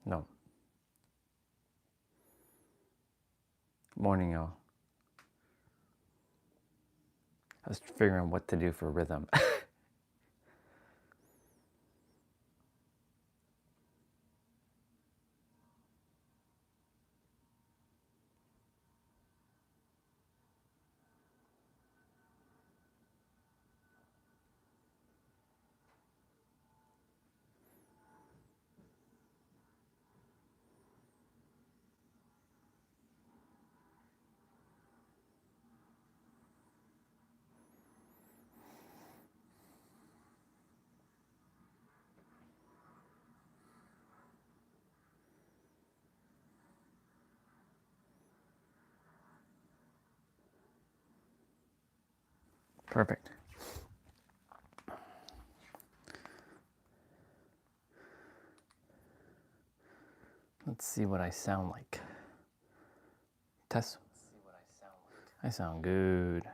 No. Morning, y'all. I was figuring what to do for rhythm. Perfect. Let's see what I sound like. Test. I sound good.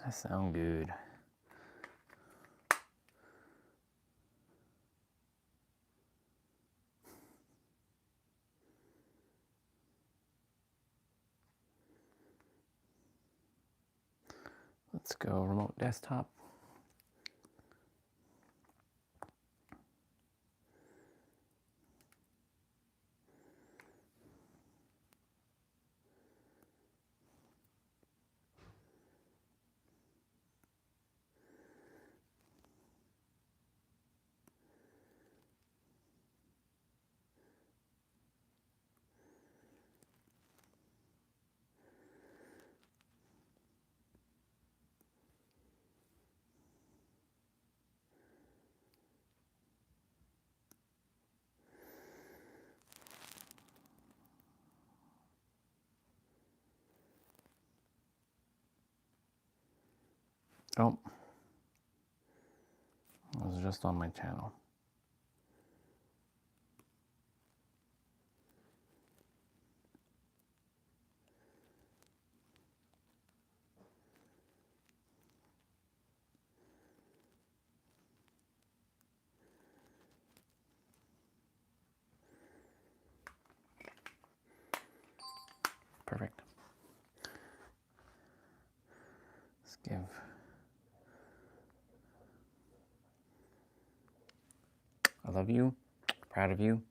I sound good. Let's go remote desktop. Oh, it was just on my channel. Perfect. Let's give. I love you, proud of you,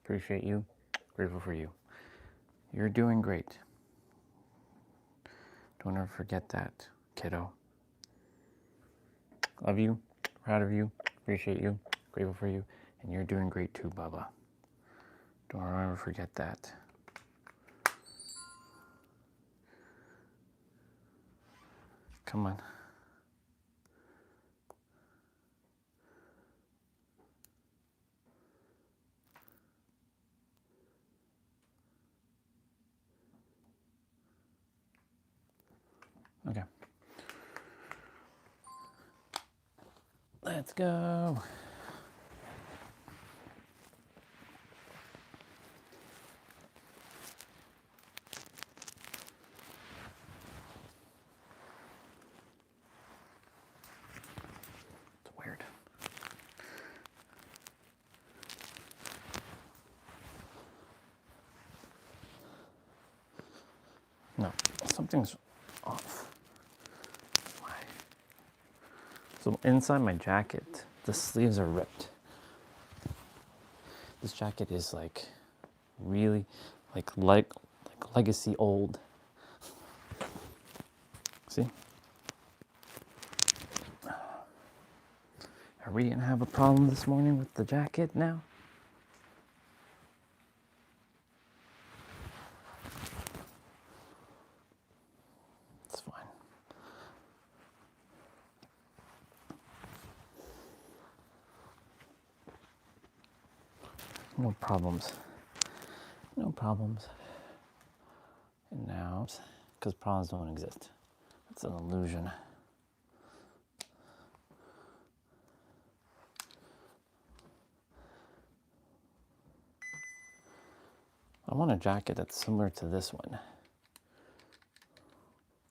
appreciate you, grateful for you. You're doing great. Don't ever forget that, kiddo. Love you, proud of you, appreciate you, grateful for you, and you're doing great too, Bubba. Don't ever forget that. Come on. Okay. Let's go. It's weird. No, something's off. Why? So inside my jacket, the sleeves are ripped. This jacket is like really like legacy old. See? Are we gonna have a problem this morning with the jacket now? It's fine. No problems. No problems. And now, because problems don't exist. It's an illusion. I want a jacket that's similar to this one.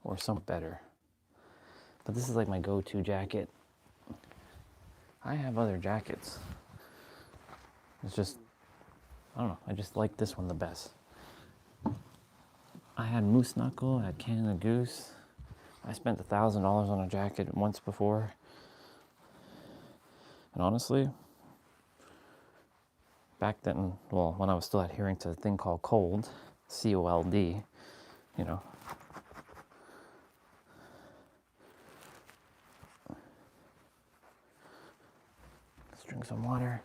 Or some better. But this is like my go-to jacket. I have other jackets. It's just I don't know, I just like this one the best. I had moose knuckle, I had Canada Goose. I spent $1,000 on a jacket once before. And honestly, back then, well, when I was still adhering to a thing called cold, COLD, you know, let's drink some water.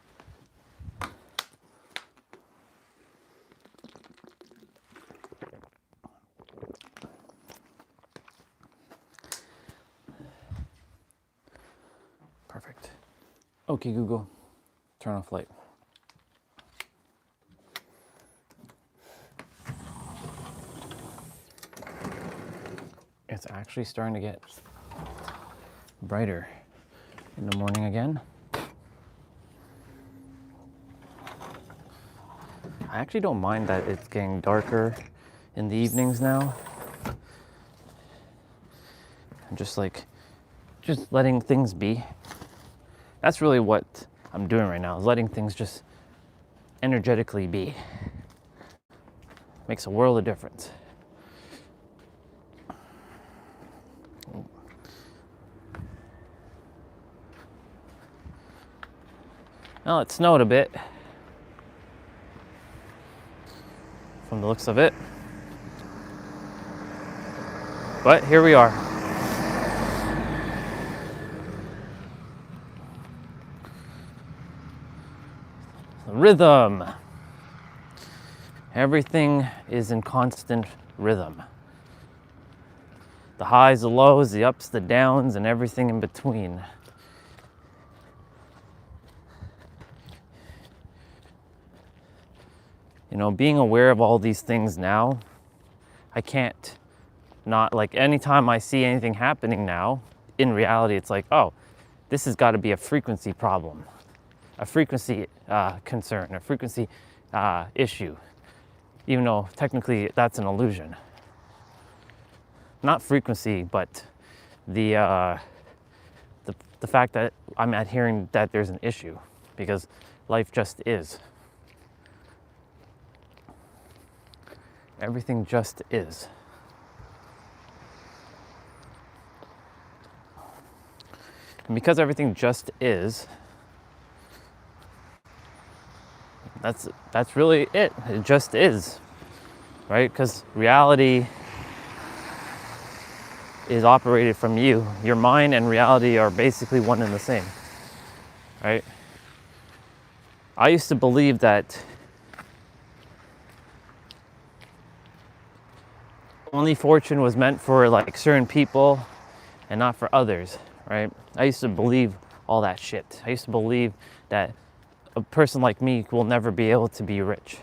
Perfect. Okay, Google, turn off light. It's actually starting to get brighter in the morning again. I actually don't mind that it's getting darker in the evenings now. I'm just letting things be. That's really what I'm doing right now, is letting things just energetically be. Makes a world of difference. Well, it snowed a bit from the looks of it. But here we are. Rhythm. Everything is in constant rhythm. The highs, the lows, the ups, the downs, and everything in between. You know, being aware of all these things now, I can't not, like, anytime I see anything happening now, in reality, it's like, oh, this has got to be a frequency problem, a frequency concern, a frequency issue, even though technically that's an illusion. Not frequency, but the fact that I'm adhering that there's an issue, because life just is. Everything just is. And because everything just is, that's really it. It just is, right? Because reality is operated from you. Your mind and reality are basically one and the same, right? I used to believe that only fortune was meant for, like, certain people and not for others, right? I used to believe all that shit. I used to believe that a person like me will never be able to be rich.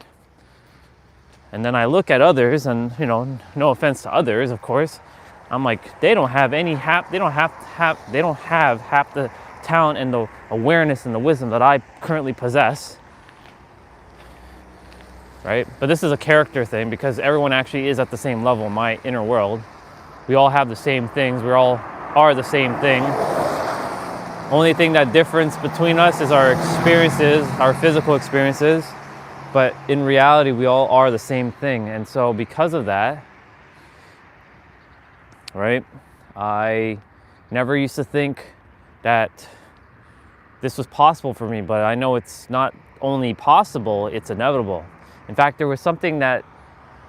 And then I look at others, and, you know, no offense to others, of course, I'm like, they don't have half the talent and the awareness and the wisdom that I currently possess. Right? But this is a character thing, because everyone actually is at the same level in my inner world. We all have the same things. We all are the same thing. Only thing that difference between us is our experiences, our physical experiences. But in reality, we all are the same thing. And so because of that, right, I never used to think that this was possible for me, but I know it's not only possible, it's inevitable. In fact, there was something that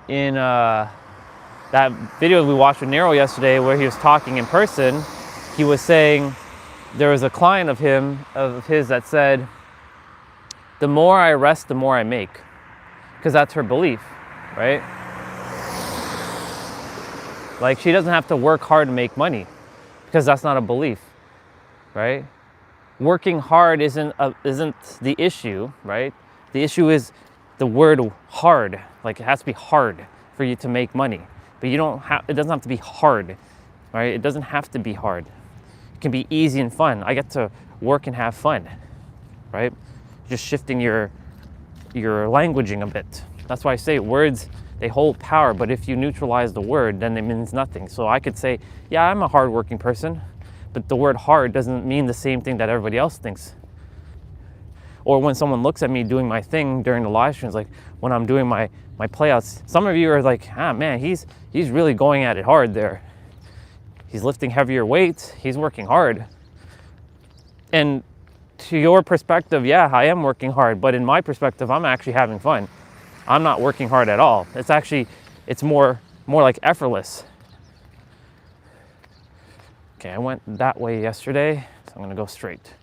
in that video we watched with Nero yesterday, where he was talking in person, he was saying, there was a client of his that said, the more I rest, the more I make. Because that's her belief, right? Like, she doesn't have to work hard to make money, because that's not a belief, right? Working hard isn't the issue, right? The issue is the word hard. Like, it has to be hard for you to make money. But it doesn't have to be hard, right? It doesn't have to be hard. It can be easy and fun. I get to work and have fun, right? Just shifting your languaging a bit. That's why I say words, they hold power, but if you neutralize the word, then it means nothing. So I could say, yeah, I'm a hardworking person, but the word hard doesn't mean the same thing that everybody else thinks. Or when someone looks at me doing my thing during the live streams, like when I'm doing my playouts, some of you are like, ah man, he's really going at it hard there. He's lifting heavier weights, he's working hard. And to your perspective, yeah, I am working hard, but in my perspective, I'm actually having fun. I'm not working hard at all. It's more like effortless. Okay, I went that way yesterday, so I'm gonna go straight.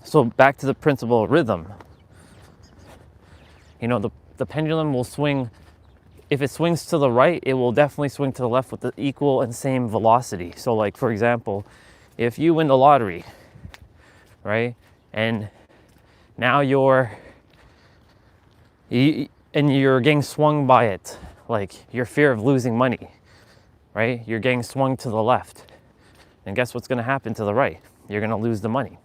So back to the principle of rhythm. You know, the pendulum will swing. If it swings to the right, it will definitely swing to the left with the equal and same velocity. So like, for example, if you win the lottery, right? And now you're getting swung by it, like your fear of losing money, right? You're getting swung to the left. And guess what's gonna happen to the right? You're gonna lose the money.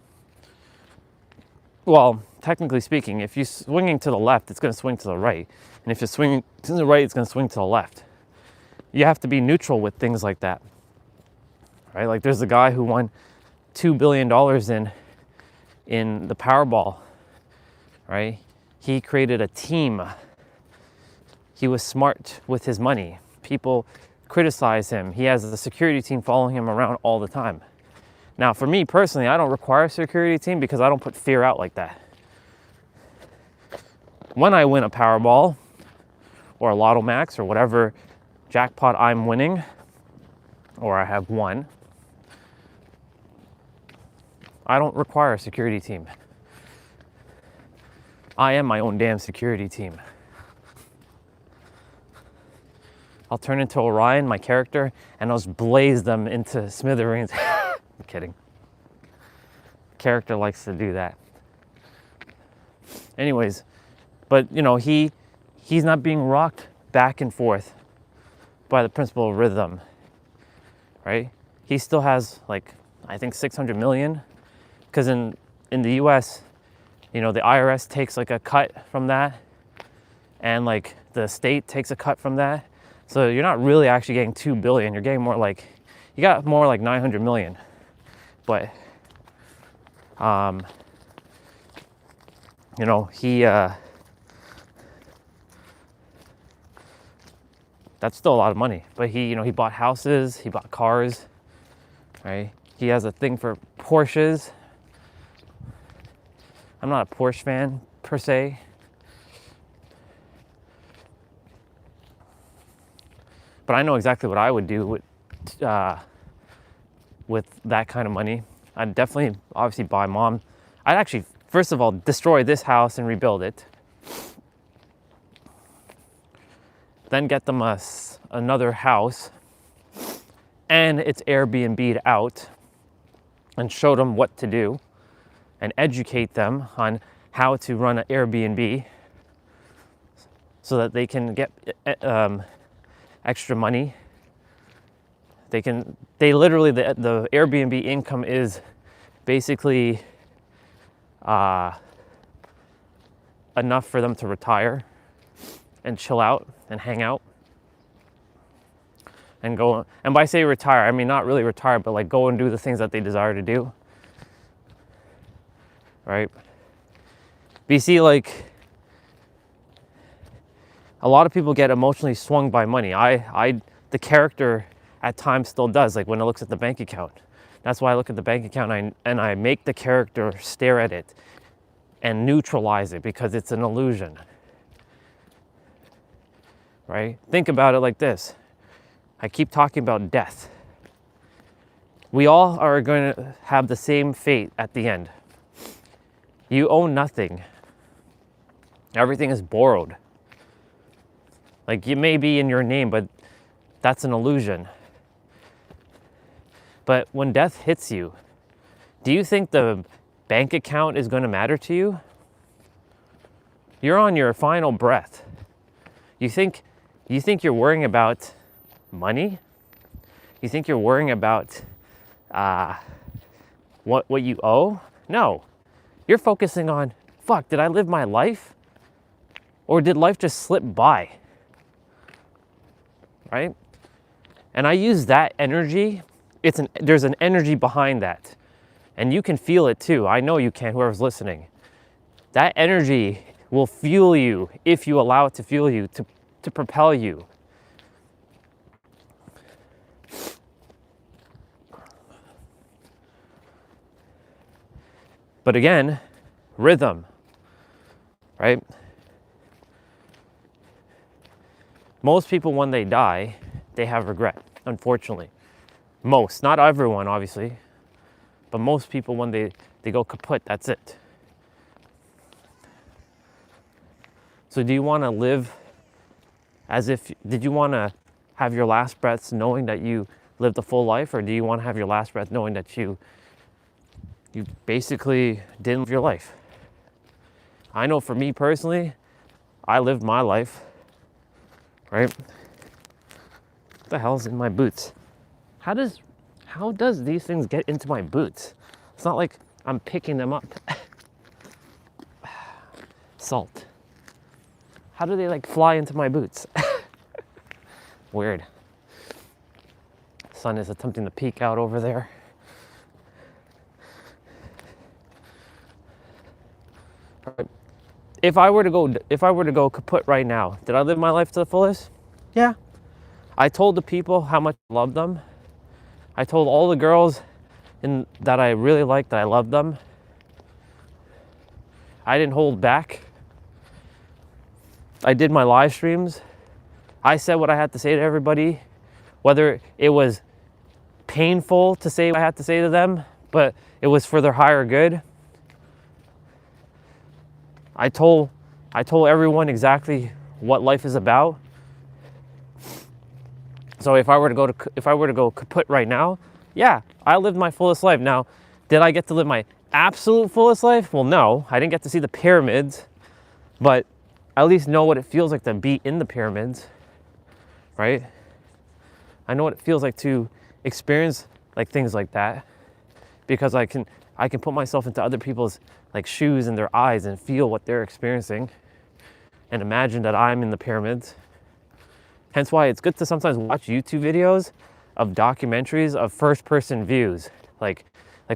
Well, technically speaking, if you're swinging to the left, it's gonna swing to the right. And if you're swinging to the right, it's gonna swing to the left. You have to be neutral with things like that, right? Like there's a guy who won $2 billion in the Powerball, right? He created a team. He was smart with his money. People criticize him. He has a security team following him around all the time. Now, for me personally, I don't require a security team because I don't put fear out like that. When I win a Powerball or a Lotto Max or whatever jackpot I'm winning, or I have won, I don't require a security team. I am my own damn security team. I'll turn into Orion, my character, and I'll just blaze them into smithereens. I'm kidding. Character likes to do that. Anyways, but you know, he's not being rocked back and forth by the principle of rhythm, right? He still has like, I think 600 million, because in the US, you know, the IRS takes like a cut from that, and like the state takes a cut from that. So you're not really actually getting 2 billion, you're getting more like, you got more like 900 million. But, you know, that's still a lot of money, but he bought houses, he bought cars, right? He has a thing for Porsches. I'm not a Porsche fan per se. But I know exactly what I would do with that kind of money. I'd definitely, obviously, buy mom. I'd actually, first of all, destroy this house and rebuild it. Then get them another house, and it's Airbnb'd out, and show them what to do, and educate them on how to run an Airbnb, so that they can get extra money. They literally, the Airbnb income is basically enough for them to retire and chill out and hang out and go. And by say retire, I mean not really retire, but like go and do the things that they desire to do, right? But you see, like, a lot of people get emotionally swung by money. The character at times still does, like when it looks at the bank account. That's why I look at the bank account and I make the character stare at it and neutralize it, because it's an illusion, right? Think about it like this. I keep talking about death. We all are going to have the same fate at the end. You own nothing. Everything is borrowed. Like, it may be in your name, but that's an illusion. But when death hits you, do you think the bank account is going to matter to you? You're on your final breath. You think you're worrying about money? You think you're worrying about what you owe? No. You're focusing on, fuck, did I live my life? Or did life just slip by? Right? And I use that energy there's an energy behind that. And you can feel it too. I know you can, whoever's listening. That energy will fuel you if you allow it to fuel you, to propel you. But again, rhythm, right? Most people, when they die, they have regret, unfortunately. Most, not everyone, obviously, but most people, when they go kaput, that's it. So do you want to live as if, did you want to have your last breaths knowing that you lived a full life, or do you want to have your last breath knowing that you basically didn't live your life? I know for me personally, I lived my life, right? What the hell's in my boots? How does these things get into my boots? It's not like I'm picking them up. Salt. How do they like fly into my boots? Weird. Sun is attempting to peek out over there. If I were to go kaput right now, did I live my life to the fullest? Yeah. I told the people how much I loved them. I told all the girls that I really liked that I loved them. I didn't hold back. I did my live streams. I said what I had to say to everybody, whether it was painful to say what I had to say to them, but it was for their higher good. I told everyone exactly what life is about. So if I were to go kaput right now, yeah, I lived my fullest life. Now, did I get to live my absolute fullest life? Well, no, I didn't get to see the pyramids, but I at least know what it feels like to be in the pyramids, right? I know what it feels like to experience like things like that, because I can put myself into other people's like shoes and their eyes and feel what they're experiencing and imagine that I'm in the pyramids. Hence why it's good to sometimes watch YouTube videos of documentaries of first-person views, like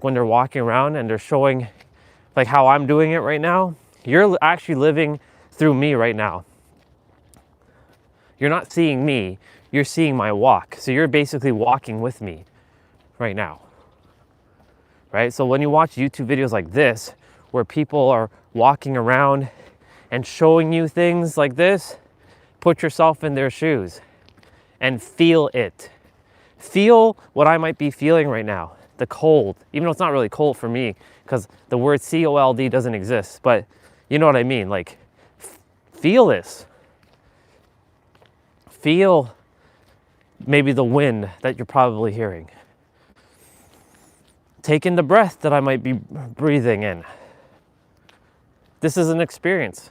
when they're walking around and they're showing like how I'm doing it right now. You're actually living through me right now. You're not seeing me, you're seeing my walk. So you're basically walking with me right now, right? So when you watch YouTube videos like this, where people are walking around and showing you things like this, put yourself in their shoes and feel it. Feel what I might be feeling right now, the cold, even though it's not really cold for me because the word COLD doesn't exist, but you know what I mean? Like, feel this. Feel maybe the wind that you're probably hearing. Take in the breath that I might be breathing in. This is an experience.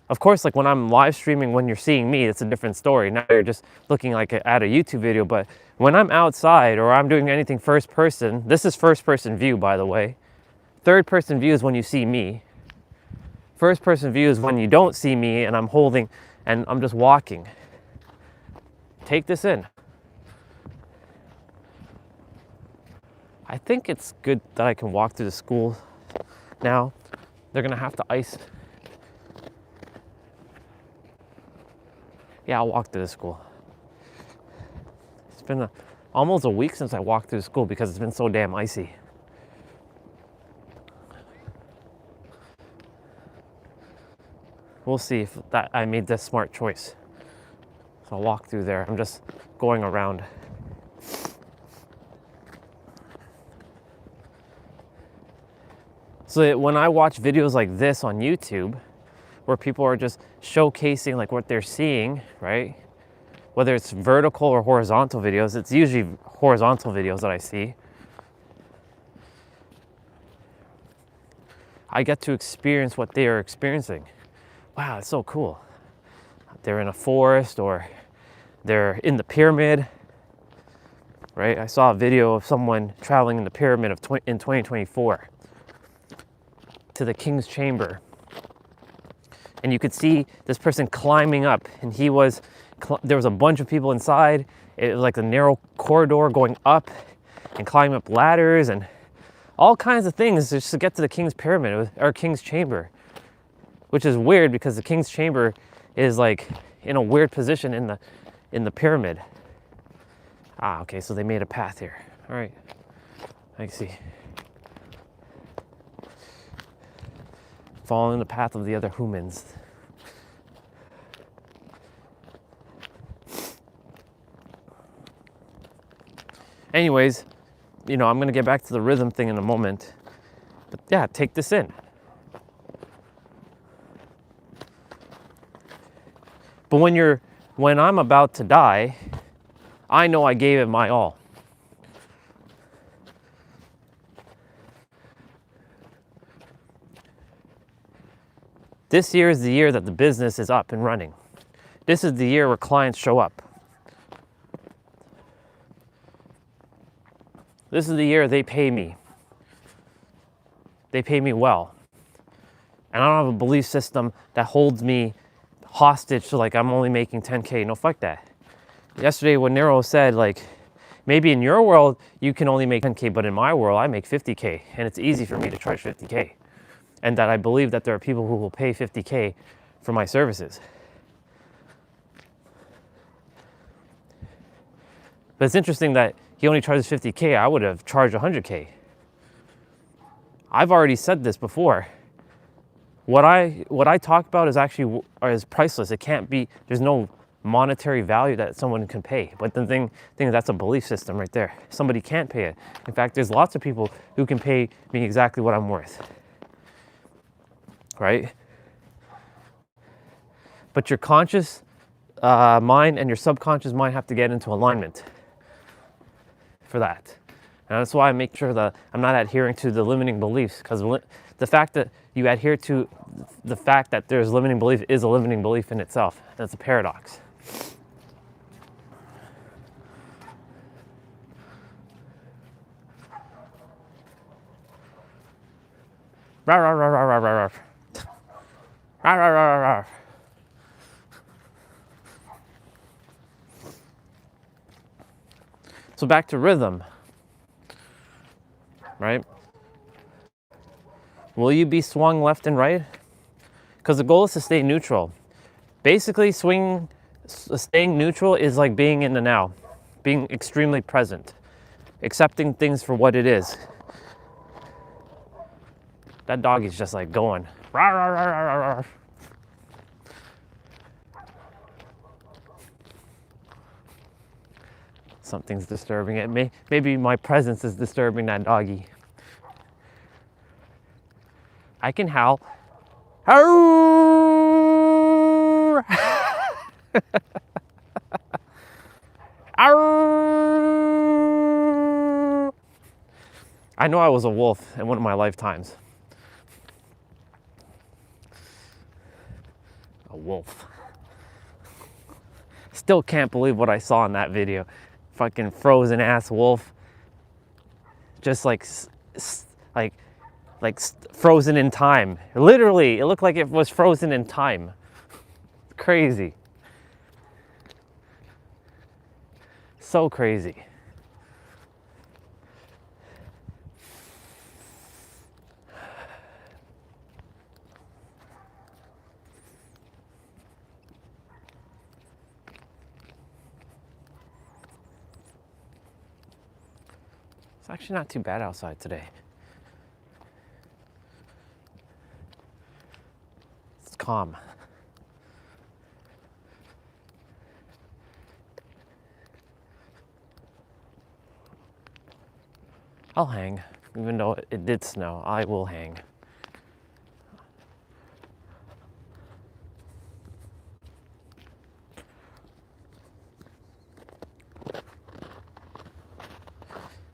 Of course, like when I'm live streaming, when you're seeing me, it's a different story. Now you're just looking like at a YouTube video, but when I'm outside or I'm doing anything first person, this is first person view, by the way. Third person view is when you see me. First person view is when you don't see me and I'm holding and I'm just walking. Take this in. I think it's good that I can walk through the school now. They're gonna have to ice. Yeah, I'll walk through the school. It's been almost a week since I walked through the school because it's been so damn icy. We'll see if I made this smart choice. So I'll walk through there. I'm just going around. So when I watch videos like this on YouTube, where people are just showcasing like what they're seeing, right? Whether it's vertical or horizontal videos, it's usually horizontal videos that I see. I get to experience what they are experiencing. Wow, it's so cool. They're in a forest or they're in the pyramid, right? I saw a video of someone traveling in the pyramid in 2024 to the king's chamber. And you could see this person climbing up, and there was a bunch of people inside. it was like a narrow corridor going up and climbing up ladders and all kinds of things just to get to the king's pyramid or king's chamber, which is weird because the king's chamber is like in a weird position in the pyramid. Ah, okay, so they made a path here. All right, I see. Following the path of the other humans. Anyways, you know, I'm gonna get back to the rhythm thing in a moment. But yeah, take this in. But when I'm about to die, I know I gave it my all. This year is the year that the business is up and running. This is the year where clients show up. This is the year they pay me. They pay me well. And I don't have a belief system that holds me hostage to like I'm only making 10K. No, fuck that. Yesterday when Nero said like, maybe in your world you can only make 10K, but in my world I make 50K and it's easy for me to charge 50K. And that I believe that there are people who will pay 50K for my services. But it's interesting that he only charges 50K. I would have charged 100K. I've already said this before. What I talk about is actually is priceless. It can't be, there's no monetary value that someone can pay. But the thing is that's a belief system right there. Somebody can't pay it. In fact, there's lots of people who can pay me exactly what I'm worth. Right? But your conscious mind and your subconscious mind have to get into alignment for that. And that's why I make sure that I'm not adhering to the limiting beliefs, because the fact that you adhere to the fact that there's limiting belief is a limiting belief in itself. That's a paradox. Rah, rah, rah, rah, rah, rah, rah. Rah, rah, rah, rah, rah. So back to rhythm, right? Will you be swung left and right? Because the goal is to stay neutral. Basically, staying neutral is like being in the now, being extremely present, accepting things for what it is. That dog is just like going, rah, rah, rah, rah, rah, rah. Something's disturbing it. Maybe my presence is disturbing that doggy. I can howl. I know I was a wolf in one of my lifetimes. A wolf. Still can't believe what I saw in that video. Fucking frozen ass wolf. Just like frozen in time. Literally, it looked like it was frozen in time. Crazy. So crazy. It's actually not too bad outside today. It's calm. I'll hang. Even though it did snow, I will hang.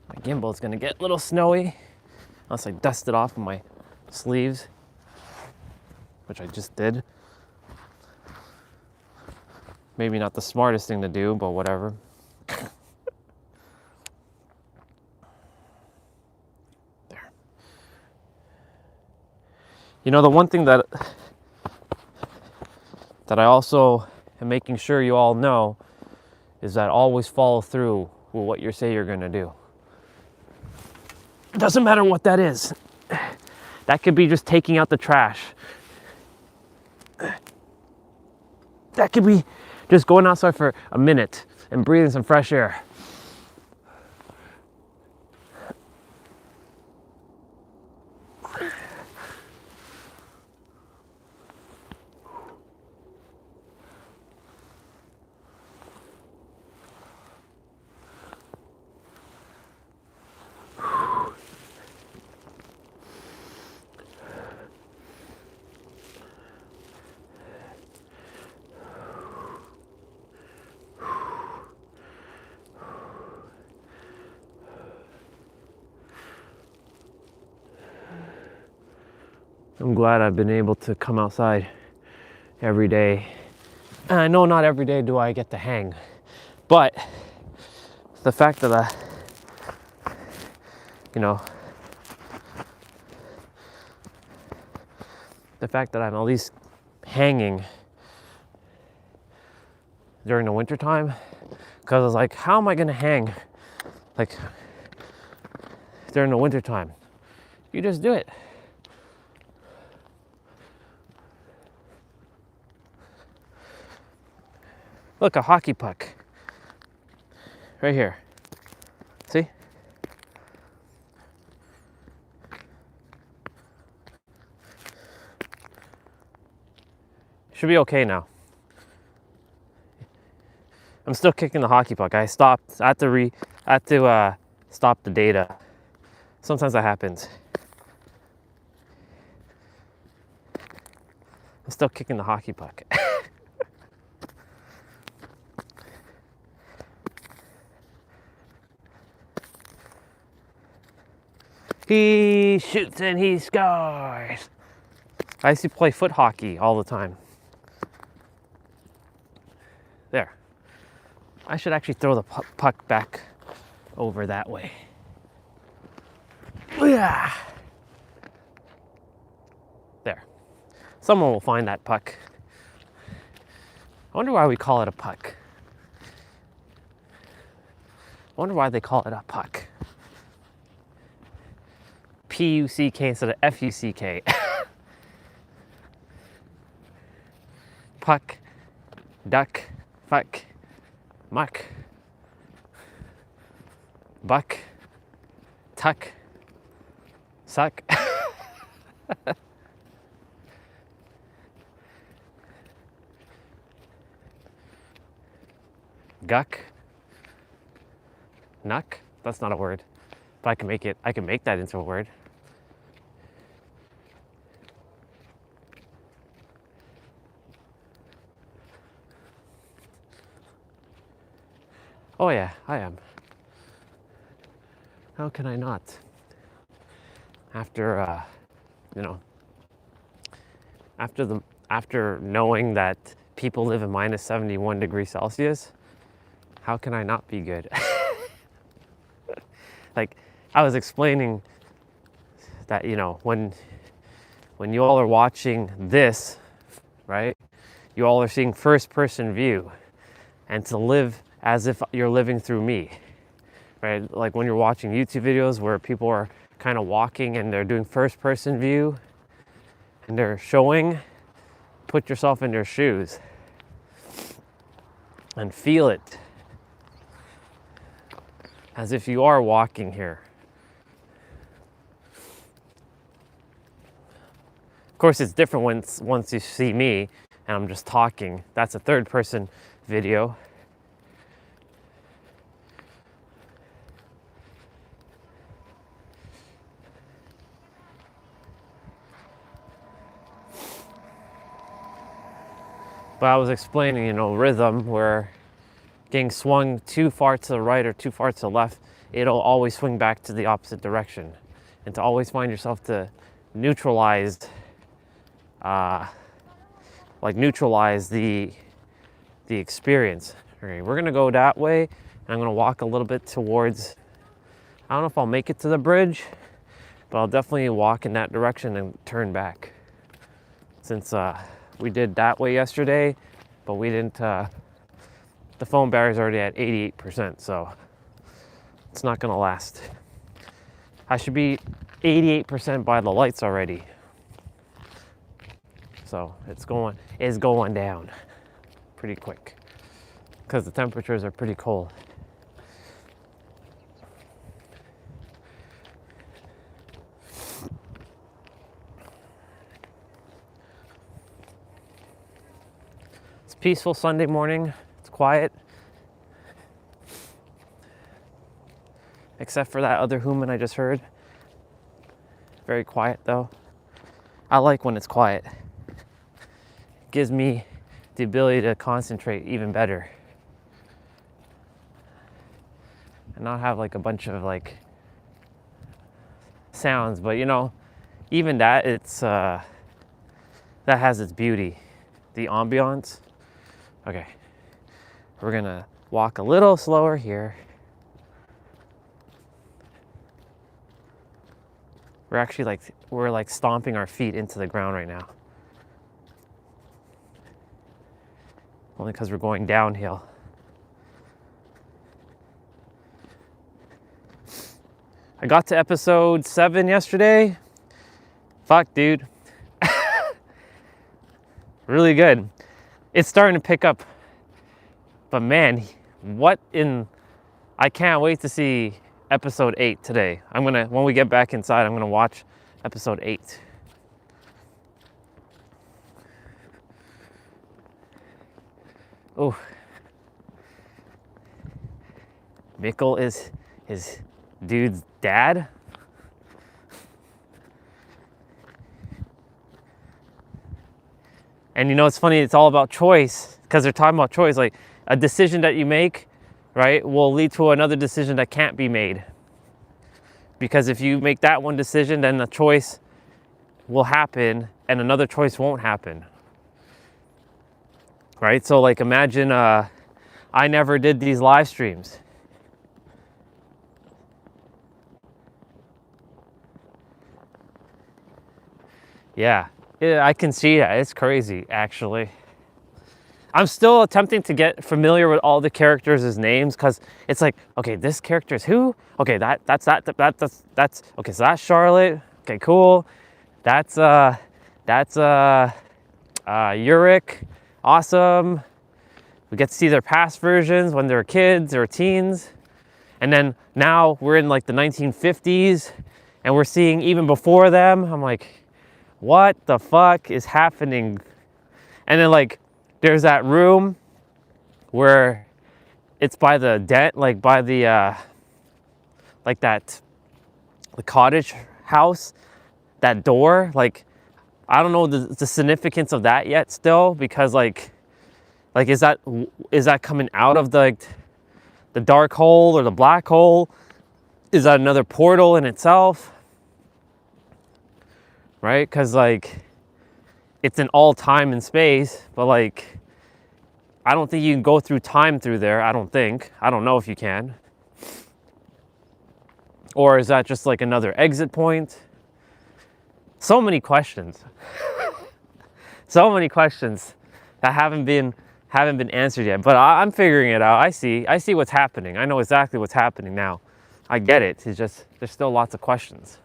My gimbal's gonna get a little snowy unless I dust it off of my sleeves, which I just did. Maybe not the smartest thing to do, but whatever. There. You know, the one thing that I also am making sure you all know is that always follow through with what you say you're gonna do. It doesn't matter what that is. That could be just taking out the trash. That could be just going outside for a minute and breathing some fresh air. I'm glad I've been able to come outside every day. And I know not every day do I get the hang, but the fact that the fact that I'm at least hanging during the winter time, because I was like, how am I gonna hang like during the winter time? You just do it. Look, a hockey puck. Right here. See? Should be okay now. I'm still kicking the hockey puck. I stopped. I had to stop the data. Sometimes that happens. I'm still kicking the hockey puck. He shoots and he scores. I used to play foot hockey all the time. There. I should actually throw the puck back over that way. Yeah. There. Someone will find that puck. I wonder why we call it a puck. I wonder why they call it a puck. P-U-C-K instead of F-U-C-K. Puck, duck, fuck, muck, buck, tuck, suck. Guck, nuck. That's not a word, but I can make that into a word. Oh yeah, I am. How can I not? After after knowing that people live in minus 71 degrees Celsius, how can I not be good? Like, I was explaining that, when you all are watching this, right? You all are seeing first person view, and to live as if you're living through me, right? Like when you're watching YouTube videos where people are kind of walking and they're doing first person view and they're showing, put yourself in their shoes and feel it as if you are walking here. Of course, it's different once you see me and I'm just talking. That's a third person video. But I was explaining, rhythm, where getting swung too far to the right or too far to the left, it'll always swing back to the opposite direction. And to always find yourself to neutralize the experience. Okay, we're gonna go that way, and I'm gonna walk a little bit towards, I don't know if I'll make it to the bridge, but I'll definitely walk in that direction and turn back. Since we did that way yesterday, but we didn't the phone battery's already at 88%, so it's not gonna last. I should be 88% by the lights already. So it's going down pretty quick because the temperatures are pretty cold. It's a peaceful Sunday morning. It's quiet. Except for that other human I just heard. Very quiet though. I like when it's quiet. It gives me the ability to concentrate even better. And not have like a bunch of like sounds, but you know, even that, it's that has its beauty. The ambiance. Okay. We're gonna walk a little slower here. We're like stomping our feet into the ground right now. Only because we're going downhill. I got to episode 7 yesterday. Fuck, dude. Really good. It's starting to pick up. But man, I can't wait to see episode 8 today. When we get back inside, I'm gonna watch episode 8. Oh. Mikkel is his dude's dad. And you know, it's funny, it's all about choice, because they're talking about choice. Like a decision that you make, right, will lead to another decision that can't be made. Because if you make that one decision, then the choice will happen and another choice won't happen. Right? So like imagine I never did these live streams. Yeah, I can see that. It's crazy, actually. I'm still attempting to get familiar with all the characters' names, because it's like, okay, this character is who? Okay, that's okay, so that's Charlotte. Okay, cool. That's Yurik. Awesome. We get to see their past versions when they're kids or teens. And then now we're in like the 1950s and we're seeing even before them. I'm like, what the fuck is happening? And then like, there's that room where it's by the like by the, like that, the cottage house, that door. Like, I don't know the significance of that yet still, because like is that coming out of the dark hole or the black hole? Is that another portal in itself? Right? Because like, it's in all time and space, but like, I don't think you can go through time through there. I don't know if you can. Or is that just like another exit point? So many questions. So many questions that haven't been answered yet, but I'm figuring it out. I see what's happening. I know exactly what's happening now. I get it. It's just, there's still lots of questions.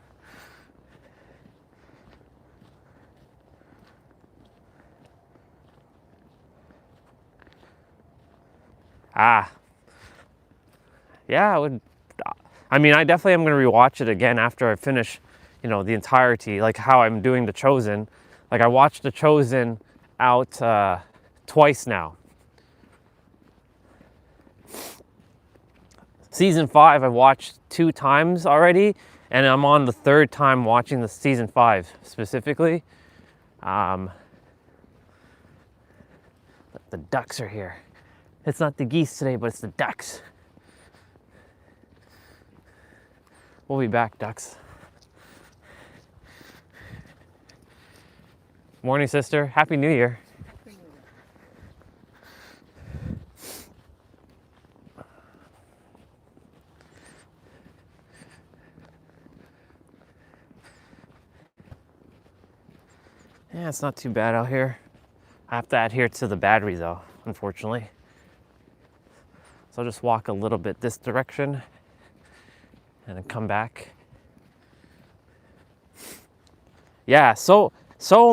Yeah, I definitely am going to rewatch it again after I finish, you know, the entirety, like how I'm doing The Chosen. Like I watched The Chosen out twice now. Season 5 I watched 2 times already, and I'm on the 3rd time watching the season 5 specifically. The ducks are here. It's not the geese today, but it's the ducks. We'll be back, ducks. Morning, sister. Happy New Year. Yeah, it's not too bad out here. I have to adhere to the battery though, unfortunately. So I'll just walk a little bit this direction and then come back. Yeah, so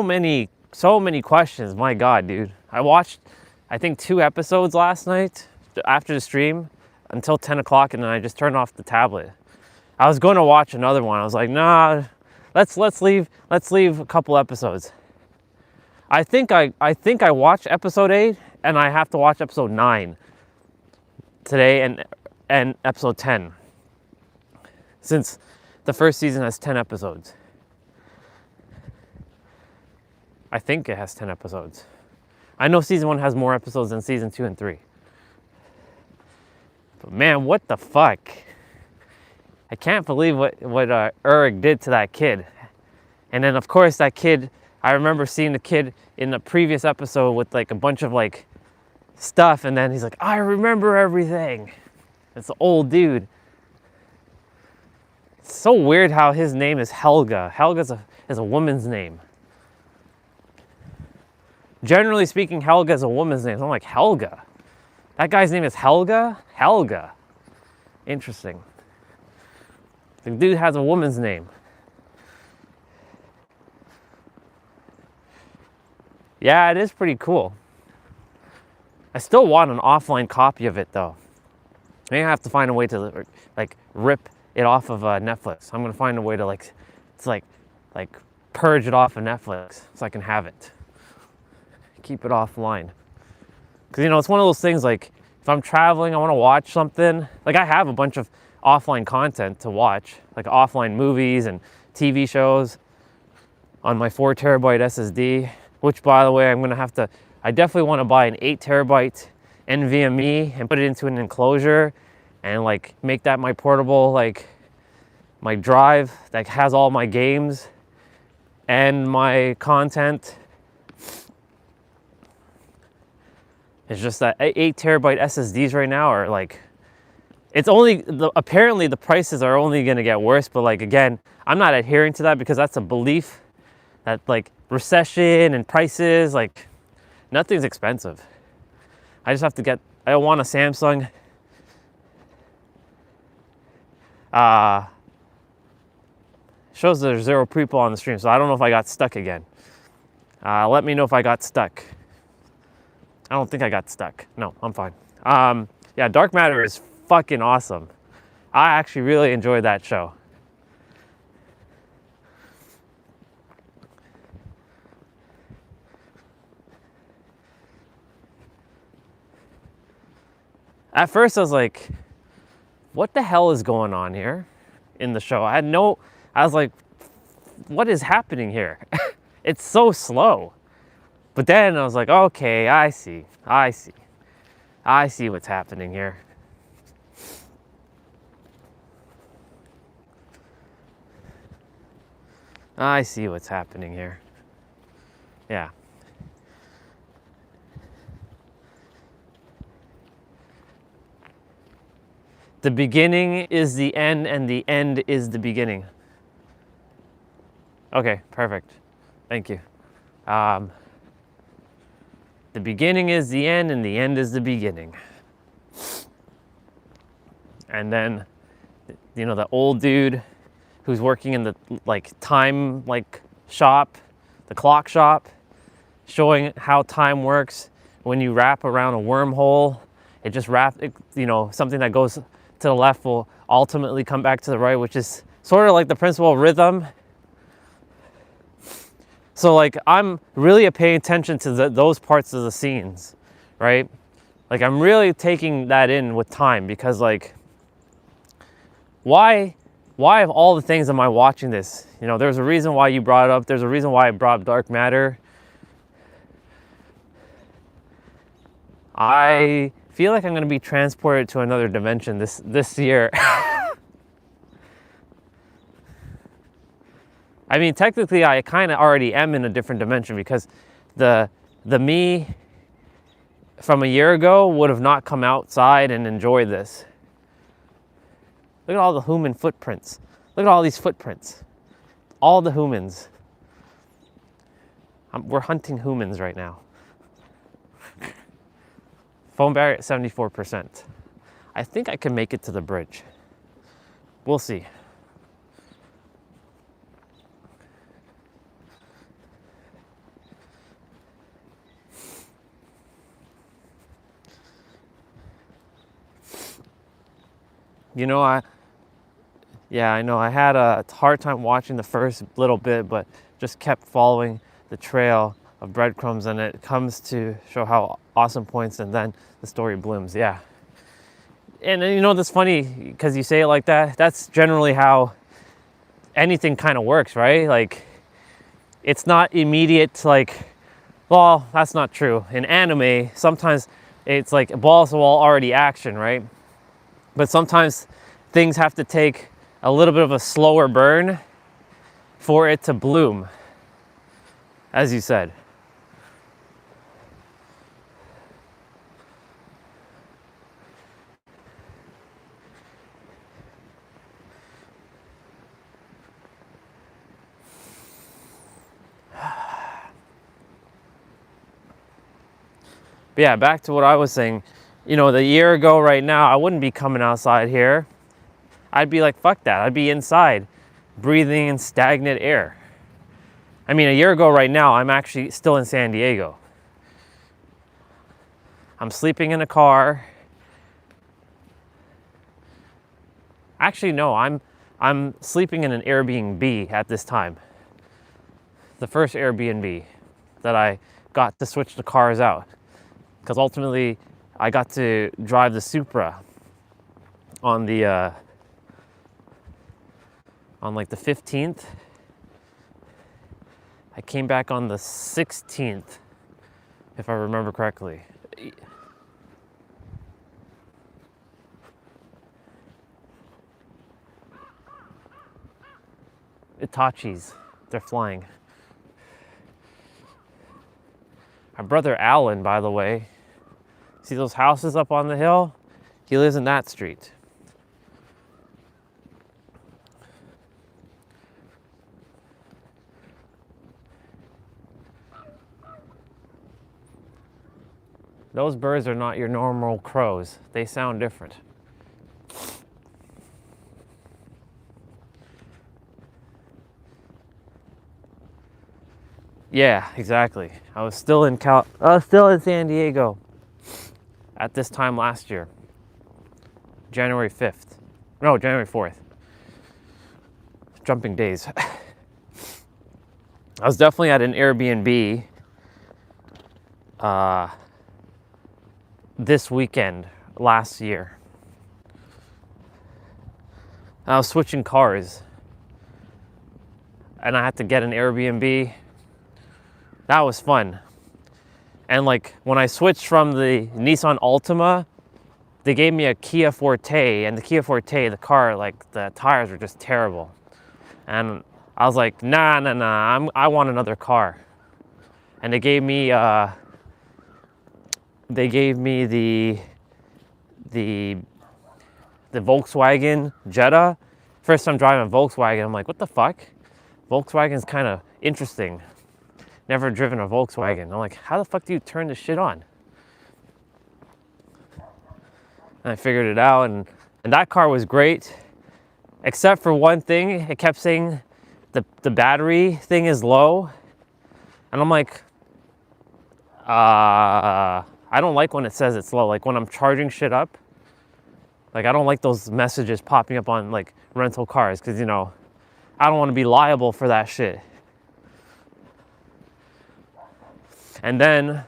many questions. My God, dude. I watched, I think 2 episodes last night after the stream until 10 o'clock, and then I just turned off the tablet. I was going to watch another one. I was like, nah, let's leave a couple episodes. I think I watched episode 8, and I have to watch episode 9 today and episode 10, since the first season has 10 episodes. I think it has 10 episodes. I know season 1 has more episodes than season 2 and 3. But man, what the fuck? I can't believe what Eric did to that kid. And then of course that kid, I remember seeing the kid in the previous episode with like a bunch of like stuff, and then he's like, I remember everything. It's an old dude. It's so weird how his name is Helga. Helga is a woman's name. Generally speaking, Helga is a woman's name. So I'm like, Helga? That guy's name is Helga? Helga. Interesting. The dude has a woman's name. Yeah, it is pretty cool. I still want an offline copy of it though. Maybe I have to find a way to like rip it off of Netflix. I'm gonna find a way to like purge it off of Netflix so I can have it. Keep it offline. Because it's one of those things, like if I'm traveling, I want to watch something. Like I have a bunch of offline content to watch, like offline movies and TV shows on my 4 terabyte SSD, which by the way, I definitely want to buy an 8 terabyte NVMe and put it into an enclosure and like make that my portable, like my drive that has all my games and my content. It's just that 8 terabyte SSDs right now are like, apparently the prices are only gonna get worse, but like again, I'm not adhering to that because that's a belief that like recession and prices, like nothing's expensive. I just have to I want a Samsung. Shows there's 0 people on the stream, so I don't know if I got stuck again. Let me know if I got stuck. I don't think I got stuck. No, I'm fine. Yeah, Dark Matter is fucking awesome. I actually really enjoyed that show. At first I was like, what the hell is going on here in the show? I was like, what is happening here? It's so slow. But then I was like, okay, I see what's happening here. I see what's happening here. Yeah. The beginning is the end, and the end is the beginning. Okay, perfect. Thank you. The beginning is the end, and the end is the beginning. And then, the old dude who's working in the time shop, the clock shop, showing how time works. When you wrap around a wormhole, it just something that goes to the left will ultimately come back to the right, which is sort of like the principle of rhythm. So like I'm really paying attention to those parts of the scenes, right? Like I'm really taking that in with time, because like why of all the things am I watching this? There's a reason why you brought it up. There's a reason why I brought up Dark Matter. I feel like I'm going to be transported to another dimension this year. I mean, technically, I kind of already am in a different dimension, because the me from a year ago would have not come outside and enjoyed this. Look at all the human footprints. Look at all these footprints. All the humans. We're hunting humans right now. Phone battery at 74%. I think I can make it to the bridge. We'll see. You know, I know I had a hard time watching the first little bit, but just kept following the trail of breadcrumbs, and it comes to show how awesome points, and then the story blooms. Yeah. And you know, that's funny because you say it like that. That's generally how anything kind of works, right? Like, it's not immediate, like, well, that's not true. In anime, sometimes it's like balls to wall already action, right? But sometimes things have to take a little bit of a slower burn for it to bloom, as you said. But yeah, back to what I was saying. You know, the year ago right now, I wouldn't be coming outside here. I'd be like, fuck that. I'd be inside, breathing in stagnant air. I mean, a year ago right now, I'm actually still in San Diego. I'm sleeping in a car. Actually, no, I'm sleeping in an Airbnb at this time. The first Airbnb that I got to switch the cars out. Because ultimately, I got to drive the Supra on the on like the 15th. I came back on the 16th, if I remember correctly. Itachis, they're flying. My brother Alan, by the way, see those houses up on the hill? He lives in that street. Those birds are not your normal crows. They sound different. Yeah, exactly. I was still in San Diego at this time last year. January 5th. No, January 4th. Jumping days. I was definitely at an Airbnb this weekend last year. I was switching cars and I had to get an Airbnb. That was fun. And like when I switched from the Nissan Altima, they gave me a Kia Forte, and the Kia Forte, the car, like the tires were just terrible. And I was like, nah, I want another car. And they gave me the Volkswagen Jetta. First time driving a Volkswagen, I'm like, what the fuck? Volkswagen's kind of interesting. Never driven a Volkswagen. I'm like, how the fuck do you turn this shit on? And I figured it out, and that car was great, except for one thing. It kept saying the battery thing is low, and I'm like, I don't like when it says it's low. Like when I'm charging shit up, like I don't like those messages popping up on like rental cars, because you know, I don't want to be liable for that shit. And then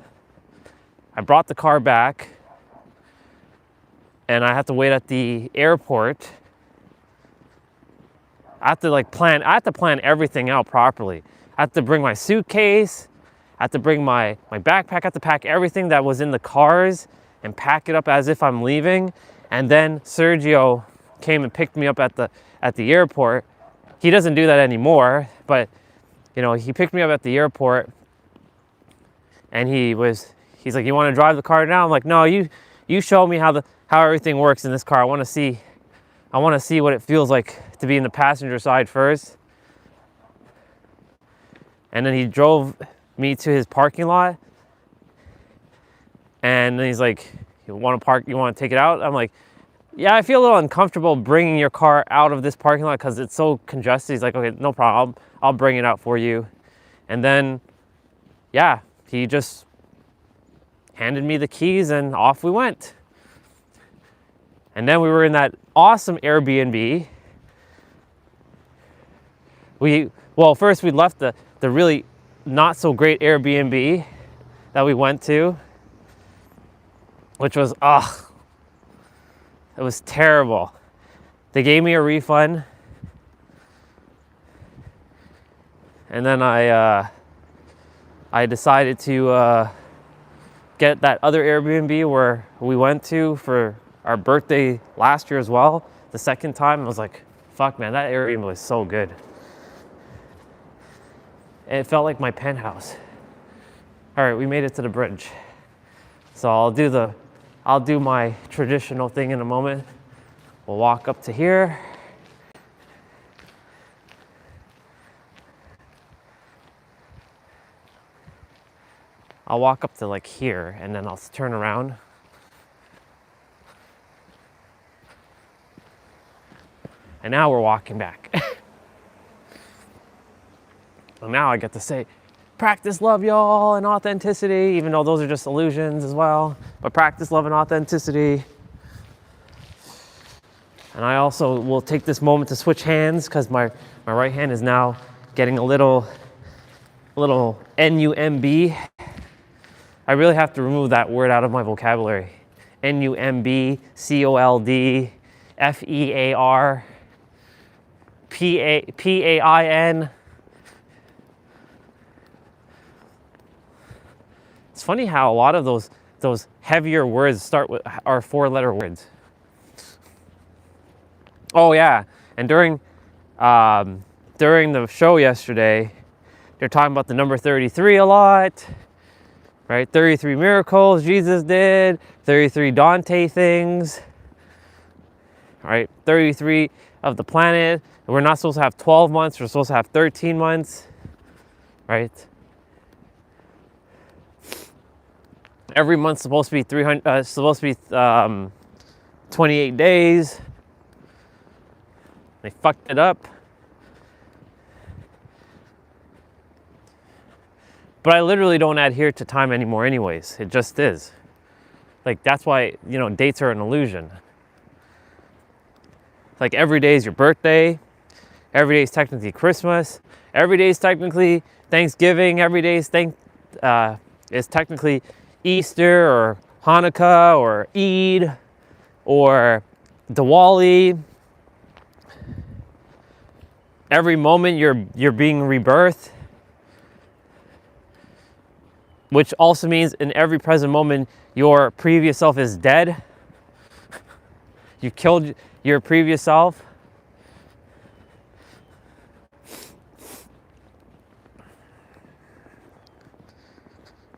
I brought the car back, and I have to wait at the airport. I have to plan everything out properly. I have to bring my suitcase. I have to bring my backpack. I have to pack everything that was in the cars and pack it up as if I'm leaving. And then Sergio came and picked me up at the airport. He doesn't do that anymore, but you know, he picked me up at the airport, and he's like, you want to drive the car now? I'm like, no, you show me how everything works in this car. I want to see what it feels like to be in the passenger side first. And then he drove me to his parking lot, and then he's like, you want to take it out? I'm like, Yeah, I feel a little uncomfortable bringing your car out of this parking lot because it's so congested. He's like, okay, no problem. I'll bring it out for you. And then, yeah, he just handed me the keys and off we went. And then we were in that awesome Airbnb. Well, first we left the really not so great Airbnb that we went to, which was, it was terrible. They gave me a refund. And then I decided to get that other Airbnb where we went to for our birthday last year as well. The second time, I was like, fuck man, that Airbnb was so good. And it felt like my penthouse. All right, we made it to the bridge. So I'll do my traditional thing in a moment. We'll walk up to here. I'll walk up to like here and then I'll turn around. And now we're walking back. And now I get to say, practice love, y'all, and authenticity, even though those are just illusions as well. But practice love and authenticity. And I also will take this moment to switch hands because my right hand is now getting a little NUMB. I really have to remove that word out of my vocabulary. NUMB, COLD, FEAR, PAIN. It's funny how a lot of those heavier words are 4-letter words. Oh yeah, and during the show yesterday, they're talking about the number 33 a lot, right? 33 miracles Jesus did, 33 Dante things, right? 33 of the planet. We're not supposed to have 12 months, we're supposed to have 13 months, right? Every month's supposed to be 28 days. They fucked it up. But I literally don't adhere to time anymore anyways. It just is. Like, that's why, dates are an illusion. Like, every day is your birthday. Every day is technically Christmas. Every day is technically Thanksgiving. Every day is technically Easter or Hanukkah or Eid or Diwali. Every moment you're being rebirthed, which also means in every present moment your previous self is dead. You killed your previous self.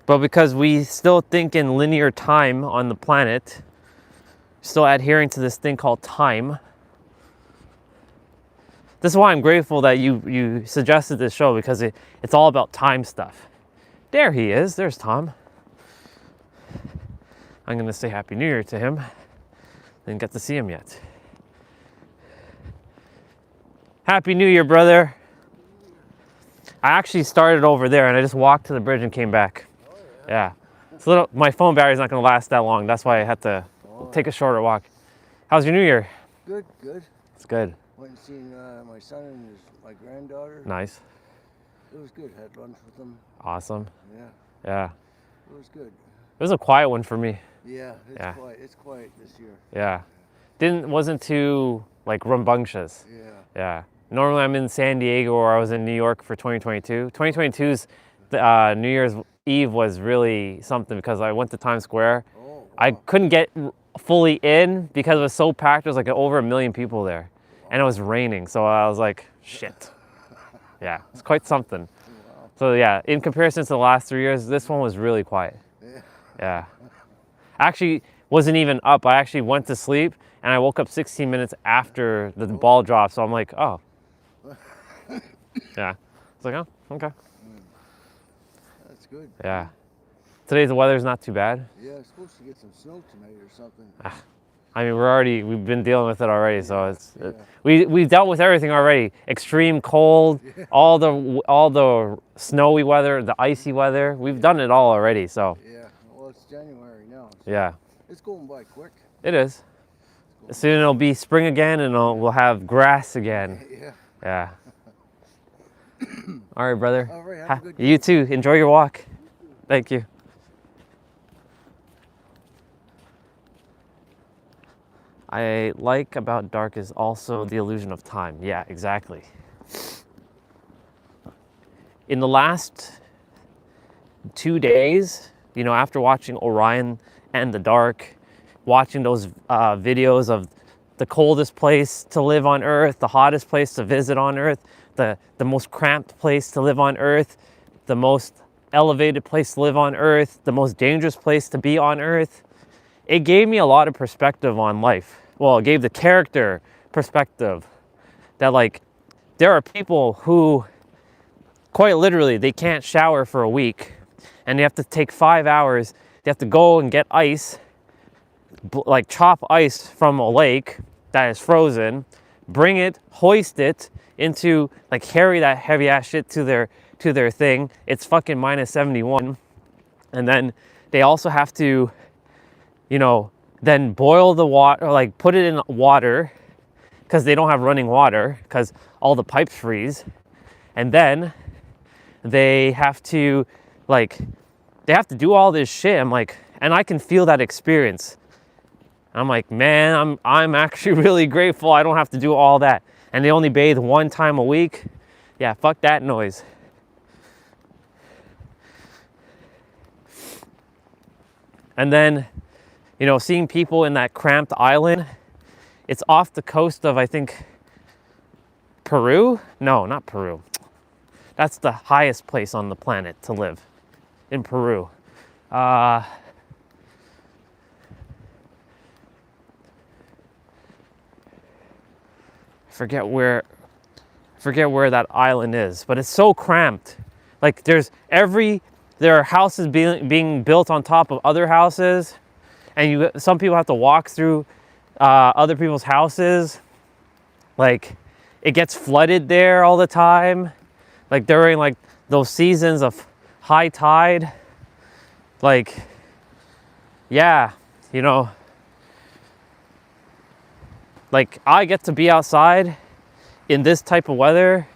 But because we still think in linear time on the planet, still adhering to this thing called time. This is why I'm grateful that you suggested this show, because it's all about time stuff. There he is. There's Tom. I'm going to say Happy New Year to him. Didn't get to see him yet. Happy New Year, brother. I actually started over there and I just walked to the bridge and came back. Oh, yeah. Yeah. My phone battery's not going to last that long. That's why I had to take a shorter walk. How's your New Year? Good, good. It's good. Went and seen my son and my granddaughter. Nice. It was good. Had lunch with them. Awesome. Yeah. Yeah. It was good. It was a quiet one for me. Yeah, Yeah. Quiet. It's quiet this year. Yeah. Wasn't too rambunctious. Yeah. Yeah. Normally I'm in San Diego or I was in New York for 2022. 2022's New Year's Eve was really something because I went to Times Square. Oh, wow. I couldn't get fully in because it was so packed. There was like over 1 million people there. And it was raining, so I was like, shit. Yeah, it's quite something. Wow. So yeah, in comparison to the last 3 years, this one was really quiet. Yeah. Yeah. Actually, wasn't even up. I actually went to sleep and I woke up 16 minutes after the ball dropped. So I'm like, oh. Yeah. It's like, oh, okay. That's good. Yeah. Today's the weather's not too bad. Yeah, I'm supposed to get some snow tonight or something. I mean, we've been dealing with it already, so Yeah. we've dealt with everything already. Extreme cold, all the snowy weather, the icy weather. We've done it all already, so Yeah. Well, it's January now. So yeah, it's going by quick. it is. Soon it'll be spring again, and we'll have grass again. Yeah. Yeah. All right, brother. All right. Have a good day. You too. Enjoy your walk. Thank you. I like about dark is also the illusion of time. Yeah, exactly. In the last 2 days, after watching Orion and the Dark, watching those videos of the coldest place to live on Earth, the hottest place to visit on Earth, the most cramped place to live on Earth, the most elevated place to live on Earth, the most dangerous place to be on Earth, it gave me a lot of perspective on life. Well, it gave the character perspective that, like, there are people who, quite literally, they can't shower for a week, and they have to take 5 hours. They have to go and get ice, like chop ice from a lake that is frozen, bring it, hoist it into, like, carry that heavy ass shit to their thing. It's fucking minus 71, and then they also have to, then boil the water, like put it in water, because they don't have running water because all the pipes freeze, and then they have to do all this shit. I'm like, and I can feel that experience. I'm like, man, I'm actually really grateful I don't have to do all that. And they only bathe 1 time a week. Yeah, fuck that noise. And then, seeing people in that cramped island, it's off the coast of, I think, Peru? No, not Peru. That's the highest place on the planet to live, in Peru. I forget where that island is, but it's so cramped. Like, there are houses being built on top of other houses, and some people have to walk through other people's houses. Like, it gets flooded there all the time, like during like those seasons of high tide. Like, yeah, like, I get to be outside in this type of weather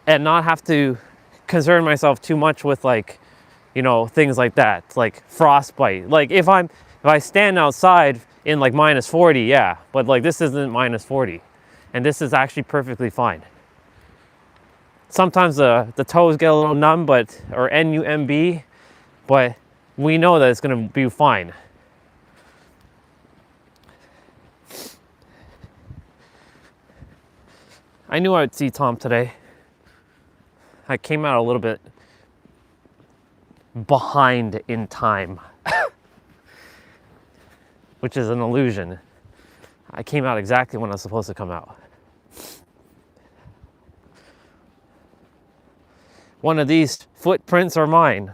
and not have to concern myself too much with, like, things like that, like frostbite. Like, if I stand outside in like minus 40, yeah, but like this isn't minus 40, and this is actually perfectly fine. Sometimes the toes get a little numb, or NUMB, but we know that it's gonna be fine. I knew I would see Tom today. I came out a little bit behind in time, which is an illusion. I came out exactly when I was supposed to come out. One of these footprints are mine.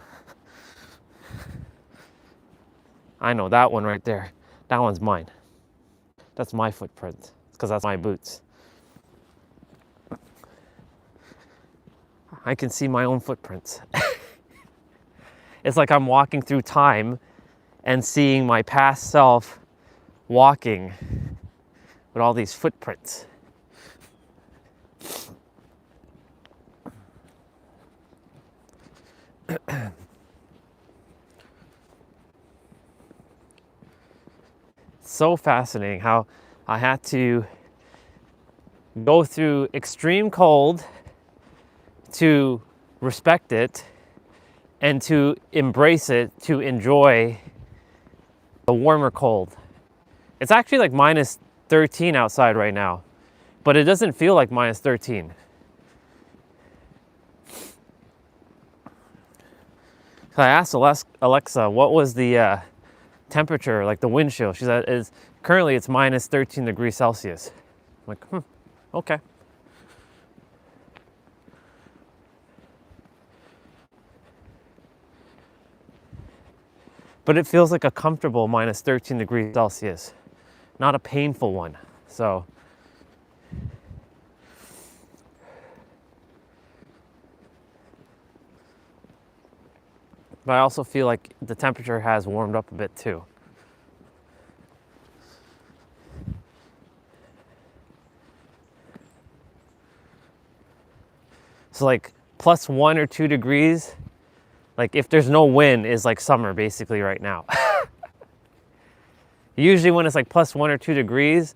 I know that one right there. That one's mine. That's my footprint, because that's my boots. I can see my own footprints. It's like I'm walking through time and seeing my past self walking with all these footprints. So fascinating how I had to go through extreme cold to respect it and to embrace it, to enjoy the warmer cold. It's actually like minus 13 outside right now, but it doesn't feel like minus 13. So I asked Alexa, what was the temperature, like the wind chill? She said, currently it's minus 13 degrees Celsius. I'm like, okay. But it feels like a comfortable minus 13 degrees Celsius. not a painful one. So but I also feel like the temperature has warmed up a bit too. So like plus 1 or 2 degrees, like if there's no wind, is like summer basically right now. Usually when it's like plus 1 or 2 degrees,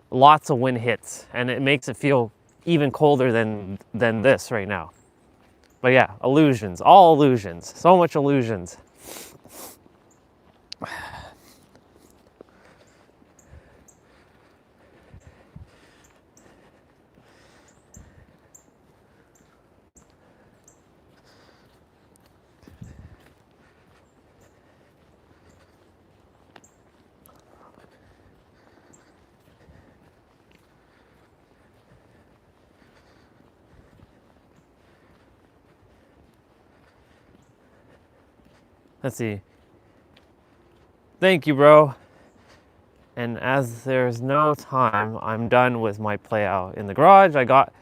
lots of wind hits and it makes it feel even colder than this right now. But yeah, illusions, all illusions, so much illusions. Let's see. Thank you, bro. And as there's no time, I'm done with my play out in the garage. I got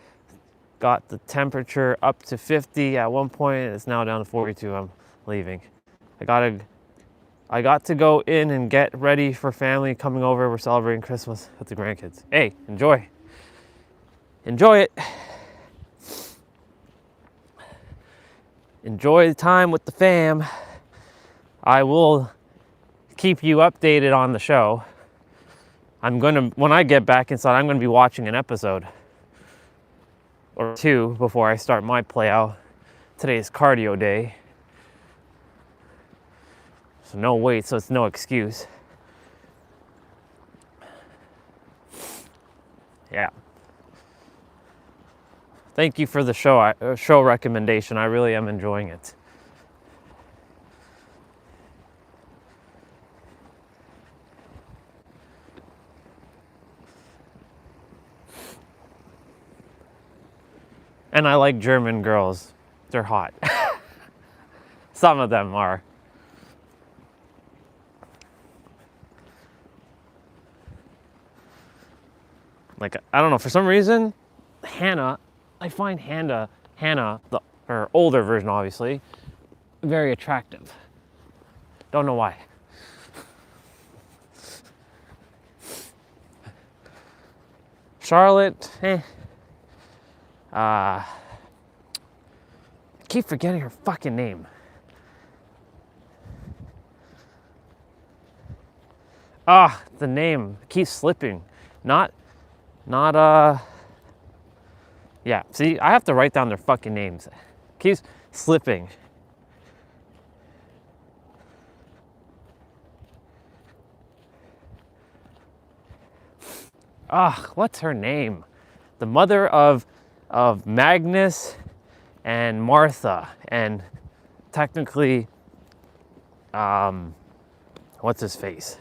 the temperature up to 50 at one point. It's now down to 42. I'm leaving. I got to go in and get ready for family coming over. We're celebrating Christmas with the grandkids. Hey, enjoy. Enjoy it. Enjoy the time with the fam. I will keep you updated on the show. When I get back inside, I'm gonna be watching an episode or 2 before I start my play out. Today's cardio day. So no weight, so it's no excuse. Yeah. Thank you for the show recommendation. I really am enjoying it. And I like German girls. They're hot. Some of them are. Like, I don't know, for some reason, Hannah, I find Hannah, her older version obviously, very attractive. Don't know why. Charlotte, keep forgetting her fucking name. The name keeps slipping. Yeah, see, I have to write down their fucking names. Keeps slipping. What's her name? The mother of Magnus and Martha, and technically, what's his face?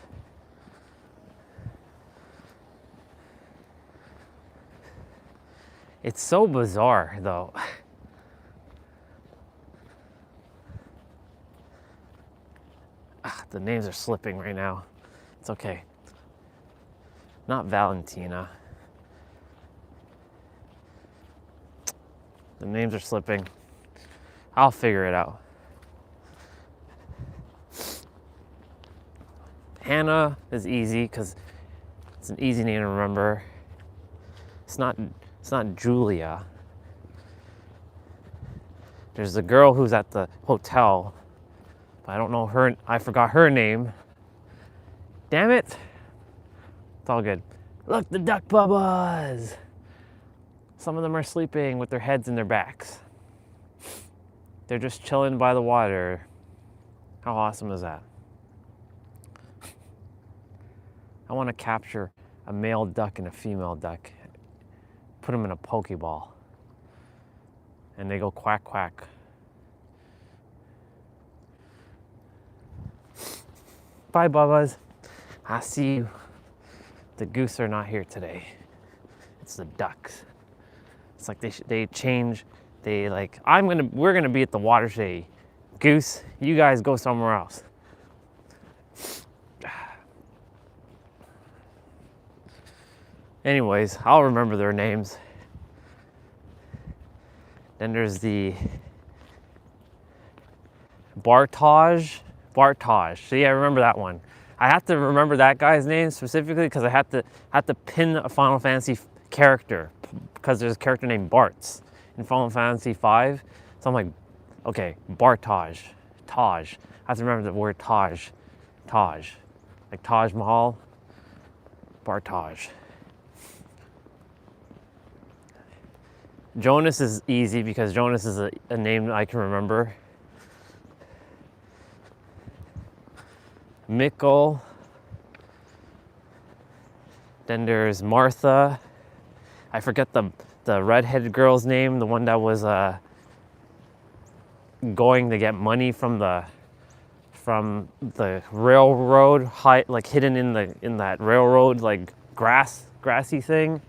It's so bizarre, though. The names are slipping right now. It's okay. Not Valentina. The names are slipping. I'll figure it out. Hannah is easy because it's an easy name to remember. It's not Julia. There's the girl who's at the hotel, but I don't know her. I forgot her name. Damn it. It's all good. Look, the duck bubbas. Some of them are sleeping with their heads in their backs. They're just chilling by the water. How awesome is that? I want to capture a male duck and a female duck. Put them in a Pokeball. And they go quack, quack. Bye, Bubbas. I see you. The goose are not here today. It's the ducks. It's like they change. They like, we're gonna be at the water today. Goose, you guys go somewhere else. Anyways, I'll remember their names. Then there's the Bartage. See, I remember that one. I have to remember that guy's name specifically because I had to pin a Final Fantasy character because there's a character named Bartz in Final Fantasy V. So I'm like, okay, Bartage, Taj. I have to remember the word Taj, like Taj Mahal, Bartage. Jonas is easy because Jonas is a name that I can remember. Mikkel. Then there's Martha. I forget the redheaded girl's name, the one that was going to get money from the railroad, like hidden in that railroad like grassy thing.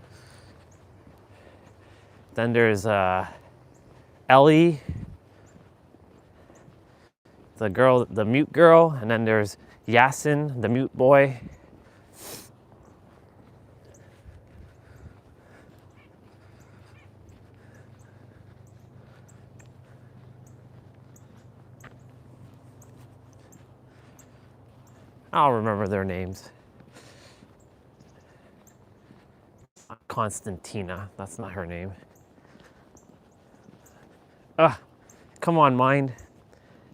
Then there's Ellie, the mute girl, and then there's Yasin, the mute boy. I'll remember their names. Constantina, that's not her name. Come on, mind.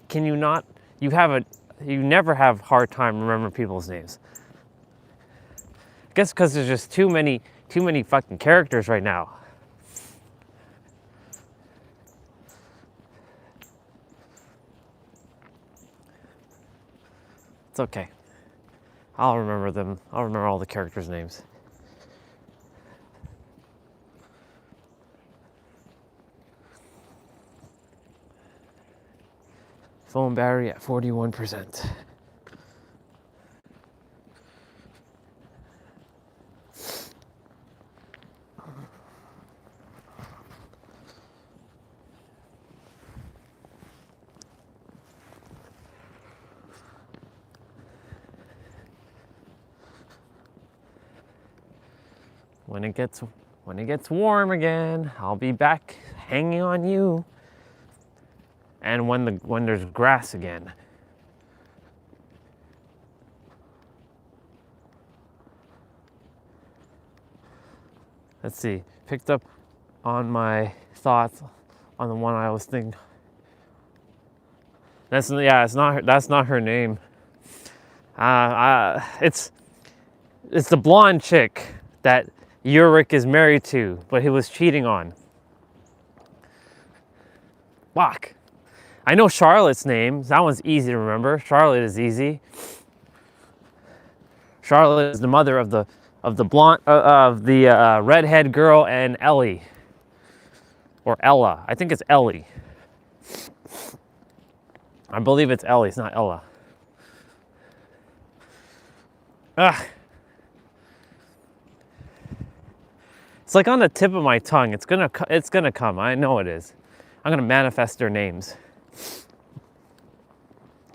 Can you not? You never have a hard time remembering people's names. I guess because there's just too many fucking characters right now. It's okay. I'll remember them. I'll remember all the characters' names. Phone battery at 41%. When it gets warm again, I'll be back hanging on you. And when there's grass again. Let's see. Picked up on my thoughts on the one I was thinking. That's not her name. It's the blonde chick that Yurik is married to, but he was cheating on. Fuck. I know Charlotte's name. That one's easy to remember. Charlotte is easy. Charlotte is the mother of the redhead girl and Ellie, or Ella. I think it's Ellie. I believe it's Ellie. It's not Ella. It's like on the tip of my tongue. It's gonna come. I know it is. I'm gonna manifest their names.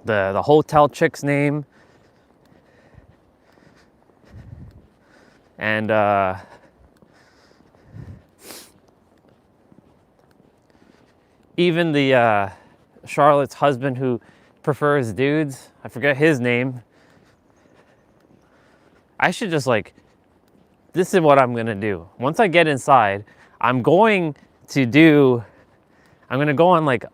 The hotel chick's name, and even the Charlotte's husband who prefers dudes. I forget his name. I should just this is what I'm gonna do. Once I get inside, I'm going to go on like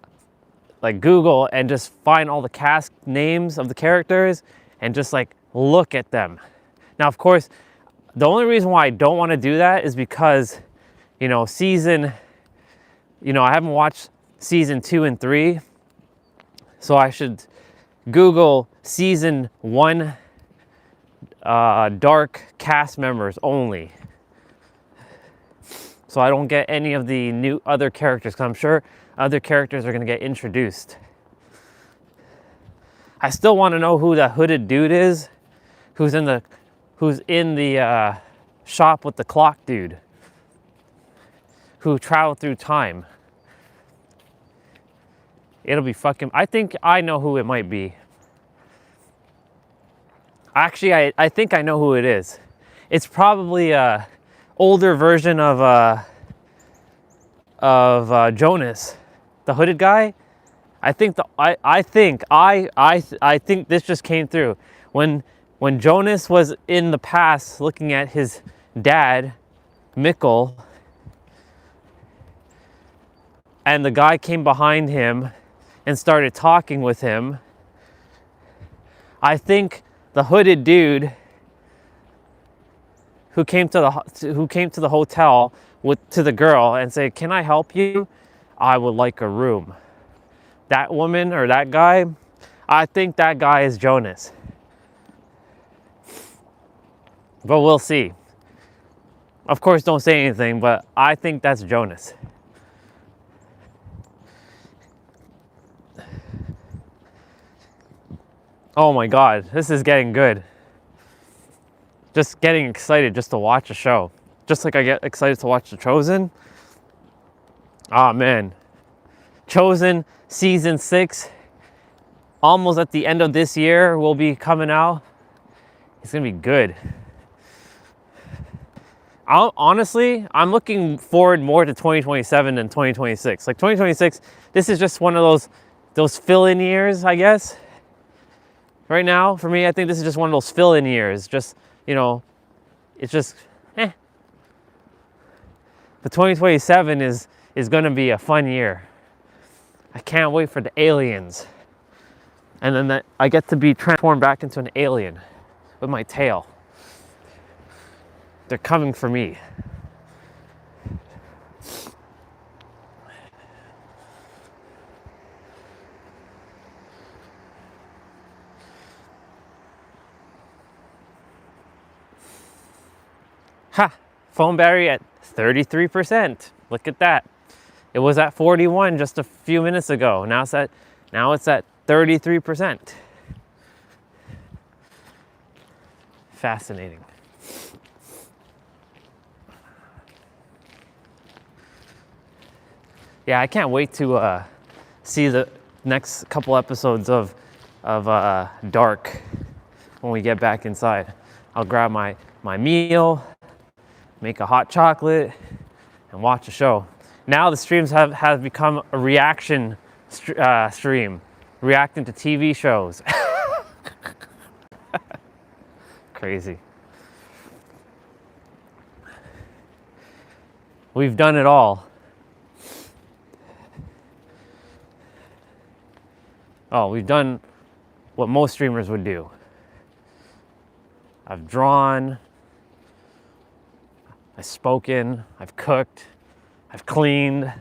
Google and just find all the cast names of the characters and just look at them. Now, of course, the only reason why I don't want to do that is because, I haven't watched season 2 and 3. So I should Google season 1 dark cast members only. So I don't get any of the new other characters, because I'm sure other characters are going to get introduced. I still want to know who the hooded dude is, who's in the shop with the clock dude, who traveled through time. It'll be fucking... I think I know who it might be. Actually, I think I know who it is. It's probably older version of Jonas, the hooded guy. I think I think this just came through when Jonas was in the past looking at his dad, Mikkel, and the guy came behind him and started talking with him. I think the hooded dude who came to the hotel to the girl and said, "Can I help you? I would like a room." That woman or that guy, I think that guy is Jonas. But we'll see. Of course, don't say anything, but I think that's Jonas. Oh my God, this is getting good. Just getting excited just to watch a show. Just like I get excited to watch The Chosen. Oh man. Chosen season 6, almost at the end of this year, will be coming out. It's gonna be good. Honestly, I'm looking forward more to 2027 than 2026. Like 2026, this is just one of those fill-in years, I guess. Right now, for me, I think this is just one of those fill-in years. Just, you know, it's just, But 2027 is gonna be a fun year. I can't wait for the aliens. And then I get to be transformed back into an alien with my tail. They're coming for me. Ha! Phone battery at 33%. Look at that. It was at 41 just a few minutes ago. Now it's at 33%. Fascinating. Yeah, I can't wait to see the next couple episodes of Dark when we get back inside. I'll grab my meal, make a hot chocolate, and watch a show. Now the streams have become a reaction stream, reacting to TV shows. Crazy. We've done it all. Oh, we've done what most streamers would do. I've drawn, I've spoken, I've cooked, I've cleaned,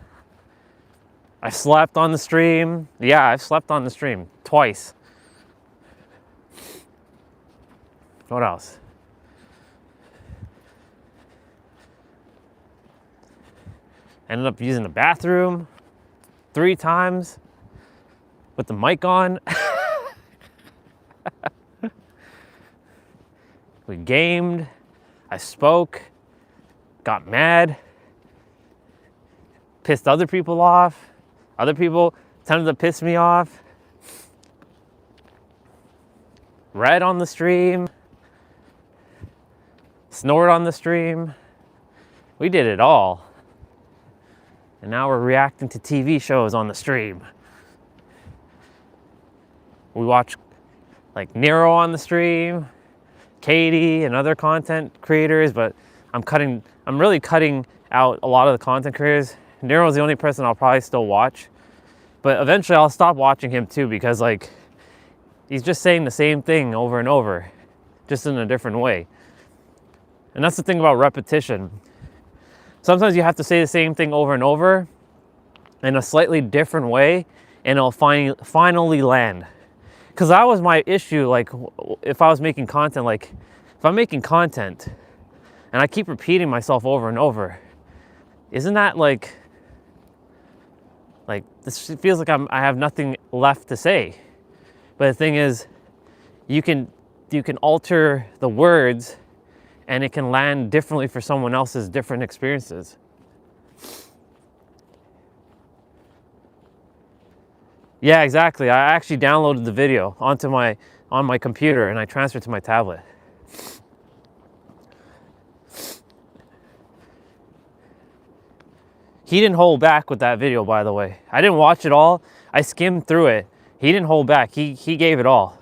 I've slept on the stream. Yeah, I've slept on the stream twice. What else? Ended up using the bathroom 3 times with the mic on. We gamed, I spoke, got mad, pissed other people off, other people tended to piss me off, read on the stream, snored on the stream. We did it all. And now we're reacting to TV shows on the stream. We watch like Nero on the stream, Katie and other content creators, but I'm really cutting out a lot of the content creators. Nero's the only person I'll probably still watch, but eventually I'll stop watching him too, because like he's just saying the same thing over and over, just in a different way. And that's the thing about repetition. Sometimes you have to say the same thing over and over in a slightly different way, and it'll finally land. Because that was my issue, like if I was making content, like if I'm making content and I keep repeating myself over and over, isn't that like this feels like I have nothing left to say. But the thing is, you can alter the words and it can land differently for someone else's different experiences. Yeah, exactly. I actually downloaded the video on my computer and I transferred to my tablet. He didn't hold back with that video, by the way. I didn't watch it all. I skimmed through it. He didn't hold back. He gave it all.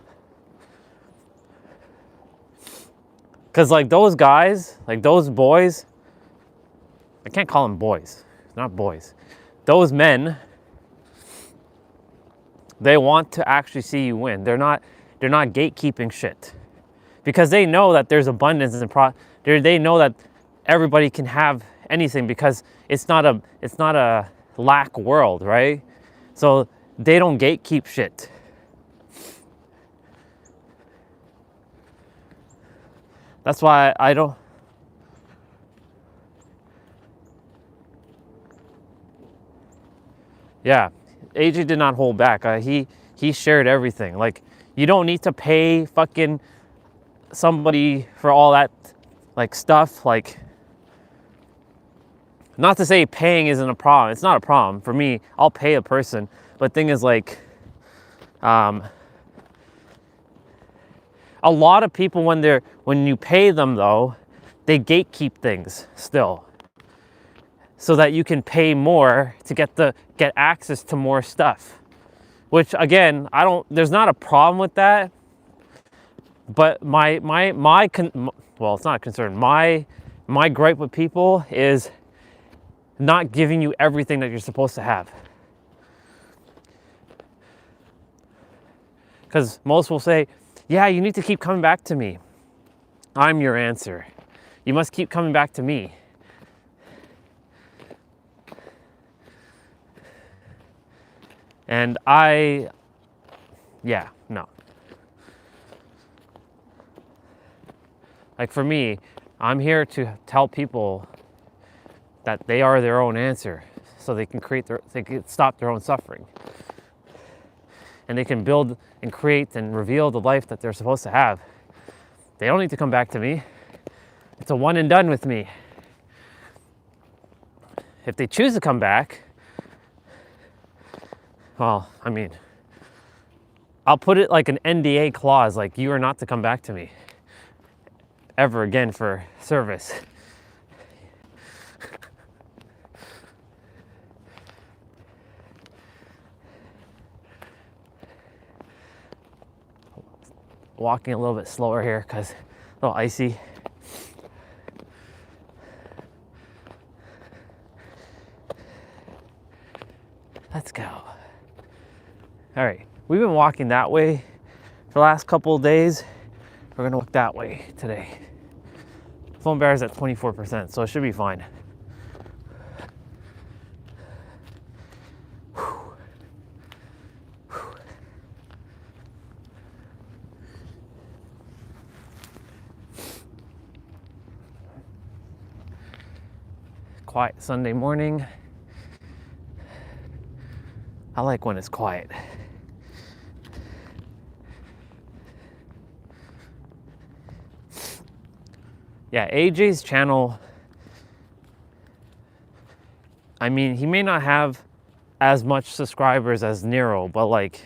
Because like those guys, like those boys, I can't call them boys. They're not boys. Those men, they want to actually see you win. They're not gatekeeping shit. Because they know that there's abundance and they know that everybody can have anything, because it's not a lack world, right? So they don't gatekeep shit. That's why I don't. Yeah, AJ did not hold back. He shared everything. Like, you don't need to pay fucking somebody for all that like stuff. Like, not to say paying isn't a problem. It's not a problem for me. I'll pay a person. But thing is, like, a lot of people, when you pay them though, they gatekeep things still, so that you can pay more to get access to more stuff. Which again, there's not a problem with that. But well, it's not a concern. My gripe with people is not giving you everything that you're supposed to have. Because most will say, yeah, you need to keep coming back to me. I'm your answer. You must keep coming back to me. And no. Like for me, I'm here to tell people that they are their own answer, so they can stop their own suffering. And they can build and create and reveal the life that they're supposed to have. They don't need to come back to me. It's a one and done with me. If they choose to come back, well, I mean, I'll put it like an NDA clause, like you are not to come back to me ever again for service. Walking a little bit slower here because it's a little icy. Let's go. All right, we've been walking that way for the last couple of days. We're gonna walk that way today. Phone battery's at 24%, so it should be fine. Quiet Sunday morning. I like when it's quiet. Yeah, AJ's channel, I mean, he may not have as much subscribers as Nero, but like,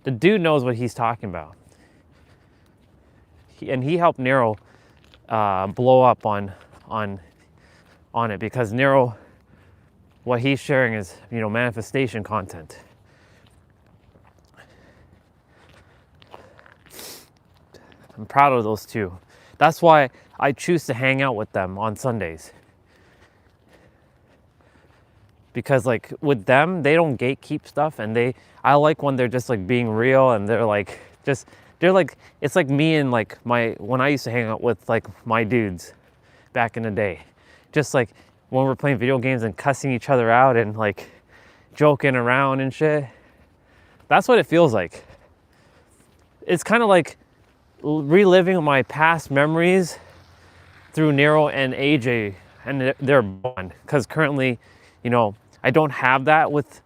the dude knows what he's talking about. He helped Nero blow up on it, because Nero, what he's sharing is, you know, manifestation content. I'm proud of those two. That's why I choose to hang out with them on Sundays. Because like with them, they don't gatekeep stuff, and I like when they're just like being real, and they're like, it's like me and like when I used to hang out with like my dudes back in the day. Just like when we're playing video games and cussing each other out and like joking around and shit. That's what it feels like. It's kind of like reliving my past memories through Nero and AJ and their bond. Because currently, you know, I don't have that with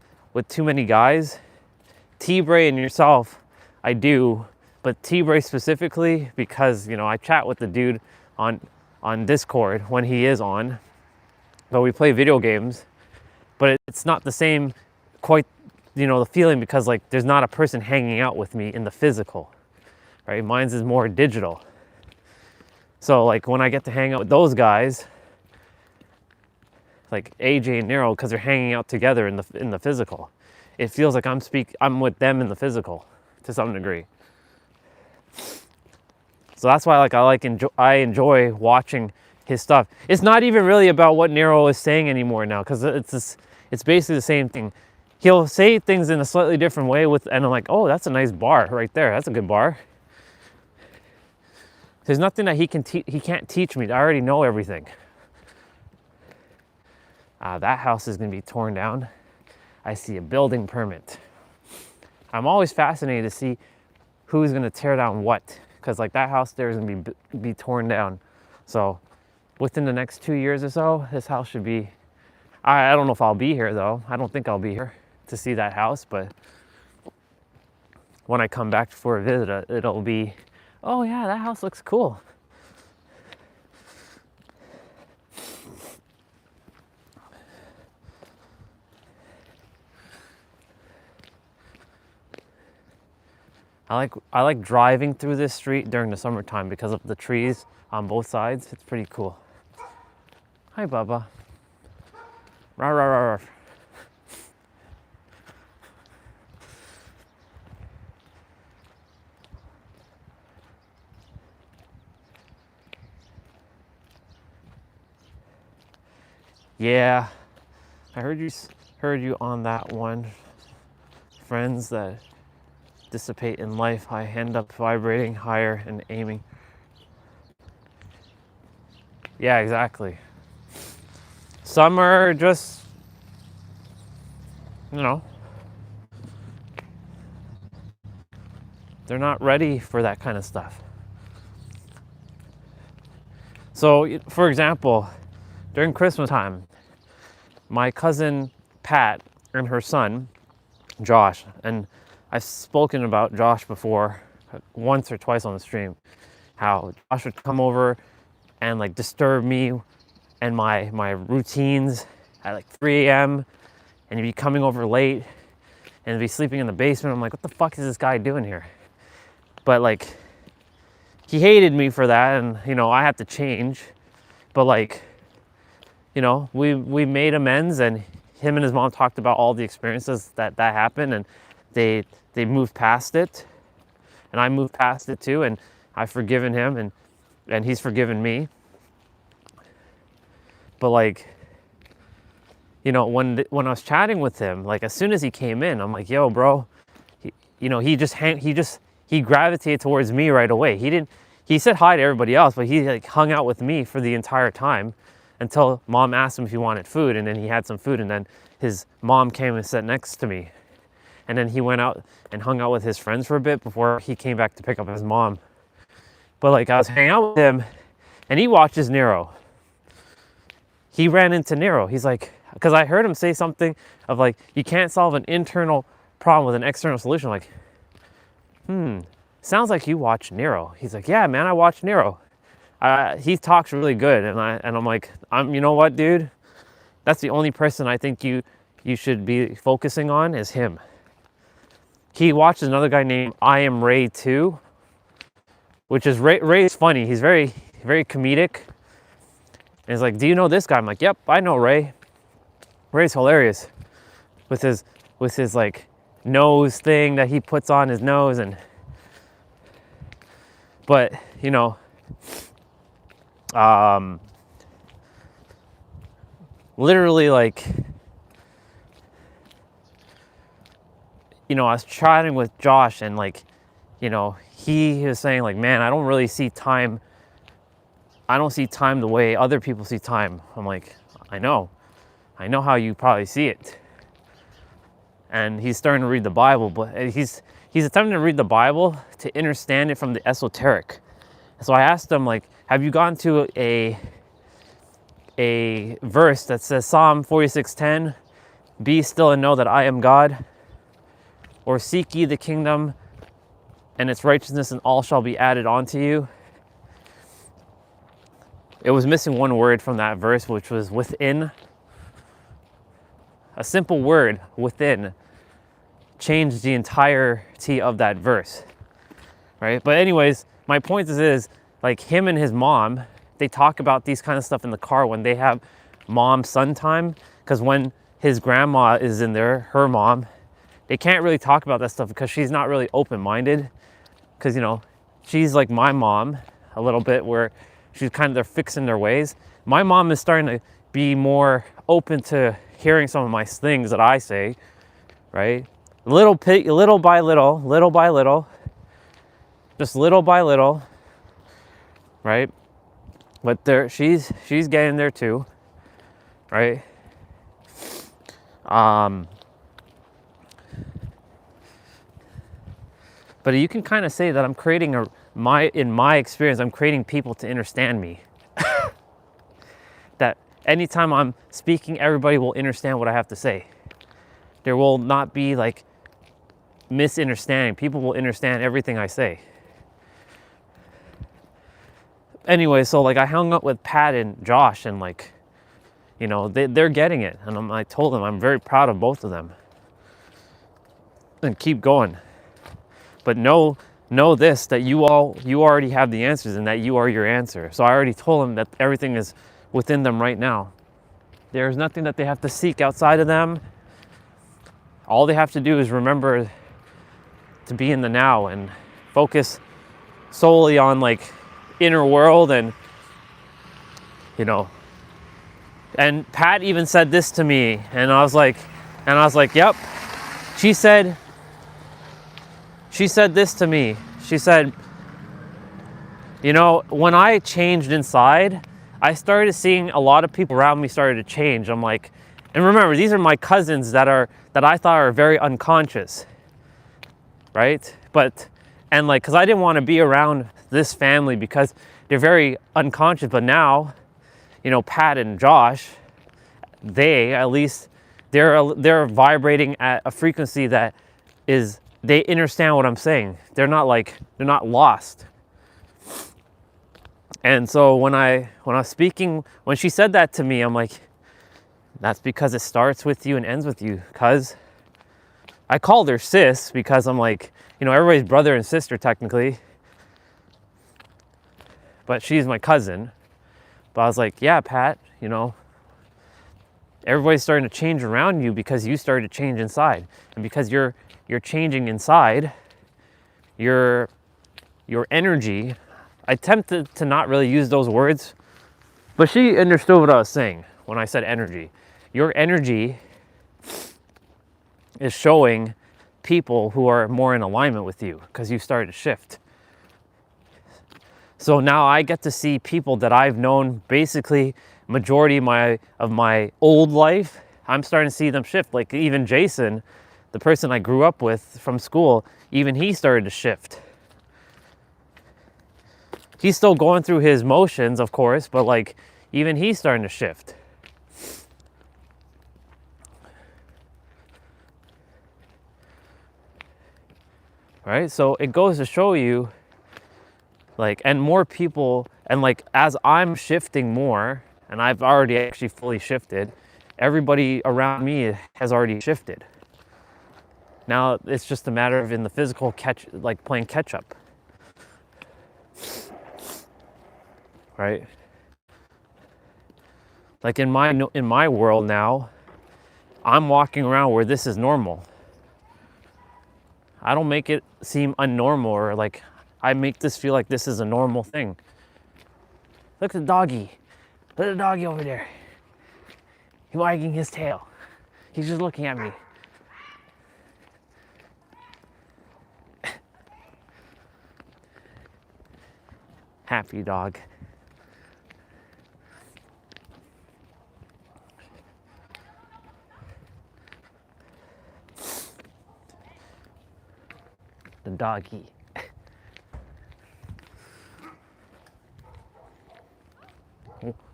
too many guys. T-Bray and yourself, I do. But T-Bray specifically, because, you know, I chat with the dude on Discord when he is on. But we play video games. But it's not the same, quite, you know, the feeling, because like there's not a person hanging out with me in the physical. Right? Mine's is more digital. So like when I get to hang out with those guys, like AJ and Nero because they're hanging out together in the physical. It feels like I'm with them in the physical to some degree. So that's why I enjoy watching his stuff. It's not even really about what Nero is saying anymore now, because it's basically the same thing. He'll say things in a slightly different way and I'm like, oh, that's a nice bar right there. That's a good bar. There's nothing that he can't teach me. I already know everything. That house is going to be torn down. I see a building permit. I'm always fascinated to see who's going to tear down what, because like that house there is going to be torn down. So within the next 2 years or so, this house should be. I don't know if I'll be here though. I don't think I'll be here to see that house, but when I come back for a visit, it'll be, oh yeah, that house looks cool. I like driving through this street during the summertime because of the trees on both sides. It's pretty cool. Hi, Bubba. Rah, rah, rah, rah. Yeah, I heard you on that one. Friends that dissipate in life, I end up vibrating higher and aiming. Yeah, exactly. Some are just, they're not ready for that kind of stuff. So, for example, during Christmas time, my cousin Pat and her son, Josh, and I've spoken about Josh before, once or twice on the stream, how Josh would come over and like disturb me and my routines at like 3 a.m. and he'd be coming over late and he'd be sleeping in the basement. I'm like, what the fuck is this guy doing here? But like, he hated me for that, and I had to change. But like, we made amends, and him and his mom talked about all the experiences that happened, and they moved past it, and I moved past it too, and I've forgiven him, and he's forgiven me. But like, when I was chatting with him, like as soon as he came in, I'm like, yo, bro, he gravitated towards me right away. He said hi to everybody else, but he like hung out with me for the entire time until mom asked him if he wanted food, and then he had some food, and then his mom came and sat next to me. And then he went out and hung out with his friends for a bit before he came back to pick up his mom. But like, I was hanging out with him, and he watches Nero. He ran into Nero. He's like, because I heard him say something of like, you can't solve an internal problem with an external solution. Like, sounds like you watch Nero. He's like, yeah, man, I watch Nero. He talks really good, and I'm like, you know what, dude? That's the only person I think you should be focusing on is him. He watches another guy named I Am Ray too, which is Ray is funny. He's very, very comedic. And he's like, do you know this guy? I'm like, yep, I know Ray. Ray's hilarious with his like nose thing that he puts on his nose, but literally like, I was chatting with Josh, and like, he was saying like, man, I don't see time the way other people see time. I'm like, I know how you probably see it. And he's starting to read the Bible, but he's attempting to read the Bible to understand it from the esoteric. So I asked him, like, have you gone to a verse that says Psalm 46:10, be still and know that I am God? Or seek ye the kingdom and its righteousness, and all shall be added onto you? It was missing one word from that verse, which was within. A simple word, within, changed the entirety of that verse, right? But anyways, my point is like, him and his mom, they talk about these kind of stuff in the car when they have mom-son time, because when his grandma is in there, her mom, they can't really talk about that stuff because she's not really open-minded, because, you know, she's like my mom a little bit, where she's kind of, they're fixing their ways. My mom is starting to be more open to hearing some of my things that I say, right? Little by little, just little by little, right? But there, she's getting there too, right? But you can kind of say that I'm creating in my experience, I'm creating people to understand me. That anytime I'm speaking, everybody will understand what I have to say. There will not be like misunderstanding. People will understand everything I say. Anyway, so like I hung up with Pat and Josh, and like, you know, they're getting it. And I told them I'm very proud of both of them. And keep going. But know this, that you already have the answers, and that you are your answer. So I already told them that everything is within them right now. There's nothing that they have to seek outside of them. All they have to do is remember to be in the now and focus solely on like inner world. And, you know, and Pat even said this to me, and I was like, yep. She said this to me. She said, you know, when I changed inside, I started seeing a lot of people around me started to change. I'm like, and remember, these are my cousins that I thought are very unconscious, right? And like, cause I didn't want to be around this family because they're very unconscious. But now, you know, Pat and Josh, they're vibrating at a frequency that is, they understand what I'm saying. They're not lost. And so when I was speaking, when she said that to me, I'm like, that's because it starts with you and ends with you. Cause I called her sis because I'm like, you know, everybody's brother and sister technically, but she's my cousin. But I was like, yeah, Pat, you know, everybody's starting to change around you because you started to change inside. And because you're changing inside, your energy, I attempted to not really use those words, but she understood what I was saying when I said energy. Your energy is showing people who are more in alignment with you because you started to shift. So now I get to see people that I've known basically majority of my old life. I'm starting to see them shift. Like even Jason, the person I grew up with from school, even he started to shift. He's still going through his motions, of course, but like even he's starting to shift. Right? So it goes to show you, like, and more people, and like as I'm shifting more, and I've already actually fully shifted, everybody around me has already shifted. Now it's just a matter of in the physical playing catch up. Right? Like in my world now, I'm walking around where this is normal. I don't make it seem unnormal, or like I make this feel like this is a normal thing. Look at the doggy. Look at the doggy over there. He's wagging his tail. He's just looking at me. Happy dog. The doggy.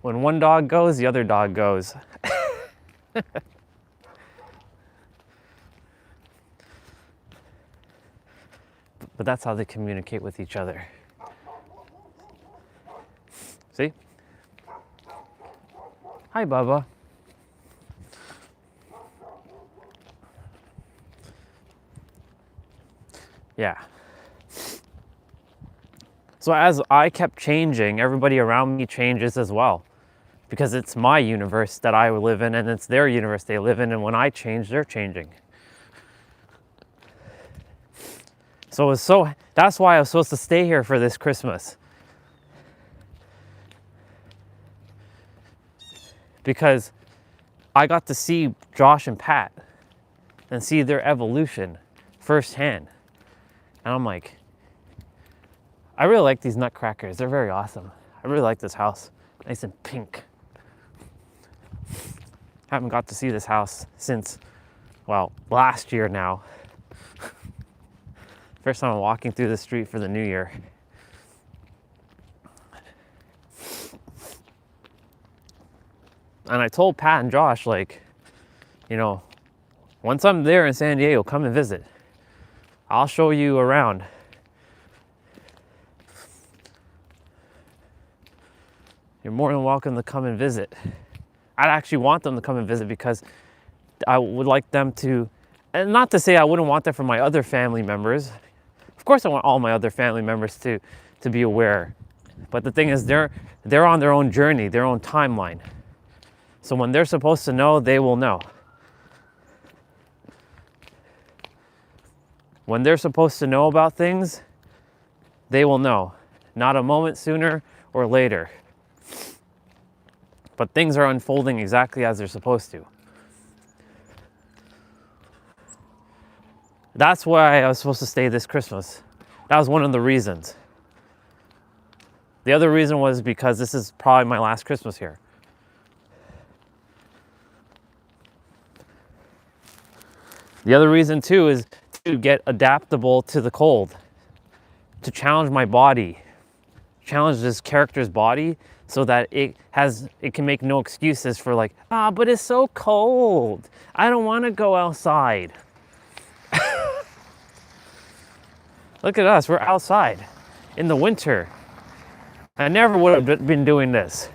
When one dog goes, the other dog goes. But that's how they communicate with each other. See? Hi, Bubba. Yeah. So as I kept changing, everybody around me changes as well. because it's my universe that I live in, and it's their universe they live in, and when I change, they're changing. So that's why I was supposed to stay here for this Christmas. Because I got to see Josh and Pat and see their evolution firsthand. And I'm like, I really like these nutcrackers. They're very awesome. I really like this house. Nice and pink. Haven't got to see this house since, well, last year now. First time I'm walking through the street for the new year. And I told Pat and Josh, like, you know, once I'm there in San Diego, come and visit. I'll show you around. You're more than welcome to come and visit. I'd actually want them to come and visit because I would like them to, and not to say I wouldn't want that for my other family members. Of course I want all my other family members to be aware. But the thing is, they're on their own journey, their own timeline. So when they're supposed to know, they will know. When they're supposed to know about things, they will know. Not a moment sooner or later. But things are unfolding exactly as they're supposed to. That's why I was supposed to stay this Christmas. That was one of the reasons. The other reason was because this is probably my last Christmas here. The other reason too is to get adaptable to the cold, to challenge my body, challenge this character's body so that it can make no excuses for like, but it's so cold. I don't want to go outside. Look at us, we're outside in the winter. I never would have been doing this.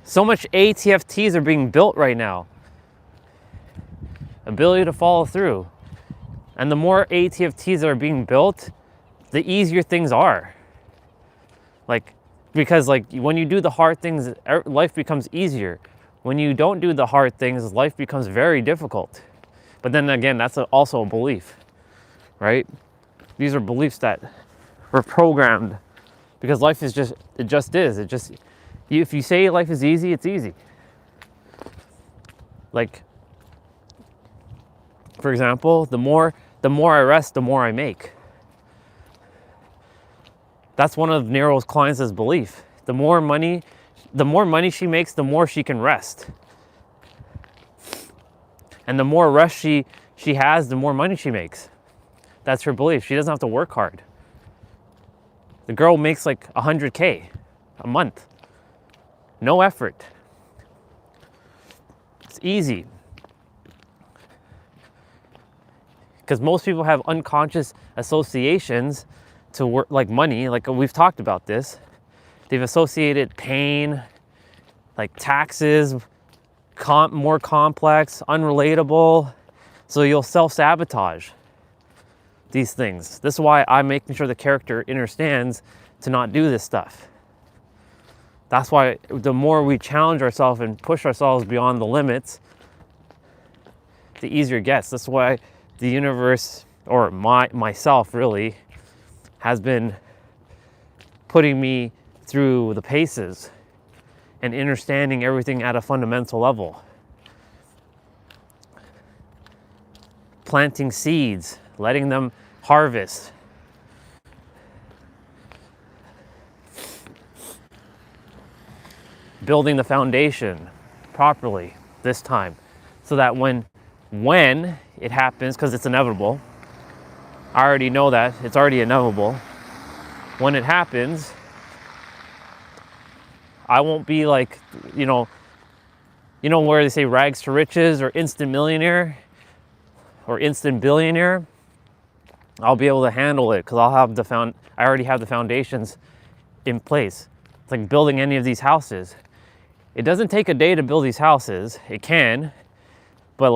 So much ATFTs are being built right now. Ability to follow through. And the more ATFTs that are being built, the easier things are. Because when you do the hard things, life becomes easier. When you don't do the hard things, life becomes very difficult. But then again, that's also a belief, right? These are beliefs that were programmed because life is if you say life is easy, it's easy. For example, the more I rest, the more I make. That's one of Nero's clients' belief. The more money she makes, the more she can rest. And the more rest she has, the more money she makes. That's her belief. She doesn't have to work hard. The girl makes like 100K a month. No effort. It's easy. Because most people have unconscious associations to work, like money, like we've talked about this. They've associated pain, like taxes, more complex, unrelatable. So you'll self-sabotage these things. This is why I'm making sure the character understands to not do this stuff. That's why the more we challenge ourselves and push ourselves beyond the limits, the easier it gets. That's why the universe, or myself really, has been putting me through the paces and understanding everything at a fundamental level. Planting seeds, letting them harvest. Building the foundation properly this time so that when it happens, because it's inevitable, I already know that, it's already inevitable. When it happens, I won't be like, you know where they say rags to riches or instant millionaire or instant billionaire? I'll be able to handle it because I already have the foundations in place. It's like building any of these houses. It doesn't take a day to build these houses. It can, but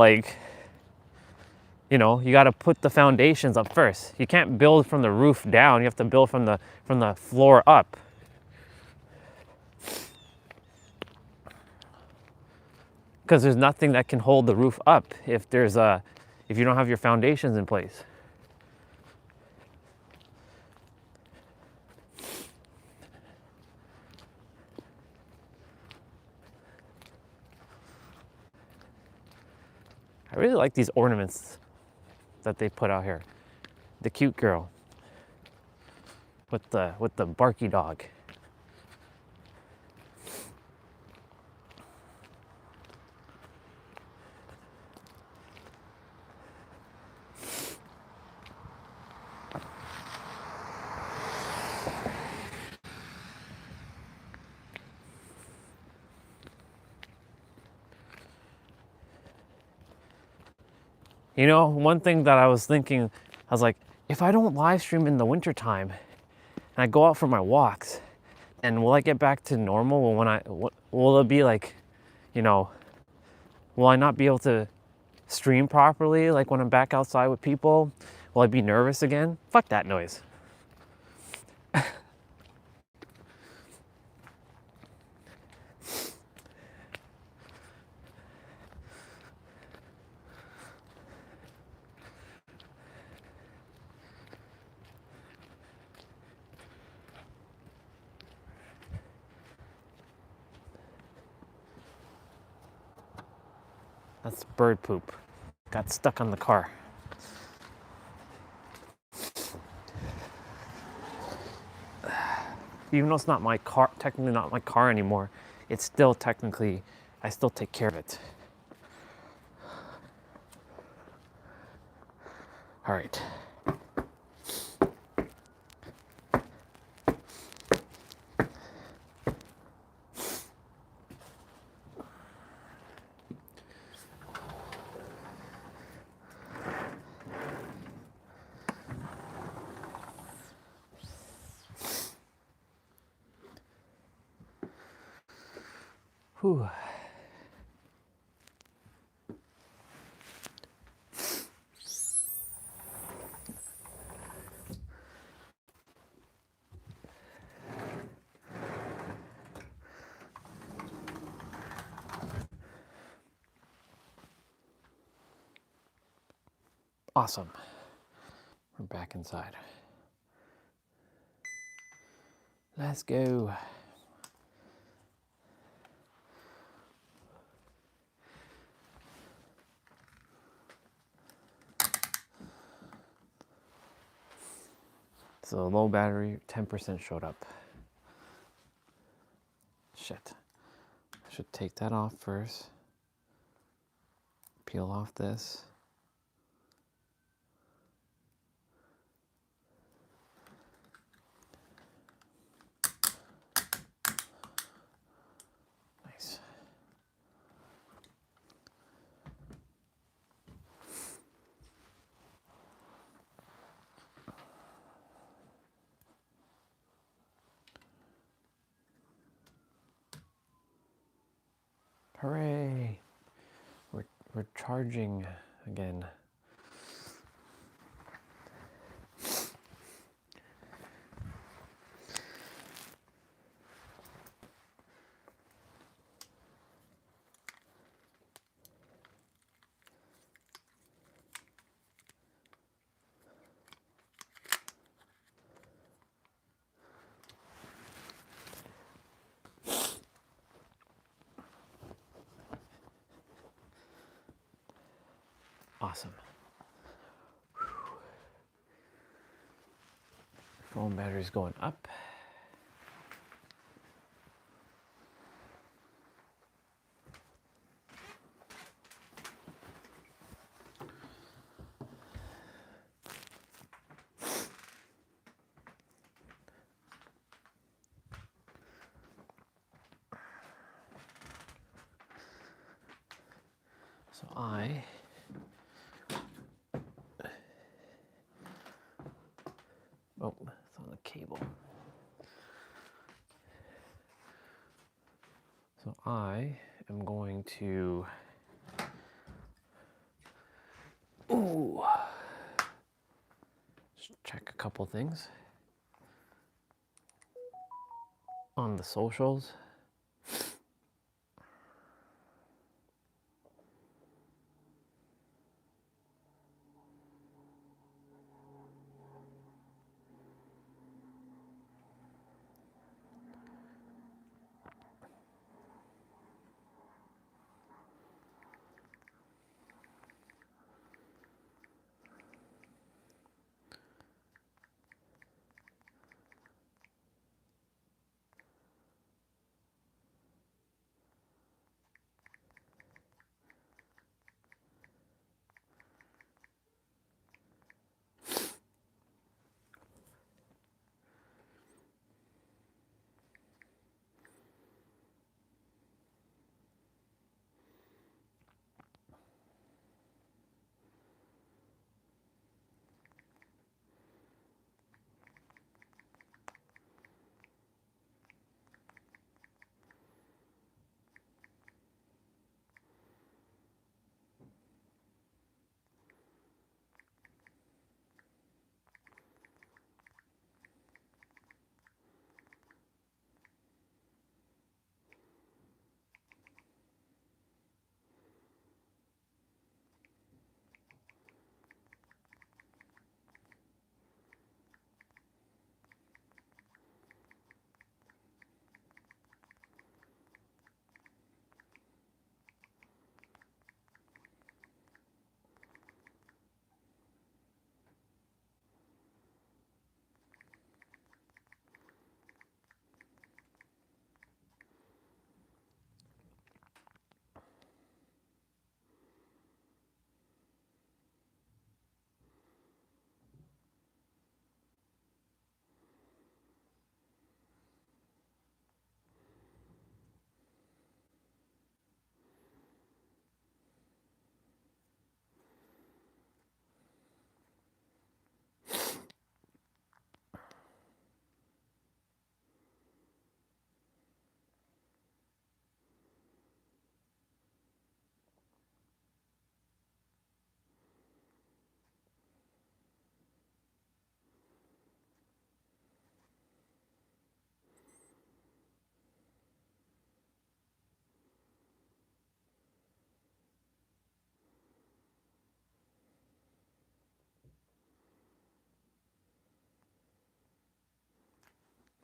you got to put the foundations up first. You can't build from the roof down. You have to build from the floor up. because there's nothing that can hold the roof up if you don't have your foundations in place. I really like these ornaments that they put out here. The cute girl with the barky dog. You know, one thing that I was thinking, I was like, if I don't live stream in the wintertime and I go out for my walks, and will I get back to normal? Will it be like, you know, will I not be able to stream properly like when I'm back outside with people? Will I be nervous again? Fuck that noise. That's bird poop. Got stuck on the car. Even though it's not my car, technically not my car anymore, it's still technically, I still take care of it. All right. Whew. Awesome. We're back inside. Let's go. So low battery, 10% showed up. Shit. I should take that off first. Peel off this. Nice. Hooray! We're charging again. Awesome. Phone battery's going up. So oh, it's on the cable. So I am going to, just check a couple things on the socials.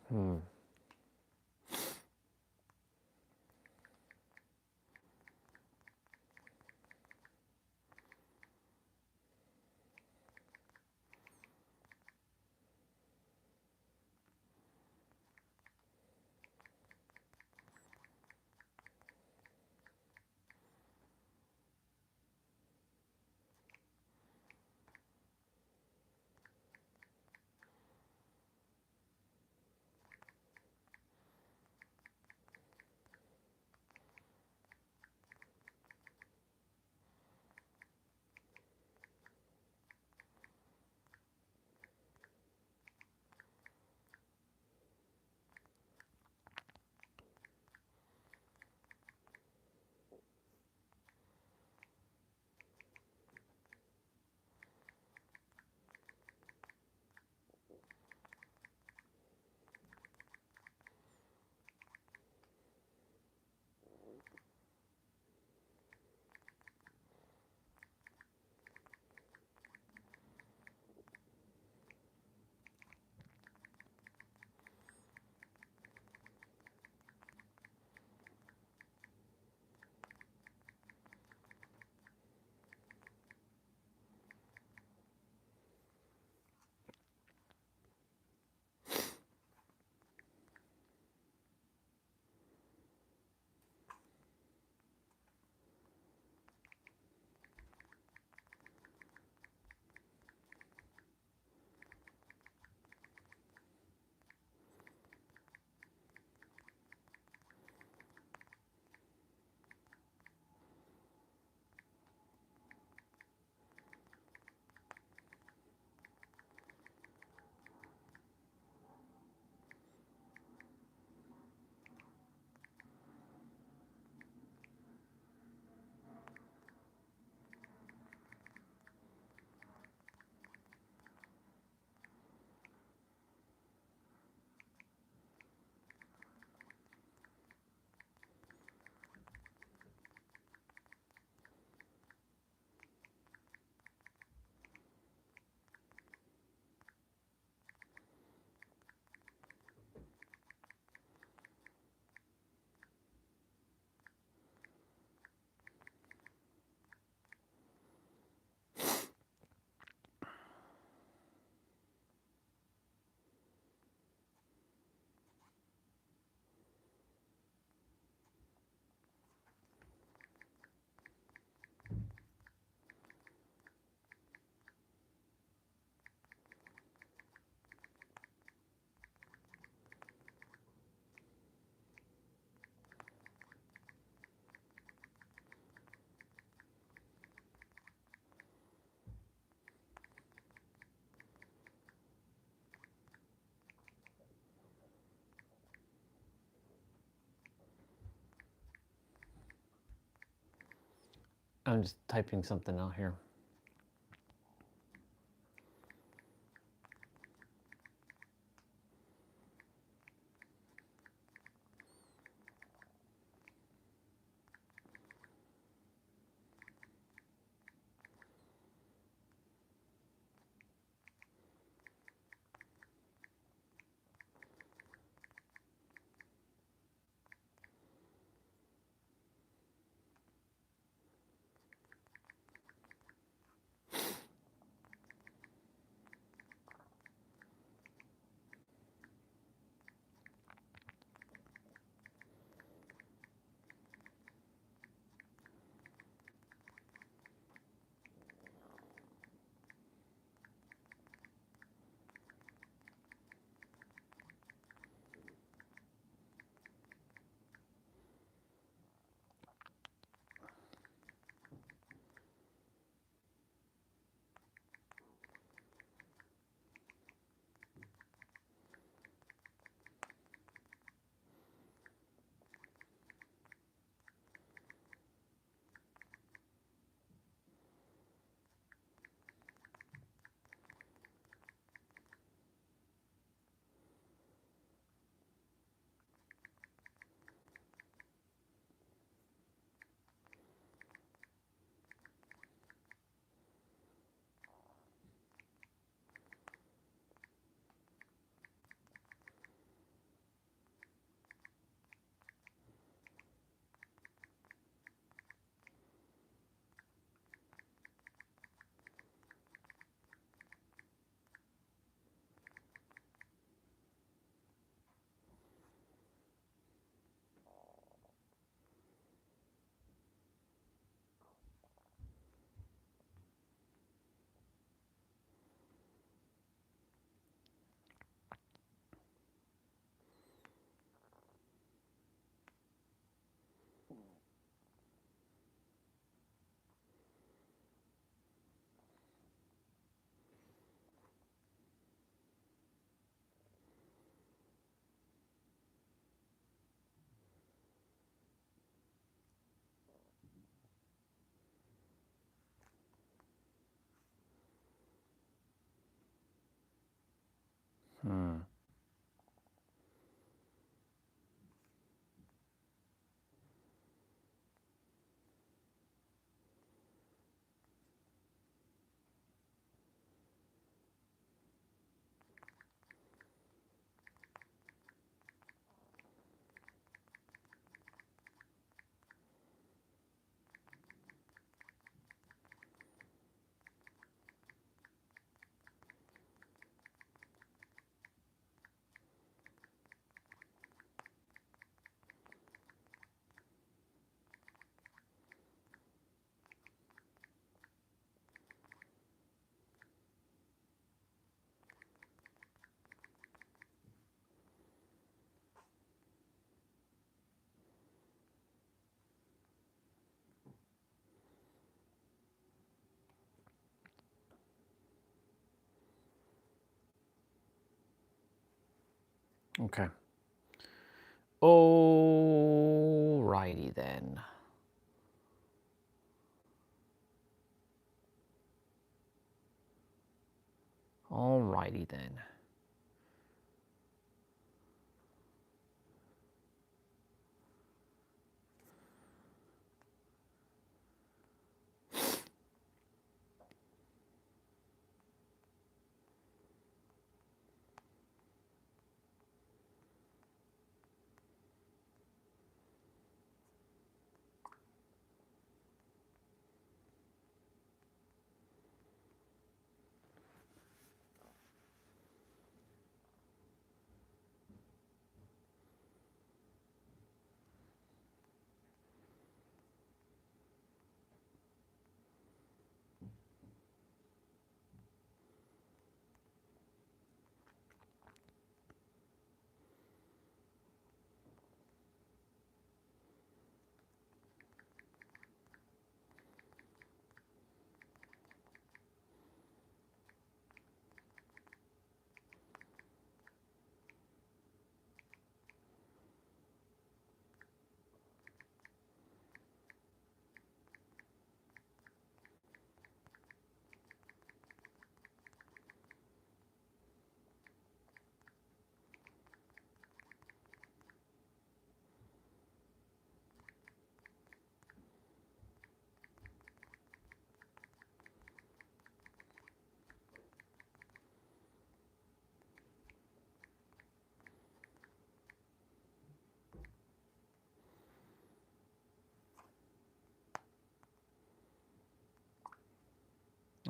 Hmm. I'm just typing something out here. Okay. Alrighty then. Alrighty then.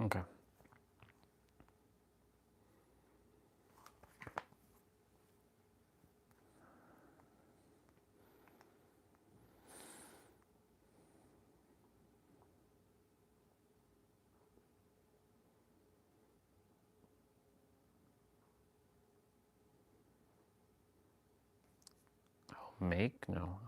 Okay. Make? No.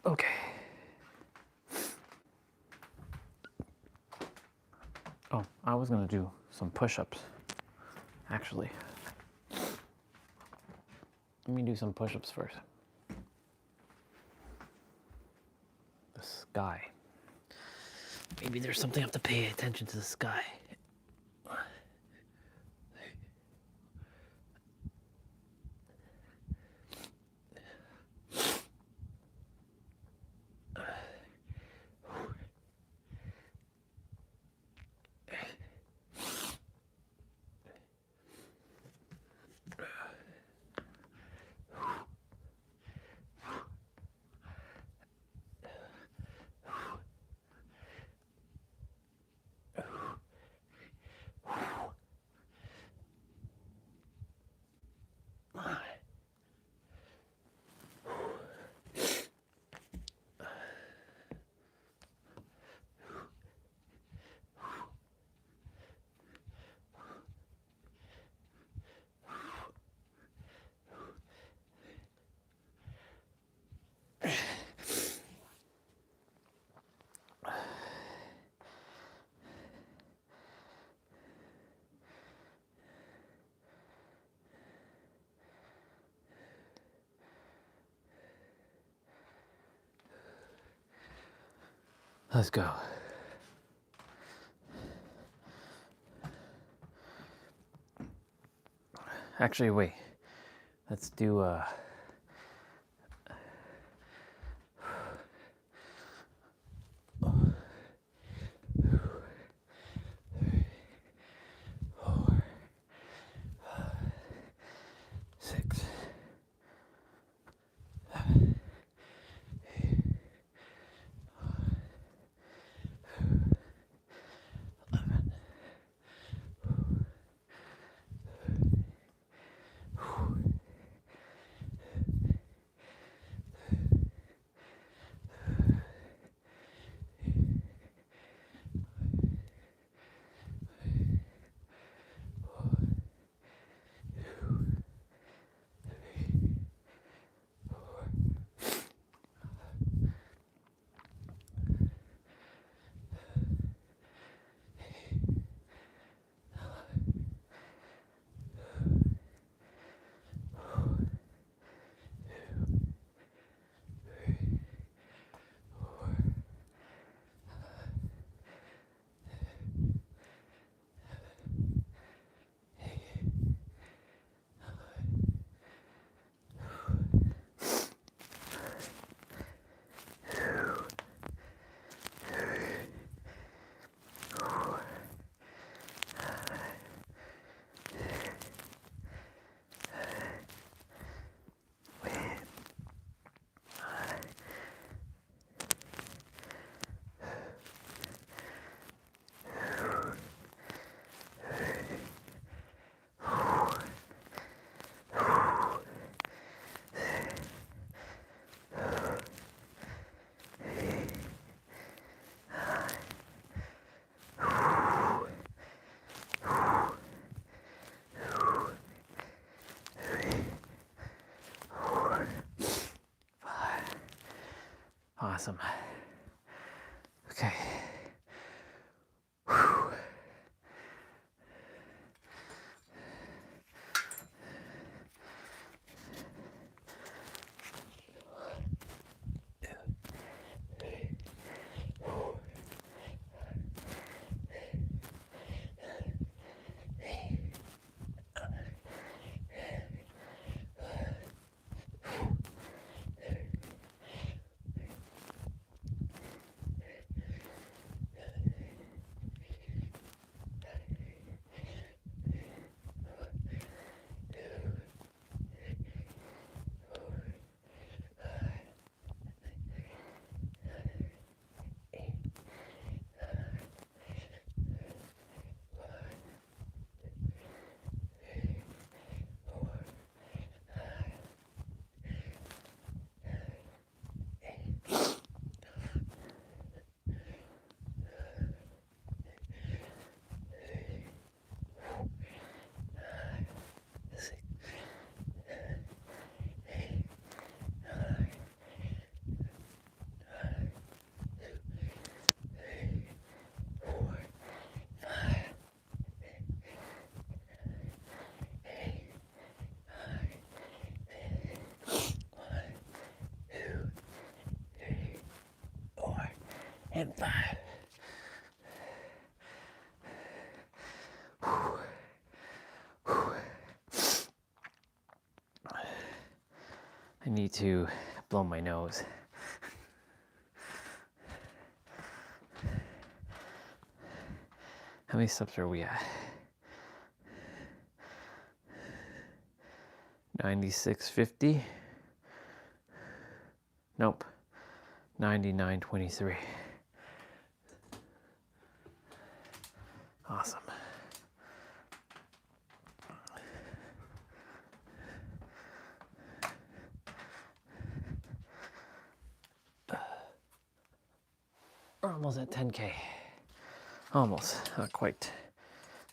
Okay. Oh, I was gonna do some push-ups, actually. Let me do some push-ups first. The sky. Maybe there's something I have to pay attention to the sky. Let's go. Actually, wait. Let's do 6. Awesome. Okay. Whew. And 5. I need to blow my nose. How many steps are we at? 96.50. Nope. 99.23. Awesome. We're almost at 10K. Almost, not quite.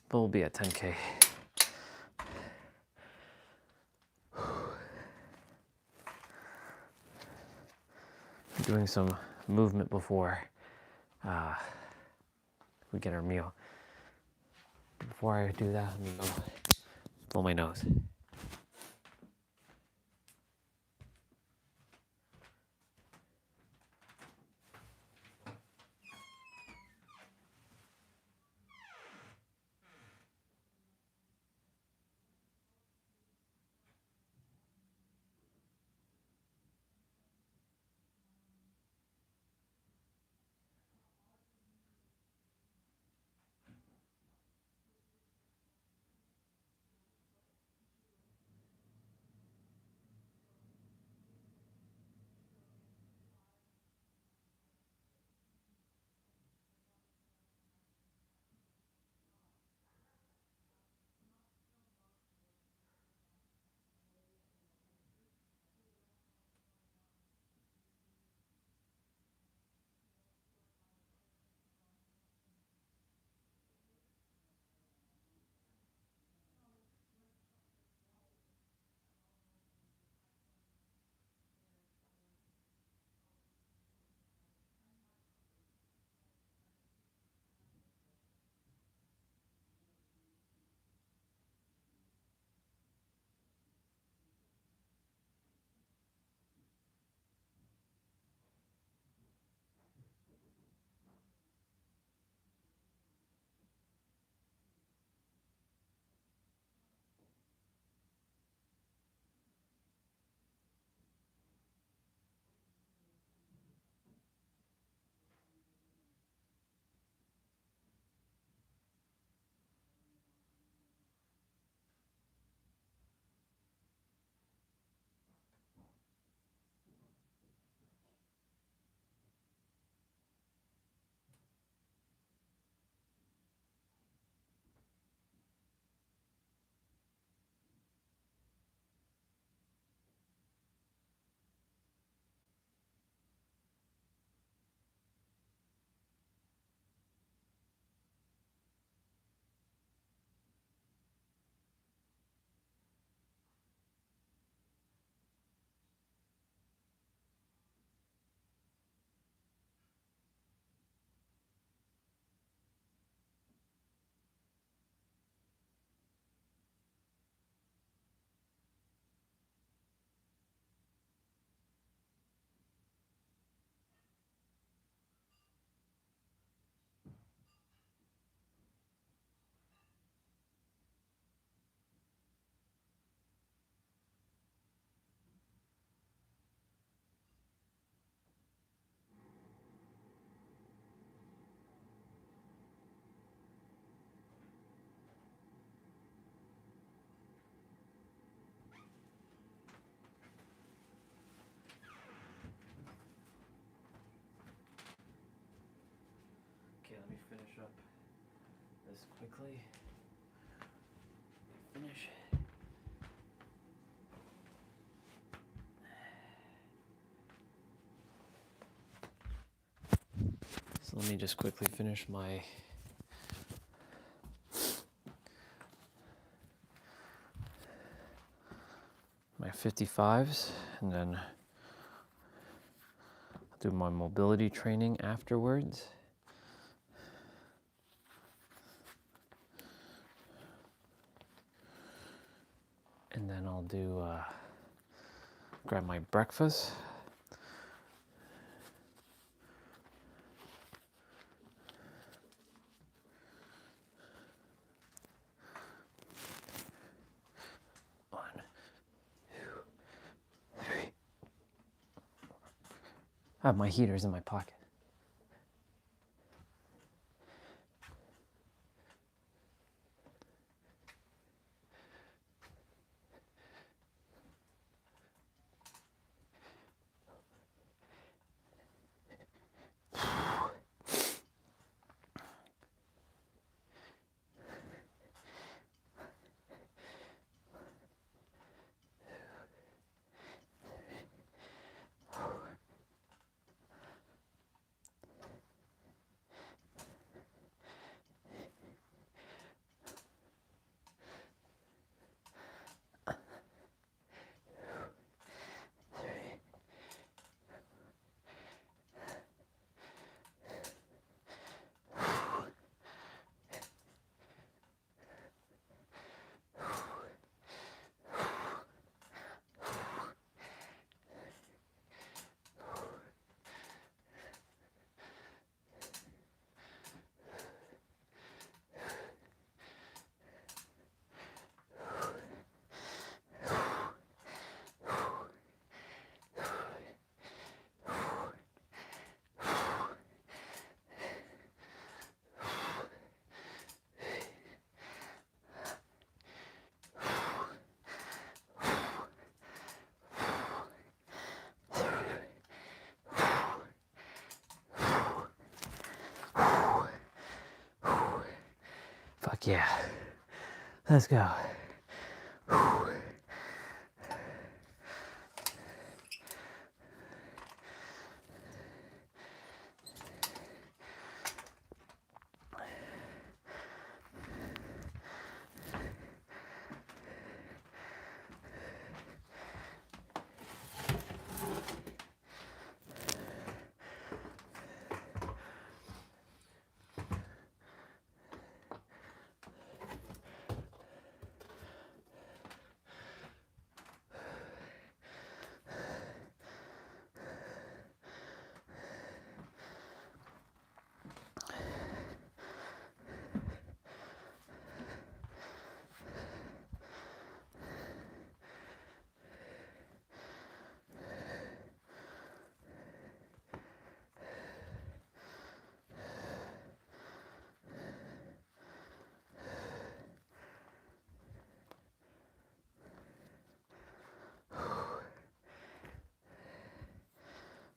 But we'll be at 10K. Doing some movement before we get our meal. Before I do that, let me go blow my nose. Okay, let me finish up this quickly. Finish. So let me just quickly finish my my 55s, and then I'll do my mobility training afterwards. And then I'll do grab my breakfast. I have my heaters in my pocket. Fuck yeah. Let's go.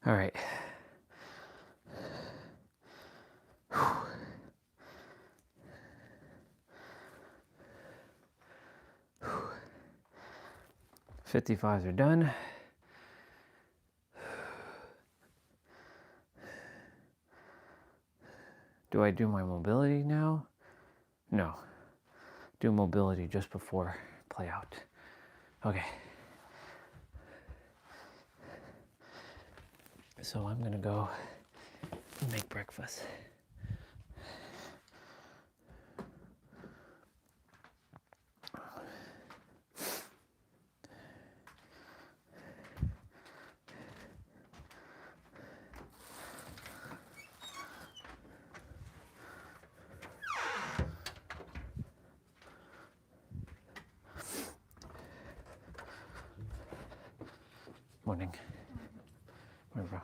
All right. Whew. 55s are done. Do I do my mobility now? No. Do mobility just before play out. Okay. So I'm gonna go make breakfast. Morning. Morning, bro.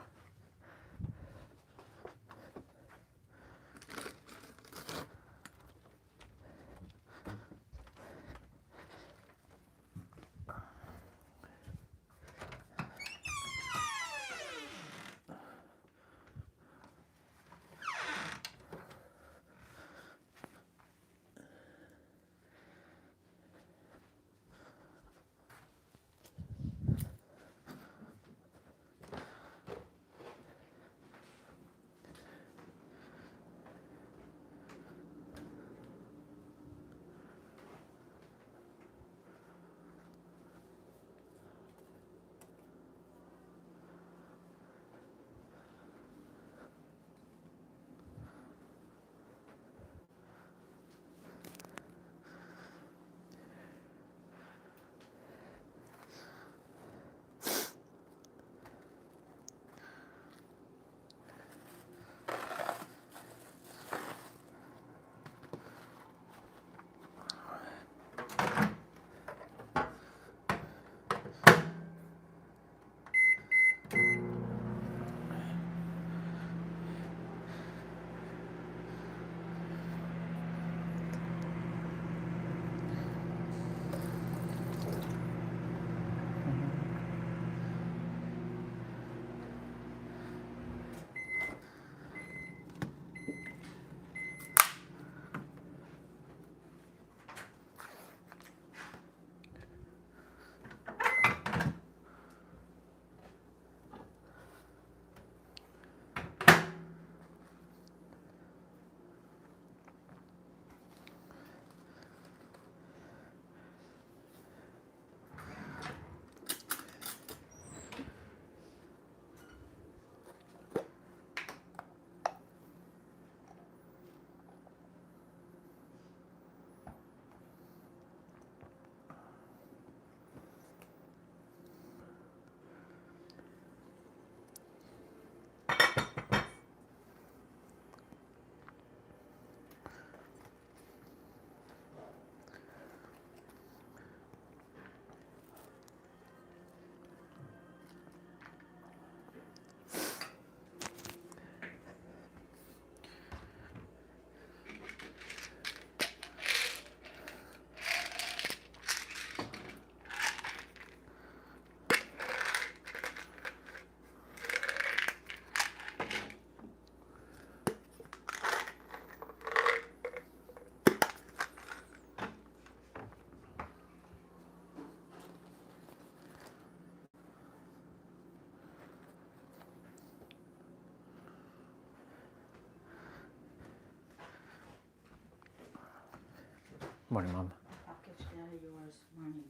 Morning, Mom. Package there yours morning.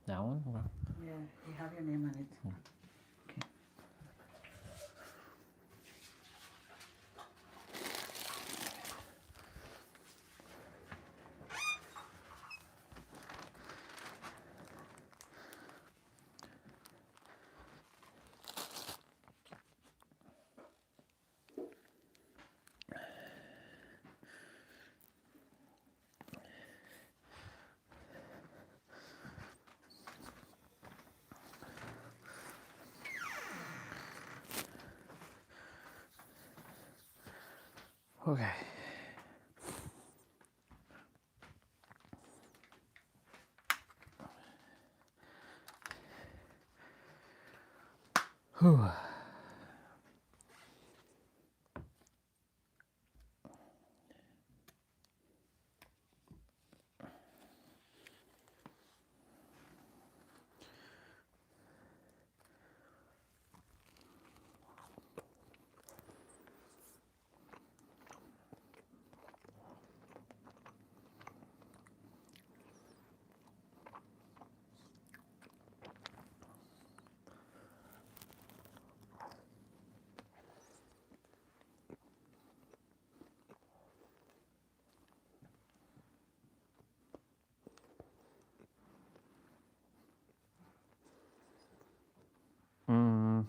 That one? Okay. Yeah, you have your name on it. Okay. Okay. Whew. Mm.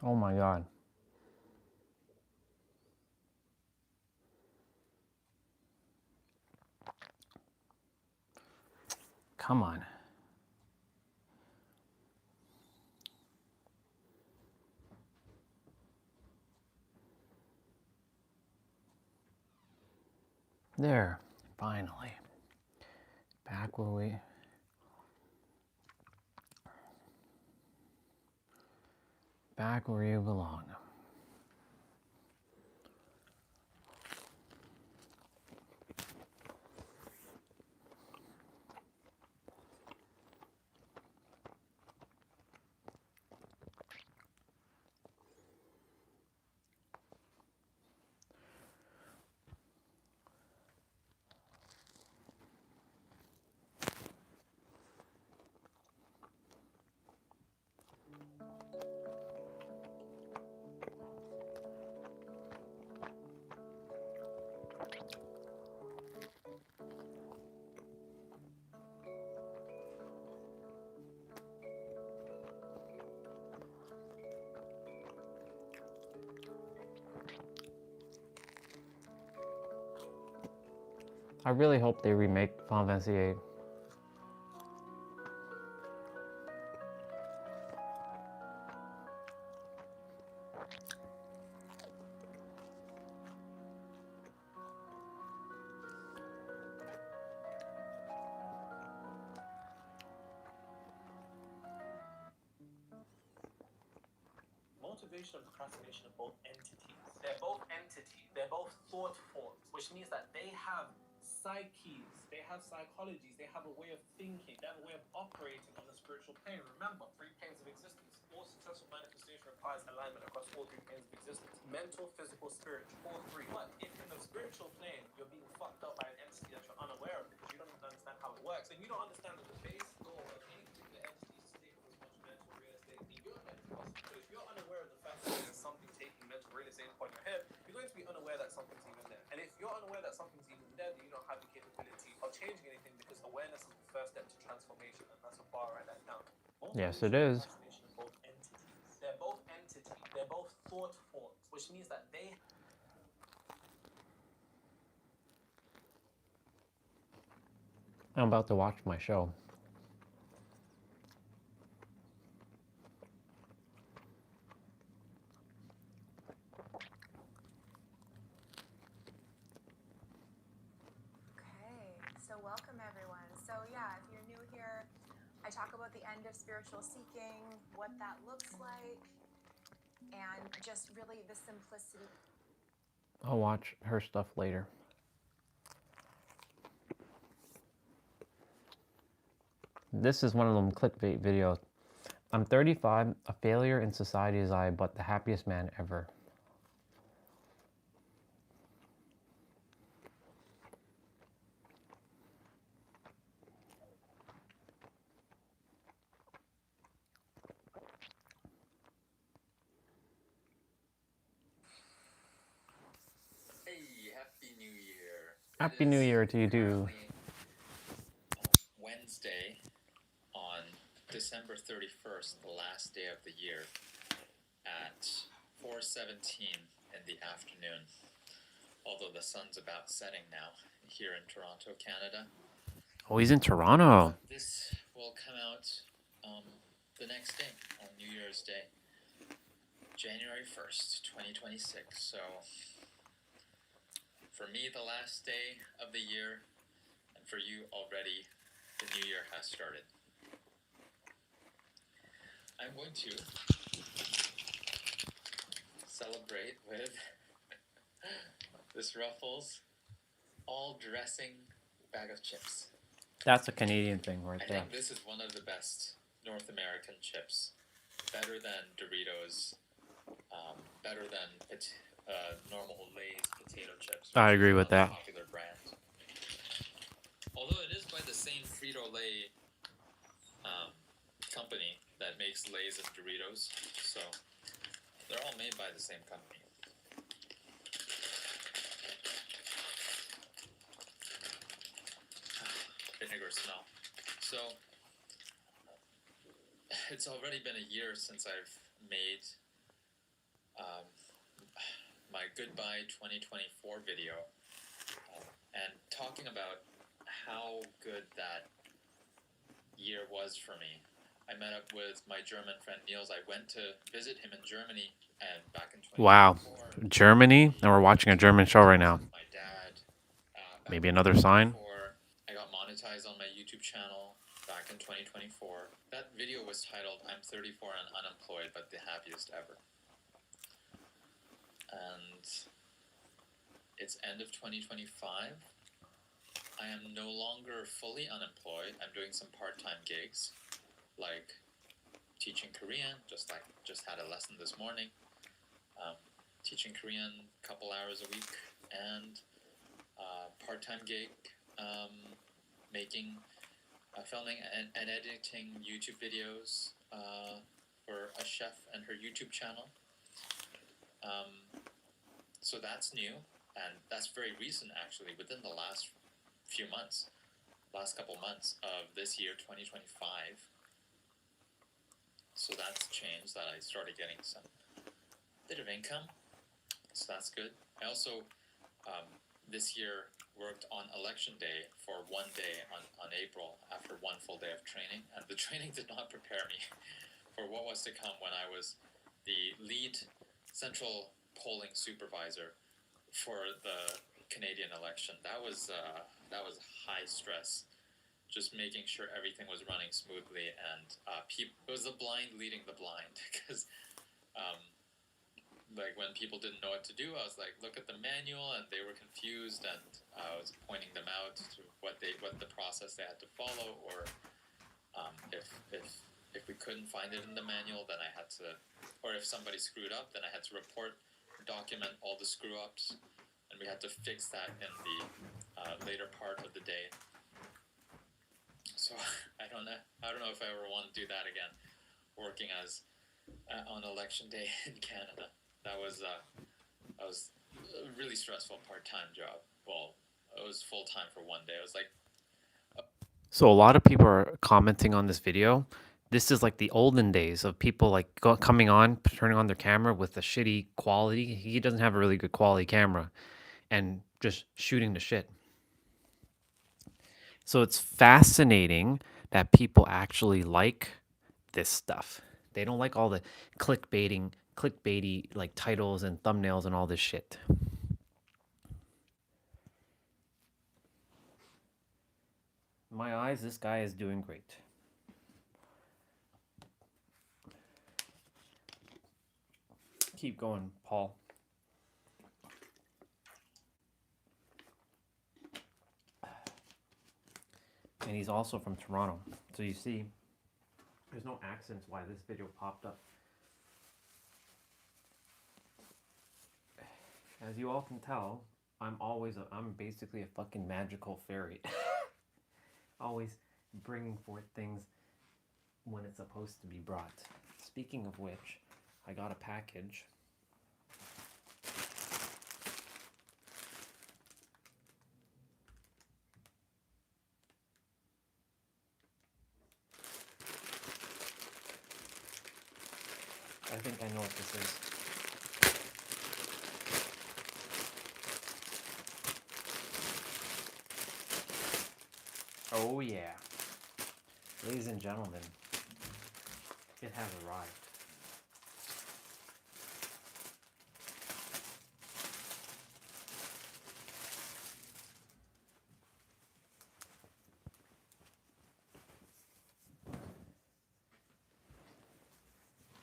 Oh my God. Come on. There. Finally. Back where we... Back where you belong. I really hope they remake Final Fantasy VIII. Motivation and procrastination are both entities. They're both entities. They're both thought forms, which means that they have psyches, they have psychologies, they have a way of thinking, they have a way of operating on the spiritual plane. Remember, 3 planes of existence. All successful manifestation requires alignment across all 3 planes of existence. Mental, physical, spiritual, all 3. But if in the spiritual plane, you're being fucked up by an entity that you're unaware of because you don't even understand how it works, and you don't understand that the base goal of any particular entity is to take up as much mental real estate in your head as possible. So if you're unaware of the fact that there's something taking mental real estate upon your head, you're going to be unaware that something's even there. And if you're unaware that something's even there, then you don't have the capability of changing anything because awareness is the first step to transformation, and that's a bar, write that down. Yes, it is. Procrastination are both entities. They're both entities. They're both thought forms, which means that they... I'm about to watch my show. the end of spiritual seeking, what that looks like, and just really the simplicity. I'll watch her stuff later. This is one of them clickbait videos. I'm 35, a failure in society's eye, but the happiest man ever. Hey, Happy New Year. Happy New Year to you too. Wednesday on December 31st, the last day of the year, at 4:17 in the afternoon. Although the sun's about setting now here in Toronto, Canada. Oh, he's in Toronto. This will come out the next day, on New Year's Day, January 1st, 2026. So, for me, the last day of the year, and for you already, the new year has started. I'm going to celebrate with this Ruffles all-dressing bag of chips. That's a Canadian thing right I there. think this is one of the best North American chips. Better than Doritos, better than normal Lay's potato chips. I agree with that. Popular brand. Although it is by the same Frito-Lay company that makes Lay's and Doritos, so they're all made by the same company. Vinegar smell. So, it's already been a year since I've made my Goodbye 2024 video, and talking about how good that year was for me. I met up with my German friend Niels. I went to visit him in Germany, and back in 2024. Wow. Germany? And we're watching a German show right now. My dad. Maybe another sign? I got monetized on my YouTube channel back in 2024. That video was titled, I'm 34 and unemployed, but the happiest ever. And it's end of 2025. I am no longer fully unemployed. I'm doing some part-time gigs, like teaching Korean, just had a lesson this morning. Teaching Korean a couple hours a week, and part-time gig, filming and editing YouTube videos for a chef and her YouTube channel. So that's new, and that's very recent actually, within the last couple months of this year, 2025. So that's changed, that I started getting some bit of income, so that's good. I also, this year, worked on election day for one day on April after one full day of training, and the training did not prepare me for what was to come when I was the lead central polling supervisor for the Canadian election. That was high stress, just making sure everything was running smoothly, and it was the blind leading the blind, because like when people didn't know what to do, I was like, look at the manual, and they were confused, and I was pointing them out to what the process they had to follow, or if we couldn't find it in the manual, then I had to, or if somebody screwed up, then I had to document all the screw ups, and we had to fix that in the later part of the day. So I don't know if I ever want to do that again, working as on election day in Canada. That was a really stressful part-time job. Well, it was full-time for one day. It was like. So a lot of people are commenting on this video. This is like the olden days of people like coming on, turning on their camera with a shitty quality. He doesn't have a really good quality camera, and just shooting the shit. So it's fascinating that people actually like this stuff. They don't like all the clickbaity like titles and thumbnails and all this shit. My eyes, this guy is doing great. keep going, Paul. And he's also from Toronto. So you see, there's no accents why this video popped up. As you all can tell, I'm basically a fucking magical fairy. Always bringing forth things when it's supposed to be brought. Speaking of which, I got a package. I think I know what this is. Oh yeah. Ladies and gentlemen, it has arrived.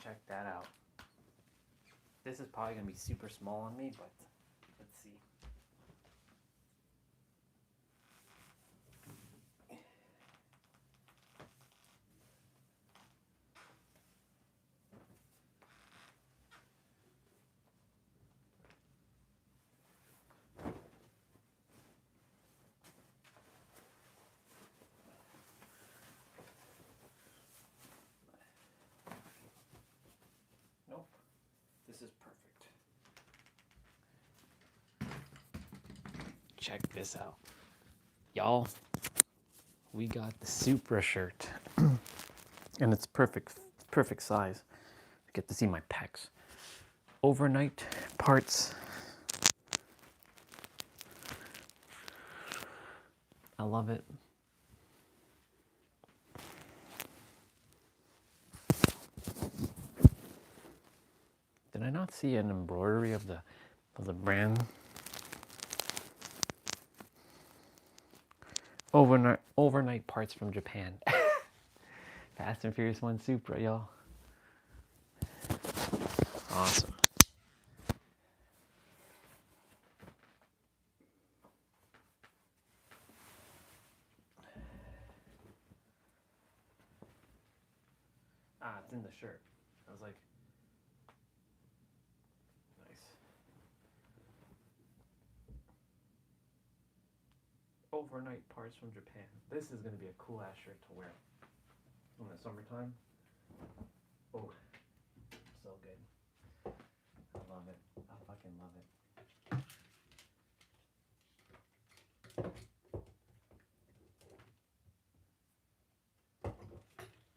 Check that out. This is probably going to be super small on me, but let's see. Nope. This is perfect. Check this out. Y'all, we got the Supra shirt. And it's perfect size. You get to see my pecs. Overnight parts. I love it. Did I not see an embroidery of the brand? Overnight parts from Japan. Fast and Furious 1 Supra, y'all. Awesome. Ah, it's in the shirt. I was like, nice. Overnight parts from Japan. This is going to be a cool ass shirt to wear in the summertime. Oh, so good. I love it. I fucking love it.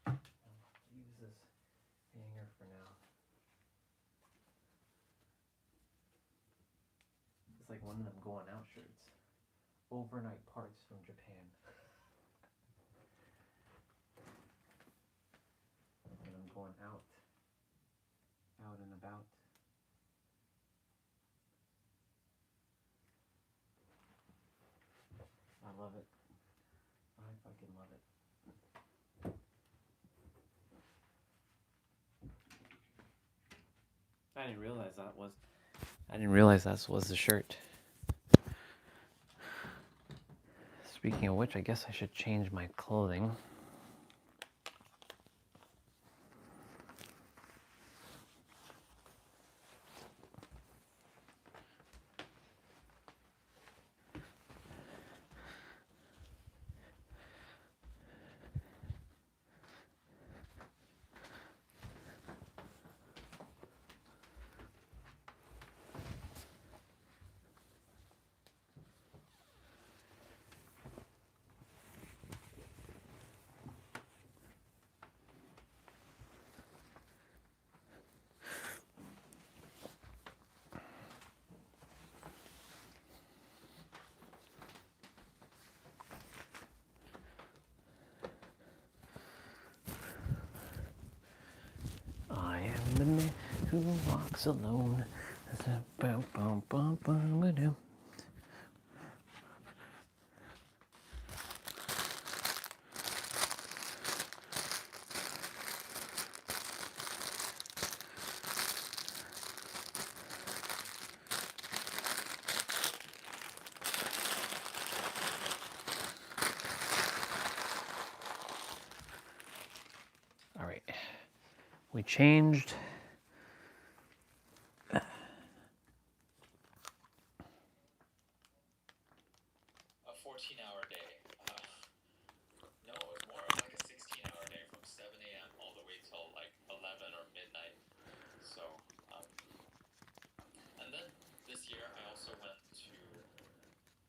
I'll use this hanger for now. It's like one of them going out shirts. Overnight parts from Japan. And I'm going out and about. I love it. I fucking love it. I didn't realize that was the shirt. Speaking of which, I guess I should change my clothing. I am the man who walks alone. We changed. A 14-hour day. No, it was more. It was like a 16-hour day from 7 a.m. all the way till like 11 or midnight. So, and then this year I also went to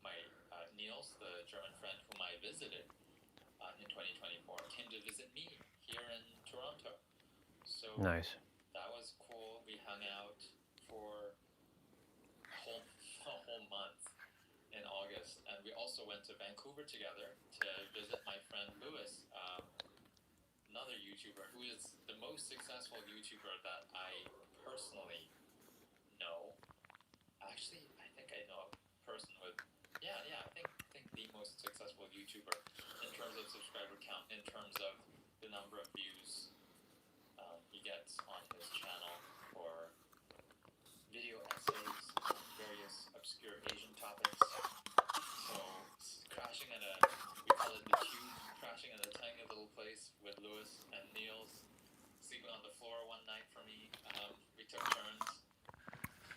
my Niels, the German friend whom I visited in 2024, came to visit me here in Toronto. So Nice. that was cool. We hung out for a whole month in August, and we also went to Vancouver together to visit my friend Lewis, another YouTuber who is the most successful YouTuber that I personally know. Actually, I think I know a person with, I think the most successful YouTuber in terms of subscriber count, in terms of the number of views he gets on his channel for video essays on various obscure Asian topics. So crashing at we call it the tube, crashing at a tiny little place with Lewis and Niels, sleeping on the floor one night for me. We took turns.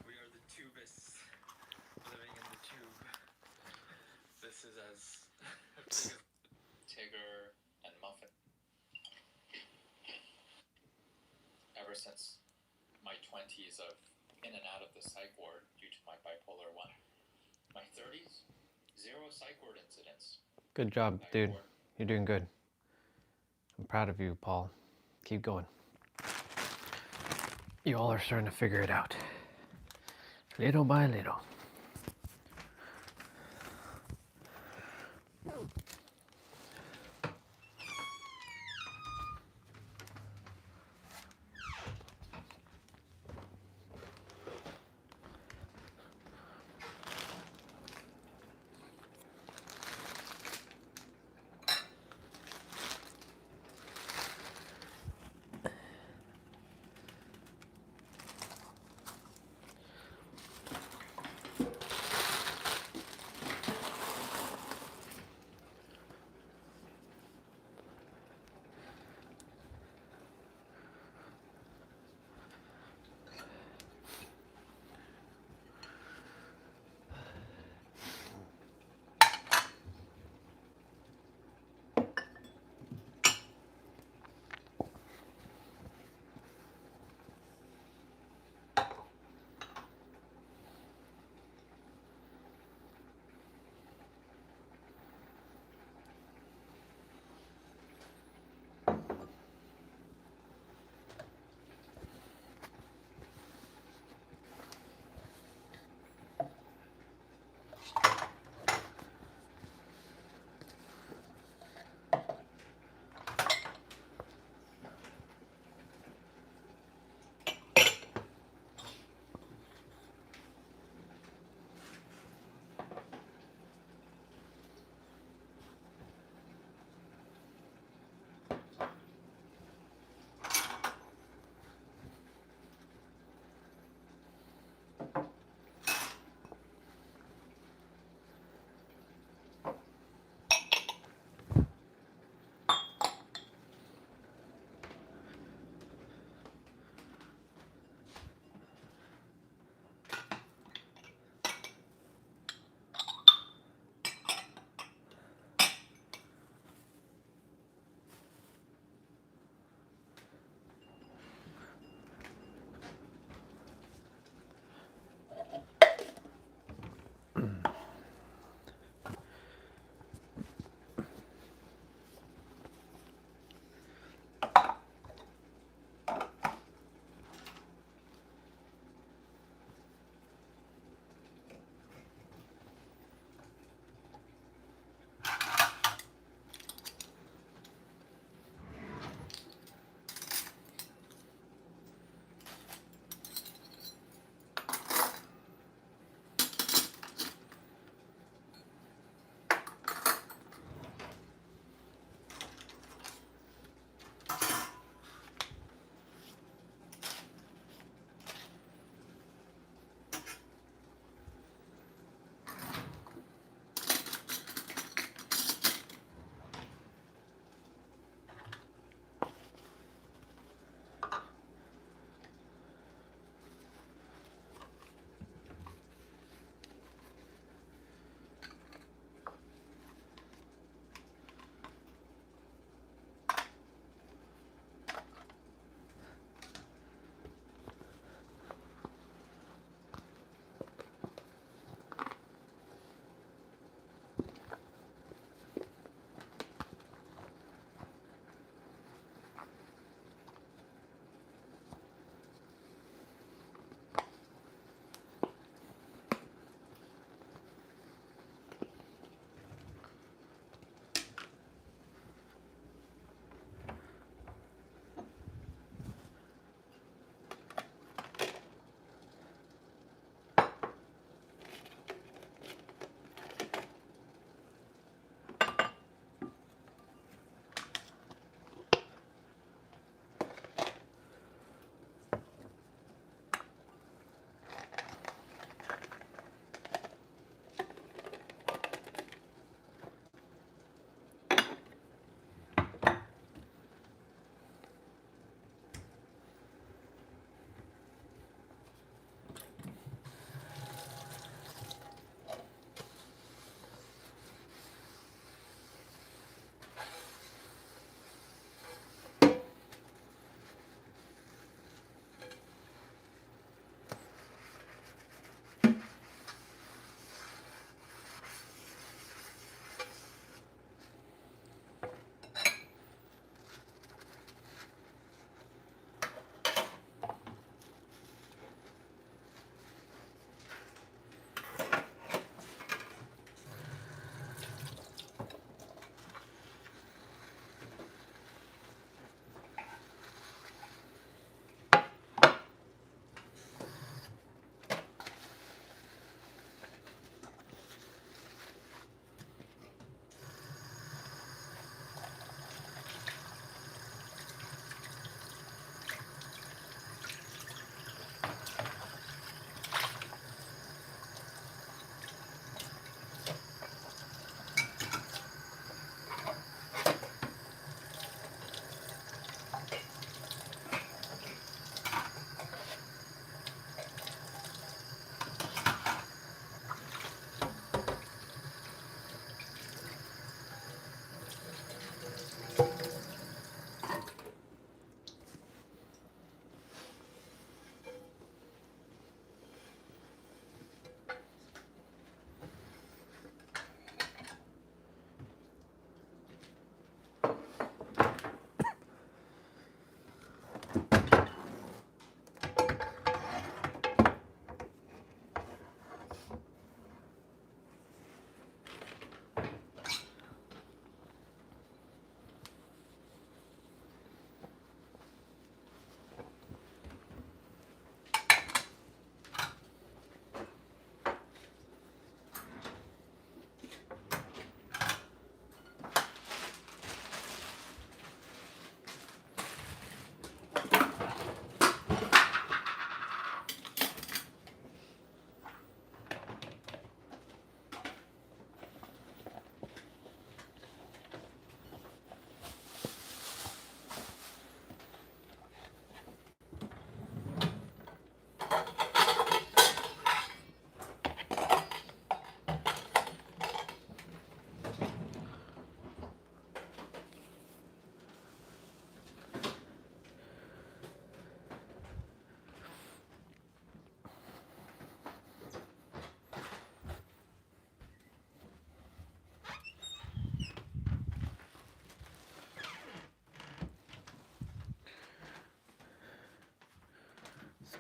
We are the tubists living in the tube. This is as big as Tigger and Muffin. Ever since my 20s of in and out of the psych ward due to my bipolar 1. My 30s, 0 psych ward incidents. Good job, dude. You're doing good. I'm proud of you, Paul. Keep going. You all are starting to figure it out. Little by little.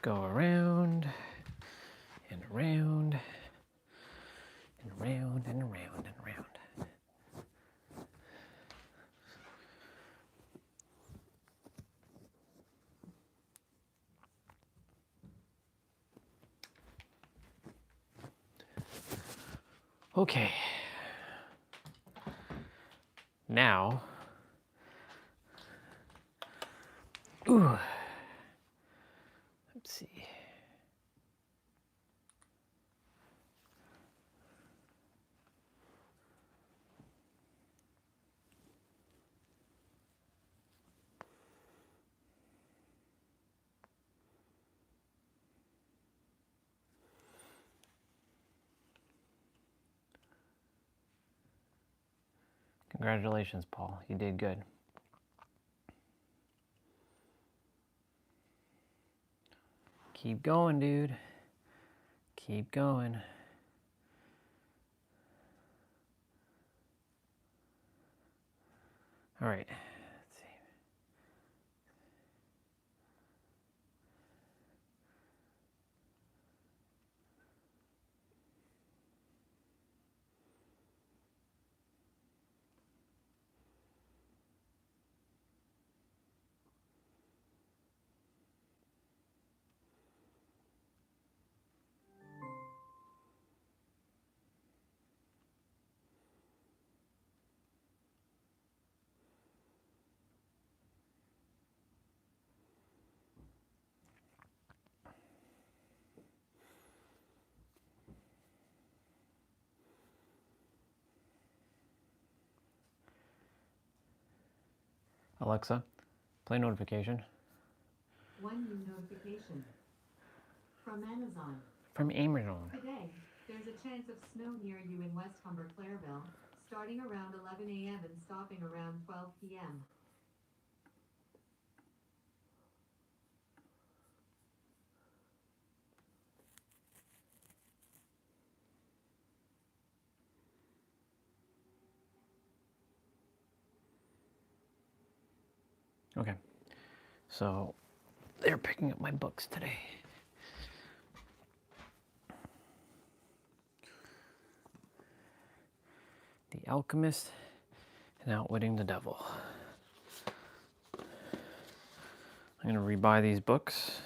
go around and around and around and around and around. Okay. Now, let's see. Congratulations, Paul. You did good. Keep going, dude. Keep going. All right. Let's see. Alexa, play notification. One new notification from Amazon. From Amazon. Today, there's a chance of snow near you in West Humber, Clairville, starting around 11 a.m. and stopping around 12 p.m. Okay. So they're picking up my books today. The Alchemist and Outwitting the Devil. I'm going to rebuy these books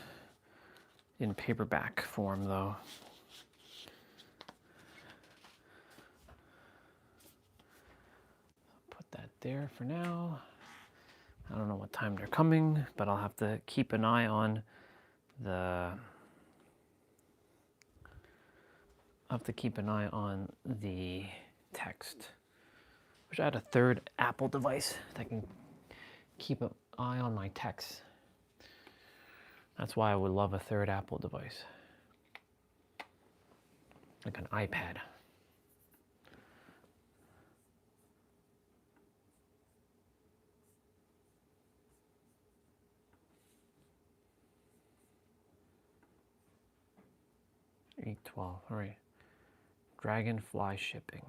in paperback form, though. Put that there for now. I don't know what time they're coming, but I'll have to keep an eye on the text. Wish I had a third Apple device that can keep an eye on my text. That's why I would love a third Apple device. Like an iPad. $8.12. All right. Dragonfly shipping.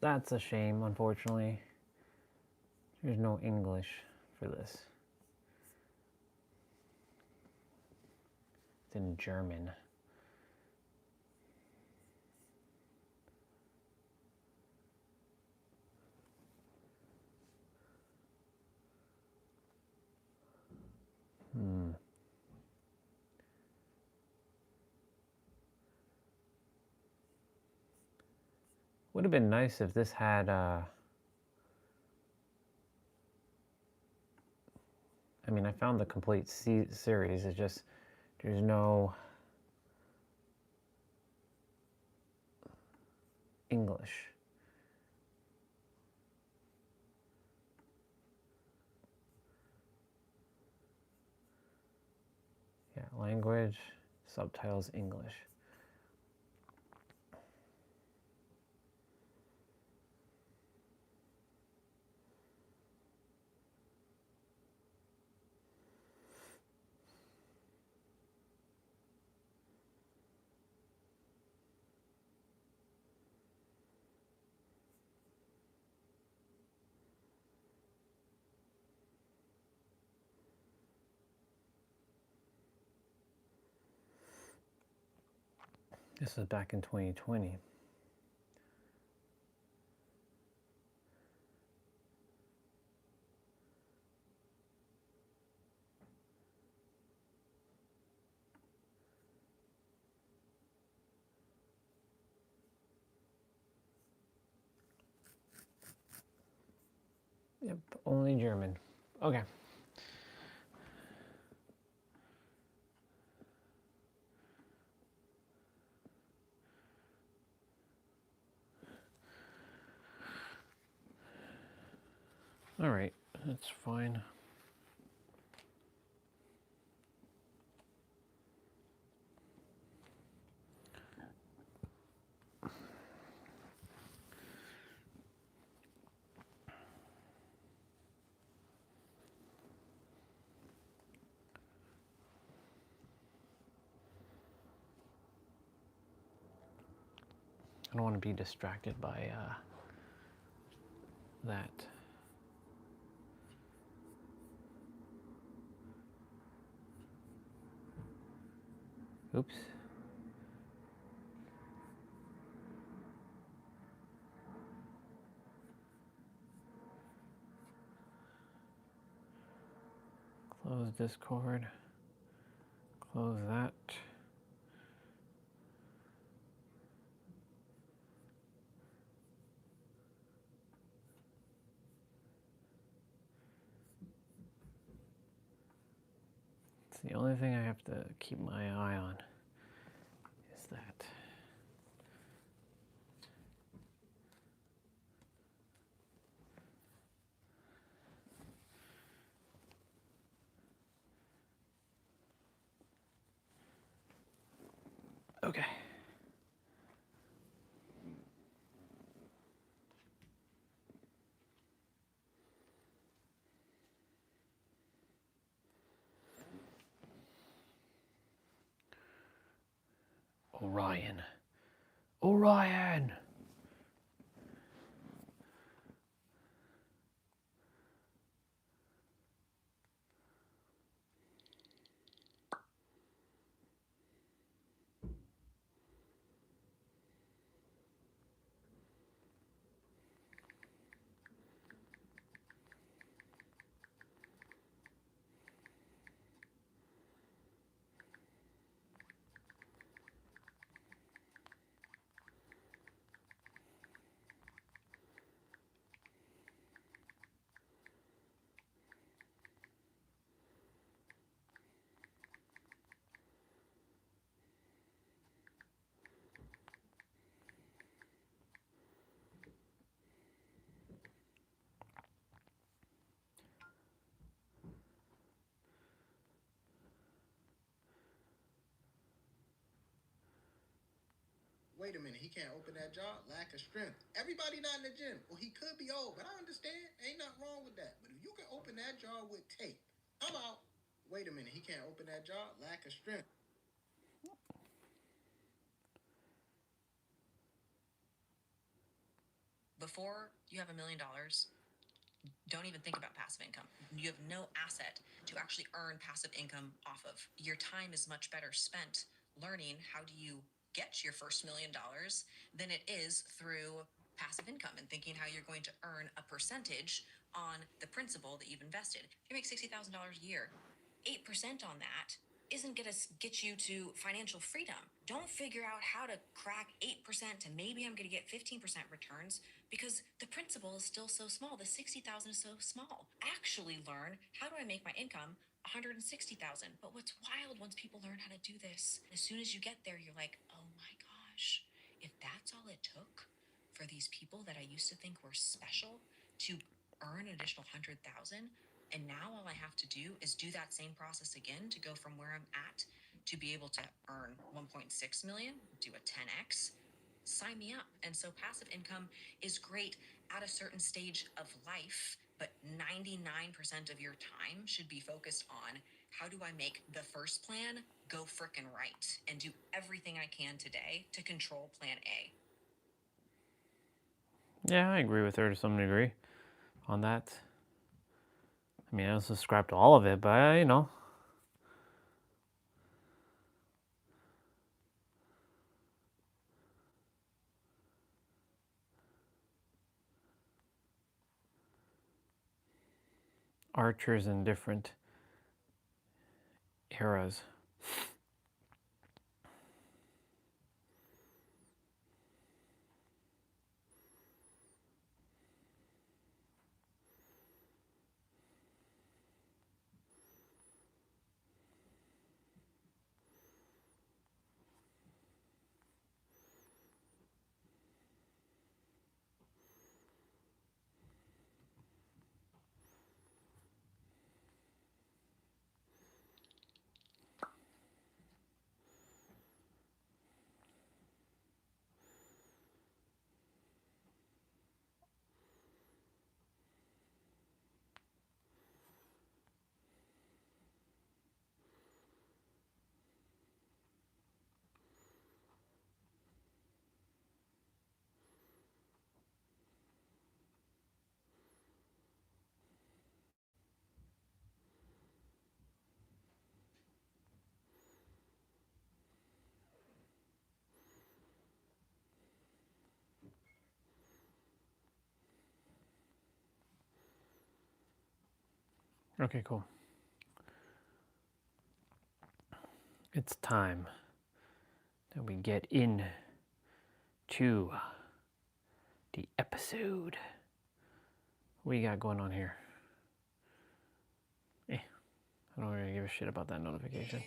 That's a shame, unfortunately. There's no English for this. It's in German. Would have been nice if this had I mean, I found the complete series. It's just, there's no English. Yeah, language, subtitles, English. This is back in 2020. Yep, only German. Okay. All right, that's fine. I don't want to be distracted by that. Oops. Close Discord. Close that. It's the only thing I have to keep my eye on is that. Okay. Orion. Orion! Wait a minute, he can't open that jaw? Lack of strength. Everybody not in the gym. Well, he could be old, but I understand. Ain't nothing wrong with that. But if you can open that jaw with tape, I'm out. Wait a minute, he can't open that jaw? Lack of strength. Before you have $1 million, don't even think about passive income. You have no asset to actually earn passive income off of. Your time is much better spent learning how do you get your first $1 million than it is through passive income and thinking how you're going to earn a percentage on the principal that you've invested. If you make $60,000 a year, 8% on that isn't going to get you to financial freedom. Don't figure out how to crack 8% to maybe I'm going to get 15% returns because the principal is still so small. The 60,000 is so small. Actually learn, how do I make my income 160,000? But what's wild once people learn how to do this, as soon as you get there, you're like, oh my gosh, if that's all it took for these people that I used to think were special to earn an additional 100,000, and now all I have to do is do that same process again to go from where I'm at to be able to earn 1.6 million, do a 10x, sign me up. And so passive income is great at a certain stage of life, but 99% of your time should be focused on how do I make the first plan go frickin' right and do everything I can today to control plan A. Yeah, I agree with her to some degree on that. I mean, I don't subscribe to all of it, but you know. Archers in different eras. Okay, cool. It's time that we get in to the episode. What you got going on here? I don't really give a shit about that notification.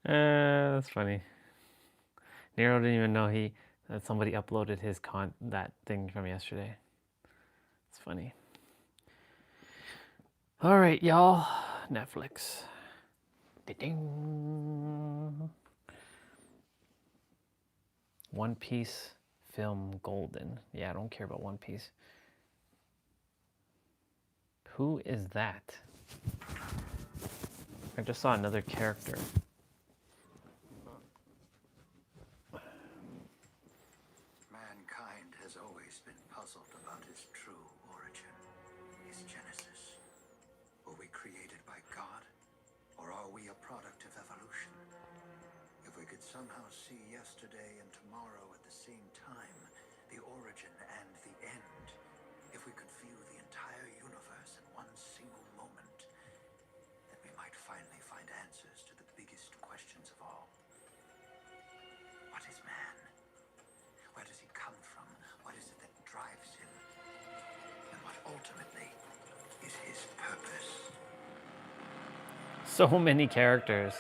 That's funny. Nero didn't even know that somebody uploaded that thing from yesterday. It's funny. All right, y'all. Netflix. Ding. One Piece film golden. Yeah, I don't care about One Piece. Who is that? I just saw another character. Mankind has always been puzzled about its true origin, its genesis. Were we created by God, or are we a product of evolution? If we could somehow see yesterday and tomorrow at the same time, the origin and the end, if we could view the entire universe in one single moment, then we might finally find answers to the biggest questions of all. What is man? Where does he come from? What is it that drives him? And what ultimately is his purpose? So many characters.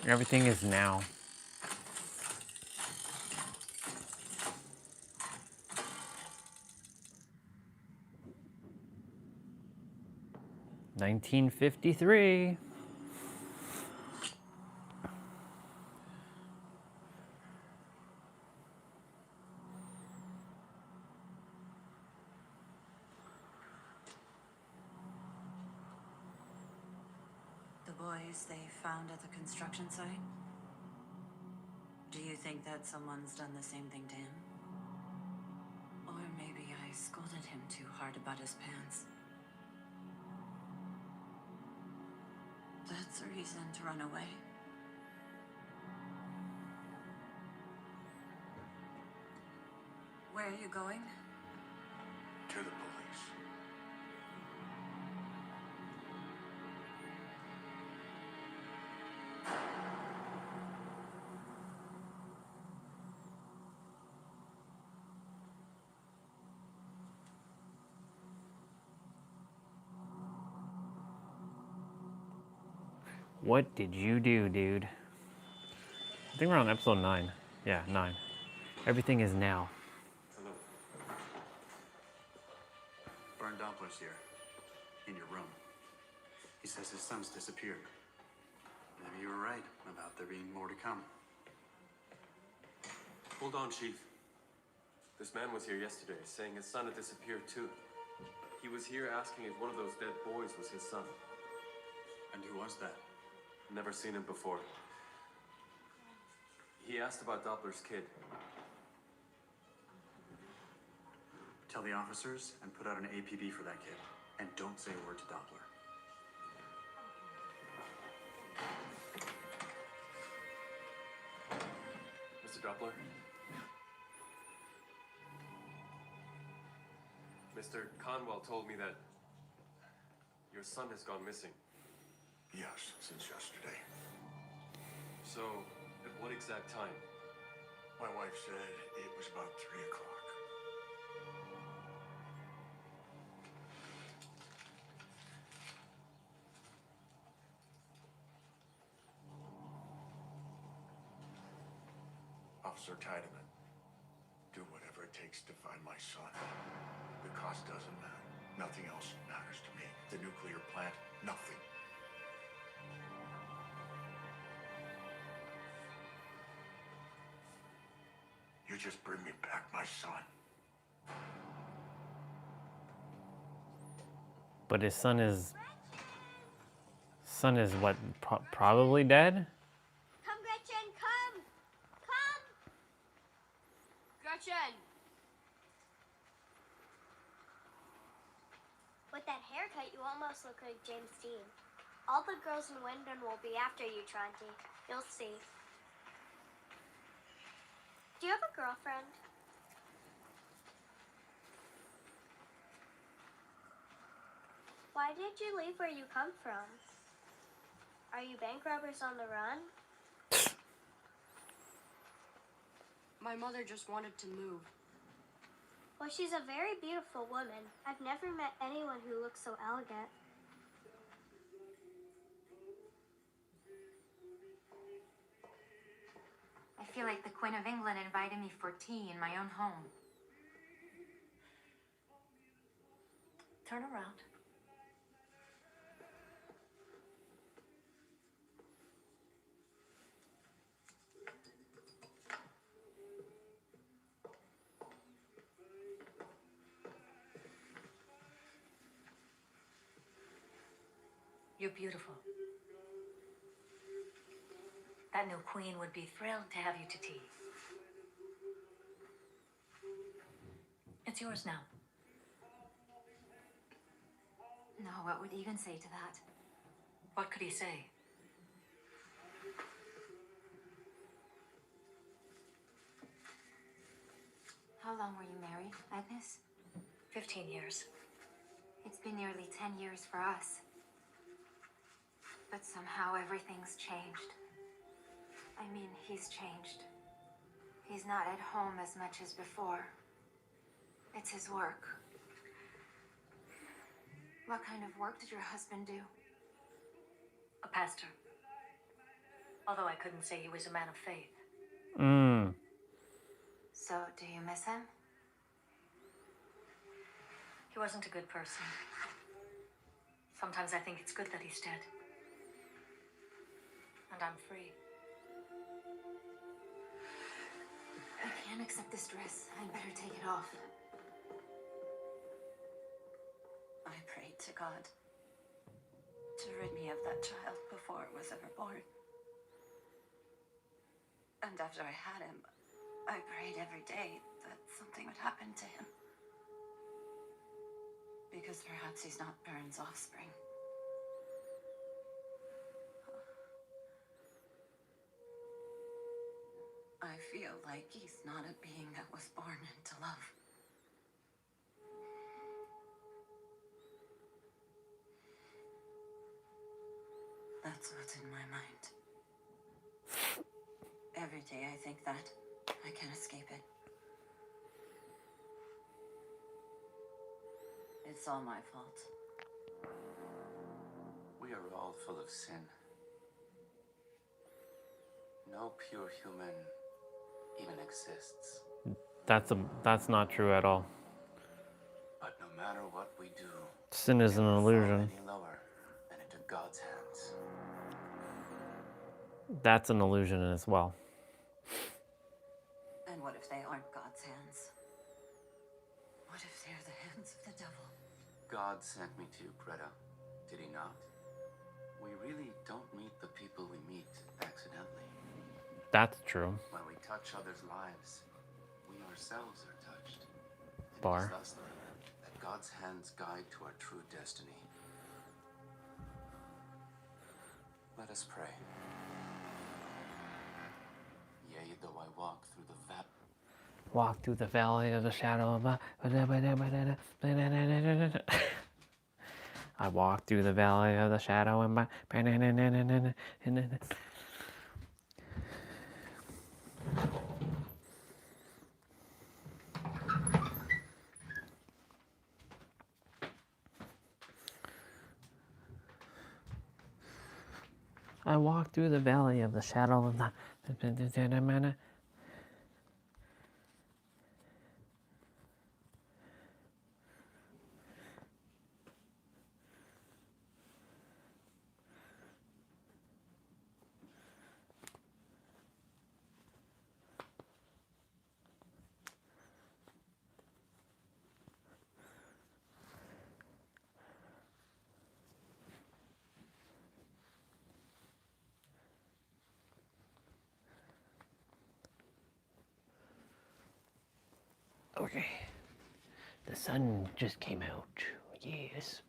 Everything is now. $1953. The boys they found at the construction site? Do you think that someone's done the same thing to him? Or maybe I scolded him too hard about his pants. That's a reason to run away. Where are you going? To the police. What did you do, dude? I think we're on episode 9. Yeah, 9. Everything is now. Hello. Burn Doppler's here, in your room. He says his son's disappeared. Maybe you were right about there being more to come. Hold on, Chief. This man was here yesterday, saying his son had disappeared too. He was here asking if one of those dead boys was his son. And who was that? Never seen him before. He asked about Doppler's kid. Tell the officers and put out an APB for that kid. And don't say a word to Doppler. Mr. Doppler? Mr. Conwell told me that your son has gone missing. Yes, since yesterday. So, at what exact time? My wife said it was about 3 o'clock. Officer Tiedemann, do whatever it takes to find my son. The cost doesn't matter. Nothing else matters to me. The nuclear plant, nothing. You just bring me back my son. But his son is what, probably dead? Come, Gretchen, come! Come! Gretchen! With that haircut, you almost look like James Dean. All the girls in Wyndham will be after you, Tronte. You'll see. Do you have a girlfriend? Why did you leave where you come from? Are you bank robbers on the run? My mother just wanted to move. Well, she's a very beautiful woman. I've never met anyone who looks so elegant. I feel like the Queen of England invited me for tea in my own home. Turn around. You're beautiful. That new queen would be thrilled to have you to tea. It's yours now. No, what would Egan say to that? What could he say? How long were you married, Agnes? 15 years. It's been nearly 10 years for us. But somehow everything's changed. I mean, he's changed. He's not at home as much as before. It's his work. What kind of work did your husband do? A pastor. Although I couldn't say he was a man of faith. So, do you miss him? He wasn't a good person. Sometimes I think it's good that he's dead. And I'm free. I can't accept this dress. I'd better take it off. I prayed to God to rid me of that child before it was ever born. And after I had him, I prayed every day that something would happen to him. Because perhaps he's not Baron's offspring. I feel like he's not a being that was born into love. That's what's in my mind. Every day I think that. I can't escape it. It's all my fault. We are all full of sin. No pure human even exists. That's not true at all. But no matter what we do, Sin is an illusion. any lower than into God's hands. That's an illusion as well. And what if they aren't God's hands? What if they're the hands of the devil? God sent me to you, Greta. Did he not? We really don't meet the people we meet accidentally. That's true. When we touch others' lives, we ourselves are touched. And Bar. it is thus then that God's hands guide to our true destiny. Let us pray. Yea, though I walk through the valley. Walk through the valley of the shadow of I walk through the valley of the shadow of my I walk through the valley of the shadow of the Okay. The sun just came out. Yes.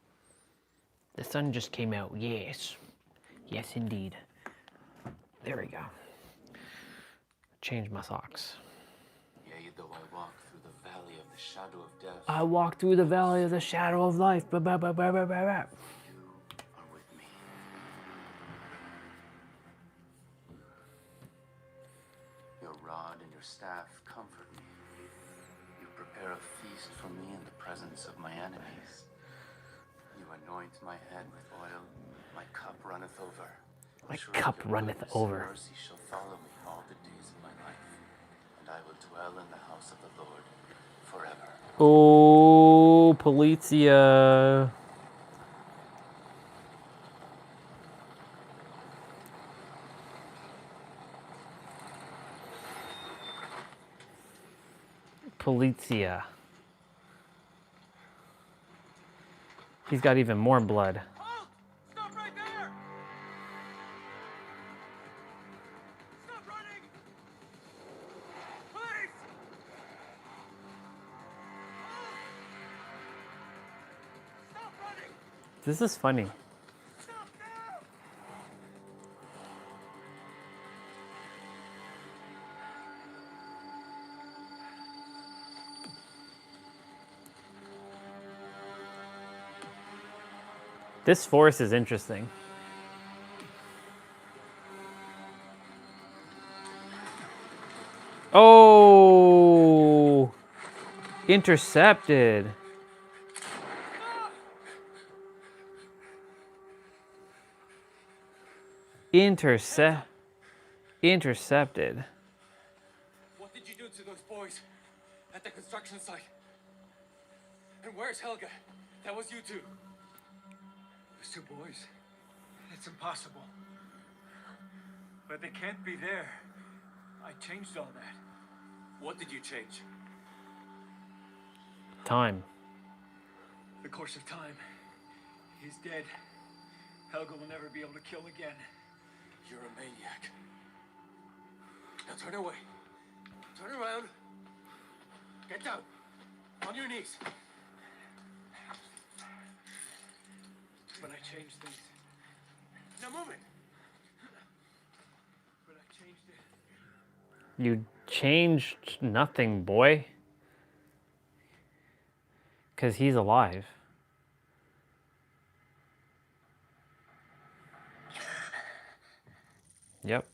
The sun just came out. Yes. Yes, indeed. There we go. Change my socks. Yea, though I walk through the valley of the shadow of death. I walk through the valley of the shadow of life. You are with me. Your rod and your staff comfort me. You prepare a feast for me in the presence of my enemies. You anoint my head with oil. My cup runneth over. My Surely cup your runneth goodness and over. mercy shall follow me all the days of my life, and I will dwell in the house of the Lord forever. Oh, Policia. Policia. He's got even more blood. Halt! Stop right there! Stop running! Police! Halt! Stop running! This is funny. Stop now! This forest is interesting. Oh, intercepted. Intercepted. What did you do to those boys at the construction site? And where's Helga? That was you two. Those two boys. It's impossible. But they can't be there. I changed all that. What did you change? Time. The course of time. He's dead. Helga will never be able to kill again. You're a maniac. Now turn away. Turn around. Get down. On your knees. But I changed things. Now move it. But I changed it. You changed nothing, boy. Because he's alive. Yep.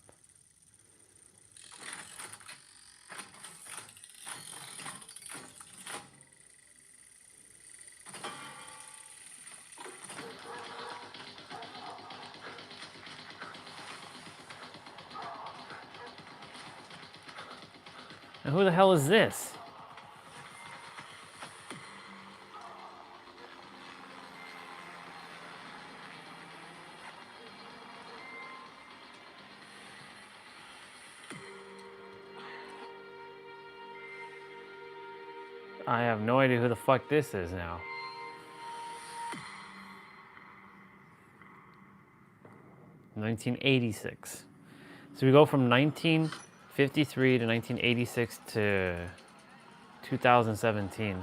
And who the hell is this? I have no idea who the fuck this is now. (1986). So we go from 1953 to 1986 to 2017.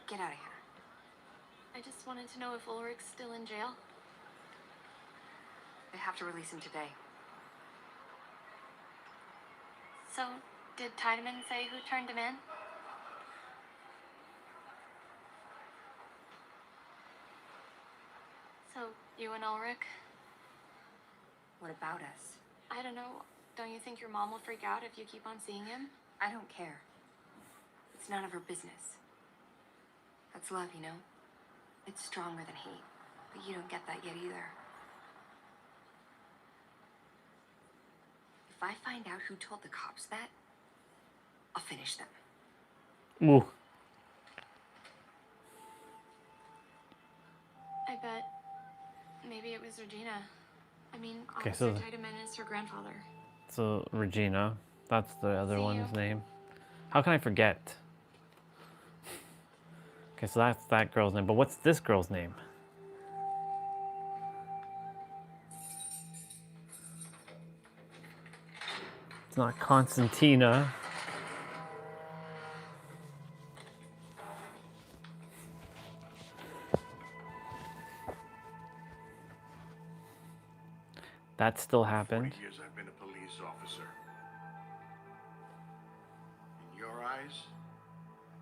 Get out of here. I just wanted to know if Ulrich's still in jail. They have to release him today. So, did Tiedemann say who turned him in? So, you and Ulrich? What about us? I don't know. Don't you think your mom will freak out if you keep on seeing him? I don't care. It's none of her business. That's love, you know? It's stronger than hate. But you don't get that yet either. If I find out who told the cops that, I'll finish them. Ooh. I bet maybe it was Regina. I mean, Okay, Officer so- Tiedemann is her grandfather. So Regina, that's the other See one's you. name. How can I forget? Okay, so that's that girl's name, but what's this girl's name? It's not Constantina. That still happened. 40 years I've been a police officer. In your eyes,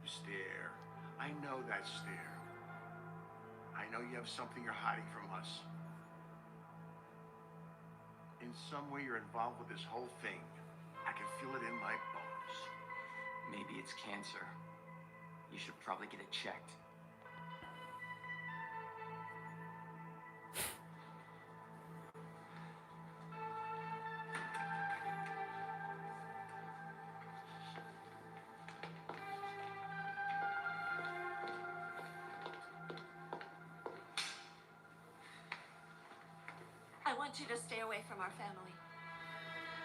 you stare. I know that stare. I know you have something you're hiding from us. In some way you're involved with this whole thing. I can feel it in my bones. Maybe it's cancer. You should probably get it checked. I want you to stay away from our family.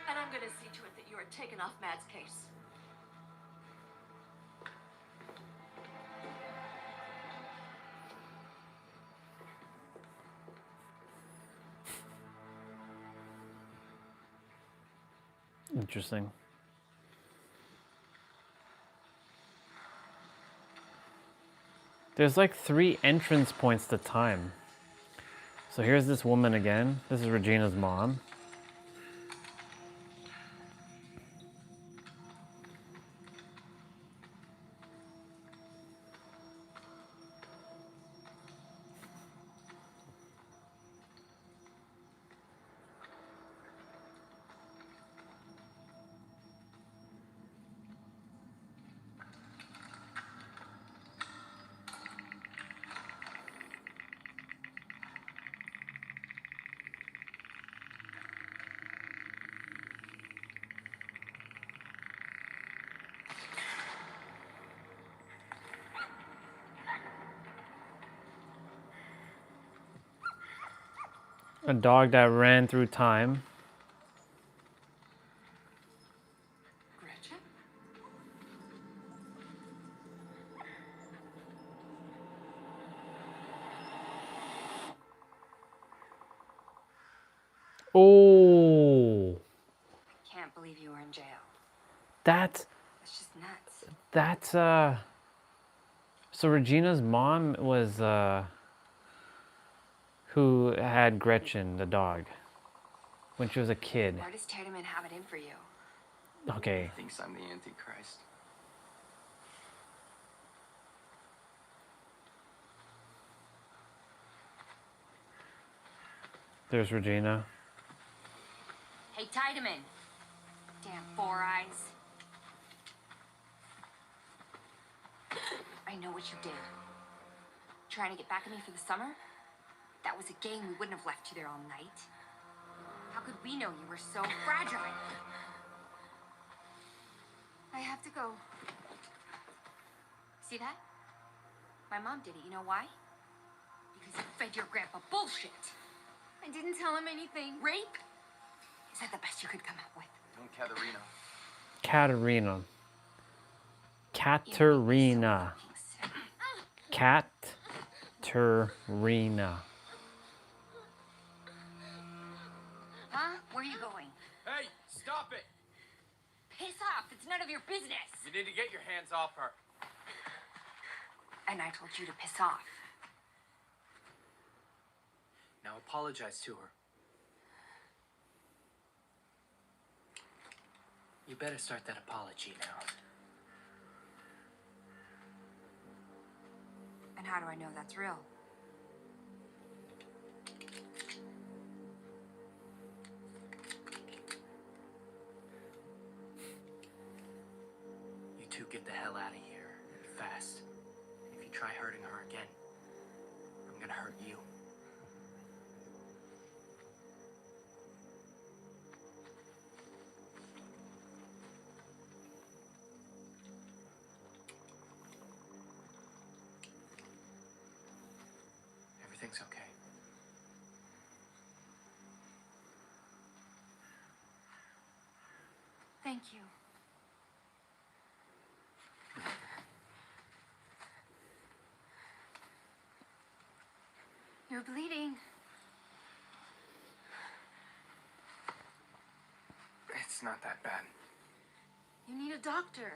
And I'm going to see to it that you are taken off Mad's case. Interesting. There's like 3 entrance points to time. So So here's this woman again. This is Regina's mom. A dog that ran through time. Gretchen? Oh, Can't believe you were in jail. that's That's just nuts. so Regina's mom was who had Gretchen, the dog, when she was a kid. Why does Tiedemann have it in for you? Okay. He thinks I'm the Antichrist. There's Regina. Hey, Tiedemann. Damn Four Eyes. I know what you did. Trying to get back at me for the summer? That was a game. We wouldn't have left you there all night. How could we know you were so fragile? I have to go. See that? My mom did it. You know why? Because you fed your grandpa bullshit. I didn't tell him anything. Rape? Is that the best you could come up with? And Katerina. Katerina. Katerina. Katerina. Huh? Where are you going? Hey, stop it! Piss off. It's none of your business. You need to get your hands off her. And I told you to piss off. Now apologize to her. You better start that apology now. And how do I know that's real? You two get the hell out of here, and fast. And if you try hurting her again, I'm gonna hurt you. Everything's okay. Thank you. You're bleeding. It's not that bad. You need a doctor.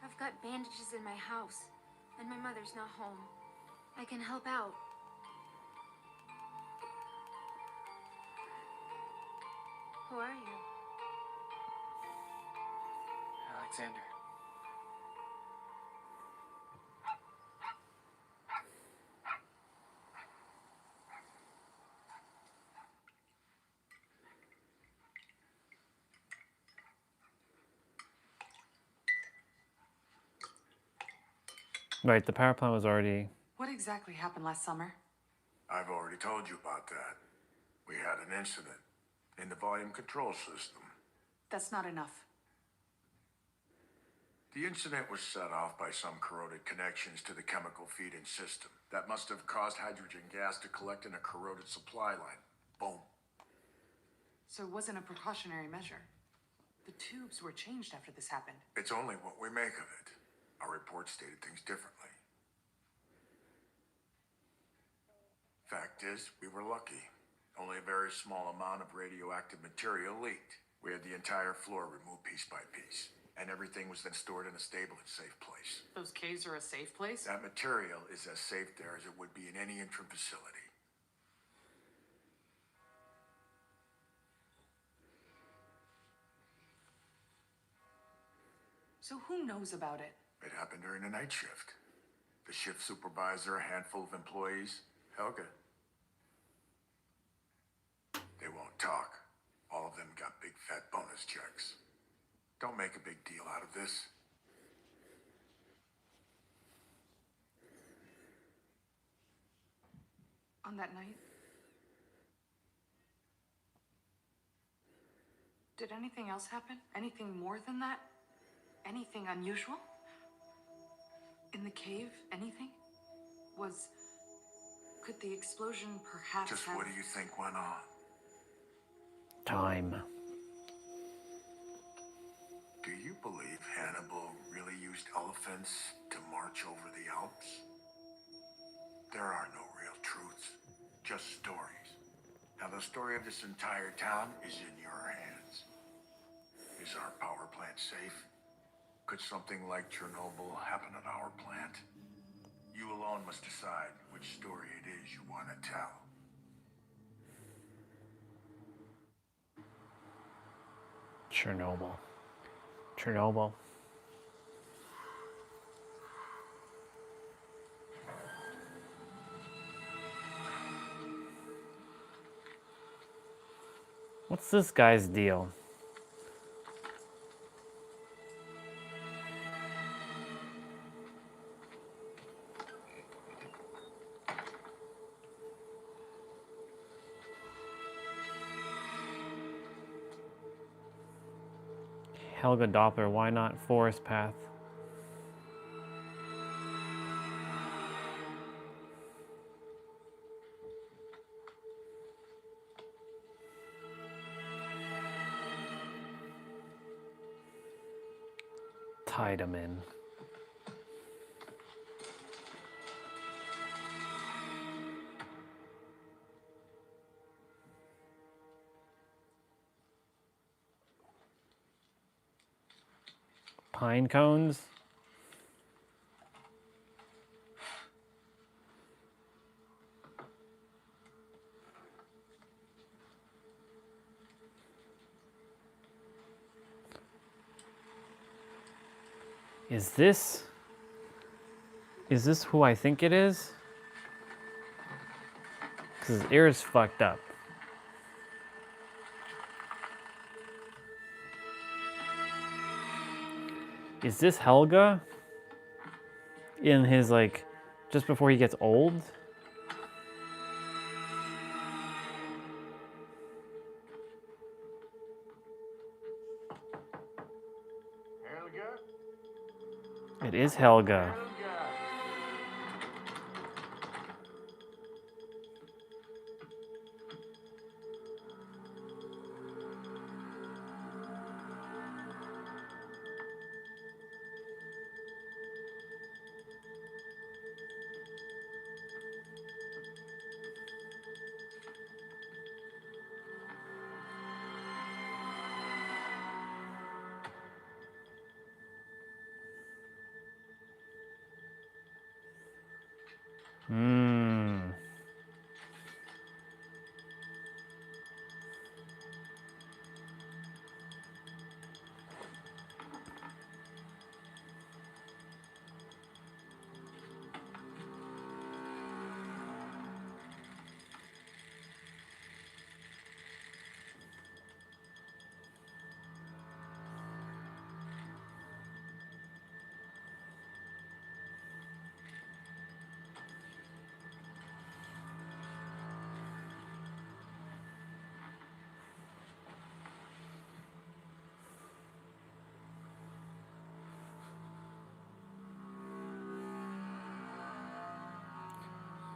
I've got bandages in my house, and my mother's not home. I can help out. Who are you? Alexander. Right, the power plant was already... What exactly happened last summer? I've already told you about that. We had an incident in the volume control system. That's not enough. The incident was set off by some corroded connections to the chemical feed-in system. That must have caused hydrogen gas to collect in a corroded supply line. Boom. So it wasn't a precautionary measure. The tubes were changed after this happened. It's only what we make of it. Our report stated things differently. Fact is, we were lucky. Only a very small amount of radioactive material leaked. We had the entire floor removed piece by piece. and everything was then stored in a stable and safe place. Those caves are a safe place? That material is as safe there as it would be in any interim facility. So who knows about it? It happened during the night shift. The shift supervisor, a handful of employees, Helga. They won't talk. All of them got big fat bonus checks. Don't make a big deal out of this. On that night? Did anything else happen? Anything more than that? Anything unusual? In the cave? Anything? Could the explosion perhaps Just have... what do you think went on? Time. Do you believe Hannibal really used elephants to march over the Alps? There are no real truths, just stories. Now the story of this entire town is in your hands. Is our power plant safe? Could something like Chernobyl happen at our plant? You alone must decide which story it is you want to tell. Chernobyl. Chernobyl. What's this guy's deal? Helga Doppler, why not Forest Path? Tied him in. Pine cones. Is this who I think it is? Because his ear is fucked up. Is this Helga? In his, like, just before he gets old? Helga? It is Helga.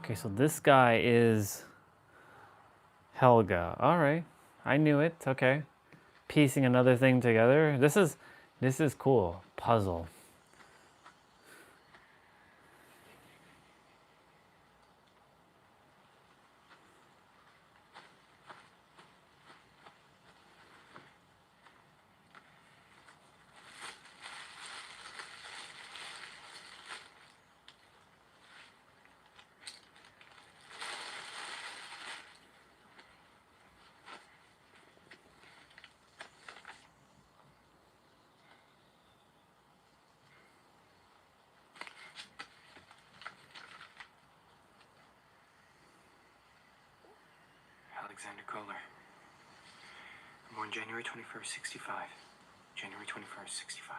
Okay, so this guy is Helga. All right, I knew it. Okay, piecing another thing together. This is cool. Puzzle. Alexander Kohler. I'm born January 21st, 65. January 21st, 65.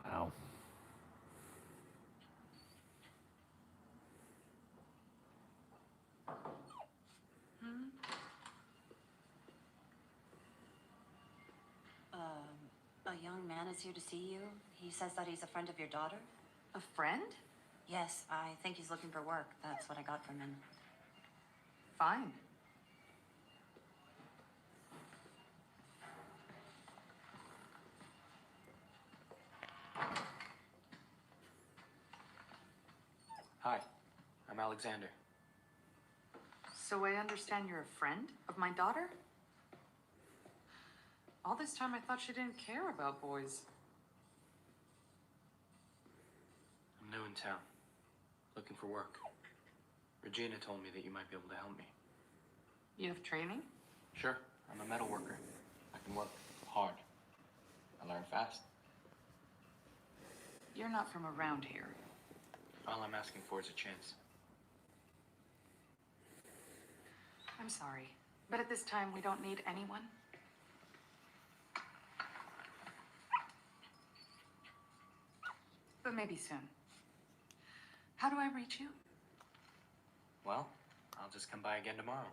Wow. A young man is here to see you. He says that he's a friend of your daughter. A friend? Yes, I think he's looking for work. That's what I got from him. Fine. Hi, I'm Alexander. So I understand you're a friend of my daughter? All this time I thought she didn't care about boys. I'm new in town, looking for work. Regina told me that you might be able to help me. You have training? Sure, I'm a metal worker. I can work hard. I learn fast. You're not from around here. All I'm asking for is a chance. I'm sorry, but at this time we don't need anyone. But maybe soon. How do I reach you? Well, I'll just come by again tomorrow.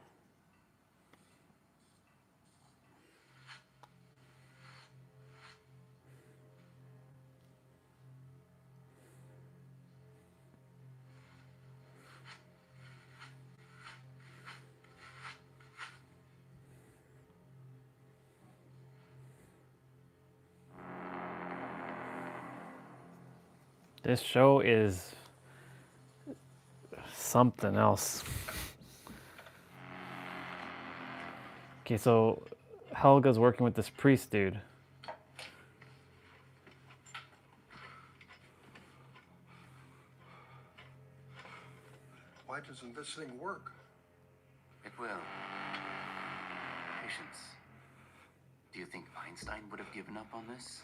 This show is something else. Okay, so Helga's working with this priest dude. Why doesn't this thing work? It will. Patience. Do you think Einstein would have given up on this?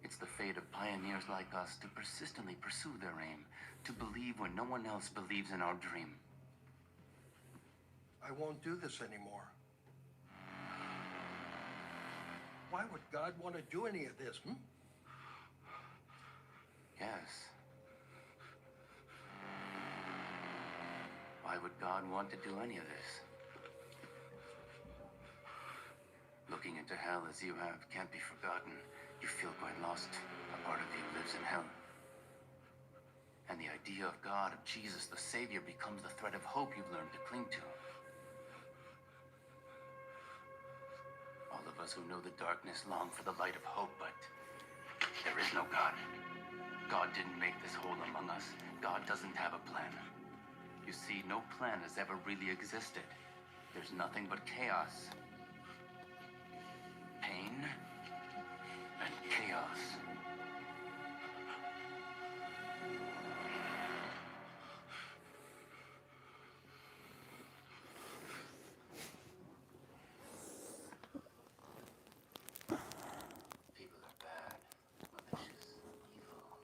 It's the fate of pioneers like us to persistently pursue their aim, to believe when no one else believes in our dream. I won't do this anymore. Why would God want to do any of this, Yes. Why would God want to do any of this? Looking into hell as you have can't be forgotten. You feel quite lost. A part of you lives in hell. And the idea of God, of Jesus, the Savior, becomes the thread of hope you've learned to cling to. All of us who know the darkness long for the light of hope, but there is no God. God didn't make this hole among us. God doesn't have a plan. You see, no plan has ever really existed. There's nothing but chaos. Pain and chaos. People are bad, malicious, evil.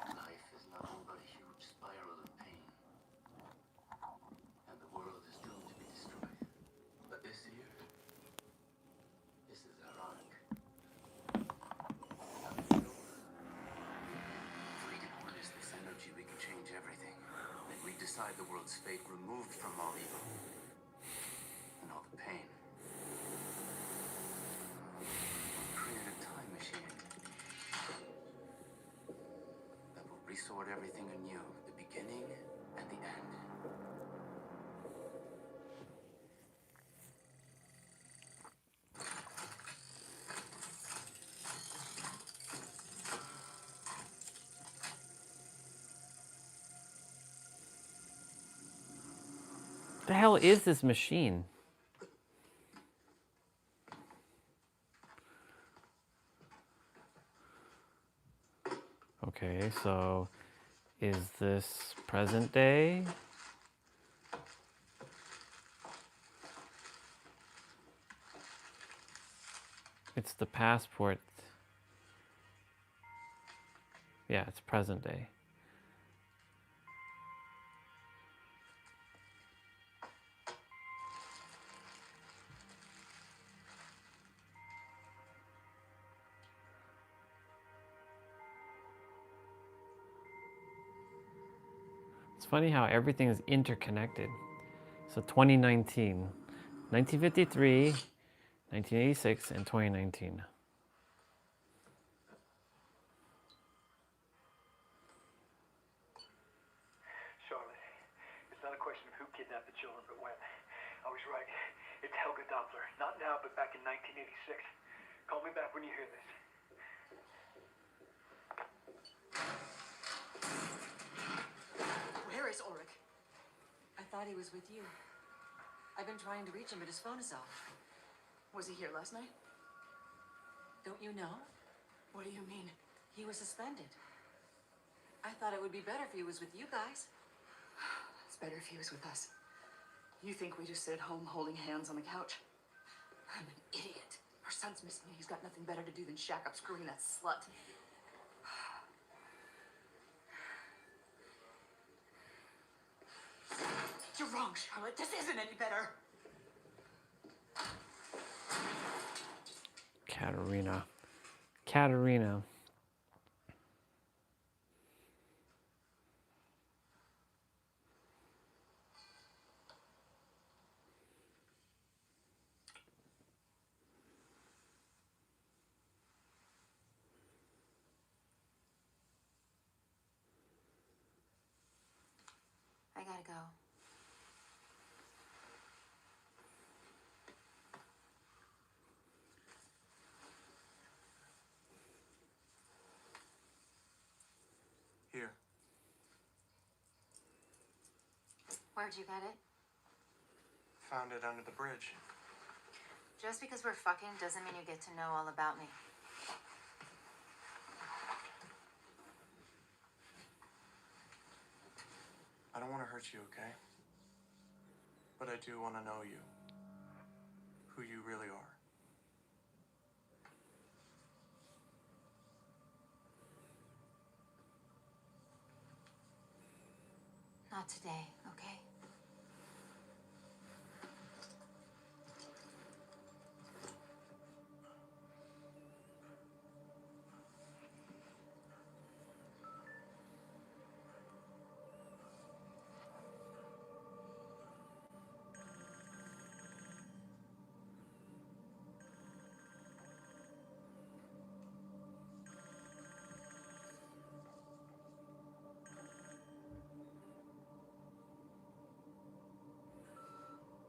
Life is nothing but a huge spiral of pain. And the world is doomed to be destroyed. But this year, this is ironic. Now it's over. If we can harness this energy, we can change everything. And we decide the world's fate removed from all evil. And all the pain. Create a time machine that will resort everything anew, the beginning and the end. The hell is this machine? Okay, so is this present day? It's the passport. Yeah, it's present day. It's funny how everything is interconnected. So 2019, 1953, 1986, and 2019. Charlotte, it's not a question of who kidnapped the children, but when. I was right. It's Helga Doppler. Not now, but back in 1986. Call me back when you hear this. Where is Ulrich? I thought he was with you. I've been trying to reach him, but his phone is off. Was he here last night? Don't you know? What do you mean? He was suspended. I thought it would be better if he was with you guys. It's better if he was with us. You think we just sit at home holding hands on the couch? I'm an idiot. Our son's missing me. He's got nothing better to do than shack up screwing that slut. You're wrong, Charlotte. This isn't any better. Katerina. Katerina. I gotta go. Here. Where'd you get it? Found it under the bridge. Just because we're fucking doesn't mean you get to know all about me. I don't want to hurt you, okay? But I do want to know you. Who you really are. Not today, okay?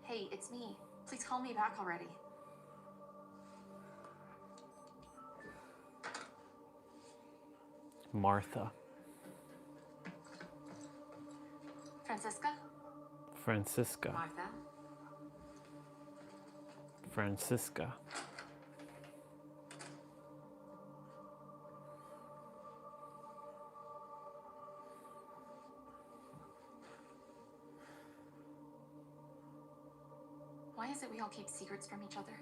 Hey, it's me. Please call me back already. Martha. Francisca? Francisca. Martha? Francisca. Why is it we all keep secrets from each other?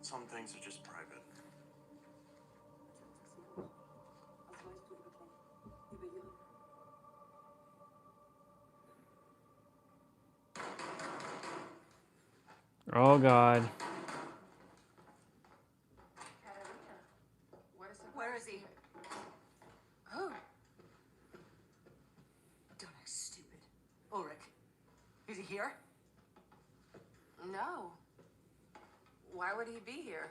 Some things are just private. Oh God. Where is he? Who? Don't act stupid. Ulrich. Is he here? No. Why would he be here?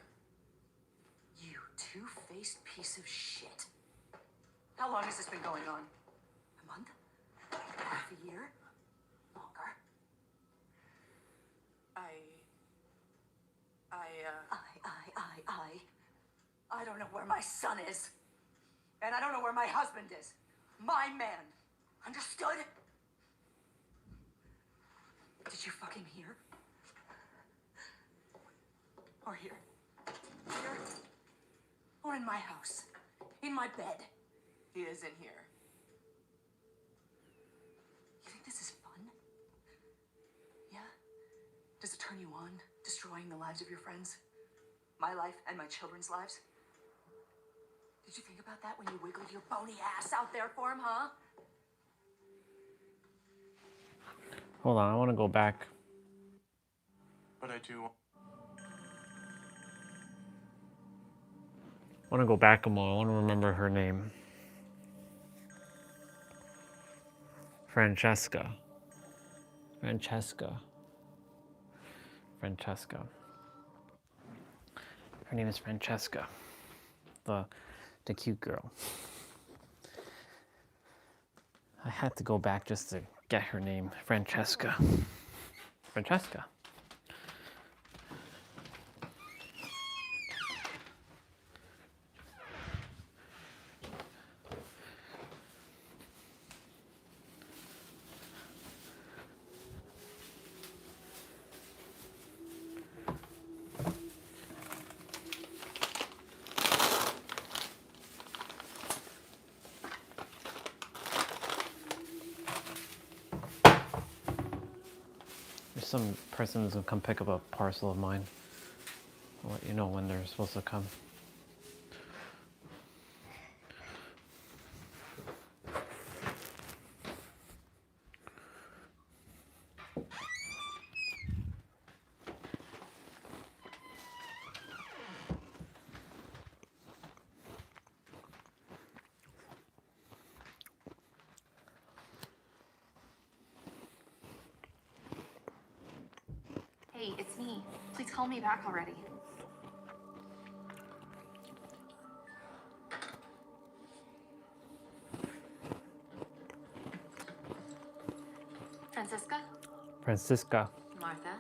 You two-faced piece of shit. How long has this been going on? A month? Half a year? Longer? I don't know where my son is. And I don't know where my husband is. My man. Understood? Did you fucking hear? Or here? Here? Or in my house. In my bed. He is in here. You think this is fun? Yeah? Does it turn you on, destroying the lives of your friends? My life and my children's lives? Did you think about that when you wiggled your bony ass out there for him, huh? Hold on, I want to go back. But I do. I want to go back a more. I want to remember her name. Francesca. Francesca. Francesca. Her name is Francesca. The cute girl. I had to go back just to get her name. Francesca. Francesca. There's some person who's gonna come pick up a parcel of mine. I'll let you know when they're supposed to come. Hey, it's me. Please call me back already. Francisca? Francisca. Martha?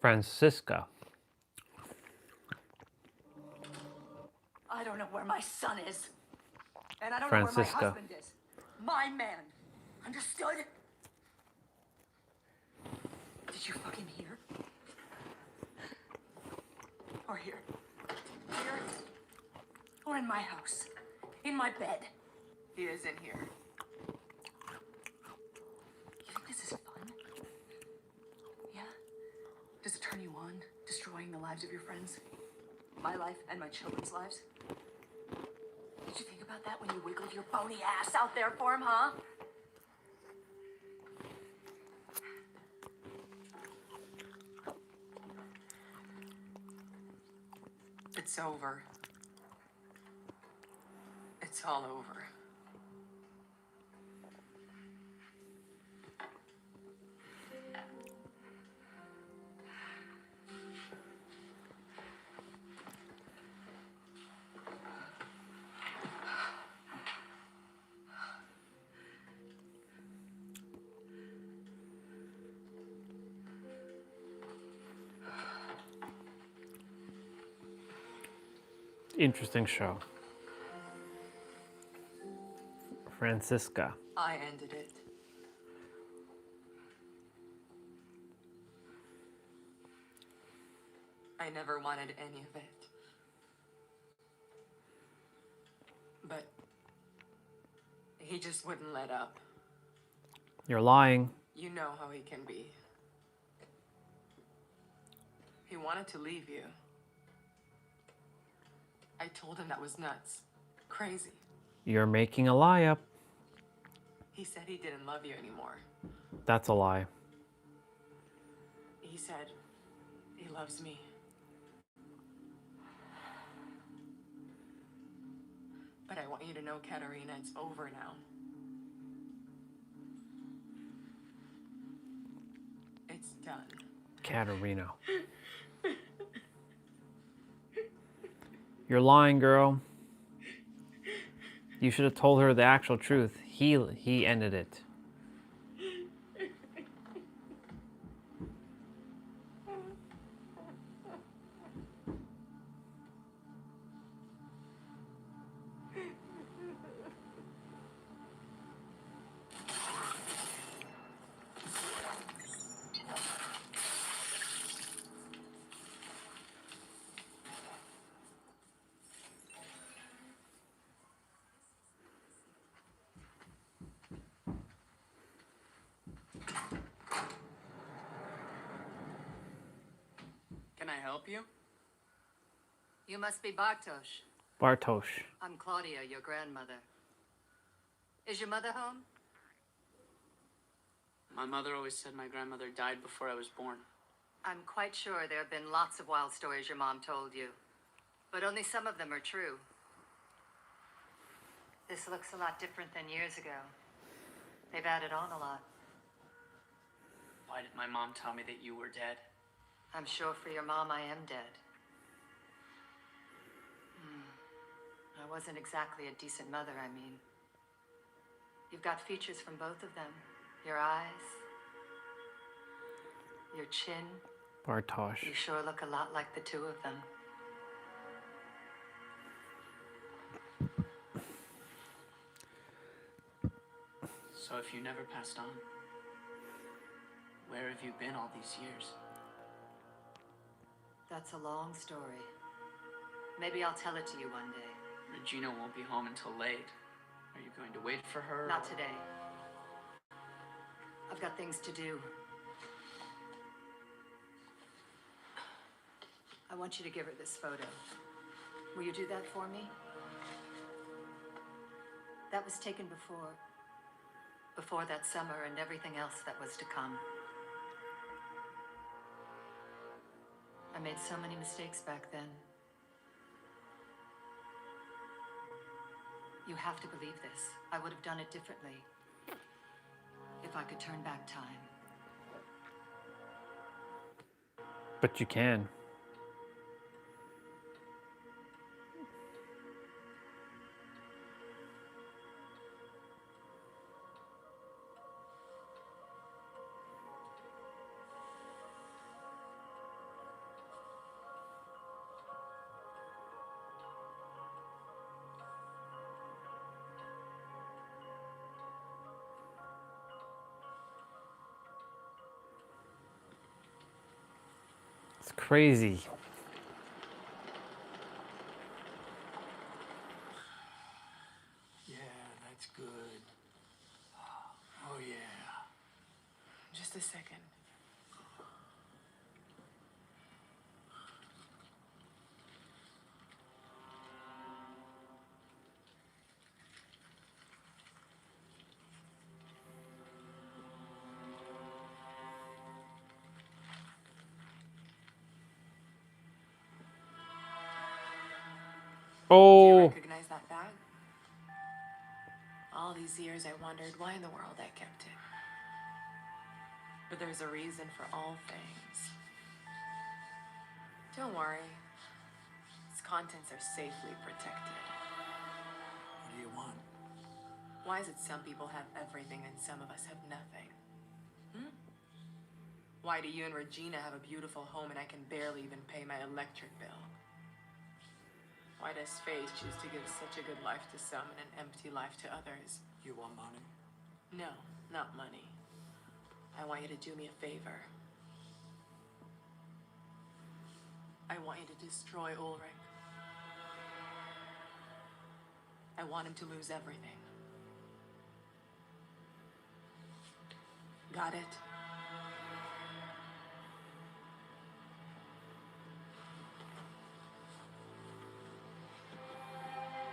Francisca. I don't know where my son is. And I don't know where my Francisca. husband is. My man. Understood? Did you fucking hear? Or here? Here? Or in my house? In my bed? He is in here. You think this is fun? Yeah? Does it turn you on, destroying the lives of your friends? My life and my children's lives? Did you think about that when you wiggled your bony ass out there for him, huh? It's over. It's all over. Interesting show. Francisca. I ended it. I never wanted any of it. But he just wouldn't let up. You're lying. You know how he can be. He wanted to leave you. I told him that was nuts. Crazy. You're making a lie up. He said he didn't love you anymore. That's a lie. He said he loves me. But I want you to know, Katerina, it's over now. It's done. Katerina. You're lying, girl. You should have told her the actual truth. He ended it. Can I help you? You must be Bartosz. Bartosz. I'm Claudia, your grandmother. Is your mother home? My mother always said my grandmother died before I was born. I'm quite sure there have been lots of wild stories your mom told you, but only some of them are true. This looks a lot different than years ago. They've added on a lot. Why did my mom tell me that you were dead? I'm sure for your mom I am dead. I wasn't exactly a decent mother, I mean. You've got features from both of them. Your eyes, your chin. Bartosz. You sure look a lot like the two of them. So if you never passed on, where have you been all these years? That's a long story. Maybe I'll tell it to you one day. Regina won't be home until late. Are you going to wait for her? Not today. I've got things to do. I want you to give her this photo. Will you do that for me? That was taken before that summer and everything else that was to come. I made so many mistakes back then. You have to believe this. I would have done it differently if I could turn back time. But you can. It's crazy. Yeah, that's good. Oh, yeah. Just a second. Do you Oh. recognize that bag? All these years I wondered why in the world I kept it. But there's a reason for all things. Don't worry. Its contents are safely protected. What do you want? Why is it some people have everything and some of us have nothing? Why do you and Regina have a beautiful home and I can barely even pay my electric bill? Why does Faith choose to give such a good life to some and an empty life to others? You want money? No, not money. I want you to do me a favor. I want you to destroy Ulrich. I want him to lose everything. Got it?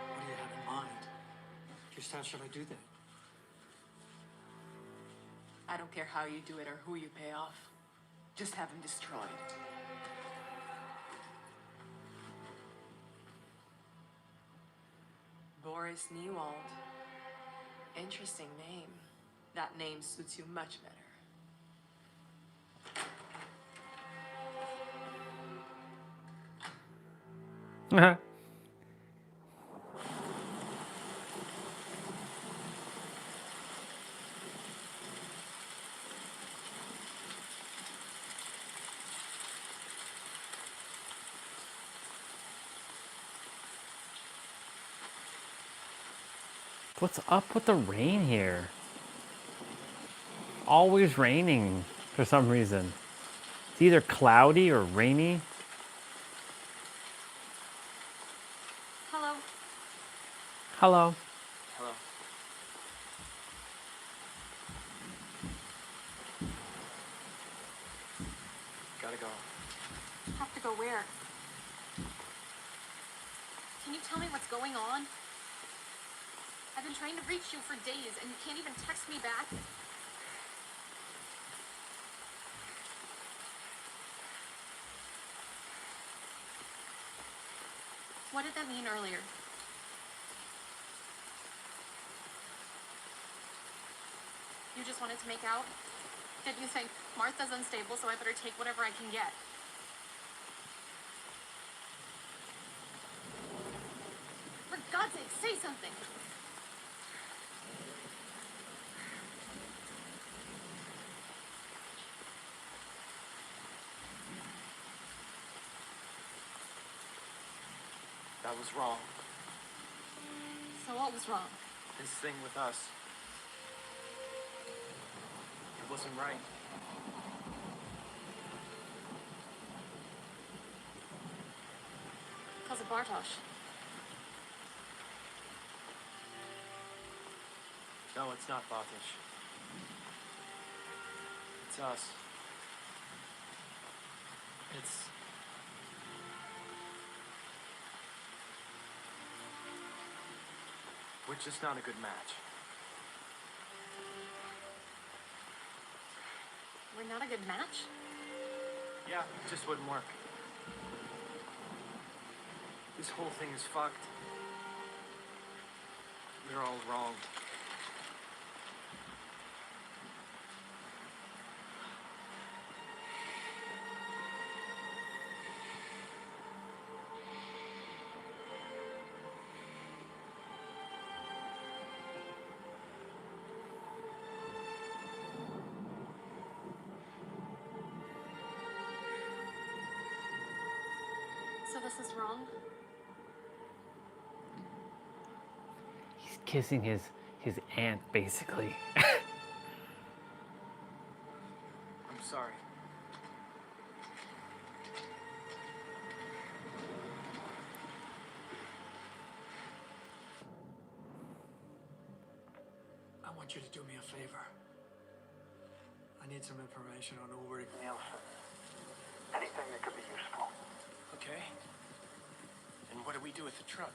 What do you have in mind? Just how should I do that? I don't care how you do it or who you pay off. Just have him destroyed. Boris Newald. Interesting name. That name suits you much better. What's up with the rain here? Always raining for some reason. It's either cloudy or rainy. Hello. Hello. Hello. Gotta go. have to go where? Can you tell me what's going on? I've been trying to reach you for days, and you can't even text me back. What did that mean earlier? You just wanted to make out? Did you think, Martha's unstable, so I better take whatever I can get? For God's sake, say something! That was wrong. So what was wrong? This thing with us. It wasn't right. Because of Bartosz. No, it's not Bartosz. It's us. It's... We're just not a good match. We're not a good match? Yeah, it just wouldn't work. This whole thing is fucked. We're all wrong. So this is wrong? He's kissing his aunt, basically. I'm sorry. I want you to do me a favor. I need some information on Ulrich Nielsen. Anything that could be useful. Okay. And what do we do with the truck?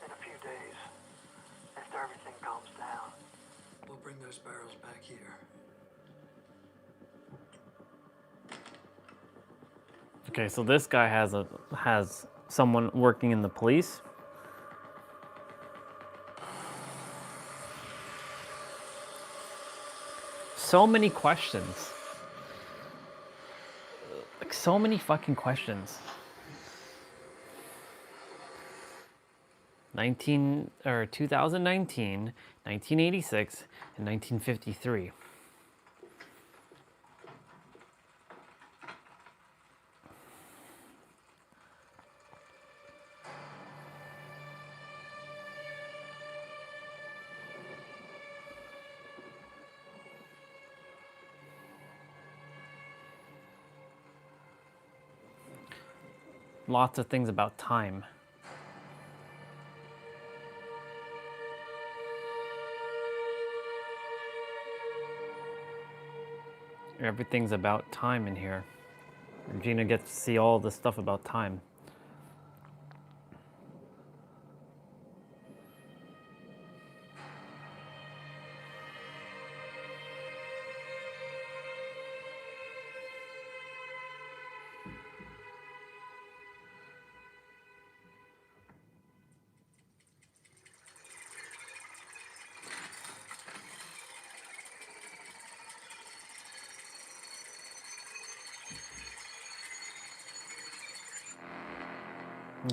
In a few days, after everything calms down, we'll bring those barrels back here. Okay, so this guy has someone working in the police. So many questions. Like so many fucking questions. 2019, 1986, and 1953. Lots of things about time. Everything's about time in here. Regina gets to see all the stuff about time.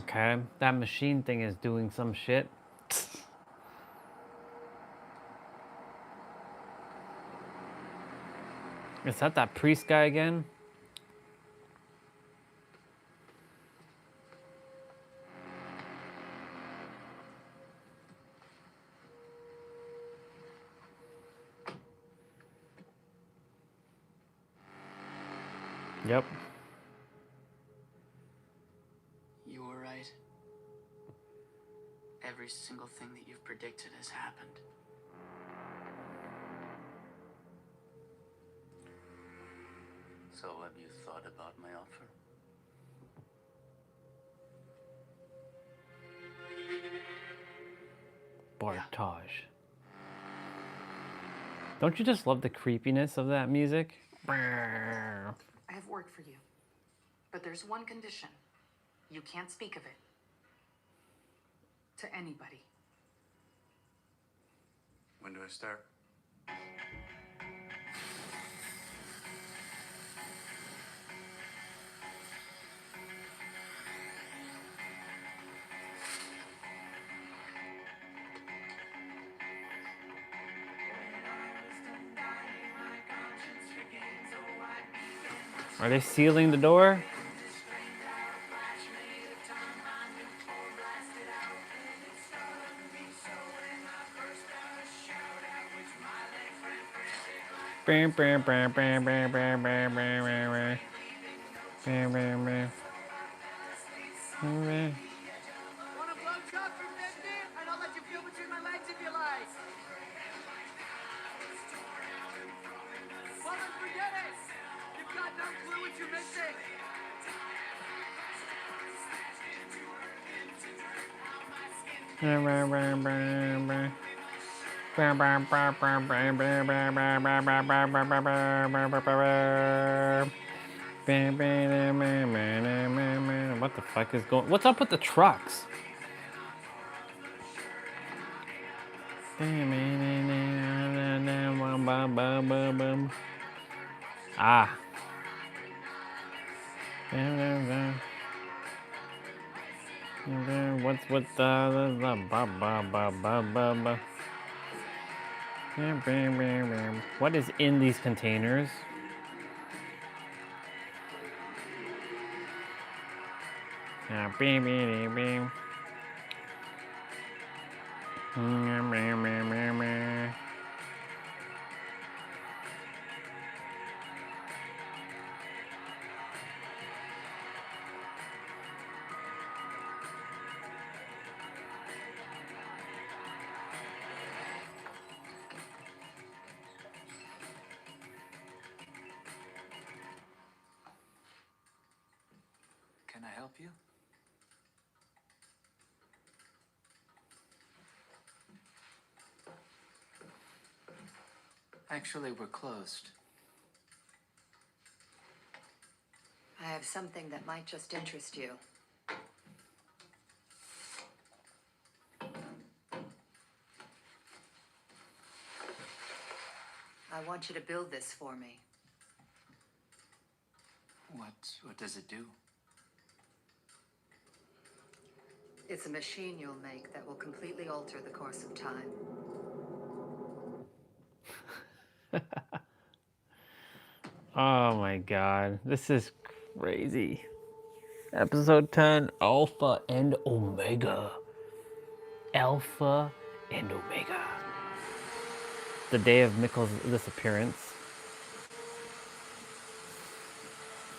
Okay, that machine thing is doing some shit. Is that priest guy again? Yep. You were right. Every single thing that you've predicted has happened. So have you thought about my offer? Bartage. Don't you just love the creepiness of that music? I have work for you. But there's one condition. You can't speak of it. To anybody. When do I start? Are they sealing the door? Bam, bam, bam, bam, bam, bam, bam, bam, bam, bam, bam, bam. Want a blowjob from 50? And I'll let you feel between my legs if you like. Well, then forget it. You've got no clue what you're missing. Bam, bam, bam, bam, bam. Bam, bam, bam, bam, bam, bam, bam, bam, bam, bam, bam, bam, bam, bam, bam, bam, bam. Bam, bam, bam, bam, bam, bam, bam. What the fuck is going? What's up with the trucks? Ah. What's with the what is in these containers? Can I help you? Actually, we're closed. I have something that might just interest you. I want you to build this for me. What does it do? It's a machine you'll make that will completely alter the course of time. Oh my god, this is crazy. Episode 10, Alpha and Omega. Alpha and Omega. The day of Mikkel's disappearance.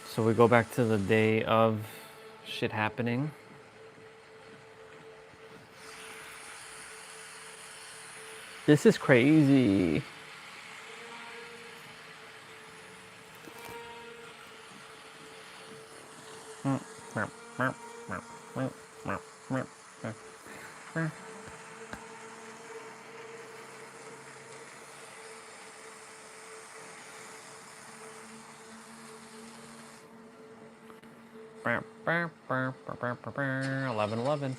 So we go back to the day of shit happening. This is crazy. Bam, bam, bam, bam, bam, bam, bam. 11:11.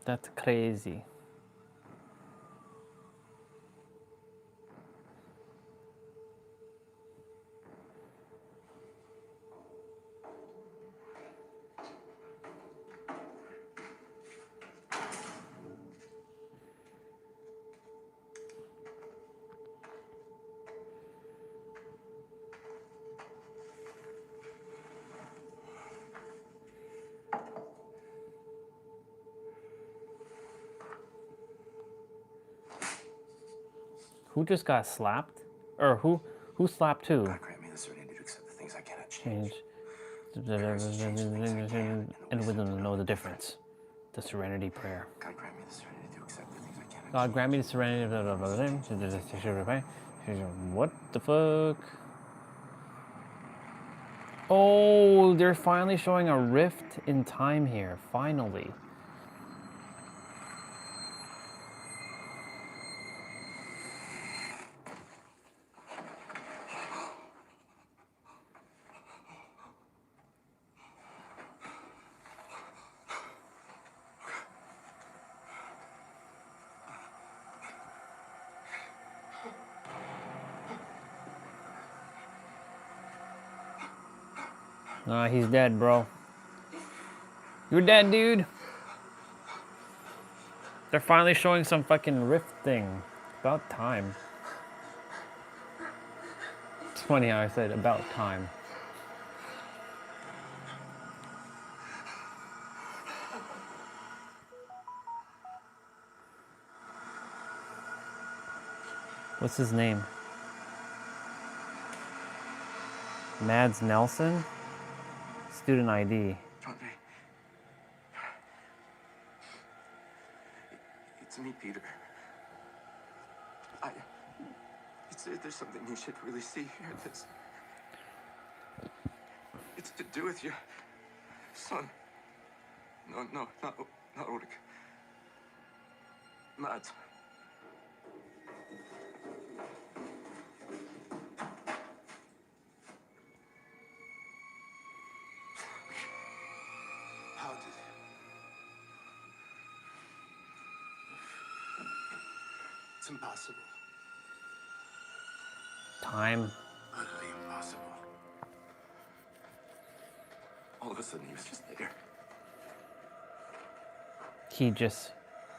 That's crazy. Who just got slapped? Or who slapped who? God grant me the serenity to accept the things I cannot change. And with them to know the difference. The Serenity Prayer. God grant me the serenity to accept the things I can't. God grant me the serenity. What the fuck? Oh, they're finally showing a rift in time here. Finally. Nah, he's dead, bro. You're dead, dude. They're finally showing some fucking rift thing. About time. It's funny how I said about time. What's his name? Mads Nelson? Student ID. It's me, Peter. There's something you should really see here. It's to do with your son. No, not Ulrich. Mads. How did It's impossible. Time. Utterly impossible. All of a sudden, he was just there. He just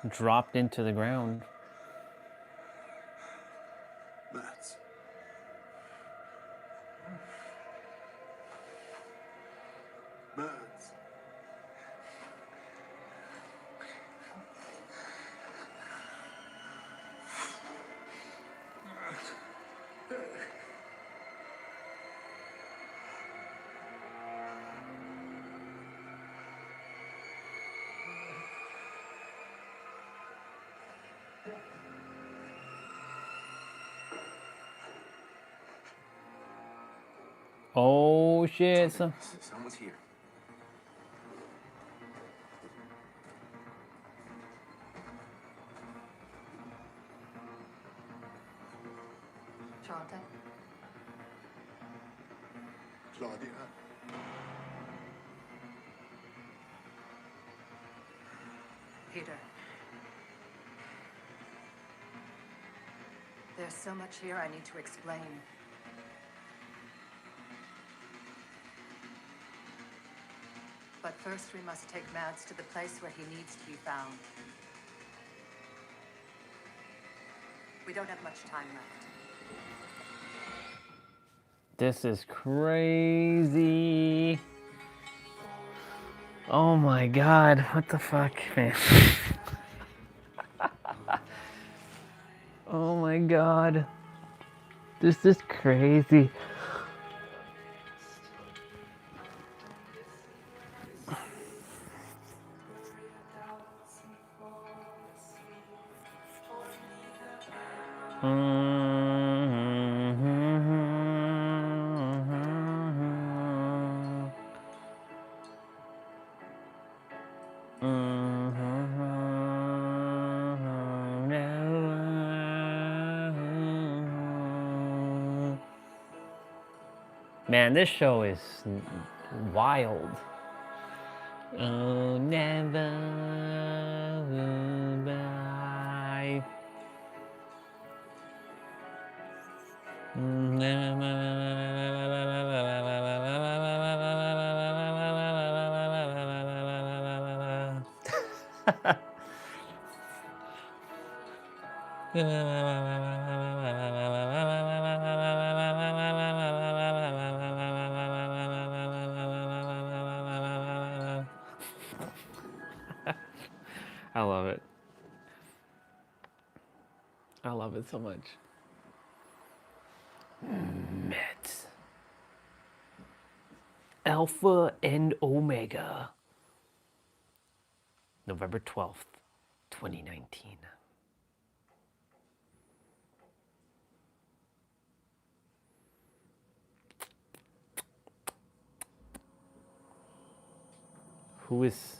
dropped into the ground. Mads. Mads. Oh shit. Someone's here. Jonathan? Claudia. Peter. There's so much here I need to explain. But first we must take Mads to the place where he needs to be found. We don't have much time left. This is crazy. Oh my god, what the fuck, man? Oh my god. This is crazy. Man, this show is wild. Oh, never goodbye. I love it. I love it so much. Mets. Alpha and Omega. November 12th, 2019. Who is...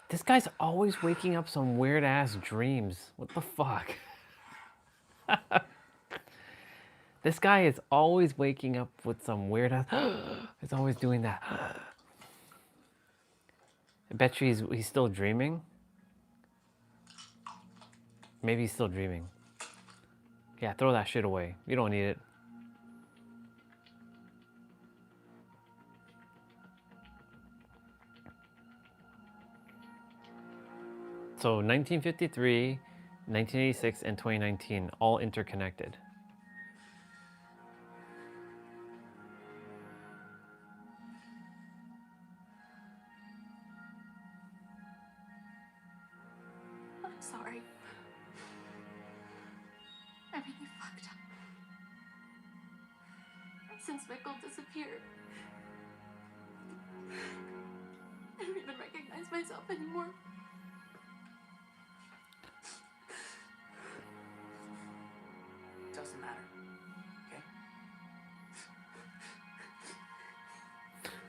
This guy's always waking up some weird ass dreams. What the fuck? This guy is always waking up with some weird ass... He's always doing that. I bet you he's still dreaming. Maybe he's still dreaming. Yeah, throw that shit away. You don't need it. So 1953, 1986, and 2019, all interconnected. I'm sorry. I really fucked up. Since Michael disappeared, I don't even recognize myself anymore. Doesn't matter. Okay?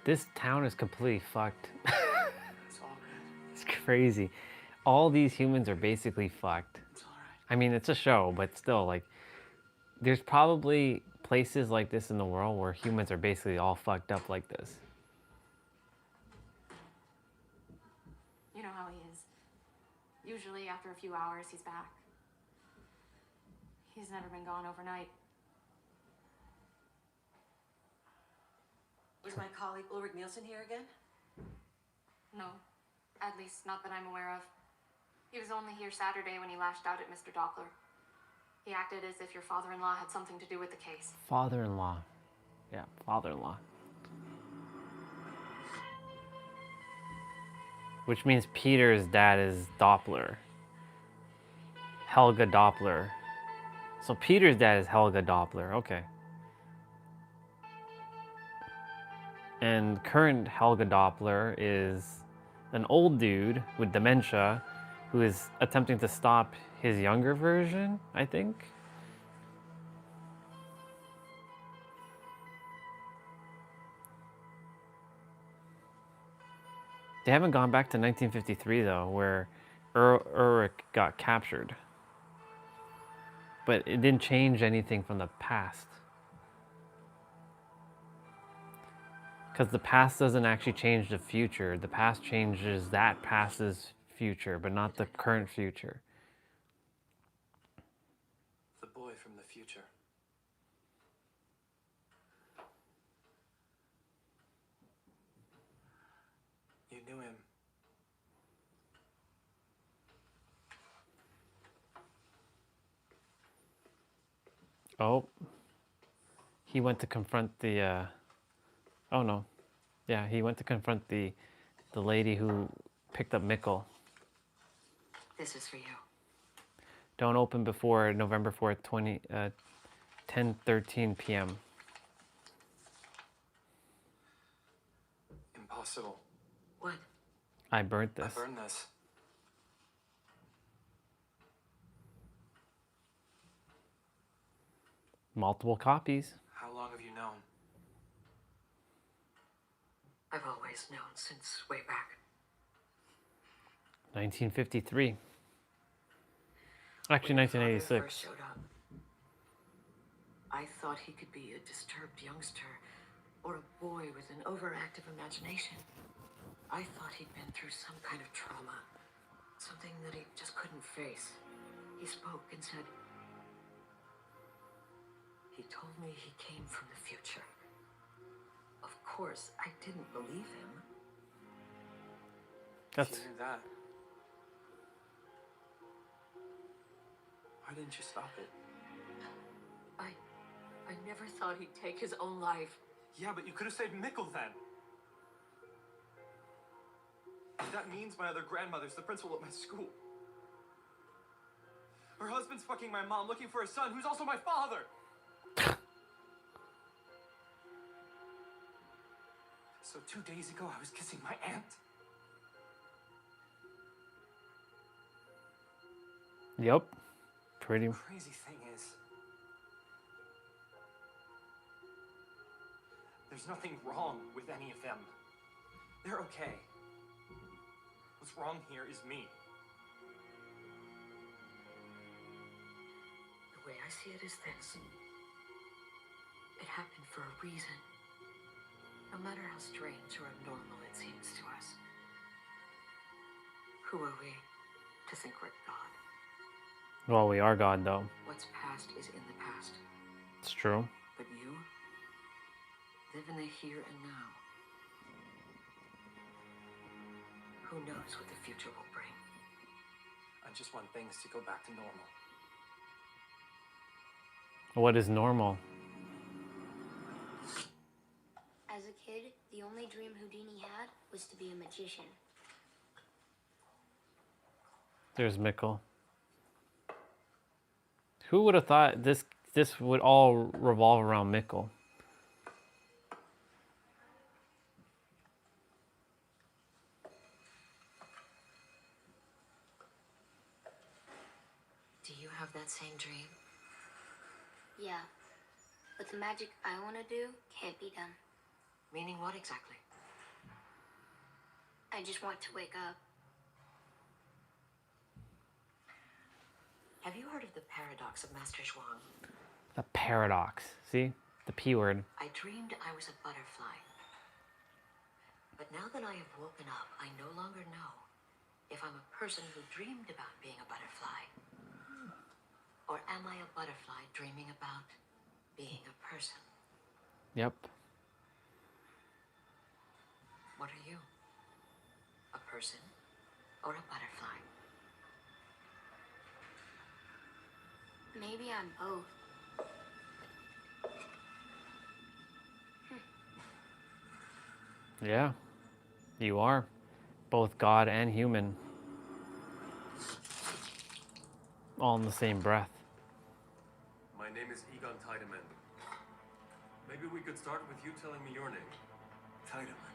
This town is completely fucked. It's all right. It's crazy. All these humans are basically fucked. It's all right. I mean, it's a show, but still, like, there's probably places like this in the world where humans are basically all fucked up like this. You know how he is. Usually after a few hours, he's back. He's never been gone overnight. Was my colleague Ulrich Nielsen here again? No, at least not that I'm aware of. He was only here Saturday when he lashed out at Mr. Doppler. He acted as if your father-in-law had something to do with the case. Father-in-law. Yeah, father-in-law. Which means Peter's dad is Doppler. Helga Doppler. So Peter's dad is Helga Doppler, okay. And current Helga Doppler is an old dude with dementia who is attempting to stop his younger version, I think. They haven't gone back to 1953 though, where Ulrich got captured. But it didn't change anything from the past. Because the past doesn't actually change the future. The past changes that past's future, but not the current future. The boy from the future. You knew him. Oh. He went to confront the, oh no. Yeah, he went to confront the lady who picked up Mikkel. This is for you. Don't open before November 4th, 10:13 p.m. Impossible. What? I burnt this. I burned this. Multiple copies. How long have you known? I've always known since way back. 1953. Actually, When your father 1986. first showed up, I thought he could be a disturbed youngster or a boy with an overactive imagination. I thought he'd been through some kind of trauma, something that he just couldn't face. He spoke and said, he told me he came from the future. Of course, I didn't believe him. If you knew that, why didn't you stop it? I never thought he'd take his own life. Yeah, but you could have saved Mikkel then. That means my other grandmother's the principal at my school. Her husband's fucking my mom, looking for a son who's also my father. So 2 days ago, I was kissing my aunt. Yep. Pretty. Crazy thing is, there's nothing wrong with any of them. They're okay. What's wrong here is me. The way I see it is this. It happened for a reason. No matter how strange or abnormal it seems to us. Who are we to think we're God? Well, we are God, though. What's past is in the past. It's true. But you live in the here and now. Who knows what the future will bring? I just want things to go back to normal. What is normal? As a kid, the only dream Houdini had was to be a magician. There's Mikkel. Who would have thought this would all revolve around Mikkel? Do you have that same dream? Yeah, but the magic I want to do can't be done. Meaning what exactly? I just want to wake up. Have you heard of the paradox of Master Zhuang? The paradox. See? The P word. I dreamed I was a butterfly. But now that I have woken up, I no longer know if I'm a person who dreamed about being a butterfly, or am I a butterfly dreaming about being a person? Yep. What are you? A person or a butterfly? Maybe I'm both. Yeah. You are. Both God and human. All in the same breath. My name is Egon Tiedemann. Maybe we could start with you telling me your name. Tiedemann.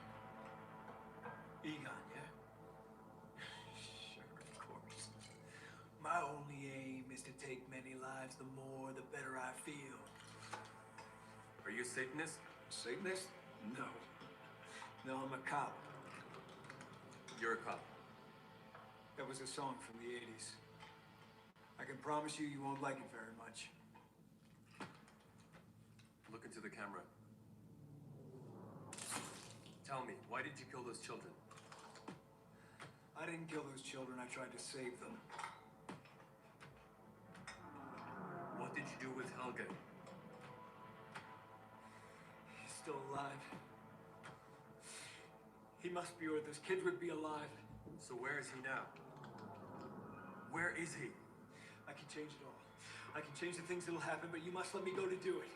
Egon, yeah? Sure, of course. My only aim is to take many lives. The more, the better I feel. Are you a Satanist? Satanist? No. No, I'm a cop. You're a cop. That was a song from the 80s. I can promise you, you won't like it very much. Look into the camera. Tell me, why did you kill those children? I didn't kill those children, I tried to save them. What did you do with Helge? He's still alive. He must be, or those kids would be alive. So where is he now? Where is he? I can change it all. I can change the things that'll happen, but you must let me go to do it.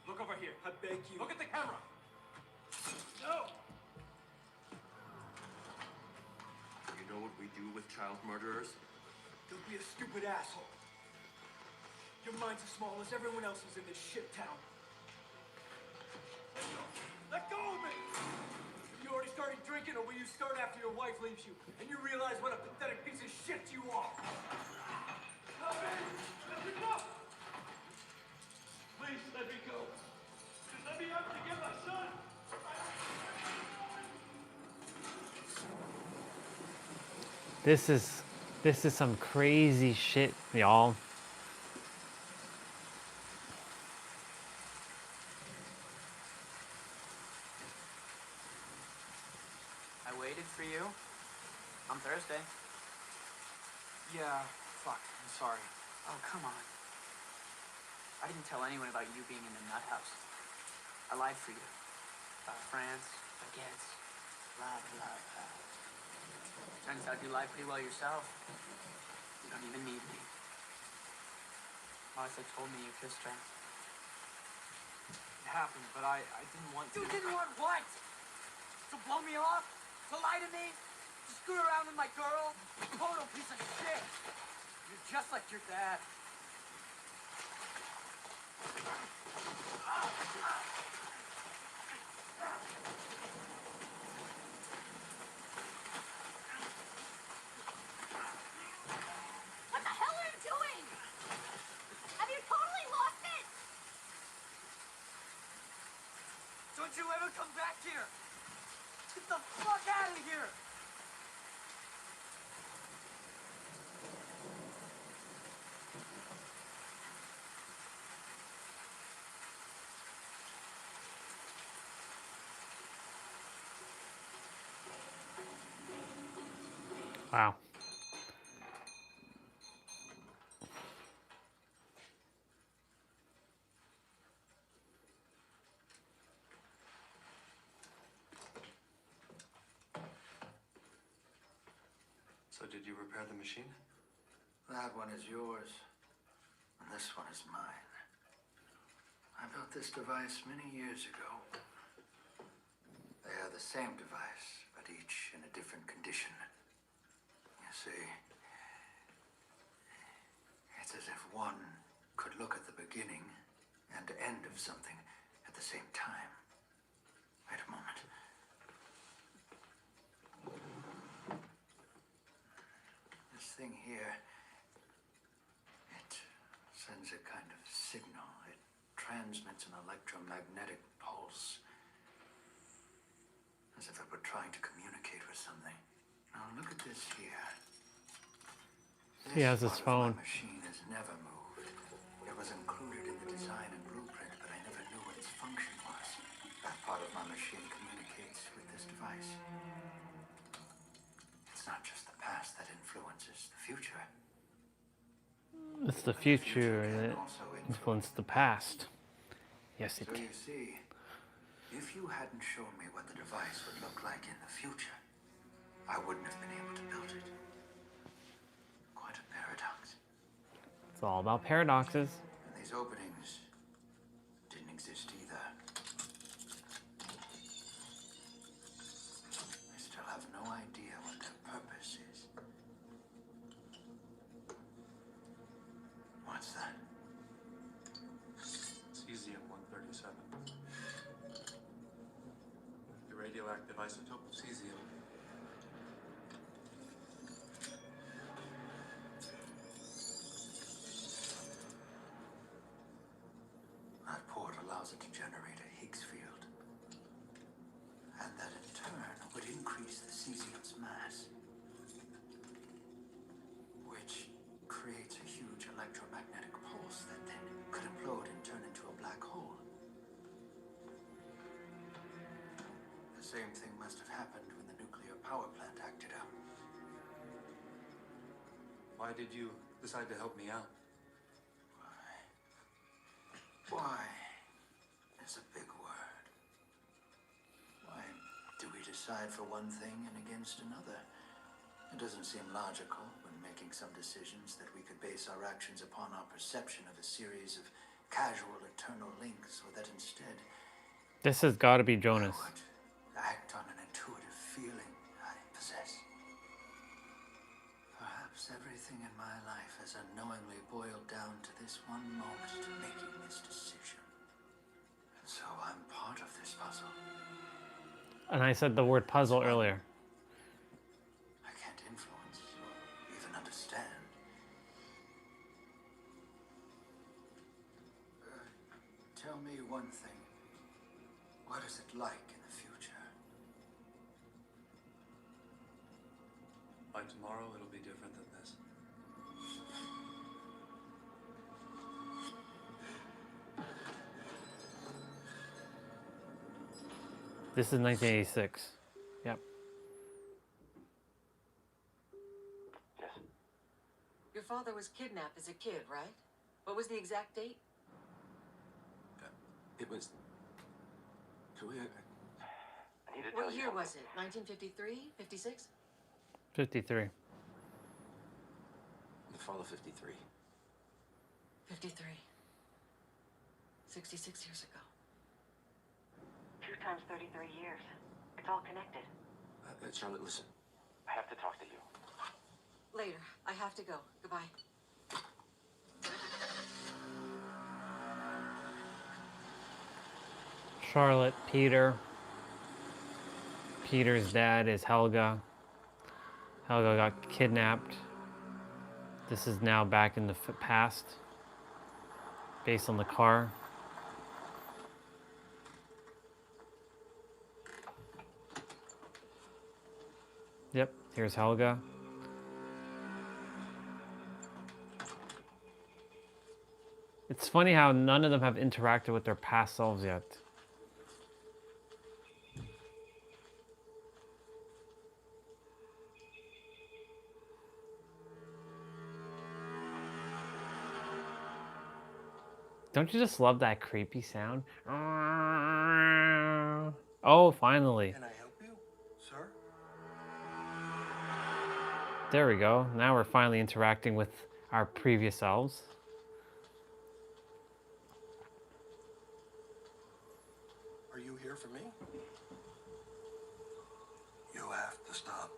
Look over here. I beg you. Look at the camera. No! You know what we do with child murderers? Don't be a stupid asshole. Your mind's as small as everyone else's in this shit town. Let go. Let go of me! Have you already started drinking, or will you start after your wife leaves you and you realize what a pathetic piece of shit you are? Help me! Let me go! Please let me go. Just let me out to get my son! This is some crazy shit, y'all. I waited for you on Thursday. Yeah, fuck. I'm sorry. Oh, come on. I didn't tell anyone about you being in the nut house. I lied for you. About France, baguettes, blah, blah, blah. Turns out you lie pretty well yourself. You don't even need me. Martha told me you kissed her. It happened, but I didn't want to. You didn't want what? To blow me off? To lie to me? You screw around with my girl? Total piece of shit. You're just like your dad. What the hell are you doing? Have you totally lost it? Don't you ever come back here! Get the fuck out of here! Wow. So did you repair the machine? That one is yours, and this one is mine. I built this device many years ago. They are the same device, but each in a different condition. You see, it's as if one could look at the beginning and end of something at the same time. Wait a moment. This thing here, it sends a kind of signal. It transmits an electromagnetic pulse, as if it were trying to communicate with something. Now look at this here. He has his phone. My machine has never moved. It was included in the design and blueprint, but I never knew what its function was. That part of my machine communicates with this device. It's not just the past that influences the future. It's the future that influenced the past. Yes, it So can. you see, if you hadn't shown me what the device would look like in the future, I wouldn't have been able to build it. Quite a paradox. It's all about paradoxes. And these openings didn't exist either. I still have no idea what their purpose is. What's that? Cesium-137. The radioactive isotope of cesium. That port allows it to generate a Higgs field. And that in turn would increase the cesium's mass, which creates a huge electromagnetic pulse that then could implode and turn into a black hole. The same thing must have happened when the nuclear power plant acted up. Why did you decide to help me out? Why is a big word. Why do we decide for one thing and against another? It doesn't seem logical when making some decisions that we could base our actions upon our perception of a series of casual eternal links, or that instead This has got to be Jonas. I would act on an intuitive feeling I possess. Perhaps everything in my life has unknowingly boiled down to this one moment, to making this decision. And so I'm part of this puzzle. And I said the word puzzle earlier. I can't influence or even understand. Tell me one thing. What is it like in the future? By tomorrow, it'll be different than this. This is 1986. Yep. Your father was kidnapped as a kid, right? What was the exact date? It was... What year was it? 1953? 56? 53. The fall of 53. 53. 66 years ago. 2 times 33 years. It's all connected. Charlotte, listen. I have to talk to you. Later. I have to go. Goodbye. Charlotte, Peter. Peter's dad is Helga. Helga got kidnapped. This is now back in the past, based on the car. Yep, here's Helga. It's funny how none of them have interacted with their past selves yet. Don't you just love that creepy sound? Oh, finally. Can I help you, sir? There we go. Now we're finally interacting with our previous selves. Are you here for me? You have to stop.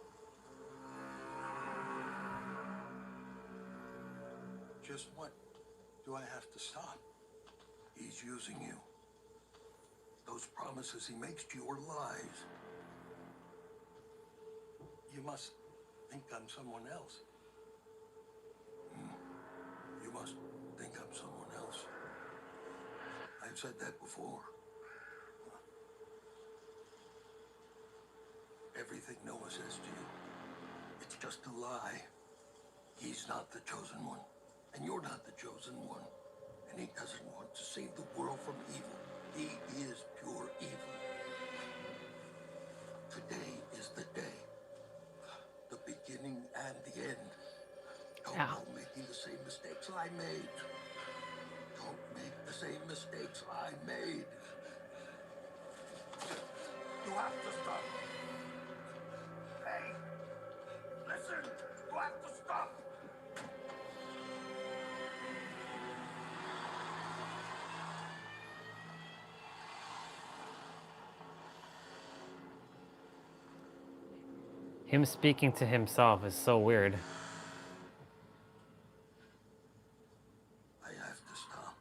Just what do I have to stop? He's using you. Those promises he makes to you are lies. You must think I'm someone else. You must think I'm someone else. I've said that before. Everything Noah says to you, it's just a lie. He's not the chosen one, and you're not the chosen one. And he doesn't want to save the world from evil. He is pure evil. Today is the day. The beginning and the end. Don't go making the same mistakes I made. Don't make the same mistakes I made. You have to stop. Hey, listen. You have to stop. Him speaking to himself is so weird. I have to stop.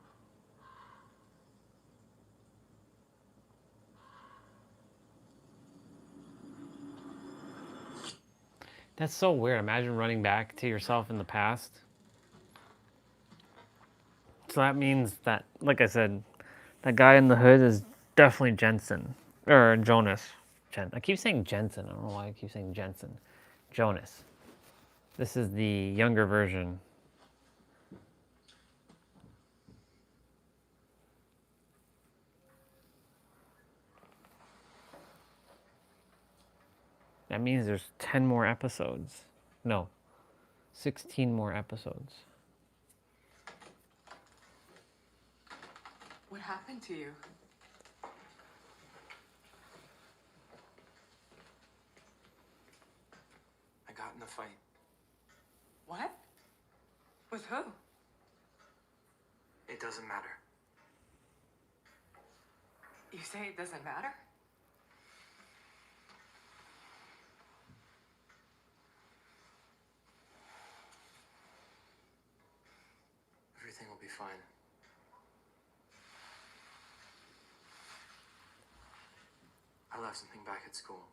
That's so weird. Imagine running back to yourself in the past. So that means that, like I said, that guy in the hood is definitely Jensen. Or Jonas. I keep saying Jensen. I don't know why I keep saying Jensen. Jonas. This is the younger version. That means there's 10 more episodes. No, 16 more episodes. What happened to you? I got in a fight. What? With who? It doesn't matter. You say it doesn't matter? Everything will be fine. I left something back at school.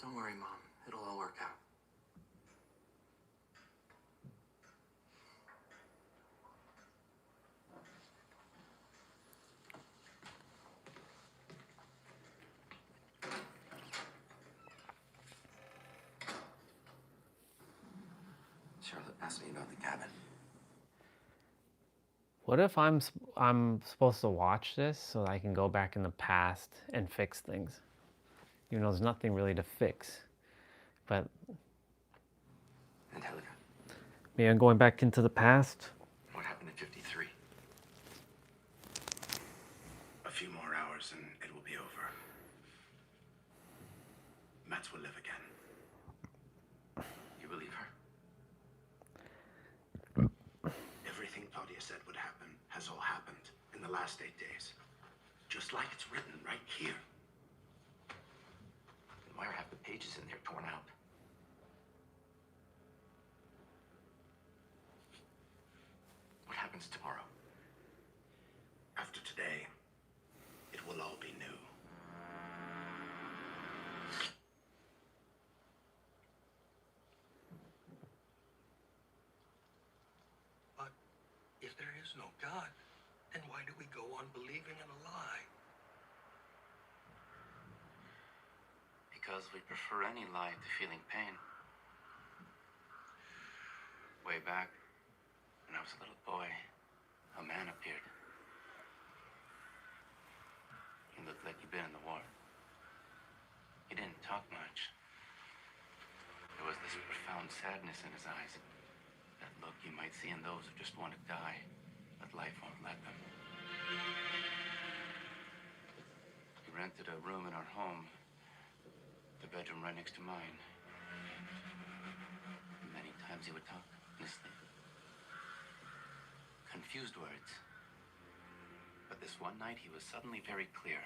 Don't worry, Mom. It'll all work out. Charlotte asked me about the cabin. What if I'm supposed to watch this so that I can go back in the past and fix things? Even though there's nothing really to fix. But And Helga, maybe I'm going back into the past. what happened in 53? A few more hours and it will be over. Mats will live again. You believe her? Everything Claudia said would happen has all happened in the last 8 days. Just like it's written right here. Why are half the pages in there torn out? What happens tomorrow? After today, it will all be new. But if there is no God, then why do we go on believing in a lie? Because we prefer any lie to feeling pain. Way back, when I was a little boy, a man appeared. He looked like he'd been in the war. He didn't talk much. There was this profound sadness in his eyes. That look you might see in those who just want to die, but life won't let them. He rented a room in our home, the bedroom right next to mine. Many times he would talk in his sleep. Confused words. But this one night he was suddenly very clear.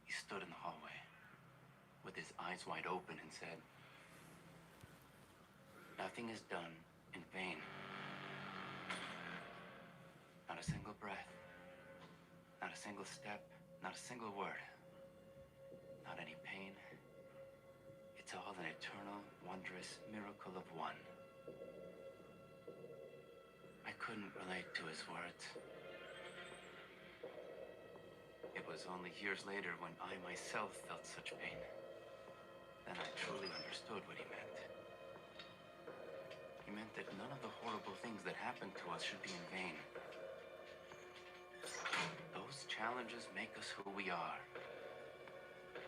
He stood in the hallway with his eyes wide open and said, "Nothing is done in vain. Not a single breath, not a single step, not a single word, not any pain. It's all an eternal, wondrous miracle of one." I couldn't relate to his words. It was only years later when I myself felt such pain. Then I truly understood what he meant. He meant that none of the horrible things that happened to us should be in vain. Those challenges make us who we are.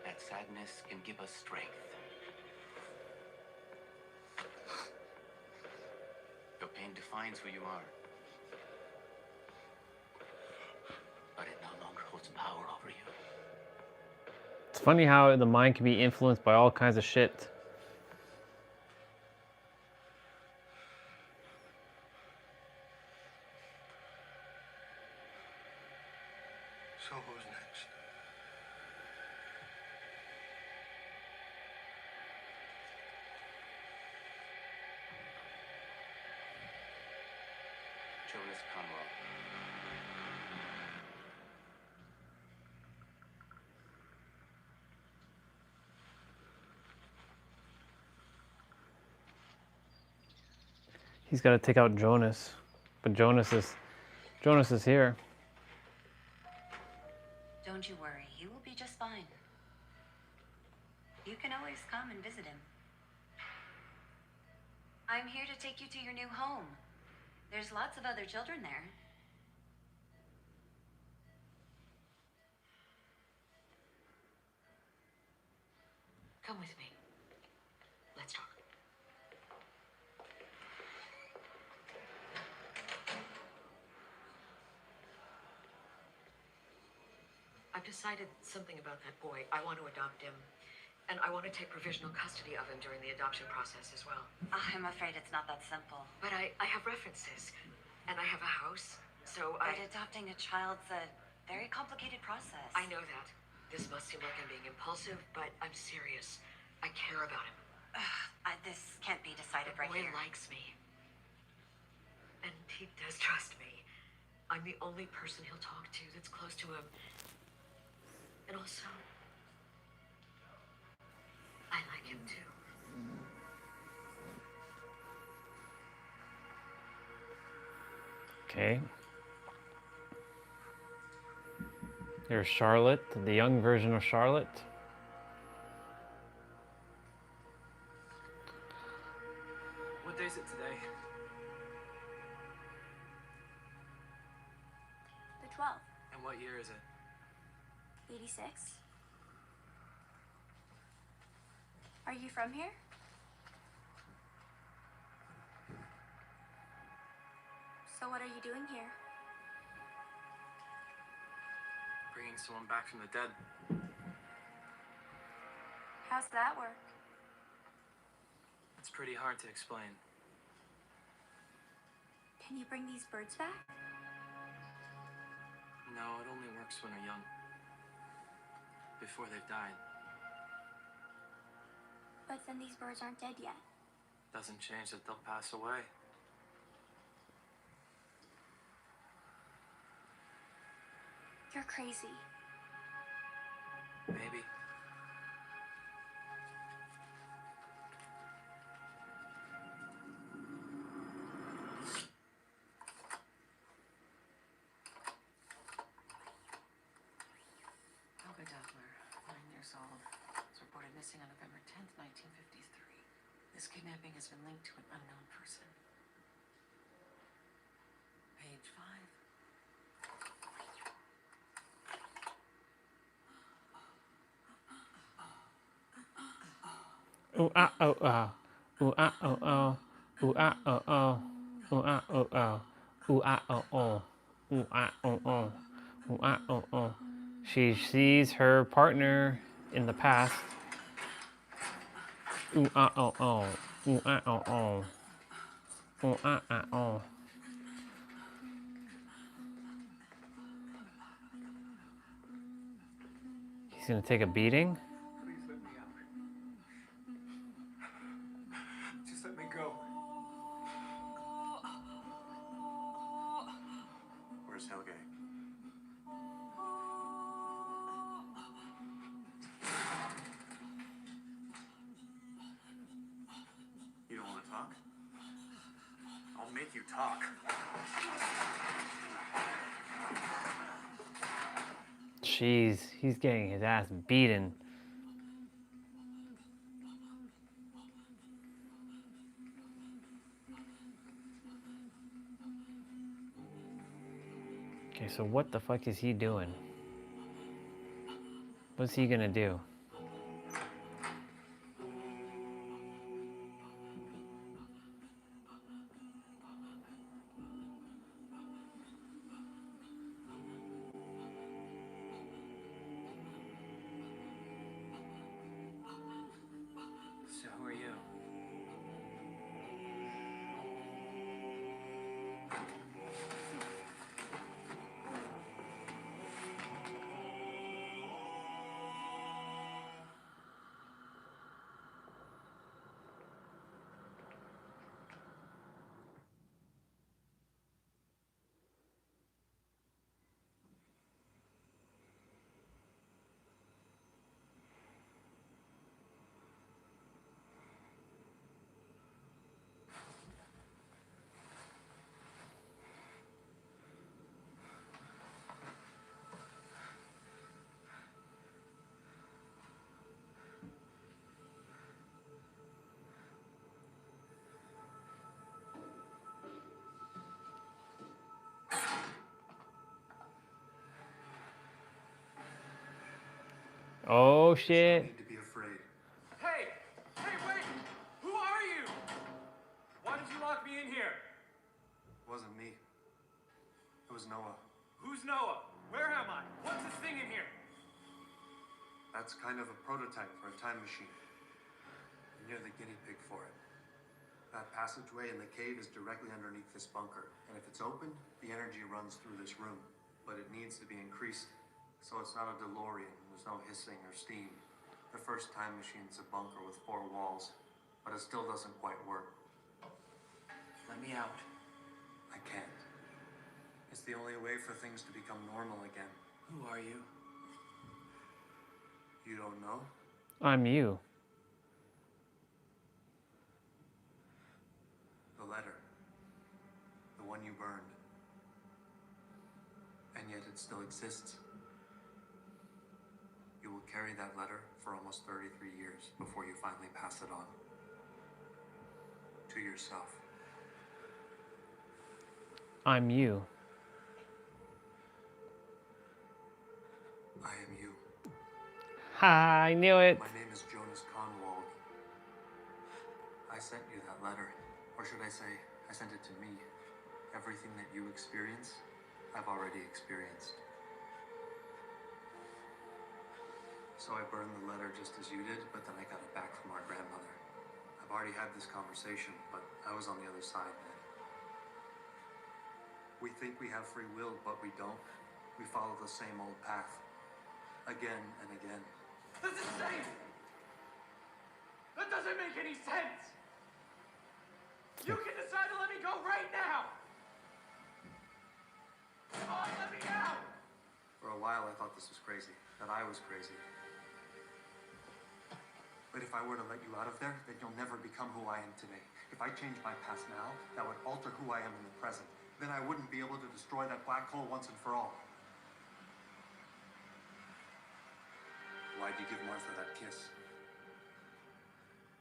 That sadness can give us strength. Your pain defines who you are. But it no longer holds power over you. It's funny how the mind can be influenced by all kinds of shit. So who's next? Jonas Conwell. He's got to take out Jonas, but Jonas is here. Don't you worry, he will be just fine. You can always come and visit him. I'm here to take you to your new home. There's lots of other children there. Come with me. Let's talk. I've decided something about that boy. I want to adopt him. And I want to take provisional custody of him during the adoption process as well. I'm afraid it's not that simple. But I have references. And I have a house. So But adopting a child's a very complicated process. I know that. This must seem like I'm being impulsive, but I'm serious. I care about him. This can't be decided right The boy here. likes me. And he does trust me. I'm the only person he'll talk to that's close to him. And also, I like him too. Okay. There's Charlotte, the young version of Charlotte. What day is it today? The 12th. And what year is it? 86. Are you from here? So what are you doing here? Bringing someone back from the dead. How's that work? It's pretty hard to explain. Can you bring these birds back? No, it only works when they're young. Before they've died. But then these birds aren't dead yet. Doesn't change that they'll pass away. You're crazy. Maybe. Helga Doppler, 9 years old, was reported missing on November 10th, 1953. This kidnapping has been linked to an unknown person. Page 5. Ooh ah oh oh. Ooh ah oh oh. Ooh ah oh oh. Ooh ah oh oh. Ooh ah oh oh. Ooh ah oh oh. Ooh ah oh oh. She sees her partner in the past. Ooh ah oh oh. Ooh ah oh oh. Ooh ah ah oh. He's gonna take a beating? Please let me out. Just let me go. Where's Helge? You don't want to talk? I'll make you talk. Jeez, he's getting his ass beaten. Okay, so what the fuck is he doing? What's he gonna do? So who are you? Oh shit. Need to be afraid. Hey! Hey, wait! Who are you? Why did you lock me in here? It wasn't me. It was Noah. Who's Noah? Where am I? What's this thing in here? That's kind of a prototype for a time machine. You're the guinea pig for it. That passageway in the cave is directly underneath this bunker. And if it's open, the energy runs through this room. But it needs to be increased. So it's not a DeLorean. There's no hissing or steam. The first time machine's a bunker with 4 walls. But it still doesn't quite work. Let me out. I can't. It's the only way for things to become normal again. Who are you? You don't know? I'm you. The letter. The one you burned. And yet it still exists. You will carry that letter for almost 33 years before you finally pass it on. To yourself. I'm you. I am you. Ha, I knew it. My name is Jonas Conwald. I sent you that letter. Or should I say, I sent it to me. Everything that you experience, I've already experienced. So I burned the letter just as you did, but then I got it back from our grandmother. I've already had this conversation, but I was on the other side then. We think we have free will, but we don't. We follow the same old path. Again and again. This is safe! That doesn't make any sense! You can decide to let me go right now! Come on, let me out! For a while, I thought this was crazy. That I was crazy. But if I were to let you out of there, then you'll never become who I am today. If I change my past now, that would alter who I am in the present. Then I wouldn't be able to destroy that black hole once and for all. Why'd you give Martha that kiss?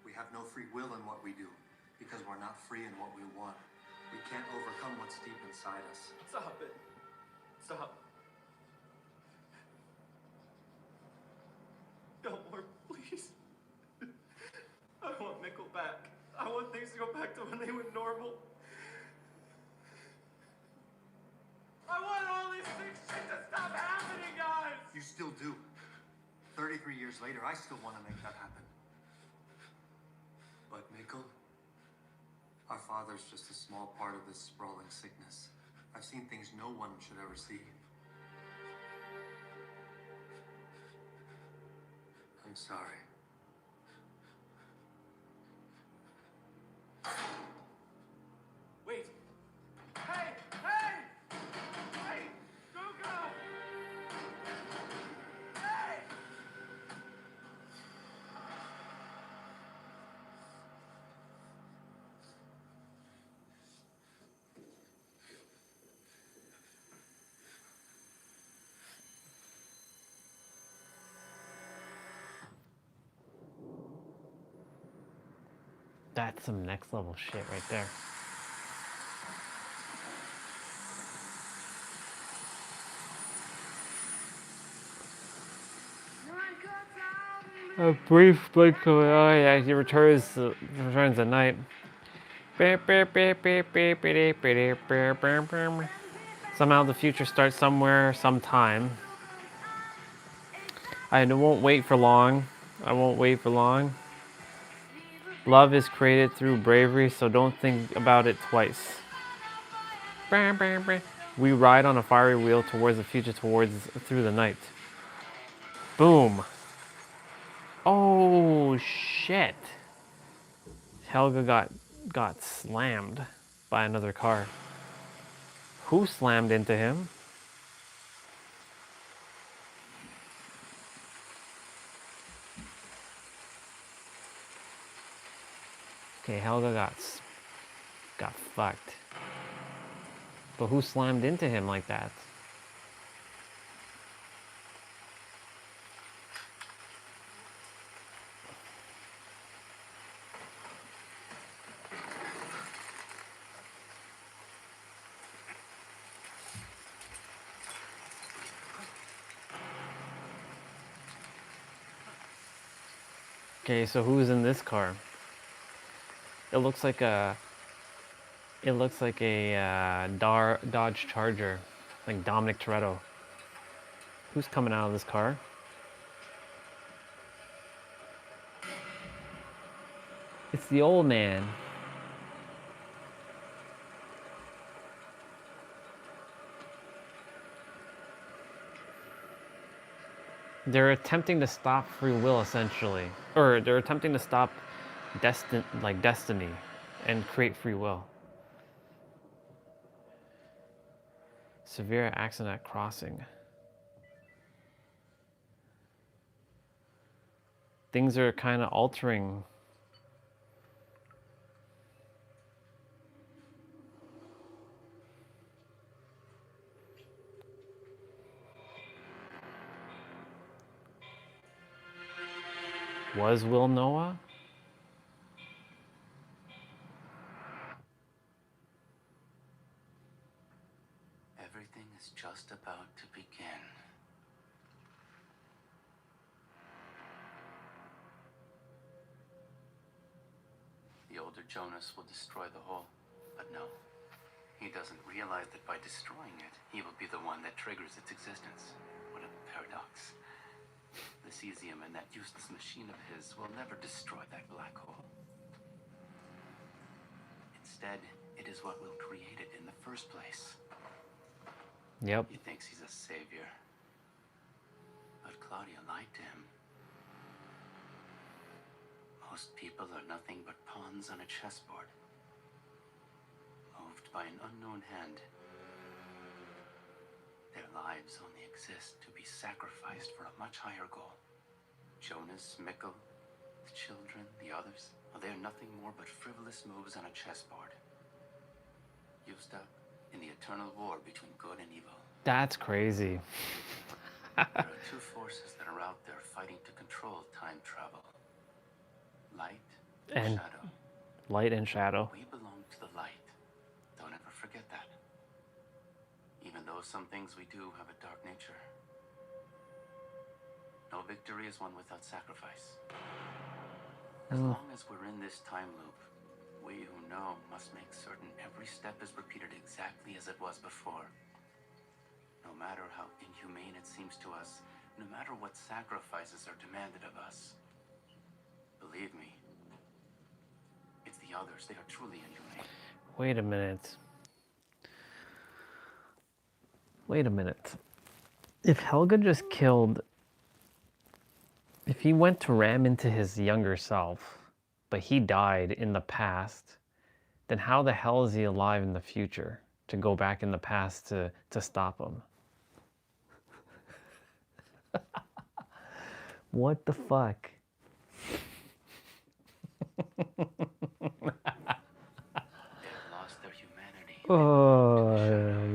We have no free will in what we do, because we're not free in what we want. We can't overcome what's deep inside us. Stop it. Stop. No more, please. I want Mikkel back. I want things to go back to when they were normal. I want all this sick shit to stop happening, guys! You still do. 33 years later, I still want to make that happen. But Mikkel, our father's just a small part of this sprawling sickness. I've seen things no one should ever see. I'm sorry. Wait. Hey! Hey! Wait! Guga! Hey! That's some next level shit right there. A brief blink of an eye. Yeah, he returns at night. Somehow the future starts somewhere, sometime. I won't wait for long. I won't wait for long. Love is created through bravery, so don't think about it twice. We ride on a fiery wheel towards the future, through the night. Boom. Oh shit. Helga got slammed by another car. Who slammed into him? Okay, Helga got fucked. But who slammed into him like that? Okay, so who's in this car? It looks like a Dodge Charger, like Dominic Toretto. Who's coming out of this car? It's the old man. They're attempting to stop free will, essentially. Or they're attempting to stop destiny and create free will. Severe accident at crossing. Things are kind of altering. Was Will Noah? Everything is just about to begin. The older Jonas will destroy the whole, but no. He doesn't realize that by destroying it, he will be the one that triggers its existence. What a paradox. The cesium in that useless machine of his will never destroy that black hole. Instead, it is what will create it in the first place. Yep. He thinks he's a savior. But Claudia lied to him. Most people are nothing but pawns on a chessboard, moved by an unknown hand. Their lives only exist to be sacrificed for a much higher goal. Jonas, Mikkel, the children, the others, well, they are nothing more but frivolous moves on a chessboard, used up in the eternal war between good and evil. That's crazy. There are two forces that are out there fighting to control time travel. Light and shadow. Light and shadow. We belong to the light. Don't ever forget that. Even though some things we do have a dark nature. No victory is won without sacrifice. As long as we're in this time loop, we who know must make certain every step is repeated exactly as it was before. No matter how inhumane it seems to us, no matter what sacrifices are demanded of us. Believe me, it's the others. They are truly inhumane. Wait a minute. Wait a minute. If Helga just killed... If he went to ram into his younger self, but he died in the past, then how the hell is he alive in the future to go back in the past to stop him? What the fuck? They have lost their humanity. Oh,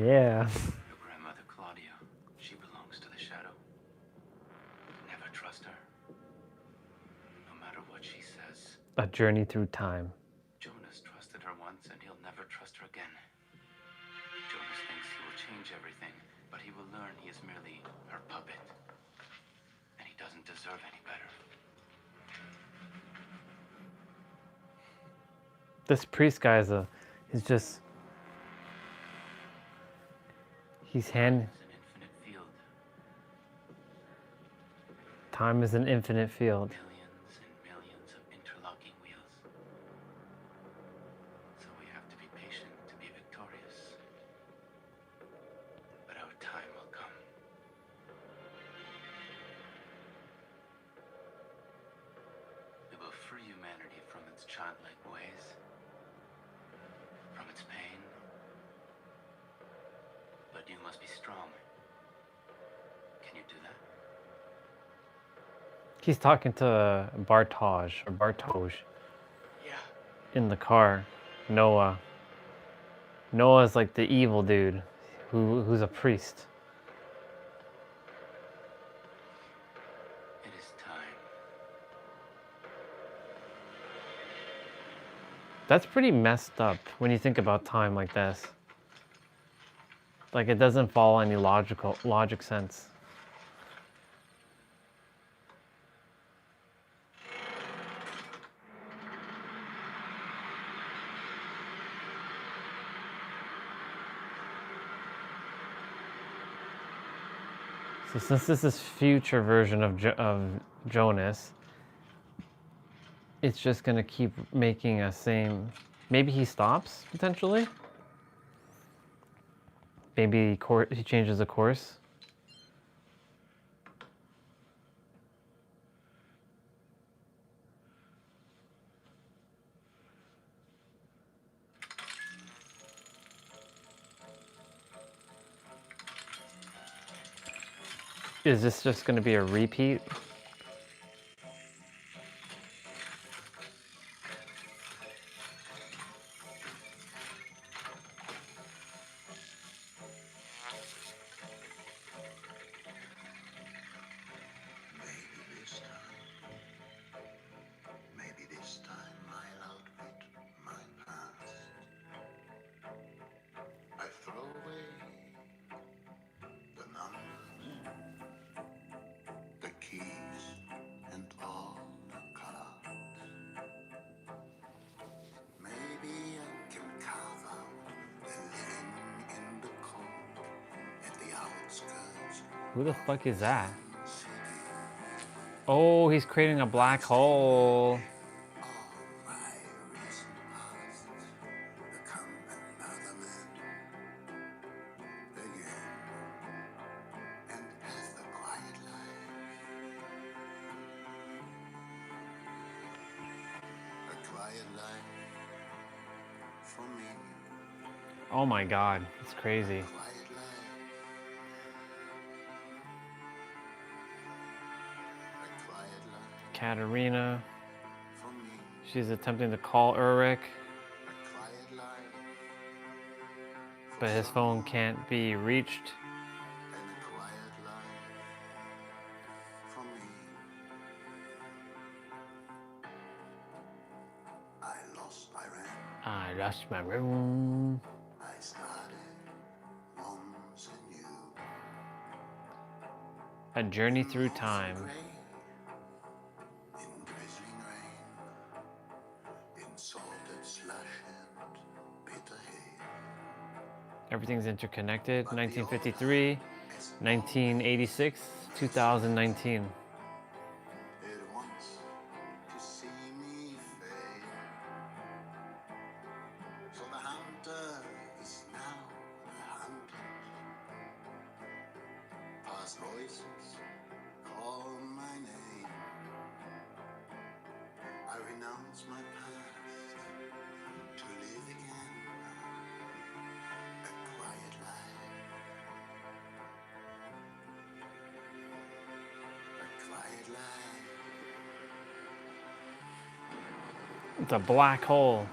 yeah. Your grandmother Claudia, she belongs to the shadow. Never trust her. No matter what she says. A journey through time. Jonas trusted her once and he'll never trust her again. Jonas thinks he will change everything, but he will learn he is merely her puppet. And he doesn't deserve any better. This priest guy is just... He's hand... Time is an infinite field. Millions and millions of interlocking wheels. So we have to be patient to be victorious. But our time will come. We will free humanity from its childlike ways, from its pain. But you must be strong. Can you do that? He's talking to Bartosz. Yeah. In the car. Noah. Noah's like the evil dude who's a priest. It is time. That's pretty messed up when you think about time like this. Like it doesn't follow any logic sense. So since this is future version of Jonas, it's just gonna keep making a same. Maybe he stops potentially. Maybe he changes the course. Is this just going to be a repeat? Maybe this time I'll outwit my past. I throw away the numbers, the keys, and all the cards. Maybe I can carve out a living in the cold at the outskirts. Who the fuck is that? Oh, he's creating a black hole. quiet life for me. Oh my God, it's crazy. Quiet life. A quiet life Katerina. for me. She's attempting to call Ulrich, A quiet life but his phone can't be reached. and a quiet life for me. I lost my rent. I lost my room. I started once anew. A journey through time. In drizzling rain, in salted slush and bitter hail. Everything's interconnected. 1953, 1986, 2019. It wants to see me fade. So the hunter is now the hunted. Past voices call my name. I renounce my past to live again. A quiet life. A quiet life. It's a black hole.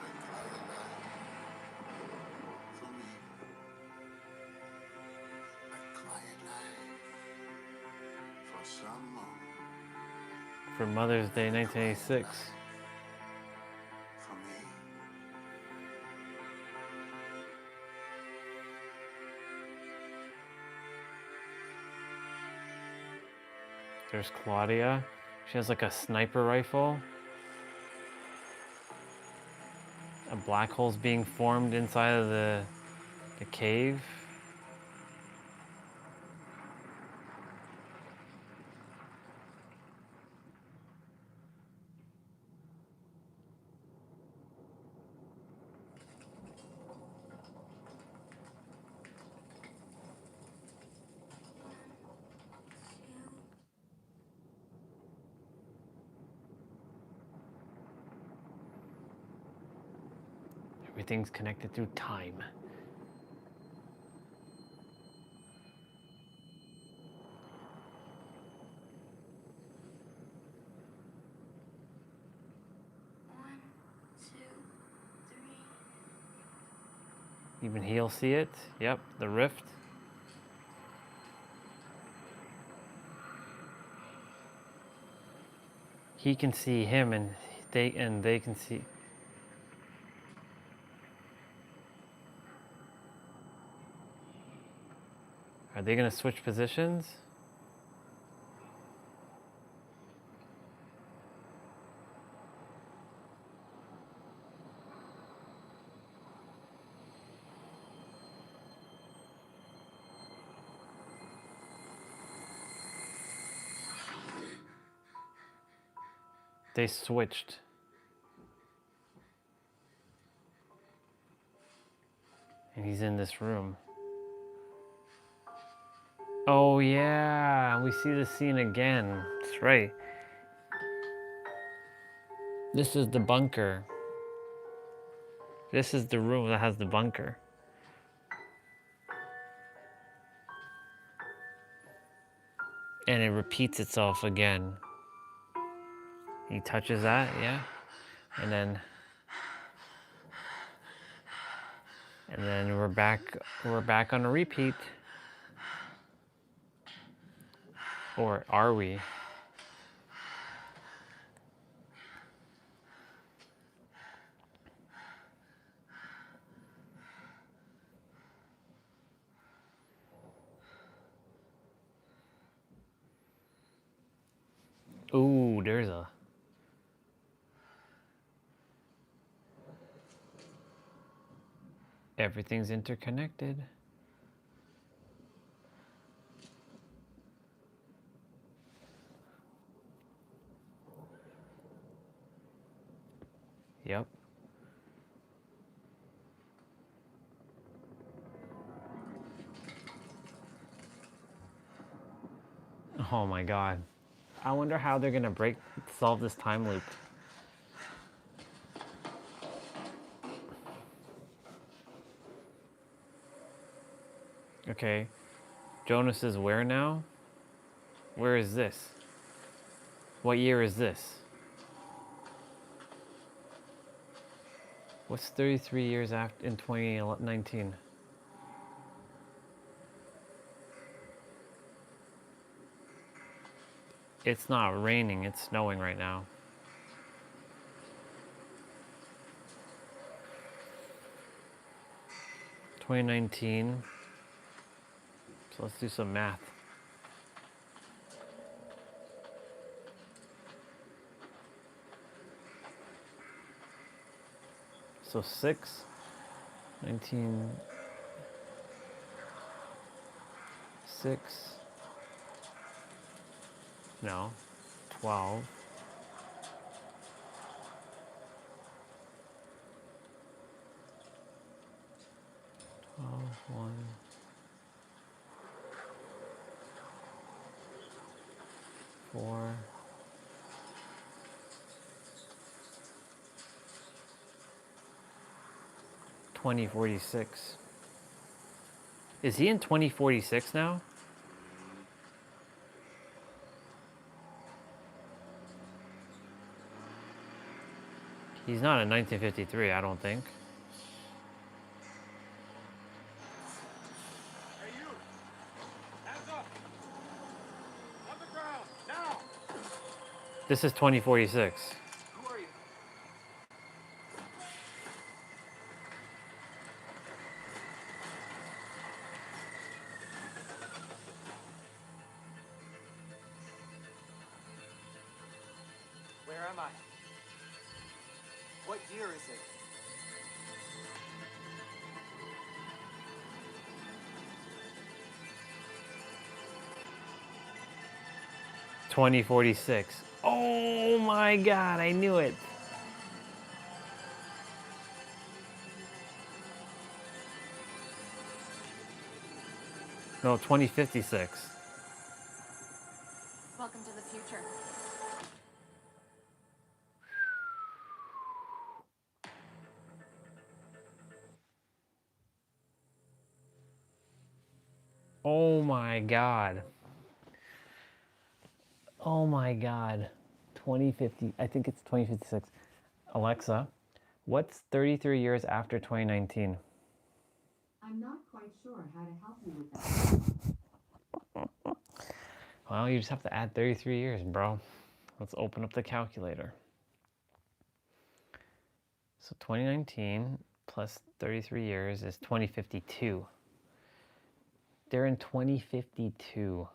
For someone, For Mother's Day 1986. for me. There's Claudia. She has like a sniper rifle. A black hole's being formed inside of the cave. Everything's connected through time. Even he'll see it. Yep, the rift. He can see him, and they can see. Are they gonna switch positions? They switched. And he's in this room. Oh yeah, we see the scene again. That's right. This is the bunker. This is the room that has the bunker. And it repeats itself again. He touches that, yeah. And then we're back on a repeat. Or are we? Ooh, there's a... Everything's interconnected. Yep. Oh my God. I wonder how they're gonna solve this time loop. Okay. Jonas is where now? Where is this? What year is this? What's 33 years after in 2019? It's not raining, it's snowing right now. (2019). So let's do some math. So 6, 19, 6, no, 12, 1, 4, 2046. Is he in 2046 now? He's not in 1953, I don't think. Hey, you! Hands up! On the ground, now! This is 2046. Who are you? Where am I? What year is it? $2046. Oh my god, I knew it. No, 2056. Welcome to the future. Oh my god. Oh my god. 2050, I think it's 2056. Alexa, what's 33 years after 2019? I'm not quite sure how to help you with that. Well, you just have to add 33 years, bro. Let's open up the calculator. So 2019 plus 33 years is 2052. They're in 2052.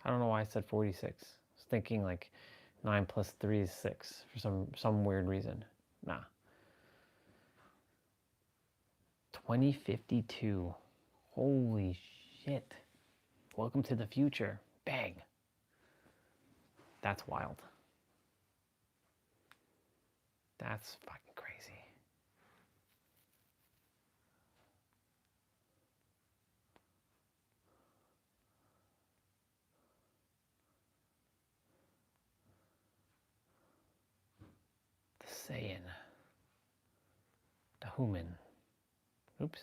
I don't know why I said 46. I was thinking like 9 plus 3 is 6 for some weird reason. Nah. 2052. Holy shit. Welcome to the future. Bang. That's wild. That's fucking crazy. The Saiyan. The human. Oops.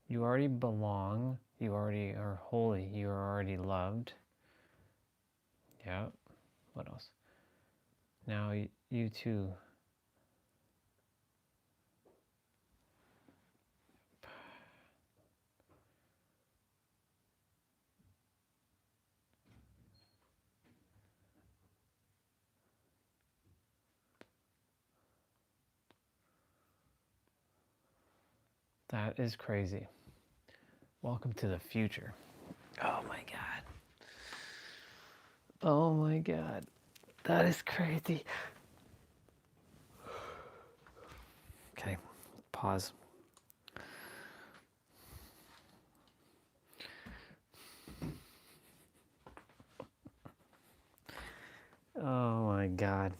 You already belong. You already are holy. You are already loved. Yeah. What else? Now you too. That is crazy. Welcome to the future. Oh my god. Oh my god. That is crazy. Okay, pause. Oh my god.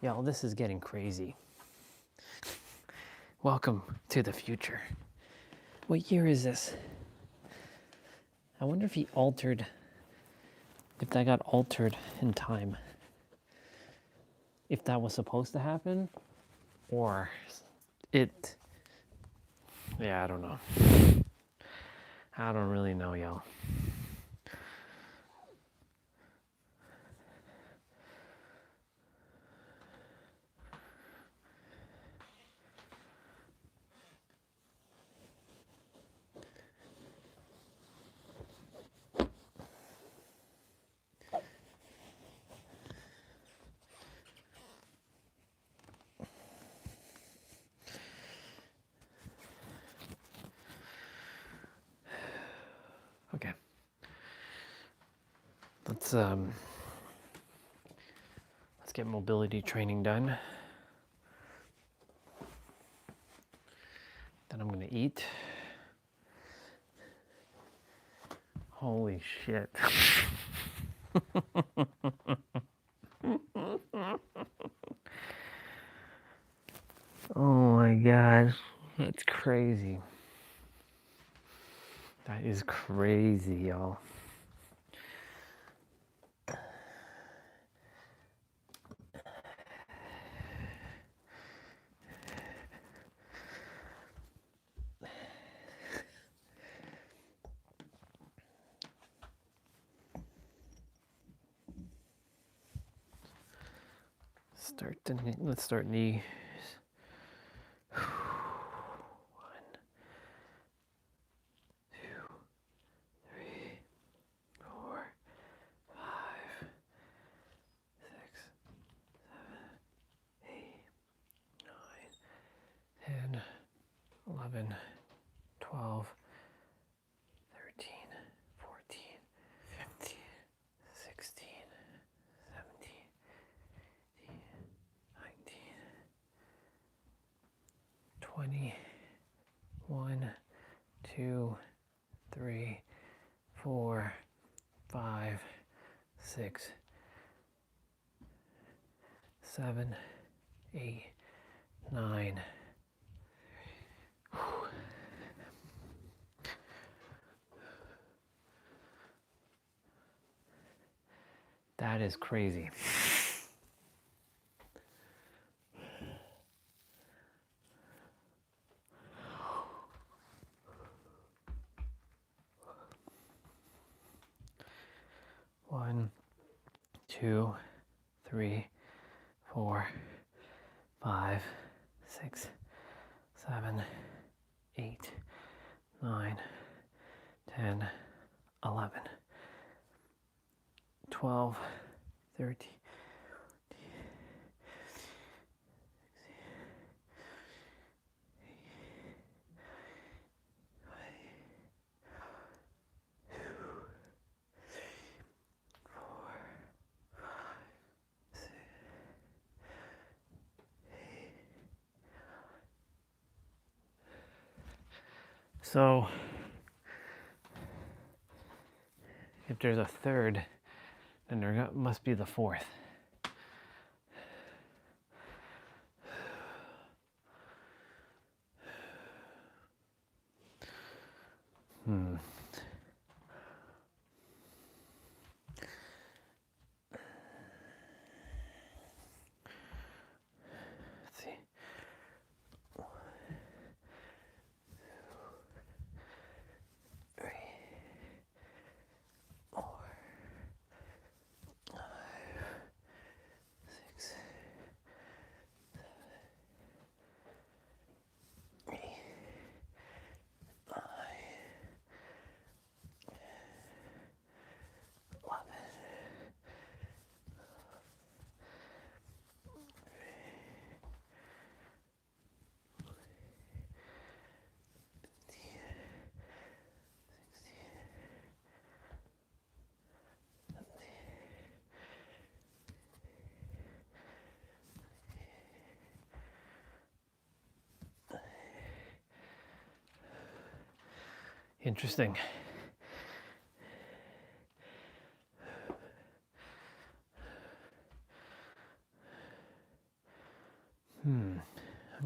Y'all, this is getting crazy. Welcome to the future. What year is this? I wonder if he altered, if that got altered in time. If that was supposed to happen, or it, yeah, I don't know. I don't really know, y'all. Okay. Let's get mobility training done. Then I'm gonna eat. Holy shit. Oh my god, that's crazy. That is crazy, y'all. Let's start knees. 1, 2, 3, 4, 5, 6, 7, 8, 9, 10, 11, 12, 13, 14, 15, 16, 17, 18, 19, 20, 1, 2, 3, 4, 5, 6, 7, 8, 9. That is crazy. One, 2, 3, 4, 5, 6, 7, 8, 9, 10, 11, 12, 13, So, if there's a third, then there must be the fourth. Let's see. 1, 2, 3, 4, 5, 6, 7, 8, 9, 11. Interesting.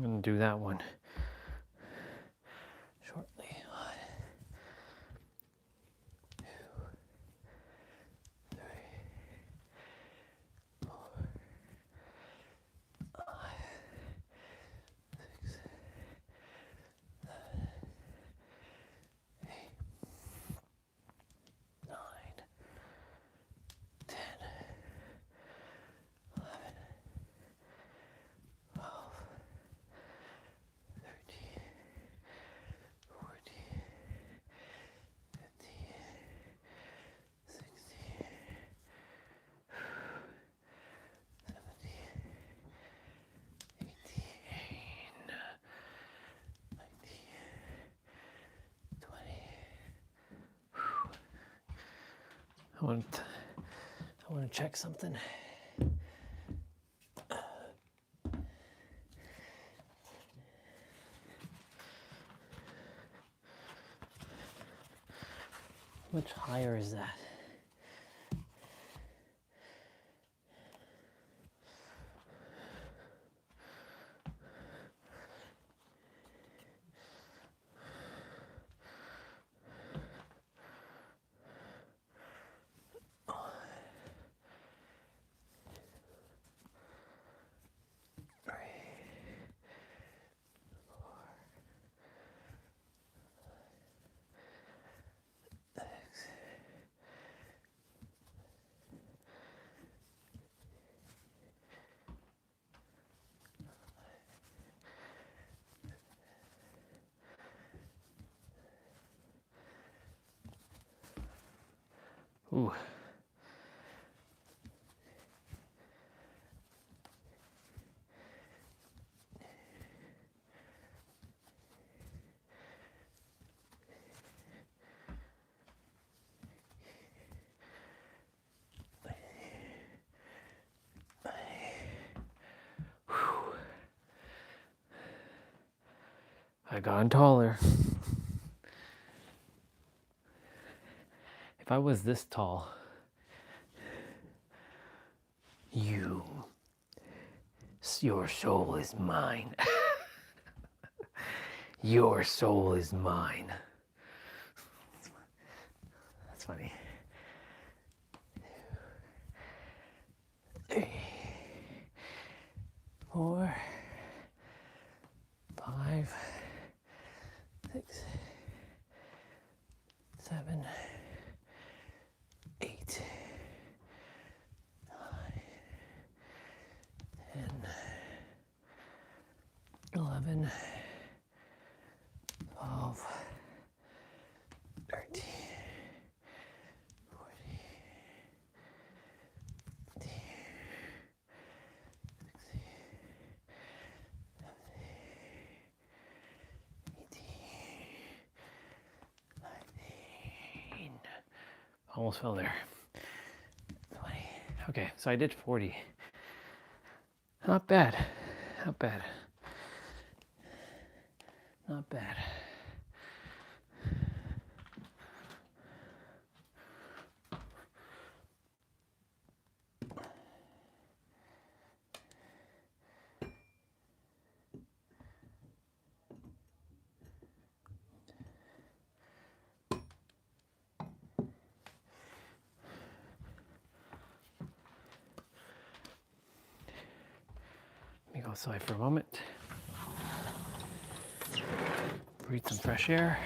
I'm going to do that one shortly. I want to check something. How much higher is that? Ooh. I got taller. If I was this tall, your soul is mine. Your soul is mine. That's funny. 3, 4, 5, 6, 7, 8, 9, 10, 11, 12, 13, 14, 15, 16, 17, 18, 19. Almost fell there. 20. Okay, so I did 40. Not bad. Not bad. Not bad. Let me go outside for a moment. Breathe some fresh air.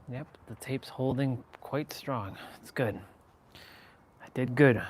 Yep, the tape's holding quite strong. It's good. I did good.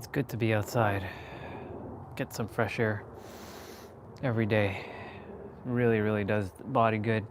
It's good to be outside, get some fresh air every day. Really, really does the body good.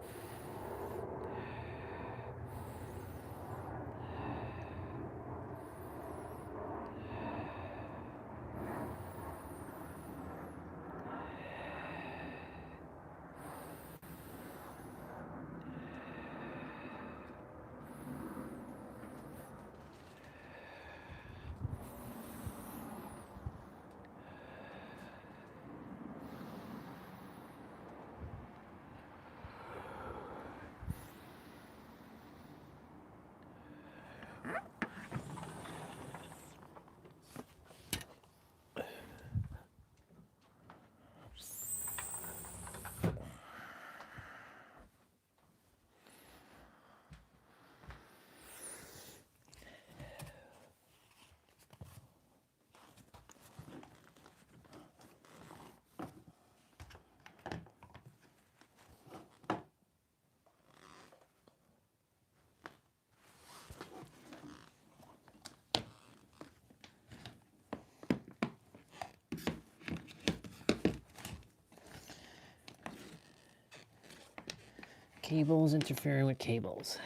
Cables interfering with cables.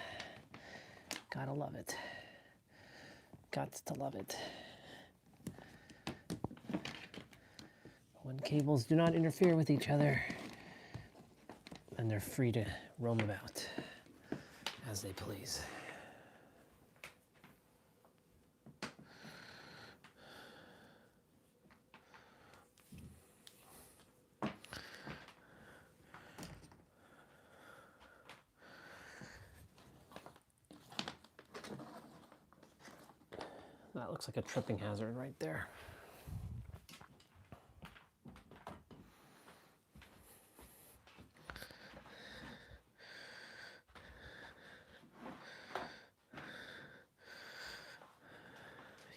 Gotta love it. Gots to love it. When cables do not interfere with each other, then they're free to roam about as they please. That looks like a tripping hazard right there.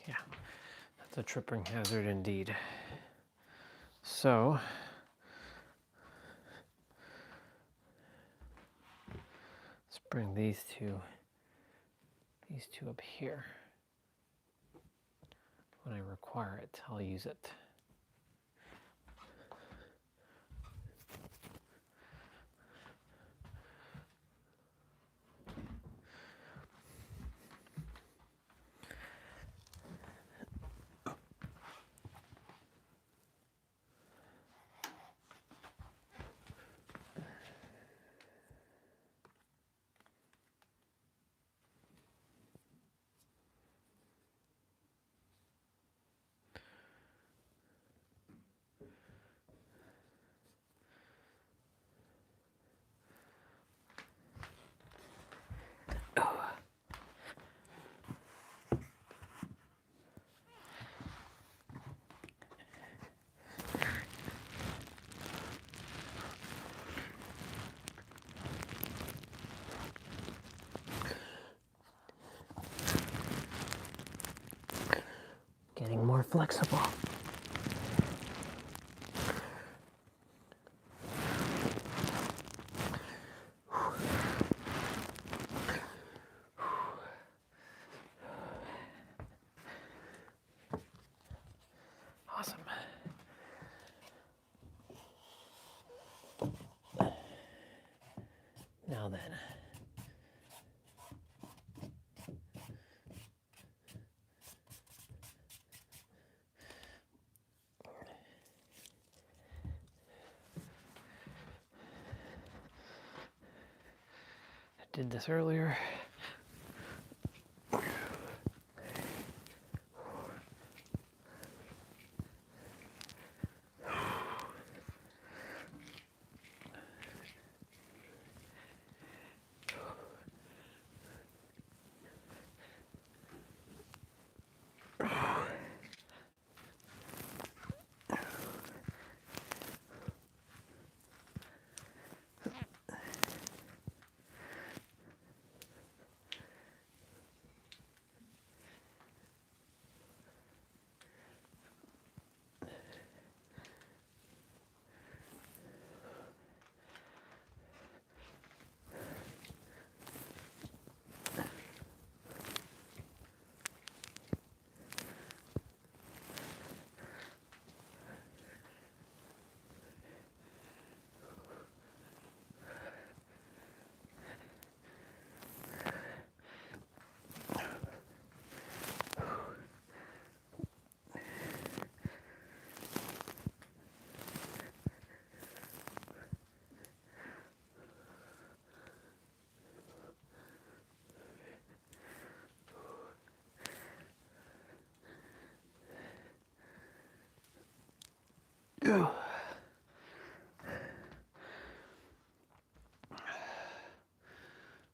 Yeah, that's a tripping hazard indeed. So, let's bring these two up here. When I require it, I'll use it. Getting more flexible. Awesome. Now then. I did this earlier.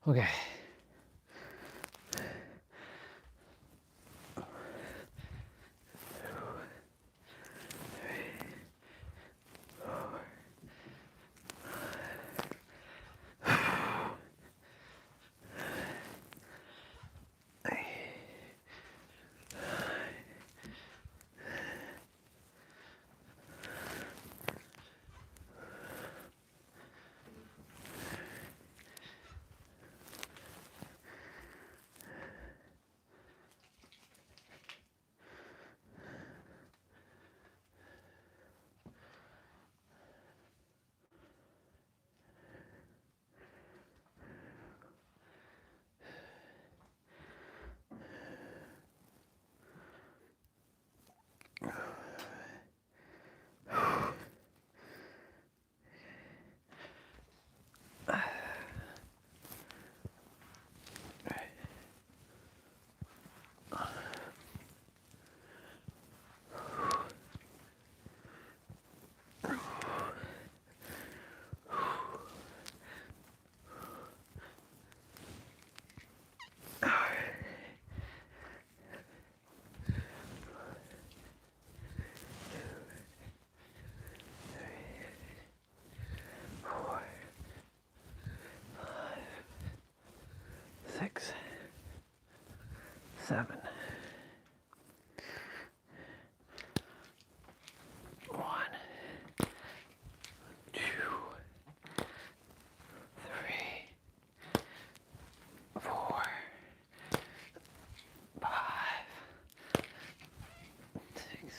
Okay. Six, 7. 1, 2, 3, 4, 5, 6,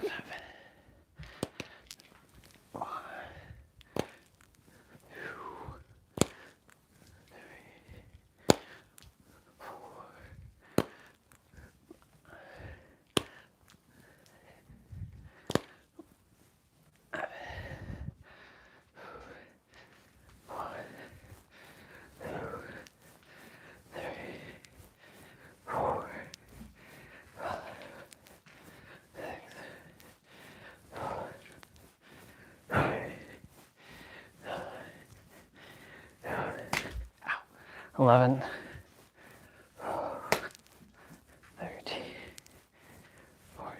7. 1, 2, 3, 4. Ow. 11, 13, 14.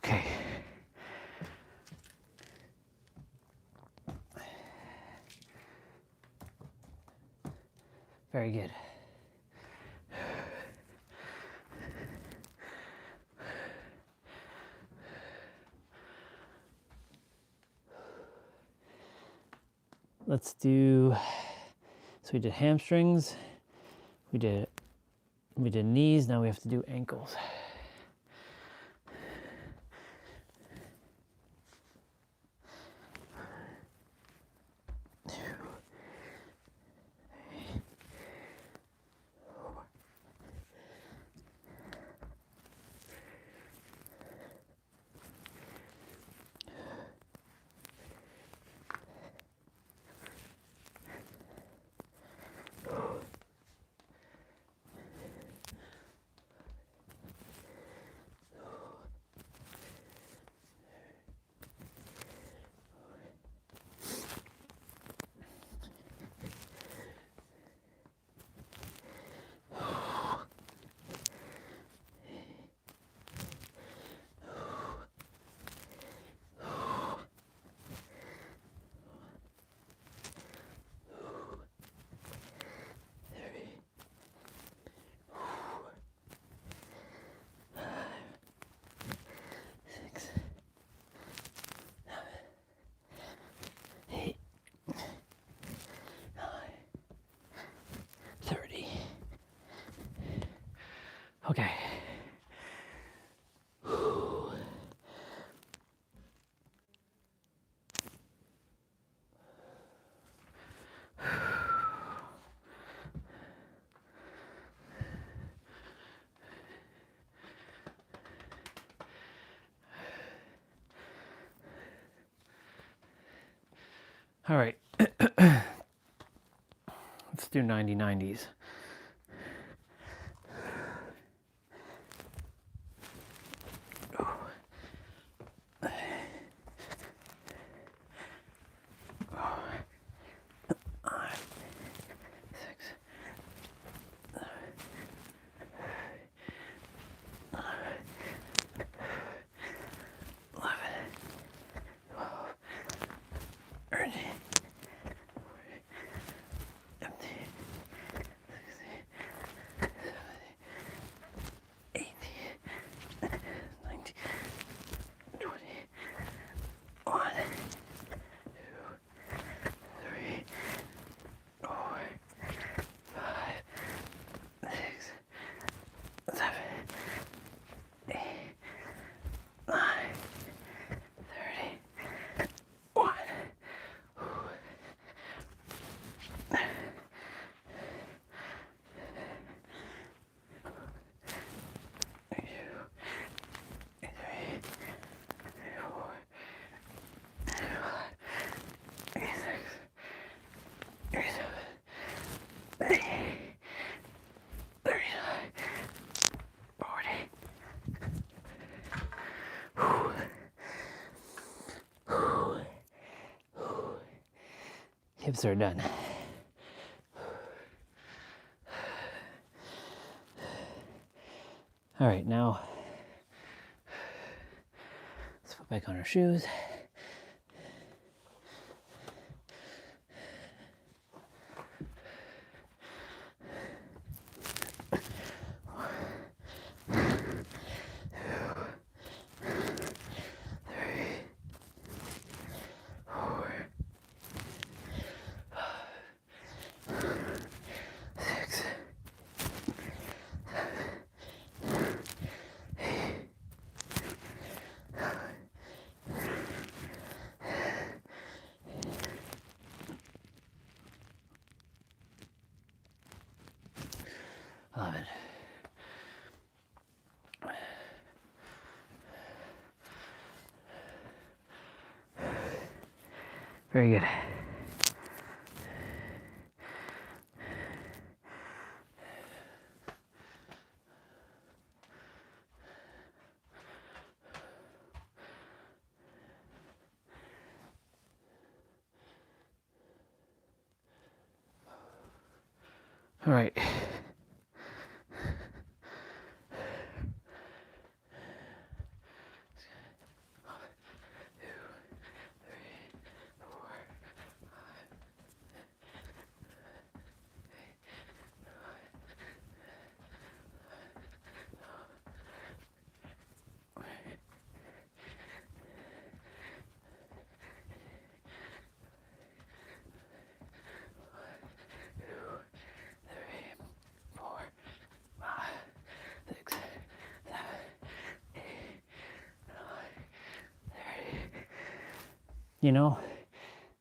Okay. Very good. Let's do, so we did hamstrings, we did knees, now we have to do ankles. All right. Let's do 90-90s. Hips are done. All right, now let's put back on our shoes. Love it. Very good. All right. You know,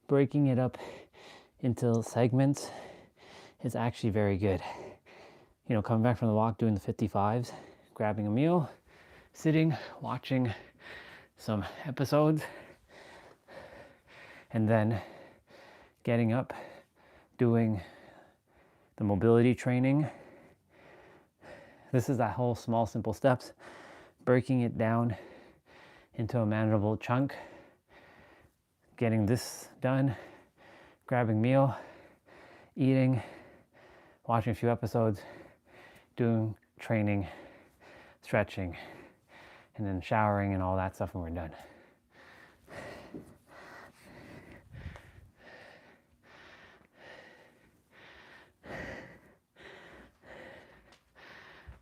breaking it up into segments is actually very good. You know, coming back from the walk, doing the 55s, grabbing a meal, sitting, watching some episodes, and then getting up, doing the mobility training. This is that whole small, simple steps, breaking it down into a manageable chunk, getting this done, grabbing meal, eating, watching a few episodes, doing training, stretching, and then showering and all that stuff, and we're done.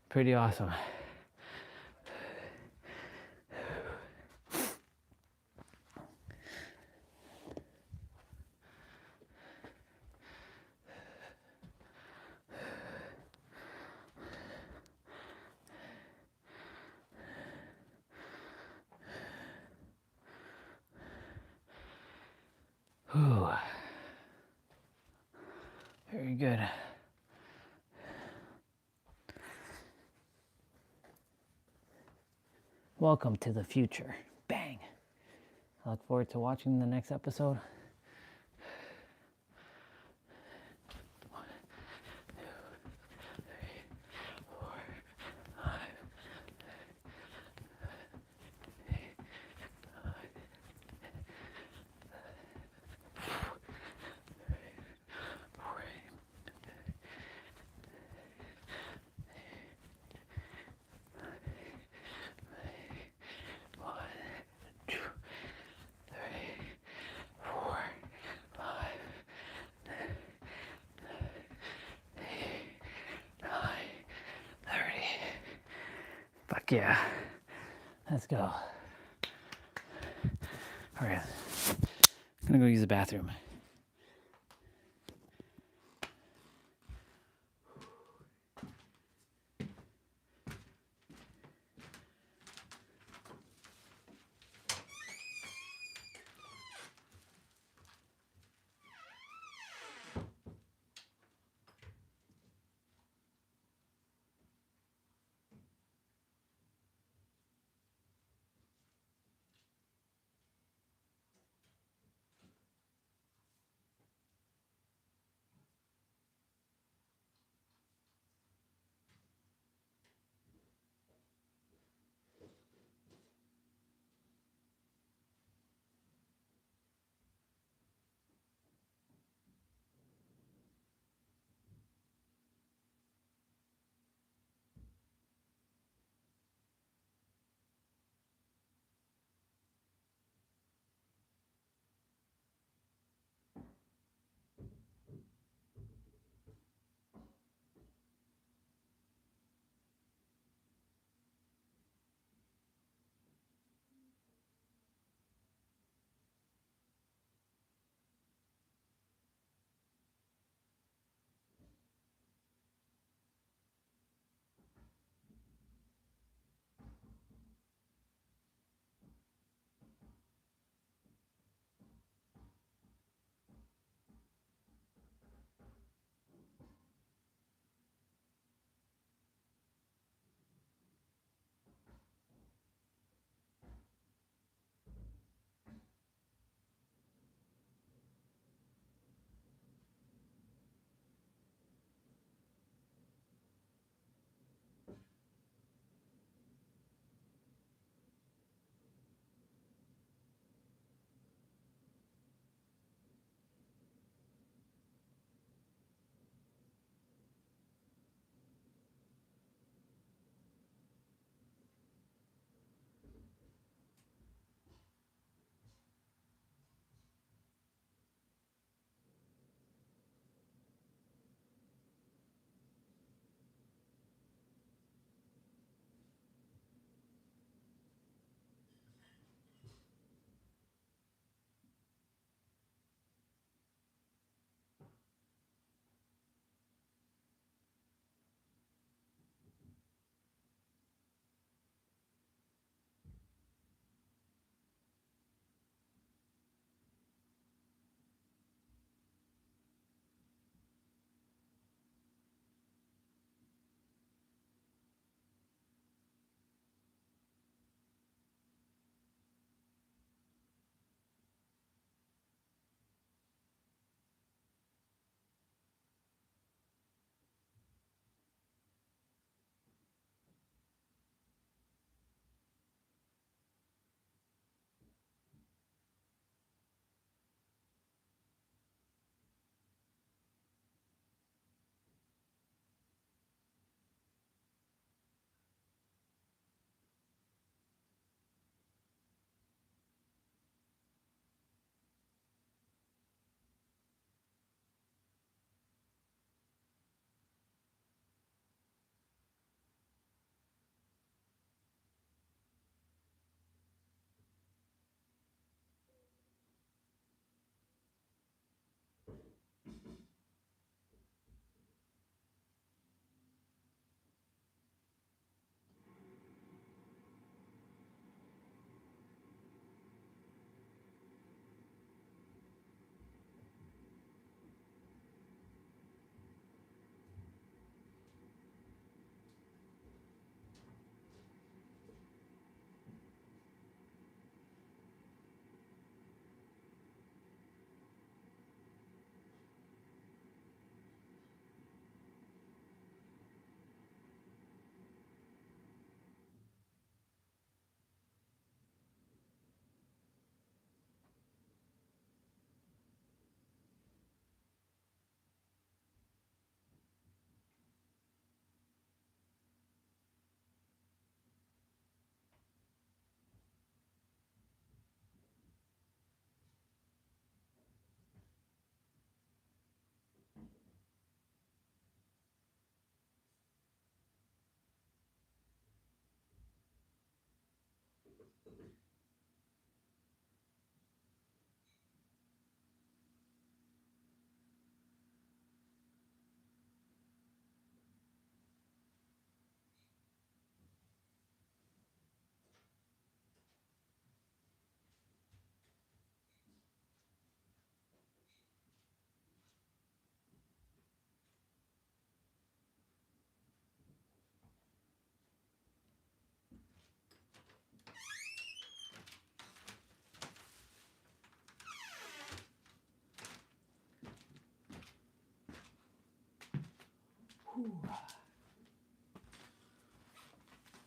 Pretty awesome. Whew. Very good. Welcome to the future. Bang. I look forward to watching the next episode. Fuck yeah. Let's go. All right. I'm gonna go use the bathroom.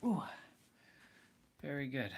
Ooh. Very good.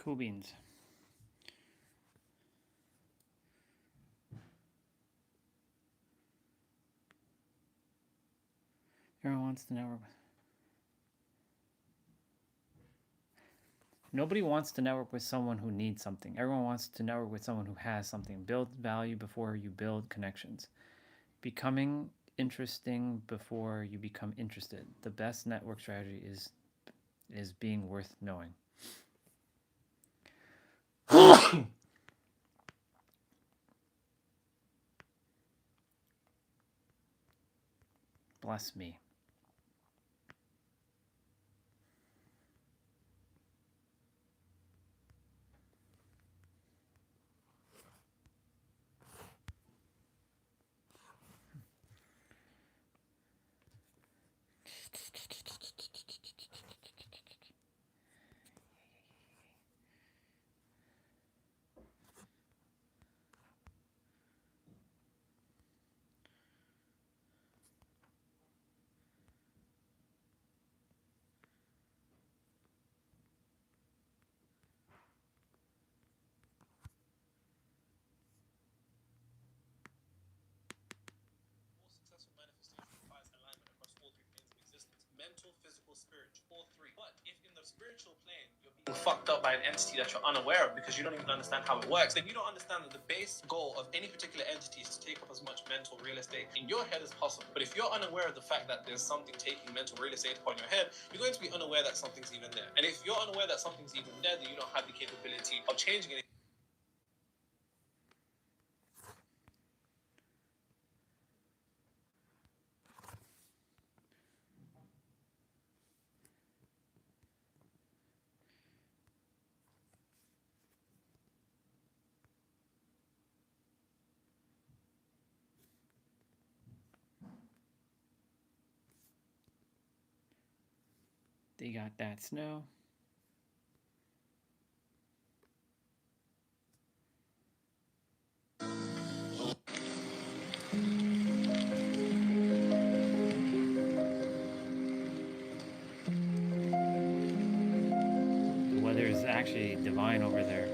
Cool beans. Everyone wants to network. Nobody wants to network with someone who needs something. Everyone wants to network with someone who has something. Build value before you build connections. Becoming interesting before you become interested. The best network strategy is being worth knowing. Bless me. Mental, physical, spiritual, all three. But if in the spiritual plane you're being fucked up by an entity that you're unaware of because you don't even understand how it works, then you don't understand that the base goal of any particular entity is to take up as much mental real estate in your head as possible. But if you're unaware of the fact that there's something taking mental real estate upon your head, you're going to be unaware that something's even there. And if you're unaware that something's even there, then you don't have the capability of changing it. They got that snow. The weather is actually divine over there.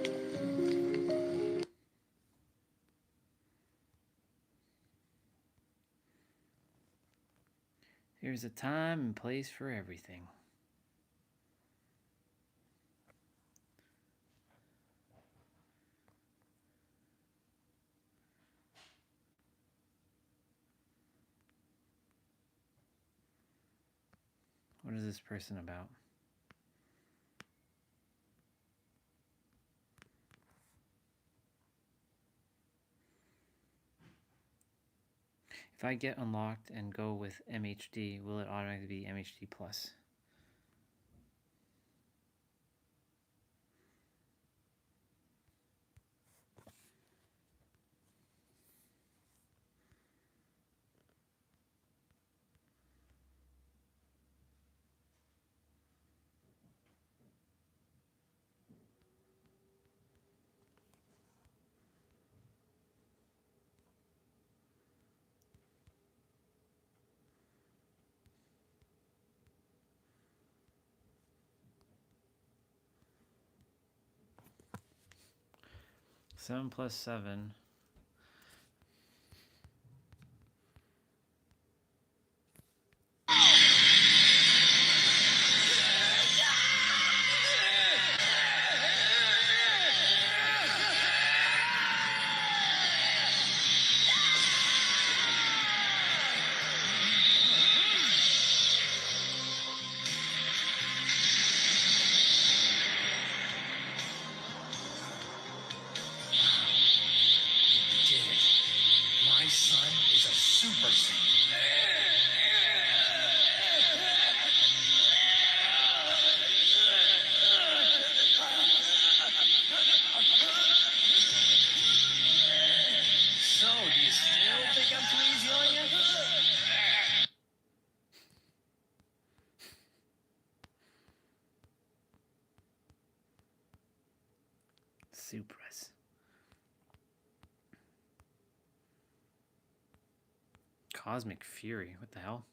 There's a time and place for everything. What is this person about? If I get unlocked and go with MHD, will it automatically be MHD plus? Seven plus 7. My son is a Super Saiyan. So, do you still think I'm too easy on you? Supras. Cosmic Fury. What the hell?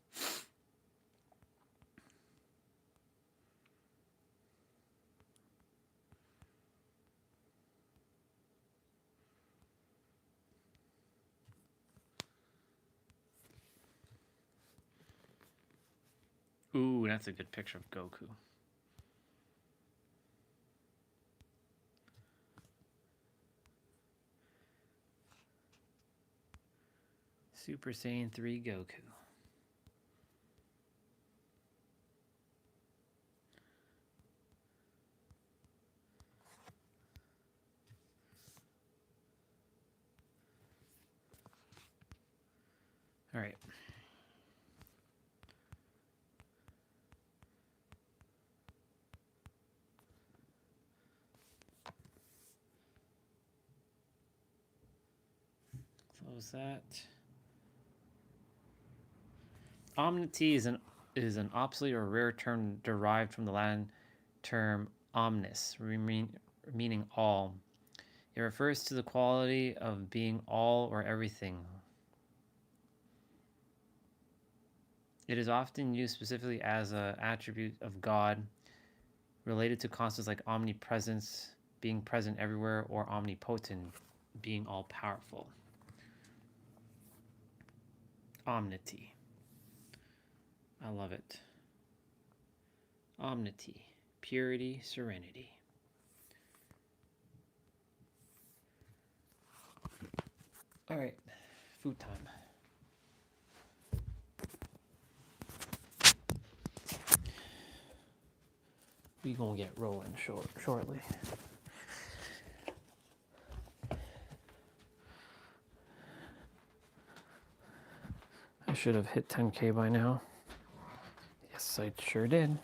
Ooh, that's a good picture of Goku. Super Saiyan 3 Goku. All right. Close that. Omnity is an obsolete or rare term derived from the Latin term omnis, meaning all. It refers to the quality of being all or everything. It is often used specifically as an attribute of God, related to concepts like omnipresence, being present everywhere, or omnipotent, being all-powerful. Omnity. I love it. Omnity. purity, serenity. All right, food time. We gonna get rolling shortly. I should have hit 10K by now. Yes, I sure did.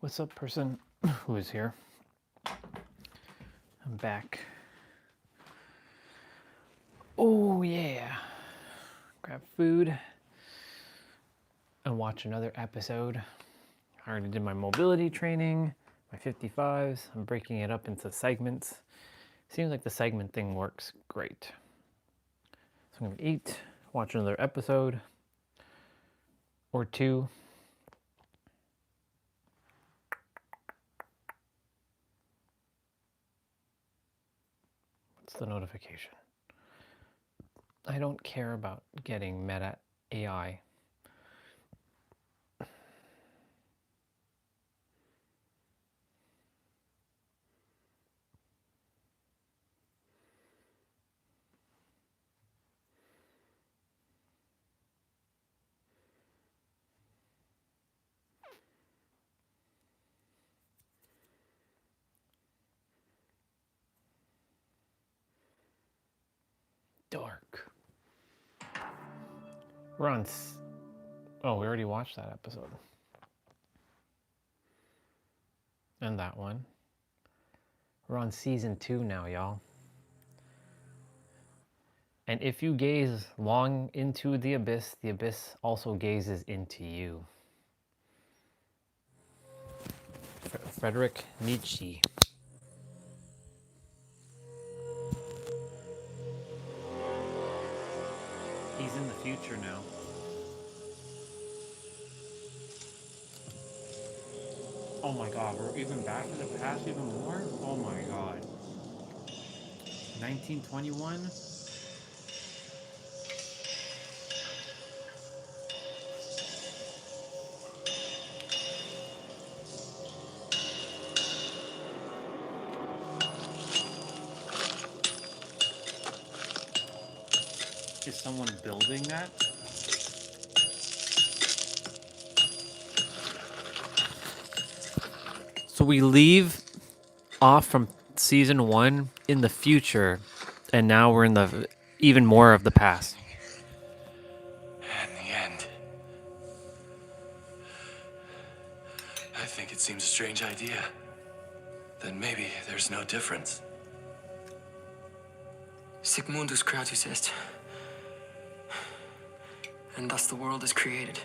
What's up, person who is here? I'm back. Oh yeah. Grab food and watch another episode. I already did my mobility training, my 55s. I'm breaking it up into segments. Seems like the segment thing works great. So I'm gonna eat, watch another episode or two. What's the notification? I don't care about getting meta AI. Dark. We're on. Oh, we already watched that episode. And that one. We're on season 2 now, y'all. And if you gaze long into the abyss also gazes into you. Friedrich Nietzsche. He's in the future now. Oh my god, we're even back in the past even more? Oh my god. 1921? Is someone building that? So we leave off from season 1 in the future, and now we're in the even more of the past. In the end, I think it seems a strange idea. Then maybe there's no difference. Sic mundus creatus est. And thus the world is created.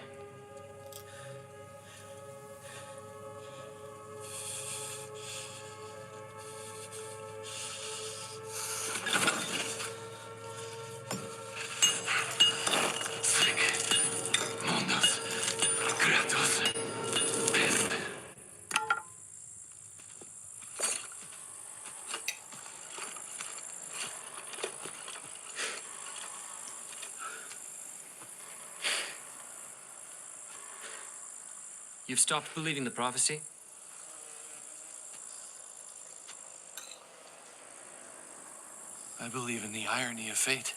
Mundus creatus est. You've stopped believing the prophecy? I believe in the irony of fate.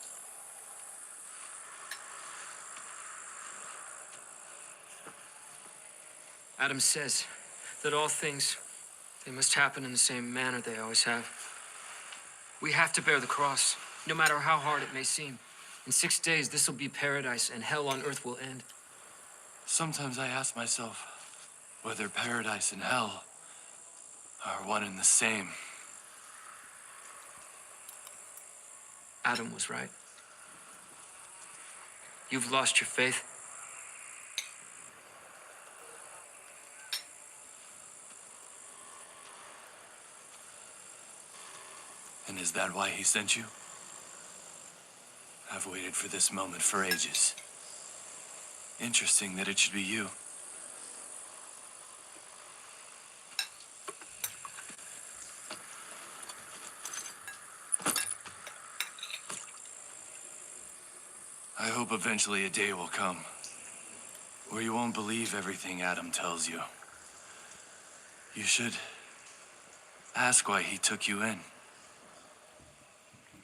Adam says that all things, they must happen in the same manner they always have. We have to bear the cross, no matter how hard it may seem. In 6 days, this will be paradise, and hell on earth will end. Sometimes I ask myself whether paradise and hell are one and the same. Adam was right. You've lost your faith. And is that why he sent you? I've waited for this moment for ages. Interesting that it should be you. I hope eventually a day will come where you won't believe everything Adam tells you. You should ask why he took you in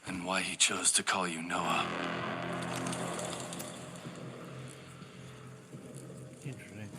and why he chose to call you Noah. Interesting.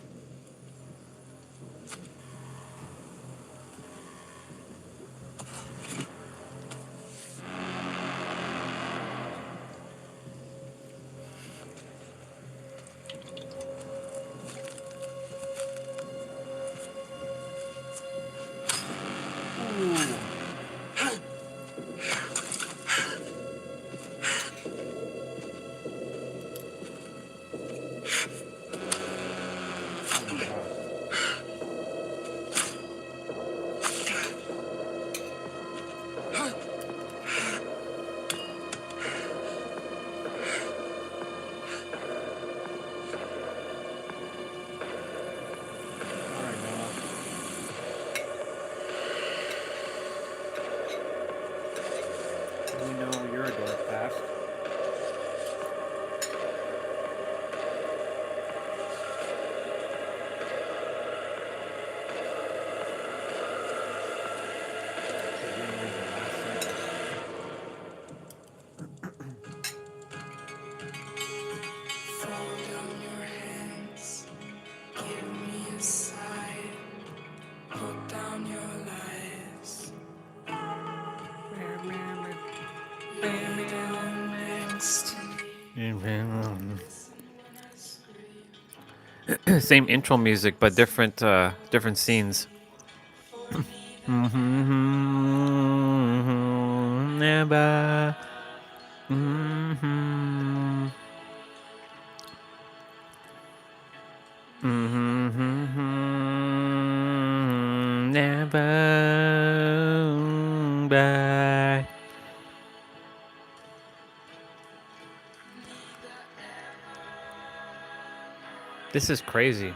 We know you're a dork past. Fall down your hands, give me a sign, put down your lies. Lay down next to me. Same intro music, but different different scenes. Never. Never back. This is crazy.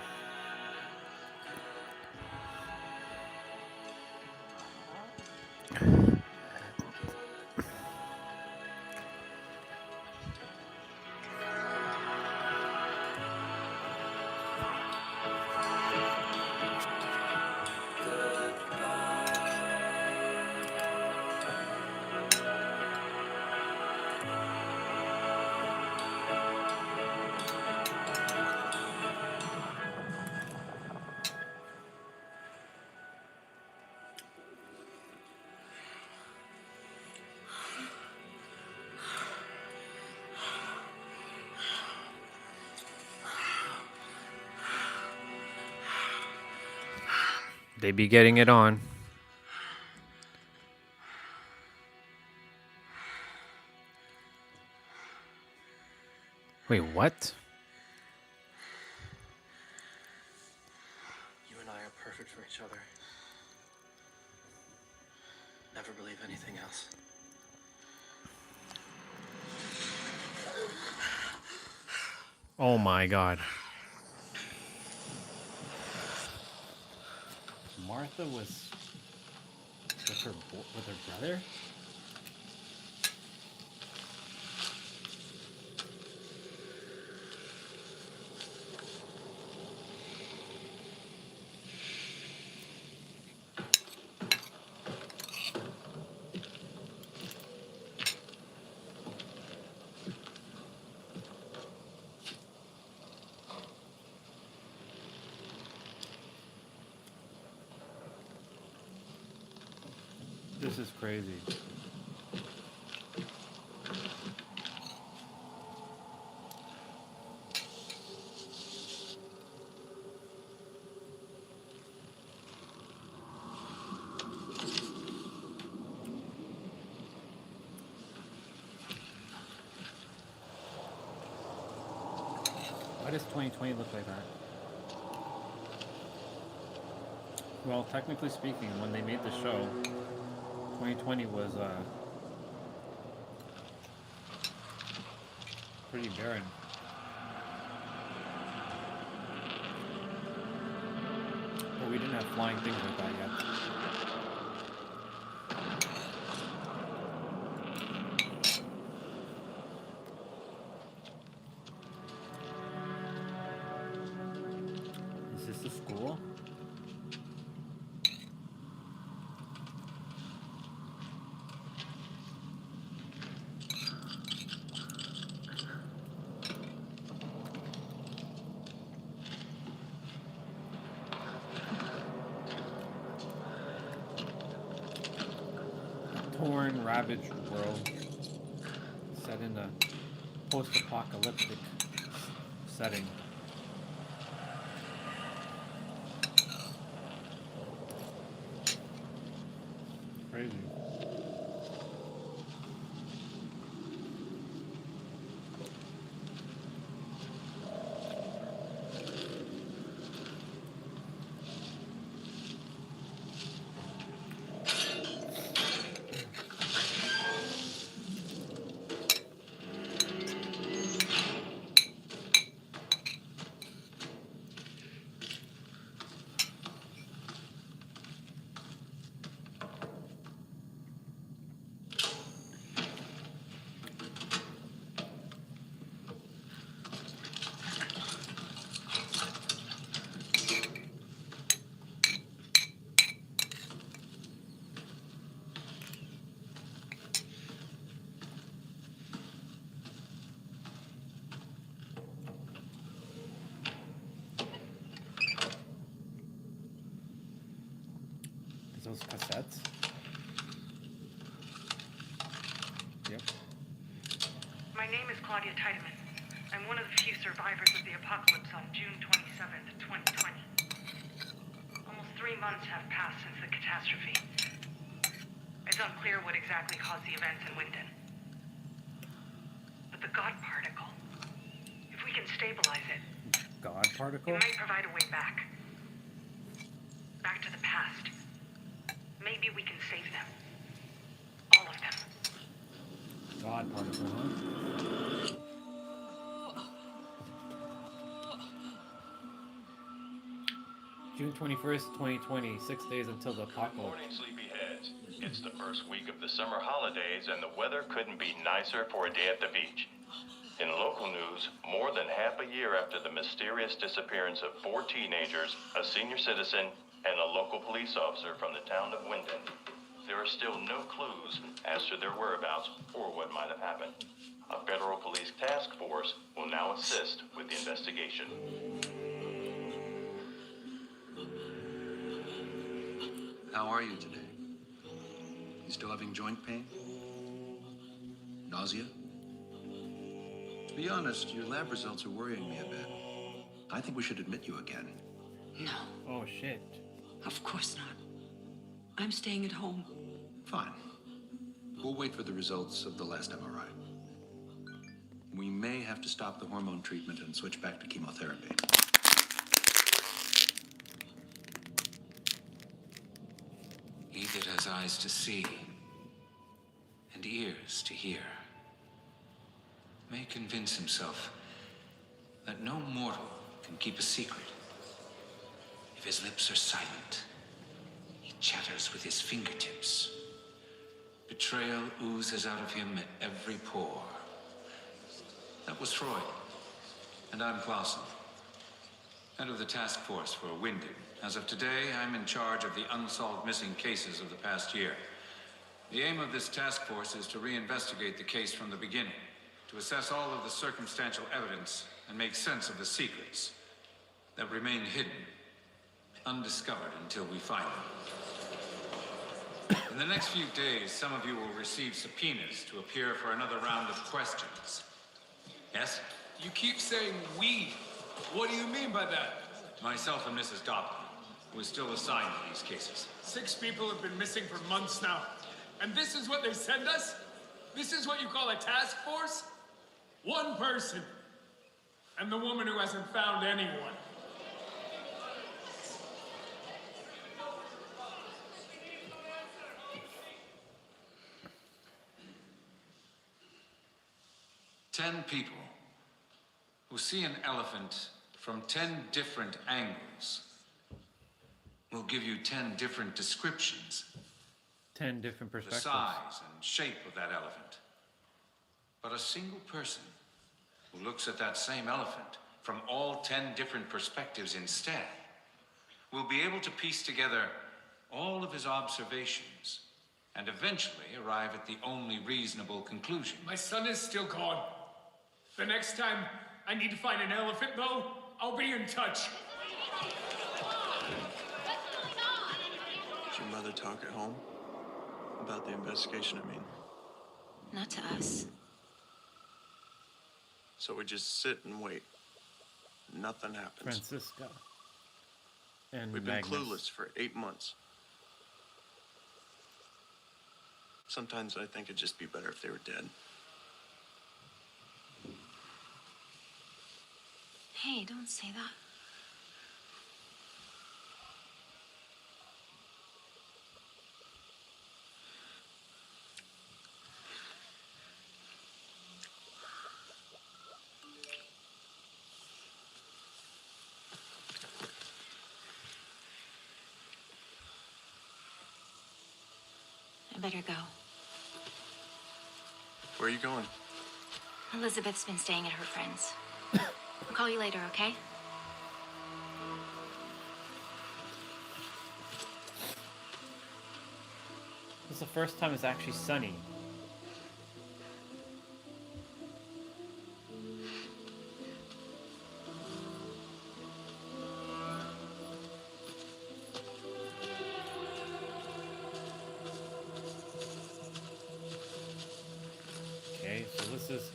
They be getting it on. Wait, what? You and I are perfect for each other. Never believe anything else. Oh my god. Martha was with her brother? This is crazy. Why does 2020 look like that? Well, technically speaking, when they made the show, 2020 was pretty barren. But we didn't have flying things like that yet. Is this the school? Torn, ravaged world set in a post-apocalyptic setting. Crazy. Those cassettes. Yep. My name is Claudia Tiedemann. I'm one of the few survivors of the apocalypse on June 27th, 2020. Almost 3 months have passed since the catastrophe. It's unclear what exactly caused the events in Wyndon. But the God particle, if we can stabilize it, God particle? it might provide a way back. Back to the past. Maybe we can save them. All of them. God particle, huh? June 21st, 2020, 6 days until the Good apocalypse. morning, sleepyheads. It's the first week of the summer holidays, and the weather couldn't be nicer for a day at the beach. In local news, more than half a year after the mysterious disappearance of 4 teenagers, a senior citizen, and a local police officer from the town of Wyndon, there are still no clues as to their whereabouts or what might have happened. A federal police task force will now assist with the investigation. How are you today? You still having joint pain? Nausea? To be honest, your lab results are worrying me a bit. I think we should admit you again. No, Oh shit. of course not. I'm staying at home. Fine. We'll wait for the results of the last MRI. We may have to stop the hormone treatment and switch back to chemotherapy. He that has eyes to see and ears to hear may convince himself that no mortal can keep a secret. If his lips are silent, he chatters with his fingertips. Betrayal oozes out of him at every pore. That was Freud, and I'm Clausen, head of the task force for Wyndon. As of today, I'm in charge of the unsolved missing cases of the past year. The aim of this task force is to reinvestigate the case from the beginning, to assess all of the circumstantial evidence and make sense of the secrets that remain hidden, undiscovered until we find them. In the next few days, some of you will receive subpoenas to appear for another round of questions. Yes? You keep saying we. What do you mean by that? Myself and Mrs. Doppler, who is still assigned to these cases. 6 people have been missing for months now. And this is what they send us? This is what you call a task force? 1 person. And the woman who hasn't found anyone. Ten people who see an elephant from 10 different angles will give you 10 different descriptions 10 different of the perspectives. size and shape of that elephant. But a single person who looks at that same elephant from all 10 different perspectives instead will be able to piece together all of his observations and eventually arrive at the only reasonable conclusion. My son is still gone. The next time I need to find an elephant, though, I'll be in touch. Did your mother talk at home? About the investigation, I mean. Not to us. So we just sit and wait. Nothing happens. Francisca. And We've been Magnus. clueless for 8 months. Sometimes I think it'd just be better if they were dead. Hey, don't say that. I better go. Where are you going? Elizabeth's been staying at her friend's. I'll call you later, okay? This is the first time it's actually sunny. right? So this is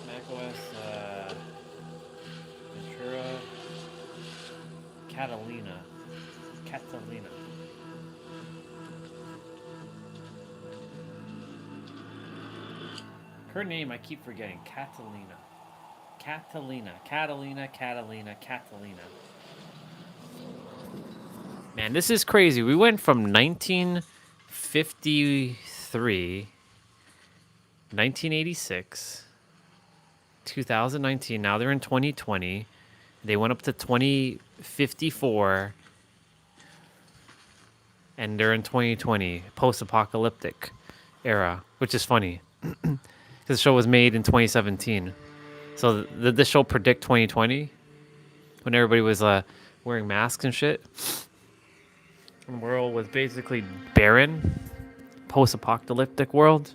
macOS Ventura Catalina. Catalina. Her name I keep forgetting. Catalina. Catalina. Catalina. Catalina. Catalina. Man, this is crazy. We went from 1953, 1986, 2019. Now they're in 2020. They went up to 2054, and they're in 2020, post-apocalyptic era, which is funny because the show was made in 2017. So did this show predict 2020 when everybody was wearing masks and shit? And the world was basically barren, post-apocalyptic world.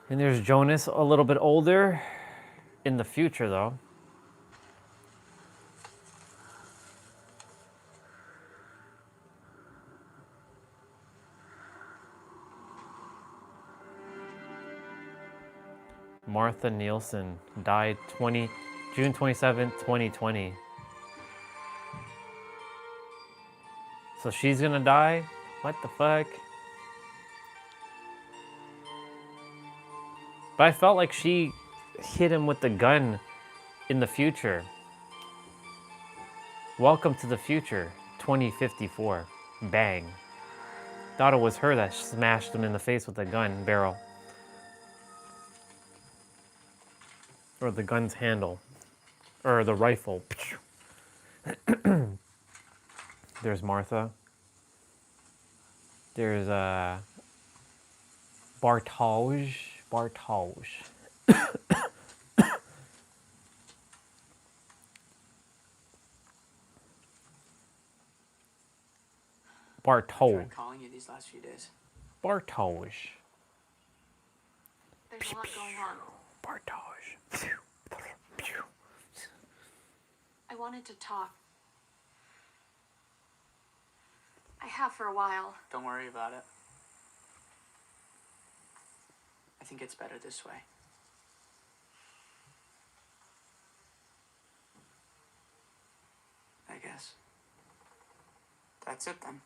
And there's Jonas, a little bit older in the future, though. Martha Nielsen died June 27th, 2020. So she's gonna die? What the fuck? But I felt like she hit him with the gun in the future. Welcome to the future, 2054. Bang. Thought it was her that smashed him in the face with the gun barrel. Or the gun's handle. Or the rifle. There's Martha. There's Bartosz. Tried calling you these last few days. Bartosz. There's a lot going on. Bartosz. I wanted to talk. I have for a while. Don't worry about it. I think it's better this way. I guess. That's it then.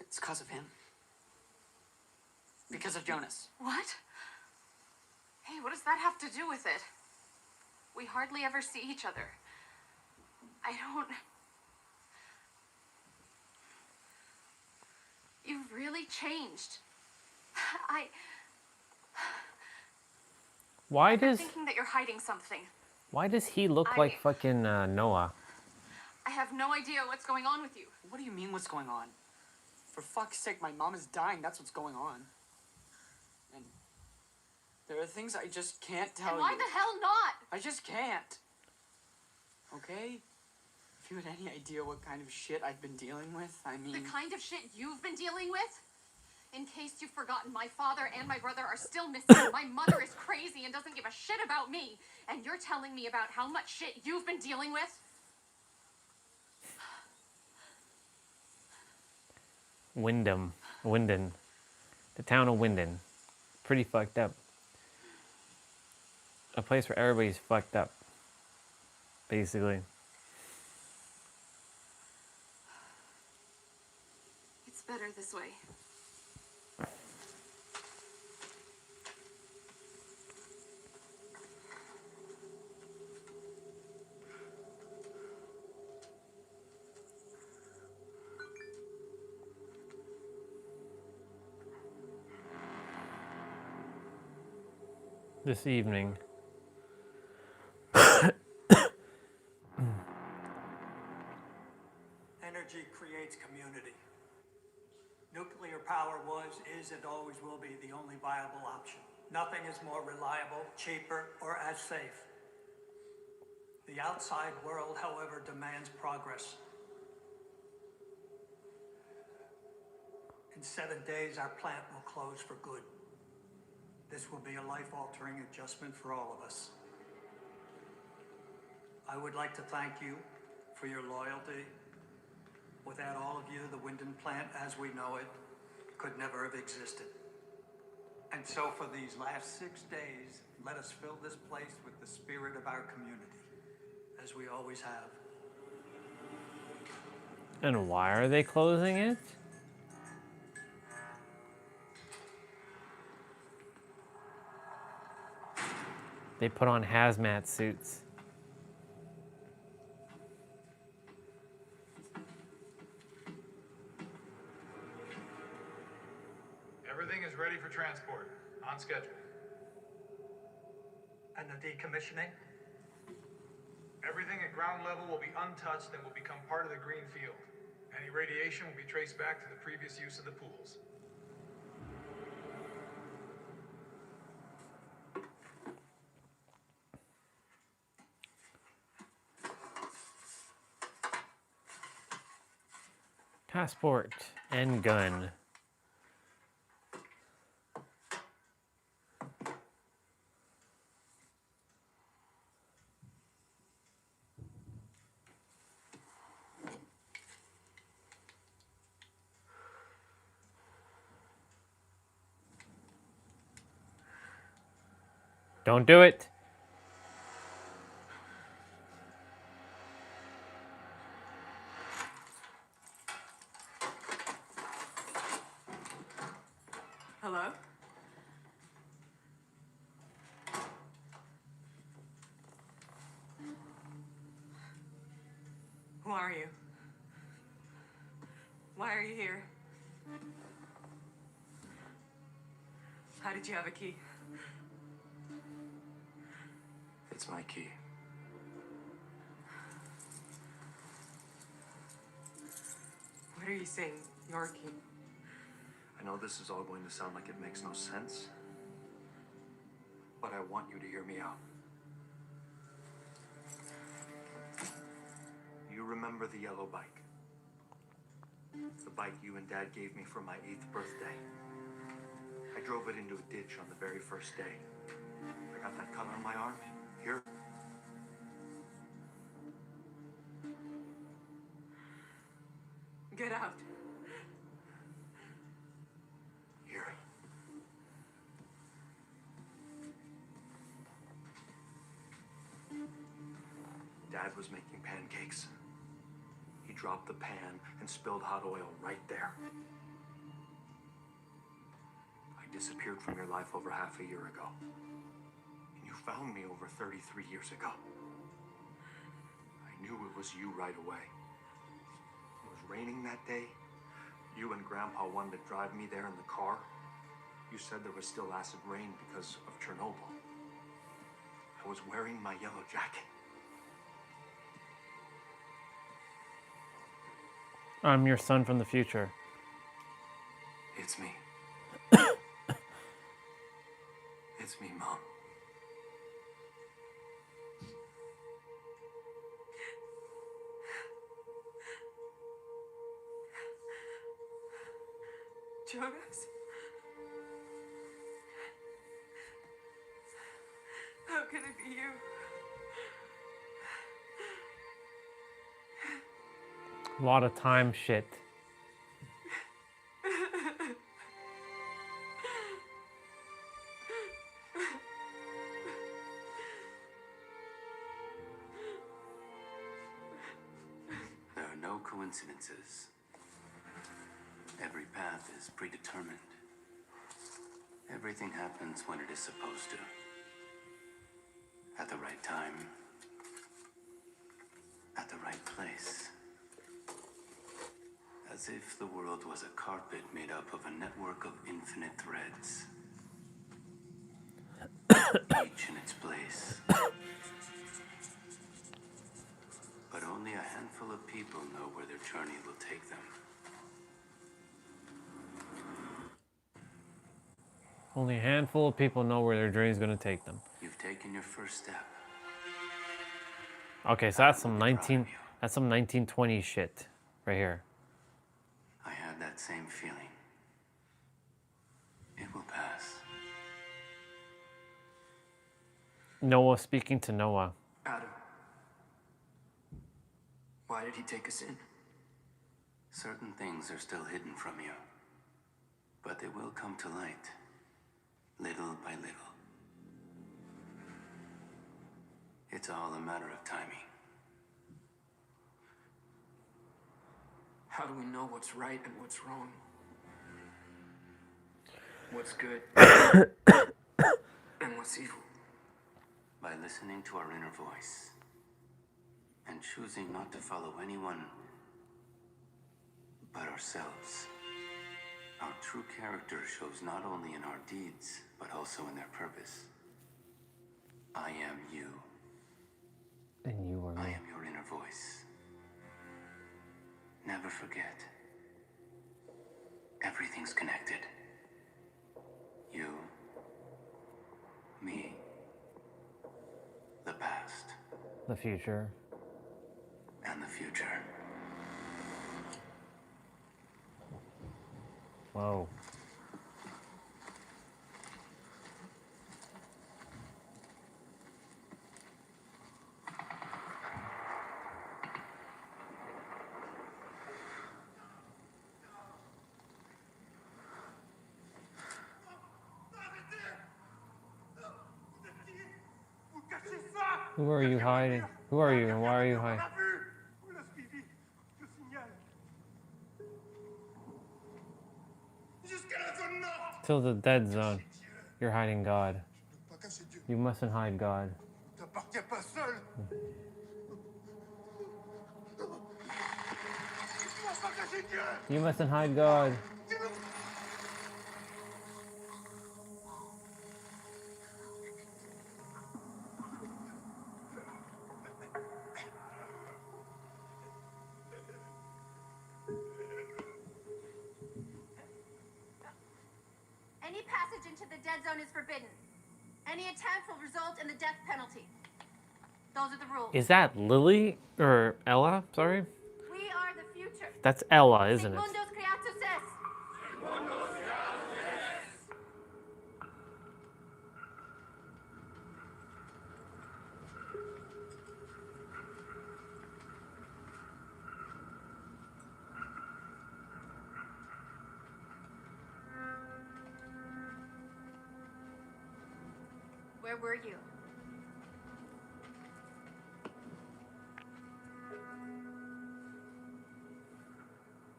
It's because of him. Because of Jonas. What? Hey, what does that have to do with it? We hardly ever see each other. I don't... You've really changed. Why I'm does thinking that you're hiding something. he look like fucking Noah? I have no idea what's going on with you. What do you mean what's going on? For fuck's sake, my mom is dying. That's what's going on. And there are things I just can't tell you. And why the hell not? I just can't. Okay? If you had any idea what kind of shit I've been dealing with, I mean... The kind of shit you've been dealing with? In case you've forgotten, my father and my brother are still missing. My mother is crazy and doesn't give a shit about me. And you're telling me about how much shit you've been dealing with? Wyndham. The town of Wyndham. Pretty fucked up. A place where everybody's fucked up. Basically. It's better this way. This evening. Energy creates community. Nuclear power was, is, and always will be the only viable option. Nothing is more reliable, cheaper, or as safe. The outside world, however, demands progress. In 7 days, our plant will close for good. This will be a life-altering adjustment for all of us. I would like to thank you for your loyalty. Without all of you, the Wyndham plant, as we know it, could never have existed. And so for these last 6 days, let us fill this place with the spirit of our community, as we always have. And why are they closing it? They put on hazmat suits. Everything is ready for transport, on schedule. And the decommissioning? Everything at ground level will be untouched and will become part of the green field. Any radiation will be traced back to the previous use of the pools. Passport and gun. Don't do it. Hello? Who are you? Why are you here? How did you have a key? It's my key. What are you saying? Your key? I know this is all going to sound like it makes no sense, but I want you to hear me out. You remember the yellow bike? The bike you and Dad gave me for my 8th birthday. I drove it into a ditch on the very first day. I got that cut on my arm, here. Get out. Here. Dad was making pancakes. He dropped the pan and spilled hot oil right there. I disappeared from your life over half a year ago. And you found me over 33 years ago. I knew it was you right away. It was raining that day. You and Grandpa wanted to drive me there in the car. You said there was still acid rain because of Chernobyl. I was wearing my yellow jacket. I'm your son from the future. It's me. It's me, Mom. Jonas? How can it be you? A lot of time shit. There are no coincidences. Every path is predetermined. Everything happens when it is supposed to. At the right time. At the right place. As if the world was a carpet made up of a network of infinite threads. Each in its place. But only a handful of people know where their journey will take them. Only a handful of people know where their dream's gonna take them. You've taken your first step. Okay, so that's some 1920s shit right here. I had that same feeling. It will pass. Noah speaking to Noah. Adam, why did he take us in? Certain things are still hidden from you, but they will come to light, little by little. It's all a matter of timing. How do we know what's right and what's wrong? What's good and what's evil? By listening to our inner voice and choosing not to follow anyone but ourselves. Our true character shows not only in our deeds, but also in their purpose. I am you. And you are me. I am your inner voice. Never forget. Everything's connected. You, me, the past, The future. and the future. Whoa. Who are you hiding? Who are you and why are you hiding? Till the dead zone. You're hiding God. You mustn't hide God. You mustn't hide God. Any passage into the dead zone is forbidden. Any attempt will result in the death penalty. Those are the rules. Is that Lily or Ella? Sorry. We are the future. That's Ella, isn't it? Mundos creatus est. Where were you?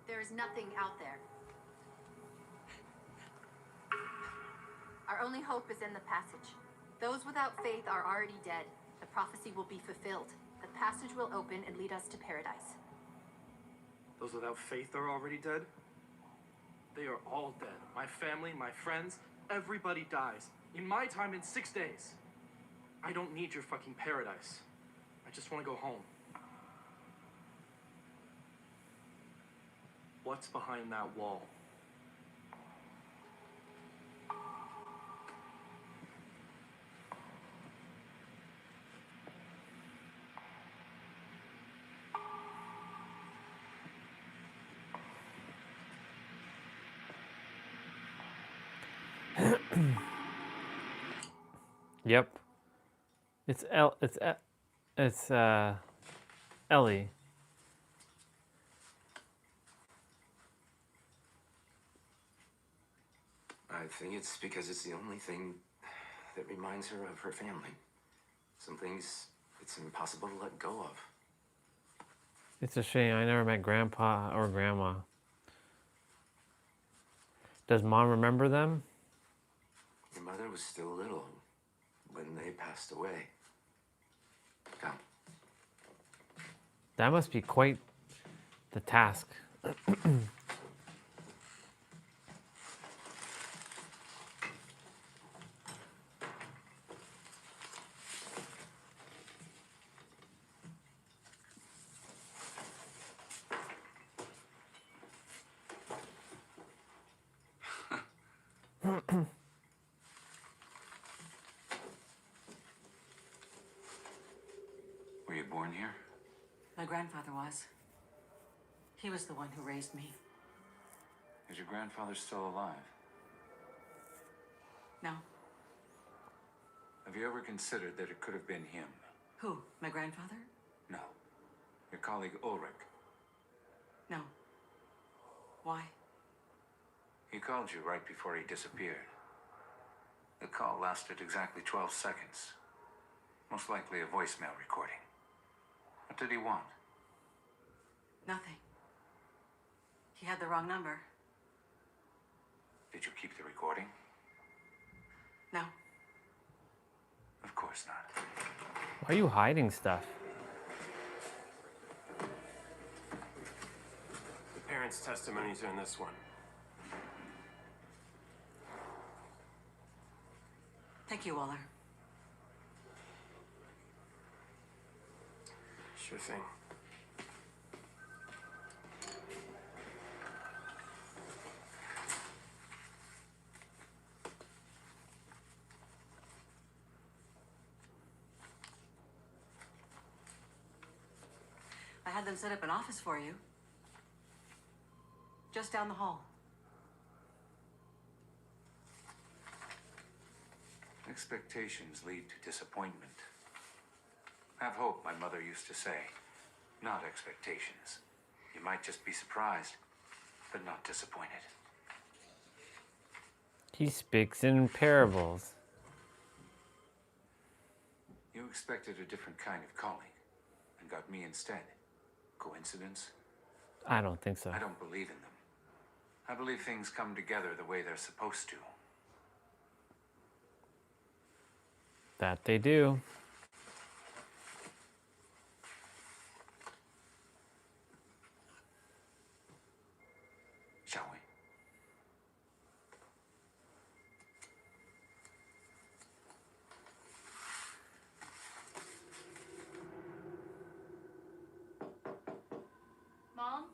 There is nothing out there. Our only hope is in the passage. Those without faith are already dead. The prophecy will be fulfilled. The passage will open and lead us to paradise. Those without faith are already dead? They are all dead. My family, my friends, everybody dies. In my time, in 6 days. I don't need your fucking paradise. I just want to go home. What's behind that wall? Yep. It's Ellie. I think it's because it's the only thing that reminds her of her family. Some things it's impossible to let go of. It's a shame I never met Grandpa or Grandma. Does Mom remember them? Your mother was still little when they passed away. Come. That must be quite the task. born here? My grandfather was. He was the one who raised me. Is your grandfather still alive? No. Have you ever considered that it could have been him? Who? My grandfather? No. Your colleague Ulrich. No. Why? He called you right before he disappeared. The call lasted exactly 12 seconds. Most likely a voicemail recording. What did he want? Nothing. He had the wrong number. Did you keep the recording? No. Of course not. Why are you hiding stuff? The parents' testimonies are in this one. Thank you, Waller. Sure thing. I had them set up an office for you. Just down the hall. Expectations lead to disappointment. Have hope, my mother used to say. Not expectations. You might just be surprised, but not disappointed. He speaks in parables. You expected a different kind of calling, and got me instead. Coincidence? I don't think so. I don't believe in them. I believe things come together the way they're supposed to. That they do. Shall we? Mom?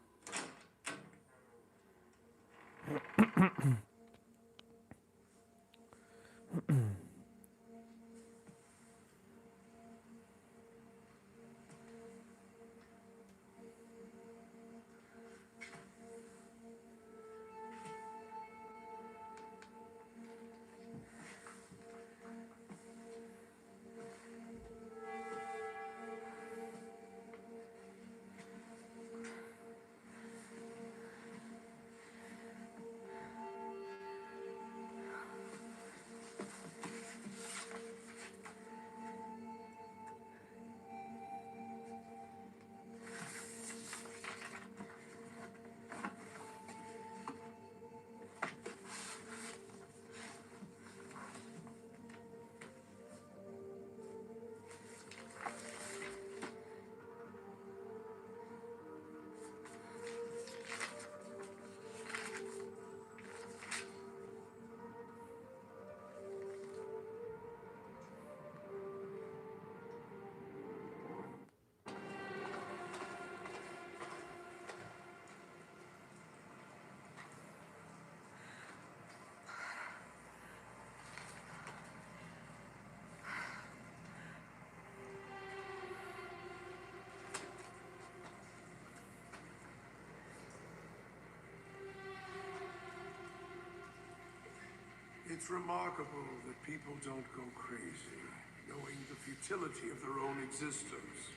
It's remarkable that people don't go crazy, knowing the futility of their own existence.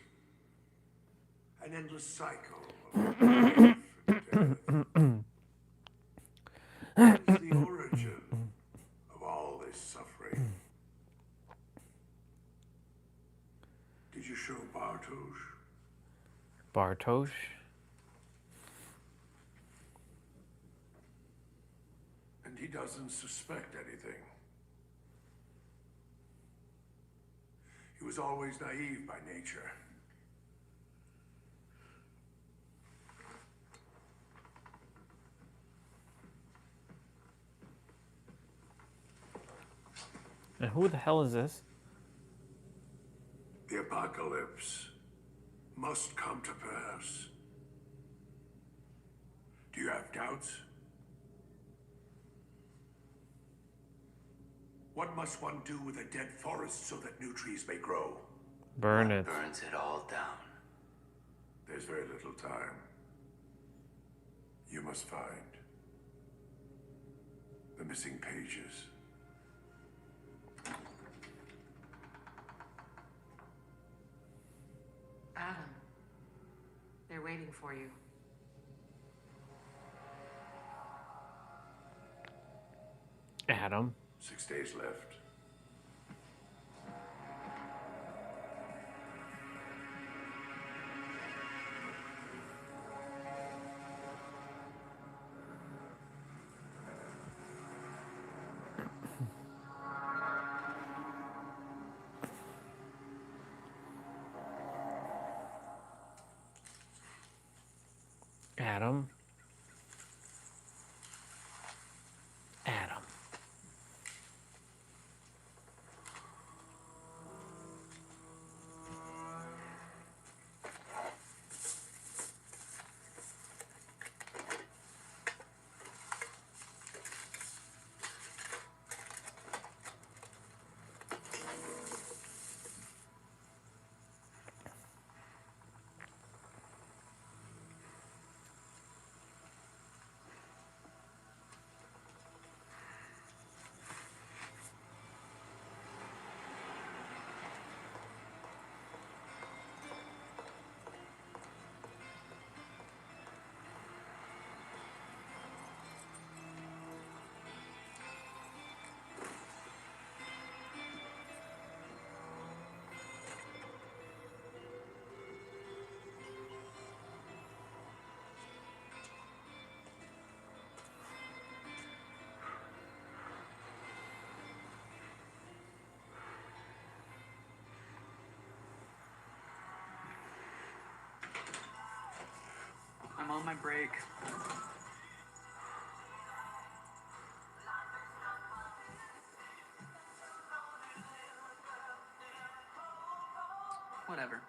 An endless cycle of life and death. What is the origin of all this suffering? Did you show Bartosz? Bartosz? And he doesn't suspect anything. He was always naive by nature. And who the hell is this? The apocalypse must come to pass. Do you have doubts? What must one do with a dead forest so that new trees may grow? Burn it. Burns it all down. There's very little time. You must find the missing pages. Adam, they're waiting for you. Adam. 6 days left. Adam. Adam. I'm on my break. Whatever.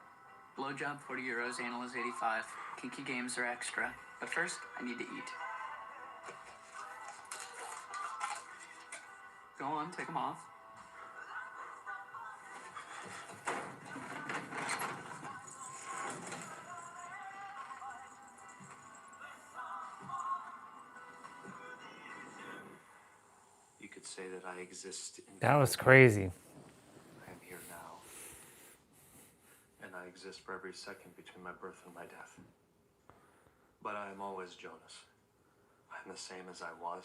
Blowjob 40 euros, anal is 85. Kinky games are extra. But first, I need to eat. Go on, take them off. You could say that I exist in. That was crazy. I am here now. And I exist for every second between my birth and my death. But I am always Jonas. I'm the same as I was,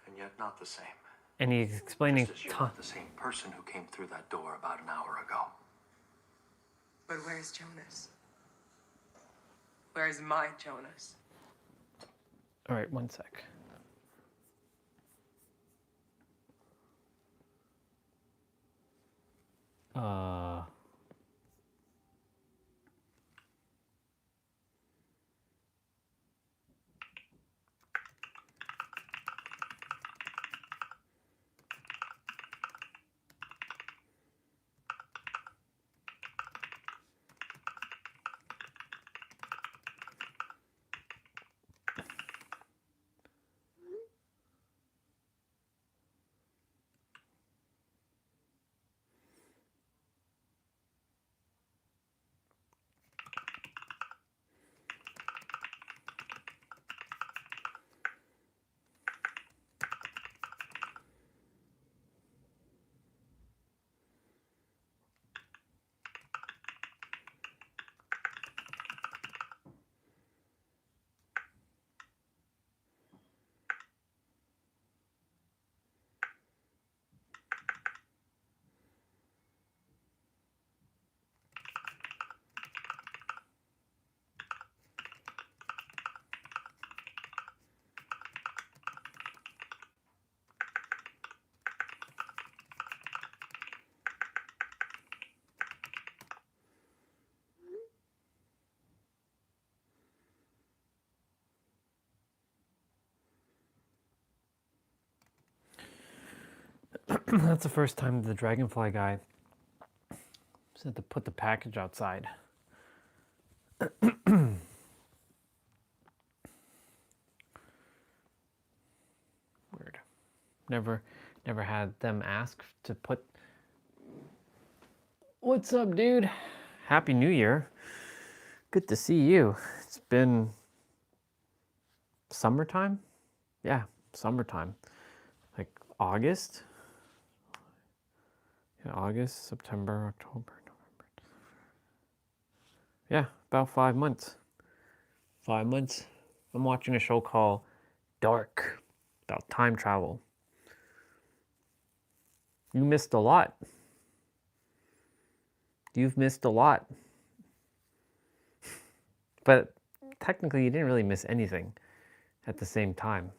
and yet not the same. And he's explaining. Just as you're not the same person who came through that door about an hour ago. But where's Jonas? Where's my Jonas? All right, one sec. That's the first time the dragonfly guy said to put the package outside. Weird. Never had them ask to put. what's up, dude? Happy New Year. Good to see you. It's been summertime? Yeah, summertime. Like August? Yeah, August, September, October, November. Yeah, about 5 months. 5 months. I'm watching a show called Dark about time travel. You missed a lot. You've missed a lot. But technically, you didn't really miss anything at the same time.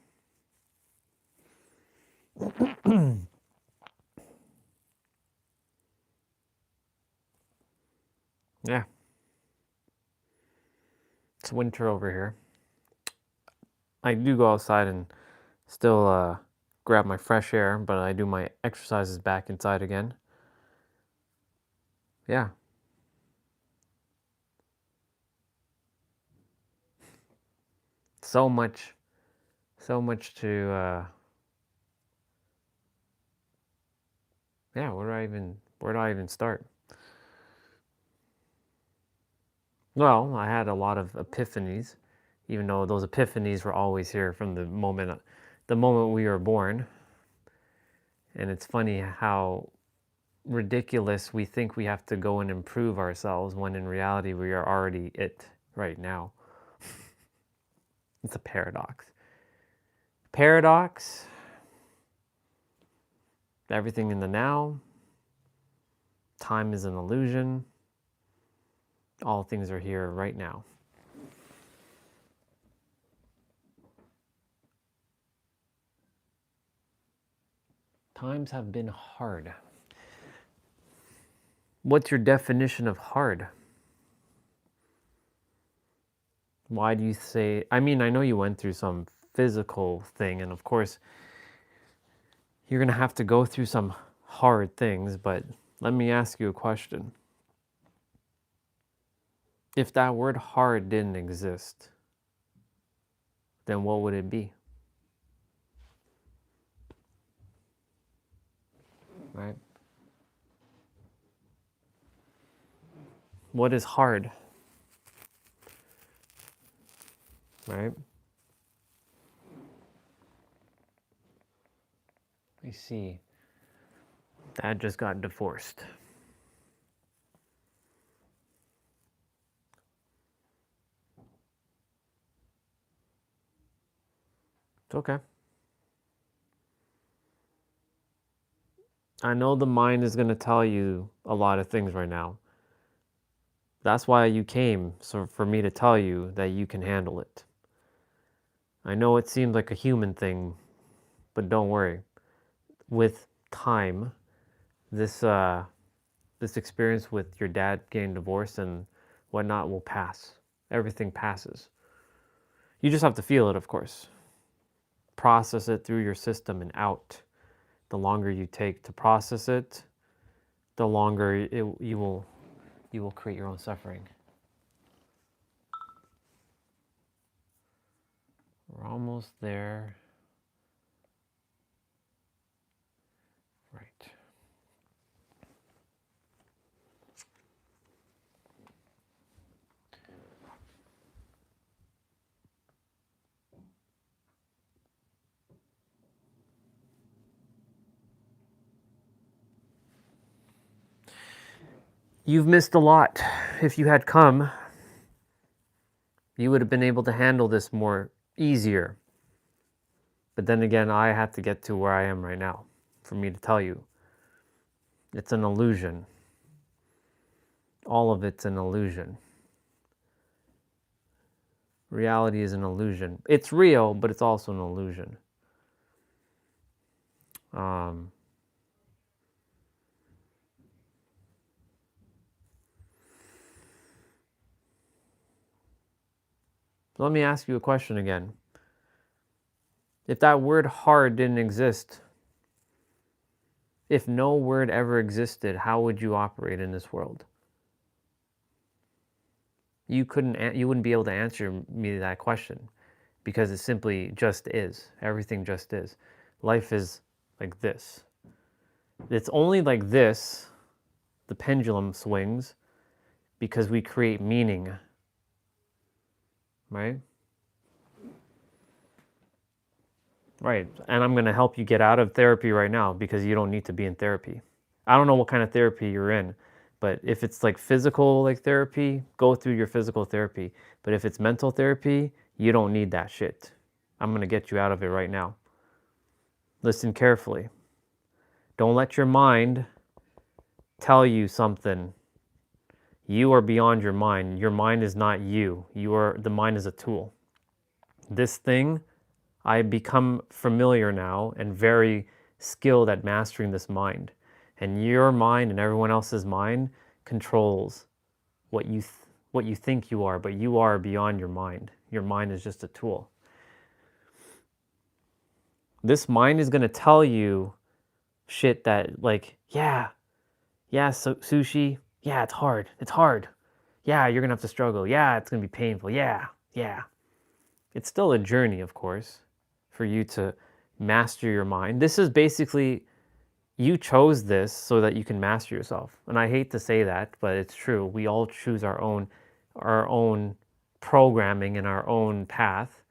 Yeah. It's winter over here. I do go outside and still grab my fresh air, but I do my exercises back inside again. Yeah. So much to, yeah, where do I even start? Well, I had a lot of epiphanies, even though those epiphanies were always here from the moment we were born. And it's funny how ridiculous we think we have to go and improve ourselves when in reality we are already it right now. It's a paradox. Paradox, everything in the now, time is an illusion, all things are here right now. Times have been hard. What's your definition of hard? Why do you say, I mean, I know you went through some physical thing, and of course, you're going to have to go through some hard things, but let me ask you a question. If that word hard didn't exist, then what would it be? Right? What is hard? Right? I see. Dad just got divorced. It's okay. I know the mind is going to tell you a lot of things right now. That's why you came, so for me to tell you that you can handle it. I know it seems like a human thing, but don't worry. With time, this experience with your dad getting divorced and whatnot will pass. Everything passes. You just have to feel it, of course. Process it through your system and out. The longer you take to process it, the longer you will create your own suffering. We're almost there. Right. You've missed a lot. If you had come, you would have been able to handle this more easier. But then again, I have to get to where I am right now for me to tell you. It's an illusion. All of it's an illusion. Reality is an illusion. It's real, but it's also an illusion. Let me ask you a question again. If that word hard didn't exist, if no word ever existed, how would you operate in this world? You wouldn't be able to answer me that question because it simply just is. Everything just is. Life is like this. It's only like this the pendulum swings because we create meaning, right? Right. And I'm going to help you get out of therapy right now because you don't need to be in therapy. I don't know what kind of therapy you're in, but if it's like physical like therapy, go through your physical therapy. But if it's mental therapy, you don't need that shit. I'm going to get you out of it right now. Listen carefully. Don't let your mind tell you something. You are beyond your mind. Your mind is not you. The mind is a tool. This thing, I become familiar now and very skilled at mastering this mind. And your mind and everyone else's mind controls what you think you are, but you are beyond your mind. Your mind is just a tool. This mind is going to tell you shit that like, yeah, so sushi, yeah, it's hard. Yeah, you're going to have to struggle. Yeah, it's going to be painful. Yeah. It's still a journey, of course, for you to master your mind. This is basically, you chose this so that you can master yourself. And I hate to say that, but it's true. We all choose our own programming and our own path.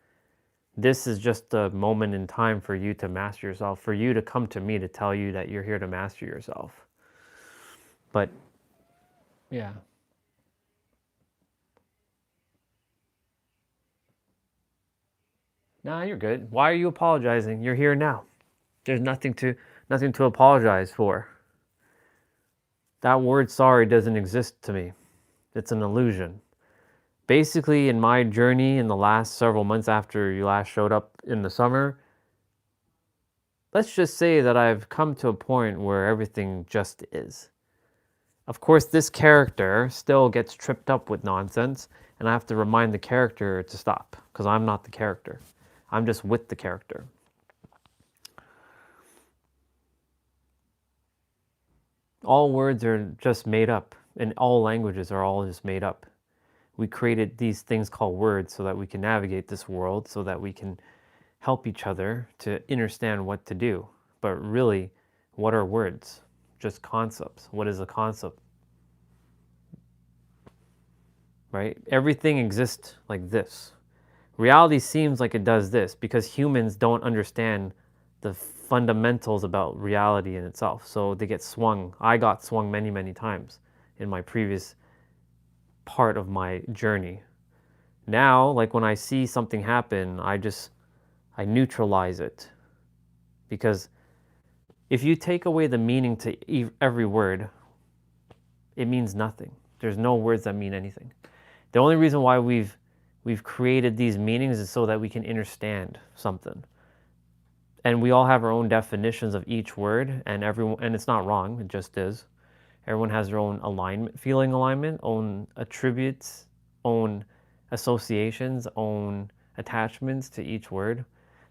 This is just a moment in time for you to master yourself, for you to come to me to tell you that you're here to master yourself. But, yeah. Nah, you're good. Why are you apologizing? You're here now. There's nothing to apologize for. That word sorry doesn't exist to me. It's an illusion. Basically, in my journey in the last several months after you last showed up in the summer, let's just say that I've come to a point where everything just is. Of course, this character still gets tripped up with nonsense, and I have to remind the character to stop, because I'm not the character. I'm just with the character. All words are just made up, and all languages are all just made up. We created these things called words so that we can navigate this world, so that we can help each other to understand what to do. But really, what are words? Just concepts. What is a concept? Right? Everything exists like this. Reality seems like it does this because humans don't understand the fundamentals about reality in itself. So they get swung. I got swung many, many times in my previous part of my journey. Now, like when I see something happen, I neutralize it. Because if you take away the meaning to every word, it means nothing. There's no words that mean anything. The only reason why we've created these meanings is so that we can understand something. And we all have our own definitions of each word, and it's not wrong, it just is. Everyone has their own alignment, feeling alignment, own attributes, own associations, own attachments to each word.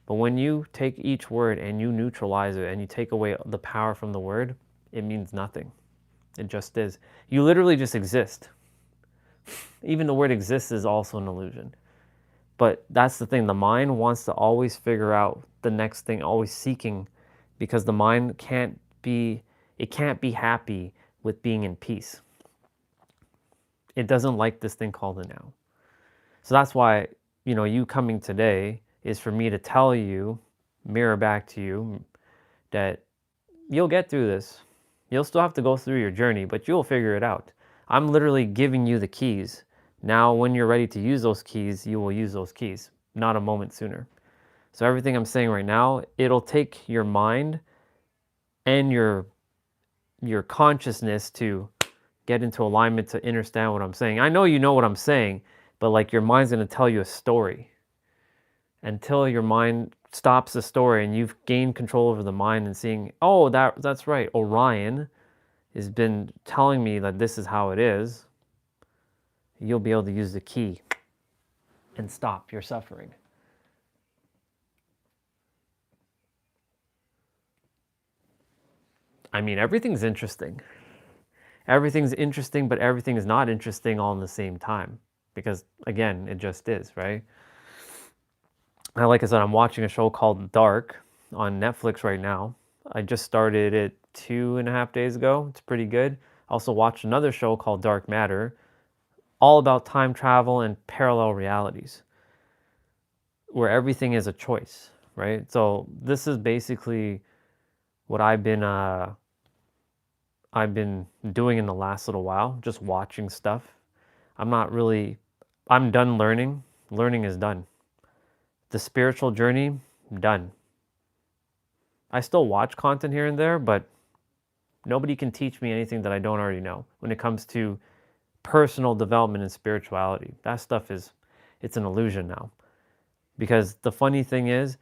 But when you take each word and you neutralize it and you take away the power from the word, it means nothing. It just is. You literally just exist. Even the word exists is also an illusion. But that's the thing. The mind wants to always figure out the next thing, always seeking, because the mind can't be happy with being in peace. It doesn't like this thing called the now. So that's why, you coming today is for me to tell you, mirror back to you, that you'll get through this. You'll still have to go through your journey, but you'll figure it out. I'm literally giving you the keys. Now, when you're ready to use those keys, you will use those keys, not a moment sooner. So everything I'm saying right now, it'll take your mind and your consciousness to get into alignment to understand what I'm saying. I know you know what I'm saying, but like your mind's going to tell you a story. Until your mind stops the story and you've gained control over the mind and seeing, oh, that's right, Orion has been telling me that this is how it is, you'll be able to use the key and stop your suffering. I mean, everything's interesting. Everything's interesting, but everything is not interesting all in the same time. Because, again, it just is, right? Now, like I said, I'm watching a show called Dark on Netflix right now. I just started it 2.5 days ago. It's pretty good. I also watched another show called Dark Matter, all about time travel and parallel realities, where everything is a choice, right? So this is basically what I've been doing in the last little while, just watching stuff. I'm done learning. Learning is done. The spiritual journey, done. I still watch content here and there, but nobody can teach me anything that I don't already know when it comes to personal development and spirituality. That stuff it's an illusion now. Because the funny thing is,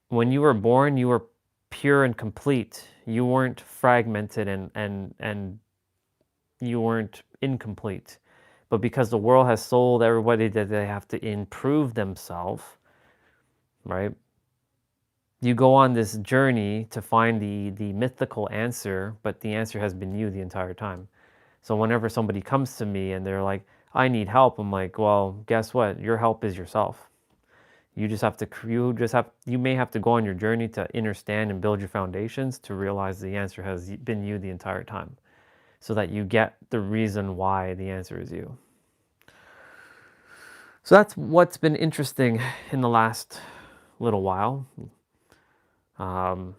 when you were born, you were pure and complete. You weren't fragmented and you weren't incomplete. But because the world has sold everybody that they have to improve themselves, right? You go on this journey to find the mythical answer, but the answer has been you the entire time. So whenever somebody comes to me and they're like, I need help, I'm like, well, guess what? Your help is yourself. You may have to go on your journey to understand and build your foundations to realize the answer has been you the entire time, so that you get the reason why the answer is you. So that's what's been interesting in the last little while. I'm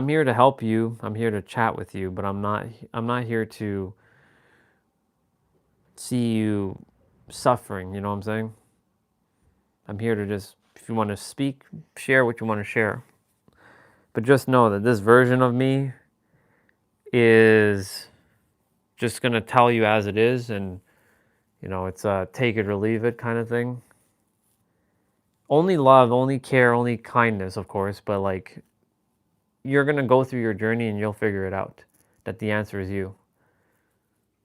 here to help you. I'm here to chat with you, but I'm not here to see you suffering, you know what I'm saying? I'm here to just, if you want to speak, share what you want to share. But just know that this version of me is just going to tell you as it is, and it's a take it or leave it kind of thing. Only love, only care, only kindness, of course, but like, you're going to go through your journey and you'll figure it out, that the answer is you.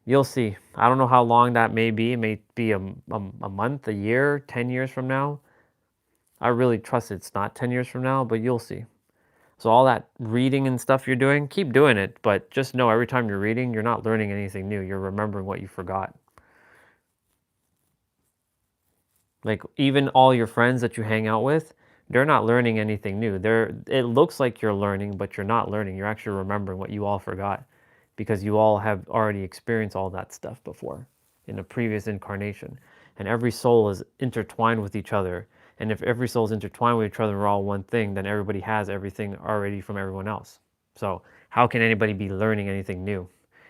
You'll see. I don't know how long that may be. It may be a month, a year, 10 years from now. I really trust it's not 10 years from now, but you'll see. So all that reading and stuff you're doing, keep doing it, but just know every time you're reading, you're not learning anything new. You're remembering what you forgot. Like, even all your friends that you hang out with, they're not learning anything new. It looks like you're learning, but you're not learning. You're actually remembering what you all forgot, because you all have already experienced all that stuff before in a previous incarnation. And every soul is intertwined with each other. And if every soul is intertwined with each other and we're all one thing, then everybody has everything already from everyone else. So how can anybody be learning anything new?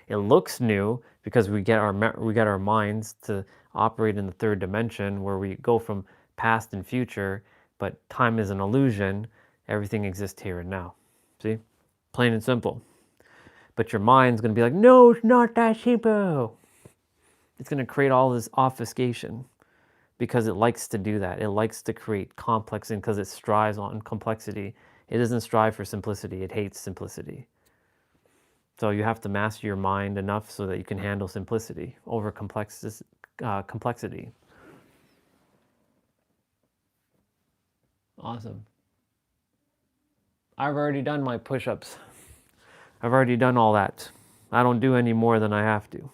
It looks new because we get our minds to operate in the third dimension, where we go from past and future, but time is an illusion. Everything exists here and now. See? Plain and simple. But your mind's going to be like, no, it's not that simple. It's going to create all this obfuscation because it likes to do that. It likes to create complex, and because it strives on complexity. It doesn't strive for simplicity. It hates simplicity. So you have to master your mind enough so that you can handle simplicity over complexity. Awesome. I've already done my push-ups. I've already done all that. I don't do any more than I have to.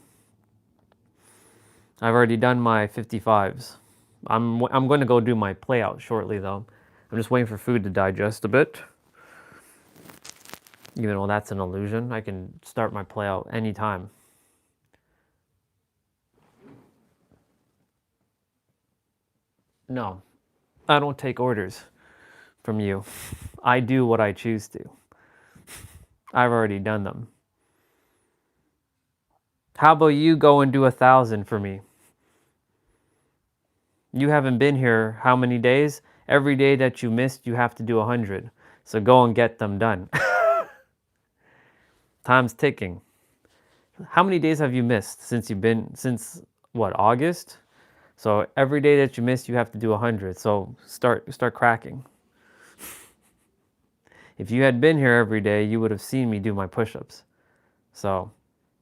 I've already done my 55s. I'm going to go do my play out shortly, though. I'm just waiting for food to digest a bit. Even though that's an illusion, I can start my play out anytime. No, I don't take orders from you. I do what I choose to. I've already done them. How about you go and do 1,000 for me? You haven't been here how many days? Every day that you missed, you have to do 100. So go and get them done. Time's ticking. How many days have you missed since what, August? So every day that you miss, you have to do 100. So start cracking. If you had been here every day, you would have seen me do my push-ups. So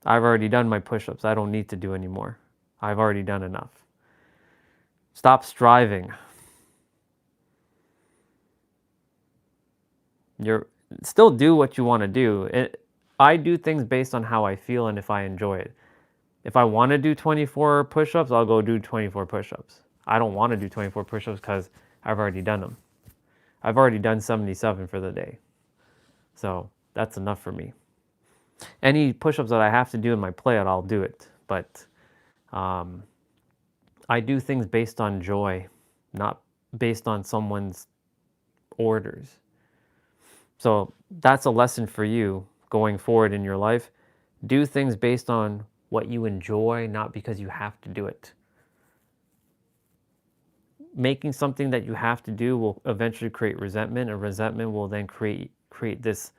I've already done my push-ups. I don't need to do any more. I've already done enough. Stop striving. Still do what you want to do. I do things based on how I feel and if I enjoy it. If I want to do 24 push-ups, I'll go do 24 push-ups. I don't want to do 24 push-ups because I've already done them. I've already done 77 for the day. So That's enough for me. Any push-ups that I have to do in my play-out, I'll do it. But I do things based on joy, not based on someone's orders. So that's a lesson for you going forward in your life. Do things based on what you enjoy, not because you have to do it. Making something that you have to do will eventually create resentment, and resentment will then create this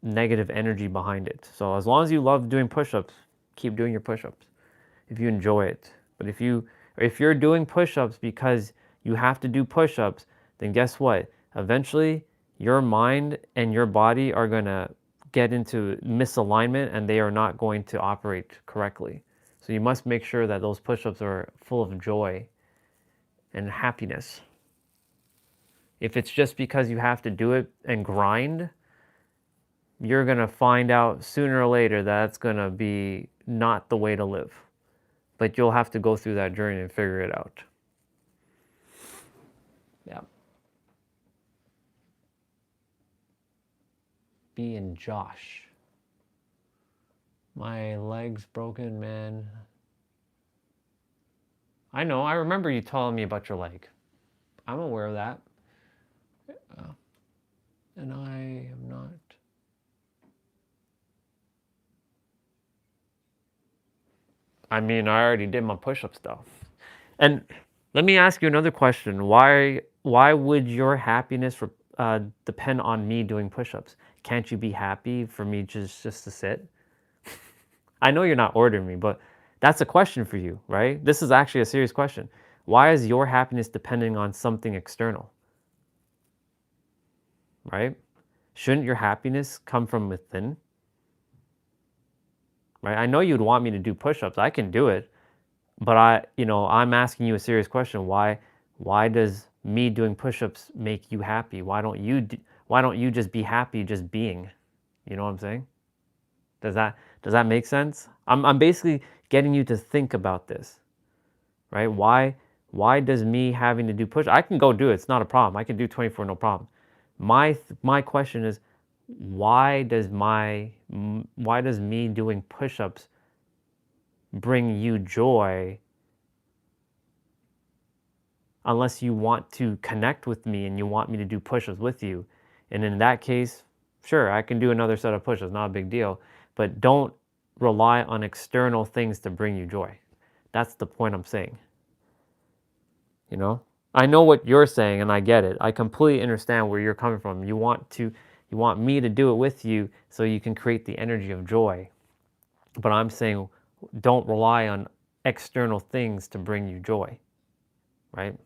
negative energy behind it. So as long as you love doing push-ups, keep doing your push-ups if you enjoy it. But if you're doing push-ups because you have to do push-ups, then guess what? Eventually, your mind and your body are going to get into misalignment and they are not going to operate correctly. So you must make sure that those push-ups are full of joy and happiness. If it's just because you have to do it and grind, you're going to find out sooner or later that it's going to be not the way to live. But you'll have to go through that journey and figure it out. Yeah. B and Josh. My leg's broken, man. I know, I remember you telling me about your leg. I'm aware of that. And I am not. I mean, I already did my push-up stuff. And let me ask you another question. Why would your happiness depend on me doing push-ups? Can't you be happy for me just to sit? I know you're not ordering me, but that's a question for you, right? This is actually a serious question. Why is your happiness depending on something external? Right? Shouldn't your happiness come from within? Right? I know you'd want me to do push-ups. I can do it. But I'm asking you a serious question. Why does me doing push-ups make you happy? Why don't you just be happy just being? You know what I'm saying? Does that make sense? I'm basically getting you to think about this. Right? Why does me having to do push? I can go do it. It's not a problem. I can do 24 no problem. My question is, why does me doing push-ups bring you joy unless you want to connect with me and you want me to do push-ups with you? And in that case, sure, I can do another set of push-ups, not a big deal. But don't rely on external things to bring you joy. That's the point I'm saying. You know? I know what you're saying and I get it. I completely understand where you're coming from. You want me to do it with you so you can create the energy of joy. But I'm saying don't rely on external things to bring you joy. Right?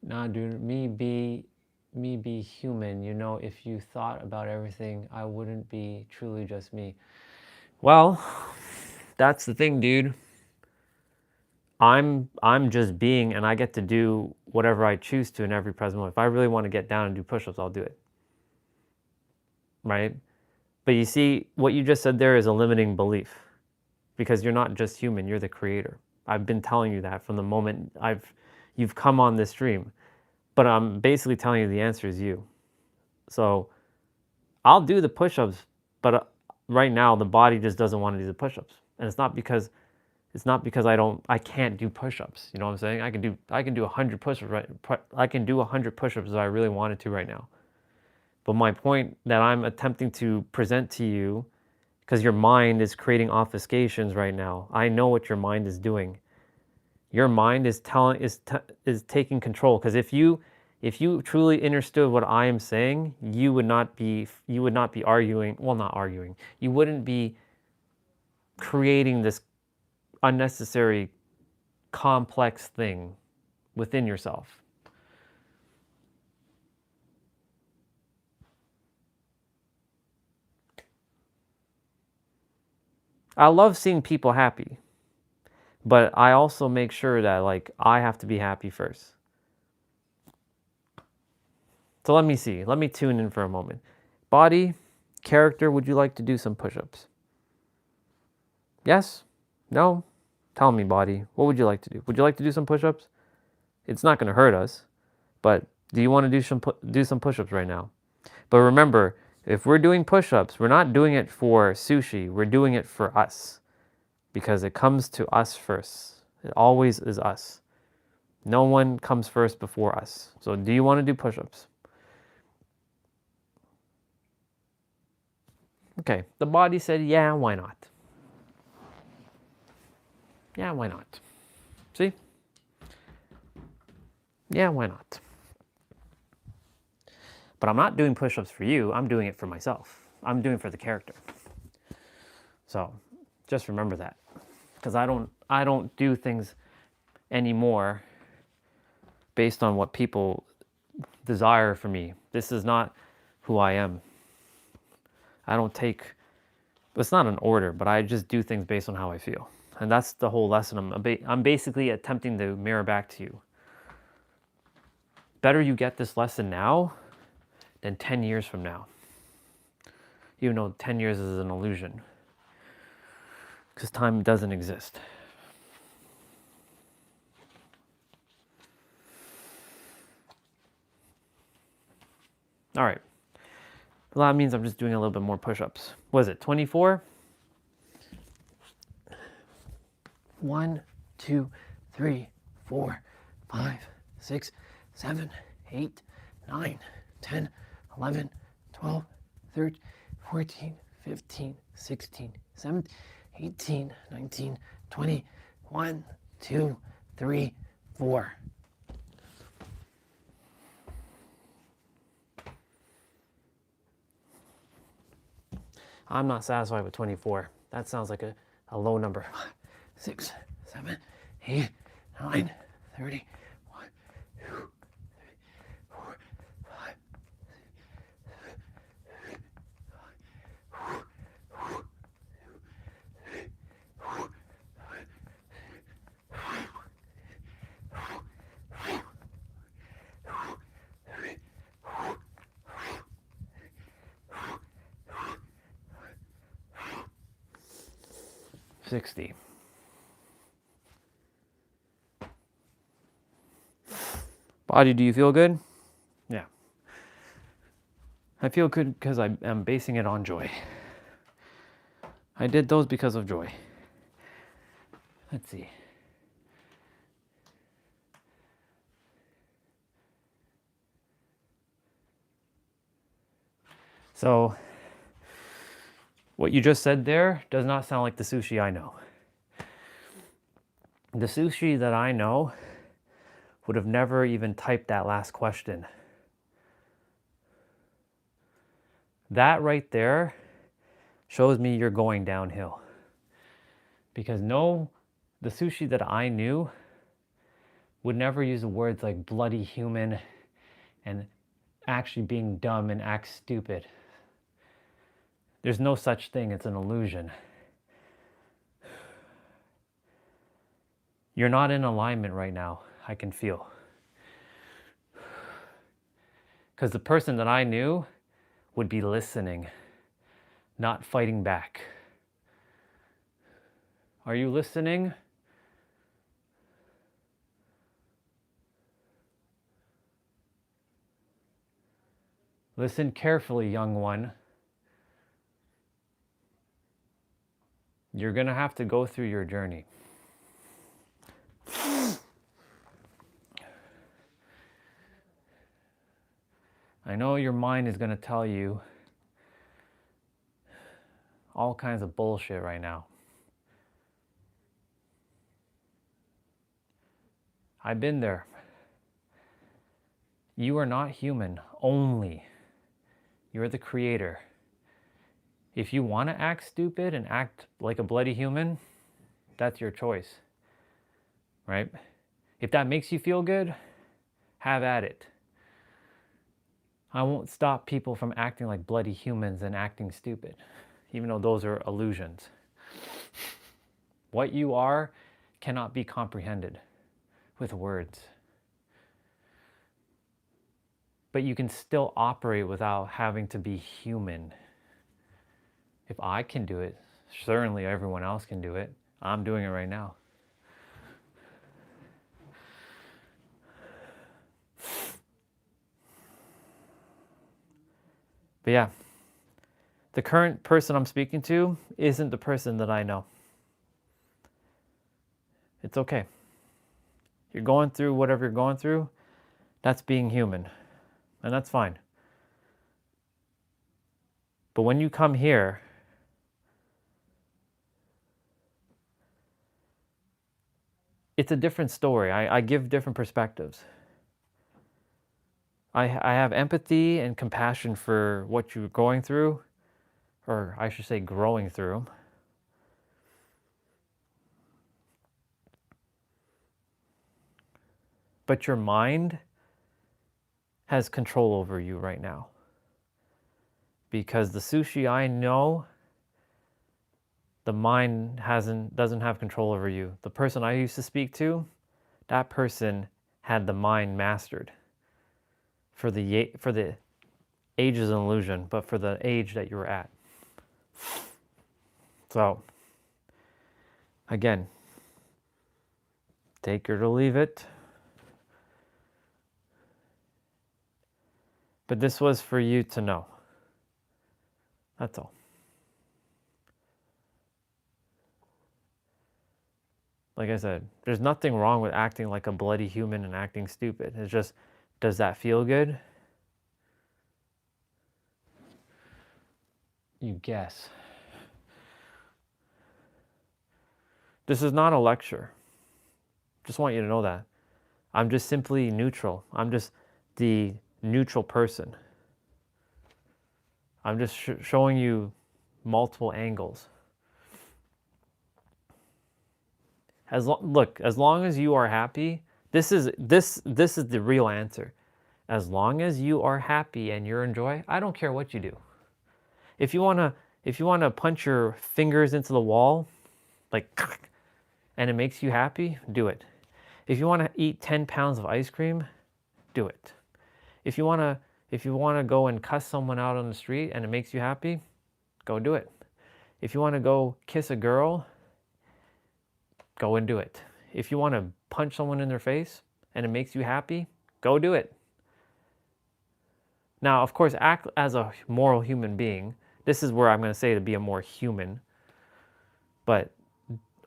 Nah, dude, me be human. You know, if you thought about everything, I wouldn't be truly just me. Well, that's the thing, dude. I'm just being, and I get to do whatever I choose to in every present moment. If I really want to get down and do push-ups, I'll do it. Right? But you see, what you just said there is a limiting belief, because you're not just human, you're the creator. I've been telling you that from the moment you've come on this stream. But I'm basically telling you the answer is you. So I'll do the push-ups, but right now the body just doesn't want to do the push-ups. And it's not because I can't do push-ups. You know what I'm saying? I can do 100 push-ups I can do 100 push-ups if I really wanted to right now. But my point that I'm attempting to present to you, because your mind is creating obfuscations right now. I know what your mind is doing. Your mind is taking control, because if you truly understood what I am saying, you would not be arguing, well, not arguing. You wouldn't be creating this unnecessary complex thing within yourself. I love seeing people happy, but I also make sure that I have to be happy first. So let me see. Let me tune in for a moment. Body, character, would you like to do some push-ups? Yes? No? Tell me, body, what would you like to do? Would you like to do some push-ups? It's not going to hurt us, but do you want to do some push-ups right now? But remember, if we're doing push-ups, we're not doing it for sushi. We're doing it for us because it comes to us first. It always is us. No one comes first before us. So do you want to do push-ups? Okay, the body said, yeah, why not? Yeah, why not? See? Yeah, why not? But I'm not doing push-ups for you. I'm doing it for myself. I'm doing it for the character. So just remember that. Because I don't do things anymore based on what people desire for me. This is not who I am. I don't take, it's not an order, but I just do things based on how I feel. And that's the whole lesson. I'm basically attempting to mirror back to you. Better you get this lesson now than 10 years from now. Even though 10 years is an illusion. Because time doesn't exist. All right. Well, that means I'm just doing a little bit more push-ups. What is it, 24? 1, 2, 3, 4, 5, 6, 7, 8, 9, 10, 11, 12, 13, 14, 15, 16, 17, 18, 19, 20, 1, 2, 3, 4. I'm not satisfied with 24. That sounds like a low number. 6, 7, 8, 9, 30, 1, 2, 3, 4, 5, 60. Body, do you feel good? Yeah. I feel good because I am basing it on joy. I did those because of joy. Let's see. So, what you just said there does not sound like the sushi I know. The sushi that I know would have never even typed that last question. That right there shows me you're going downhill. Because no, the sushi that I knew would never use words like bloody human and actually being dumb and act stupid. There's no such thing, it's an illusion. You're not in alignment right now, I can feel. Because the person that I knew would be listening, not fighting back. Are you listening? Listen carefully, young one. You're going to have to go through your journey. I know your mind is going to tell you all kinds of bullshit right now. I've been there. You are not human only. You're the creator. If you want to act stupid and act like a bloody human, that's your choice, right? If that makes you feel good, have at it. I won't stop people from acting like bloody humans and acting stupid, even though those are illusions. What you are cannot be comprehended with words. But you can still operate without having to be human. If I can do it, certainly everyone else can do it. I'm doing it right now. But yeah, the current person I'm speaking to isn't the person that I know. It's okay. You're going through whatever you're going through. That's being human. And that's fine. But when you come here, it's a different story. I give different perspectives. I have empathy and compassion for what you're going through, or I should say growing through. But your mind has control over you right now. Because the sushi I know, the mind doesn't have control over you. The person I used to speak to, that person had the mind mastered. For the age is an illusion, but for the age that you were at. So, again, take it or leave it. But this was for you to know. That's all. Like I said, there's nothing wrong with acting like a bloody human and acting stupid. It's just, does that feel good? You guess. This is not a lecture. Just want you to know that. I'm just simply neutral. I'm just the neutral person. I'm just showing you multiple angles. Look, as long as you are happy, this is the real answer. As long as you are happy and you're enjoy, I don't care what you do. If you wanna punch your fingers into the wall, like, and it makes you happy, do it. If you wanna eat 10 pounds of ice cream, do it. If you wanna go and cuss someone out on the street and it makes you happy, go do it. If you wanna go kiss a girl, go and do it. If you wanna punch someone in their face and it makes you happy, go do it. Now, of course, act as a moral human being. This is where I'm going to say to be a more human. But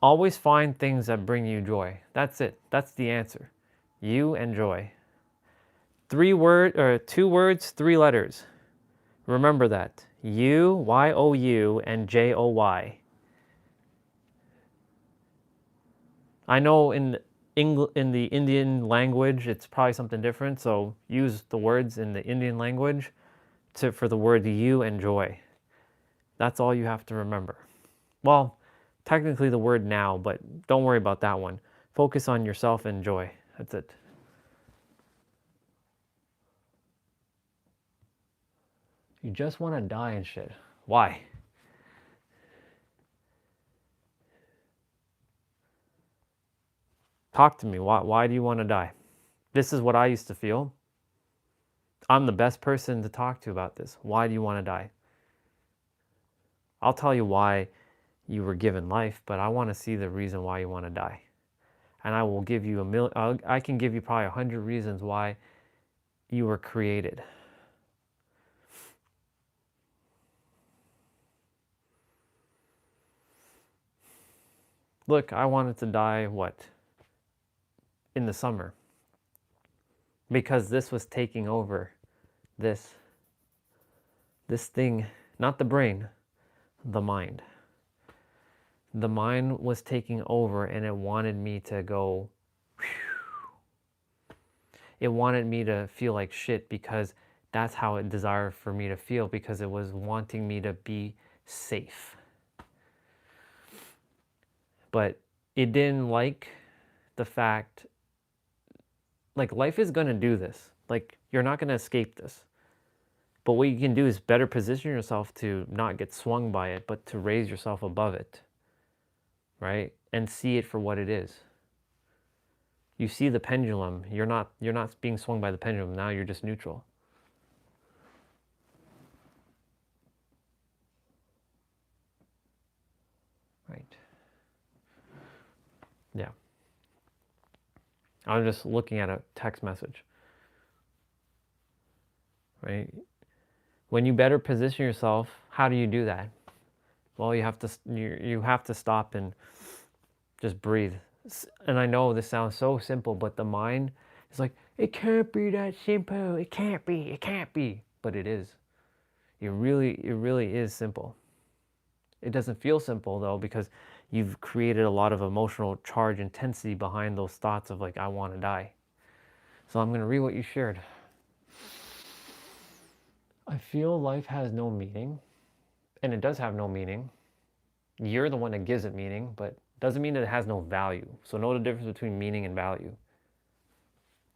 always find things that bring you joy. That's it. That's the answer. You and joy. 2 words, 3 letters. Remember that. You, Y-O-U, and J-O-Y. I know in the Indian language, it's probably something different. So use the words in the Indian language for the word you and joy. That's all you have to remember. Well, technically the word now, but don't worry about that one. Focus on yourself and joy. That's it. You just want to die and shit. Why? Talk to me. Why do you want to die? This is what I used to feel. I'm the best person to talk to about this. Why do you want to die? I'll tell you why you were given life, but I want to see the reason why you want to die. And I will give you I can give you probably 100 reasons why you were created. Look, I wanted to die, what? In the summer. Because this was taking over. This thing, not the brain, the mind. The mind was taking over and it wanted me to go, it wanted me to feel like shit because that's how it desired for me to feel, because it was wanting me to be safe. But it didn't like the fact, like, life is going to do this. Like, you're not going to escape this. But what you can do is better position yourself to not get swung by it, but to raise yourself above it. Right? And see it for what it is. You see the pendulum. You're not being swung by the pendulum. Now you're just neutral. Right. Yeah. I'm just looking at a text message. Right? When you better position yourself, how do you do that? Well, you have to stop and just breathe. And I know this sounds so simple, but the mind is like, it can't be that simple. It can't be. It can't be. But it is. It really is simple. It doesn't feel simple though, because you've created a lot of emotional charge intensity behind those thoughts of like, I want to die. So I'm going to read what you shared. I feel life has no meaning, and it does have no meaning. You're the one that gives it meaning, but doesn't mean that it has no value. So know the difference between meaning and value.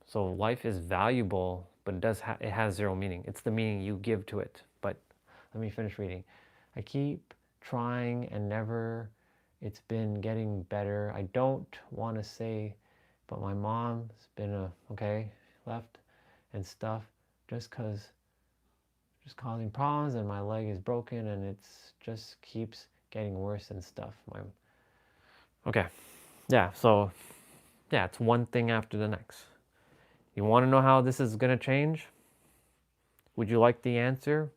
So life is valuable, but it has zero meaning. It's the meaning you give to it. But let me finish reading. I keep trying and never, it's been getting better. I don't want to say, but my mom's been left and stuff just causing problems, and my leg is broken, and it's just keeps getting worse and stuff. So it's one thing after the next. You want to know how this is going to change? Would you like the answer?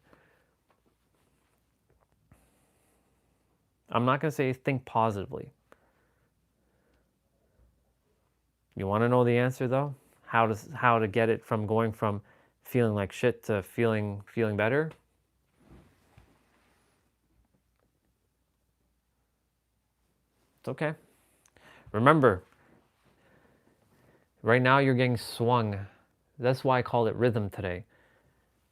I'm not going to say think positively. You want to know the answer though? How to get it from going from feeling like shit to feeling better? It's okay. Remember, right now you're getting swung. That's why I called it rhythm today.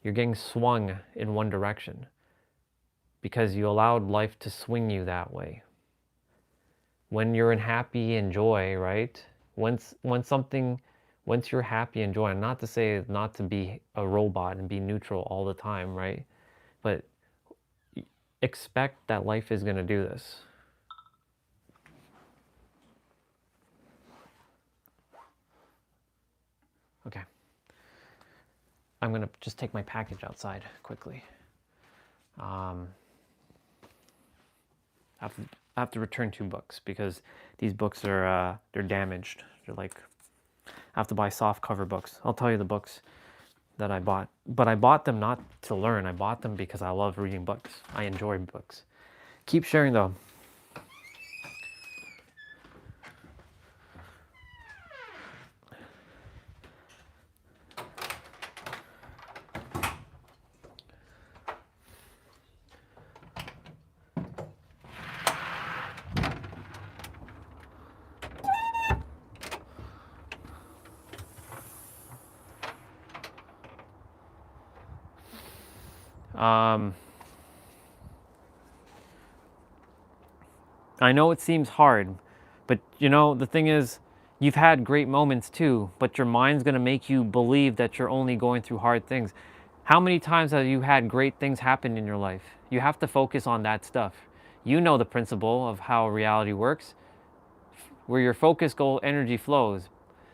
You're getting swung in one direction because you allowed life to swing you that way. When you're in happy and joy, right? Once you're happy and joy, and not to say not to be a robot and be neutral all the time, right? But expect that life is going to do this. Okay. I'm going to just take my package outside quickly. I have to return 2 books because these books are they're damaged. They're like, I have to buy soft cover books. I'll tell you the books that I bought. But I bought them not to learn. I bought them because I love reading books. I enjoy books. Keep sharing though. I know it seems hard, but the thing is, you've had great moments too, but your mind's going to make you believe that you're only going through hard things. How many times have you had great things happen in your life? You have to focus on that stuff. You know the principle of how reality works. Where your focus goes, energy flows.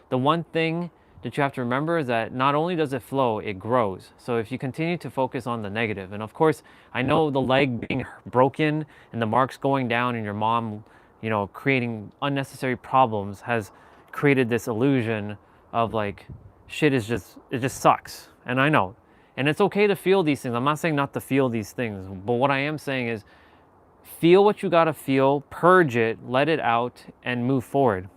The one thing that you have to remember is that not only does it flow, it grows. So if you continue to focus on the negative, and of course, I know the leg being broken and the marks going down and your mom, creating unnecessary problems has created this illusion of like, shit it just sucks. And I know. And it's okay to feel these things. I'm not saying not to feel these things, but what I am saying is feel what you gotta feel, purge it, let it out, and move forward.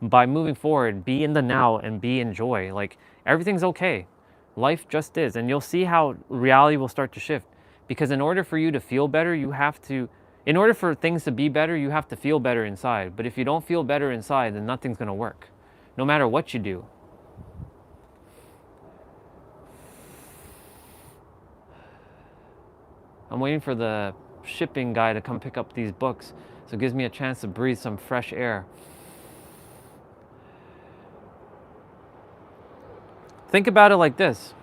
By moving forward, be in the now and be in joy. Like, everything's okay. Life just is. And you'll see how reality will start to shift. Because in order for you to feel better, in order for things to be better, you have to feel better inside. But if you don't feel better inside, then nothing's going to work. No matter what you do. I'm waiting for the shipping guy to come pick up these books. So it gives me a chance to breathe some fresh air. Think about it like this.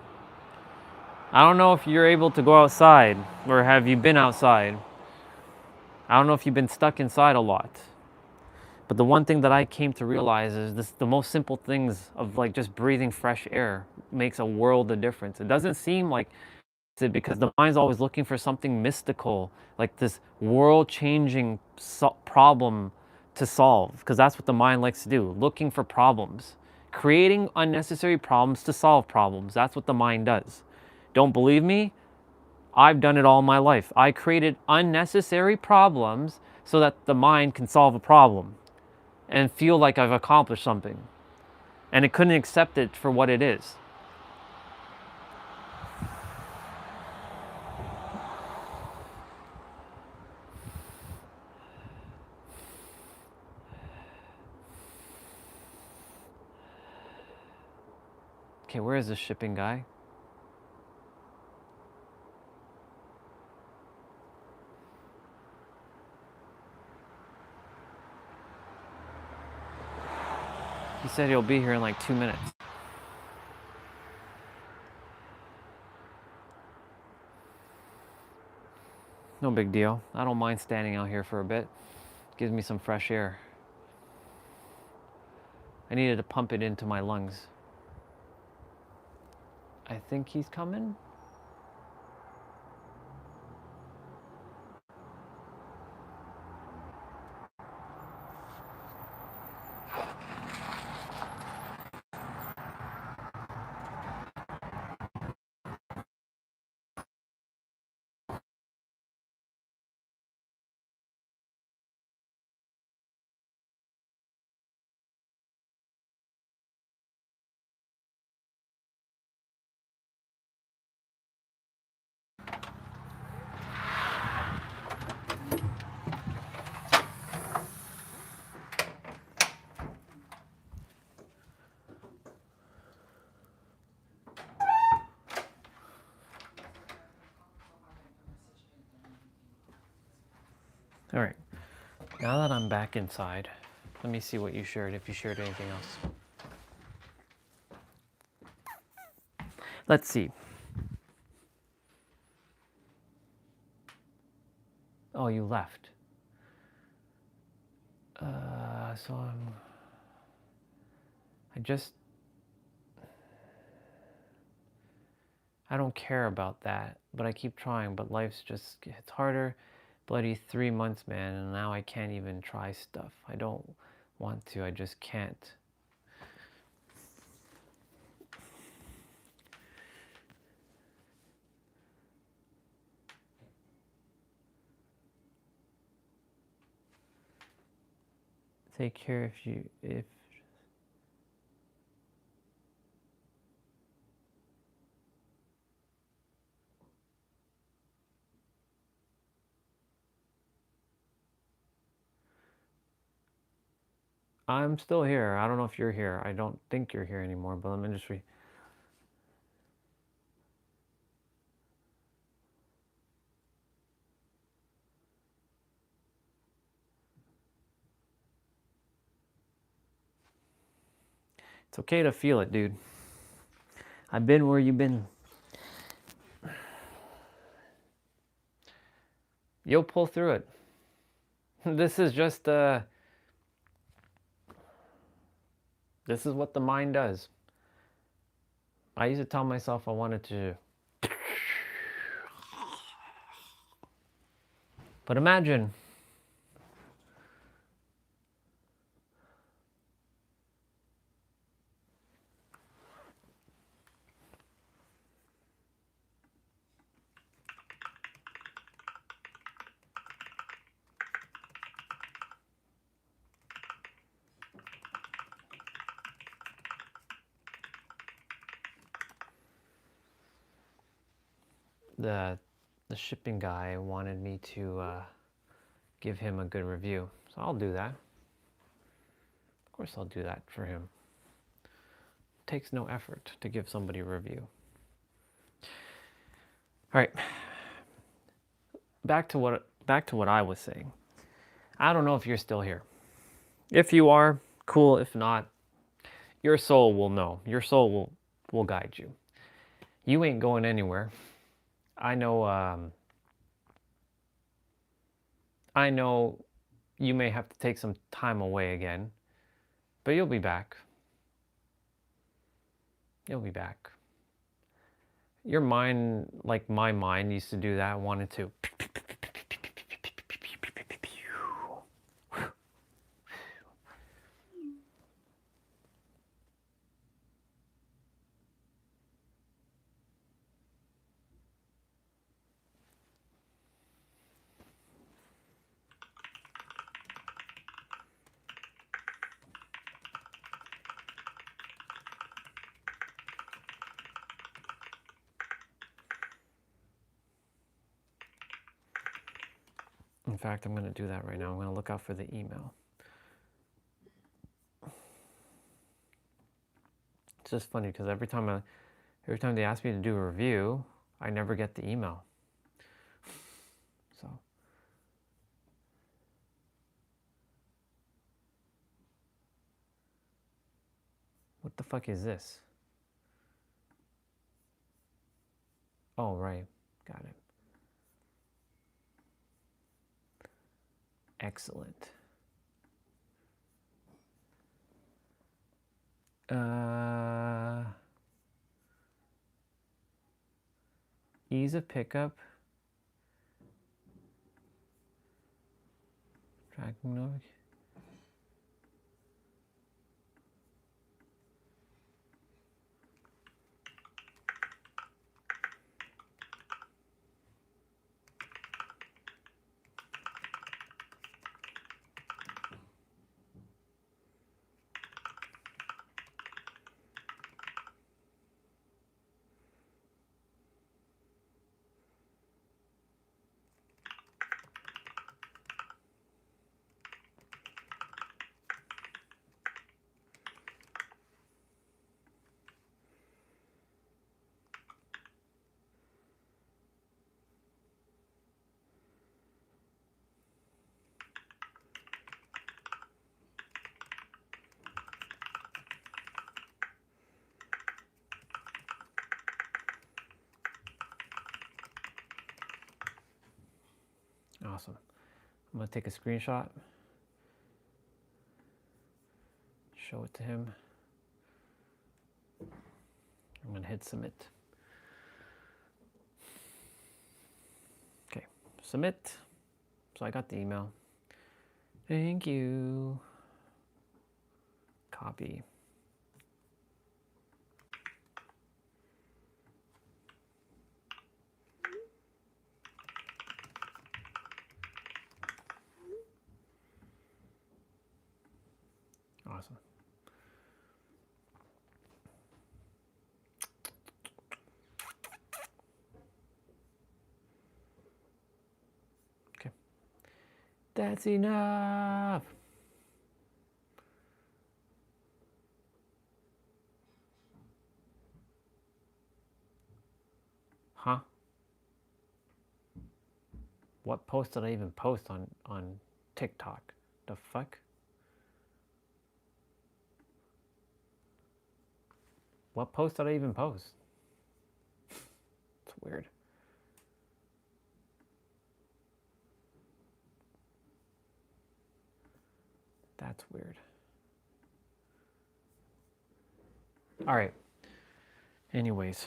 I don't know if you're able to go outside, or have you been outside. I don't know if you've been stuck inside a lot. But the one thing that I came to realize is the most simple things of like just breathing fresh air makes a world of difference. It doesn't seem like it because the mind's always looking for something mystical, like this world-changing problem to solve, because that's what the mind likes to do, looking for problems. Creating unnecessary problems to solve problems. That's what the mind does. Don't believe me? I've done it all my life. I created unnecessary problems so that the mind can solve a problem and feel like I've accomplished something. And it couldn't accept it for what it is. Okay, where is this shipping guy? He said he'll be here in like 2 minutes. No big deal. I don't mind standing out here for a bit. Gives me some fresh air. I needed to pump it into my lungs. I think he's coming. All right, now that I'm back inside, let me see what you shared, if you shared anything else. Let's see. Oh, you left. So I don't care about that, but I keep trying, but life's just, it's harder. Bloody 3 months, man, and now I can't even try stuff. I don't want to, I just can't. Take care if I'm still here. I don't know if you're here. I don't think you're here anymore, but let me just read. It's okay to feel it, dude. I've been where you've been. You'll pull through it. This is just this is what the mind does. I used to tell myself I wanted to, but imagine the shipping guy wanted me to give him a good review, so I'll do that. Of course I'll do that for him. It takes no effort to give somebody a review. All right, back to what I was saying. I don't know if you're still here. If you are, cool. If not, your soul will know. Your soul will guide you. You ain't going anywhere. I know you may have to take some time away again, but you'll be back. You'll be back. Your mind, like my mind used to do that, wanted to. In fact, I'm going to do that right now. I'm going to look out for the email. It's just funny because every time they ask me to do a review, I never get the email. So, what the fuck is this? Oh, right. Got it. Excellent. Ease of pickup. Tracking notification. Awesome. I'm going to take a screenshot, show it to him. I'm going to hit submit. Okay, submit. So I got the email. Thank you. Copy. Awesome. Okay. That's enough. Huh? What post did I even post on TikTok? The fuck? What post did I even post? It's weird. That's weird. All right. Anyways.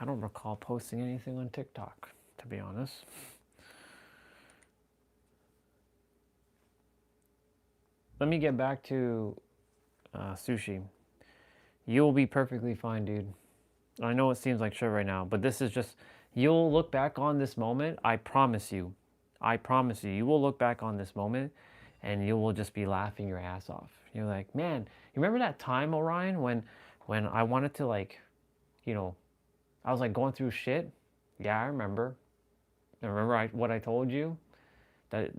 I don't recall posting anything on TikTok, to be honest. Let me get back to sushi. You'll be perfectly fine, dude. I know it seems like shit right now, but this is just, you'll look back on this moment, I promise you. I promise you, you will look back on this moment and you will just be laughing your ass off. You're like, man, you remember that time, Orion, when I wanted to, like, you know, I was like going through shit? Yeah, I remember. And remember what I told you? That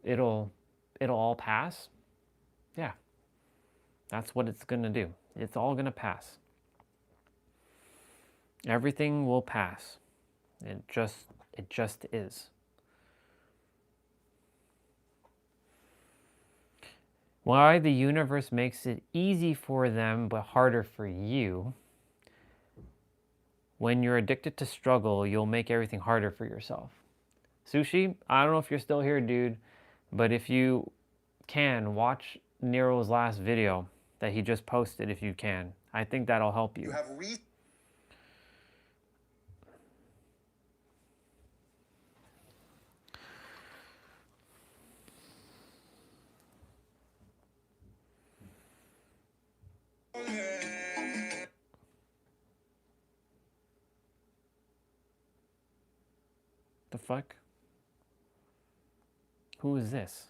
it'll all pass? Yeah. That's what it's gonna do. It's all gonna pass. Everything will pass. It just is. Why the universe makes it easy for them but harder for you. When you're addicted to struggle, you'll make everything harder for yourself. Sushi, I don't know if you're still here, dude, but if you can, watch Nero's last video that he just posted if you can. I think that'll help you. The fuck? Who is this?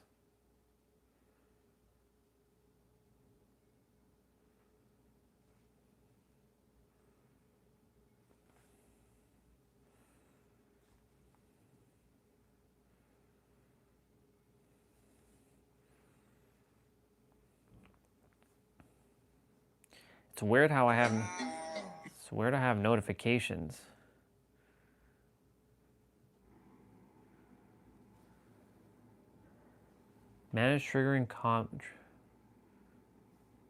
It's weird how I have, it's weird I have notifications. Manage triggering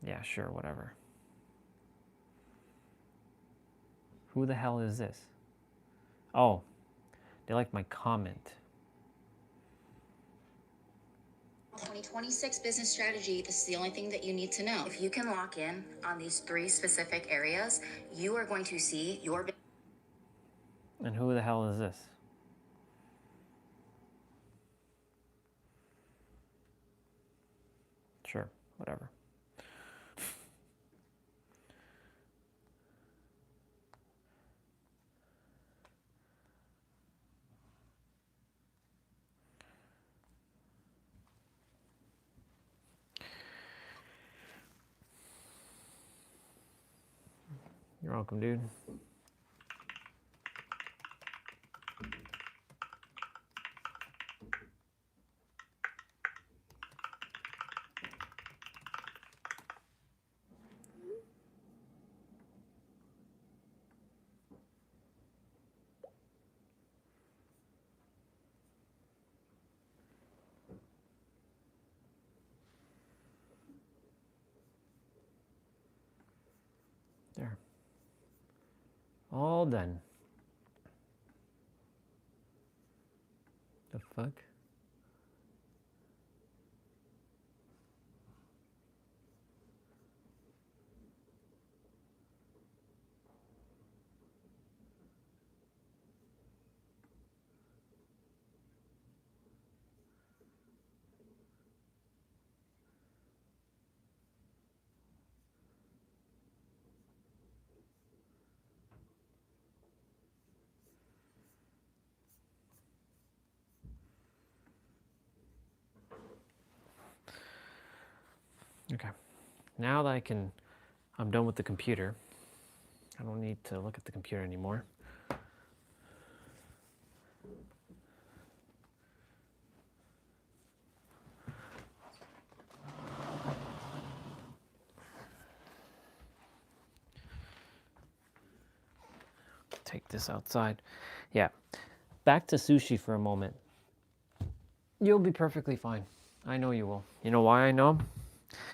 yeah, sure, whatever. Who the hell is this? Oh, they like my comment. 2026 business strategy, this is the only thing that you need to know. If you can lock in on these 3 specific areas, you are going to see your... And who the hell is this? Sure, whatever. You're welcome, dude. There. All done. The fuck? Okay. Now that I'm done with the computer. I don't need to look at the computer anymore. Take this outside. Yeah. Back to sushi for a moment. You'll be perfectly fine. I know you will. You know why I know?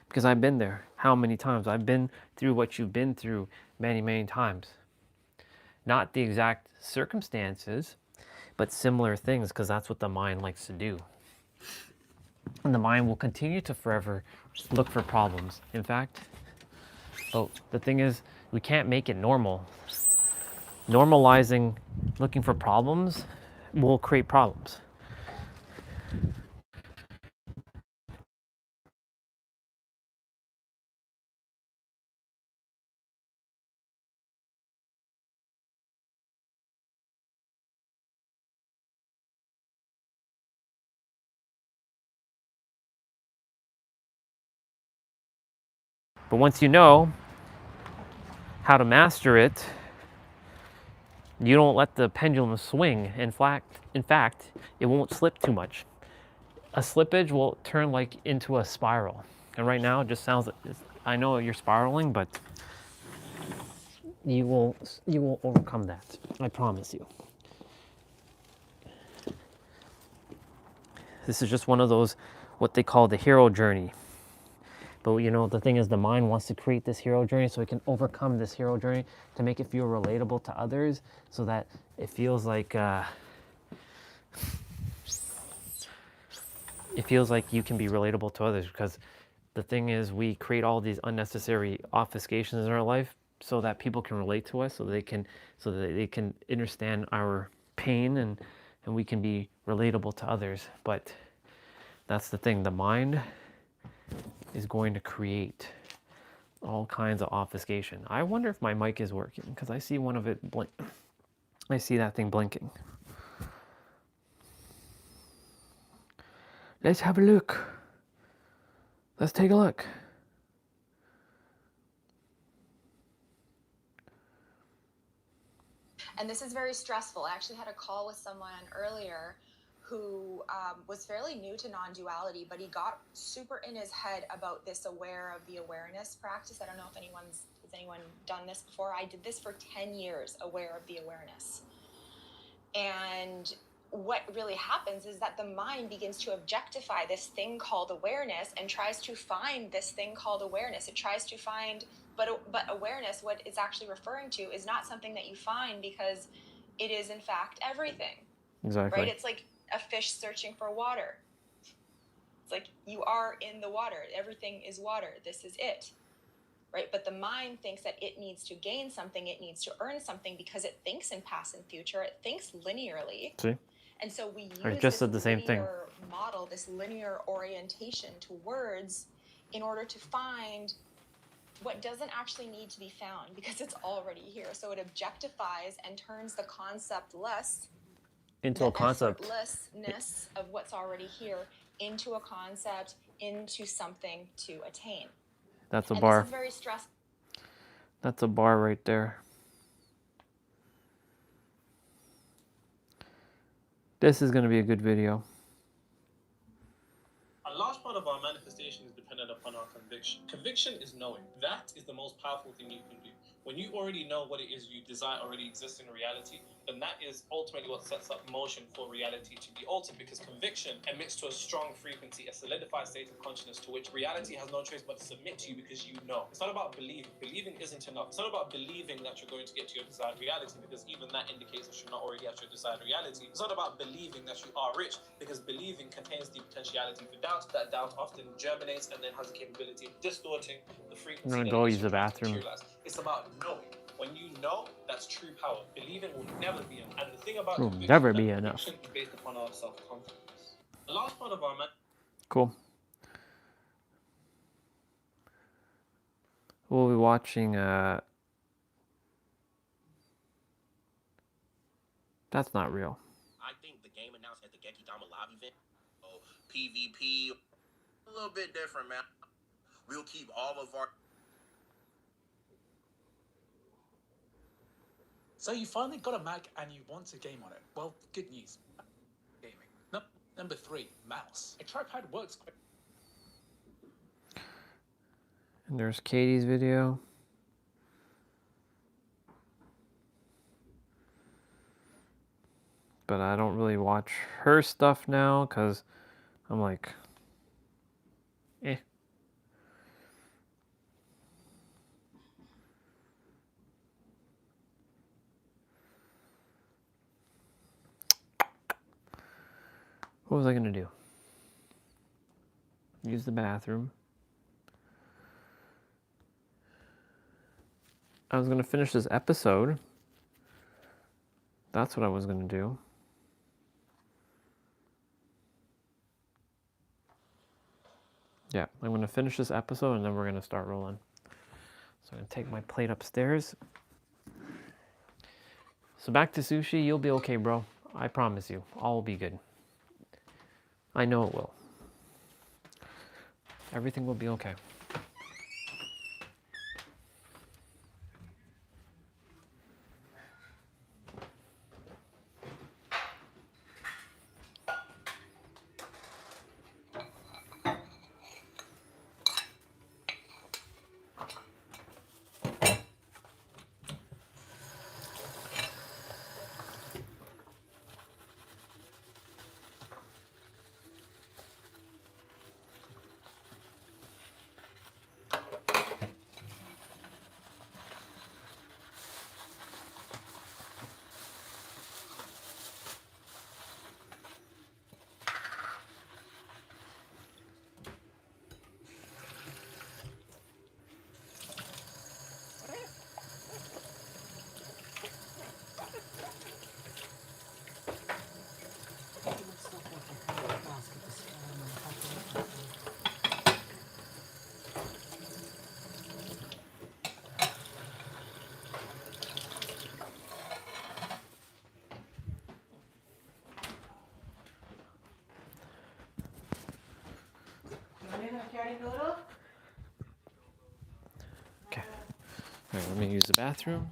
Because I've been there. How many times? I've been through what you've been through many, many times. Not the exact circumstances, but similar things, because that's what the mind likes to do. And the mind will continue to forever look for problems. In fact, the thing is, we can't make it normal. Normalizing looking for problems will create problems. But once you know how to master it, you don't let the pendulum swing. In fact, it won't slip too much. A slippage will turn like into a spiral. And right now it just sounds like, I know you're spiraling, but you will overcome that. I promise you. This is just one of those, what they call the hero journey. But you know, the thing is, the mind wants to create this hero journey so it can overcome this hero journey to make it feel relatable to others, so that it feels like you can be relatable to others. Because the thing is, we create all these unnecessary obfuscations in our life so that people can relate to us, so that they can understand our pain, and we can be relatable to others. But that's the thing, the mind is going to create all kinds of obfuscation. I wonder if my mic is working, because I see one of it blink. I see that thing blinking. Let's have a look. Let's take a look. And this is very stressful. I actually had a call with someone earlier who was fairly new to non-duality, but he got super in his head about this aware of the awareness practice. I don't know if anyone's Has anyone done this before? I did this for 10 years, aware of the awareness. And what really happens is that the mind begins to objectify this thing called awareness and tries to find this thing called awareness. It tries to find, but awareness, what it's actually referring to, is not something that you find because it is in fact everything. Exactly. Right? It's like a fish searching for water. It's like you are in the water. Everything is water. This is it. Right? But the mind thinks that it needs to gain something, it needs to earn something because it thinks in past and future, it thinks linearly. See? And so we I use just this said the same thing. linear model, this linear orientation to words in order to find what doesn't actually need to be found because it's already here. So it objectifies and turns the concept less Into a concept. effortlessness of what's already here into a concept, into something to attain. That's a And bar. this is very stressful. That's a bar right there. This is going to be a good video. A large part of our manifestation is dependent upon our conviction. Conviction is knowing. That is the most powerful thing you can do. When you already know what it is you desire already exists in reality, then that is ultimately what sets up motion for reality to be altered, because conviction emits to a strong frequency, a solidified state of consciousness to which reality has no choice but to submit to you because you know. It's not about believing. Believing isn't enough. It's not about believing that you're going to get to your desired reality, because even that indicates that you're not already at your desired reality. It's not about believing that you are rich, because believing contains the potentiality for doubt. That doubt often germinates and then has the capability of distorting the frequency. I'm gonna go use the bathroom. It's about knowing. When you know, that's true power. Believing will never be enough. And the thing about Will conviction, never be that enough. conviction is based upon our self-confidence. The last part of our Cool. We'll be watching, that's not real. I think the game announced at the Geki Dama Live event, PvP, a little bit different, man. We'll keep all of our... So you finally got a Mac and you want to game on it. Well, good news. Gaming. Number 3, mouse. A tripod works quick. And there's Katie's video. But I don't really watch her stuff now because I'm like, eh. What was I gonna do? Use the bathroom. I was gonna finish this episode. That's what I was gonna do. Yeah, I'm gonna finish this episode and then we're gonna start rolling. So I'm gonna take my plate upstairs. So back to sushi, you'll be okay, bro. I promise you, all will be good. I know it will. Everything will be okay. Okay. All right, let me use the bathroom.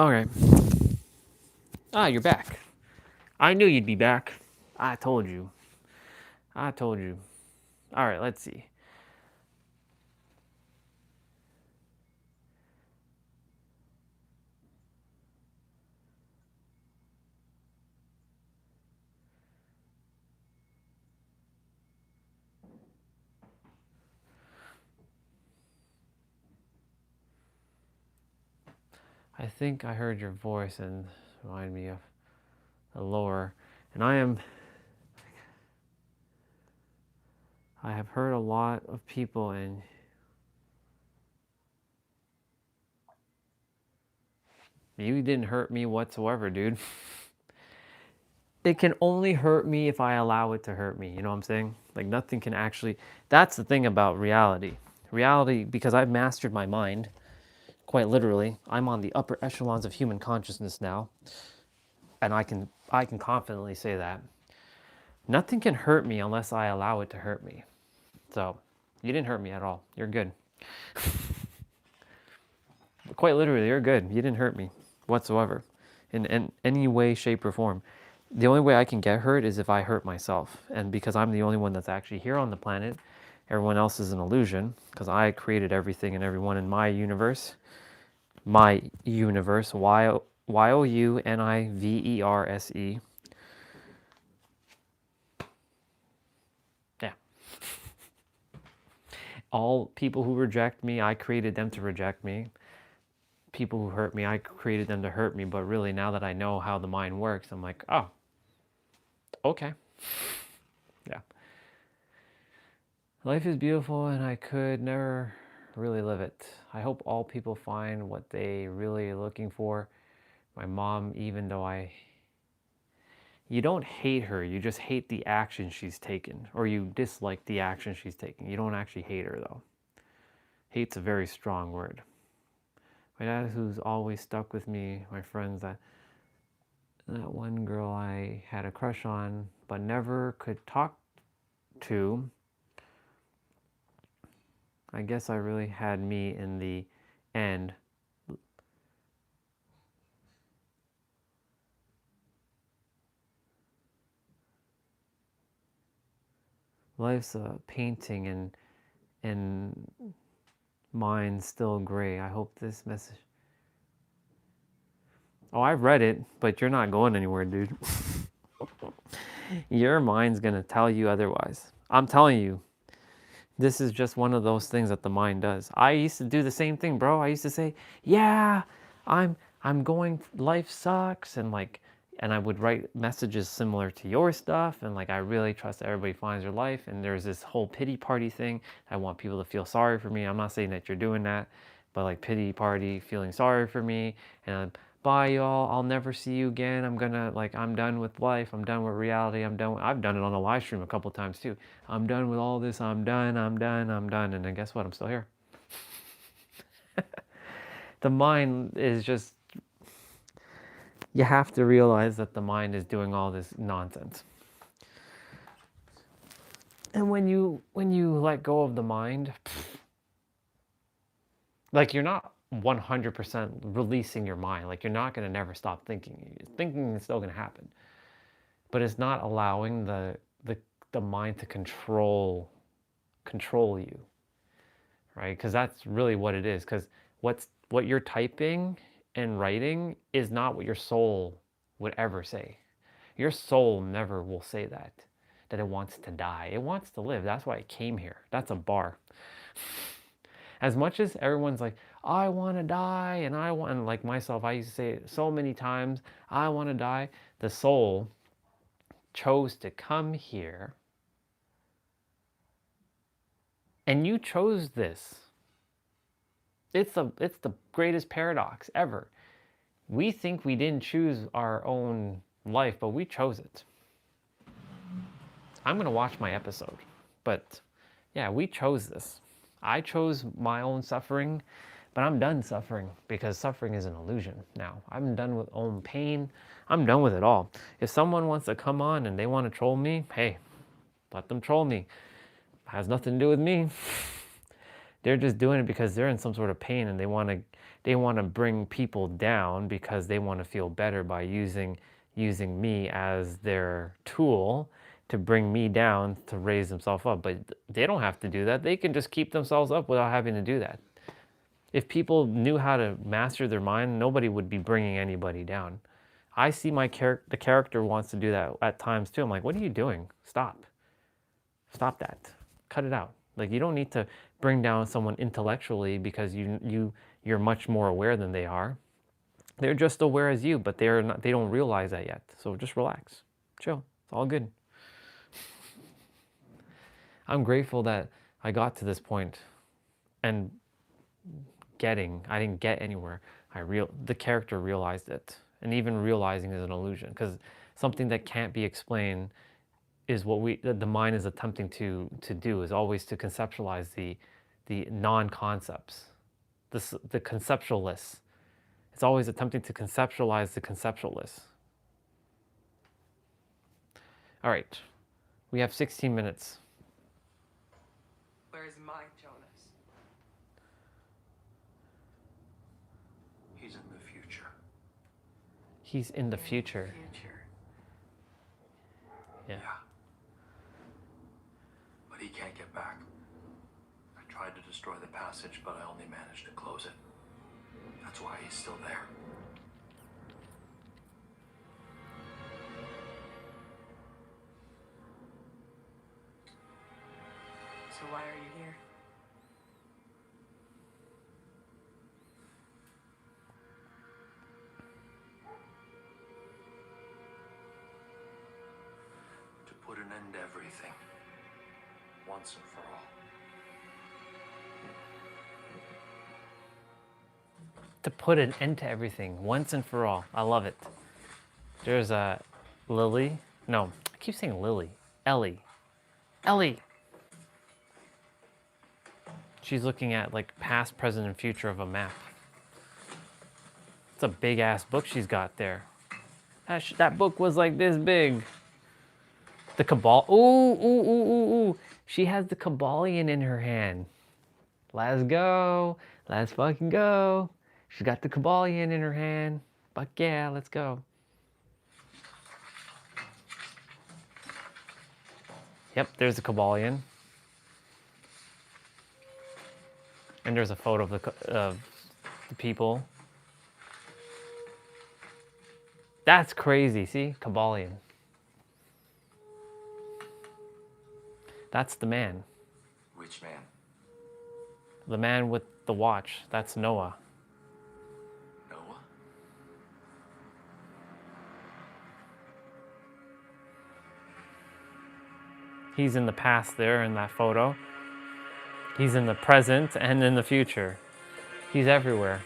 Okay. Ah, you're back. I knew you'd be back. I told you. I told you. All right, let's see. I think I heard your voice and remind me of the lower. And I have heard a lot of people, and you didn't hurt me whatsoever, dude. It can only hurt me if I allow it to hurt me. You know what I'm saying? Like nothing can actually. That's the thing about reality. Reality, because I've mastered my mind, quite literally. I'm on the upper echelons of human consciousness now, and I can confidently say that nothing can hurt me unless I allow it to hurt me. So, you didn't hurt me at all. You're good. Quite literally, you're good. You didn't hurt me whatsoever in any way, shape, or form. The only way I can get hurt is if I hurt myself. And because I'm the only one that's actually here on the planet, everyone else is an illusion because I created everything and everyone in my universe. My universe, YOUNIVERSE. Yeah. All people who reject me, I created them to reject me. People who hurt me, I created them to hurt me. But really, now that I know how the mind works, I'm like, oh, okay. Yeah. Life is beautiful and I could never really live it. I hope all people find what they really are looking for. My mom, even though you don't hate her, you just hate the action she's taken, or you dislike the action she's taken. You don't actually hate her though. Hate's a very strong word. My dad, who's always stuck with me, my friends, that one girl I had a crush on but never could talk to. I guess I really had me in the end. Life's a painting and mine's still gray. I hope this message... Oh, I've read it, but you're not going anywhere, dude. Your mind's gonna tell you otherwise. I'm telling you, this is just one of those things that the mind does. I used to do the same thing, bro. I used to say, yeah, I'm going, life sucks, and I would write messages similar to your stuff, and I really trust that everybody finds their life, and there's this whole pity party thing. I want people to feel sorry for me. I'm not saying that you're doing that, but pity party, feeling sorry for me, and bye y'all, I'll never see you again. I'm gonna, I'm done with life. I'm done with reality. I've done it on a live stream a couple times too. I'm done with all this. I'm done. And then guess what? I'm still here. The mind is just, you have to realize that the mind is doing all this nonsense. And when you let go of the mind, you're not 100% releasing your mind. You're not going to never stop thinking. Thinking is still going to happen. But it's not allowing the mind to control you, right? Because that's really what it is. Because what you're typing and writing is not what your soul would ever say. Your soul never will say that it wants to die. It wants to live. That's why it came here. That's a bar. As much as everyone's like, I want to die, and I want, and like myself, I used to say it so many times, I want to die. The soul chose to come here, and you chose this. It's the greatest paradox ever. We think we didn't choose our own life, but we chose it. I'm going to watch my episode, but yeah, we chose this. I chose my own suffering, but I'm done suffering because suffering is an illusion now. I'm done with own pain. I'm done with it all. If someone wants to come on and they want to troll me, hey, let them troll me. It has nothing to do with me. They're just doing it because they're in some sort of pain and they want to they want to bring people down because they want to feel better by using me as their tool to bring me down to raise themselves up. But they don't have to do that. They can just keep themselves up without having to do that. If people knew how to master their mind, nobody would be bringing anybody down. I see the character wants to do that at times too. I'm like, what are you doing? Stop. Stop that. Cut it out. Like, you don't need to bring down someone intellectually because you're much more aware than they are. They're just aware as you, but they don't realize that yet. So just relax. Chill. It's all good. I'm grateful that I got to this point and I didn't get anywhere. The character realized it. And even realizing is an illusion, because something that can't be explained is what the mind is attempting to do, is always to conceptualize the non-concepts, the conceptualless. It's always attempting to conceptualize the conceptualless. All right, we have 16 minutes. Where's my Jonas? He's in the future. He's in the future. Yeah. But he can't get back. I tried to destroy the passage, but I only managed to close it. That's why he's still there. So why are you here? To put an end to everything. Once and for all. To put an end to everything once and for all. I love it. There's a Lily. No, I keep saying Lily. Ellie. Ellie. She's looking at like past, present, and future of a map. It's a big ass book she's got there. That book was like this big. The Cabal. Ooh. She has the Kabbalion in her hand. Let's go. Let's fucking go. She's got the Kabbalion in her hand. Fuck yeah, let's go. Yep, there's the Kabbalion. And there's a photo of the people. That's crazy, see? Kabbalion. That's the man. Which man? The man with the watch. That's Noah. Noah? He's in the past there in that photo. He's in the present and in the future. He's everywhere.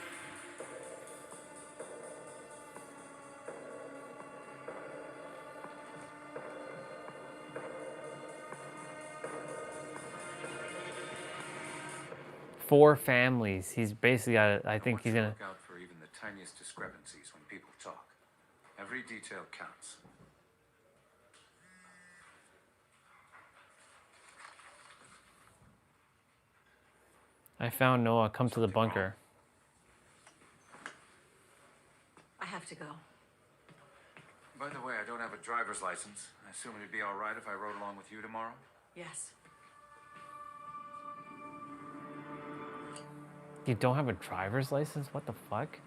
Four families. He's basically got, I think he's gonna... Look out for even the tiniest discrepancies when people talk. Every detail counts. I found Noah. Come to the bunker. I have to go. By the way, I don't have a driver's license. I assume it'd be all right if I rode along with you tomorrow? Yes. You don't have a driver's license? What the fuck?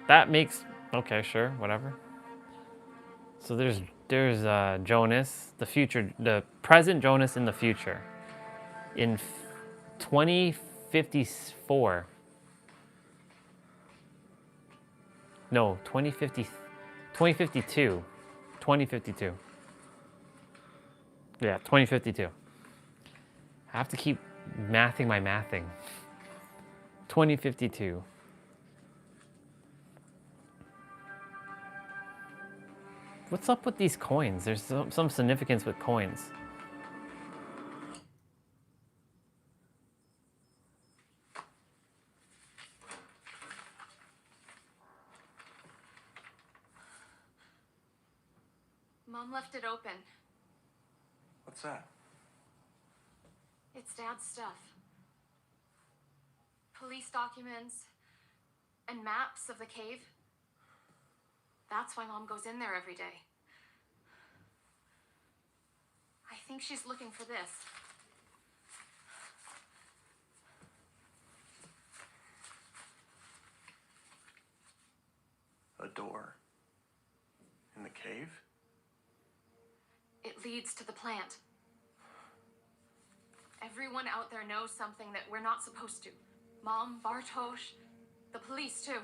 That makes... Okay, sure, whatever. So there's Jonas, the future, the present Jonas in the future. In 2054. No, 2052. 2052. Yeah, 2052. I have to keep mathing my mathing. 2052. What's up with these coins? There's some significance with coins. Mom left it open. What's that? It's Dad's stuff. Police documents and maps of the cave. That's why Mom goes in there every day. I think she's looking for this. A door? In the cave? It leads to the plant. Everyone out there knows something that we're not supposed to. Mom, Bartosz, the police too.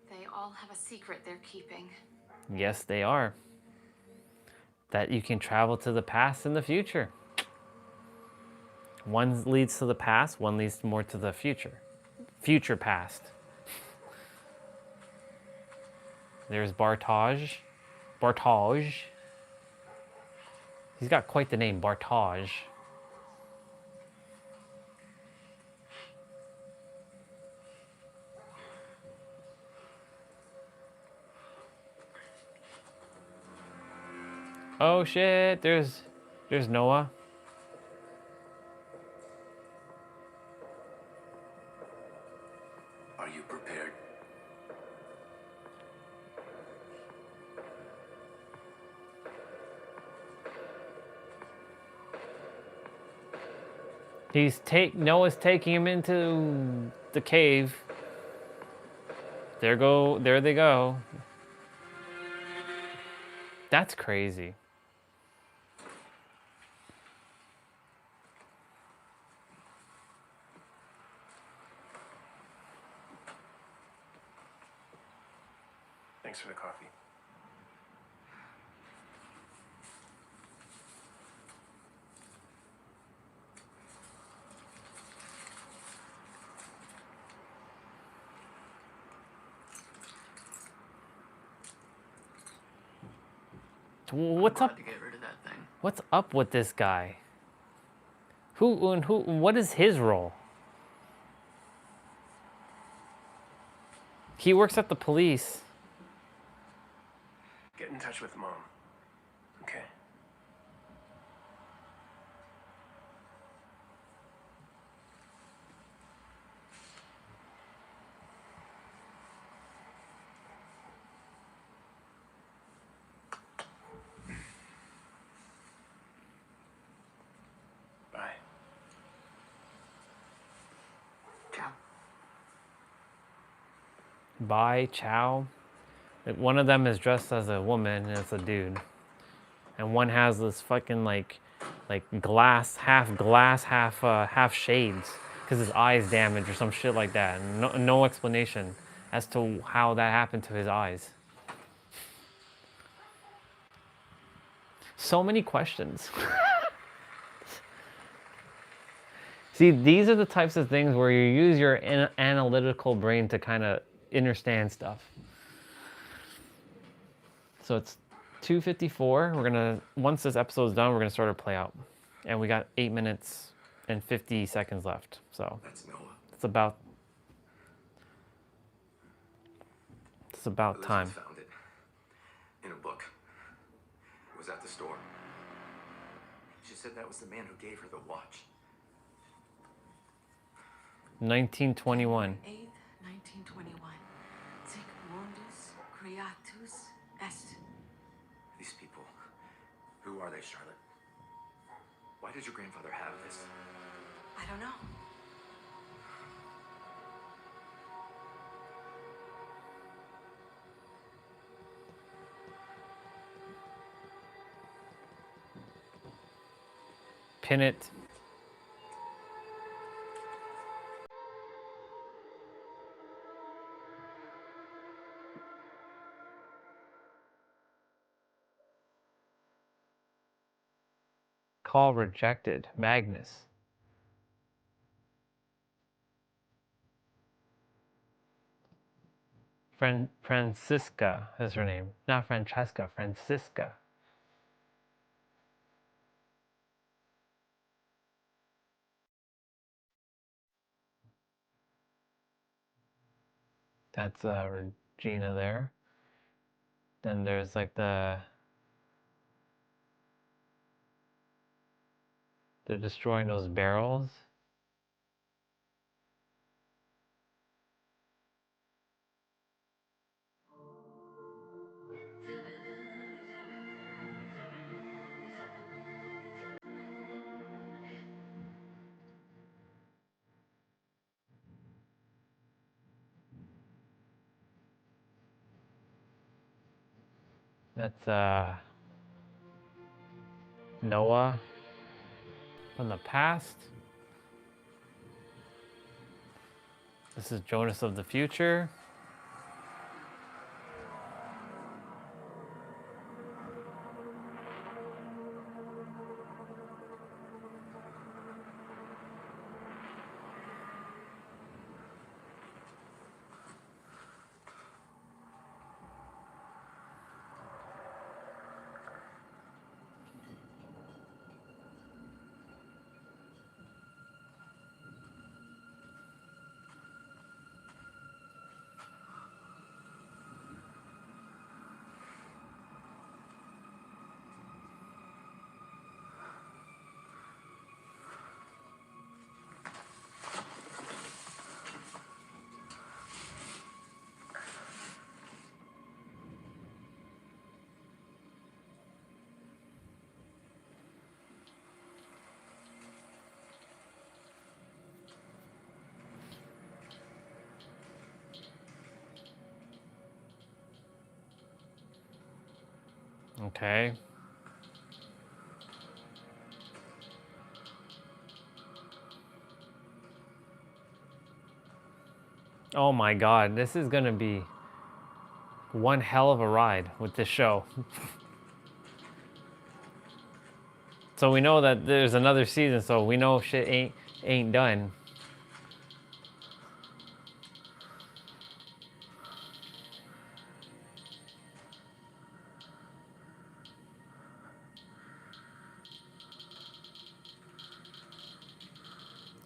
They all have a secret they're keeping. Yes, they are. That you can travel to the past and the future. One leads to the past, one leads more to the future. Future past. There's Bartosz. Bartosz. He's got quite the name, Bartosz. Oh shit, there's Noah. Are you prepared? Noah's taking him into the cave. There they go. That's crazy. Thanks for the coffee. What's up? To get rid of that thing. What's up with this guy? What is his role? He works at the police. Get in touch with Mom. Okay. Bye. Ciao. Bye, ciao. Like one of them is dressed as a woman and it's a dude. And one has this fucking like glass, half shades because his eye's damaged or some shit like that. And no explanation as to how that happened to his eyes. So many questions. See, these are the types of things where you use your analytical brain to kind of understand stuff. So it's 2:54. We're gonna, once this episode's done, we're gonna start our play out. And we got 8 minutes and 50 seconds left. So it's about time. Found it in a book. It was at the store. She said that was the man who gave her the watch. 1921. 8th, 1921. Sic mundus creatus est. These people, who are they, Charlotte? Why did your grandfather have this? I don't know. Pin it. Call rejected. Magnus. Francisca is her name. Not Francesca, Francisca. That's Regina there. Then there's like the They're destroying those barrels. That's Noah from the past. This is Jonas of the future. Okay. Oh my God, this is gonna be one hell of a ride with this show. So we know that there's another season, so we know shit ain't done.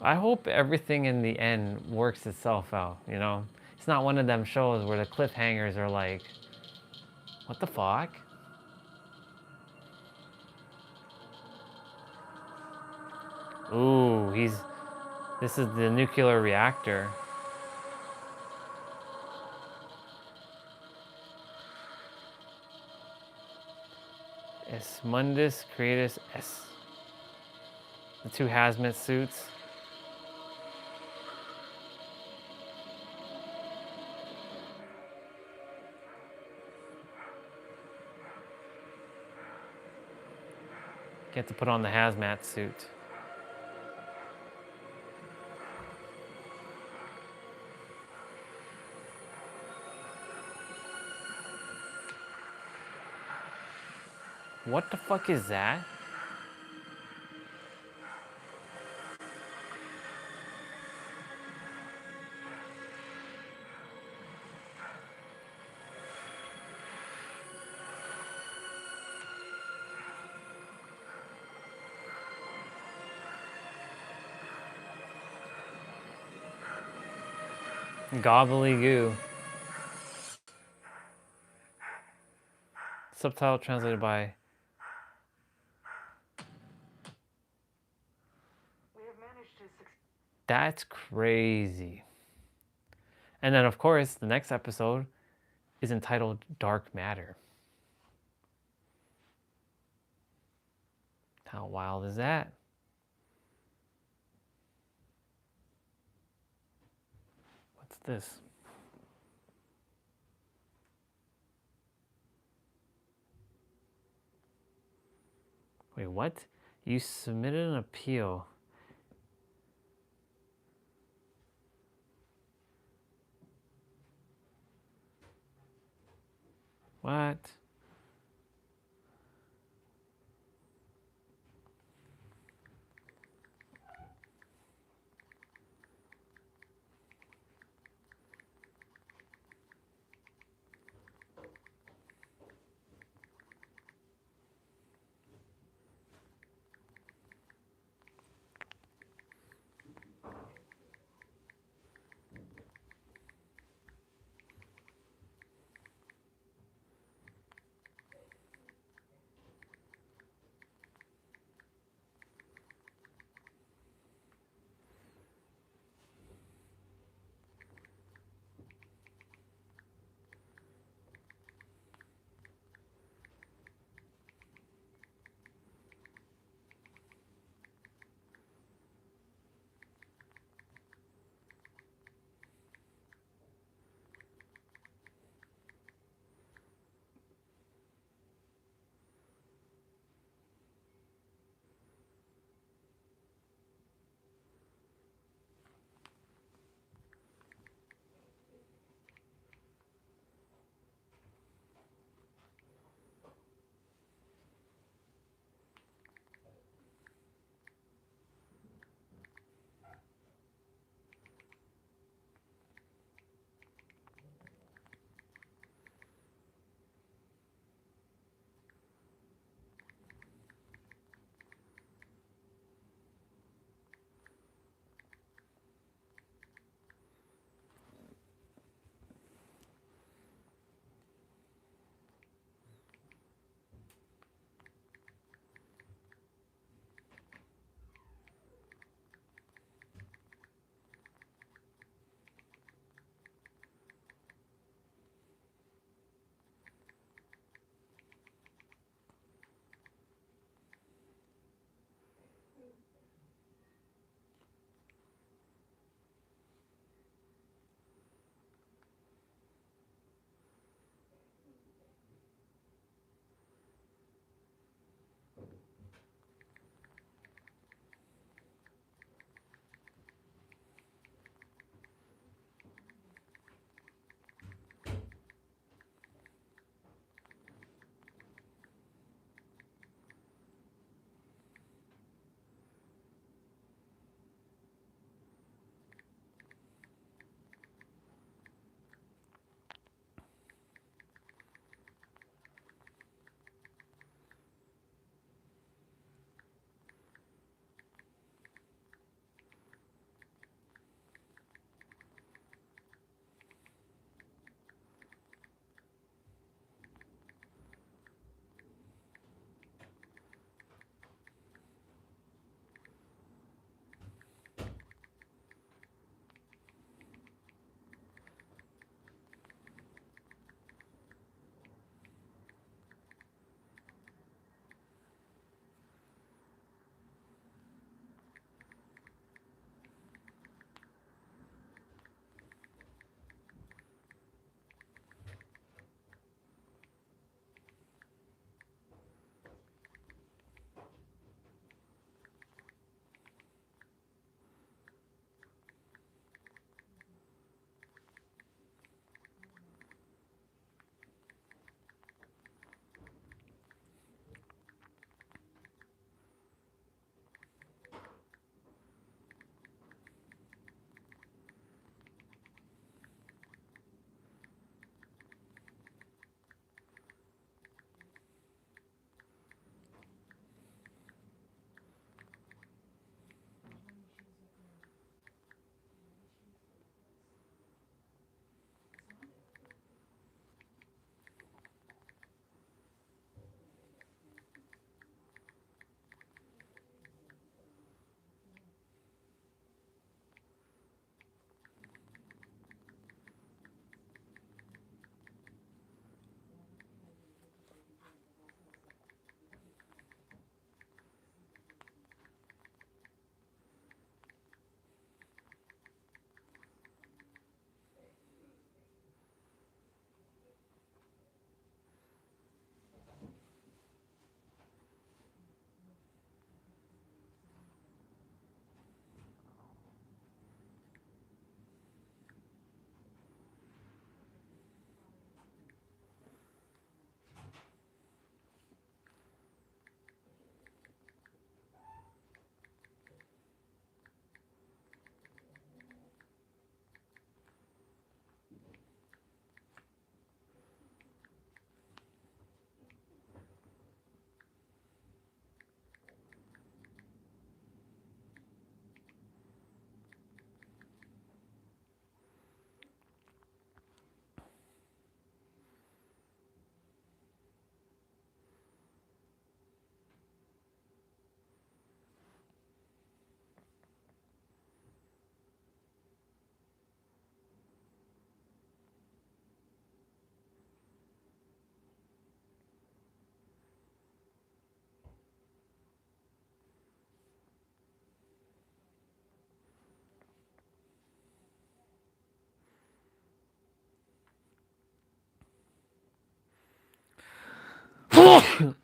I hope everything in the end works itself out, you know? It's not one of them shows where the cliffhangers are like, what the fuck? Ooh, this is the nuclear reactor. Es Mundus Creatus S. The two hazmat suits. Get to put on the hazmat suit. What the fuck is that? Gobbly-goo. Subtitle translated by... That's crazy. And then, of course, the next episode is entitled Dark Matter. How wild is that? What's this? Wait, what? You submitted an appeal. What?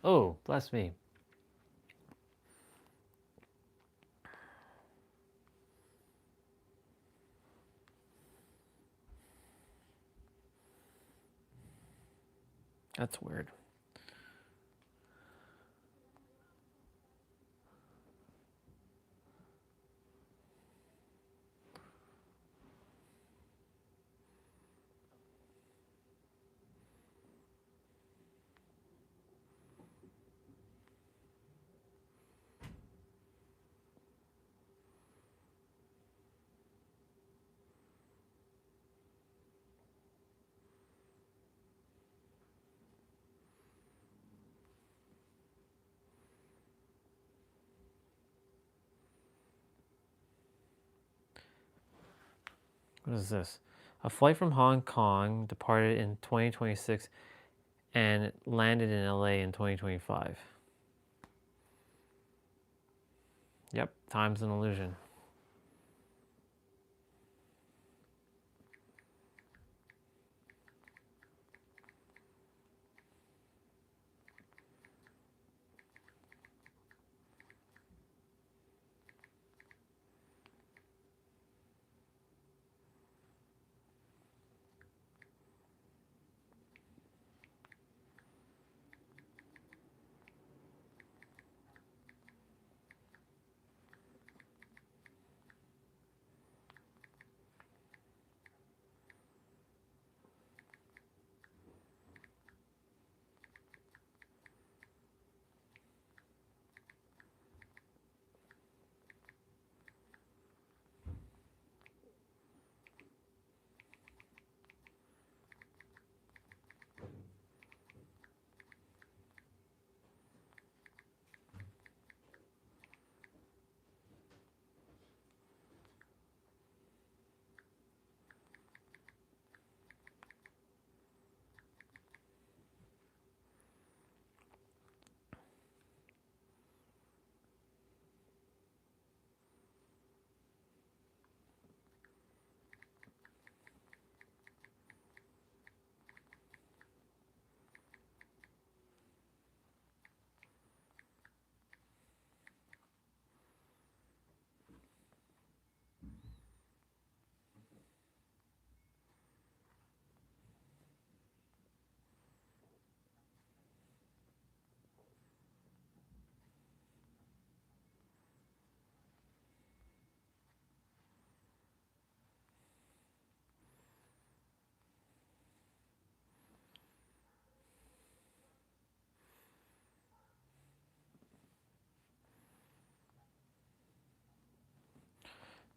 Oh, bless me. That's weird. What is this? A flight from Hong Kong departed in 2026 and landed in LA in 2025. Yep, time's an illusion.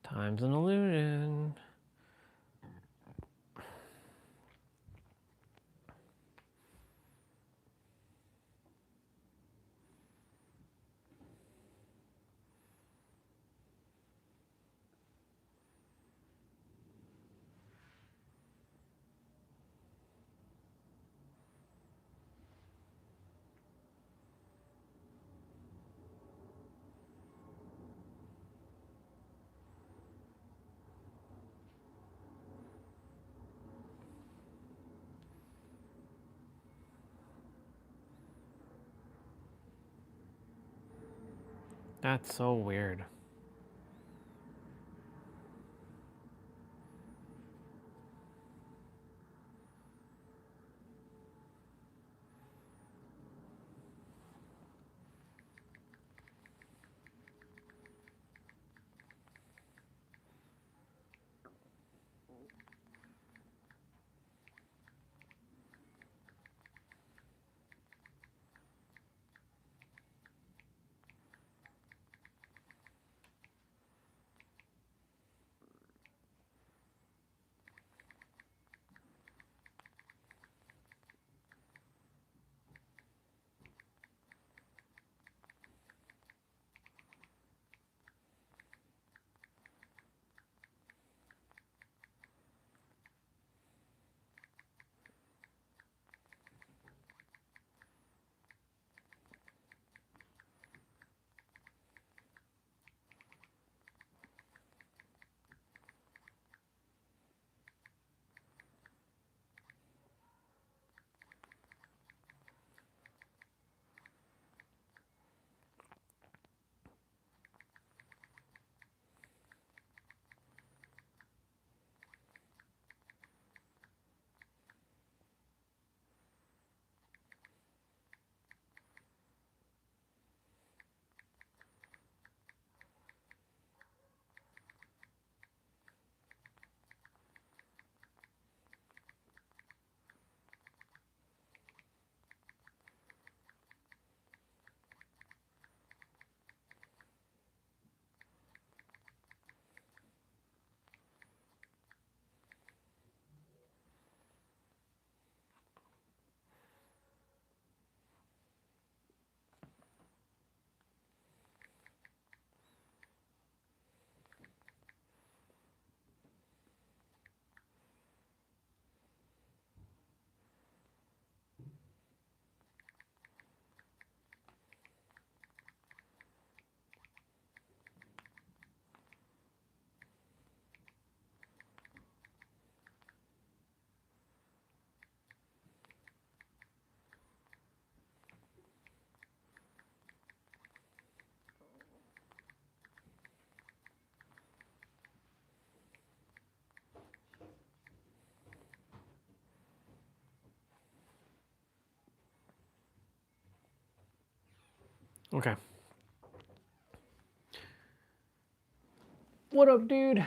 Time's an illusion. That's so weird. Okay. What up, dude?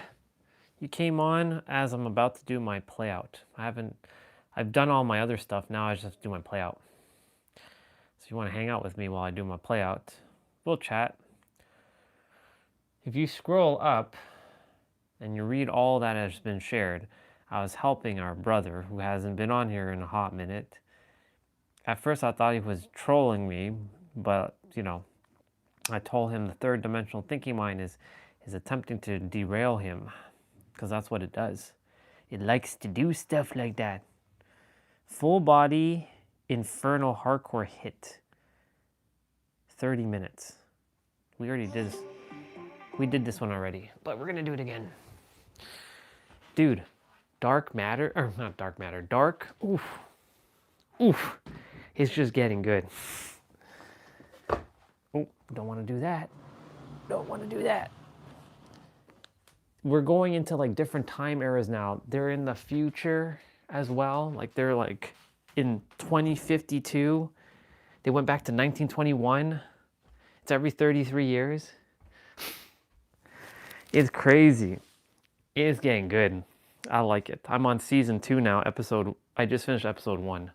You came on as I'm about to do my play out. I've done all my other stuff. Now I just have to do my play out. So if you want to hang out with me while I do my play out, we'll chat. If you scroll up and you read all that has been shared, I was helping our brother who hasn't been on here in a hot minute. At first I thought he was trolling me, but I told him the third dimensional thinking mind is attempting to derail him, because that's what it does. It likes to do stuff like that. Full body infernal hardcore HIIT. 30 minutes. We already did this. We did this one already, but we're gonna do it again. Dude, dark matter, or not dark matter, dark, oof. It's just getting good. Oh, don't want to do that. Don't want to do that. We're going into like different time eras now. They're in the future as well. Like they're like in 2052. They went back to 1921. It's every 33 years. It's crazy. It's getting good. I like it. I'm on season 2 now. I just finished episode 1.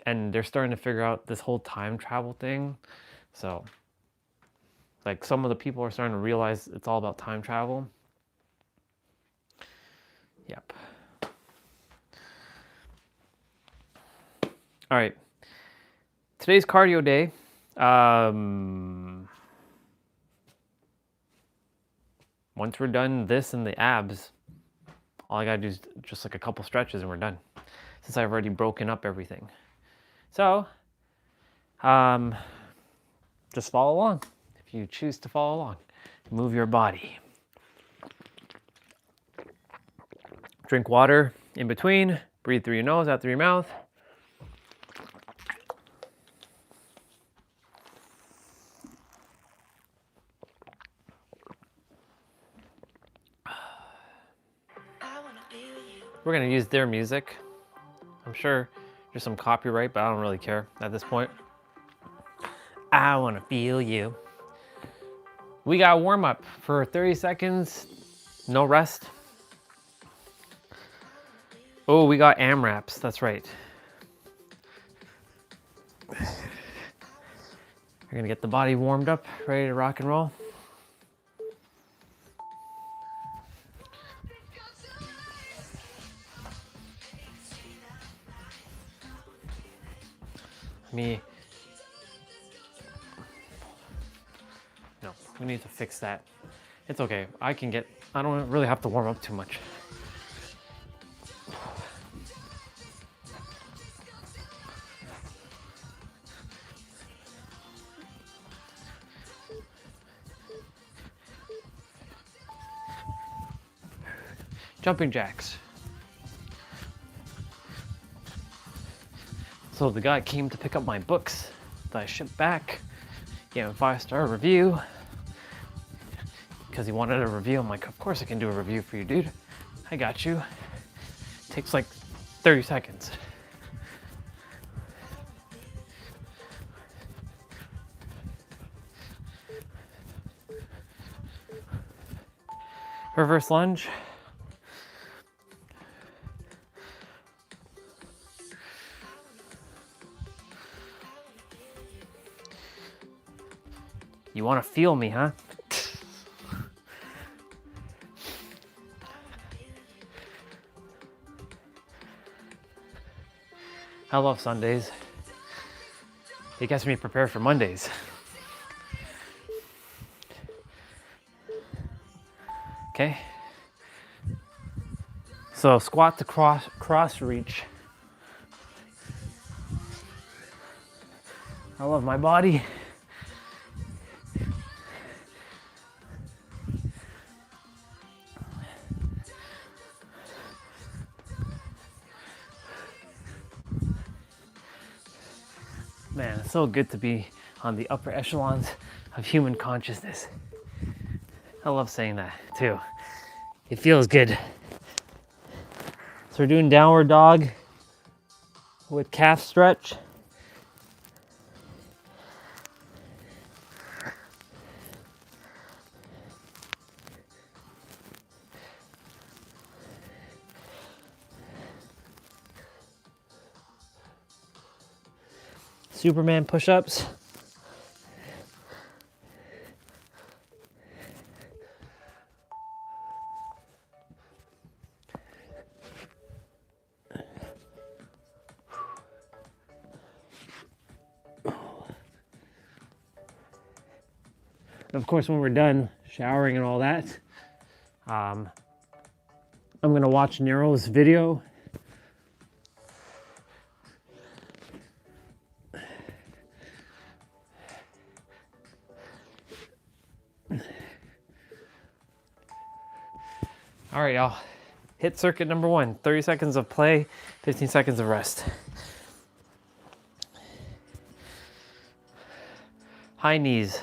And they're starting to figure out this whole time travel thing. So, like, some of the people are starting to realize it's all about time travel. Yep. All right. Today's cardio day. Once we're done this and the abs, all I gotta do is just like a couple stretches and we're done, since I've already broken up everything. So, just follow along. If you choose to follow along, move your body. Drink water in between. Breathe through your nose, out through your mouth. We're gonna use their music. I'm sure there's some copyright, but I don't really care at this point. I wanna feel you. We got warm up for 30 seconds, no rest. Oh, we got AMRAPs, that's right. We're gonna get the body warmed up, ready to rock and roll. No, we need to fix that. It's okay, I don't really have to warm up too much. Jumping jacks. So the guy came to pick up my books that I shipped back, gave him a 5-star review, because he wanted a review. I'm like, of course I can do a review for you, dude. I got you. Takes like 30 seconds. Reverse lunge. You want to feel me, huh? I love Sundays. It gets me prepared for Mondays. Okay. So squat to cross reach. I love my body. Man, it's so good to be on the upper echelons of human consciousness. I love saying that too. It feels good. So we're doing downward dog with calf stretch. Superman push-ups. And of course, when we're done showering and all that, I'm gonna watch Nero's video. All right, y'all. HIIT circuit number 1, 30 seconds of play, 15 seconds of rest. High knees.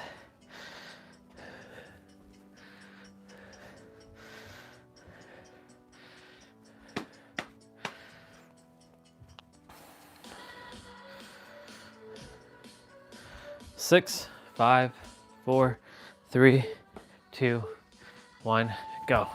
Six, 5, 4, 3, 2, 1, go.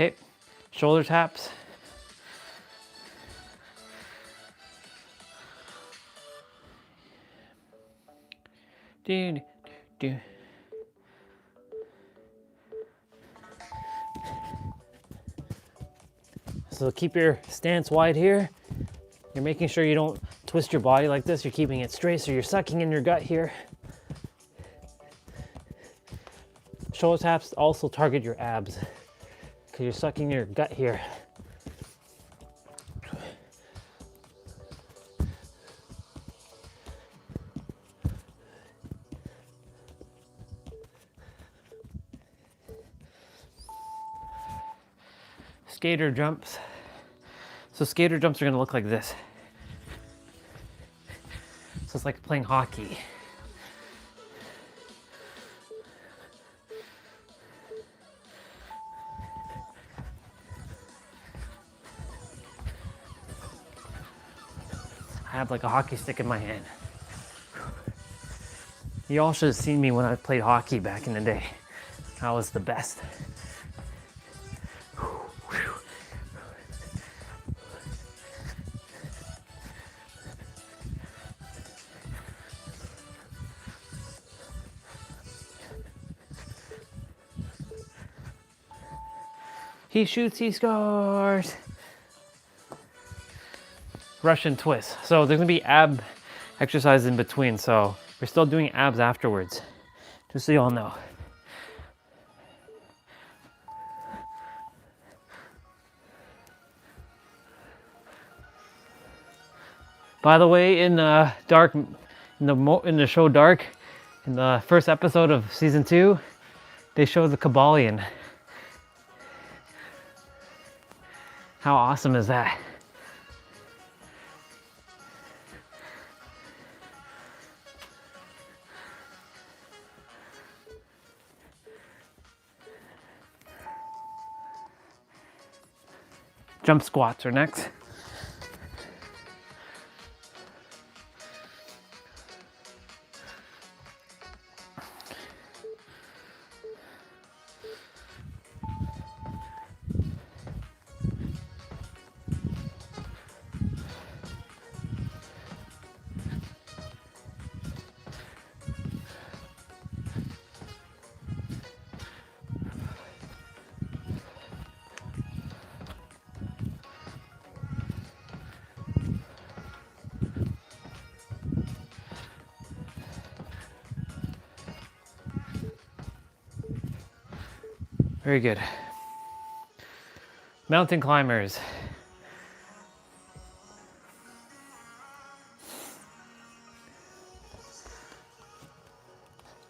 Okay, shoulder taps. Do, do. So keep your stance wide here. You're making sure you don't twist your body like this. You're keeping it straight, so you're sucking in your gut here. Shoulder taps also target your abs because you're sucking your gut here. Skater jumps. So skater jumps are gonna look like this. So it's like playing hockey. I have like a hockey stick in my hand. You all should have seen me when I played hockey back in the day. I was the best. He shoots, he scores. Russian twist. So there's gonna be ab exercises in between. So we're still doing abs afterwards, just so you all know. By the way, in Dark, in the show Dark, in the first episode of season 2, they show the Kabbalion. How awesome is that? Jump squats are next. Very good. Mountain climbers.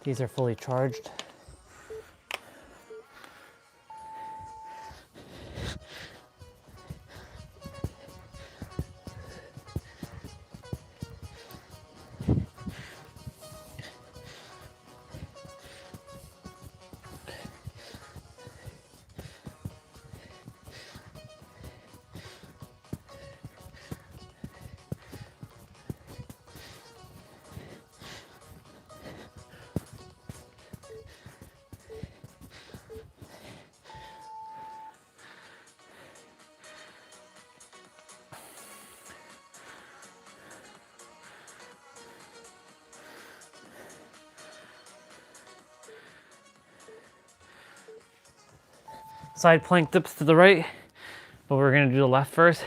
These are fully charged. side plank dips to the right, but we're gonna do the left first.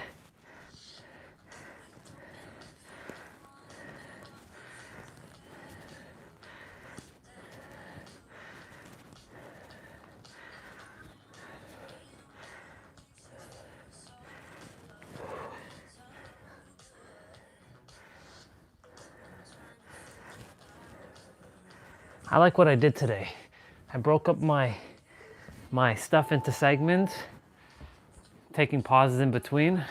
I like what I did today. I broke up my stuff into segments, taking pauses in between.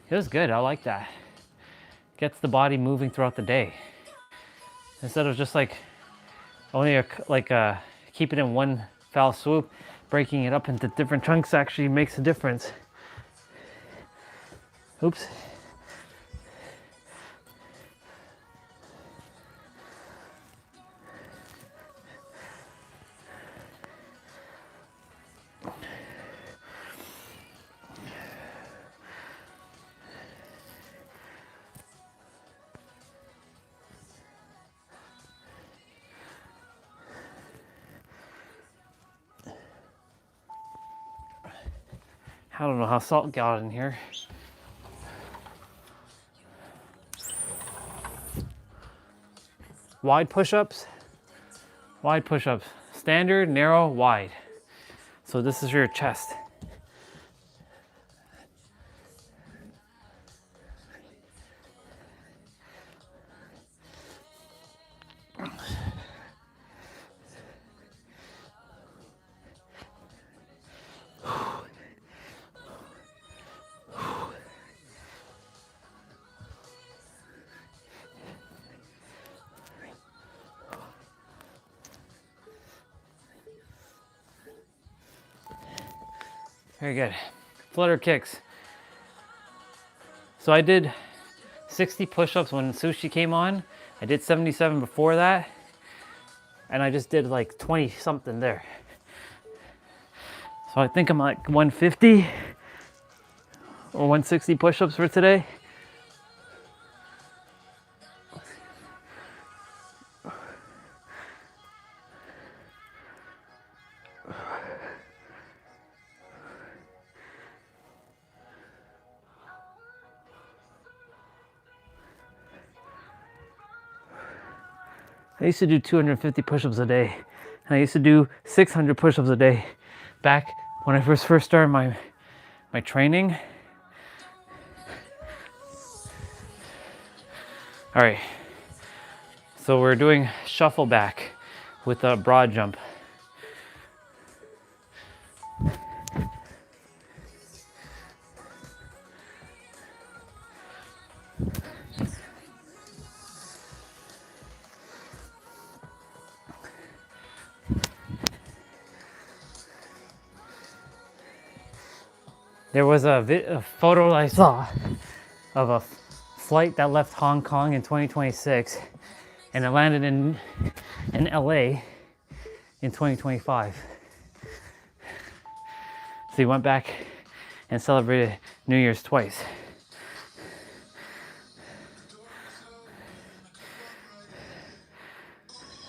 It was good, I like that. Gets the body moving throughout the day. Instead of just like only keep it in one foul swoop, breaking it up into different chunks actually makes a difference. Oops. I don't know how salt got in here. Wide push-ups. Wide push-ups. Standard, narrow, wide. So this is your chest. Very good. Flutter kicks. So I did 60 push-ups when sushi came on. I did 77 before that. And I just did like 20 something there. So I think I'm like 150 or 160 push-ups for today. I used to do 250 push-ups a day, and I used to do 600 push-ups a day back when I first started my training. All right, so we're doing shuffle back with a broad jump. There was a photo I saw of a flight that left Hong Kong in 2026 and it landed in LA in 2025. So he went back and celebrated New Year's twice.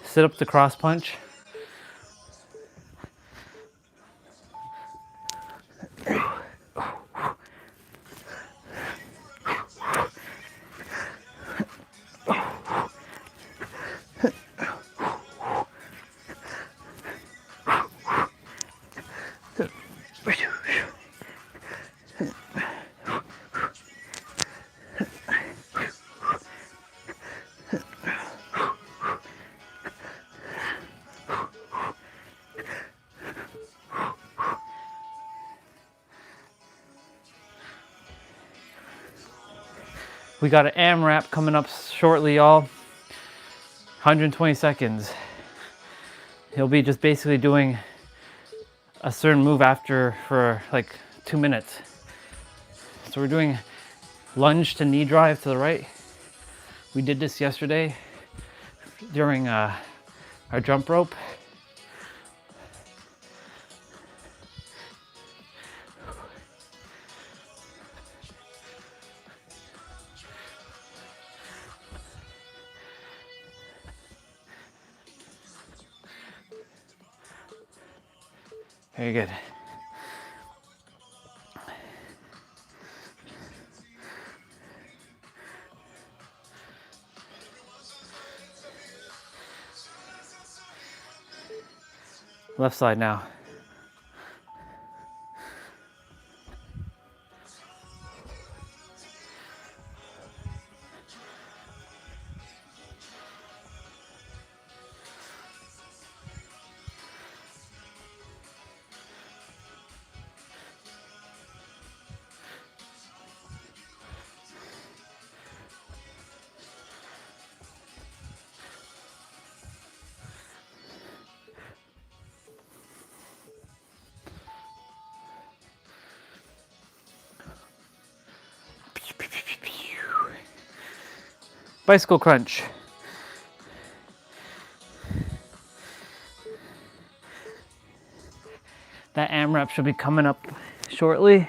Sit up to cross punch. We got an AMRAP coming up shortly, y'all. 120 seconds. He'll be just basically doing a certain move after for like 2 minutes. So we're doing lunge to knee drive to the right. We did this yesterday during our jump rope. Very good. Left side now. Bicycle crunch. That AMRAP should be coming up shortly.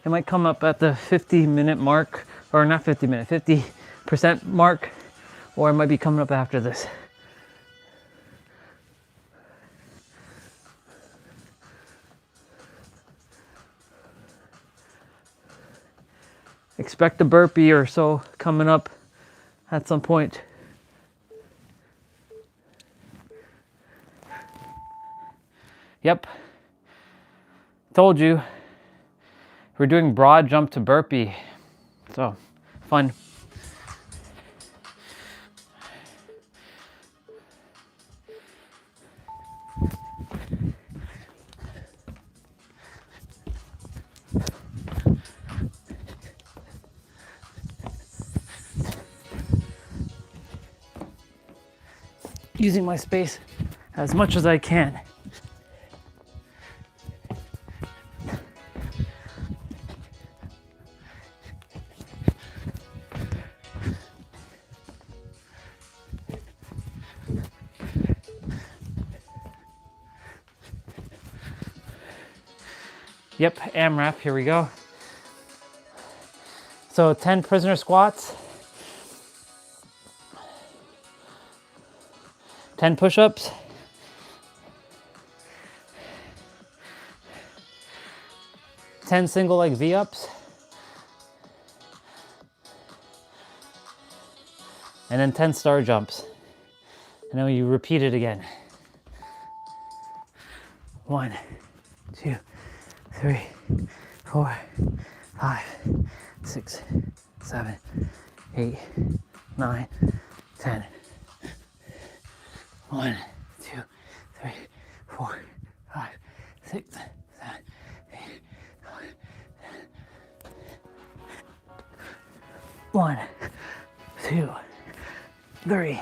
It might come up at the 50-minute mark, or not 50-minute, 50% mark, or it might be coming up after this. Expect a burpee or so coming up at some point. Yep. Told you. We're doing broad jump to burpee. So, fun. Using my space as much as I can. Yep, AMRAP, here we go. So 10 prisoner squats, 10 push-ups, 10 single leg V-ups, and then 10 star jumps. And then you repeat it again. 1, 2, 3, 4, 5, 6, 7, 8, 9, 10. 1, 2, 3, 4, 5, 6, 7, 8, 9, 10. 1, 2, 3,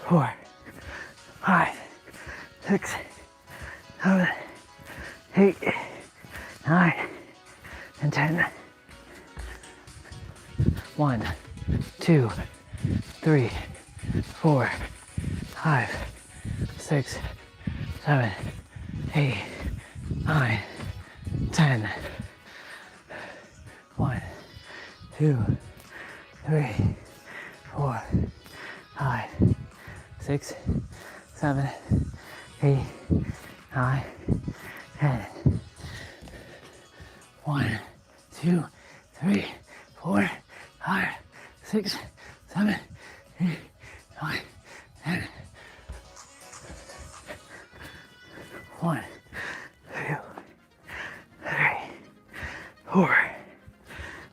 4, 5, 6, 7, 8, 9, and 10. 1, 2, 3, 4, 5, 6, 7, 8, 9, 10. 1, 2, 3, 4, 5, 6, 7, 8, 9, 10. 1, 2, 3, 4, 5, 6, 7, 8, 9, 10. 1, 2, 3, 4,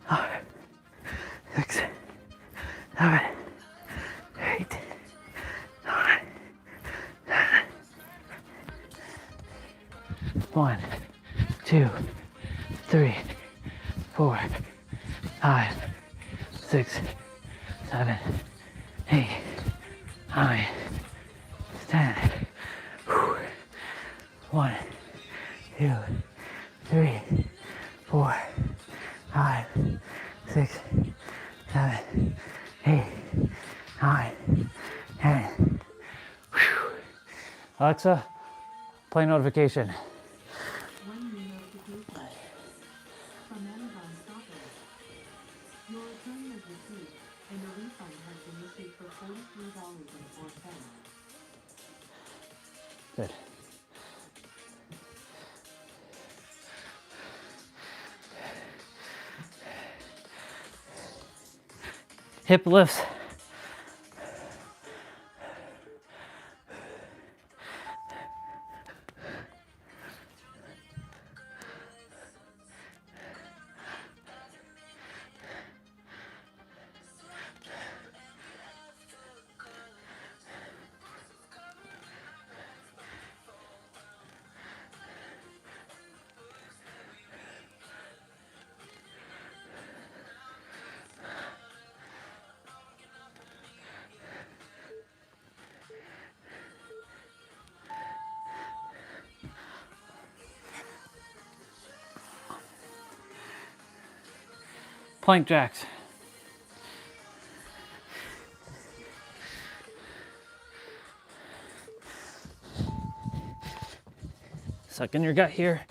5, 6, 7, 8, 9, 10. 1, 2, 3, 4, 5, 6, 7, 8, 9, 10. 1, 2, 3, 4, 5, 6, 7, 8, 9, 10. Alexa, play notification. Good. Hip lifts. Plank jacks. Suck in your gut here.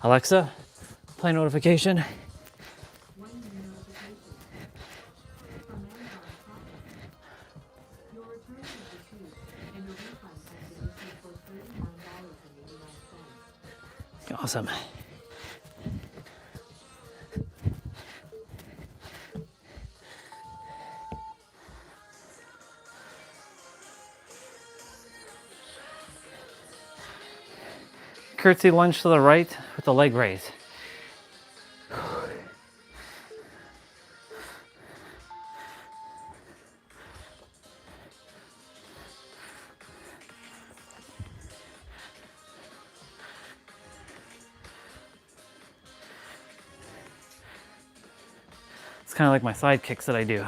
Alexa, play notification. Awesome. Curtsy lunge to the right with the leg raise. It's kind of like my side kicks that I do.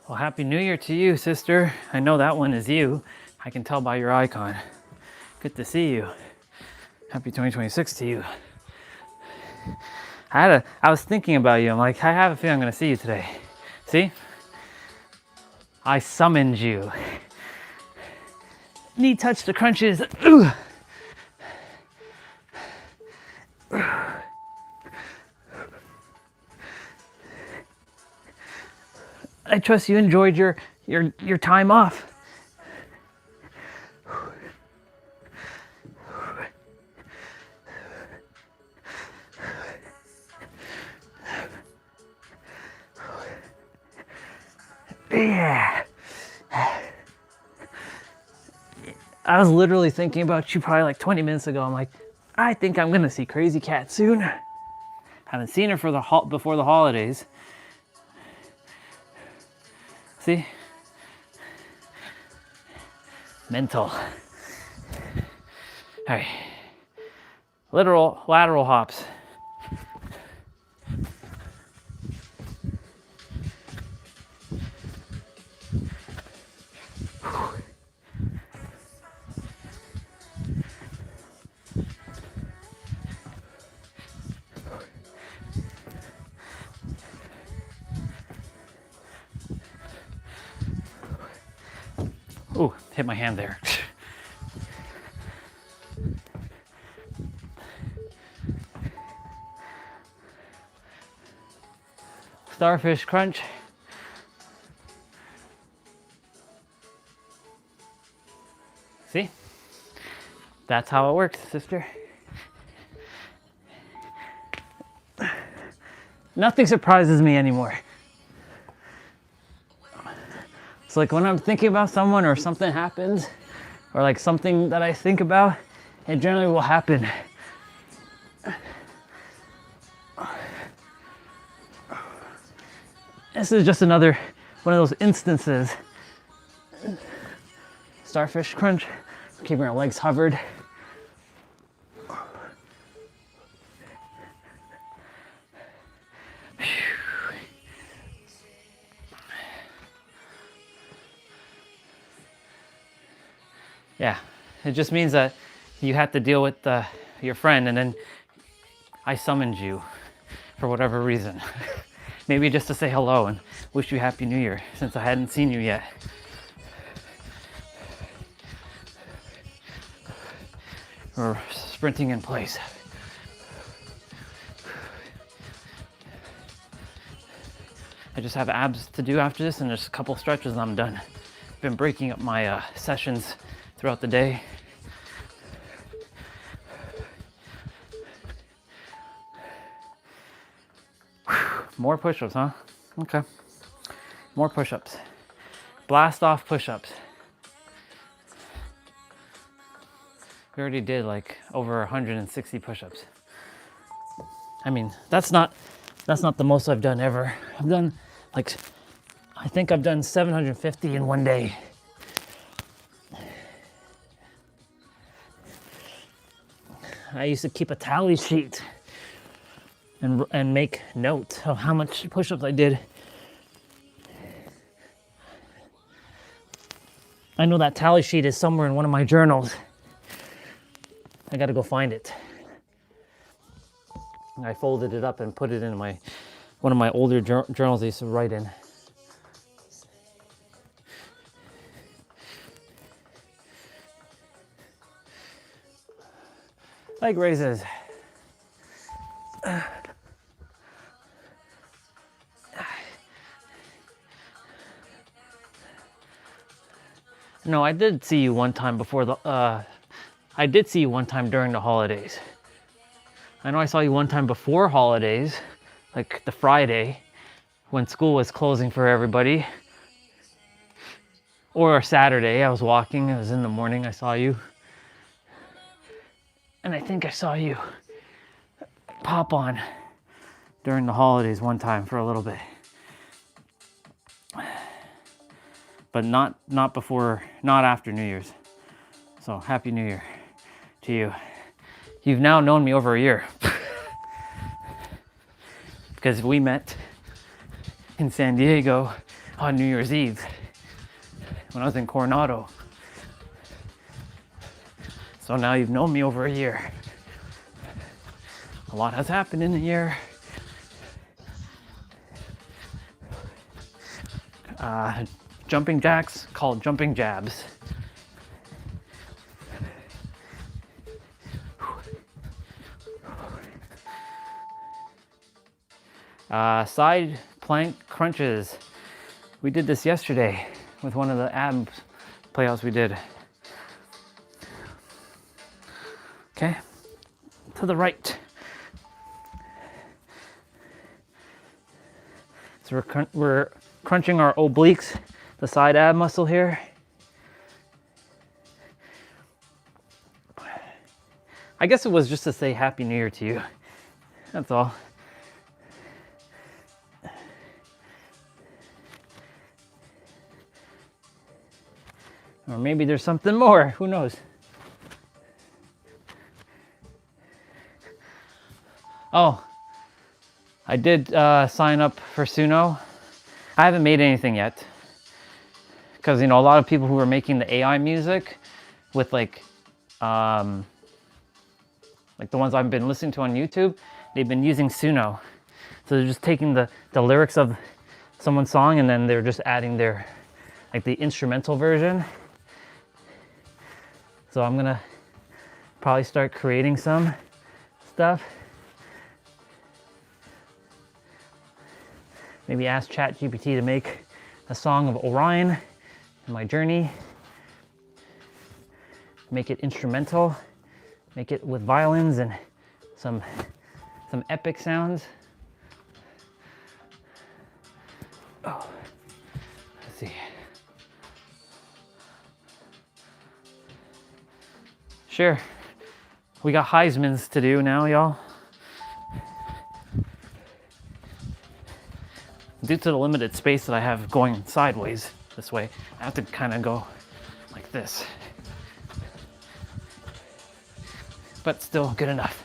Well, Happy New Year to you, sister. I know that one is you. I can tell by your icon. Good to see you. Happy 2026 to you. I was thinking about you. I'm like, I have a feeling I'm gonna see you today. See? I summoned you. Knee touch the crunches. Ooh. I trust you enjoyed your time off. Yeah. I was literally thinking about you probably like 20 minutes ago. I'm like, I think I'm gonna see Crazy Cat soon. Haven't seen her for before the holidays. See? Mental. All right. Lateral hops. Ooh, hit my hand there. Starfish crunch. See? That's how it works, sister. Nothing surprises me anymore. It's like when I'm thinking about someone or something happens, or like something that I think about, it generally will happen. This is just another one of those instances. Starfish crunch, keeping our legs hovered. Yeah, it just means that you had to deal with your friend, and then I summoned you for whatever reason. Maybe just to say hello and wish you Happy New Year, since I hadn't seen you yet. We're sprinting in place. I just have abs to do after this, and there's a couple stretches and I'm done. been breaking up my sessions throughout the day. More push-ups, huh? Okay. More push-ups. Blast off push-ups. We already did like over 160 push-ups. I mean, that's not the most I've done ever. I've done like, I think I've done 750 in one day. I used to keep a tally sheet and make note of how much push-ups I did. I know that tally sheet is somewhere in one of my journals. I gotta go find it. I folded it up and put it in one of my older journals I used to write in. Leg raises. No, I did see you one time before I did see you one time during the holidays. I know I saw you one time before holidays, like the Friday when school was closing for everybody. Or a Saturday, I was walking, it was in the morning, I saw you. And I think I saw you pop on during the holidays one time for a little bit. But not after New Year's. So Happy New Year to you. You've now known me over a year. Because we met in San Diego on New Year's Eve when I was in Coronado. So now you've known me over a year. A lot has happened in a year. Jumping jacks called jumping jabs. Side plank crunches. We did this yesterday with one of the ab playouts we did. Okay, to the right. So we're crunching our obliques, the side ab muscle here. I guess it was just to say Happy New Year to you. That's all. Or maybe there's something more, who knows? Oh, I did sign up for Suno. I haven't made anything yet. Because, you know, a lot of people who are making the AI music with like the ones I've been listening to on YouTube, they've been using Suno. So they're just taking the lyrics of someone's song and then they're just adding their, like the instrumental version. So I'm gonna probably start creating some stuff. Maybe ask ChatGPT to make a song of Orion and my journey. Make it instrumental. Make it with violins and some epic sounds. Oh, let's see. Sure, we got Heismans to do now, y'all. Due to the limited space that I have going sideways this way, I have to kind of go like this. But still good enough.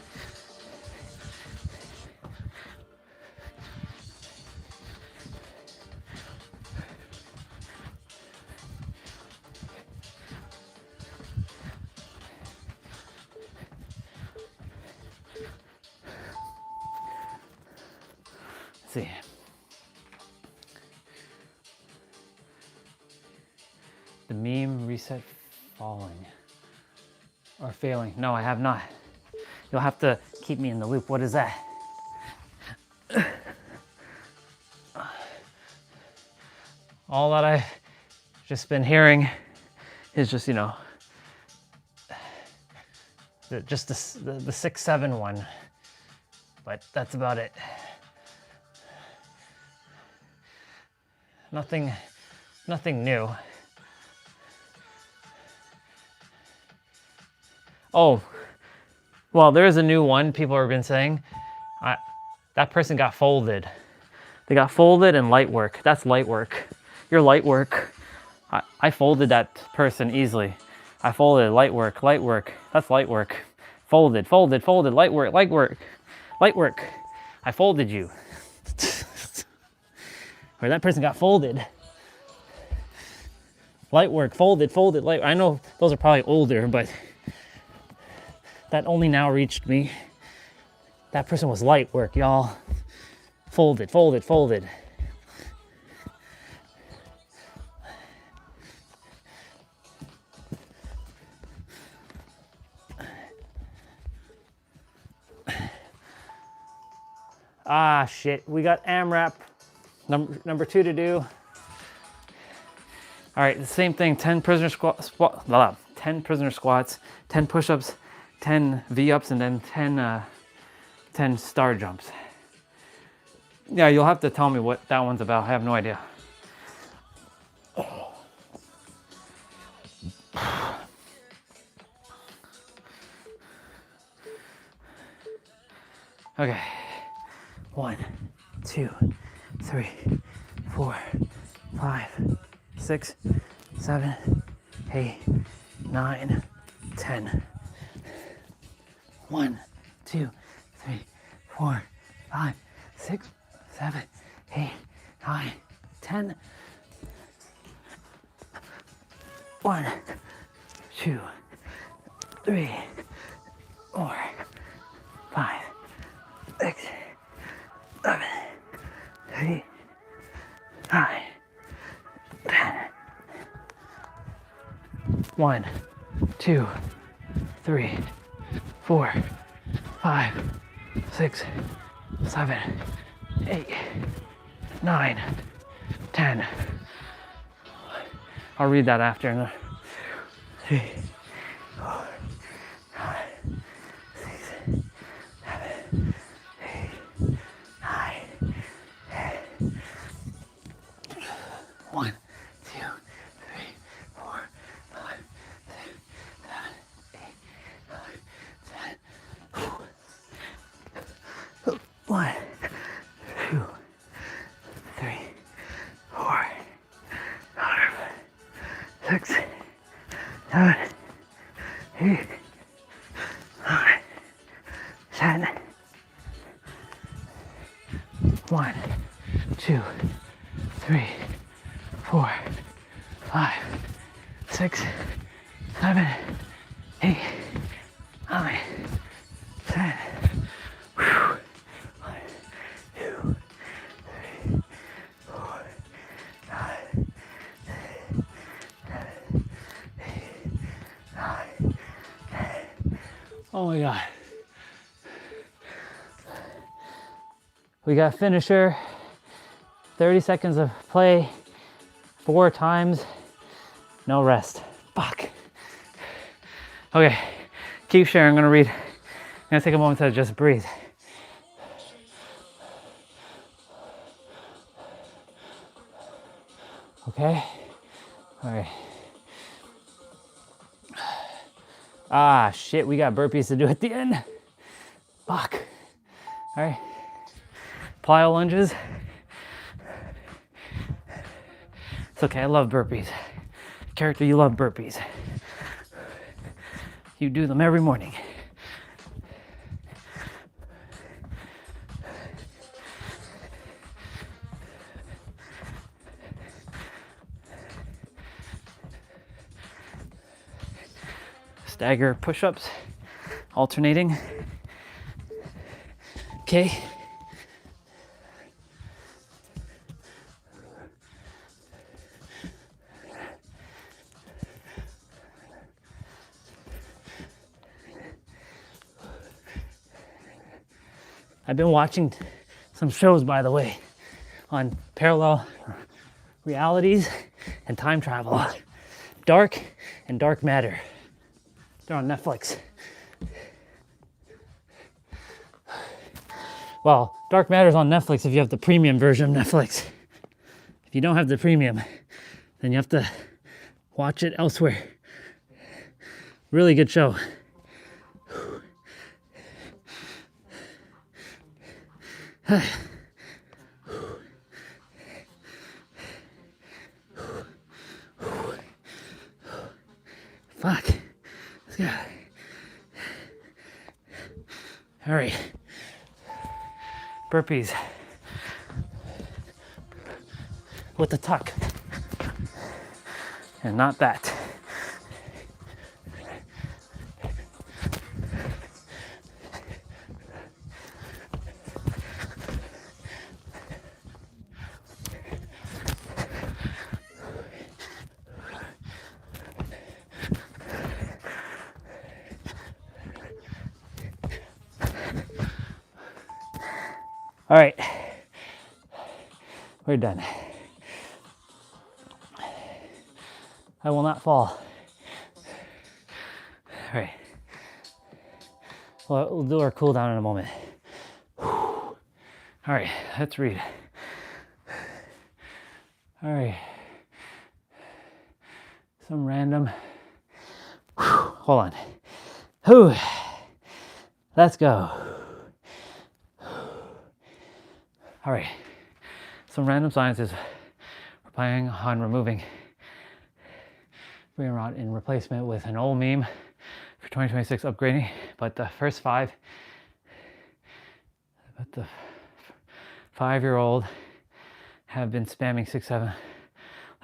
Let's see. The meme reset falling or failing. No, I have not. You'll have to keep me in the loop. What is that? All that just been hearing is just, you know, just the 6-7 one, but that's about it. Nothing new. Oh, well, there is a new one people have been saying. That person got folded. They got folded and light work. That's light work. Your light work. I folded that person easily. I folded light work, light work. That's light work. Folded, folded, folded, light work, light work, light work. I folded you. Or that person got folded. Light work, folded, folded, light. I know those are probably older, but that only now reached me. That person was light work, y'all. Folded, folded, folded. Ah, shit. We got AMRAP number 2 to do. All right, the same thing. 10 prisoner squats, 10 prisoner squats, 10 push-ups, 10 V-ups, and then 10 star jumps. Yeah, you'll have to tell me what that one's about. I have no idea. Okay. 1, 2, 3, 4, 5, 6, 7, 8, 9, 10. 1, 2, 3, 4, 5, 6, 7, 8, 9, 10. 1, 2, 3, 4, 5, 6, 7, 8, 9, 10. 1, 2, 3, 4, 5, 6, 7, 8, 9, 10. I'll read that after. 3, 4, 5, 6, 7, 8, 9, 10. 1, 2, 3, 4, 5, 6, 7, 8, 9, 10. 1, 2, 3, 4, 5, 6, 7, 8, 9, 10. 1, 2, 3, 4, 5, 6, 7, 8, 9, 10. 1, 2, 3, 4, 5, 6, 7, 8, 9, 10. Oh my God. We got finisher, 30 seconds of play, 4 times, no rest. Fuck. Okay, keep sharing. I'm gonna read. I'm gonna take a moment to just breathe. Okay, all right. Ah, shit, we got burpees to do at the end. Fuck. All right. Plyo lunges. It's okay, I love burpees. Character, you love burpees. You do them every morning. Stagger push-ups, alternating. Okay. I've been watching some shows, by the way, on parallel realities, and time travel. Dark and Dark Matter. They're on Netflix. Well, Dark Matter's on Netflix if you have the premium version of Netflix. If you don't have the premium, then you have to watch it elsewhere. Really good show. Fuck. Let's go. All right. Burpees. With the tuck. And not that. All right, we're done. I will not fall. All right, well, we'll do our cool down in a moment. All right, let's read. All right, some random, hold on. Whew. Let's go. All right, some random sciences. We're planning on removing brain rot in replacement with an old meme for 2026 upgrading, but the first 5, but the 5-year-old have been spamming 6-7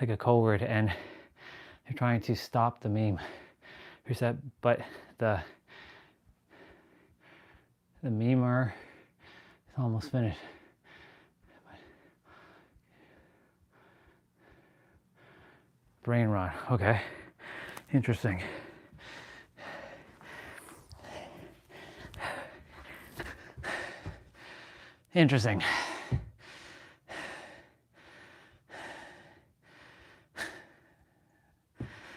like a code word, and they're trying to stop the meme reset, but the memer is almost finished. Brain rot, okay, interesting. Interesting.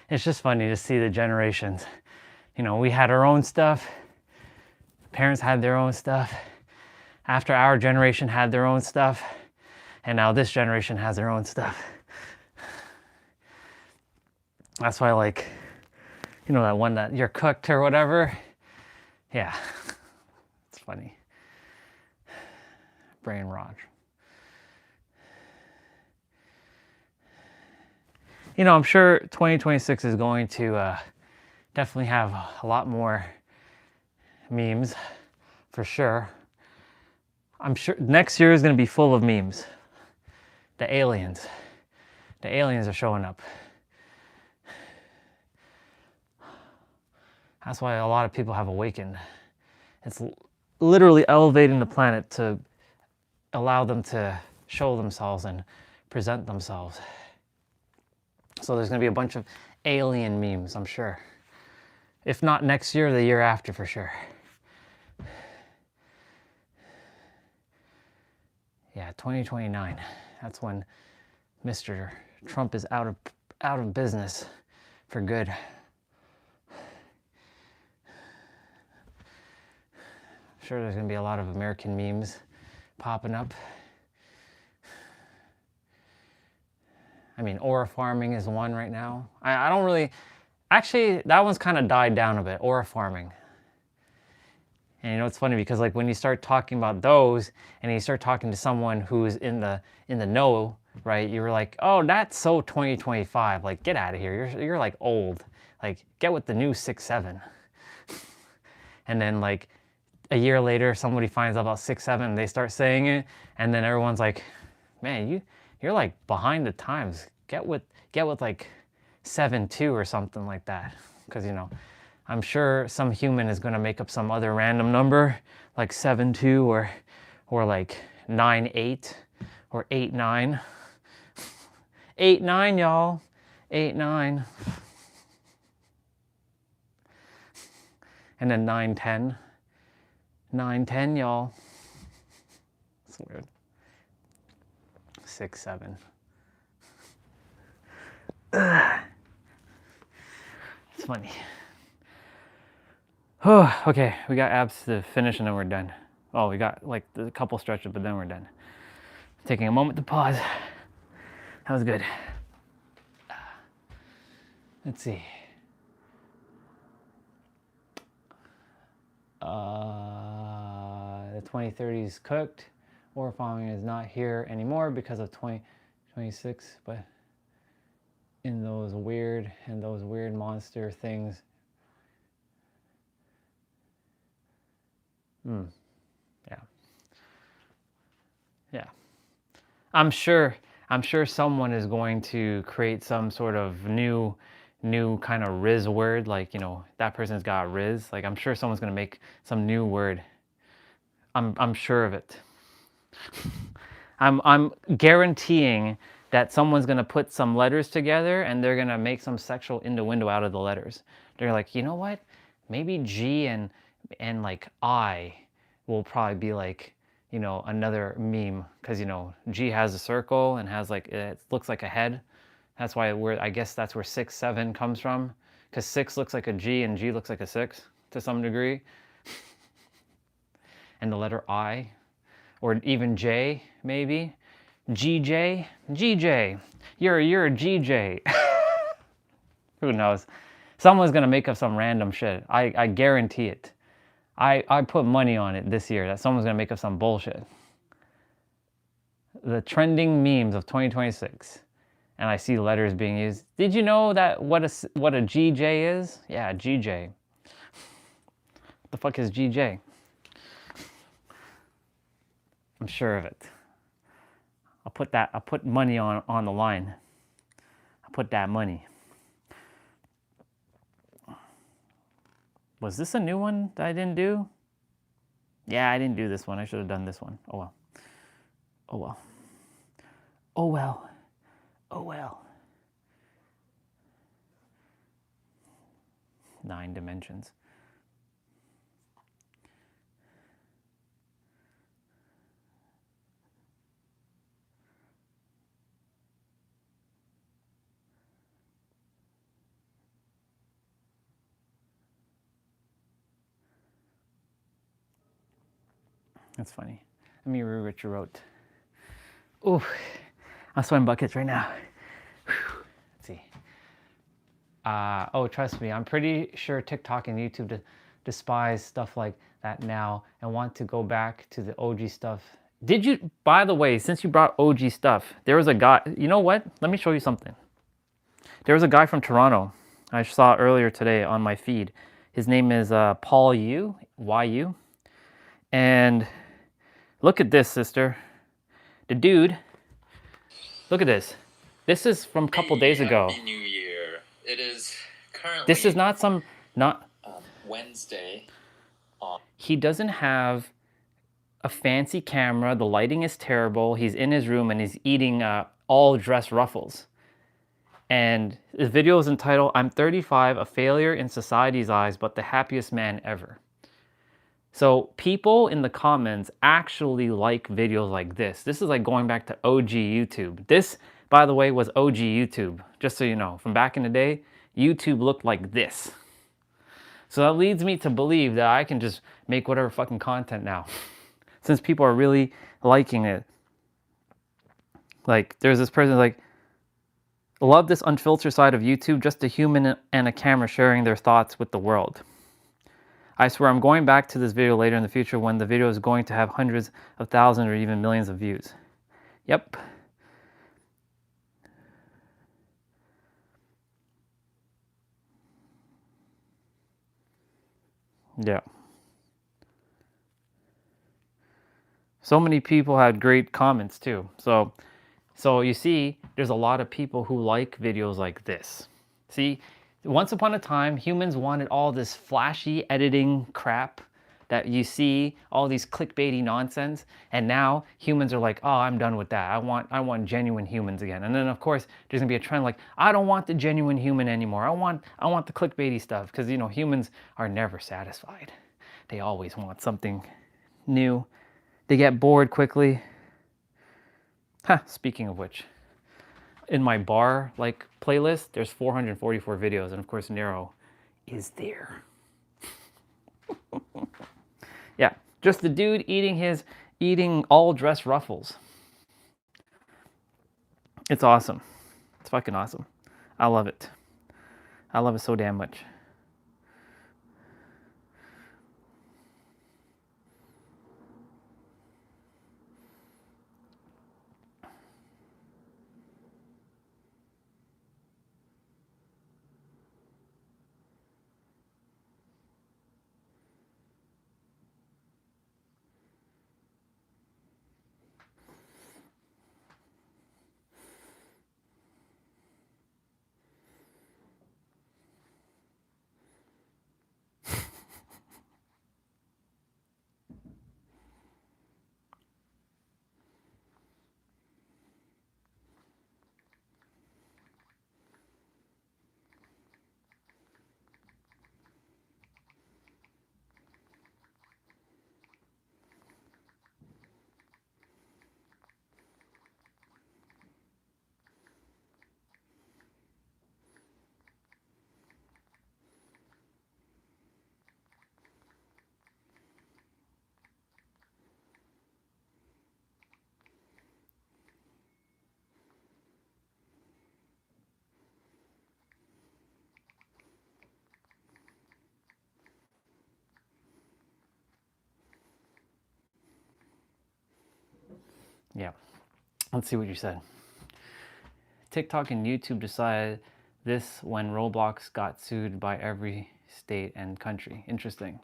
It's just funny to see the generations. You know, we had our own stuff, parents had their own stuff, after our generation had their own stuff, and now this generation has their own stuff. That's why, like, you know, that one that you're cooked or whatever. Yeah, it's funny. Brain rot. You know, I'm sure 2026 is going to definitely have a lot more memes, for sure. I'm sure next year is going to be full of memes. The aliens are showing up. That's why a lot of people have awakened. It's literally elevating the planet to allow them to show themselves and present themselves. So there's gonna be a bunch of alien memes, I'm sure. If not next year, the year after for sure. Yeah, 2029. That's when Mr. Trump is out of business for good. Sure, there's gonna be a lot of American memes popping up. I mean, aura farming is one right now. I don't really, actually, that one's kind of died down a bit, aura farming. And you know, it's funny because like when you start talking about those and you start talking to someone who's in the know, right? You're like, oh, that's so 2025. Like, get out of here. You're like old. Like, get with the new 6-7. And then like a year later, somebody finds out about 6-7 and they start saying it, and then everyone's like, man, you're like behind the times. Get with like 7-2 or something like that. Because, you know, I'm sure some human is going to make up some other random number like 7-2 or like 9-8 or 8-9. 8-9, y'all. 8-9. And then 9-10. 9-10, y'all. It's weird. 6-7. It's funny. Oh, okay, we got abs to finish and then we're done. Oh, we got like a couple stretches, but then we're done. Taking a moment to pause. That was good. Let's see. The 2030 is cooked. Or farming is not here anymore because of 2026, but in those weird monster things. Yeah. Yeah. I'm sure someone is going to create some sort of new kind of Riz word, like, you know, that person's got Riz. Like, I'm sure someone's gonna make some new word. I'm sure of it. I'm guaranteeing that someone's gonna put some letters together and they're gonna make some sexual innuendo out of the letters. They're like, you know what? Maybe G and like I will probably be like, you know, another meme, because, you know, G has a circle and has like, it looks like a head. That's why I guess that's where 6, 7 comes from, because 6 looks like a G and G looks like a 6 to some degree. And the letter I, or even J, maybe. GJ, GJ, you're a GJ. Who knows? Someone's gonna make up some random shit. I guarantee it. I put money on it this year that someone's gonna make up some bullshit. The trending memes of 2026, and I see letters being used. Did you know that what a GJ is? Yeah, GJ. What the fuck is GJ? I'm sure of it. I'll put money on the line. I'll put that money. Was this a new one that I didn't do? Yeah, I didn't do this one. I should have done this one. Oh well. Oh well. Oh well. Oh well. 9 dimensions. That's funny. Let me read what you wrote. Ooh, I'm sweating buckets right now. Let's see. Oh, trust me, I'm pretty sure TikTok and YouTube despise stuff like that now and want to go back to the OG stuff. Did you, by the way, since you brought OG stuff, there was a guy, you know what? Let me show you something. There was a guy from Toronto I saw earlier today on my feed. His name is Paul Yu, Y-U. And look at this, sister. The dude, look at this. This is from a couple days ago. Happy New Year. It is currently... This is not some, Wednesday. He doesn't have a fancy camera. The lighting is terrible. He's in his room and he's eating all dress ruffles. And the video is entitled, I'm 35, a failure in society's eyes, but the happiest man ever. So people in the comments actually like videos like this. This is like going back to OG YouTube. This, by the way, was OG YouTube. Just so you know, from back in the day, YouTube looked like this. So that leads me to believe that I can just make whatever fucking content now. Since people are really liking it. Like, there's this person like, love this unfiltered side of YouTube, just a human and a camera sharing their thoughts with the world. I swear I'm going back to this video later in the future when the video is going to have hundreds of thousands or even millions of views. Yep. Yeah. So many people had great comments too. So you see, there's a lot of people who like videos like this. See, once upon a time, humans wanted all this flashy editing crap that you see, all these clickbaity nonsense, and now humans are like, oh, I'm done with that. I want genuine humans again. And then of course, there's gonna be a trend like, I don't want the genuine human anymore. I want the clickbaity stuff, because you know, humans are never satisfied. They always want something new. They get bored quickly. Speaking of which, in my bar, like playlist, there's 444 videos, and of course Nero is there. Yeah, just the dude eating all dress ruffles. It's awesome. It's fucking awesome. I love it. I love it so damn much. Yeah. Let's see what you said. TikTok and YouTube decided this when Roblox got sued by every state and country. Interesting.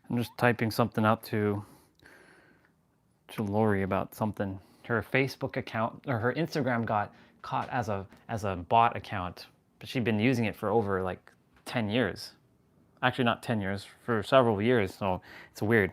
I'm just typing something out to Lori about something. Her Facebook account or her Instagram got caught as a bot account, but she'd been using it for over like 10 years. Actually, not 10 years, for several years. So it's weird.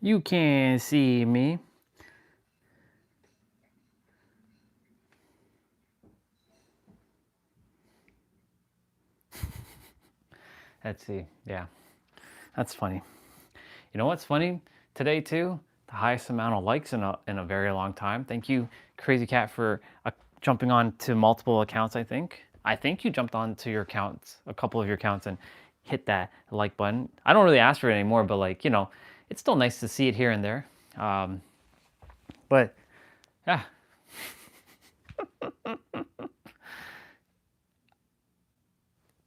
You can see me. Let's see. Yeah, that's funny. You know what's funny today too? The highest amount of likes in a very long time. Thank you, Crazy Cat, for jumping on to multiple accounts. I think you jumped on to your accounts, a couple of your accounts, and hit that like button. I don't really ask for it anymore, but like, you know, it's still nice to see it here and there. But yeah.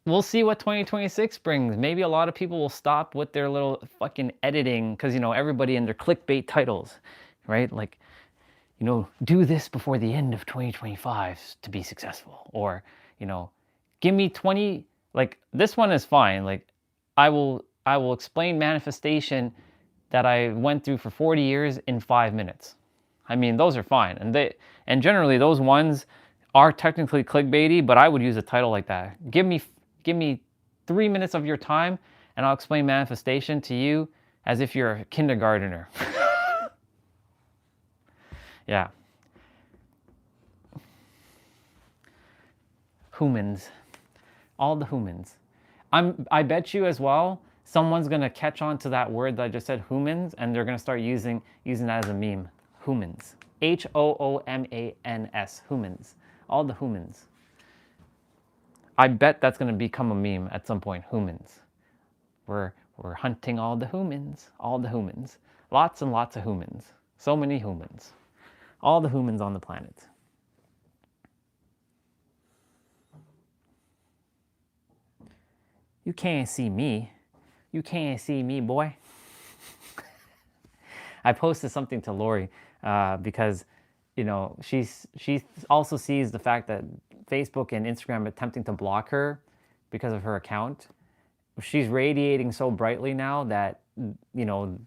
We'll see what 2026 brings. Maybe a lot of people will stop with their little fucking editing because, you know, everybody in their clickbait titles, right? Like, you know, do this before the end of 2025 to be successful. Or, you know, give me 20, like this one is fine. Like I will explain manifestation that I went through for 40 years in 5 minutes. I mean, those are fine. And generally those ones are technically clickbaity, but I would use a title like that. Give me 3 minutes of your time and I'll explain manifestation to you as if you're a kindergartner. Yeah. Humans. All the humans. I bet you as well, someone's gonna catch on to that word that I just said, humans, and they're gonna start using that as a meme. Humans. HOOMANS. Humans. All the humans. I bet that's gonna become a meme at some point. Humans. We're hunting all the humans. All the humans. Lots and lots of humans. So many humans. All the humans on the planet. You can't see me. You can't see me, boy. I posted something to Lori because, you know, she also sees the fact that Facebook and Instagram are attempting to block her because of her account. She's radiating so brightly now that, you know,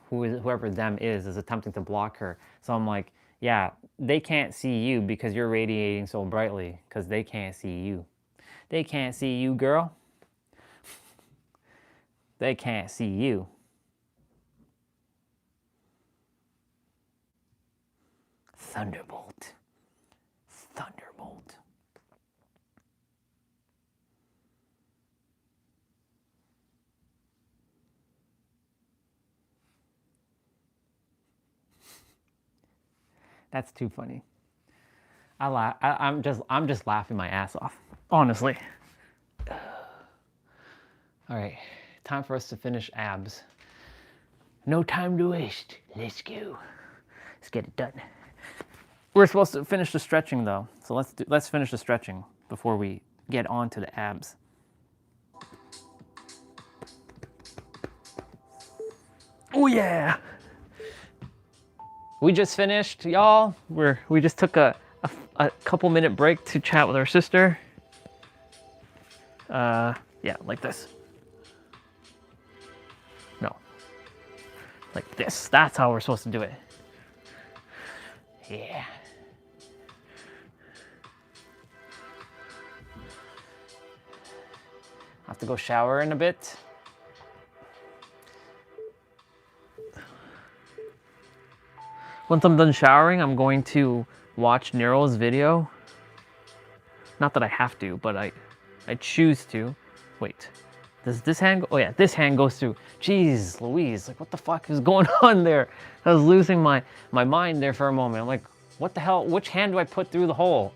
whoever them is attempting to block her. So I'm like, yeah, they can't see you because you're radiating so brightly because they can't see you. They can't see you, girl. They can't see you. Thunderbolt. Thunderbolt. That's too funny. I'm just laughing my ass off, honestly. All right, time for us to finish abs. No time to waste. Let's go. Let's get it done. We're supposed to finish the stretching though, so let's finish the stretching before we get on to the abs. Oh yeah. We just finished, y'all. We just took a couple minute break to chat with our sister. Yeah, like this. No. Like this. That's how we're supposed to do it. Yeah. I have to go shower in a bit. Once I'm done showering, I'm going to watch Nero's video. Not that I have to, but I choose to. Wait, does this hand go? Oh yeah, this hand goes through. Jeez Louise, like what the fuck is going on there? I was losing my mind there for a moment. I'm like, what the hell? Which hand do I put through the hole?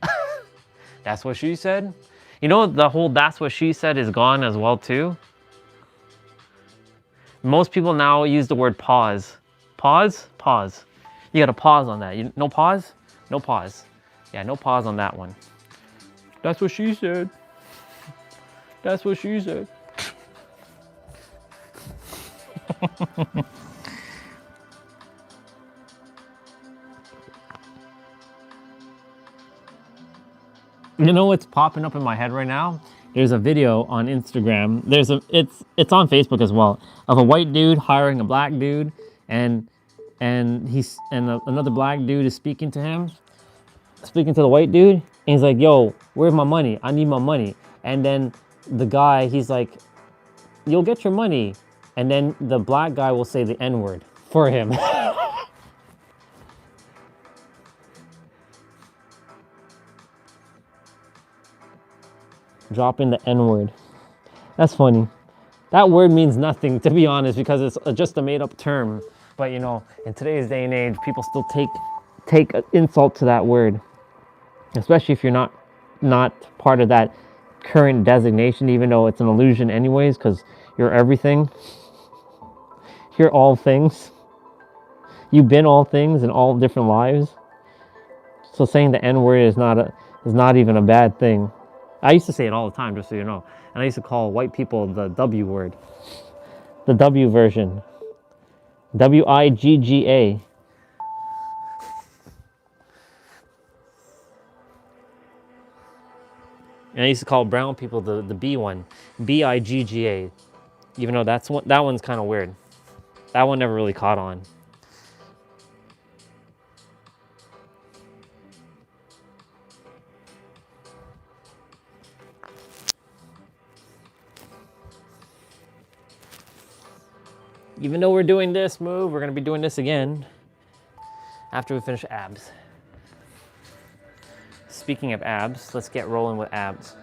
That's what she said? You know, the whole that's what she said is gone as well too. Most people now use the word pause. Pause? Pause. You gotta pause on that. No pause? No pause. Yeah, no pause on that one. That's what she said. That's what she said. You know what's popping up in my head right now? There's a video on Instagram. It's on Facebook as well, of a white dude hiring a black dude, and another black dude is speaking to him, speaking to the white dude, and he's like, "Yo, where's my money? I need my money." And then the guy, he's like, "You'll get your money," and then the black guy will say the N-word for him. Dropping the N-word. That's funny. That word means nothing, to be honest, because it's just a made-up term. But you know, in today's day and age, people still take insult to that word, especially if you're not part of that current designation, even though it's an illusion anyways, because you're everything. You're all things. You've been all things in all different lives. So saying the N-word is not even a bad thing. I used to say it all the time, just so you know. And I used to call white people the W word. The W version. WIGGA. And I used to call brown people the B one. BIGGA. Even though that one's kind of weird. That one never really caught on. Even though we're doing this move, we're gonna be doing this again after we finish abs. Speaking of abs, let's get rolling with abs.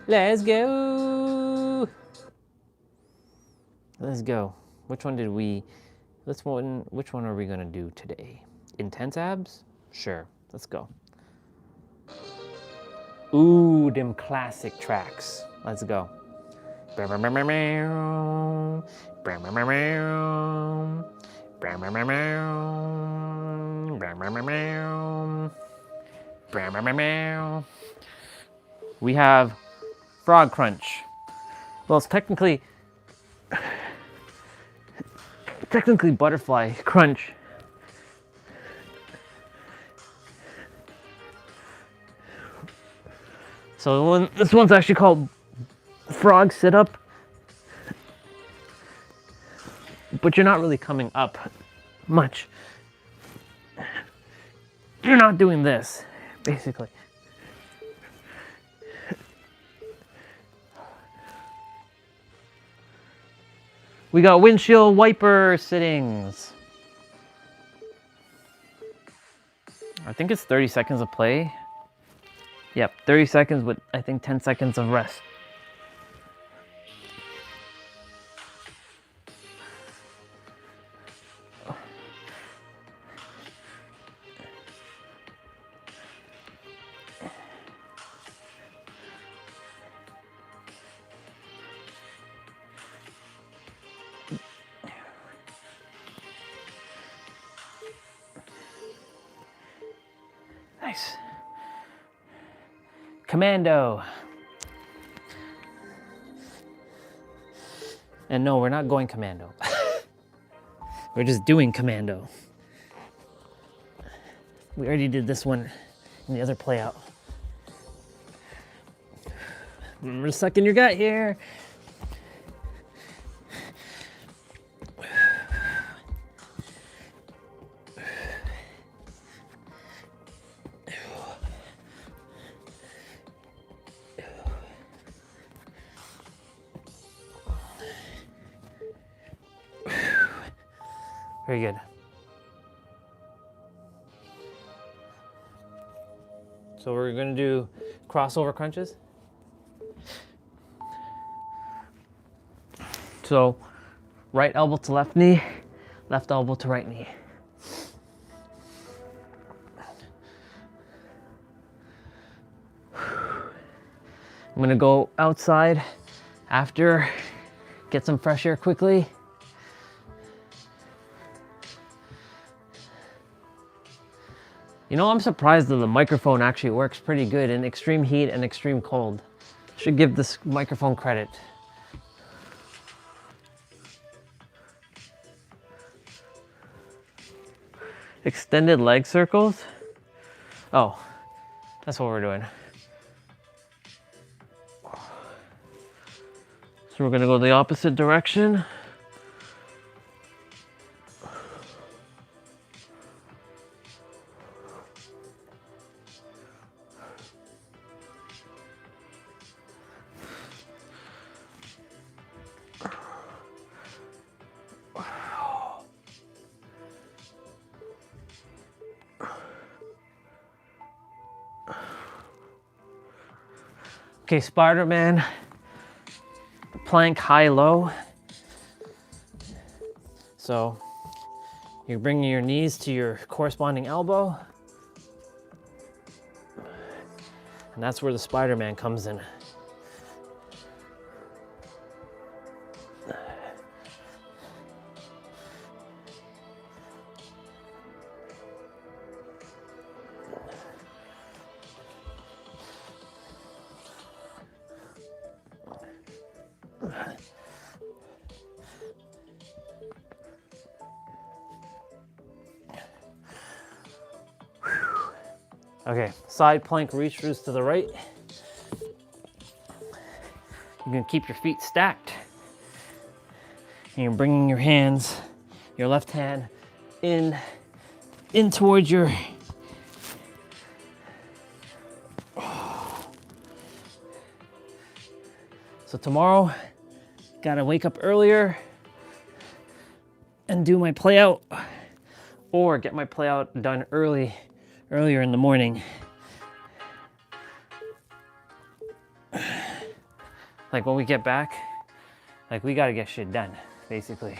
Let's go. Let's go. Which one did we, which one are we gonna do today? Intense abs? Sure, let's go. Ooh, them classic tracks. Let's go. We have frog crunch. Well, it's technically butterfly crunch. So this one's actually called frog sit up, but you're not really coming up much. You're not doing this, basically. We got windshield wiper sittings. I think it's 30 seconds of play. Yep, 30 seconds with, I think, 10 seconds of rest. Nice. Commando. And no, we're not going commando. We're just doing commando. We already did this one in the other play out. Remember to suck in your gut here. Very good. So we're gonna do crossover crunches. So right elbow to left knee, left elbow to right knee. I'm gonna go outside after, get some fresh air quickly. You know, I'm surprised that the microphone actually works pretty good in extreme heat and extreme cold. Should give this microphone credit. Extended leg circles? Oh, that's what we're doing. So we're gonna go the opposite direction. Okay, Spider-Man, plank high-low. So you're bringing your knees to your corresponding elbow. And that's where the Spider-Man comes in. Okay, side plank reach throughs to the right. You can keep your feet stacked And you're bringing your hands, your left hand in towards your So tomorrow, gotta wake up earlier and do my play out, or get my play out done earlier in the morning. Like when we get back, like we gotta get shit done, basically.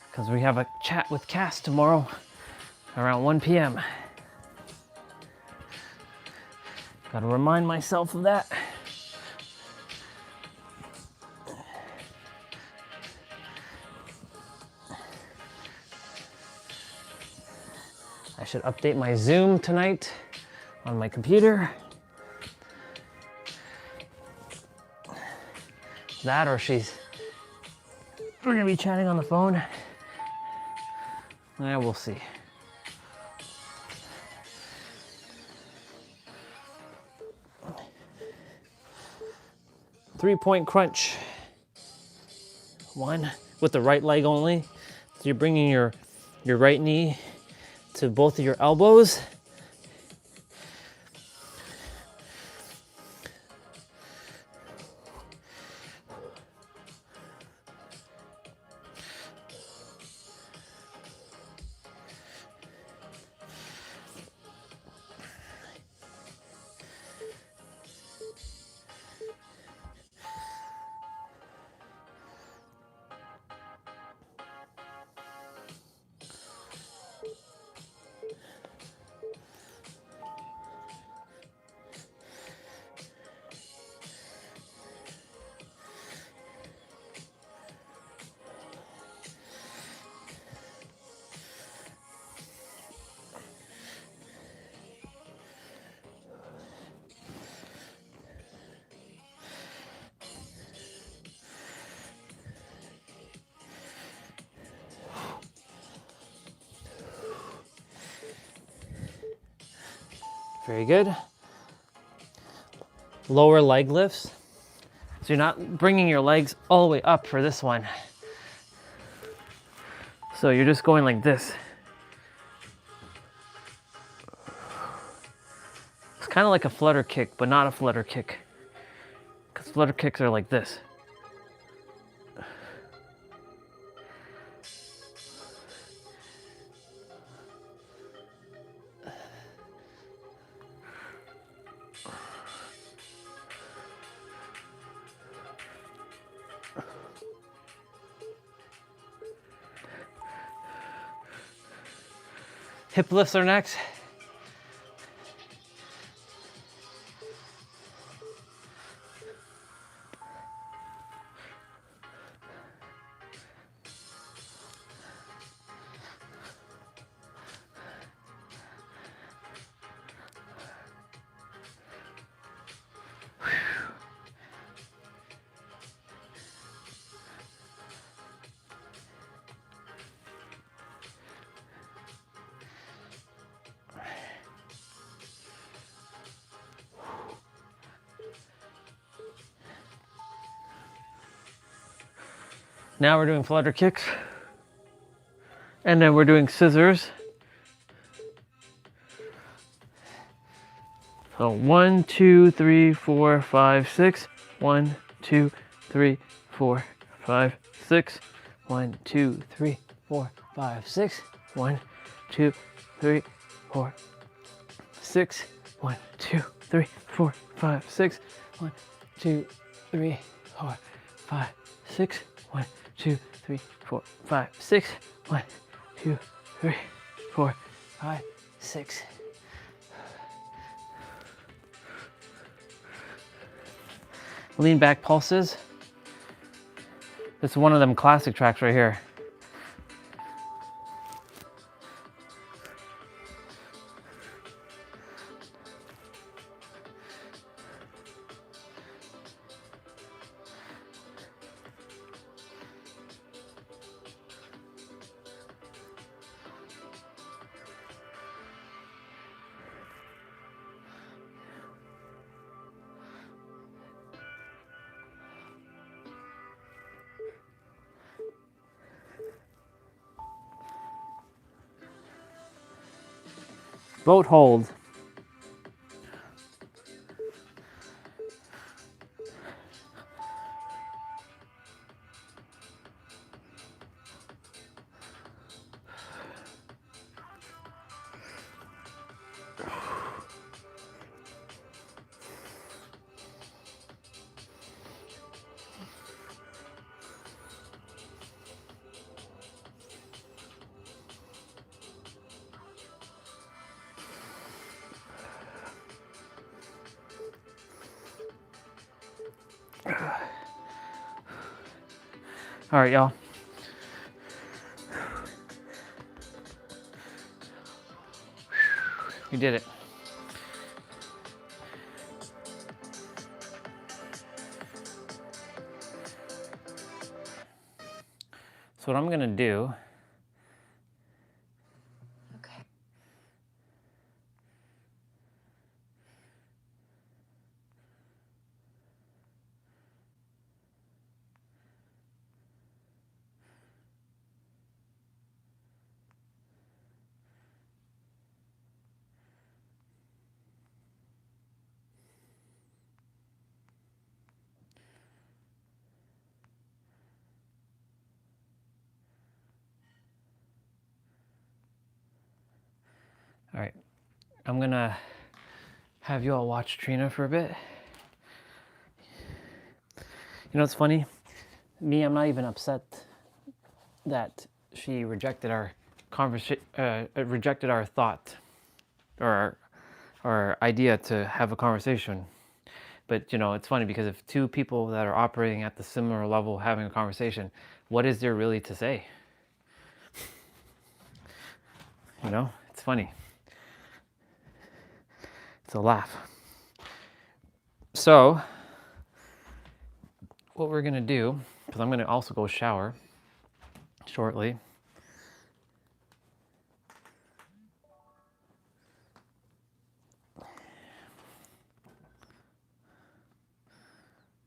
Because we have a chat with Cass tomorrow around 1 p.m. Gotta remind myself of that. I should update my Zoom tonight on my computer. That or we're gonna be chatting on the phone. Yeah, we'll see. Three-point crunch. One with the right leg only. So you're bringing your right knee to both of your elbows. Very good. Lower leg lifts. So you're not bringing your legs all the way up for this one. So you're just going like this. It's kind of like a flutter kick, but not a flutter kick. Because flutter kicks are like this. Hip lifts are next. Now we're doing flutter kicks. And then we're doing scissors. So 1, 2, 3, 4, 5, 6. 1, 2, 3, 4, 5, 6. 1, 2, 3, 4, 5, 6. 1, 2, 3, 4, 6. 1, 2, 3, 4, 5, 6. 1, 2, 3, 4, 5, 6. 1, 2, 3, 4, 5, 6. 1, 2, 3, 4, 5, 6. Lean back pulses. This is one of them classic tracks right here. Boat hold. All right, y'all. We did it. So what I'm gonna do, all right, I'm gonna have you all watch Trina for a bit. You know what's funny? Me, I'm not even upset that she rejected our rejected our thought or our idea to have a conversation. But you know, it's funny because if two people that are operating at the similar level having a conversation, what is there really to say? You know, it's funny. It's a laugh. So, what we're gonna do, because I'm gonna also go shower shortly.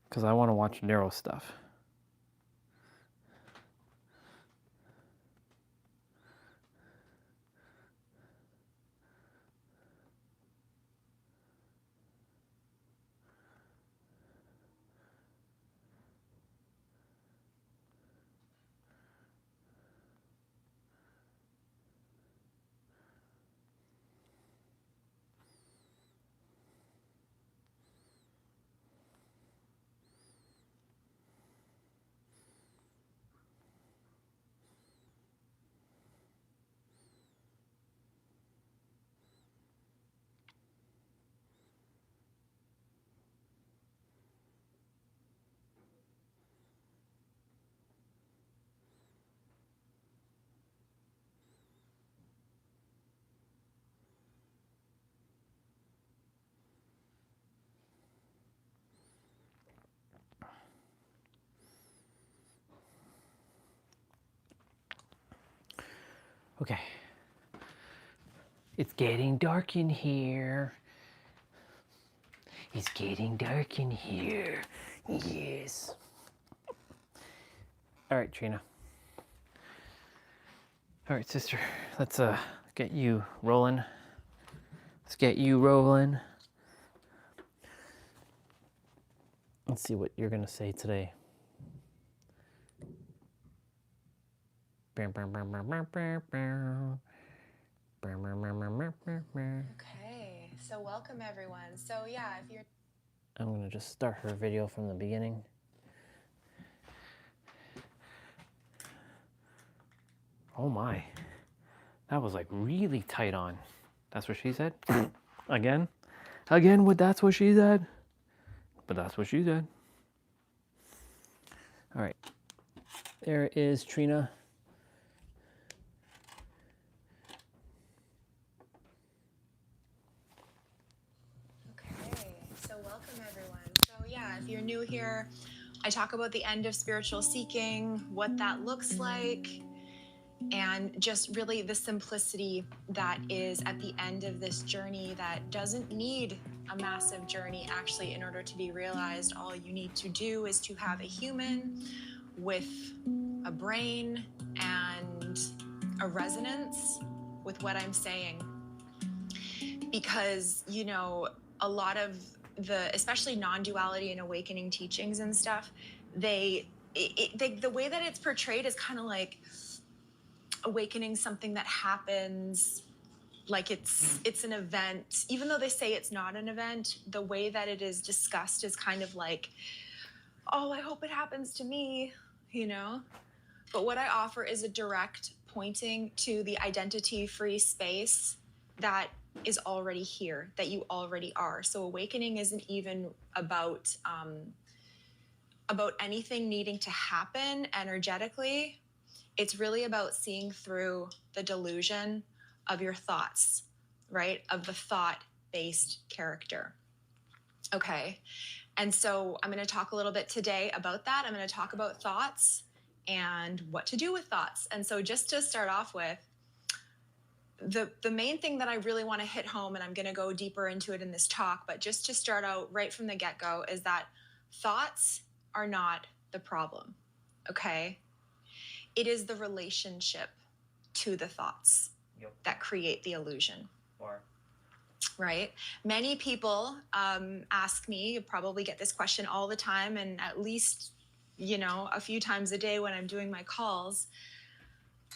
Because I want to watch neuro stuff. Okay. It's getting dark in here. It's getting dark in here. Yes. All right, Trina. All right, sister. Let's get you rolling. Let's get you rolling. Let's see what you're gonna say today. Okay, so welcome everyone. So yeah, if you're I'm gonna just start her video from the beginning. Oh my, that was like really tight on. That's what she said? Again? Again, that's what she said? But that's what she said. All right, there is Trina. Okay, so welcome everyone. So yeah, if you're new here, I talk about the end of spiritual seeking, what that looks like, and just really the simplicity that is at the end of this journey that doesn't need a massive journey actually in order to be realized. All you need to do is to have a human with a brain and a resonance with what I'm saying. because, you know, a lot of the, especially non-duality and awakening teachings and stuff, the way that it's portrayed is kind of like awakening something that happens, like it's an event. Even though they say it's not an event, the way that it is discussed is kind of like, oh, I hope it happens to me, you know? But what I offer is a direct pointing to the identity-free space that is already here, that you already are. So awakening isn't even about anything needing to happen energetically. It's really about seeing through the delusion of your thoughts, right? Of the thought-based character. Okay. And so I'm going to talk a little bit today about that. I'm going to talk about thoughts and what to do with thoughts. And so just to start off with, the main thing that I really want to hit home, and I'm going to go deeper into it in this talk, but just to start out right from the get-go, is that thoughts are not the problem, okay? It is the relationship to the thoughts that create the illusion. Right? Many people ask me, you probably get this question all the time, and at least, you know, a few times a day when I'm doing my calls,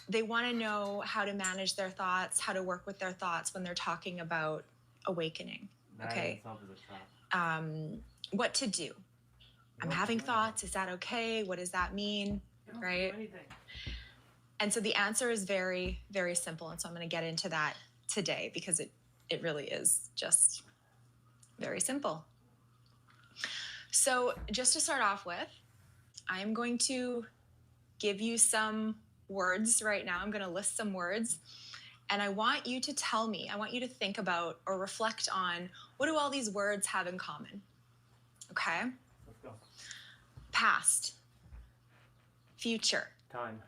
they want to know how to manage their thoughts, how to work with their thoughts when they're talking about awakening. Okay. What to do? I'm having thoughts. Is that okay? What does that mean? Right? And so the answer is very, very simple. And so I'm going to get into that today because it really is just very simple. So just to start off with, I'm going to give you some words right now. I'm going to list some words. And I want you to tell me, I want you to think about or reflect on, what do all these words have in common? Okay? Let's go. Past. Future. Time.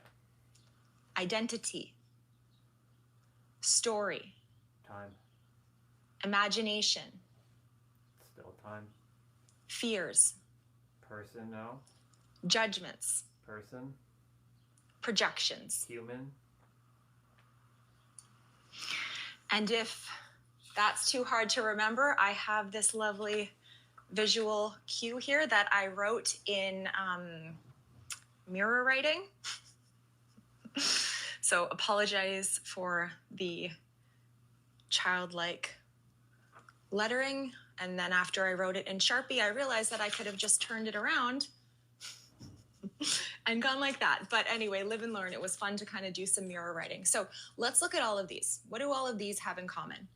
Identity. Story. Time. Imagination. Still time. Fears. Person, no. Judgments. Person. Projections. Human. And if that's too hard to remember, I have this lovely visual cue here that I wrote in mirror writing. So apologize for the childlike lettering. And then after I wrote it in Sharpie, I realized that I could have just turned it around and gone like that. But anyway, live and learn. It was fun to kind of do some mirror writing. So let's look at all of these. What do all of these have in common?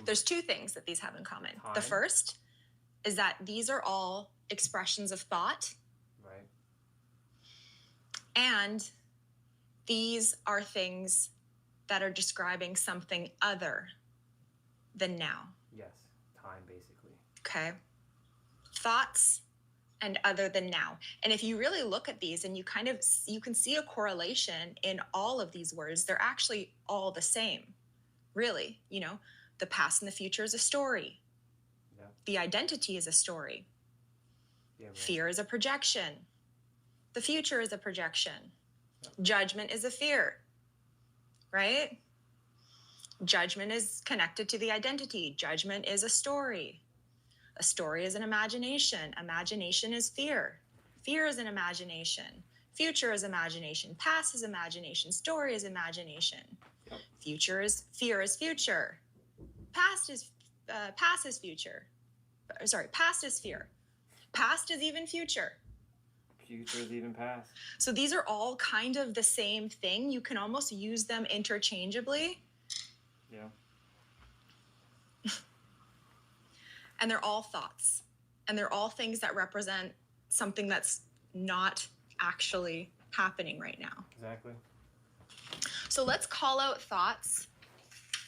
There's two things that these have in common. Time. The first is that these are all expressions of thought. Right. And these are things that are describing something other than now. Yes. Time, basically. Okay. Thoughts and other than now. And if you really look at these and you can see a correlation in all of these words, they're actually all the same. Really, you know, the past and the future is a story. Yeah. The identity is a story. Yeah, right. Fear is a projection. The future is a projection. Yeah. Judgment is a fear, right? Judgment is connected to the identity. Judgment is a story. A story is an imagination. Imagination is fear. Fear is an imagination. Future is imagination. Past is imagination. Story is imagination. Yep. Fear is future. Past is future. Sorry, past is fear. Past is even future. Future is even past. So these are all kind of the same thing. You can almost use them interchangeably. Yeah. And they're all thoughts. And they're all things that represent something that's not actually happening right now. Exactly. So let's call out thoughts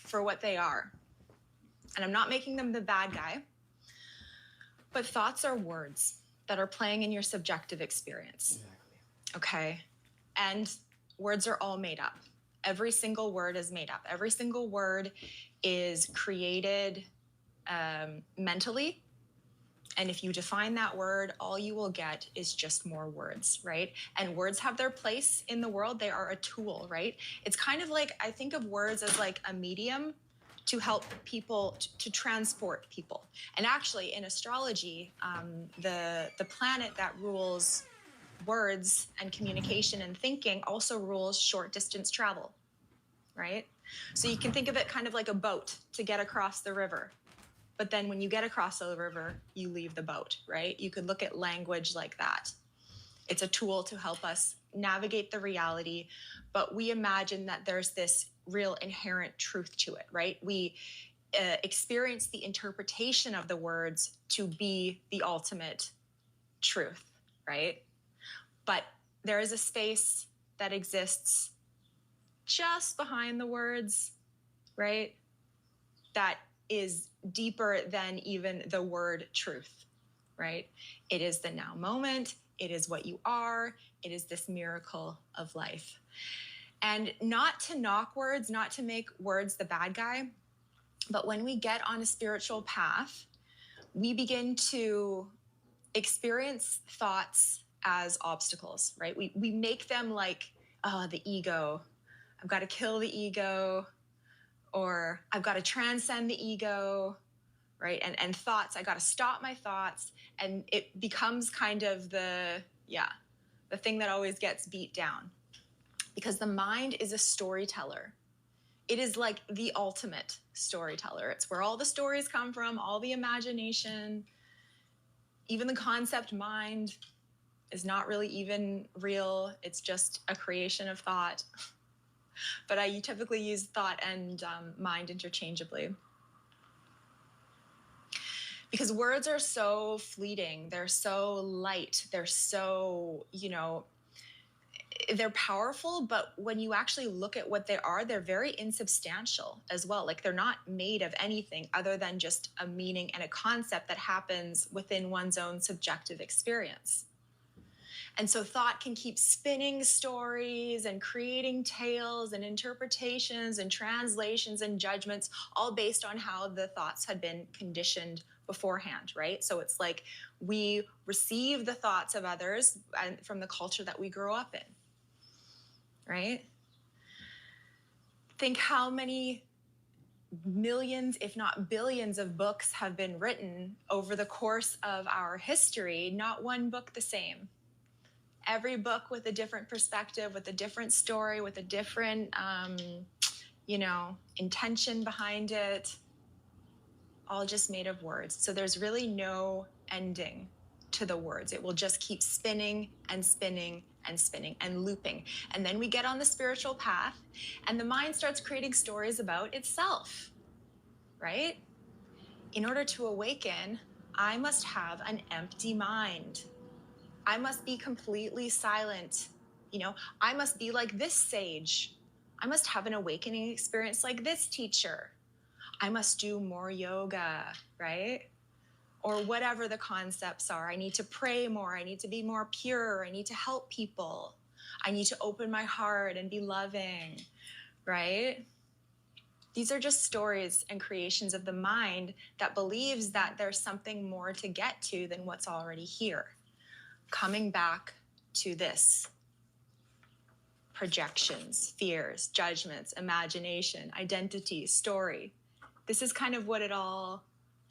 for what they are. And I'm not making them the bad guy, but thoughts are words that are playing in your subjective experience. Exactly. Okay? And words are all made up. Every single word is made up. Every single word is created mentally. And if you define that word, all you will get is just more words, right? And words have their place in the world. They are a tool, right? It's kind of like, I think of words as like a medium to help people, to transport people. And actually, in astrology, the planet that rules words and communication and thinking also rules short distance travel, right? So you can think of it kind of like a boat to get across the river. But then when you get across the river, you leave the boat, right? You could look at language like that. It's a tool to help us navigate the reality, but we imagine that there's this real inherent truth to it, right? We experience the interpretation of the words to be the ultimate truth, right? But there is a space that exists just behind the words, right? That is deeper than even the word truth, right? It is the now moment. It is what you are. It is this miracle of life. And not to knock words, not to make words the bad guy, but when we get on a spiritual path, we begin to experience thoughts as obstacles, right? We make them like, oh, the ego. I've got to kill the ego, or I've got to transcend the ego, right? And thoughts, I got to stop my thoughts. And it becomes kind of the thing that always gets beat down. Because the mind is a storyteller. It is like the ultimate storyteller. It's where all the stories come from, all the imagination, even the concept mind is not really even real. It's just a creation of thought. But I typically use thought and mind interchangeably. Because words are so fleeting. They're so light. They're so, they're powerful, but when you actually look at what they are, they're very insubstantial as well. Like they're not made of anything other than just a meaning and a concept that happens within one's own subjective experience. And so thought can keep spinning stories and creating tales and interpretations and translations and judgments, all based on how the thoughts had been conditioned beforehand, right? So it's like we receive the thoughts of others from the culture that we grew up in, right? Think how many millions, if not billions, of books have been written over the course of our history, not one book the same. Every book with a different perspective, with a different story, with a different, intention behind it, all just made of words. So there's really no ending to the words. It will just keep spinning and spinning and spinning and looping. And then we get on the spiritual path and the mind starts creating stories about itself, right? In order to awaken, I must have an empty mind. I must be completely silent. I must be like this sage. I must have an awakening experience like this teacher. I must do more yoga, right? Or whatever the concepts are. I need to pray more. I need to be more pure. I need to help people. I need to open my heart and be loving, right? These are just stories and creations of the mind that believes that there's something more to get to than what's already here. Coming back to this. Projections, fears, judgments, imagination, identity, story. This is kind of what it all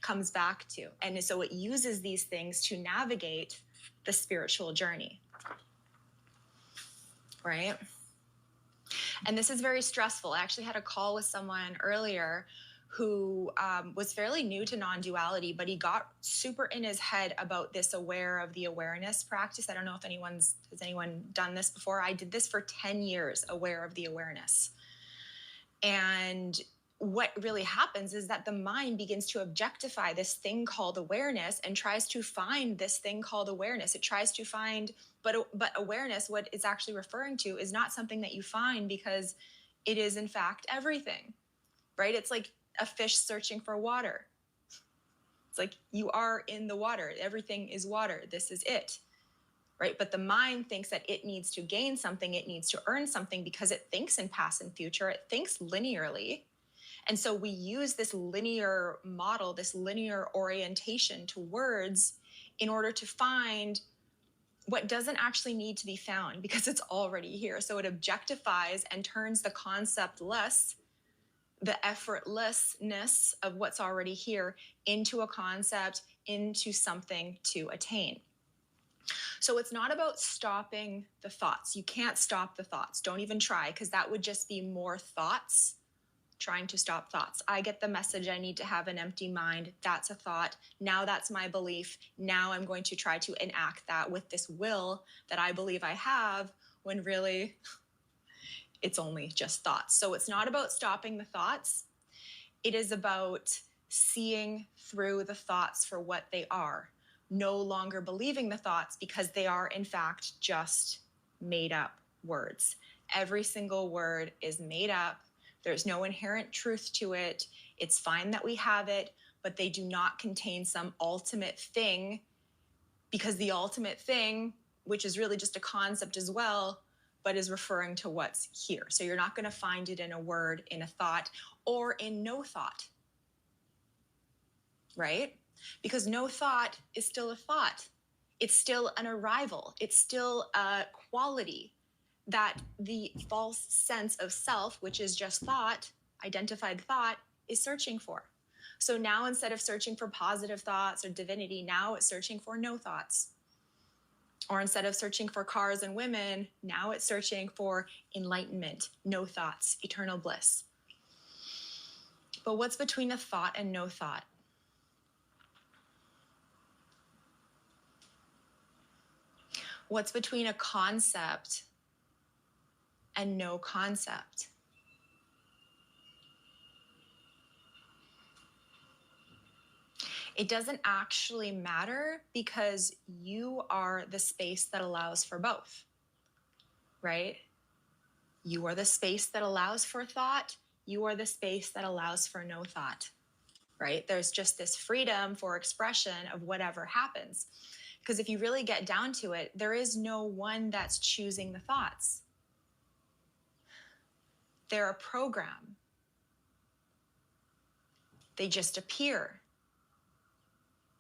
comes back to. And so it uses these things to navigate the spiritual journey, right? And this is very stressful. I actually had a call with someone earlier who was fairly new to non-duality, but he got super in his head about this aware of the awareness practice. I don't know if has anyone done this before? I did this for 10 years, aware of the awareness. And what really happens is that the mind begins to objectify this thing called awareness and tries to find this thing called awareness. It tries to find, but awareness, what it's actually referring to, is not something that you find because it is in fact everything, right? It's like a fish searching for water. It's like you are in the water. Everything is water. This is it, right? But the mind thinks that it needs to gain something. It needs to earn something because it thinks in past and future. It thinks linearly. And so we use this linear model, this linear orientation to words in order to find what doesn't actually need to be found because it's already here. So it objectifies and turns the concept less the effortlessness of what's already here into a concept, into something to attain. So it's not about stopping the thoughts. You can't stop the thoughts. Don't even try, because that would just be more thoughts trying to stop thoughts. I get the message I need to have an empty mind. That's a thought. Now that's my belief. Now I'm going to try to enact that with this will that I believe I have, when really it's only just thoughts. So it's not about stopping the thoughts. It is about seeing through the thoughts for what they are. No longer believing the thoughts because they are in fact just made up words. Every single word is made up. There's no inherent truth to it. It's fine that we have it, but they do not contain some ultimate thing, because the ultimate thing, which is really just a concept as well, but is referring to what's here. So you're not going to find it in a word, in a thought, or in no thought, right? Because no thought is still a thought. It's still an arrival. It's still a quality that the false sense of self, which is just thought, identified thought, is searching for. So now instead of searching for positive thoughts or divinity, now it's searching for no thoughts. Or instead of searching for cars and women, now it's searching for enlightenment, no thoughts, eternal bliss. But what's between a thought and no thought? What's between a concept and no concept? It doesn't actually matter, because you are the space that allows for both, right? You are the space that allows for thought. You are the space that allows for no thought, right? There's just this freedom for expression of whatever happens. Because if you really get down to it, there is no one that's choosing the thoughts. They're a program. They just appear,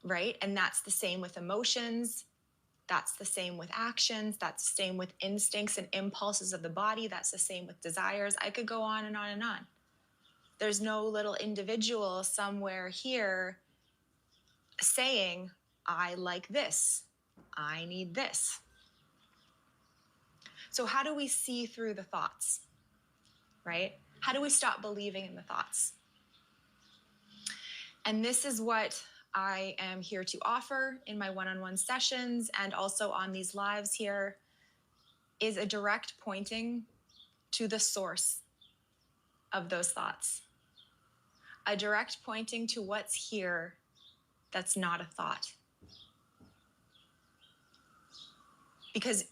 right? And that's the same with emotions. That's the same with actions. That's the same with instincts and impulses of the body. That's the same with desires. I could go on and on and on. There's no little individual somewhere here saying, I like this. I need this. So how do we see through the thoughts, right? How do we stop believing in the thoughts? And this is what I am here to offer in my one-on-one sessions and also on these lives here, is a direct pointing to the source of those thoughts. A direct pointing to what's here that's not a thought. Because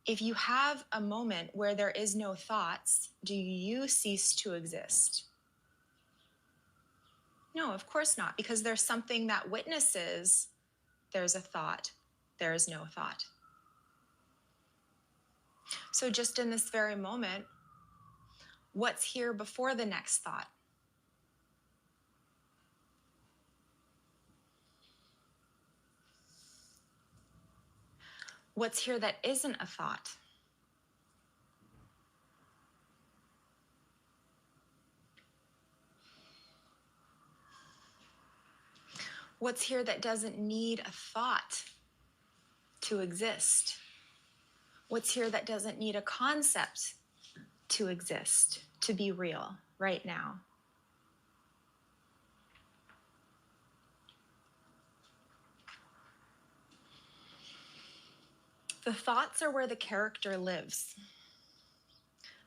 if you have a moment where there is no thoughts, do you cease to exist? No, of course not, because there's something that witnesses there's a thought, there is no thought. So just in this very moment, what's here before the next thought? What's here that isn't a thought? What's here that doesn't need a thought to exist? What's here that doesn't need a concept to exist, to be real right now? The thoughts are where the character lives.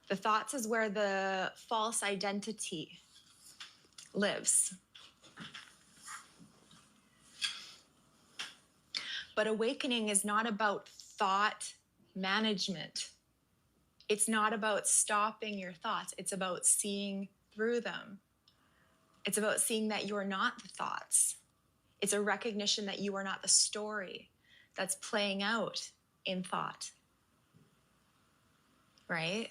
The thoughts is where the false identity lives. But awakening is not about thought management. It's not about stopping your thoughts. It's about seeing through them. It's about seeing that you're not the thoughts. It's a recognition that you are not the story that's playing out in thought. Right?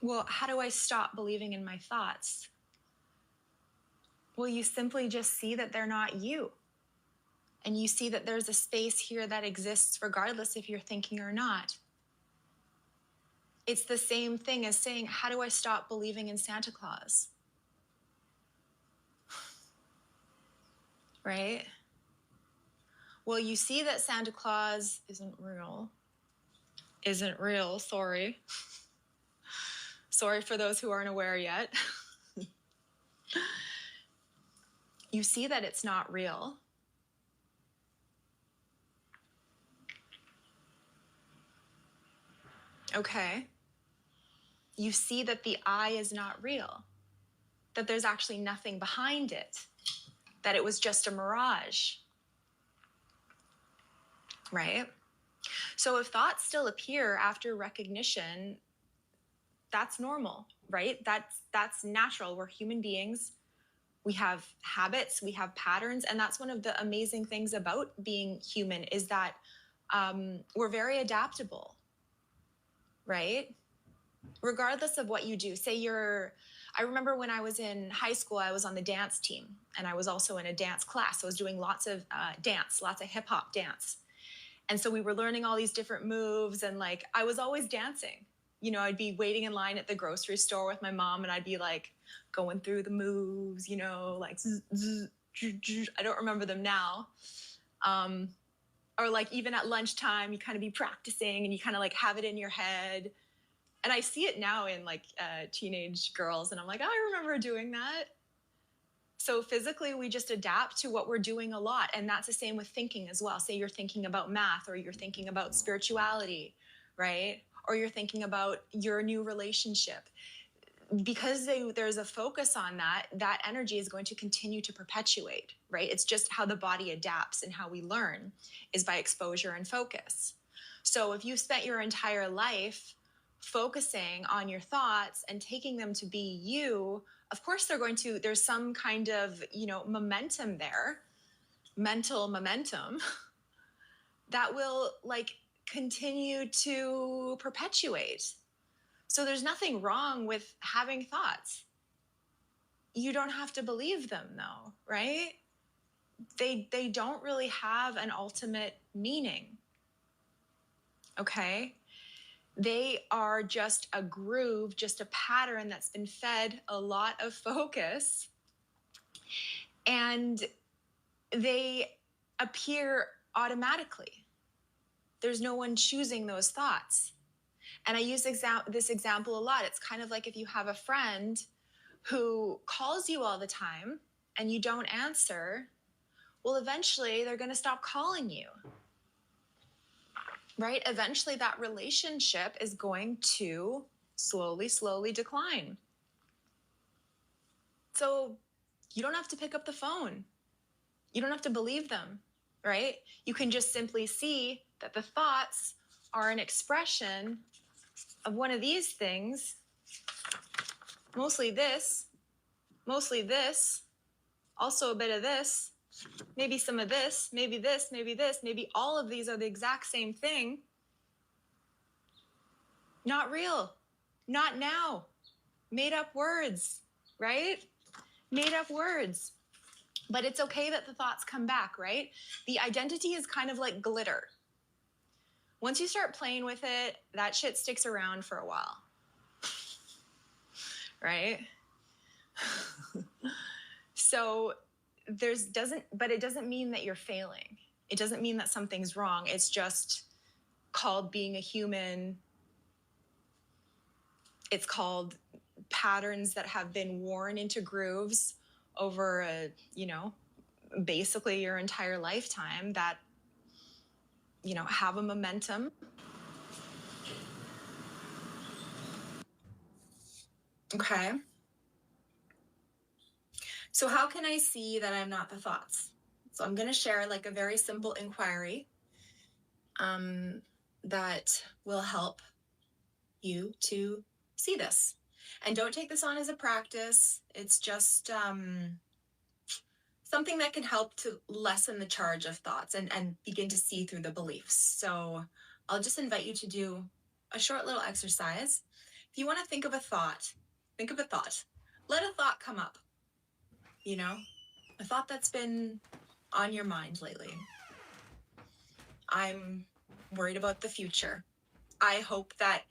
Well, how do I stop believing in my thoughts? Well, you simply just see that they're not you. And you see that there's a space here that exists regardless if you're thinking or not. It's the same thing as saying, how do I stop believing in Santa Claus? Right? Well, you see that Santa Claus isn't real. Isn't real, sorry. Sorry for those who aren't aware yet. You see that it's not real. Okay. You see that the eye is not real, that there's actually nothing behind it, that it was just a mirage, right? So if thoughts still appear after recognition, that's normal, right? That's natural. We're human beings. We have habits, we have patterns, and that's one of the amazing things about being human is that we're very adaptable, right? Regardless of what you do. I remember when I was in high school, I was on the dance team, and I was also in a dance class. I was doing lots of dance, lots of hip hop dance. And so we were learning all these different moves, and like, I was always dancing. You know, I'd be waiting in line at the grocery store with my mom, and I'd be like going through the moves, you know, like, I don't remember them now. Or like even at lunchtime, you kind of be practicing and you kind of like have it in your head. And I see it now in like teenage girls, and I'm like, oh, I remember doing that. So physically, we just adapt to what we're doing a lot. And that's the same with thinking as well. Say you're thinking about math, or you're thinking about spirituality, right? Or you're thinking about your new relationship. Because there's a focus on that, that energy is going to continue to perpetuate, right? It's just how the body adapts, and how we learn is by exposure and focus. So if you spent your entire life focusing on your thoughts and taking them to be you, of course there's some kind of, you know, momentum there, mental momentum that will like continue to perpetuate. So there's nothing wrong with having thoughts. You don't have to believe them though, right? They don't really have an ultimate meaning. Okay? They are just a groove, just a pattern that's been fed a lot of focus. And they appear automatically. There's no one choosing those thoughts. And I use this example a lot. It's kind of like if you have a friend who calls you all the time and you don't answer, well, eventually they're going to stop calling you. Right? Eventually that relationship is going to slowly decline. So you don't have to pick up the phone. You don't have to believe them, right? You can just simply see that the thoughts are an expression of one of these things. Mostly this, also a bit of this, maybe some of this, maybe this, maybe this, maybe all of these are the exact same thing. Not real, not now. Made up words, right? Made up words. But it's okay that the thoughts come back, right? The identity is kind of like glitter. Once you start playing with it, that shit sticks around for a while, right? So but it doesn't mean that you're failing. It doesn't mean that something's wrong. It's just called being a human. It's called patterns that have been worn into grooves over basically your entire lifetime that, have a momentum. Okay. So how can I see that I'm not the thoughts? So I'm going to share like a very simple inquiry that will help you to see this. And don't take this on as a practice. It's just something that can help to lessen the charge of thoughts and begin to see through the beliefs. So I'll just invite you to do a short little exercise. If you want to think of a thought. Let a thought come up. you know, a thought that's been on your mind lately. I'm worried about the future. I hope that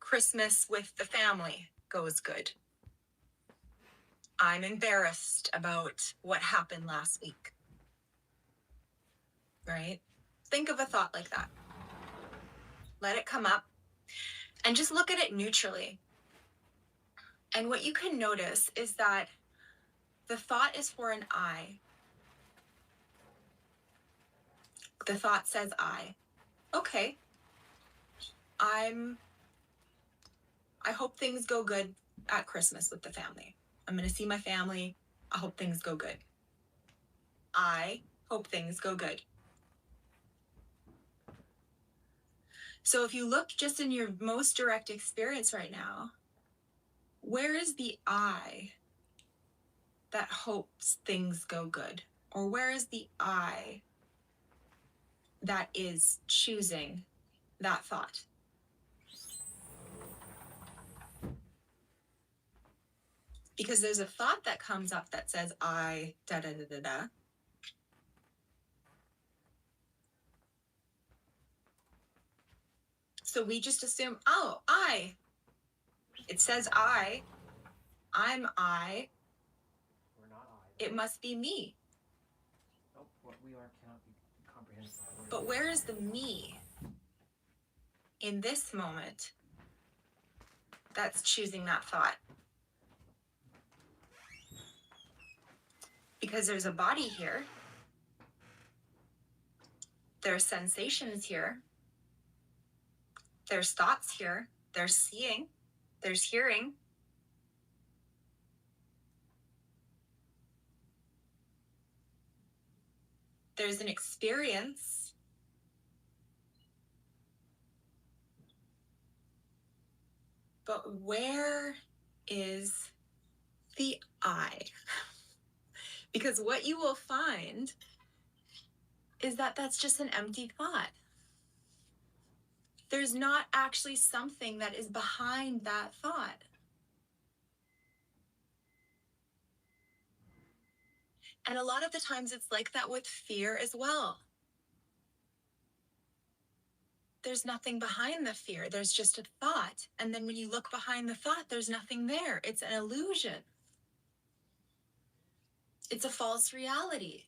Christmas with the family goes good. I'm embarrassed about what happened last week. Right? Think of a thought like that. Let it come up and just look at it neutrally. And what you can notice is that the thought is for an I. The thought says I. Okay. I hope things go good at Christmas with the family. I'm going to see my family. I hope things go good. I hope things go good. So if you look just in your most direct experience right now, where is the I that hopes things go good? Or where is the I that is choosing that thought? Because there's a thought that comes up that says I da da da da da. So we just assume, oh, I. It says I. I'm I. We're not I. It must be me. Nope, what we are cannot be comprehended by words. But where is the me in this moment that's choosing that thought? Because there's a body here. There's sensations here. There's thoughts here. There's seeing. There's hearing. There's an experience. But where is the I? Because what you will find is that that's just an empty thought. There's not actually something that is behind that thought. And a lot of the times it's like that with fear as well. There's nothing behind the fear. There's just a thought. And then when you look behind the thought, there's nothing there. It's an illusion. It's a false reality.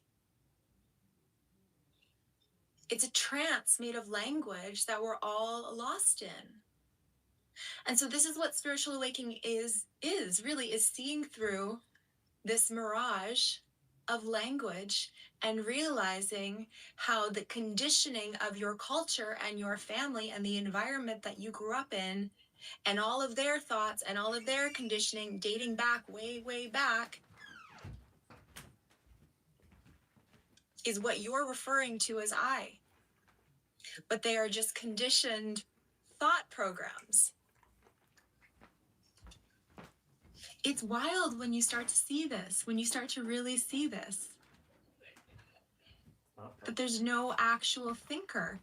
It's a trance made of language that we're all lost in. And so this is what spiritual awakening is seeing through this mirage of language and realizing how the conditioning of your culture and your family and the environment that you grew up in and all of their thoughts and all of their conditioning dating back way, way back is what you're referring to as I. But they are just conditioned thought programs. It's wild when you start to see this, when you start to really see this. That there's no actual thinker.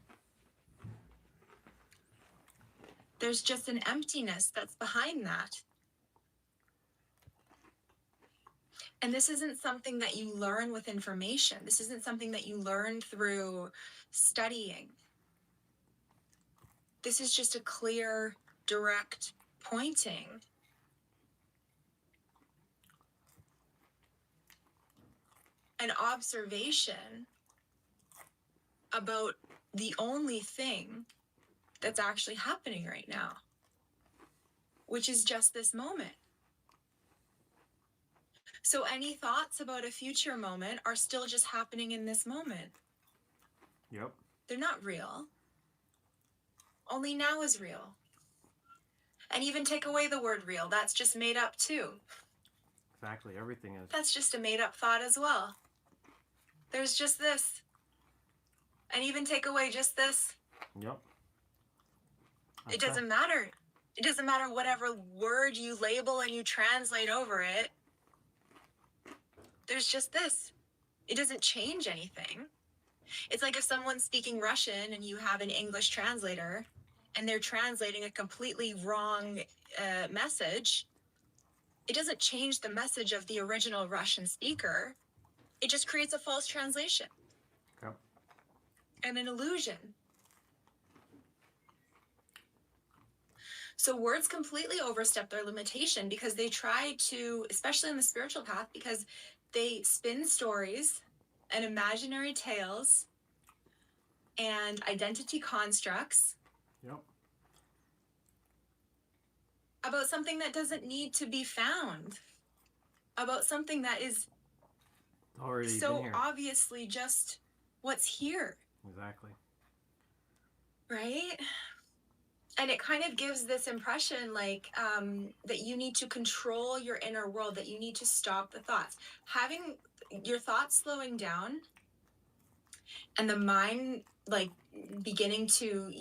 There's just an emptiness that's behind that. And this isn't something that you learn with information. This isn't something that you learn through studying. This is just a clear, direct pointing. An observation about the only thing that's actually happening right now, which is just this moment. So any thoughts about a future moment are still just happening in this moment. Yep. They're not real. Only now is real. And even take away the word real, that's just made up too. Exactly, everything is. That's just a made up thought as well. There's just this. And even take away just this. Yep. It doesn't matter. It doesn't matter whatever word you label and you translate over it. There's just this. It doesn't change anything. It's like if someone's speaking Russian and you have an English translator and they're translating a completely wrong message, it doesn't change the message of the original Russian speaker. It just creates a false translation. Yep. And an illusion. So words completely overstep their limitation because they try to, especially on the spiritual path, because they spin stories and imaginary tales and identity constructs. Yep. About something that doesn't need to be found. About something that is Already been so here. obviously just what's here. Exactly. Right? And it kind of gives this impression like that you need to control your inner world, that you need to stop the thoughts. Having your thoughts slowing down and the mind like beginning to,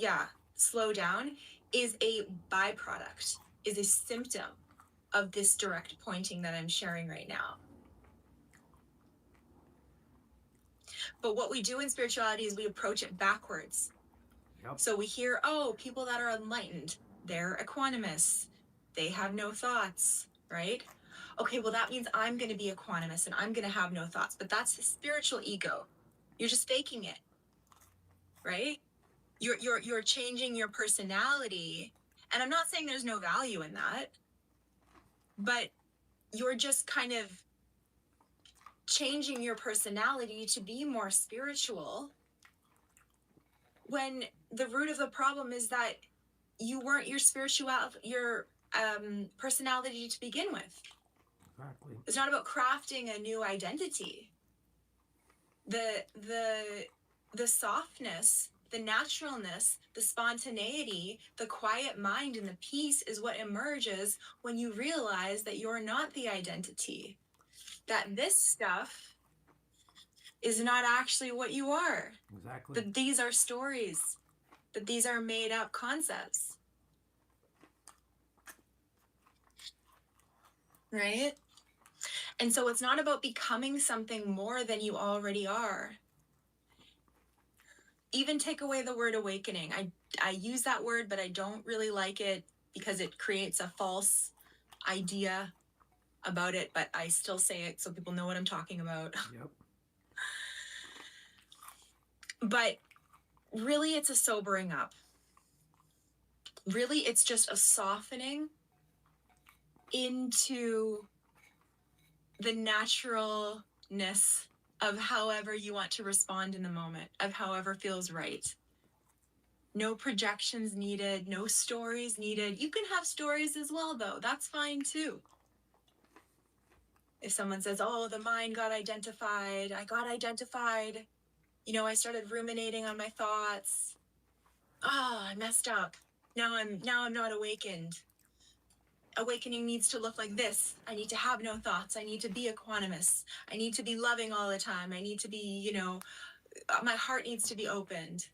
slow down is a byproduct, is a symptom of this direct pointing that I'm sharing right now. But what we do in spirituality is we approach it backwards. Yep. So we hear, oh, people that are enlightened, they're equanimous. They have no thoughts, right? Okay, well, that means I'm going to be equanimous and I'm going to have no thoughts. But that's the spiritual ego. You're just faking it, right? You're changing your personality. And I'm not saying there's no value in that, but you're just kind of changing your personality to be more spiritual when the root of the problem is that you weren't your personality to begin with. Exactly. It's not about crafting a new identity. The softness, the naturalness, the spontaneity, the quiet mind, and the peace is what emerges when you realize that you're not the identity. That this stuff is not actually what you are. Exactly. That these are stories. That these are made up concepts. Right? And so it's not about becoming something more than you already are. Even take away the word awakening. I use that word, but I don't really like it because it creates a false idea about it, but I still say it so people know what I'm talking about. Yep. But really, it's a sobering up. Really, it's just a softening into the naturalness of however you want to respond in the moment, of however feels right. No projections needed, no stories needed. You can have stories as well, though. That's fine, too. If someone says, oh, the mind got identified, I got identified, I started ruminating on my thoughts. I messed up. Now I'm not awakened. Awakening needs to look like this. I need to have no thoughts. I need to be equanimous. I need to be loving all the time. I need to be, my heart needs to be opened.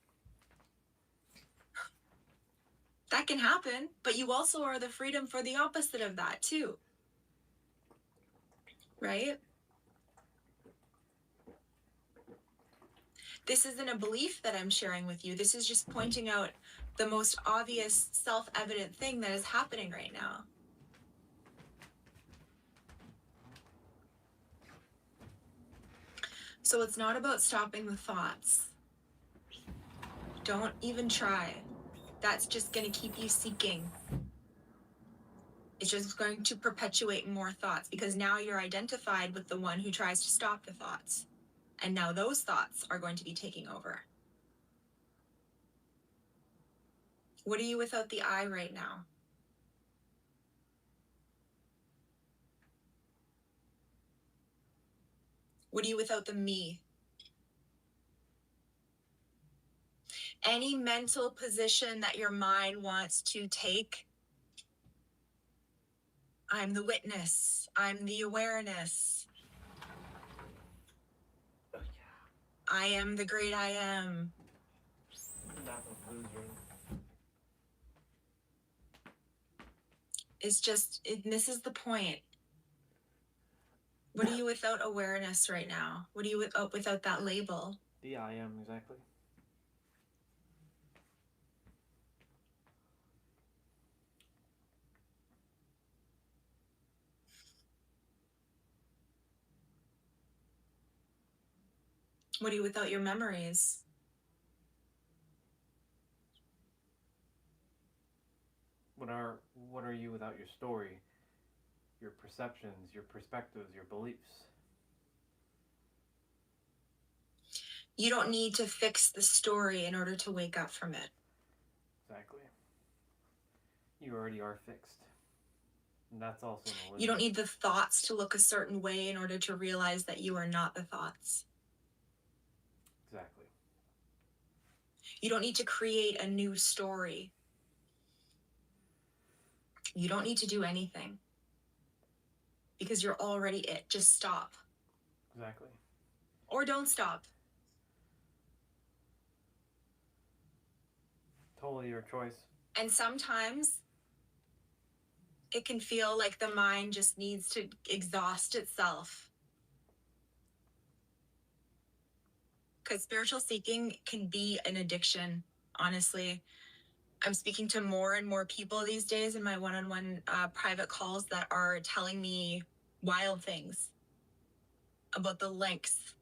That can happen, but you also are the freedom for the opposite of that too. Right? This isn't a belief that I'm sharing with you. This is just pointing out the most obvious, self-evident thing that is happening right now. So it's not about stopping the thoughts. Don't even try. That's just going to keep you seeking. It's just going to perpetuate more thoughts because now you're identified with the one who tries to stop the thoughts. And now those thoughts are going to be taking over. What are you without the I right now? What are you without the me? Any mental position that your mind wants to take, I'm the witness. I'm the awareness. I am the great I am. It's just, it misses the point. What are you without awareness right now? What are you without that label? The I am, exactly. What are you without your memories? What are you without your story, your perceptions, your perspectives, your beliefs? You don't need to fix the story in order to wake up from it. Exactly. You already are fixed. And that's also an illusion. You don't need the thoughts to look a certain way in order to realize that you are not the thoughts. Exactly. You don't need to create a new story. You don't need to do anything. Because you're already it. Just stop. Exactly. Or don't stop. Totally your choice. And sometimes it can feel like the mind just needs to exhaust itself. Because spiritual seeking can be an addiction, honestly. I'm speaking to more and more people these days in my one-on-one private calls that are telling me wild things about the lengths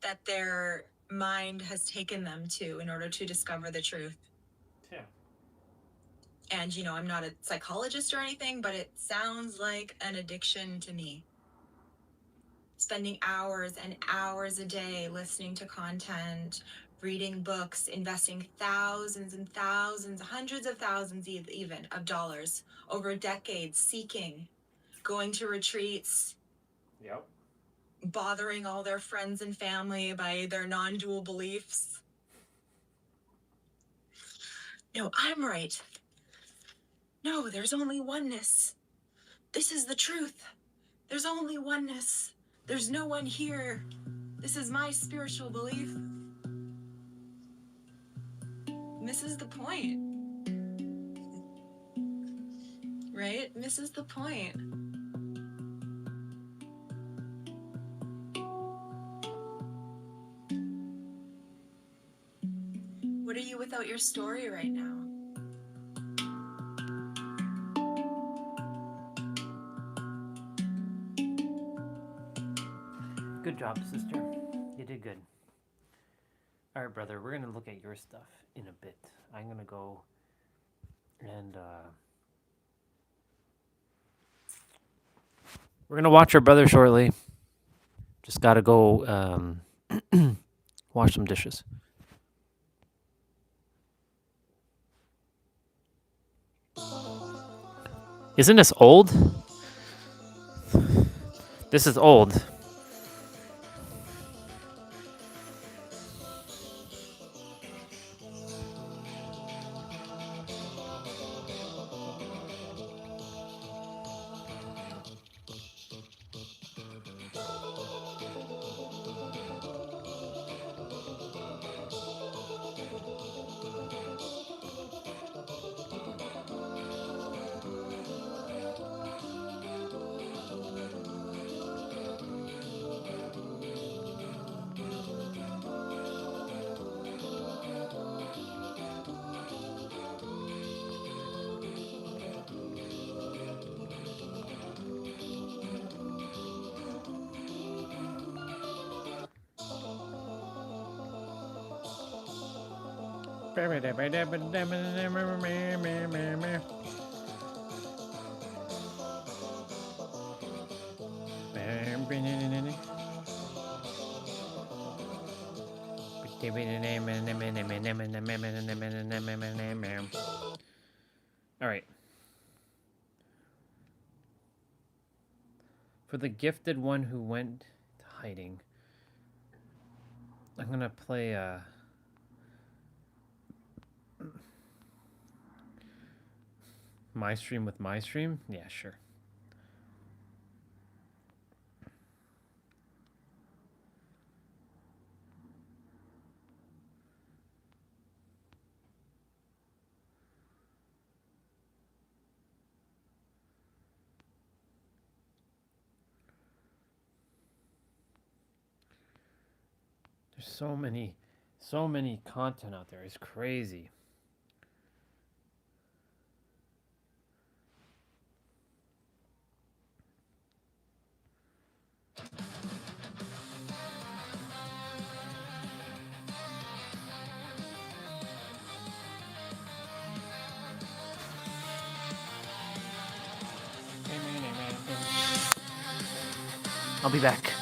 that their mind has taken them to in order to discover the truth. Yeah. And, you know, I'm not a psychologist or anything, but it sounds like an addiction to me. Spending hours and hours a day listening to content, reading books, investing thousands and thousands, hundreds of thousands even of dollars over decades, seeking, going to retreats. Yep. Bothering all their friends and family by their non-dual beliefs. No, I'm right. No, there's only oneness. This is the truth. There's only oneness. There's no one here. This is my spiritual belief. Misses the point. Right? Misses the point. What are you without your story right now? Good job, sister. You did good. All right, brother, we're going to look at your stuff in a bit. I'm going to go and we're going to watch our brother shortly. Just got to go wash some dishes. Isn't this old? This is old. All right. For the gifted one who went to hiding, I'm gonna play my stream with my stream. Yeah, sure. There's so many content out there. It's crazy. I'll be back.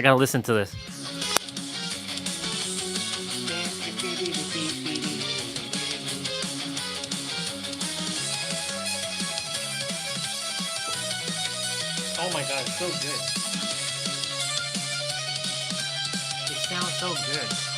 gotta listen to this. Oh my god, it's so good. It sounds so good.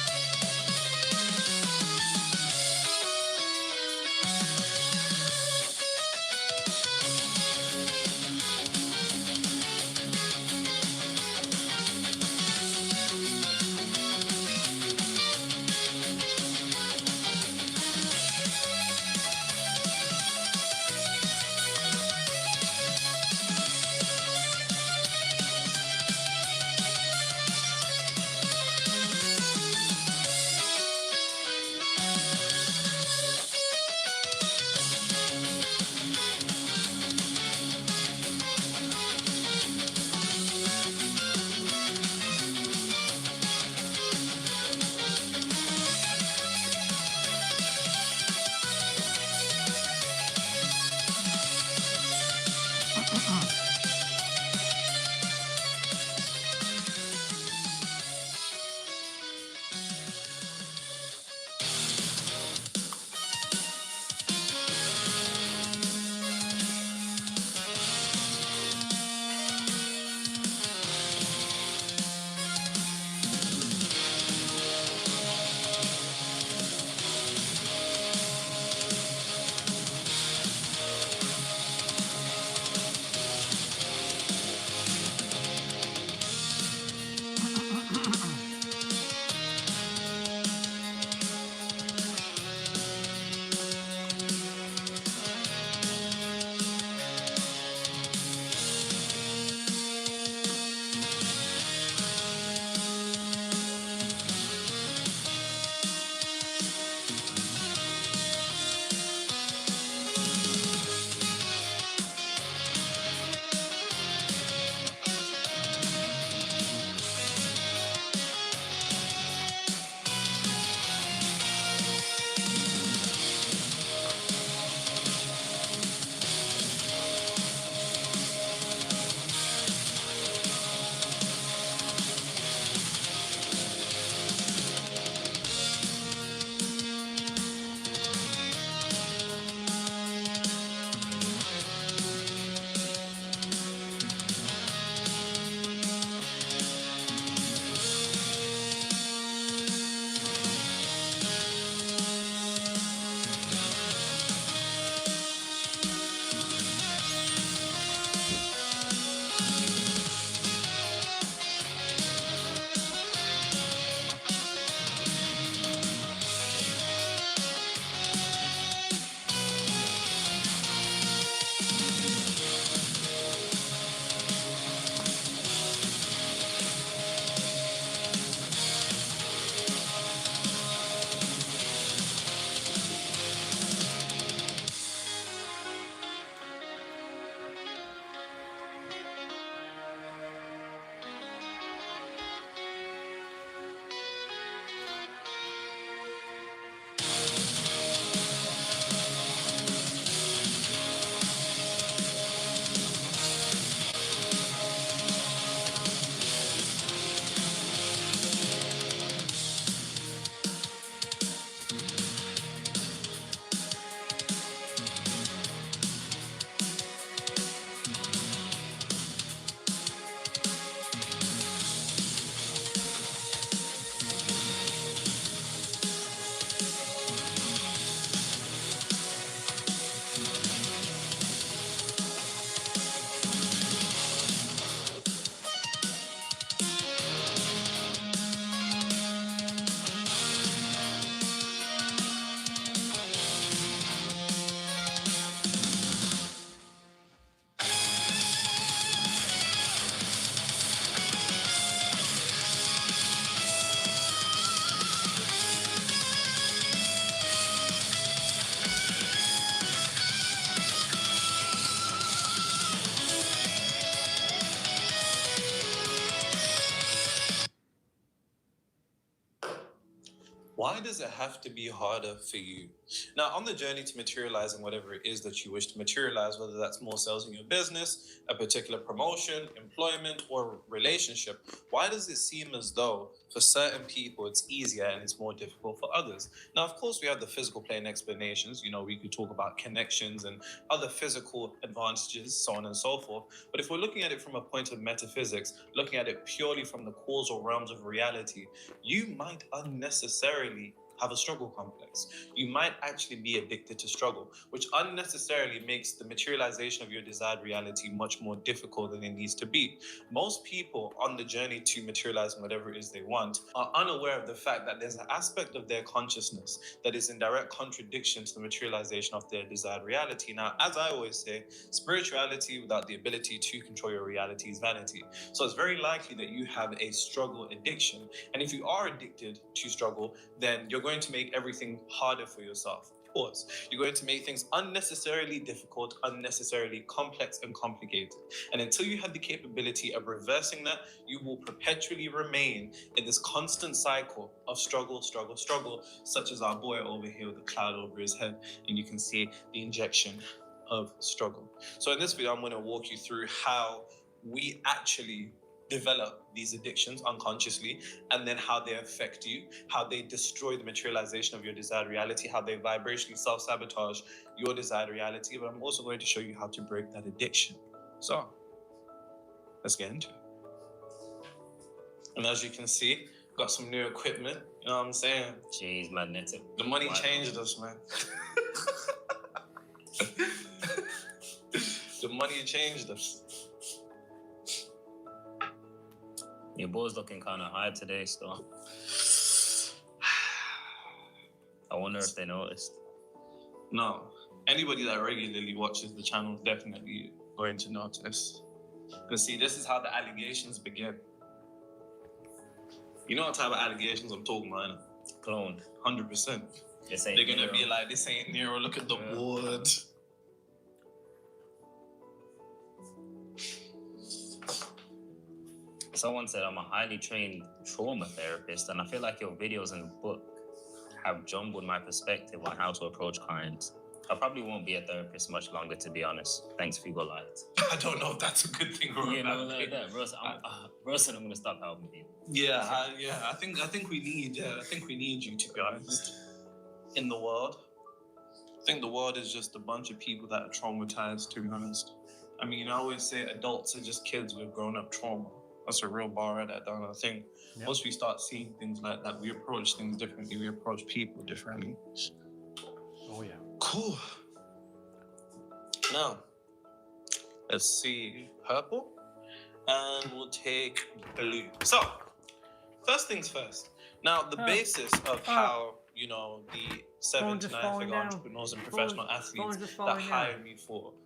does it have to be harder for you? Now, on the journey to materializing whatever it is that you wish to materialize, whether that's more sales in your business, a particular promotion, employment, or relationship, why does it seem as though for certain people it's easier and it's more difficult for others? Now, of course, we have the physical plane explanations. You know, we could talk about connections and other physical advantages, so on and so forth. But if we're looking at it from a point of metaphysics, looking at it purely from the causal realms of reality, you might unnecessarily have a struggle complex. You might actually be addicted to struggle, which unnecessarily makes the materialization of your desired reality much more difficult than it needs to be. Most people on the journey to materializing whatever it is they want are unaware of the fact that there's an aspect of their consciousness that is in direct contradiction to the materialization of their desired reality. Now, as I always say, spirituality without the ability to control your reality is vanity. So it's very likely that you have a struggle addiction. And if you are addicted to struggle, then you're going to make everything harder for yourself. Pause. You're going to make things unnecessarily difficult, unnecessarily complex and complicated. And until you have the capability of reversing that, you will perpetually remain in this constant cycle of struggle, struggle, struggle, such as our boy over here with the cloud over his head. And you can see the injection of struggle. So in this video, I'm going to walk you through how we actually develop these addictions unconsciously, and then how they affect you, how they destroy the materialization of your desired reality, how they vibrationally self-sabotage your desired reality. But I'm also going to show you how to break that addiction. So let's get into it. And as you can see, got some new equipment. You know what I'm saying? Jeez, magnetic. The money changed us, man. The money changed us. Your boy's looking kind of high today, still. I wonder if they noticed. No. Anybody that regularly watches the channel is definitely going to notice. Because see, this is how the allegations begin. You know what type of allegations I'm talking about? Cloned. 100%. They're going to be like, this ain't Nero, look at the board. Someone said I'm a highly trained trauma therapist, and I feel like your videos in the book have jumbled my perspective on how to approach clients. I probably won't be a therapist much longer, to be honest. Thanks for your light. I don't know if that's a good thing or a bad thing. Bro said I'm gonna stop helping people. I think we need you, to be honest. In the world, I think the world is just a bunch of people that are traumatized, to be honest. I mean, I always say adults are just kids with grown-up trauma. That's a real bar at that. I think once we start seeing things like that, we approach things differently. We approach people differently. Oh yeah. Cool. Now, let's see purple, and we'll take blue. So, first things first. Now, the basis of how, you know, the 7 to 9 figure entrepreneurs and professional athletes that hire me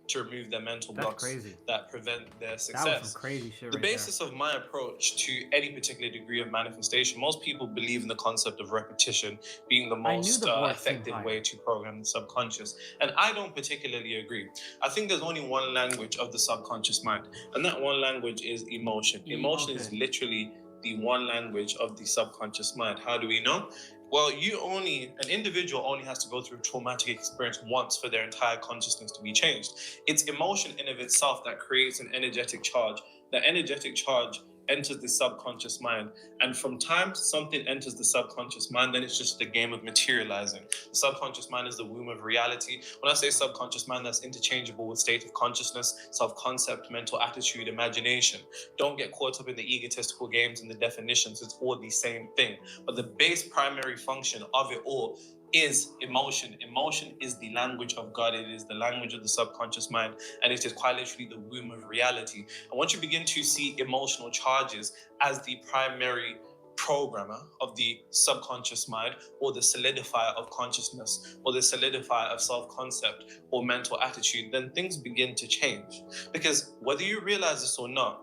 to remove their mental blocks that prevent their success. That was some crazy shit. The basis of my approach to any particular degree of manifestation, most people believe in the concept of repetition being the most effective way to program the subconscious. And I don't particularly agree. I think there's only one language of the subconscious mind, and that one language is emotion. Emotion is literally the one language of the subconscious mind. How do we know? Well, an individual only has to go through a traumatic experience once for their entire consciousness to be changed. It's emotion in of itself that creates an energetic charge. The energetic charge enters the subconscious mind. And from time something enters the subconscious mind, then it's just a game of materializing. The subconscious mind is the womb of reality. When I say subconscious mind, that's interchangeable with state of consciousness, self-concept, mental attitude, imagination. Don't get caught up in the egotistical games and the definitions. It's all the same thing. But the base primary function of it all is emotion. Emotion is the language of God. It is the language of the subconscious mind, and it is quite literally the womb of reality. And once you begin to see emotional charges as the primary programmer of the subconscious mind, or the solidifier of consciousness, or the solidifier of self-concept or mental attitude, then things begin to change. Because whether you realize this or not,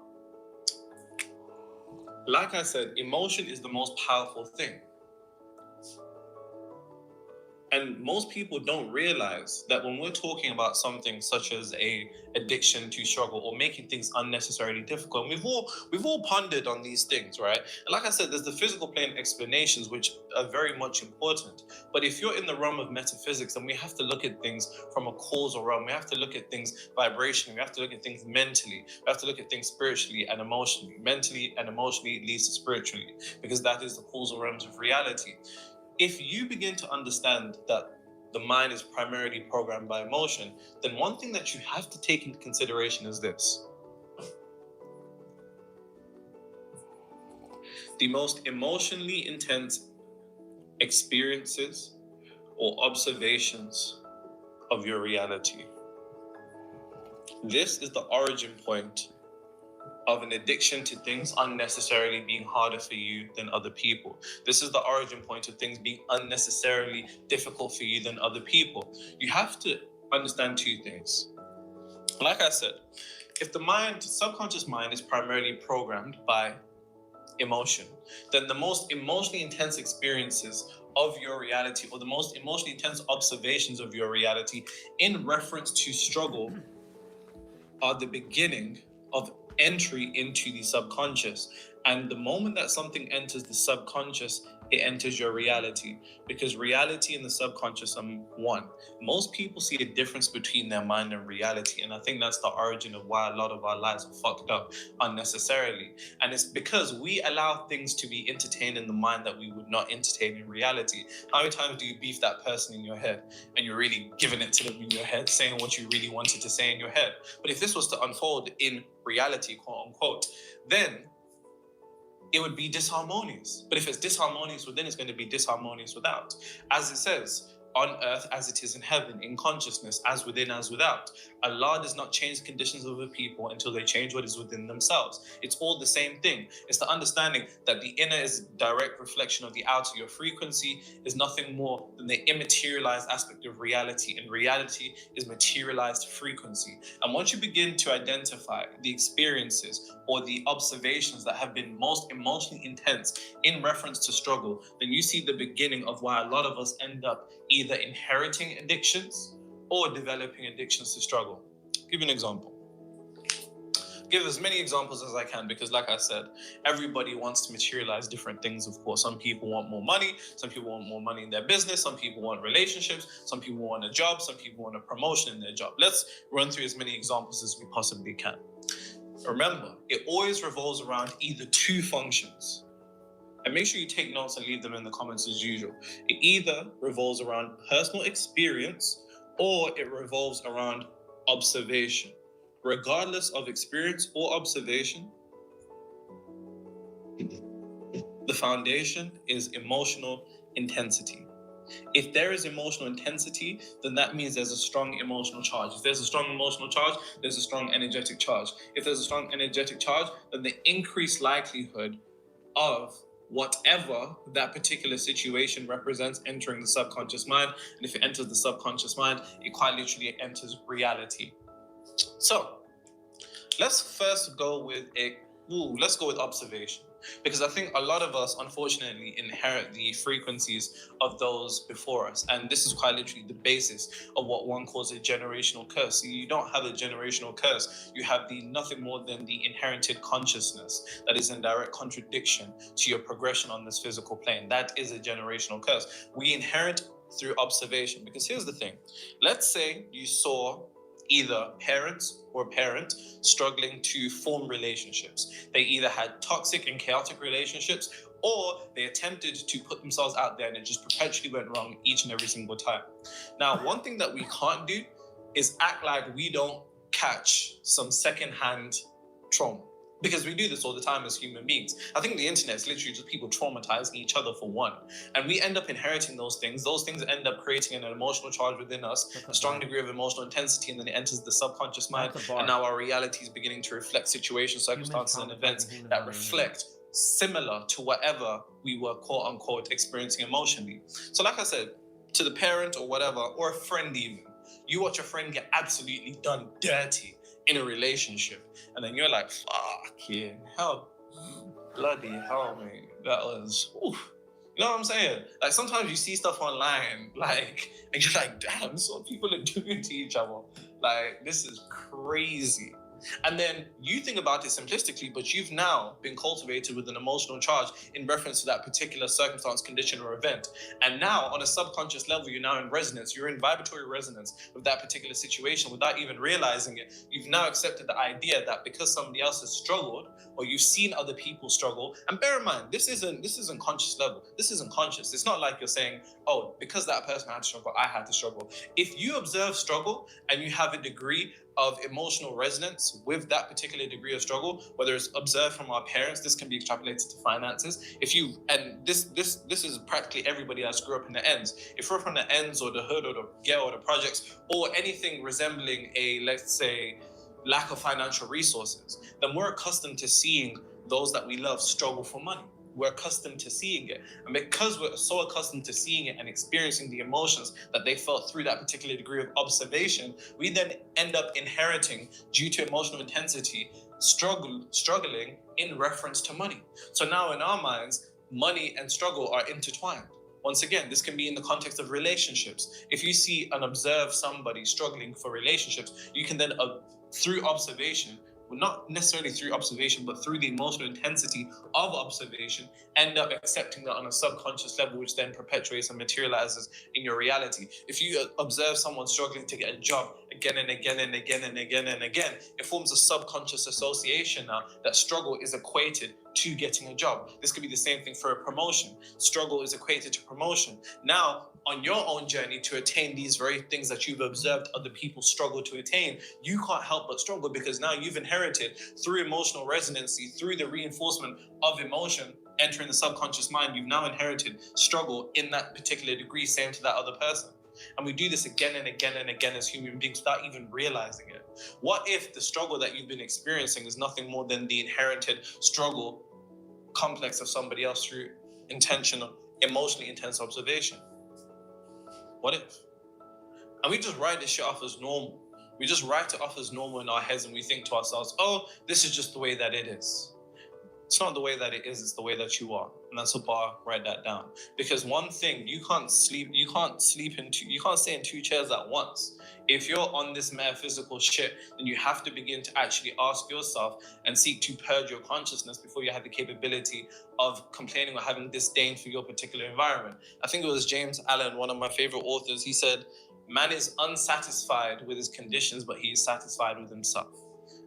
like I said, emotion is the most powerful thing. And most people don't realize that when we're talking about something such as a addiction to struggle or making things unnecessarily difficult, we've all pondered on these things, right? And like I said, there's the physical plane explanations, which are very much important. But if you're in the realm of metaphysics, then we have to look at things from a causal realm. We have to look at things vibrationally. We have to look at things mentally. We have to look at things spiritually and emotionally. Mentally and emotionally leads to spiritually, because that is the causal realms of reality. If you begin to understand that the mind is primarily programmed by emotion, then one thing that you have to take into consideration is this. The most emotionally intense experiences or observations of your reality. This is the origin point of an addiction to things unnecessarily being harder for you than other people. This is the origin point of things being unnecessarily difficult for you than other people. You have to understand two things. Like I said, if the subconscious mind is primarily programmed by emotion, then the most emotionally intense experiences of your reality, or the most emotionally intense observations of your reality in reference to struggle, are the beginning of entry into the subconscious. And the moment that something enters the subconscious, it enters your reality, because reality and the subconscious are one. Most people see a difference between their mind and reality, and I think that's the origin of why a lot of our lives are fucked up unnecessarily. And it's because we allow things to be entertained in the mind that we would not entertain in reality. How many times do you beef that person in your head and you're really giving it to them in your head, saying what you really wanted to say in your head? But if this was to unfold in reality, quote unquote, then it would be disharmonious. But if it's disharmonious within, it's going to be disharmonious without. As it says, on earth as it is in heaven, in consciousness, as within, as without. Allah does not change the conditions of a people until they change what is within themselves. It's all the same thing. It's the understanding that the inner is a direct reflection of the outer. Your frequency is nothing more than the immaterialized aspect of reality, and reality is materialized frequency. And once you begin to identify the experiences or the observations that have been most emotionally intense in reference to struggle, then you see the beginning of why a lot of us end up either inheriting addictions or developing addictions to struggle. I'll give you an example. Give as many examples as I can, because like I said, everybody wants to materialize different things, of course. Some people want more money, some people want more money in their business, some people want relationships, some people want a job, some people want a promotion in their job. Let's run through as many examples as we possibly can. Remember, it always revolves around either two functions. And make sure you take notes and leave them in the comments as usual. It either revolves around personal experience or it revolves around observation. Regardless of experience or observation, the foundation is emotional intensity. If there is emotional intensity, then that means there's a strong emotional charge. If there's a strong emotional charge, there's a strong energetic charge. If there's a strong energetic charge, then the increased likelihood of whatever that particular situation represents entering the subconscious mind. And if it enters the subconscious mind, it quite literally enters reality. So let's first go with observation, because I think a lot of us unfortunately inherit the frequencies of those before us, and this is quite literally the basis of what one calls a generational curse. You don't have a generational curse, you have nothing more than the inherited consciousness that is in direct contradiction to your progression on this physical plane. That is a generational curse. We inherit through observation, because here's the thing. Let's say you saw either parents or parent struggling to form relationships. They either had toxic and chaotic relationships, or they attempted to put themselves out there and it just perpetually went wrong each and every single time. Now, one thing that we can't do is act like we don't catch some secondhand trauma, because we do this all the time as human beings. I think the internet is literally just people traumatizing each other for one. And we end up inheriting those things. Those things end up creating an emotional charge within us, a strong degree of emotional intensity, and then it enters the subconscious mind. And now our reality is beginning to reflect situations, circumstances, and events that reflect similar to whatever we were quote unquote experiencing emotionally. So like I said, to the parent or whatever, or a friend even, you watch a friend get absolutely done dirty in a relationship, and then you're like, fuck yeah, how bloody hell, mate, that was, oof. You know what I'm saying? Like sometimes you see stuff online, like, and you're like, damn, this is what people are doing to each other. Like, this is crazy. And then you think about it simplistically, but you've now been cultivated with an emotional charge in reference to that particular circumstance, condition, or event. And now, on a subconscious level, you're now in resonance. You're in vibratory resonance with that particular situation without even realizing it. You've now accepted the idea that because somebody else has struggled, or you've seen other people struggle, and bear in mind, this isn't conscious level. This isn't conscious. It's not like you're saying, oh, because that person had to struggle, I had to struggle. If you observe struggle and you have a degree of emotional resonance with that particular degree of struggle, whether it's observed from our parents, this can be extrapolated to finances. And this is practically everybody that's grew up in the ends. If we're from the ends or the hood or the ghetto or the projects or anything resembling a, let's say, lack of financial resources, then we're accustomed to seeing those that we love struggle for money. We're accustomed to seeing it. And because we're so accustomed to seeing it and experiencing the emotions that they felt through that particular degree of observation, we then end up inheriting, due to emotional intensity, struggling in reference to money. So now in our minds, money and struggle are intertwined. Once again, this can be in the context of relationships. If you see and observe somebody struggling for relationships, you can then, through observation, well, not necessarily through observation, but through the emotional intensity of observation, end up accepting that on a subconscious level, which then perpetuates and materializes in your reality. If you observe someone struggling to get a job again and again and again and again and again, it forms a subconscious association now that struggle is equated to getting a job. This could be the same thing for a promotion. Struggle is equated to promotion. Now, on your own journey to attain these very things that you've observed other people struggle to attain, you can't help but struggle because now you've inherited, through emotional resonancy, through the reinforcement of emotion entering the subconscious mind, you've now inherited struggle in that particular degree, same to that other person. And we do this again and again and again as human beings without even realizing it. What if the struggle that you've been experiencing is nothing more than the inherited struggle complex of somebody else through intentional, emotionally intense observation? What if? And we just write this shit off as normal. We just write it off as normal in our heads and we think to ourselves, oh, this is just the way that it is. It's not the way that it is, it's the way that you are. And that's a bar, write that down. Because one thing, you can't stay in two chairs at once. If you're on this metaphysical shit, then you have to begin to actually ask yourself and seek to purge your consciousness before you have the capability of complaining or having disdain for your particular environment. I think it was James Allen, one of my favorite authors, he said, man is unsatisfied with his conditions, but he is satisfied with himself.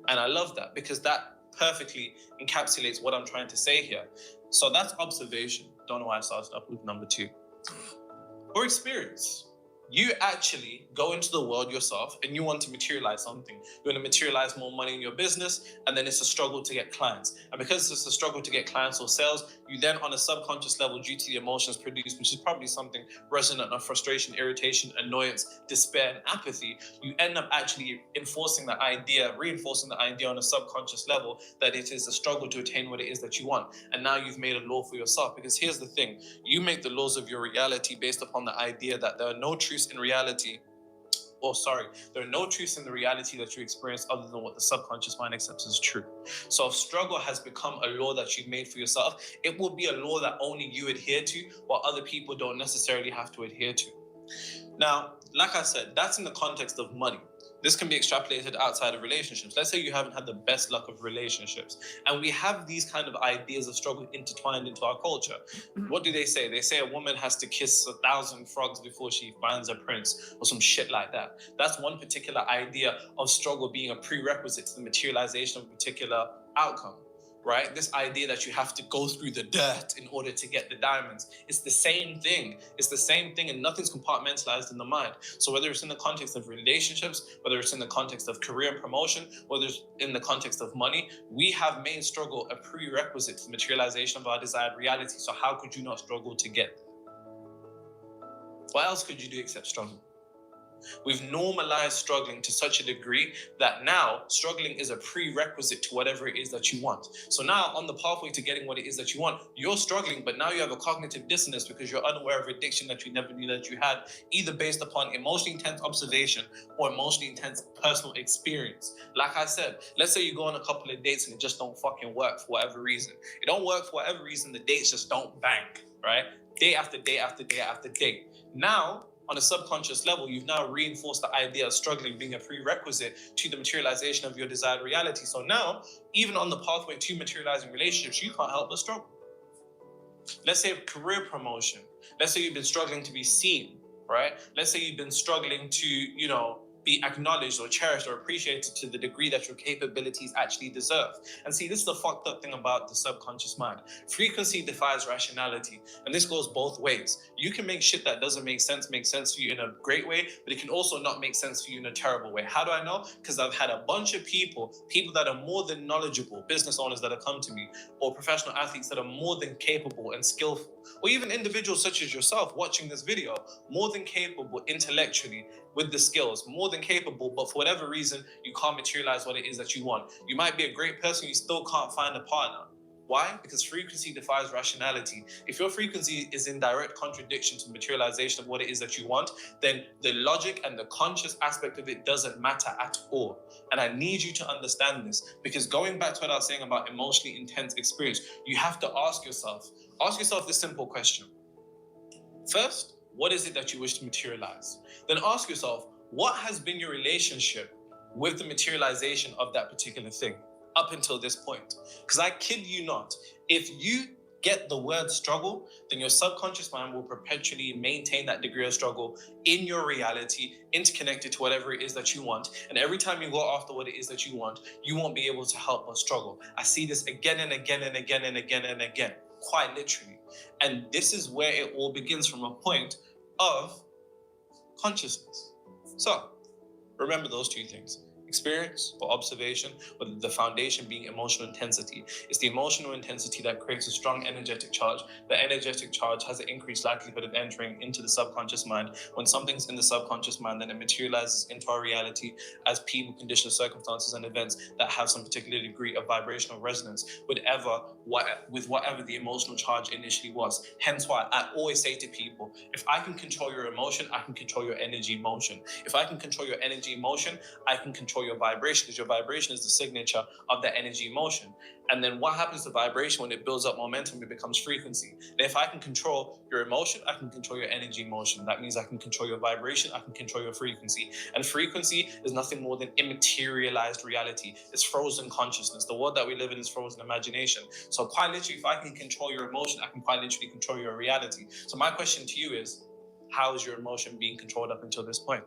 And I love that because that perfectly encapsulates what I'm trying to say here. So that's observation. Don't know why I started up with number 2. Or experience. You actually go into the world yourself and you want to materialize something. You want to materialize more money in your business, and then it's a struggle to get clients. And because it's a struggle to get clients or sales, you then on a subconscious level, due to the emotions produced, which is probably something resonant of frustration, irritation, annoyance, despair, and apathy, you end up actually reinforcing the idea on a subconscious level that it is a struggle to attain what it is that you want. And now you've made a law for yourself, because here's the thing, you make the laws of your reality based upon the idea that there are no truths in reality, there are no truths in the reality that you experience other than what the subconscious mind accepts as true. So if struggle has become a law that you've made for yourself, it will be a law that only you adhere to, while other people don't necessarily have to adhere to. Now, like I said, that's in the context of money. This can be extrapolated outside of relationships. Let's say you haven't had the best luck of relationships, and we have these kind of ideas of struggle intertwined into our culture. What do they say? They say a woman has to kiss 1,000 frogs before she finds a prince, or some shit like that. That's one particular idea of struggle being a prerequisite to the materialization of a particular outcome. Right? This idea that you have to go through the dirt in order to get the diamonds. It's the same thing. It's the same thing, and nothing's compartmentalized in the mind. So whether it's in the context of relationships, whether it's in the context of career and promotion, whether it's in the context of money, we have made struggle a prerequisite to the materialization of our desired reality. So how could you not struggle to get there? What else could you do except struggle? We've normalized struggling to such a degree that now struggling is a prerequisite to whatever it is that you want. So now on the pathway to getting what it is that you want, you're struggling, but now you have a cognitive dissonance because you're unaware of addiction that you never knew that you had, either based upon emotionally intense observation or emotionally intense personal experience. Like I said, let's say you go on a couple of dates and it just don't fucking work for whatever reason. It don't work for whatever reason, the dates just don't bang, right? day after day after day after day. Now, on a subconscious level, you've now reinforced the idea of struggling being a prerequisite to the materialization of your desired reality. So now, even on the pathway to materializing relationships, you can't help but struggle. Let's say career promotion. Let's say you've been struggling to be seen, right? Let's say you've been struggling to, be acknowledged or cherished or appreciated to the degree that your capabilities actually deserve. And see, this is the fucked up thing about the subconscious mind. Frequency defies rationality. And this goes both ways. You can make shit that doesn't make sense for you in a great way, but it can also not make sense for you in a terrible way. How do I know? Because I've had a bunch of people that are more than knowledgeable, business owners that have come to me, or professional athletes that are more than capable and skillful, or even individuals such as yourself watching this video, more than capable intellectually with the skills, more than capable, but for whatever reason, you can't materialize what it is that you want. You might be a great person, you still can't find a partner. Why? Because frequency defies rationality. If your frequency is in direct contradiction to the materialization of what it is that you want, then the logic and the conscious aspect of it doesn't matter at all. And I need you to understand this, because going back to what I was saying about emotionally intense experience, you have to ask yourself this simple question. First, what is it that you wish to materialize? Then ask yourself, what has been your relationship with the materialization of that particular thing up until this point? Because I kid you not, if you get the word struggle, then your subconscious mind will perpetually maintain that degree of struggle in your reality, interconnected to whatever it is that you want. And every time you go after what it is that you want, you won't be able to help but struggle. I see this again and again and again and again and again, quite literally. And this is where it all begins, from a point of consciousness. So remember those two things. Experience or observation, with the foundation being emotional intensity. It's the emotional intensity that creates a strong energetic charge. The energetic charge has an increased likelihood of entering into the subconscious mind. When something's in the subconscious mind, then it materializes into our reality as people, conditions, circumstances, and events that have some particular degree of vibrational resonance with whatever the emotional charge initially was. Hence why I always say to people, if I can control your emotion, I can control your energy motion. If I can control your energy motion, I can control your vibration, because your vibration is the signature of that energy motion. And then what happens to vibration when it builds up momentum? It becomes frequency. And if I can control your emotion, I can control your energy motion. That means I can control your vibration, I can control your frequency. And frequency is nothing more than immaterialized reality. It's frozen consciousness. The world that we live in is frozen imagination. So quite literally, if I can control your emotion, I can quite literally control your reality. So my question to you is, how is your emotion being controlled up until this point?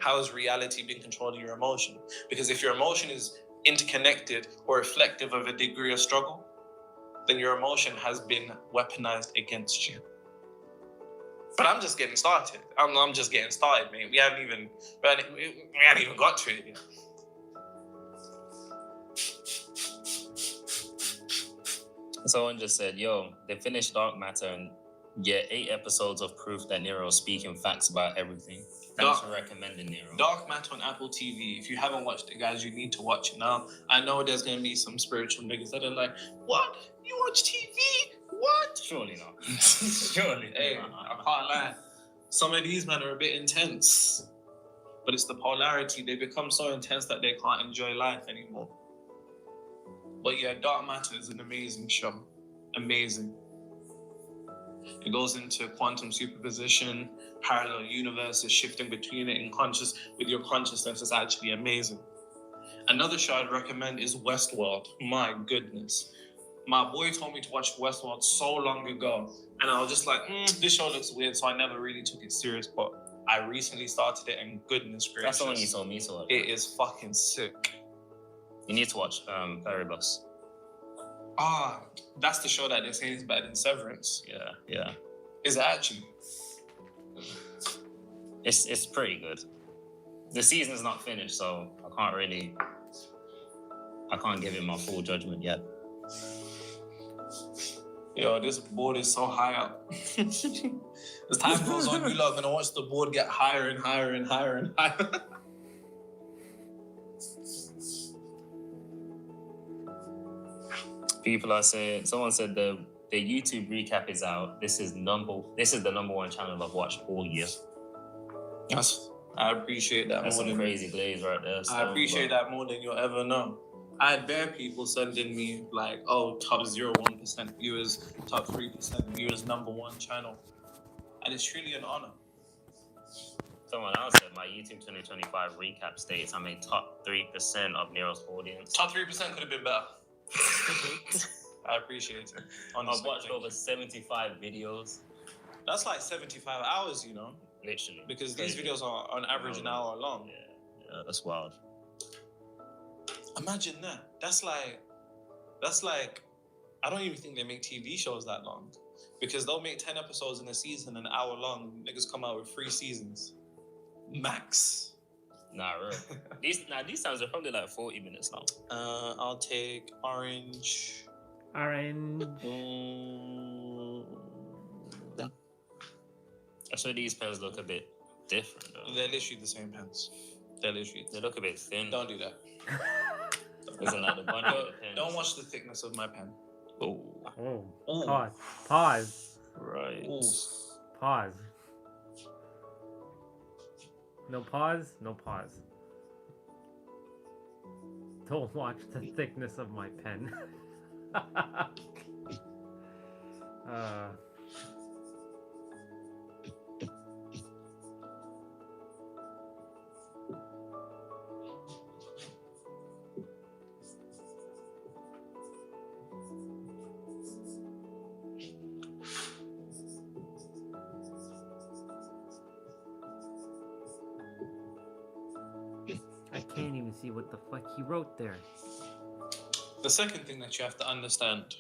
How is reality being controlling your emotion? Because if your emotion is interconnected or reflective of a degree of struggle, then your emotion has been weaponized against you. But I'm just getting started. I'm just getting started, mate. We haven't even got to it yet. Someone just said, yo, they finished Dark Matter and get 8 episodes of proof that Nero's speaking facts about everything. Thanks for recommending Nero. Dark Matter on Apple TV. If you haven't watched it, guys, you need to watch it now. I know there's going to be some spiritual niggas that are like, what? You watch TV? What? Surely not. Surely. Hey, I can't lie. Some of these men are a bit intense. But it's the polarity. They become so intense that they can't enjoy life anymore. But yeah, Dark Matter is an amazing show. Amazing. It goes into quantum superposition, parallel universes, shifting between it with your consciousness. Is actually amazing. Another show I'd recommend is Westworld. My goodness. My boy told me to watch Westworld so long ago, and I was just like, this show looks weird, so I never really took it serious, but I recently started it, and goodness gracious. That's the one you told me to watch. It is fucking sick. You need to watch Fairy Bus. That's the show that they're saying is better than Severance. Yeah. Is it actually? It's pretty good. The season's not finished, so I can't give it my full judgment yet. Yo, this board is so high up. As time goes on, you lot are gonna watch the board get higher and higher and higher and higher. People are saying, someone said the YouTube recap is out. This is the number one channel I've watched all year. I appreciate that. That's some crazy glaze right there. I appreciate that more than you'll ever know. I had bare people sending me like, oh, top 0.1% viewers, top 3% viewers, #1 channel. And it's truly an honor. Someone else said my YouTube 2025 recap states I made top 3% of Nero's audience. Top 3% could have been better. I appreciate it. Honestly, I've watched over 75 videos. That's like 75 hours, you know? Literally. Because these videos are on average an hour long. Yeah, that's wild. Imagine that. That's like, I don't even think they make TV shows that long. Because they'll make 10 episodes in a season, an hour long. Niggas come out with 3 seasons. Max. Nah, real. These times are probably like 40 minutes long. I'll take orange. Orange. So these pens look a bit different though. They're literally the same pens. They look a bit thin. Don't do that. Isn't that the bunny of the pen? Don't watch the thickness of my pen. Oh. Pause. Right. Ooh. Pause. No pause. No pause. Don't watch the thickness of my pen. I can't even see what the fuck he wrote there. The second thing that you have to understand,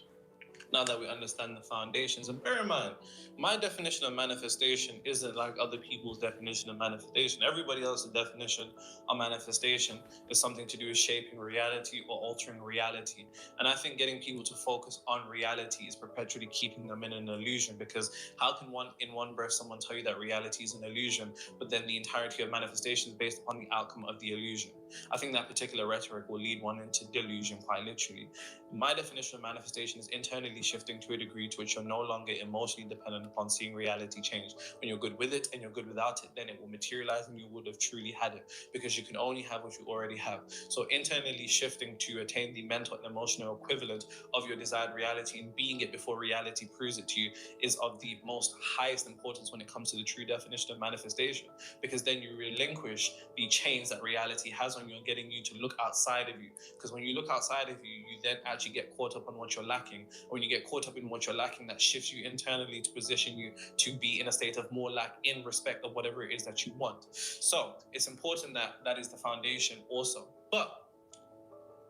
now that we understand the foundations, and bear in mind, my definition of manifestation isn't like other people's definition of manifestation. Everybody else's definition of manifestation is something to do with shaping reality or altering reality. And I think getting people to focus on reality is perpetually keeping them in an illusion, because how can in one breath someone tell you that reality is an illusion, but then the entirety of manifestation is based upon the outcome of the illusion? I think that particular rhetoric will lead one into delusion, quite literally. My definition of manifestation is internally shifting to a degree to which you're no longer emotionally dependent upon seeing reality change. When you're good with it and you're good without it, then it will materialize and you would have truly had it, because you can only have what you already have. So internally shifting to attain the mental and emotional equivalent of your desired reality and being it before reality proves it to you is of the most highest importance when it comes to the true definition of manifestation, because then you relinquish the chains that reality has on you and getting you to look outside of you. Because when you look outside of you, you then actually get caught up on what you're lacking. When you get caught up in what you're lacking, that shifts you internally to position you to be in a state of more lack in respect of whatever it is that you want. So it's important that that is the foundation also. But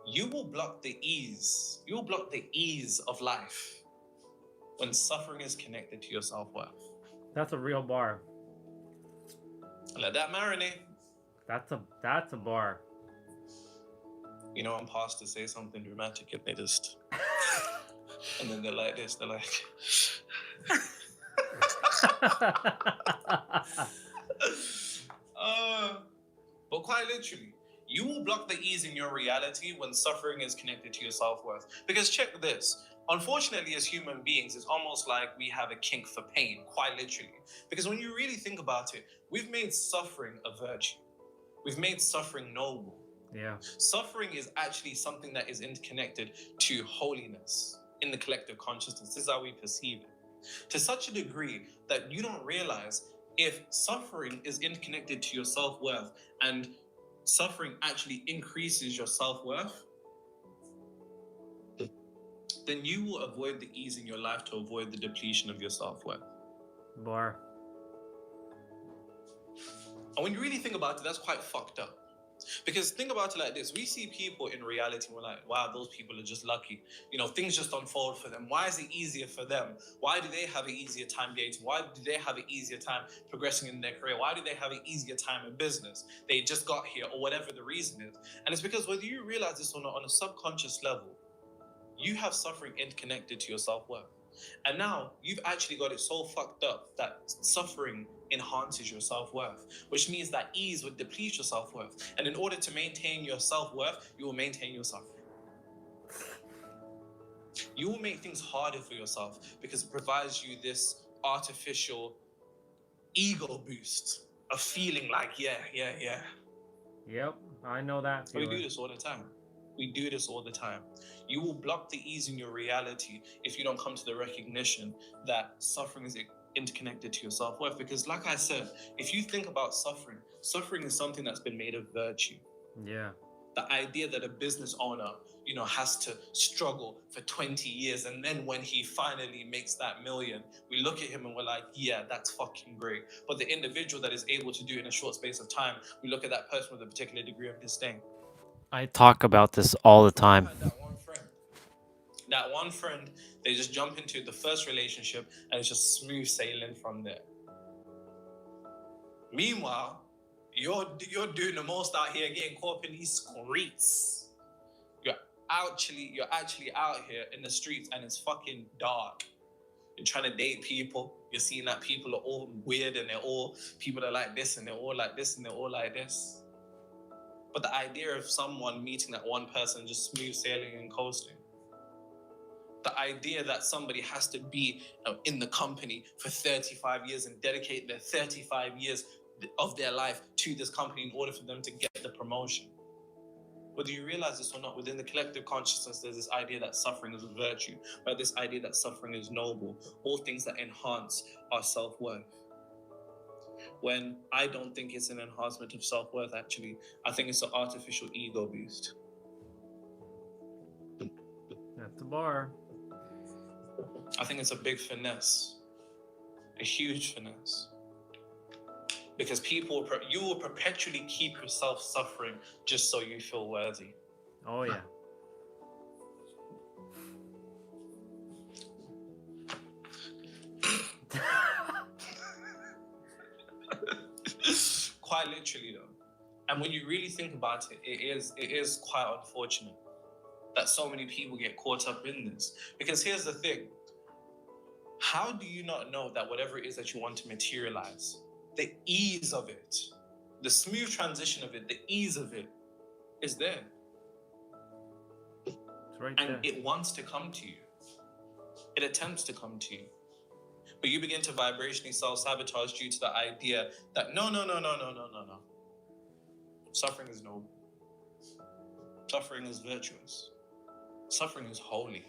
you will block the ease. You will block the ease of life when suffering is connected to your self-worth. That's a real bar. Let that marinate. That's a bar. You know, I'm past to say something dramatic and they just... and then they're like this, they're like... But quite literally, you will block the ease in your reality when suffering is connected to your self-worth. Because check this. Unfortunately, as human beings, it's almost like we have a kink for pain, quite literally. Because when you really think about it, we've made suffering a virtue. We've made suffering noble. Yeah. Suffering is actually something that is interconnected to holiness in the collective consciousness. This is how we perceive it. To such a degree that you don't realize if suffering is interconnected to your self-worth and suffering actually increases your self-worth, then you will avoid the ease in your life to avoid the depletion of your self-worth. Bar. And when you really think about it, that's quite fucked up. Because think about it like this. We see people in reality and we're like, wow, those people are just lucky. You know, things just unfold for them. Why is it easier for them? Why do they have an easier time dating? Why do they have an easier time progressing in their career? Why do they have an easier time in business? They just got here, or whatever the reason is. And it's because whether you realize this or not, on a subconscious level, you have suffering interconnected to your self-worth. And now you've actually got it so fucked up that suffering enhances your self-worth, which means that ease would deplete your self-worth. And in order to maintain your self-worth, you will maintain your suffering. You will make things harder for yourself because it provides you this artificial ego boost of feeling like, yeah. Yep, I know that We feeling. do this all the time. We do this all the time. You will block the ease in your reality if you don't come to the recognition that suffering is interconnected to your self-worth. Because like I said, if you think about suffering, suffering is something that's been made of virtue. Yeah. The idea that a business owner, has to struggle for 20 years, and then when he finally makes that million, we look at him and we're like, yeah, that's fucking great. But the individual that is able to do it in a short space of time, we look at that person with a particular degree of disdain. I talk about this all the time. That one friend, they just jump into the first relationship and it's just smooth sailing from there. Meanwhile, you're doing the most out here, getting caught up in these streets. You're actually out here in the streets and it's fucking dark. You're trying to date people. You're seeing that people are all weird and people are like this and they're all like this and they're all like this. But the idea of someone meeting that one person just smooth sailing and coasting. The idea that somebody has to be in the company for 35 years and dedicate their 35 years of their life to this company in order for them to get the promotion. Whether you realize this or not, within the collective consciousness, there's this idea that suffering is a virtue, but this idea that suffering is noble, all things that enhance our self-worth. When I don't think it's an enhancement of self-worth, actually, I think it's an artificial ego boost. That's the bar. I think it's a big finesse, a huge finesse. Because you will perpetually keep yourself suffering just so you feel worthy. Oh, yeah. Quite literally, though. And when you really think about it, it is quite unfortunate that so many people get caught up in this. Because here's the thing. How do you not know that whatever it is that you want to materialize, the ease of it, the smooth transition of it, the ease of it is there. It's right and there. It wants to come to you. It attempts to come to you. But you begin to vibrationally self-sabotage due to the idea that no. Suffering is noble. Suffering is virtuous. Suffering is holy.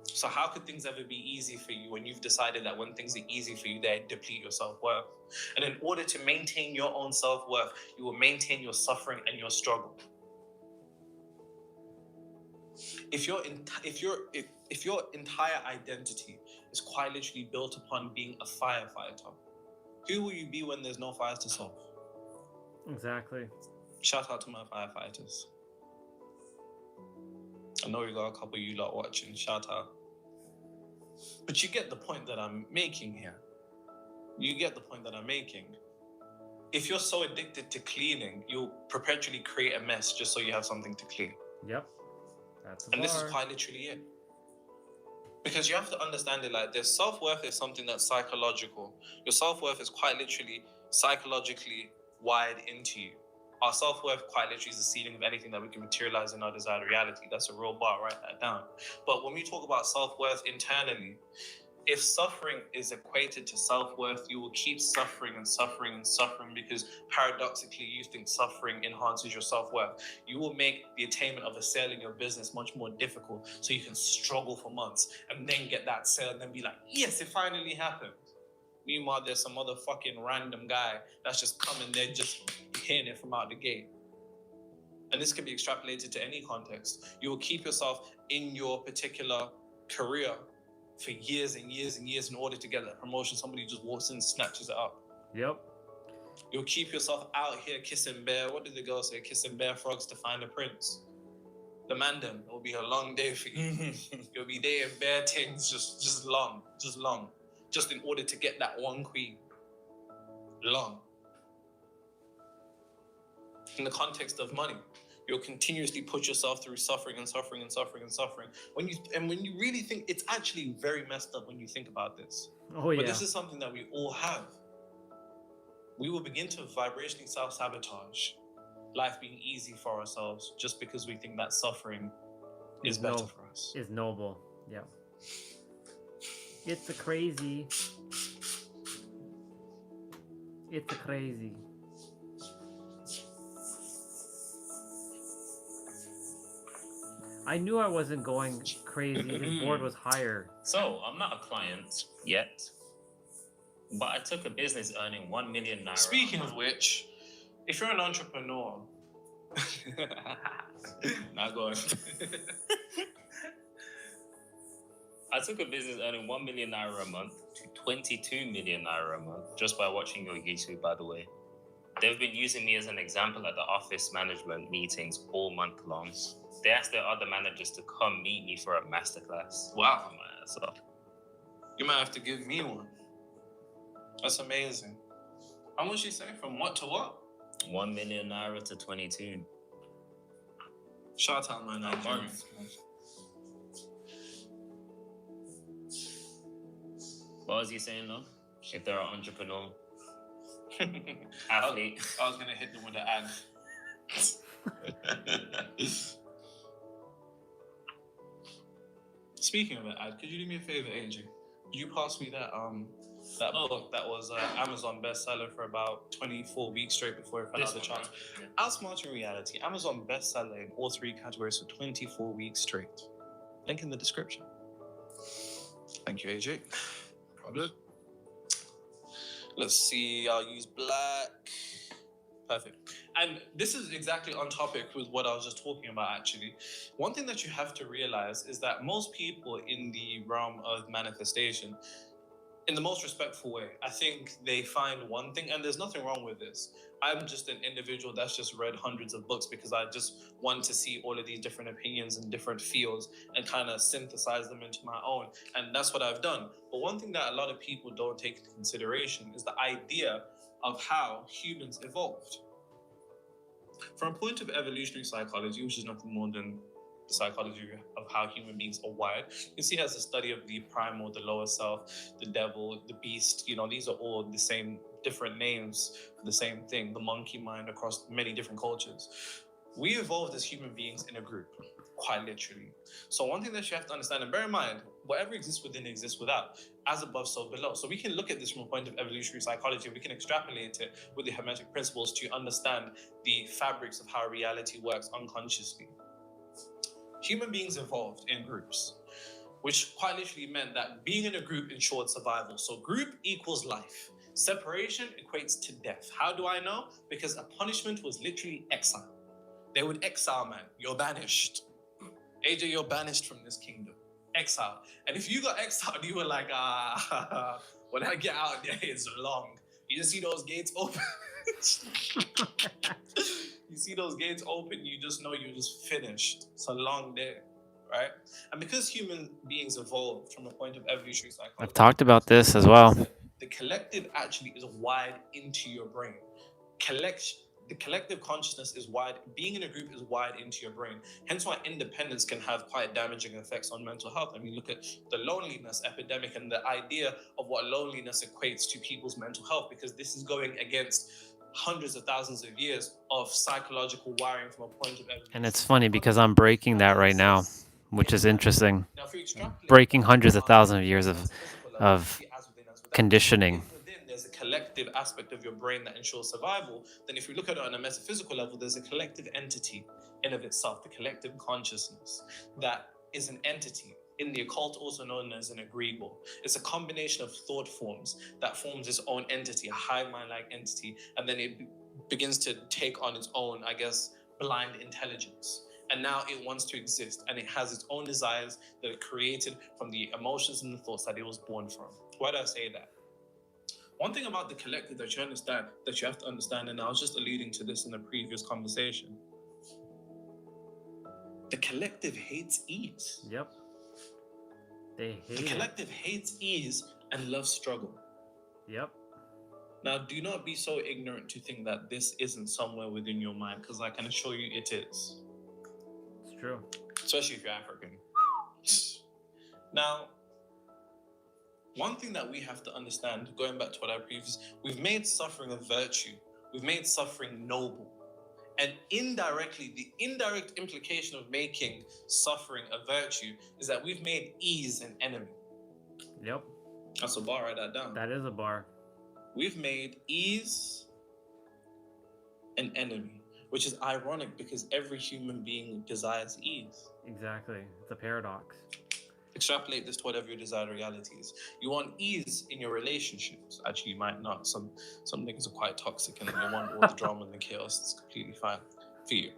So how could things ever be easy for you when you've decided that when things are easy for you, they deplete your self-worth? And in order to maintain your own self-worth, you will maintain your suffering and your struggle. If your entire identity is quite literally built upon being a firefighter, who will you be when there's no fires to solve? Exactly. Shout out to my firefighters. I know we got a couple of you lot watching. Shout out. But you get the point that I'm making here. You get the point that I'm making. If you're so addicted to cleaning, you'll perpetually create a mess just so you have something to clean. Yep. That's the And this is bar. quite literally it. Because you have to understand it like this. Self-worth is something that's psychological. Your self-worth is quite literally psychologically wired into you. Our self-worth quite literally is the ceiling of anything that we can materialize in our desired reality. That's a real bar, write that down. But when we talk about self-worth internally, if suffering is equated to self-worth, you will keep suffering and suffering and suffering because paradoxically you think suffering enhances your self-worth. You will make the attainment of a sale in your business much more difficult so you can struggle for months and then get that sale and then be like, yes, it finally happened. Meanwhile, there's some motherfucking random guy that's just coming there just hitting it from out the gate. And this can be extrapolated to any context. You will keep yourself in your particular career for years and years and years in order to get that promotion. Somebody just walks in and snatches it up. Yep. You'll keep yourself out here kissing bear. What did the girl say? Kissing bear frogs to find a prince. The man them, it will be a long day for you. You'll be dating bear things just long. Just in order to get that one queen. Long. In the context of money, you'll continuously put yourself through suffering and suffering and suffering and suffering. When you really think, it's actually very messed up when you think about this. Oh, yeah. But this is something that we all have. We will begin to vibrationally self-sabotage life being easy for ourselves just because we think that suffering is better for us. Is noble. Yeah. It's a crazy. I knew I wasn't going crazy. His board was higher. So I'm not a client yet, but I took a business earning 1 million naira. Speaking of which, if you're an entrepreneur, now go on. I took a business earning 1 million naira a month to 22 million naira a month just by watching your YouTube, by the way. They've been using me as an example at the office management meetings all month long. They asked their other managers to come meet me for a masterclass. Wow. So, You might have to give me one. That's amazing. How much you say? From what to what? 1 million naira to 22. Shout out my Nigerians. What was he saying though? If they're an entrepreneur, athlete. I was gonna hit them with an ad. Speaking of an ad, could you do me a favor, AJ? You pass me that book that was Amazon bestseller for about 24 weeks straight before it fell out of the charts. Outsmarting Reality, Amazon bestseller in all 3 categories for 24 weeks straight. Link in the description. Thank you, AJ. Problem. Let's see. I'll use black. Perfect. And this is exactly on topic with what I was just talking about, actually. One thing that you have to realize is that most people in the realm of manifestation, in the most respectful way, I think they find one thing, and there's nothing wrong with this. I'm just an individual that's just read hundreds of books because I just want to see all of these different opinions in different fields and kind of synthesize them into my own. And that's what I've done. But one thing that a lot of people don't take into consideration is the idea of how humans evolved. From a point of evolutionary psychology, which is nothing more than the psychology of how human beings are wired, you can see it as a study of the primal, the lower self, the devil, the beast. These are all the same, different names for the same thing, the monkey mind across many different cultures. We evolved as human beings in a group, quite literally. So one thing that you have to understand, and bear in mind, whatever exists within exists without, as above, so below. So we can look at this from a point of evolutionary psychology. We can extrapolate it with the hermetic principles to understand the fabrics of how reality works unconsciously. Human beings evolved in groups, which quite literally meant that being in a group ensured survival. So group equals life. Separation equates to death. How do I know? Because a punishment was literally exile. They would exile, man. You're banished. AJ, you're banished from this kingdom. Exile. And if you got exiled, you were like, when I get out there, it's long. You just see those gates open. You see those gates open, you just know you're just finished. It's a long day, right? And because human beings evolved from a point of evolutionary psychology, I've talked about this as well. the collective actually is wired into your brain. The collective consciousness is wired, being in a group is wired into your brain. Hence why independence can have quite damaging effects on mental health. I mean, look at the loneliness epidemic and the idea of what loneliness equates to people's mental health, because this is going against hundreds of thousands of years of psychological wiring from a point of evolution. And it's funny because I'm breaking that right now, which is interesting. Breaking hundreds of thousands of years of conditioning. There's a collective aspect of your brain that ensures survival. Then if you look at it on a metaphysical level, there's a collective entity in of itself, the collective consciousness that is an entity. In the occult, also known as an egregore. It's a combination of thought forms that forms its own entity, a hive mind-like entity, and then it begins to take on its own, I guess, blind intelligence. And now it wants to exist, and it has its own desires that are created from the emotions and the thoughts that it was born from. Why do I say that? One thing about the collective that you understand, that you have to understand, and I was just alluding to this in the previous conversation, the collective hates ease. Yep. They hate the collective hates ease and loves struggle. Yep. Now, do not be so ignorant to think that this isn't somewhere within your mind, because I can assure you it is. It's true. Especially if you're African. Now, one thing that we have to understand, going back to what I previously, we've made suffering a virtue. We've made suffering noble. And indirectly, the indirect implication of making suffering a virtue is that we've made ease an enemy. Yep. That's a bar, write that down. That is a bar. We've made ease an enemy. which is ironic because every human being desires ease. Exactly. It's a paradox. Extrapolate this to whatever your desired reality is. You want ease in your relationships. Actually, you might not. Some niggas are quite toxic and they want all the drama and the chaos. It's completely fine for you.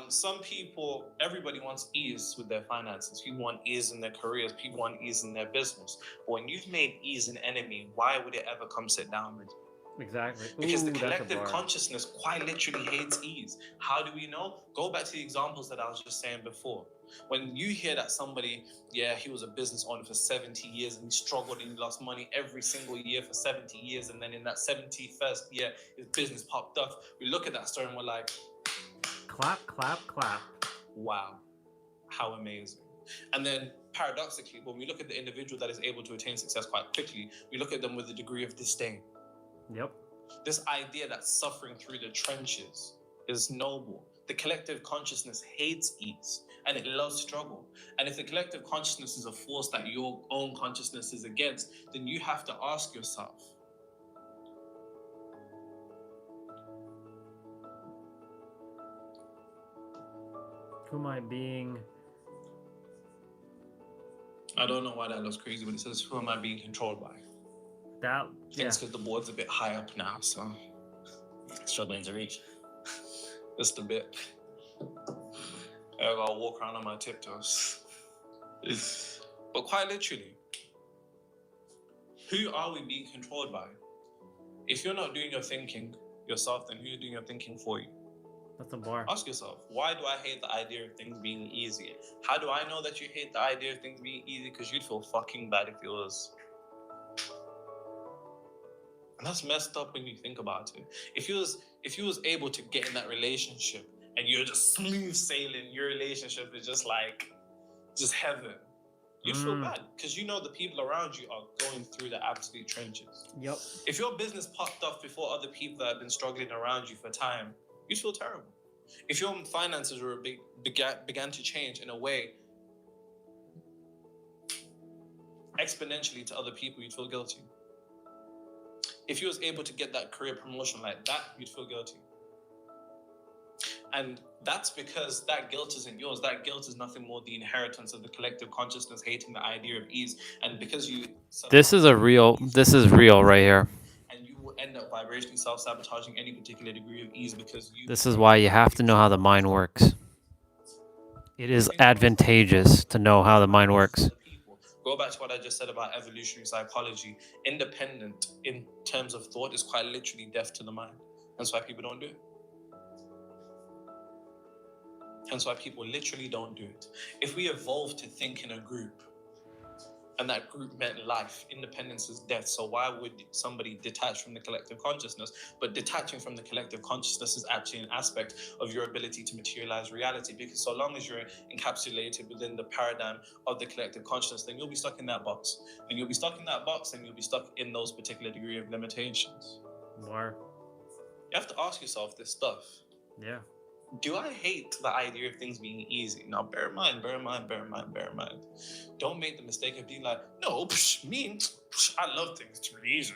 Some people, everybody wants ease with their finances. People want ease in their careers. People want ease in their business. But when you've made ease an enemy, why would it ever come sit down with you? Exactly. Because the Ooh, that's a collective bar. consciousness quite literally hates ease. How do we know? Go back to the examples that I was just saying before. When you hear that somebody, yeah, he was a business owner for 70 years and he struggled and he lost money every single year for 70 years, and then in that 71st year, his business popped off. We look at that story and we're like, clap, clap, clap. Wow, how amazing. And then paradoxically, when we look at the individual that is able to attain success quite quickly, we look at them with a degree of disdain. Yep. This idea that suffering through the trenches is noble. The collective consciousness hates ease and it loves struggle. And if the collective consciousness is a force that your own consciousness is against, then you have to ask yourself, who am I being? I don't know why that looks crazy, but it says, who am I being controlled by? That, yeah. It's because the board's a bit high up now, so Struggling to reach. just a bit. I gotta walk around on my tiptoes. But quite literally, who are we being controlled by? If you're not doing your thinking yourself, then who's doing your thinking for you? That's a bar. Ask yourself, why do I hate the idea of things being easy? How do I know that you hate the idea of things being easy? Because you'd feel fucking bad if it was. And that's messed up when you think about it. If you was able to get in that relationship and you're just smooth sailing, your relationship is just heaven, you'd feel bad because you know the people around you are going through the absolute trenches. Yep. If your business popped off before other people that have been struggling around you for time, you'd feel terrible. If your finances were began to change in a way exponentially to other people, you'd feel guilty. If you was able to get that career promotion like that, you'd feel guilty. And that's because that guilt isn't yours. That guilt is nothing more the inheritance of the collective consciousness hating the idea of ease. And because you... This is real right here. And you will end up vibrationally self-sabotaging any particular degree of ease because you... This is why you have to know how the mind works. It is advantageous to know how the mind works. Go back to what I just said about evolutionary psychology. Independent in terms of thought is quite literally deaf to the mind. That's why people don't do it. Hence why people literally don't do it. If we evolved to think in a group, and that group meant life, independence is death, so why would somebody detach from the collective consciousness? But detaching from the collective consciousness is actually an aspect of your ability to materialize reality, because so long as you're encapsulated within the paradigm of the collective consciousness, then you'll be stuck in that box. And you'll be stuck in that box, and you'll be stuck in those particular degree of limitations. More. You have to ask yourself this stuff. Yeah. Do I hate the idea of things being easy? Now, bear in mind. Don't make the mistake of being like, no, I love things to be easy.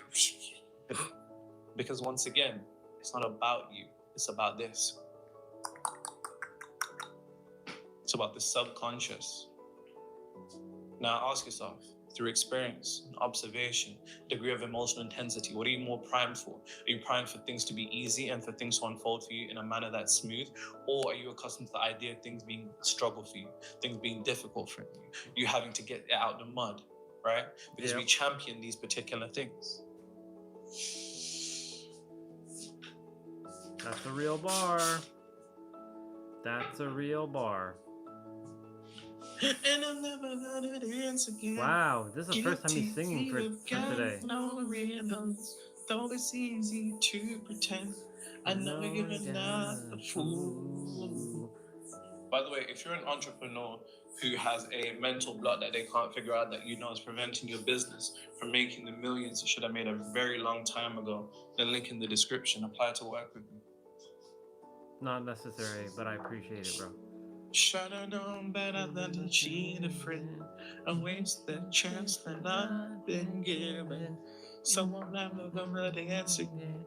Because once again, it's not about you. It's about this. It's about the subconscious. Now, ask yourself, through experience, observation, degree of emotional intensity, what are you more primed for? Are you primed for things to be easy and for things to unfold for you in a manner that's smooth? Or are you accustomed to the idea of things being a struggle for you, things being difficult for you, you having to get it out of the mud, right? Because we champion these particular things. That's a real bar. That's a real bar. And I'll never let it dance again. Wow, this is the first time he's singing for today. No rhythms, though it's easy to pretend. I know you're not a fool. By the way, if you're an entrepreneur who has a mental block that they can't figure out that you know is preventing your business from making the millions you should have made a very long time ago, the link in the description. Apply to work with me. Not necessary, but I appreciate it, bro. Should have known better than to cheat a friend and waste the chance that I've been given. Someone I'm running and singing.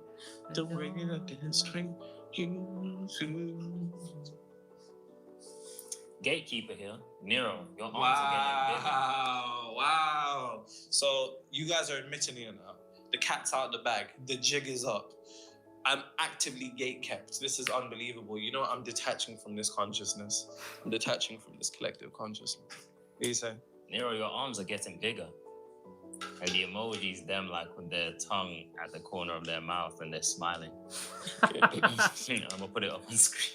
Don't bring it up to string you through. Gatekeeper here. Nero, your arms are getting bigger. Wow. So you guys are admitting it now. The cat's out the bag. The jig is up. I'm actively gatekept. This is unbelievable. You know what? I'm detaching from this consciousness. I'm detaching from this collective consciousness. What are you saying? Nero, your arms are getting bigger. And the emojis, them like with their tongue at the corner of their mouth and they're smiling. I'm gonna put it up on screen.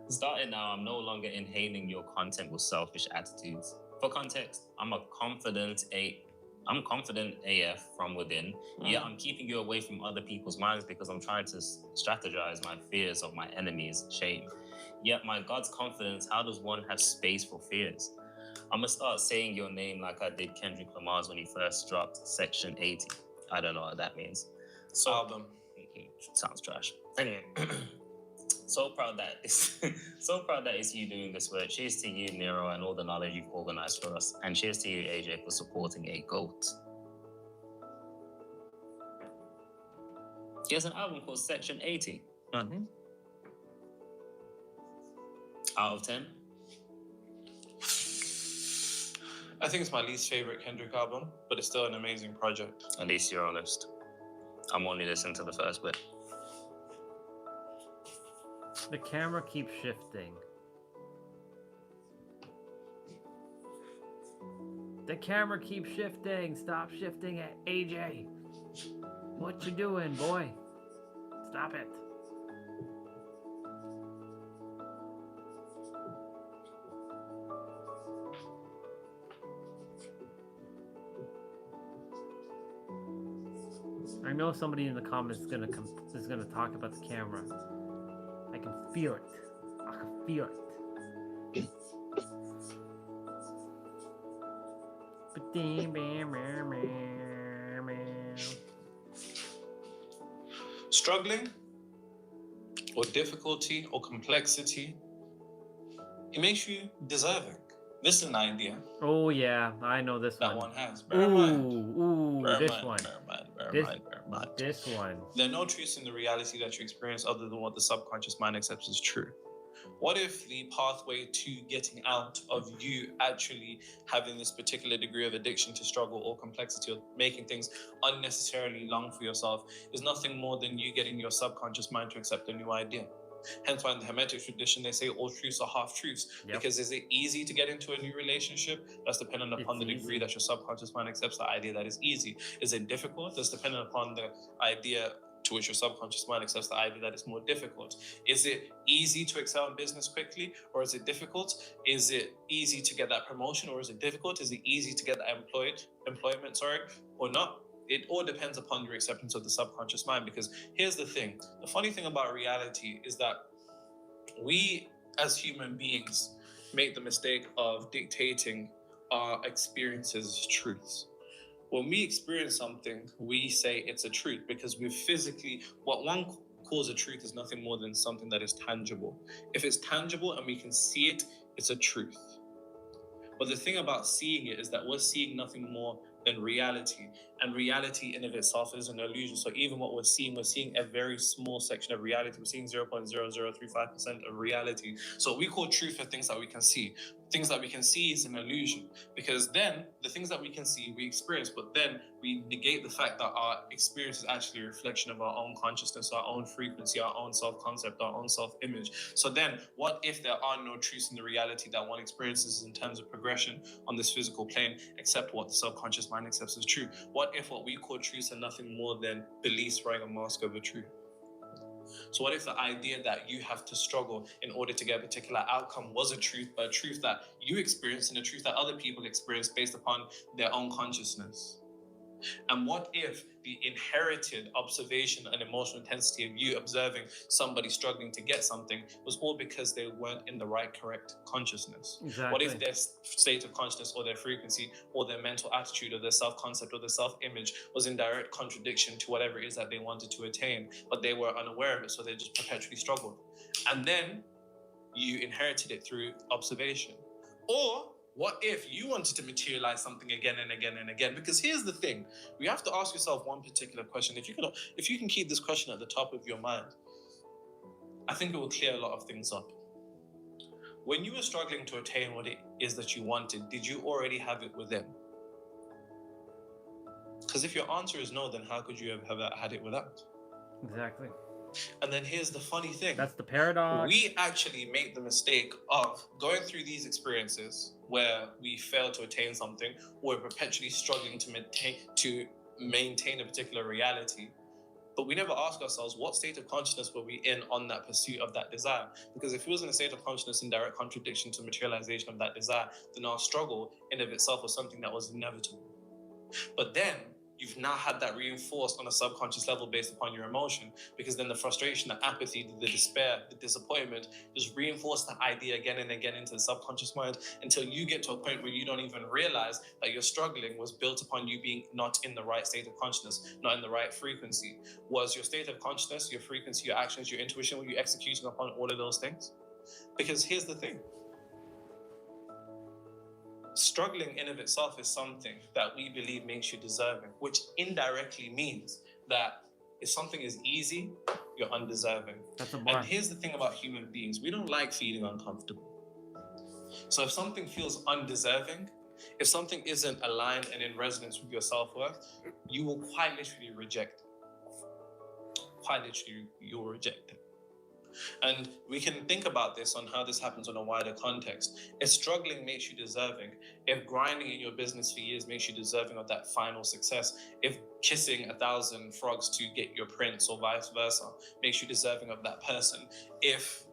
Starting now, I'm no longer inhaling your content with selfish attitudes. For context, I'm confident AF from within. Yeah, I'm keeping you away from other people's minds because I'm trying to strategize my fears of my enemies' shame. Yet my God's confidence, how does one have space for fears? I'm gonna start saying your name like I did Kendrick Lamar's when he first dropped Section 80. I don't know what that means. So, album. Sounds trash. Anyway, so proud that it's you doing this work. Cheers to you, Nero, and all the knowledge you've organized for us. And cheers to you, AJ, for supporting a GOAT. He has an album called Section 80. Mm-hmm. Out of 10? I think it's my least favorite Kendrick album, but it's still an amazing project. At least you're honest. I'm only listening to the first bit. The camera keeps shifting. The camera keeps shifting. Stop shifting it, AJ. What you doing, boy? Stop it. I know somebody in the comments is gonna talk about the camera. I can feel it. I can feel it. Struggling or difficulty or complexity, it makes you deserving. This is an idea. Oh yeah, I know this one. That one has. Bear in mind. This one. There are no truths in the reality that you experience other than what the subconscious mind accepts as true. What if the pathway to getting out of you actually having this particular degree of addiction to struggle or complexity or making things unnecessarily long for yourself is nothing more than you getting your subconscious mind to accept a new idea? Hence why in the Hermetic tradition, they say all truths are half-truths. Yep. Because is it easy to get into a new relationship? That's dependent upon the degree that your subconscious mind accepts the idea that is easy. Is it difficult? That's dependent upon the idea to which your subconscious mind accepts the idea that is more difficult. Is it easy to excel in business quickly, or is it difficult? Is it easy to get that promotion, or is it difficult? Is it easy to get that employment, or not? It all depends upon your acceptance of the subconscious mind, because here's the thing. The funny thing about reality is that we as human beings make the mistake of dictating our experiences as truths. When we experience something, we say it's a truth because we're physically, what one calls a truth is nothing more than something that is tangible. If it's tangible and we can see it, it's a truth. But the thing about seeing it is that we're seeing nothing more than reality. And reality in of itself is an illusion. So even what we're seeing a very small section of reality. We're seeing 0.0035% of reality. So we call truth are things that we can see. Things that we can see is an illusion, because then the things that we can see, we experience, but then we negate the fact that our experience is actually a reflection of our own consciousness, our own frequency, our own self-concept, our own self-image. So then what if there are no truths in the reality that one experiences in terms of progression on this physical plane, except what the subconscious mind accepts as true? What if what we call truths are nothing more than beliefs wearing a mask over truth? So what if the idea that you have to struggle in order to get a particular outcome was a truth, but a truth that you experienced and a truth that other people experience based upon their own consciousness? And what if the inherited observation and emotional intensity of you observing somebody struggling to get something was all because they weren't in the right, correct consciousness? Exactly. What if their state of consciousness or their frequency or their mental attitude or their self-concept or their self-image was in direct contradiction to whatever it is that they wanted to attain, but they were unaware of it, so they just perpetually struggled? And then you inherited it through observation. Or What if you wanted to materialize something again and again and again? Because here's the thing. You have to ask yourself one particular question. If you can keep this question at the top of your mind, I think it will clear a lot of things up. When you were struggling to attain what it is that you wanted, did you already have it within? Because if your answer is no, then how could you have had it without? Exactly. And then here's the funny thing. That's the paradox. We actually make the mistake of going through these experiences where we fail to attain something, or we're perpetually struggling to maintain a particular reality. But we never ask ourselves, what state of consciousness were we in on that pursuit of that desire? Because if we was in a state of consciousness in direct contradiction to materialization of that desire, then our struggle in of itself was something that was inevitable. But then you've now had that reinforced on a subconscious level based upon your emotion, because then the frustration, the apathy, the despair, the disappointment just reinforce that idea again and again into the subconscious mind until you get to a point where you don't even realize that your struggling was built upon you being not in the right state of consciousness, not in the right frequency. Was your state of consciousness, your frequency, your actions, your intuition, were you executing upon all of those things? Because here's the thing. Struggling in of itself is something that we believe makes you deserving, which indirectly means that if something is easy, you're undeserving. That's a bar. And here's the thing about human beings. We don't like feeling uncomfortable. So if something feels undeserving, if something isn't aligned and in resonance with your self-worth, you will quite literally reject it. Quite literally, you'll reject it. And we can think about this on how this happens on a wider context. If struggling makes you deserving, if grinding in your business for years makes you deserving of that final success, if kissing 1,000 frogs to get your prince or vice versa makes you deserving of that person, if,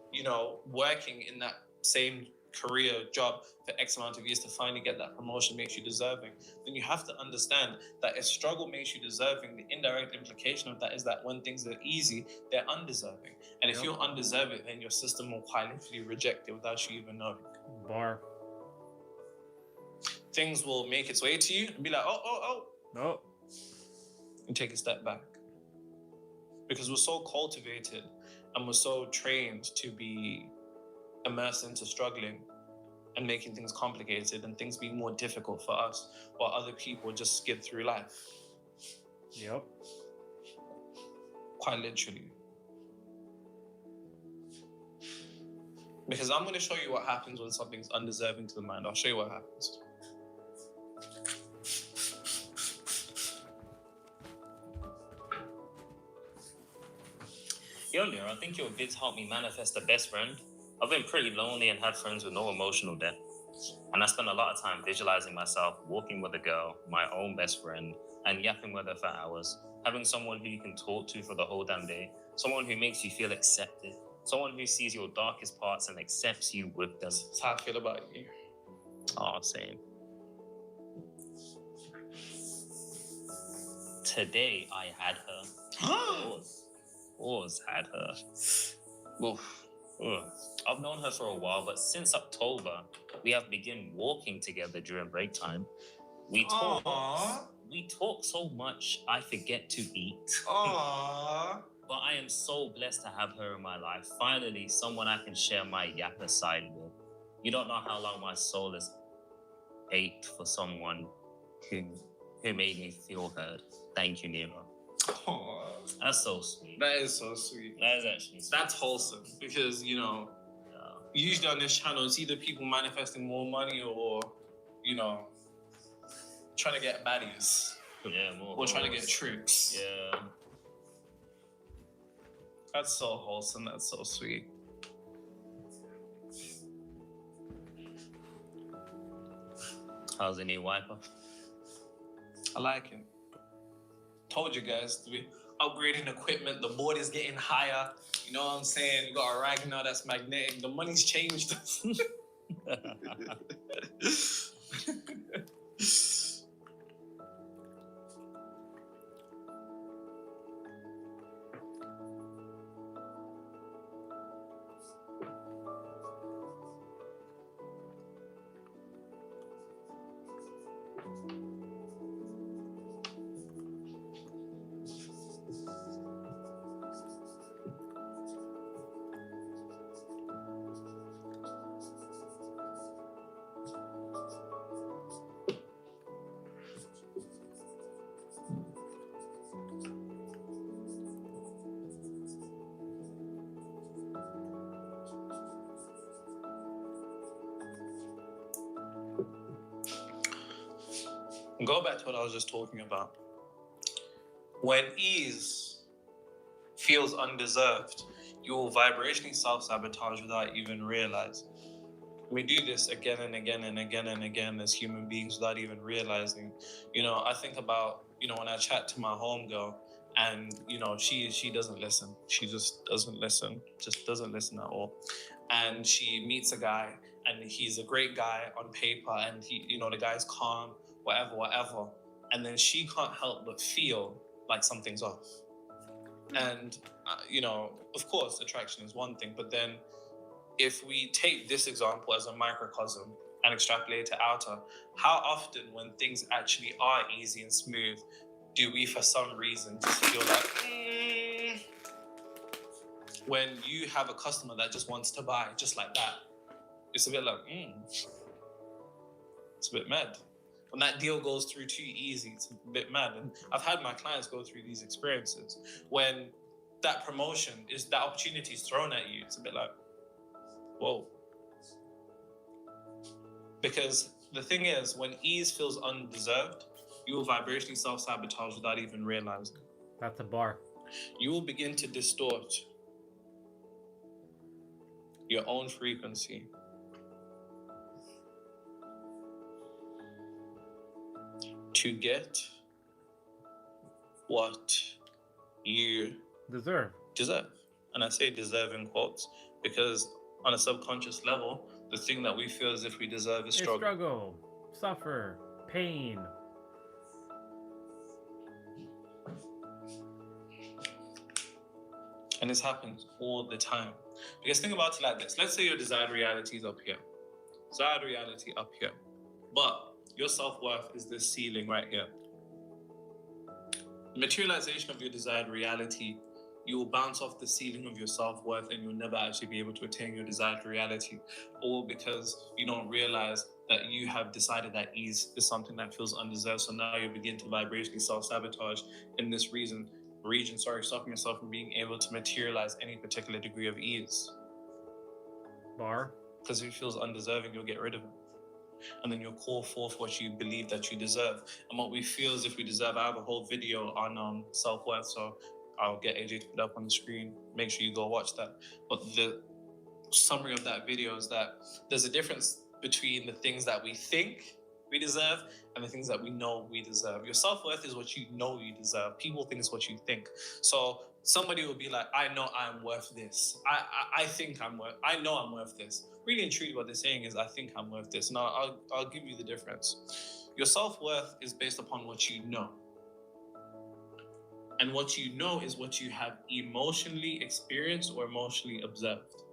working in that same career job for X amount of years to finally get that promotion makes you deserving, then you have to understand that if struggle makes you deserving, the indirect implication of that is that when things are easy, they're undeserving. And if you're undeserving, then your system will quite literally reject it without you even knowing. Bar. Things will make its way to you and be like, no, and take a step back. Because we're so cultivated and we're so trained to be immersed into struggling and making things complicated and things being more difficult for us, while other people just skid through life. Yep. Quite literally. Because I'm going to show you what happens when something's undeserving to the mind. I'll show you what happens. Yo, Nero, I think your vids helped me manifest the best friend. I've been pretty lonely and had friends with no emotional depth. And I spent a lot of time visualizing myself walking with a girl, my own best friend, and yapping with her for hours. Having someone who you can talk to for the whole damn day. Someone who makes you feel accepted. Someone who sees your darkest parts and accepts you with them. That's how I feel about you. Oh, same. Today I had her. Always had her. Oof. I've known her for a while, but since October, we have begun walking together during break time. We talk. Aww. We talk so much, I forget to eat. Aww. But I am so blessed to have her in my life. Finally, someone I can share my yapper side with. You don't know how long my soul has ached for someone who made me feel heard. Thank you, Nero. Aww. That's so sweet. That is so sweet. That is actually sweet. That's wholesome because, usually on this channel, it's either people manifesting more money or, trying to get baddies. Yeah, more. Or trying to get tricks. Yeah. That's so wholesome. That's so sweet. How's the new wiper? I like it. Told you guys to be upgrading equipment. The board is getting higher. You know what I'm saying? You got a rag now that's magnetic. The money's changed. Go back to what I was just talking about. When ease feels undeserved, you will vibrationally self-sabotage without even realizing. We do this again and again and again and again as human beings without even realizing. You know, I think about, you know, when I chat to my homegirl and, you know, she doesn't listen. She just doesn't listen at all. And she meets a guy and he's a great guy on paper and he, you know, the guy's calm, whatever. And then she can't help but feel like something's off. And, you know, of course, attraction is one thing, but then if we take this example as a microcosm and extrapolate to outer, how often when things actually are easy and smooth, do we for some reason just feel like, when you have a customer that just wants to buy just like that, it's a bit like, it's a bit mad. When that deal goes through too easy, it's a bit mad. And I've had my clients go through these experiences when that promotion is, that opportunity is thrown at you, it's a bit like, whoa. Because the thing is, when ease feels undeserved, you will vibrationally self-sabotage without even realizing. That's a bar. You will begin to distort your own frequency to get what you deserve. And I say deserve in quotes because on a subconscious level, the thing that we feel as if we deserve is struggle. Struggle, suffer, pain. And this happens all the time. Because think about it like this. Let's say your desired reality is up here. Desired reality up here. But your self-worth is this ceiling right here. Materialization of your desired reality, you will bounce off the ceiling of your self-worth and you'll never actually be able to attain your desired reality. All because you don't realize that you have decided that ease is something that feels undeserved. So now you begin to vibrationally self-sabotage in this region, stopping yourself from being able to materialize any particular degree of ease. Bar. Because if it feels undeserving, you'll get rid of it. And then you'll call forth what you believe that you deserve. And what we feel as if we deserve, I have a whole video on self-worth, so I'll get AJ to put it up on the screen. Make sure you go watch that. But the summary of that video is that there's a difference between the things that we think we deserve and the things that we know we deserve. Your self-worth is what you know you deserve. People think it's what you think. So somebody will be like, I know I'm worth this. I know I'm worth this. Really and truly what they're saying is, I think I'm worth this. And I'll give you the difference. Your self-worth is based upon what you know. And what you know is what you have emotionally experienced or emotionally observed.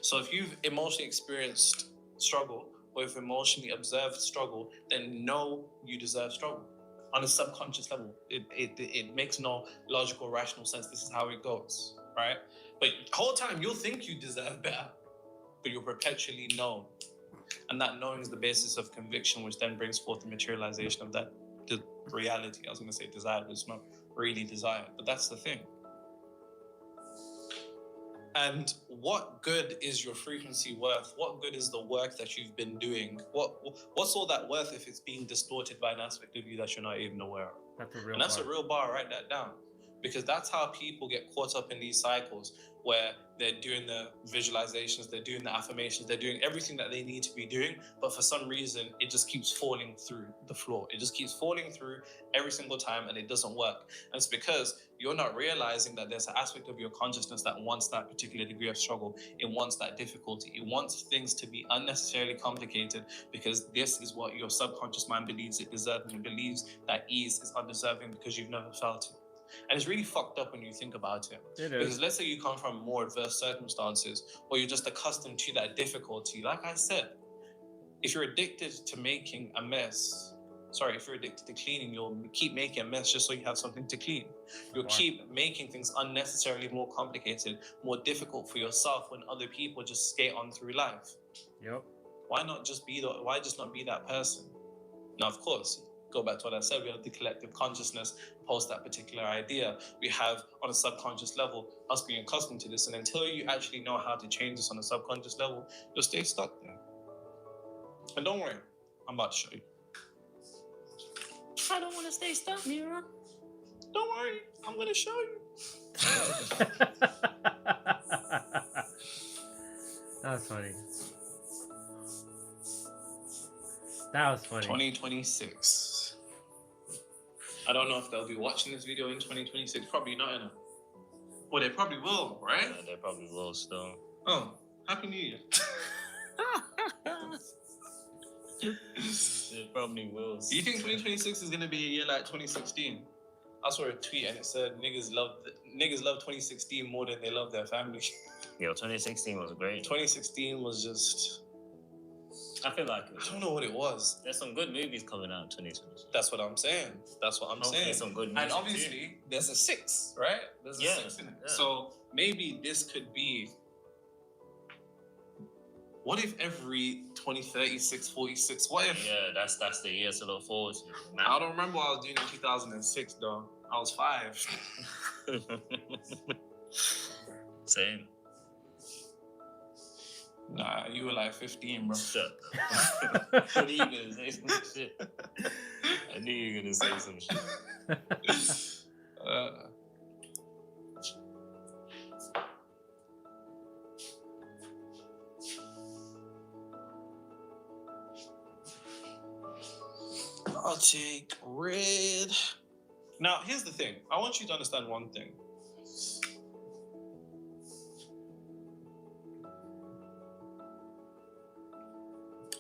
So if you've emotionally experienced struggle, or if emotionally observed struggle, then know you deserve struggle. On a subconscious level, it makes no logical, rational sense. This is how it goes, right? But the whole time you'll think you deserve better, but you'll perpetually know. And that knowing is the basis of conviction, which then brings forth the materialization of that reality. I was going to say desire, but it's not really desire. But that's the thing. And what good is your frequency worth? What good is the work that you've been doing? What's all that worth if it's being distorted by an aspect of you that you're not even aware of? That's a real And that's bar. a real bar. Write that down. Because that's how people get caught up in these cycles where they're doing the visualizations, they're doing the affirmations, they're doing everything that they need to be doing, but for some reason, it just keeps falling through the floor. It just keeps falling through every single time and it doesn't work. And it's because you're not realizing that there's an aspect of your consciousness that wants that particular degree of struggle. It wants that difficulty. It wants things to be unnecessarily complicated because this is what your subconscious mind believes it deserves, and it believes that ease is undeserving because you've never felt it. And it's really fucked up when you think about it. It is. Because let's say you come from more adverse circumstances or you're just accustomed to that difficulty. Like I said, if you're addicted to making a mess, if you're addicted to cleaning, you'll keep making a mess just so you have something to clean. You'll keep making things unnecessarily more complicated, more difficult for yourself when other people just skate on through life. Yep. Why just not be that person? Now, of course, go back to what I said, we have the collective consciousness post that particular idea. We have, on a subconscious level, us being accustomed to this. And until you actually know how to change this on a subconscious level, you'll stay stuck there. And don't worry, I'm about to show you. I don't want to stay stuck, Mira. Don't worry, I'm gonna show you. That was funny. That was funny. 2026. I don't know if they'll be watching this video in 2026. Probably not, enough. Well, they probably will, right? Yeah, they probably will still. Oh, Happy New Year. They probably will. Do you think 2026 is gonna be a year like 2016? I saw a tweet and it said niggas love 2016 more than they love their family. Yo, 2016 was great. 2016 was just. I feel like I don't know what it was. There's some good movies coming out in 2020. That's what I'm saying. Hopefully some good movies. And obviously, there's a 6, right? There's a 6 in it. Yeah. So maybe this could be. What if every 2036, 46? What if? Yeah, that's the year to look forward to. I don't remember what I was doing in 2006, though. I was 5. Same. Nah, you were like 15, bro. Shut up. What are you gonna say some shit? I knew you were gonna say some shit. I'll take red. Now, here's the thing. I want you to understand one thing.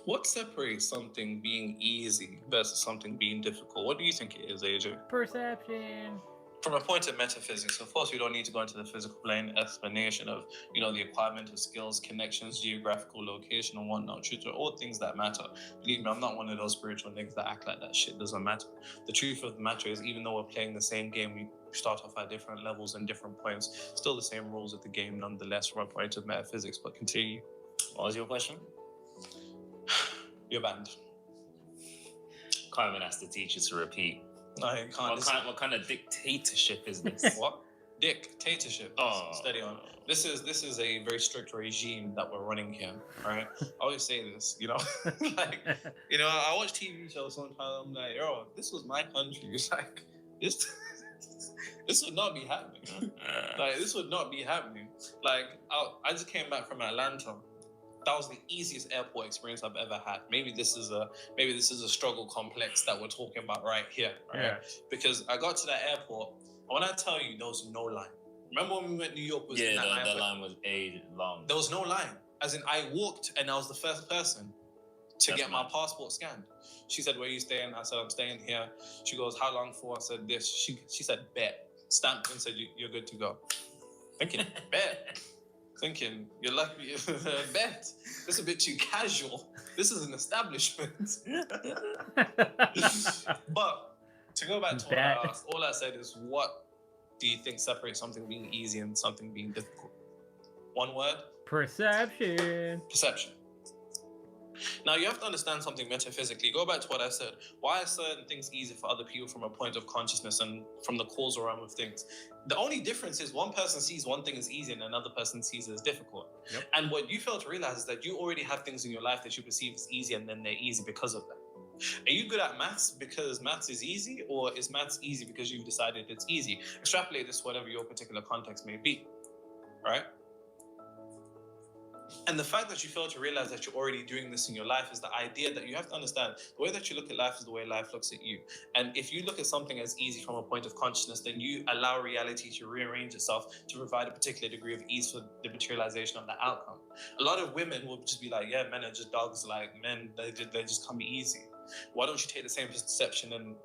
What separates something being easy versus something being difficult? What do you think it is, AJ? Perception. From a point of metaphysics, of course, we don't need to go into the physical plane explanation of, the acquirement of skills, connections, geographical location, and whatnot. Truth are all things that matter. Believe me, I'm not one of those spiritual niggas that act like that shit doesn't matter. The truth of the matter is, even though we're playing the same game, we start off at different levels and different points. Still the same rules of the game, nonetheless, from a point of metaphysics. But continue. What was your question? You're banned. Can't even ask the teacher to repeat. No, you can't. What kind of dictatorship is this? What? Dictatorship. Oh, steady on. This is a very strict regime that we're running here. Right? I always say this. I watch TV shows sometimes. I'm like, yo, this was my country. It's like this. This would not be happening. This would not be happening. I just came back from Atlanta. That was the easiest airport experience I've ever had. Maybe this is a struggle complex that we're talking about right here, right? Yeah. Because I got to that airport, and when I tell you there was no line. Remember when we went to New York? The line was long. There was no line. As in, I walked and I was the first person to get my passport scanned. She said, "Where are you staying?" I said, "I'm staying here." She goes, "How long for?" I said, "This." She said, "Bet." Stamped and said, "You're good to go." Thinking, bet. Thinking, you're lucky. Bet. This is a bit too casual. This is an establishment. But to go back to what I asked, all I said is, what do you think separates something being easy and something being difficult? One word? Perception. Perception. Now, you have to understand something metaphysically. Go back to what I said. Why are certain things easy for other people from a point of consciousness and from the causal realm of things? The only difference is one person sees one thing as easy and another person sees it as difficult. Yep. And what you fail to realize is that you already have things in your life that you perceive as easy, and then they're easy because of that. Are you good at maths because maths is easy, or is maths easy because you've decided it's easy? Extrapolate this to whatever your particular context may be, right? And the fact that you fail to realize that you're already doing this in your life is the idea that you have to understand the way that you look at life is the way life looks at you. And if you look at something as easy from a point of consciousness, then you allow reality to rearrange itself to provide a particular degree of ease for the materialization of the outcome. A lot of women will just be like, yeah, men are just dogs, like men, they just come easy. Why don't you take the same perception and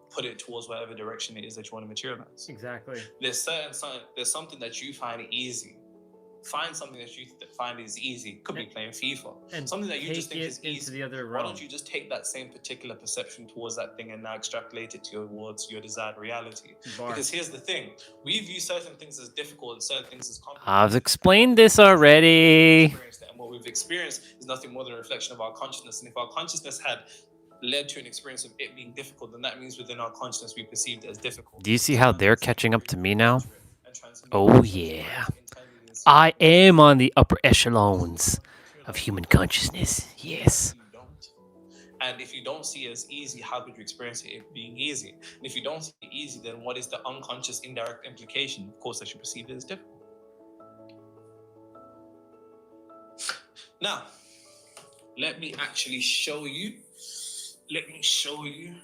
put it towards whatever direction it is that you want to materialize? Exactly. There's something that you find easy. Find something that you find is easy. Could be playing FIFA. And something that you just think take is it into easy. the other Why realm. don't you just take that same particular perception towards that thing and now extrapolate it towards your desired reality? Bar. Because here's the thing. We view certain things as difficult and certain things as complex. I've explained this already. And what we've experienced is nothing more than a reflection of our consciousness. And if our consciousness had led to an experience of it being difficult, then that means within our consciousness we perceived it as difficult. Do you see how they're catching up to me now? Oh yeah. I am on the upper echelons of human consciousness. Yes. And if you don't see it as easy, how could you experience it being easy? And if you don't see it easy, then what is the unconscious indirect implication? Of course, that you perceive it as difficult. Now, let me actually show you. Let me show you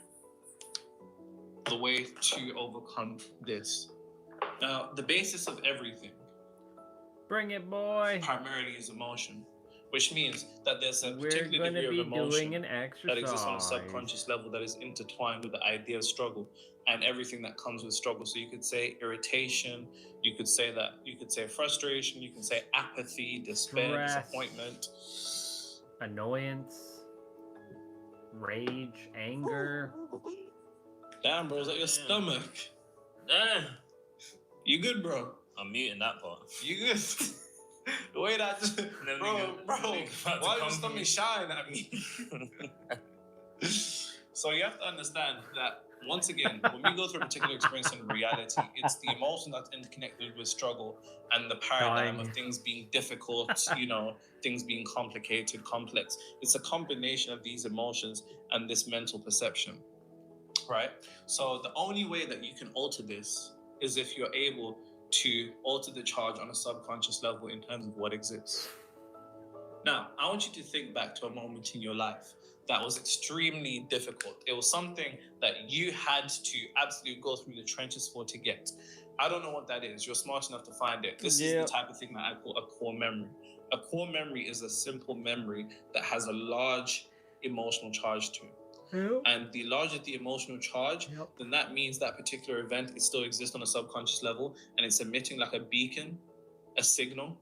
the way to overcome this. Now, the basis of everything, bring it, boy, primarily is emotion, which means that there's a particular degree of emotion that exists on a subconscious level that is intertwined with the idea of struggle and everything that comes with struggle. So you could say irritation, you could say frustration, you can say apathy, despair, disappointment, annoyance, rage, anger. Damn, bro, is that your stomach? Damn. You good, bro? I'm muting that part. You good? The way that bro, why is your stomach shine at me? So you have to understand that, once again, when we go through a particular experience in reality, it's the emotion that's interconnected with struggle and the paradigm of things being difficult, things being complicated, complex. It's a combination of these emotions and this mental perception, right? So the only way that you can alter this is if you're able to alter the charge on a subconscious level in terms of what exists. Now, I want you to think back to a moment in your life that was extremely difficult. It was something that you had to absolutely go through the trenches for to get. I don't know what that is. You're smart enough to find it. This is the type of thing that I call a core memory. A core memory is a simple memory that has a large emotional charge to it. And the larger the emotional charge, then that means that particular event it still exists on a subconscious level, and it's emitting like a beacon, a signal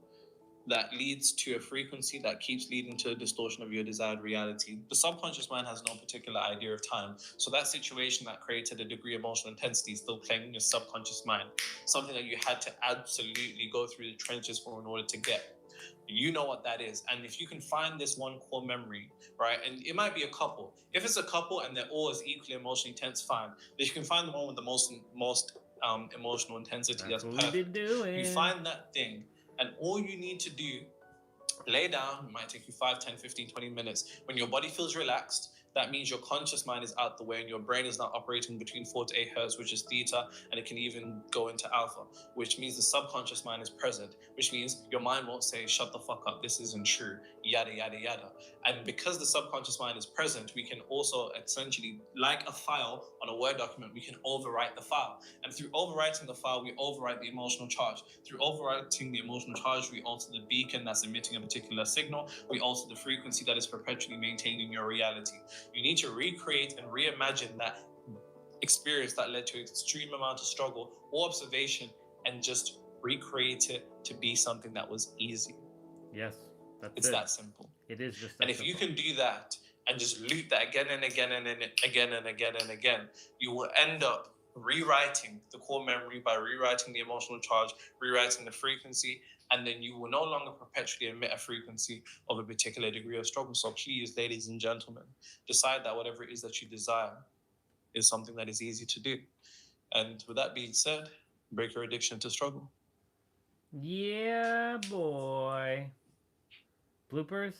that leads to a frequency that keeps leading to a distortion of your desired reality. The subconscious mind has no particular idea of time. So that situation that created a degree of emotional intensity is still playing in your subconscious mind, something that you had to absolutely go through the trenches for in order to get. You know what that is. And if you can find this one core memory, right, and it might be a couple. If it's a couple and they're all as equally emotionally intense, fine. But you can find the one with the most emotional intensity. That's perfect. You find that thing, and all you need to do, lay down. It might take you 5, 10, 15, 20 minutes. When your body feels relaxed, that means your conscious mind is out the way and your brain is now operating between 4 to 8 hertz, which is theta, and it can even go into alpha, which means the subconscious mind is present, which means your mind won't say, shut the fuck up, this isn't true, yada, yada, yada. And because the subconscious mind is present, we can also essentially, like a file on a Word document, we can overwrite the file. And through overwriting the file, we overwrite the emotional charge. Through overwriting the emotional charge, we alter the beacon that's emitting a particular signal. We alter the frequency that is perpetually maintaining your reality. You need to recreate and reimagine that experience that led to an extreme amount of struggle or observation and just recreate it to be something that was easy. Yes, it's that simple. It is just that And if simple. you can do that and just loop that again and again and again and again and again, you will end up rewriting the core memory by rewriting the emotional charge, rewriting the frequency, and then you will no longer perpetually emit a frequency of a particular degree of struggle. So please, ladies and gentlemen, decide that whatever it is that you desire is something that is easy to do. And with that being said, break your addiction to struggle. Yeah, boy. Bloopers?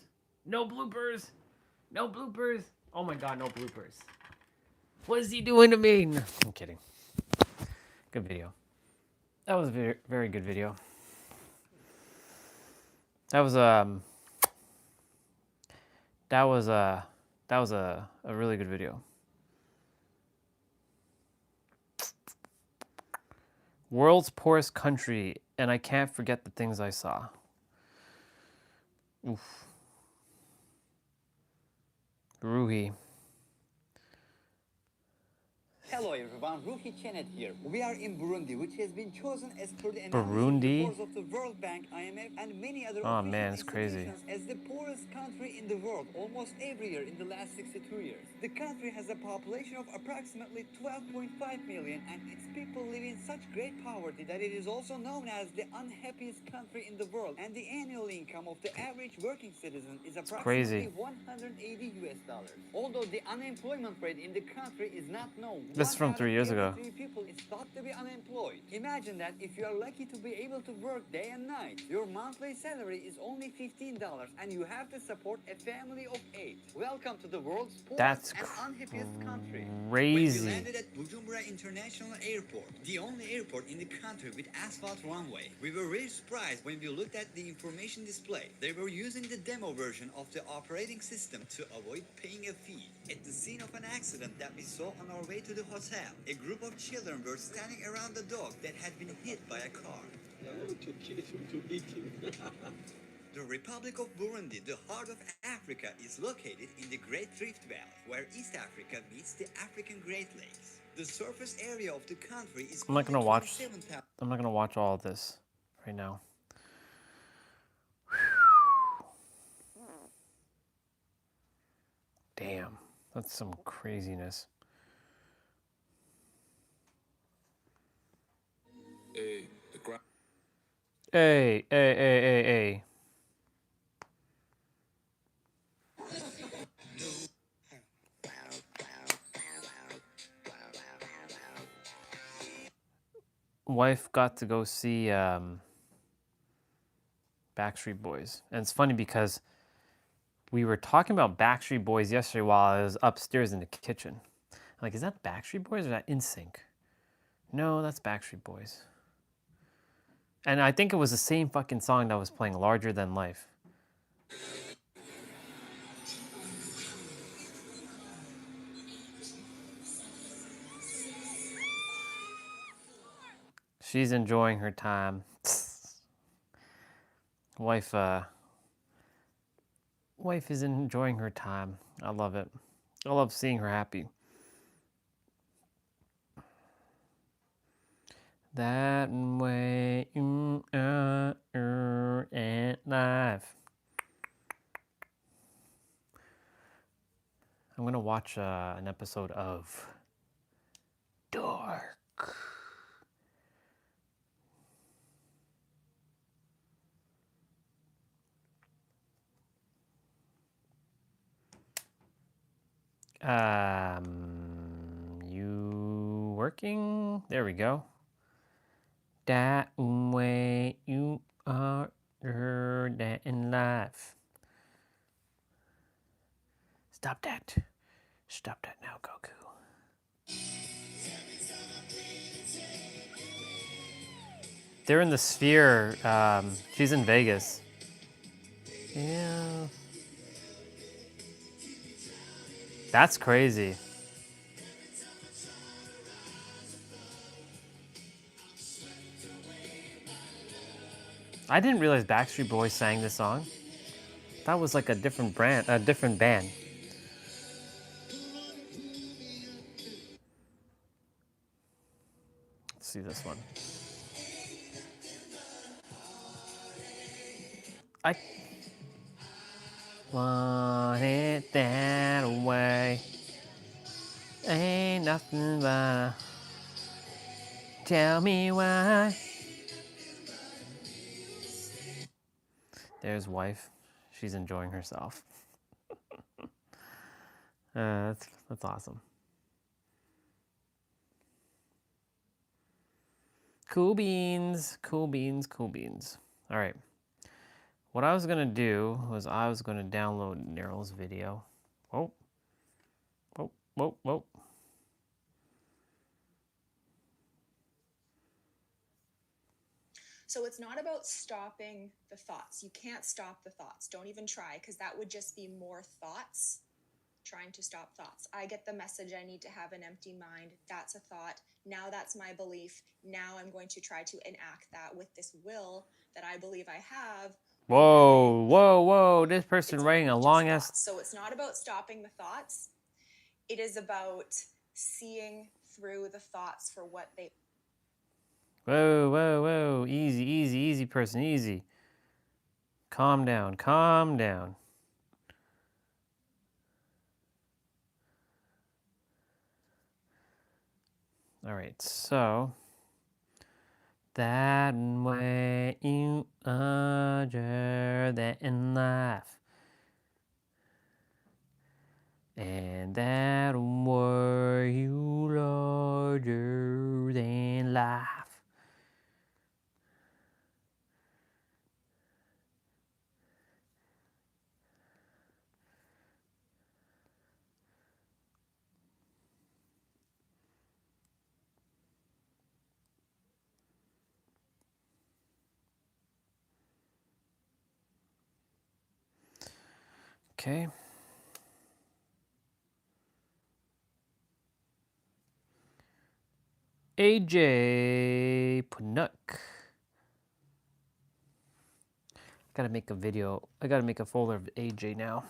No bloopers! No bloopers! Oh my god, no bloopers. What is he doing to me? No, I'm kidding. Good video. That was a very, very good video. That was a really good video. World's poorest country, and I can't forget the things I saw. Oof. Ruhi. Hello everyone, Ruhi Chenet here. We are in Burundi, which has been chosen as per the Burundi? reports of the World Bank, IMF, and many other Oh man, it's crazy. as the poorest country in the world almost every year in the last 62 years. The country has a population of approximately 12.5 million, and its people live in such great poverty that it is also known as the unhappiest country in the world. And the annual income of the average working citizen is approximately $180 US. Although the unemployment rate in the country is not known, This is from 3 years ago. 3 people is thought to be unemployed. Imagine that if you are lucky to be able to work day and night, your monthly salary is only $15 and you have to support a family of 8. Welcome to the world's poorest and unhappiest country. Crazy. When we landed at Bujumbura International Airport, the only airport in the country with asphalt runway, we were very surprised when we looked at the information display. They were using the demo version of the operating system to avoid paying a fee. At the scene of an accident that we saw on our way to the hotel, a group of children were standing around a dog that had been hit by a car. The Republic of Burundi, the heart of Africa, is located in the Great Rift Valley, where East Africa meets the African Great Lakes. The surface area of the country is I'm not gonna watch all of this right now. Damn, that's some craziness. Hey, Hey. Wife got to go see Backstreet Boys. And it's funny because we were talking about Backstreet Boys yesterday while I was upstairs in the kitchen. I'm like, is that Backstreet Boys or that NSYNC? No, that's Backstreet Boys. And I think it was the same fucking song that was playing, Larger Than Life. She's enjoying her time. Wife is enjoying her time. I love it. I love seeing her happy. That way you are at life. I'm gonna watch an episode of Dark. You working? There we go. That way you are that in life. Stop that. Stop that now, Goku. They're in the sphere. She's in Vegas. Yeah. That's crazy. I didn't realize Backstreet Boys sang this song. That was like a different band. Let's see this one. I want it that way. Ain't nothing but a... Tell me why. There's wife. She's enjoying herself. That's awesome. Cool beans. All right. What I was gonna do was I was gonna download Neryl's video. Whoa. So it's not about stopping the thoughts. You can't stop the thoughts. Don't even try, because that would just be more thoughts trying to stop thoughts. I get the message I need to have an empty mind. That's a thought. Now that's my belief. Now I'm going to try to enact that with this will that I believe I have. Whoa. This person writing a long ass... So it's not about stopping the thoughts. It is about seeing through the thoughts for what they... Whoa. Easy, person, easy. Calm down. All right, so that way you are that in life. And that were you larger than life. Okay. AJ Panuk. Gotta make a video. I gotta make a folder of AJ now.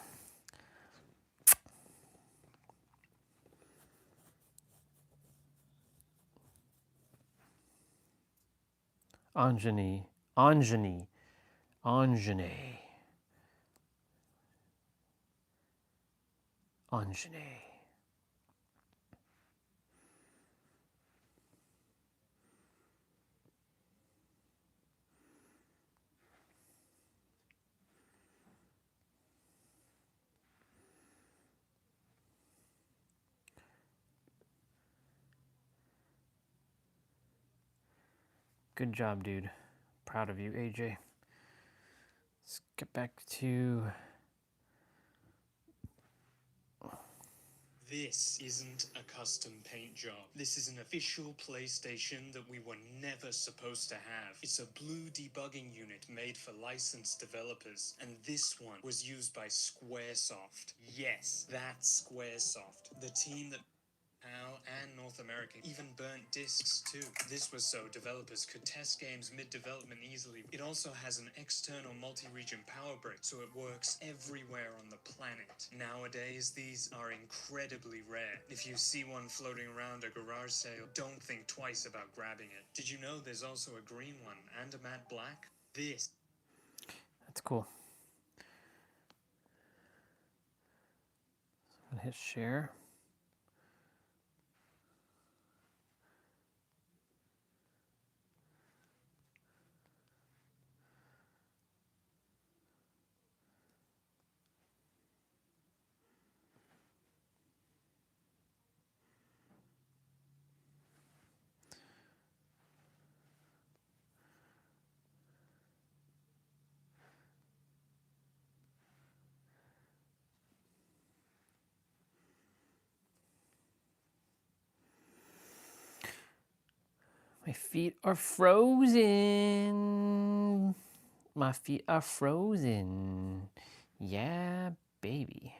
Anjani. Anjani. Anjani. Anjani. Good job, dude. Proud of you, AJ. Let's get back to... This isn't a custom paint job. This is an official PlayStation that we were never supposed to have. It's a blue debugging unit made for licensed developers, and this one was used by Squaresoft. Yes, that's Squaresoft, the team that PAL and North American even burnt discs too. This was so developers could test games mid-development easily. It also has an external multi-region power brick, so it works everywhere on the planet. Nowadays, these are incredibly rare. If you see one floating around a garage sale, don't think twice about grabbing it. Did you know there's also a green one and a matte black? This. That's cool. I'm gonna hit share. My feet are frozen. My feet are frozen. Yeah, baby.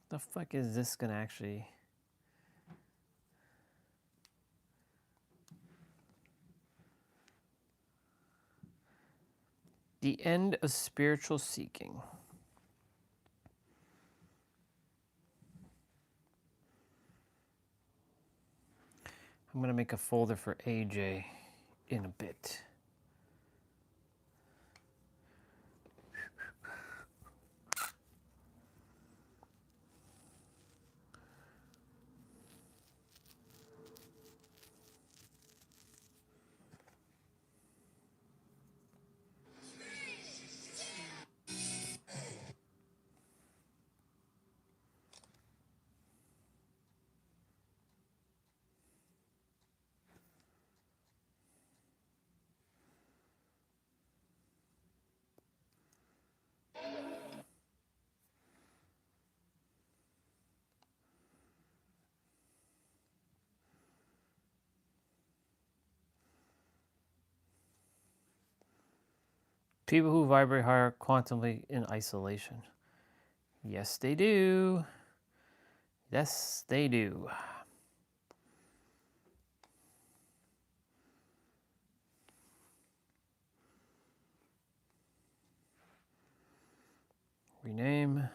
The fuck is this gonna actually... The end of spiritual seeking. I'm gonna make a folder for AJ in a bit. People who vibrate higher quantumly in isolation. Yes, they do. Yes, they do. Rename.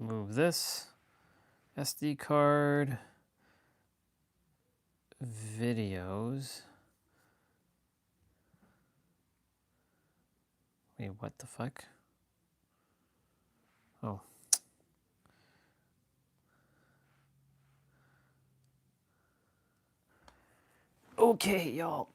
Move this. SD card. Videos. Wait, what the fuck? Oh. Okay, y'all.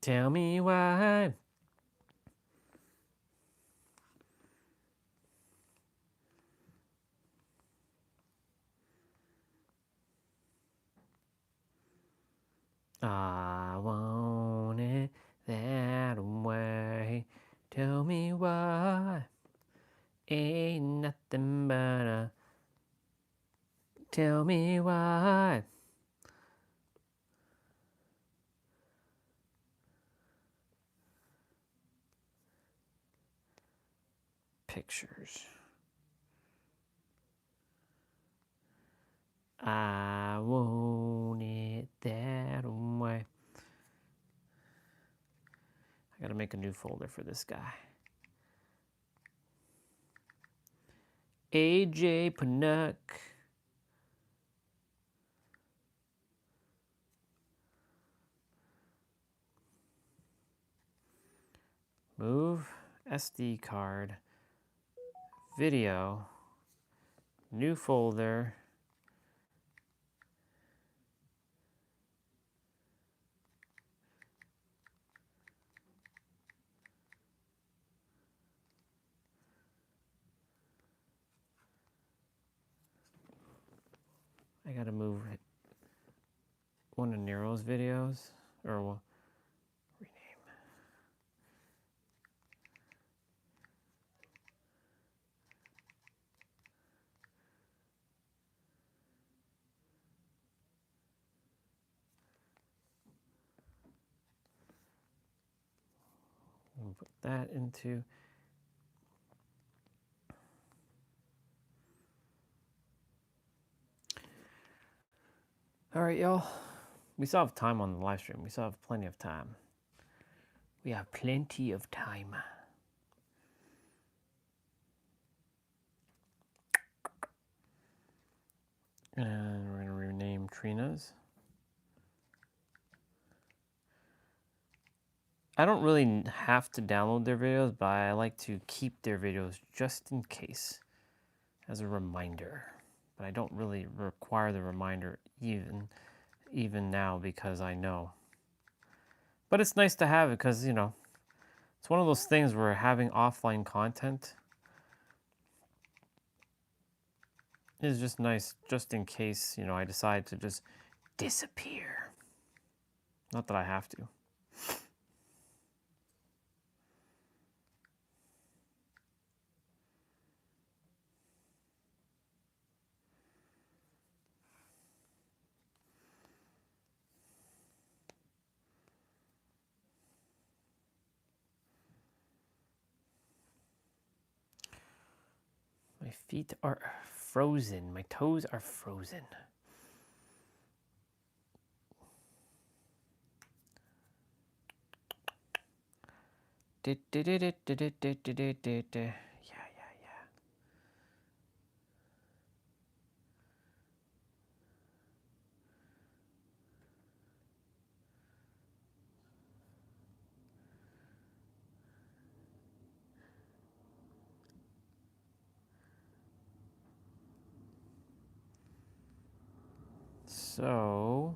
Tell me why. I want it that way. Tell me why. Ain't nothing but a. Tell me why. Pictures. I want it that way. I gotta make a new folder for this guy. AJ Panuck. Move SD card. Video. New folder. I gotta move one of Nero's videos, or rename. We'll put that into. All right, y'all. We still have time on the live stream. We still have plenty of time. We have plenty of time. And we're going to rename Trina's. I don't really have to download their videos, but I like to keep their videos just in case as a reminder. But I don't really require the reminder even now because I know. But it's nice to have it because, you know, it's one of those things where having offline content is just nice just in case, you know, I decide to just disappear. Not that I have to. My feet are frozen. My toes are frozen. Yeah. So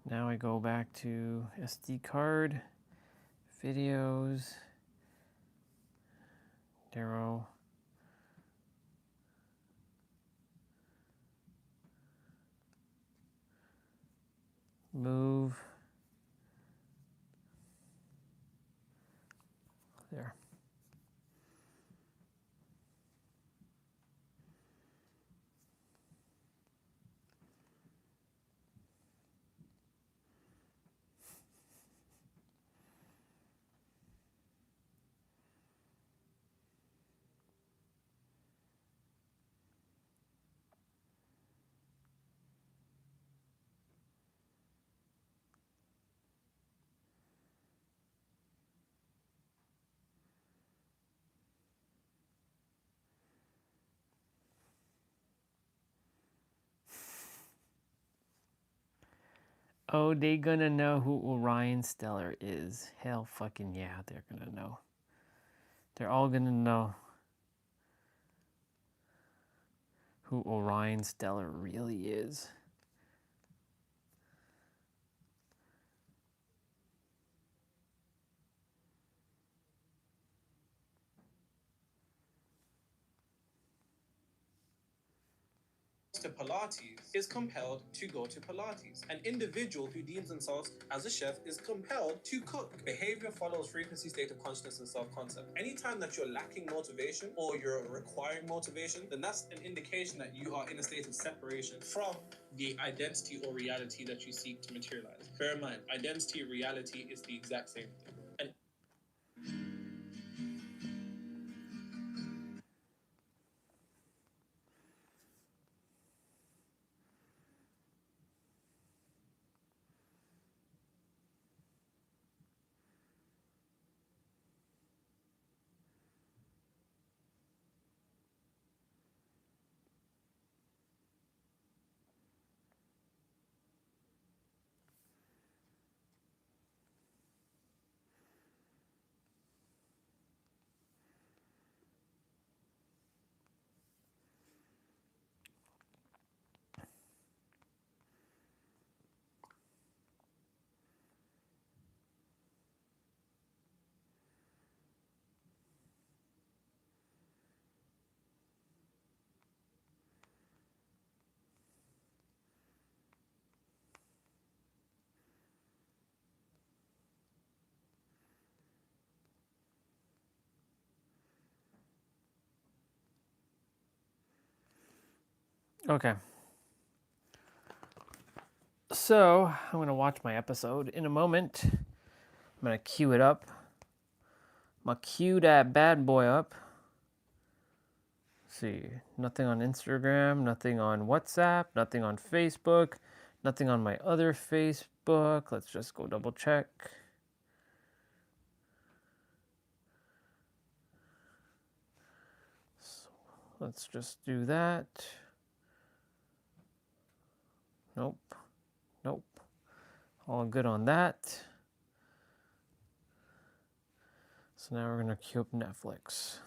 now I go back to SD card, videos, arrow, move, there. Oh, they gonna know who Orion Stellar is. Hell fucking yeah, they're gonna know. They're all gonna know who Orion Stellar really is. To Pilates is compelled to go to Pilates. An individual who deems themselves as a chef is compelled to cook. Behavior follows frequency, state of consciousness, and self-concept. Anytime that you're lacking motivation or you're requiring motivation, then that's an indication that you are in a state of separation from the identity or reality that you seek to materialize. Bear in mind, identity and reality is the exact same thing. And Okay. So, I'm going to watch my episode in a moment. I'm going to cue it up. I'm going to cue that bad boy up. Let's see. Nothing on Instagram, nothing on WhatsApp, nothing on Facebook, nothing on my other Facebook. Let's just go double check. So let's just do that. Nope. Nope. All good on that. So now we're going to queue up Netflix.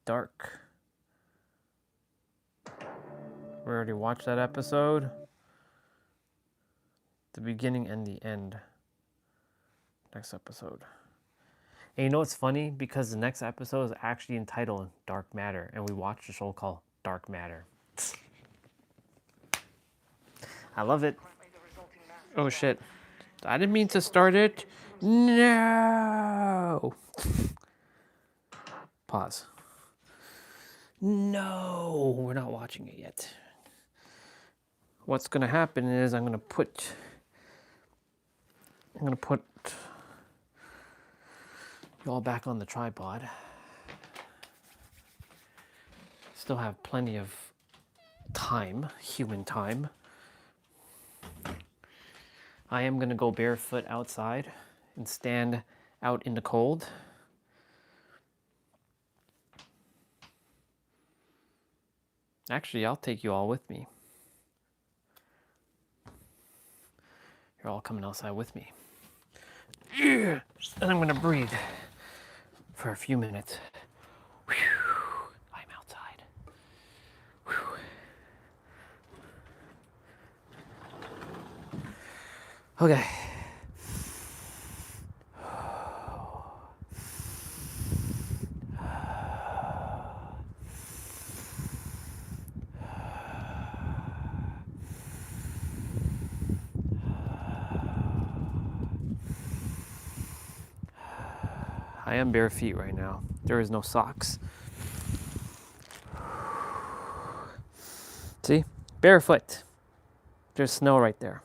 Dark. We already watched that episode. The beginning and the end. Next episode. And you know what's funny? Because the next episode is actually entitled Dark Matter. And we watched a show called Dark Matter. I love it. Oh shit. I didn't mean to start it. No. Pause. No, we're not watching it yet. What's gonna happen is I'm gonna put y'all back on the tripod. Still have plenty of time, human time. I am gonna go barefoot outside and stand out in the cold Actually, I'll take you all with me. You're all coming outside with me. And I'm gonna breathe for a few minutes. Whew. I'm outside. Whew. Okay. I am bare feet right now. There is no socks. See? Barefoot. There's snow right there.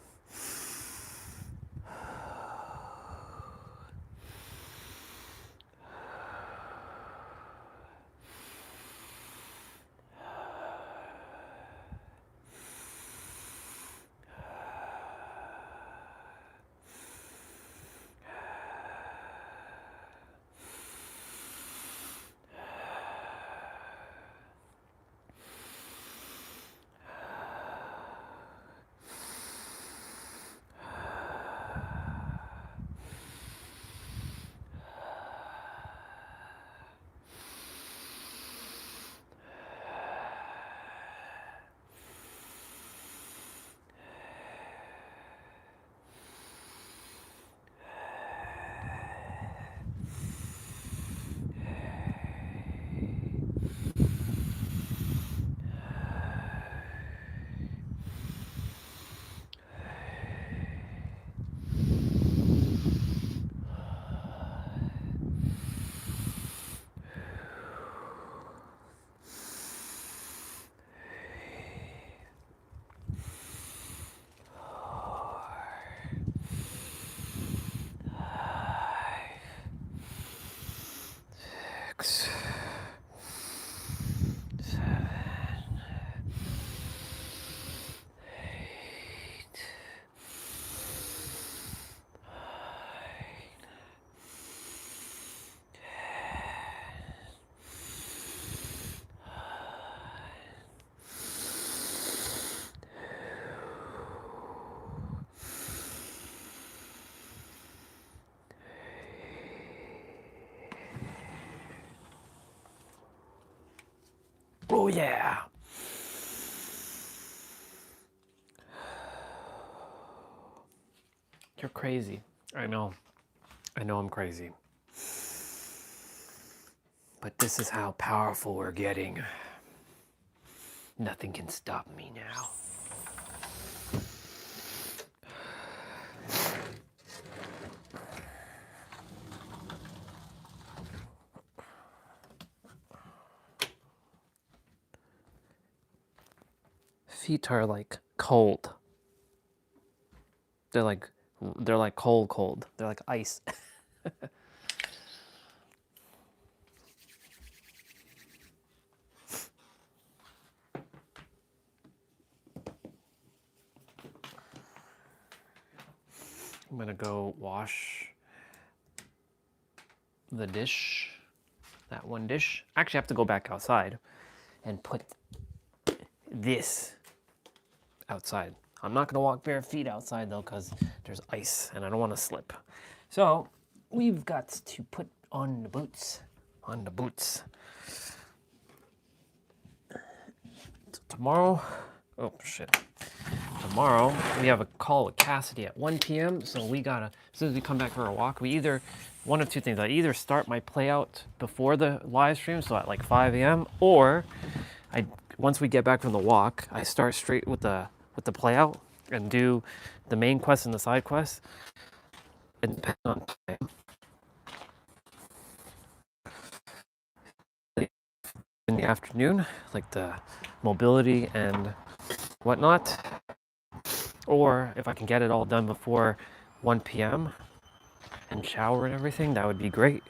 Six, 7, 8, 10. Oh yeah. You're crazy. I know. I know I'm crazy. But this is how powerful we're getting. Nothing can stop me now. Feet are like cold. They're like cold. They're like ice. I'm gonna go wash the dish, that one dish. Actually, I have to go back outside and put this outside. I'm not gonna walk bare feet outside though, because there's ice and I don't want to slip. So we've got to put on the boots. On the boots. So tomorrow, oh shit. Tomorrow we have a call with Cassidy at 1 p.m. So we gotta, as soon as we come back for a walk, we either, one of two things. I either start my play out before the live stream, so at like 5 a.m. or once we get back from the walk, I start straight with the play out and do the main quest and the side quest. And depending on time, in the afternoon, like the mobility and whatnot. Or if I can get it all done before 1 p.m. and shower and everything, that would be great.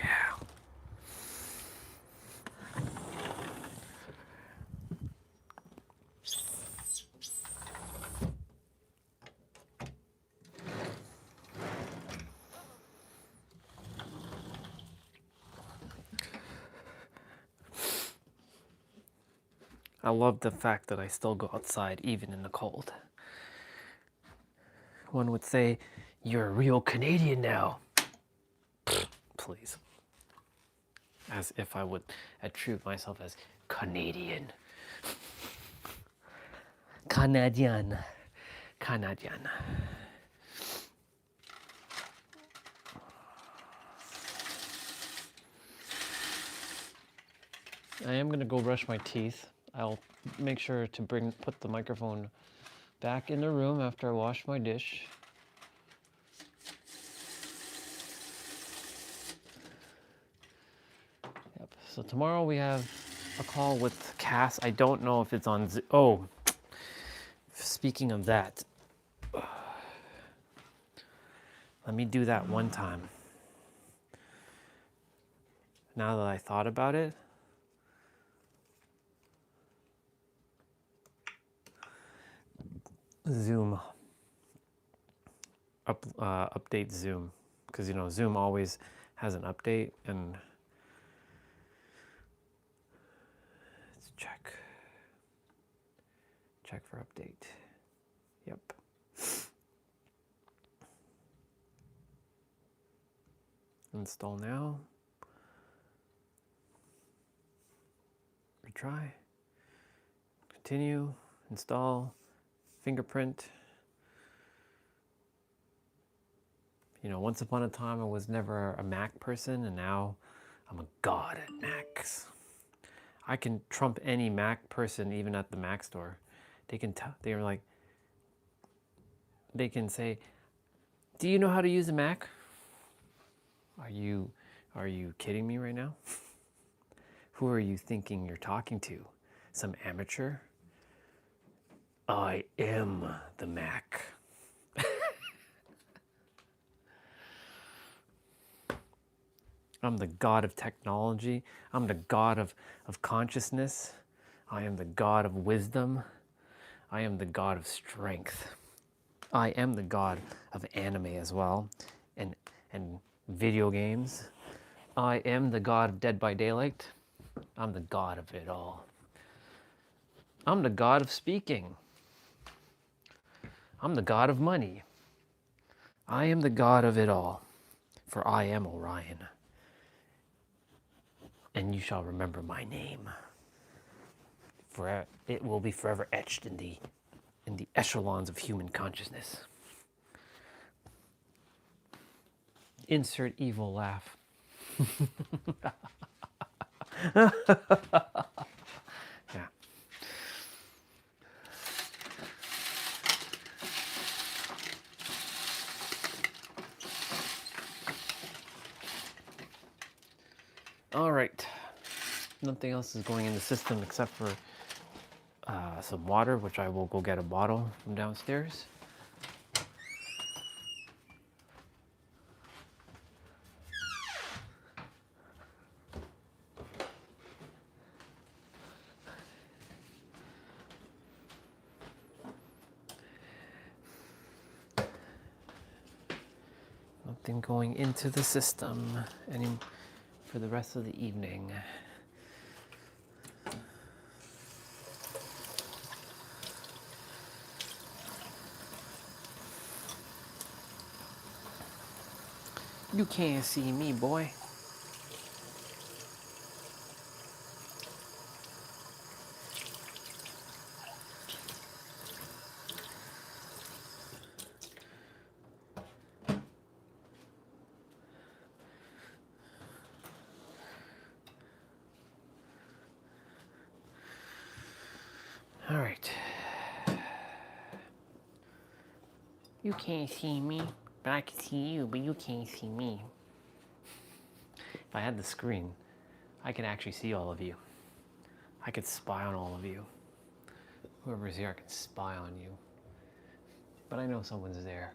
Yeah. I love the fact that I still go outside even in the cold. One would say, you're a real Canadian now. Please. As if I would attribute myself as Canadian. Canadian. Canadian. I am gonna go brush my teeth. I'll make sure to put the microphone back in the room after I wash my dish. Yep. So tomorrow we have a call with Cass. I don't know if it's on Zoom. Oh, speaking of that, let me do that one time. Now that I thought about it, Zoom. Update Zoom. Because, you know, Zoom always has an update, and let's check. Check for update. Yep. Install now. Retry. Continue. Install. Fingerprint. You know, once upon a time I was never a Mac person, and now I'm a god at Macs. I can trump any Mac person even at the Mac store. They can tell, they're like, they can say, do you know how to use a Mac? Are you kidding me right now? Who are you thinking you're talking to? Some amateur? I am the Mac. I'm the god of technology. I'm the god of consciousness. I am the god of wisdom. I am the god of strength. I am the god of anime as well, and video games. I am the god of Dead by Daylight. I'm the god of it all. I'm the god of speaking. I'm the god of money. I am the god of it all, for I am Orion. And you shall remember my name. For it will be forever etched in the echelons of human consciousness. Insert evil laugh. Yeah. All right. Nothing else is going in the system except for some water, which I will go get a bottle from downstairs. Nothing going into the system for the rest of the evening. You can't see me, boy. All right. You can't see me, but I can see you, but you can't see me. If I had the screen, I could actually see all of you. I could spy on all of you. Whoever's here, I can spy on you. But I know someone's there.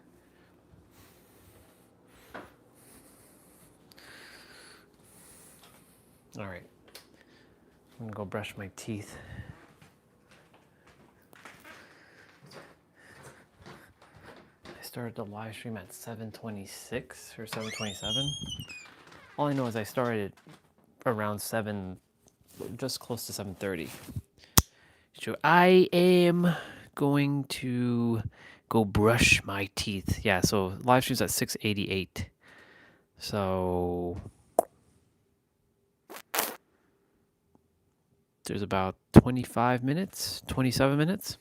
All right. I'm gonna go brush my teeth. I started the live stream at 7:26 or 7:27. All I know is I started around 7, just close to 7:30. show. I am going to go brush my teeth. Yeah, so live stream's at 6:88. So there's about 25 minutes, 27 minutes.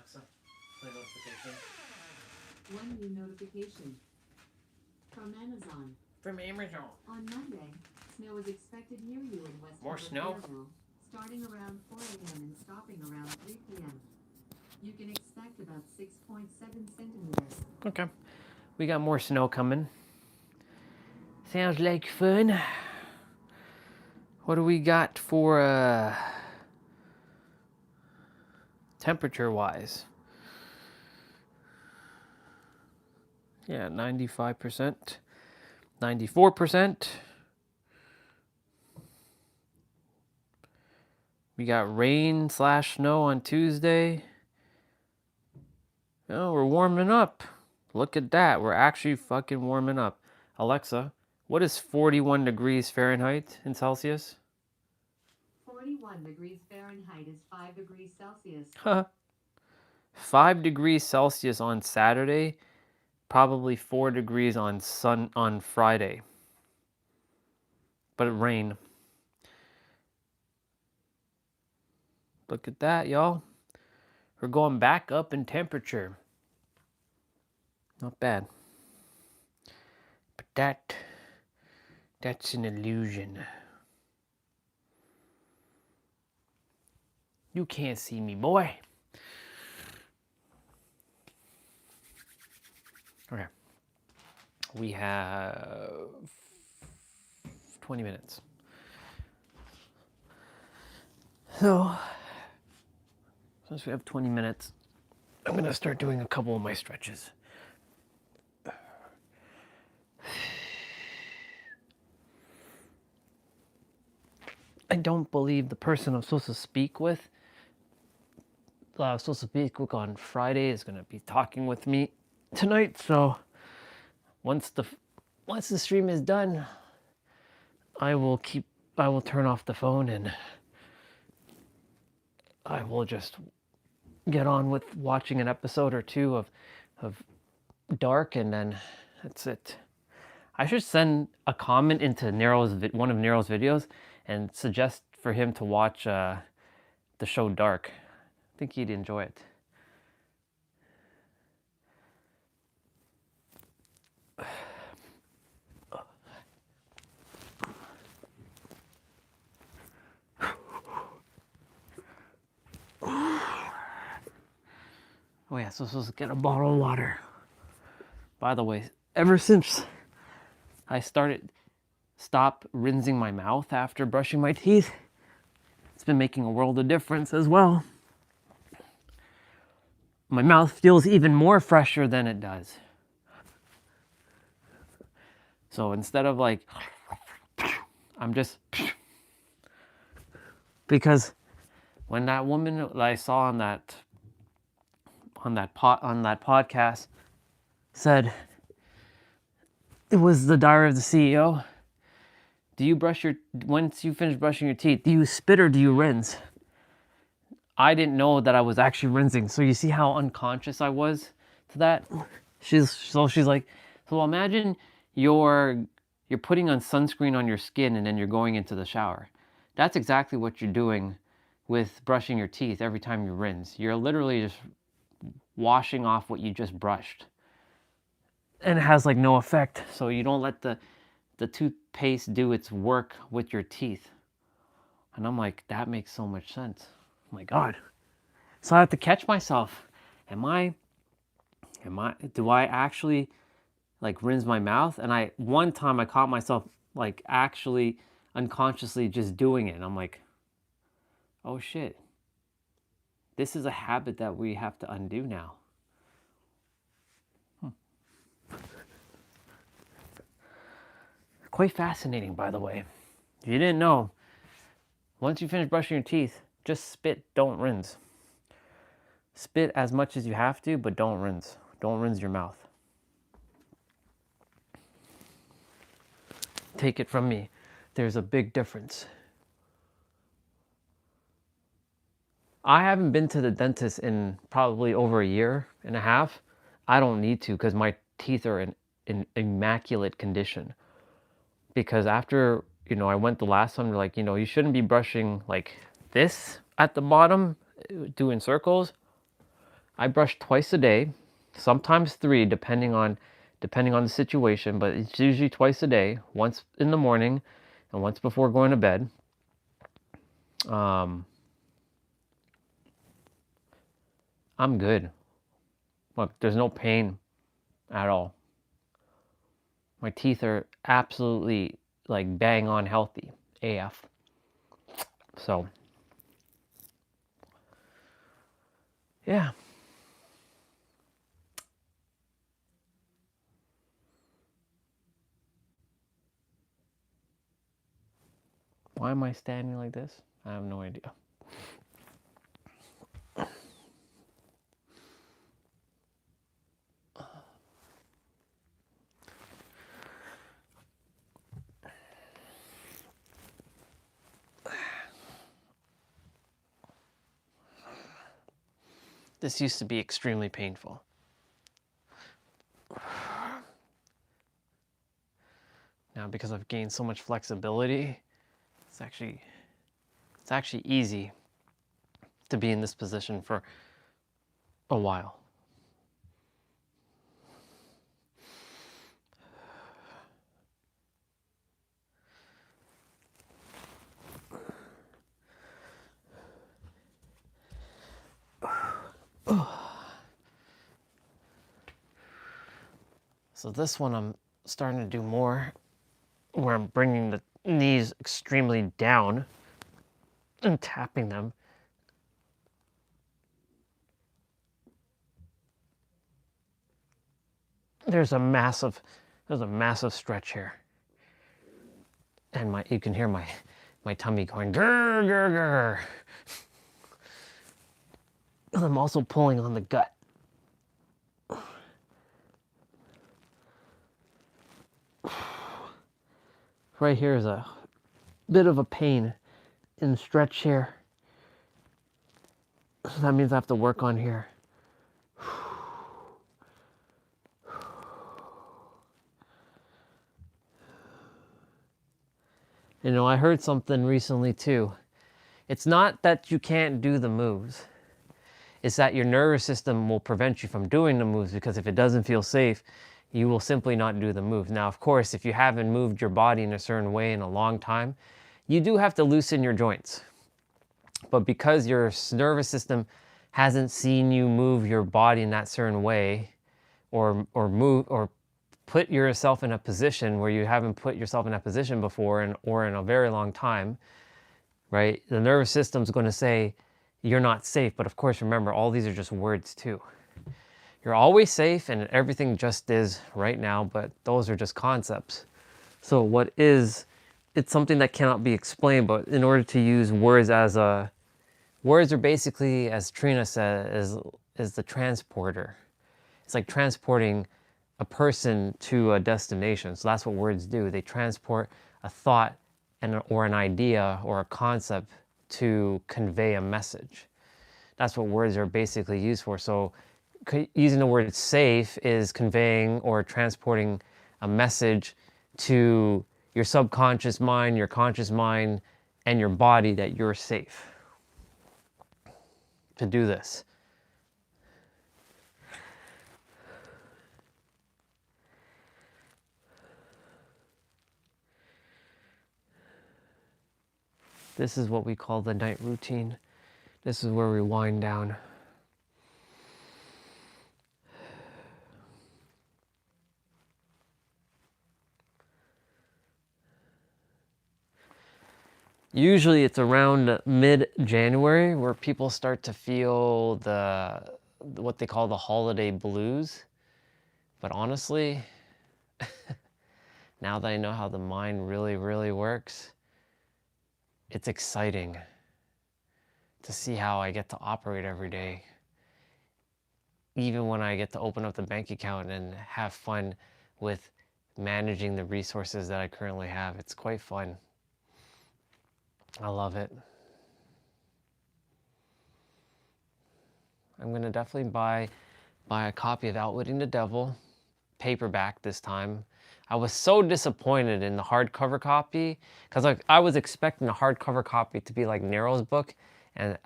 Alexa, play notification. One new notification from Amazon. From Amazon. On Monday, snow is expected near you in West More snow? starting around 4 a.m. and stopping around 3 p.m. You can expect about 6.7 centimeters. Okay. We got more snow coming. Sounds like fun. What do we got for temperature-wise? Yeah, 95%, 94%. We got rain/snow on Tuesday. Oh, we're warming up. Look at that. We're actually fucking warming up. Alexa, what is 41 degrees Fahrenheit in Celsius? 41 degrees Fahrenheit is 5 degrees Celsius. 5 degrees Celsius on Saturday, probably 4 degrees on Friday. But it rained. Look at that, y'all. We're going back up in temperature. Not bad. But that's an illusion. You can't see me, boy. Okay. We have 20 minutes. So, since we have 20 minutes, I'm going to start doing a couple of my stretches. I don't believe the person I'm supposed to speak with, I was supposed to speak with on Friday, is going to be talking with me tonight. So once the stream is done, I will turn off the phone and I will just get on with watching an episode or two of Dark, and then that's it. I should send a comment into one of Nero's videos and suggest for him to watch the show Dark. I think he'd enjoy it. Oh yeah, so I'm supposed to get a bottle of water. By the way, ever since I stopped rinsing my mouth after brushing my teeth, it's been making a world of difference as well. My mouth feels even more fresher than it does. So instead of like, I'm just, because when that woman that I saw on that podcast said it was the Diary of the CEO. Once you finish brushing your teeth, do you spit or do you rinse? I didn't know that I was actually rinsing. So you see how unconscious I was to that? She's like, so imagine you're putting on sunscreen on your skin and then you're going into the shower. That's exactly what you're doing with brushing your teeth every time you rinse. You're literally just washing off what you just brushed. And it has like no effect. So you don't let the toothpaste do its work with your teeth. And I'm like, that makes so much sense. Oh my God. So I have to catch myself. Do I actually like rinse my mouth? And one time I caught myself like actually unconsciously just doing it. And I'm like, oh shit. This is a habit that we have to undo now. Quite fascinating, by the way. If you didn't know, once you finish brushing your teeth, just spit, don't rinse. Spit as much as you have to, but don't rinse. Don't rinse your mouth. Take it from me. There's a big difference. I haven't been to the dentist in probably over a year and a half. I don't need to because my teeth are in immaculate condition. Because after, I went the last time, they're like, you shouldn't be brushing like this at the bottom, doing circles. I brush twice a day, sometimes 3, depending on the situation, but it's usually twice a day, once in the morning and once before going to bed. I'm good. Look, there's no pain at all. My teeth are absolutely like bang on healthy AF. So, yeah. Why am I standing like this? I have no idea. This used to be extremely painful. Now, because I've gained so much flexibility, it's actually easy to be in this position for a while. So this one I'm starting to do more, where I'm bringing the knees extremely down and tapping them. There's a massive stretch here. And you can hear my tummy going grr, grr, grr. And I'm also pulling on the gut. Right here is a bit of a pain in the stretch here. So that means I have to work on here. You know, I heard something recently too. It's not that you can't do the moves. It's that your nervous system will prevent you from doing the moves, because if it doesn't feel safe, you will simply not do the move. Now, of course, if you haven't moved your body in a certain way in a long time, you do have to loosen your joints. But because your nervous system hasn't seen you move your body in that certain way, or put yourself in a position where you haven't put yourself in that position before, or in a very long time, right? The nervous system's going to say you're not safe. But of course, remember, all these are just words too. You're always safe and everything just is right now, but those are just concepts. So what is, it's something that cannot be explained, but in order to use words words are basically, as Trina said, is the transporter. It's like transporting a person to a destination. So that's what words do. They transport a thought or an idea or a concept to convey a message. That's what words are basically used for. So using the word safe is conveying or transporting a message to your subconscious mind, your conscious mind, and your body that you're safe to do this. This is what we call the night routine. This is where we wind down. Usually it's around mid-January where people start to feel what they call the holiday blues. But honestly, now that I know how the mind really, really works, it's exciting to see how I get to operate every day. Even when I get to open up the bank account and have fun with managing the resources that I currently have. It's quite fun. I love it. I'm gonna definitely buy a copy of Outwitting the Devil, paperback this time. I was so disappointed in the hardcover copy, because I was expecting the hardcover copy to be like Nero's book and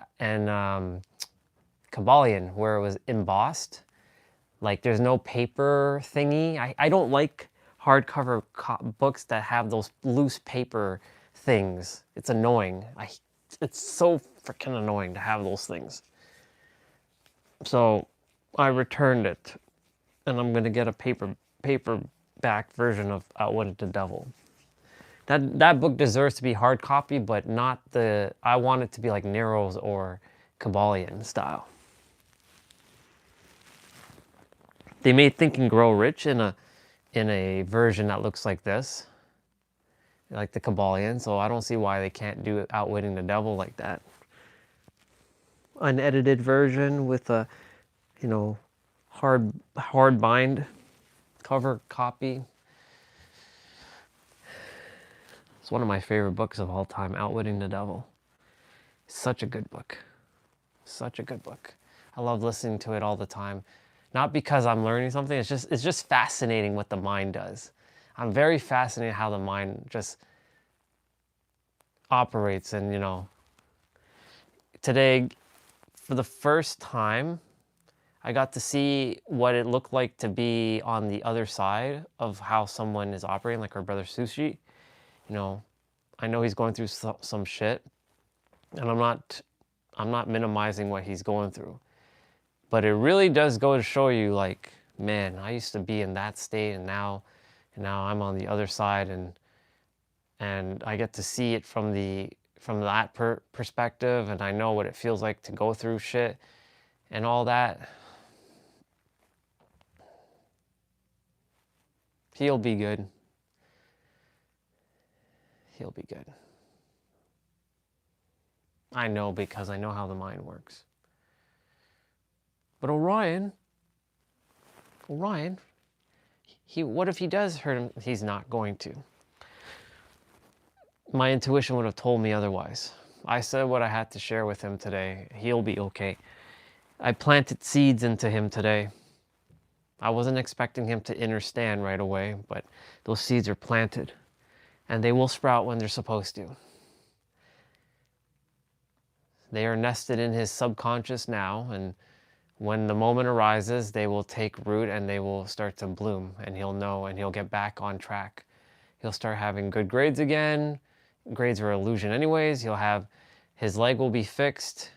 Kabbalion, where it was embossed. Like there's no paper thingy. I don't like hardcover books that have those loose paper things. It's annoying. It's so freaking annoying to have those things. So I returned it, and I'm gonna get a paperback version of Outwitting the Devil. That book deserves to be hard copy, but not the. I want it to be like Nero's or Kabbalion style. They made Think and Grow Rich in a version that looks like this, like the Kabbalion. So I don't see why they can't do Outwitting the Devil like that. Unedited version with a, you know, hard bind cover copy. It's one of my favorite books of all time, Outwitting the Devil. Such a good book. Such a good book. I love listening to it all the time. Not because I'm learning something, it's just fascinating what the mind does. I'm very fascinated how the mind just operates. And you know, today, for the first time, I got to see what it looked like to be on the other side of how someone is operating, like our brother Sushi. You know, I know he's going through some shit, and I'm not minimizing what he's going through. But it really does go to show you, like, man, I used to be in that state, and now I'm on the other side, and I get to see it from that perspective, and I know what it feels like to go through shit and all that. He'll be good. He'll be good. I know, because I know how the mind works. But Orion, what if he does hurt him? He's not going to. My intuition would have told me otherwise. I said what I had to share with him today. He'll be okay. I planted seeds into him today. I wasn't expecting him to understand right away, but those seeds are planted, and they will sprout when they're supposed to. They are nested in his subconscious now, and when the moment arises, they will take root and they will start to bloom, and he'll know, and he'll get back on track. He'll start having good grades again. Grades are illusion anyways. His leg will be fixed,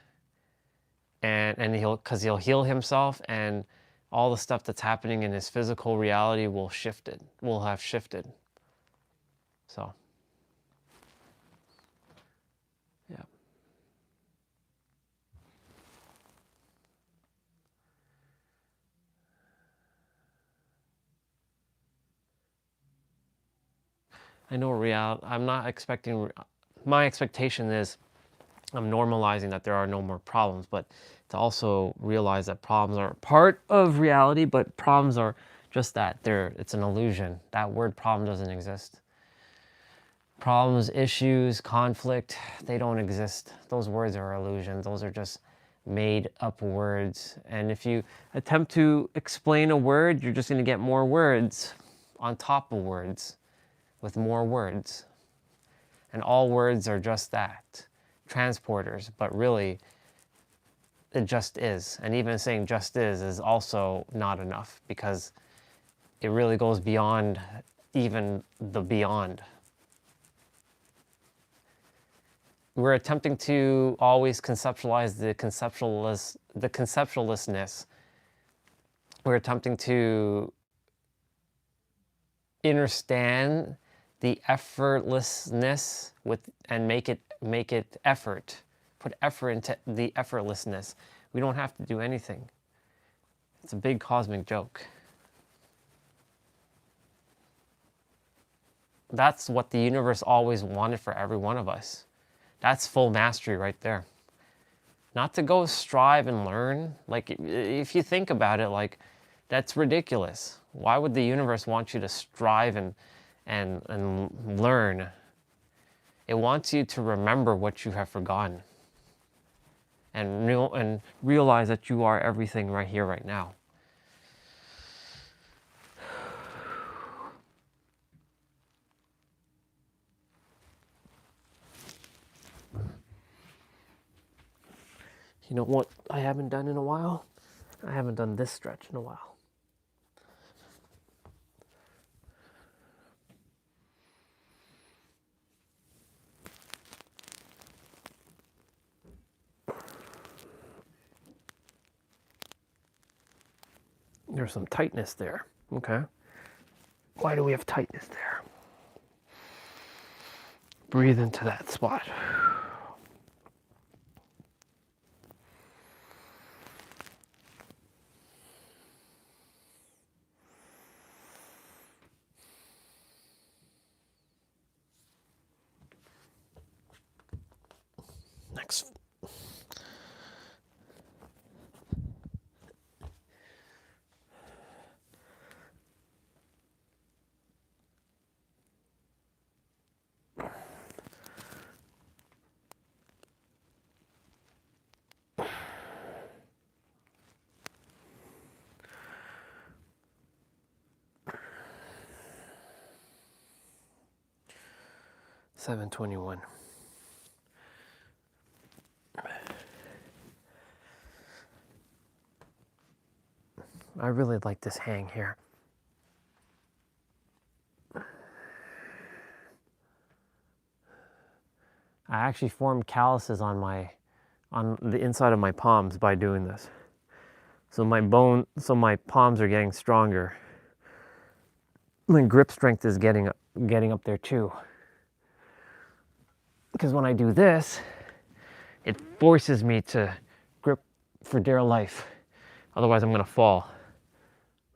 and he'll heal himself, and all the stuff that's happening in his physical reality will have shifted. So, yeah. I know I'm not expecting, my expectation is I'm normalizing that there are no more problems, but to also realize that problems are part of reality, but problems are just that. It's an illusion. That word problem doesn't exist. Problems, issues, conflict, they don't exist. Those words are illusions. Those are just made up words. And if you attempt to explain a word, you're just going to get more words on top of words with more words. And all words are just that, transporters, but really it just is. And even saying just is also not enough, because it really goes beyond even the beyond. We're attempting to always conceptualize the conceptuallessness. We're attempting to understand the effortlessness and make it effort. Put effort into the effortlessness. We don't have to do anything. It's a big cosmic joke. That's what the universe always wanted for every one of us. That's full mastery right there. Not to go strive and learn. Like, if you think about it, like, that's ridiculous. Why would the universe want you to strive and learn? It wants you to remember what you have forgotten, and realize that you are everything right here, right now. You know what? I haven't done in a while. I haven't done this stretch in a while. There's some tightness there. Okay. Why do we have tightness there? Breathe into that spot. Next. $7.21. I really like this hang here. I actually formed calluses on the inside of my palms by doing this. So my palms are getting stronger. My grip strength is getting up there too. Because when I do this, it forces me to grip for dear life. Otherwise I'm gonna fall.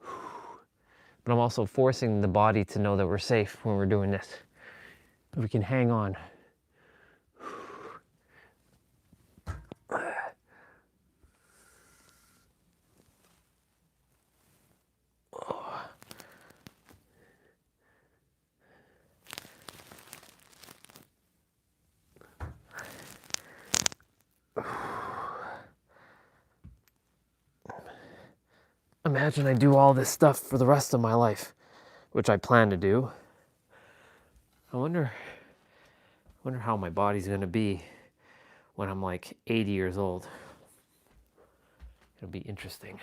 But I'm also forcing the body to know that we're safe when we're doing this. We can hang on. Imagine I do all this stuff for the rest of my life, which I plan to do. I wonder how my body's gonna be when I'm like 80 years old. It'll be interesting.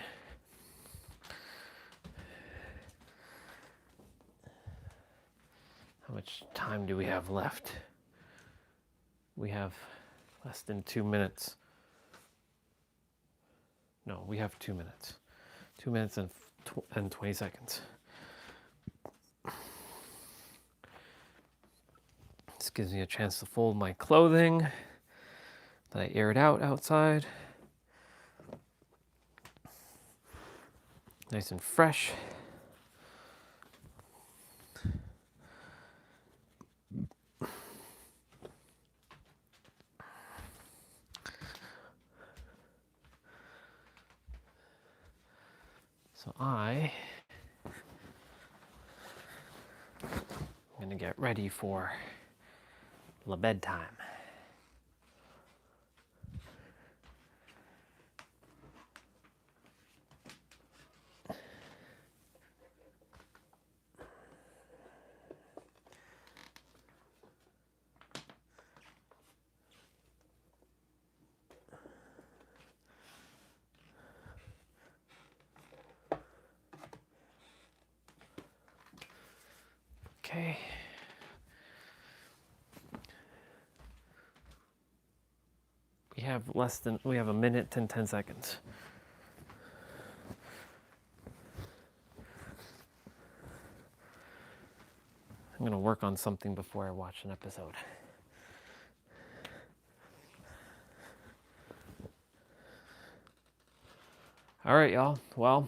How much time do we have left? We have less than 2 minutes. No, we have 2 minutes. 2 minutes and 20 seconds. This gives me a chance to fold my clothing that I aired out outside. Nice and fresh. So I'm gonna get ready for the bedtime. Okay. We have a minute and 10 seconds. I'm gonna work on something before I watch an episode. All right, y'all. Well,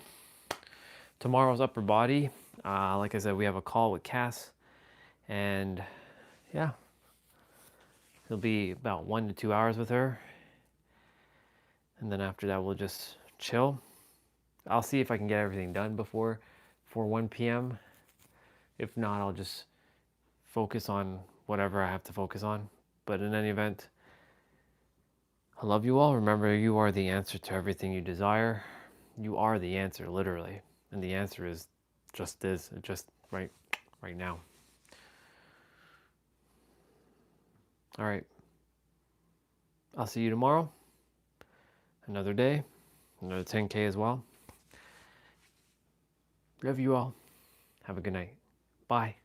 tomorrow's upper body. Like I said, we have a call with Cass, and yeah, it'll be about 1 to 2 hours with her, and then after that we'll just chill. I'll see if I can get everything done before 1 p.m. If not, I'll just focus on whatever I have to focus on. But in any event, I love you all. Remember, you are the answer to everything you desire. You are the answer, literally. And the answer is just right now. All right. I'll see you tomorrow. Another day, another 10K as well. Love you all. Have a good night. Bye.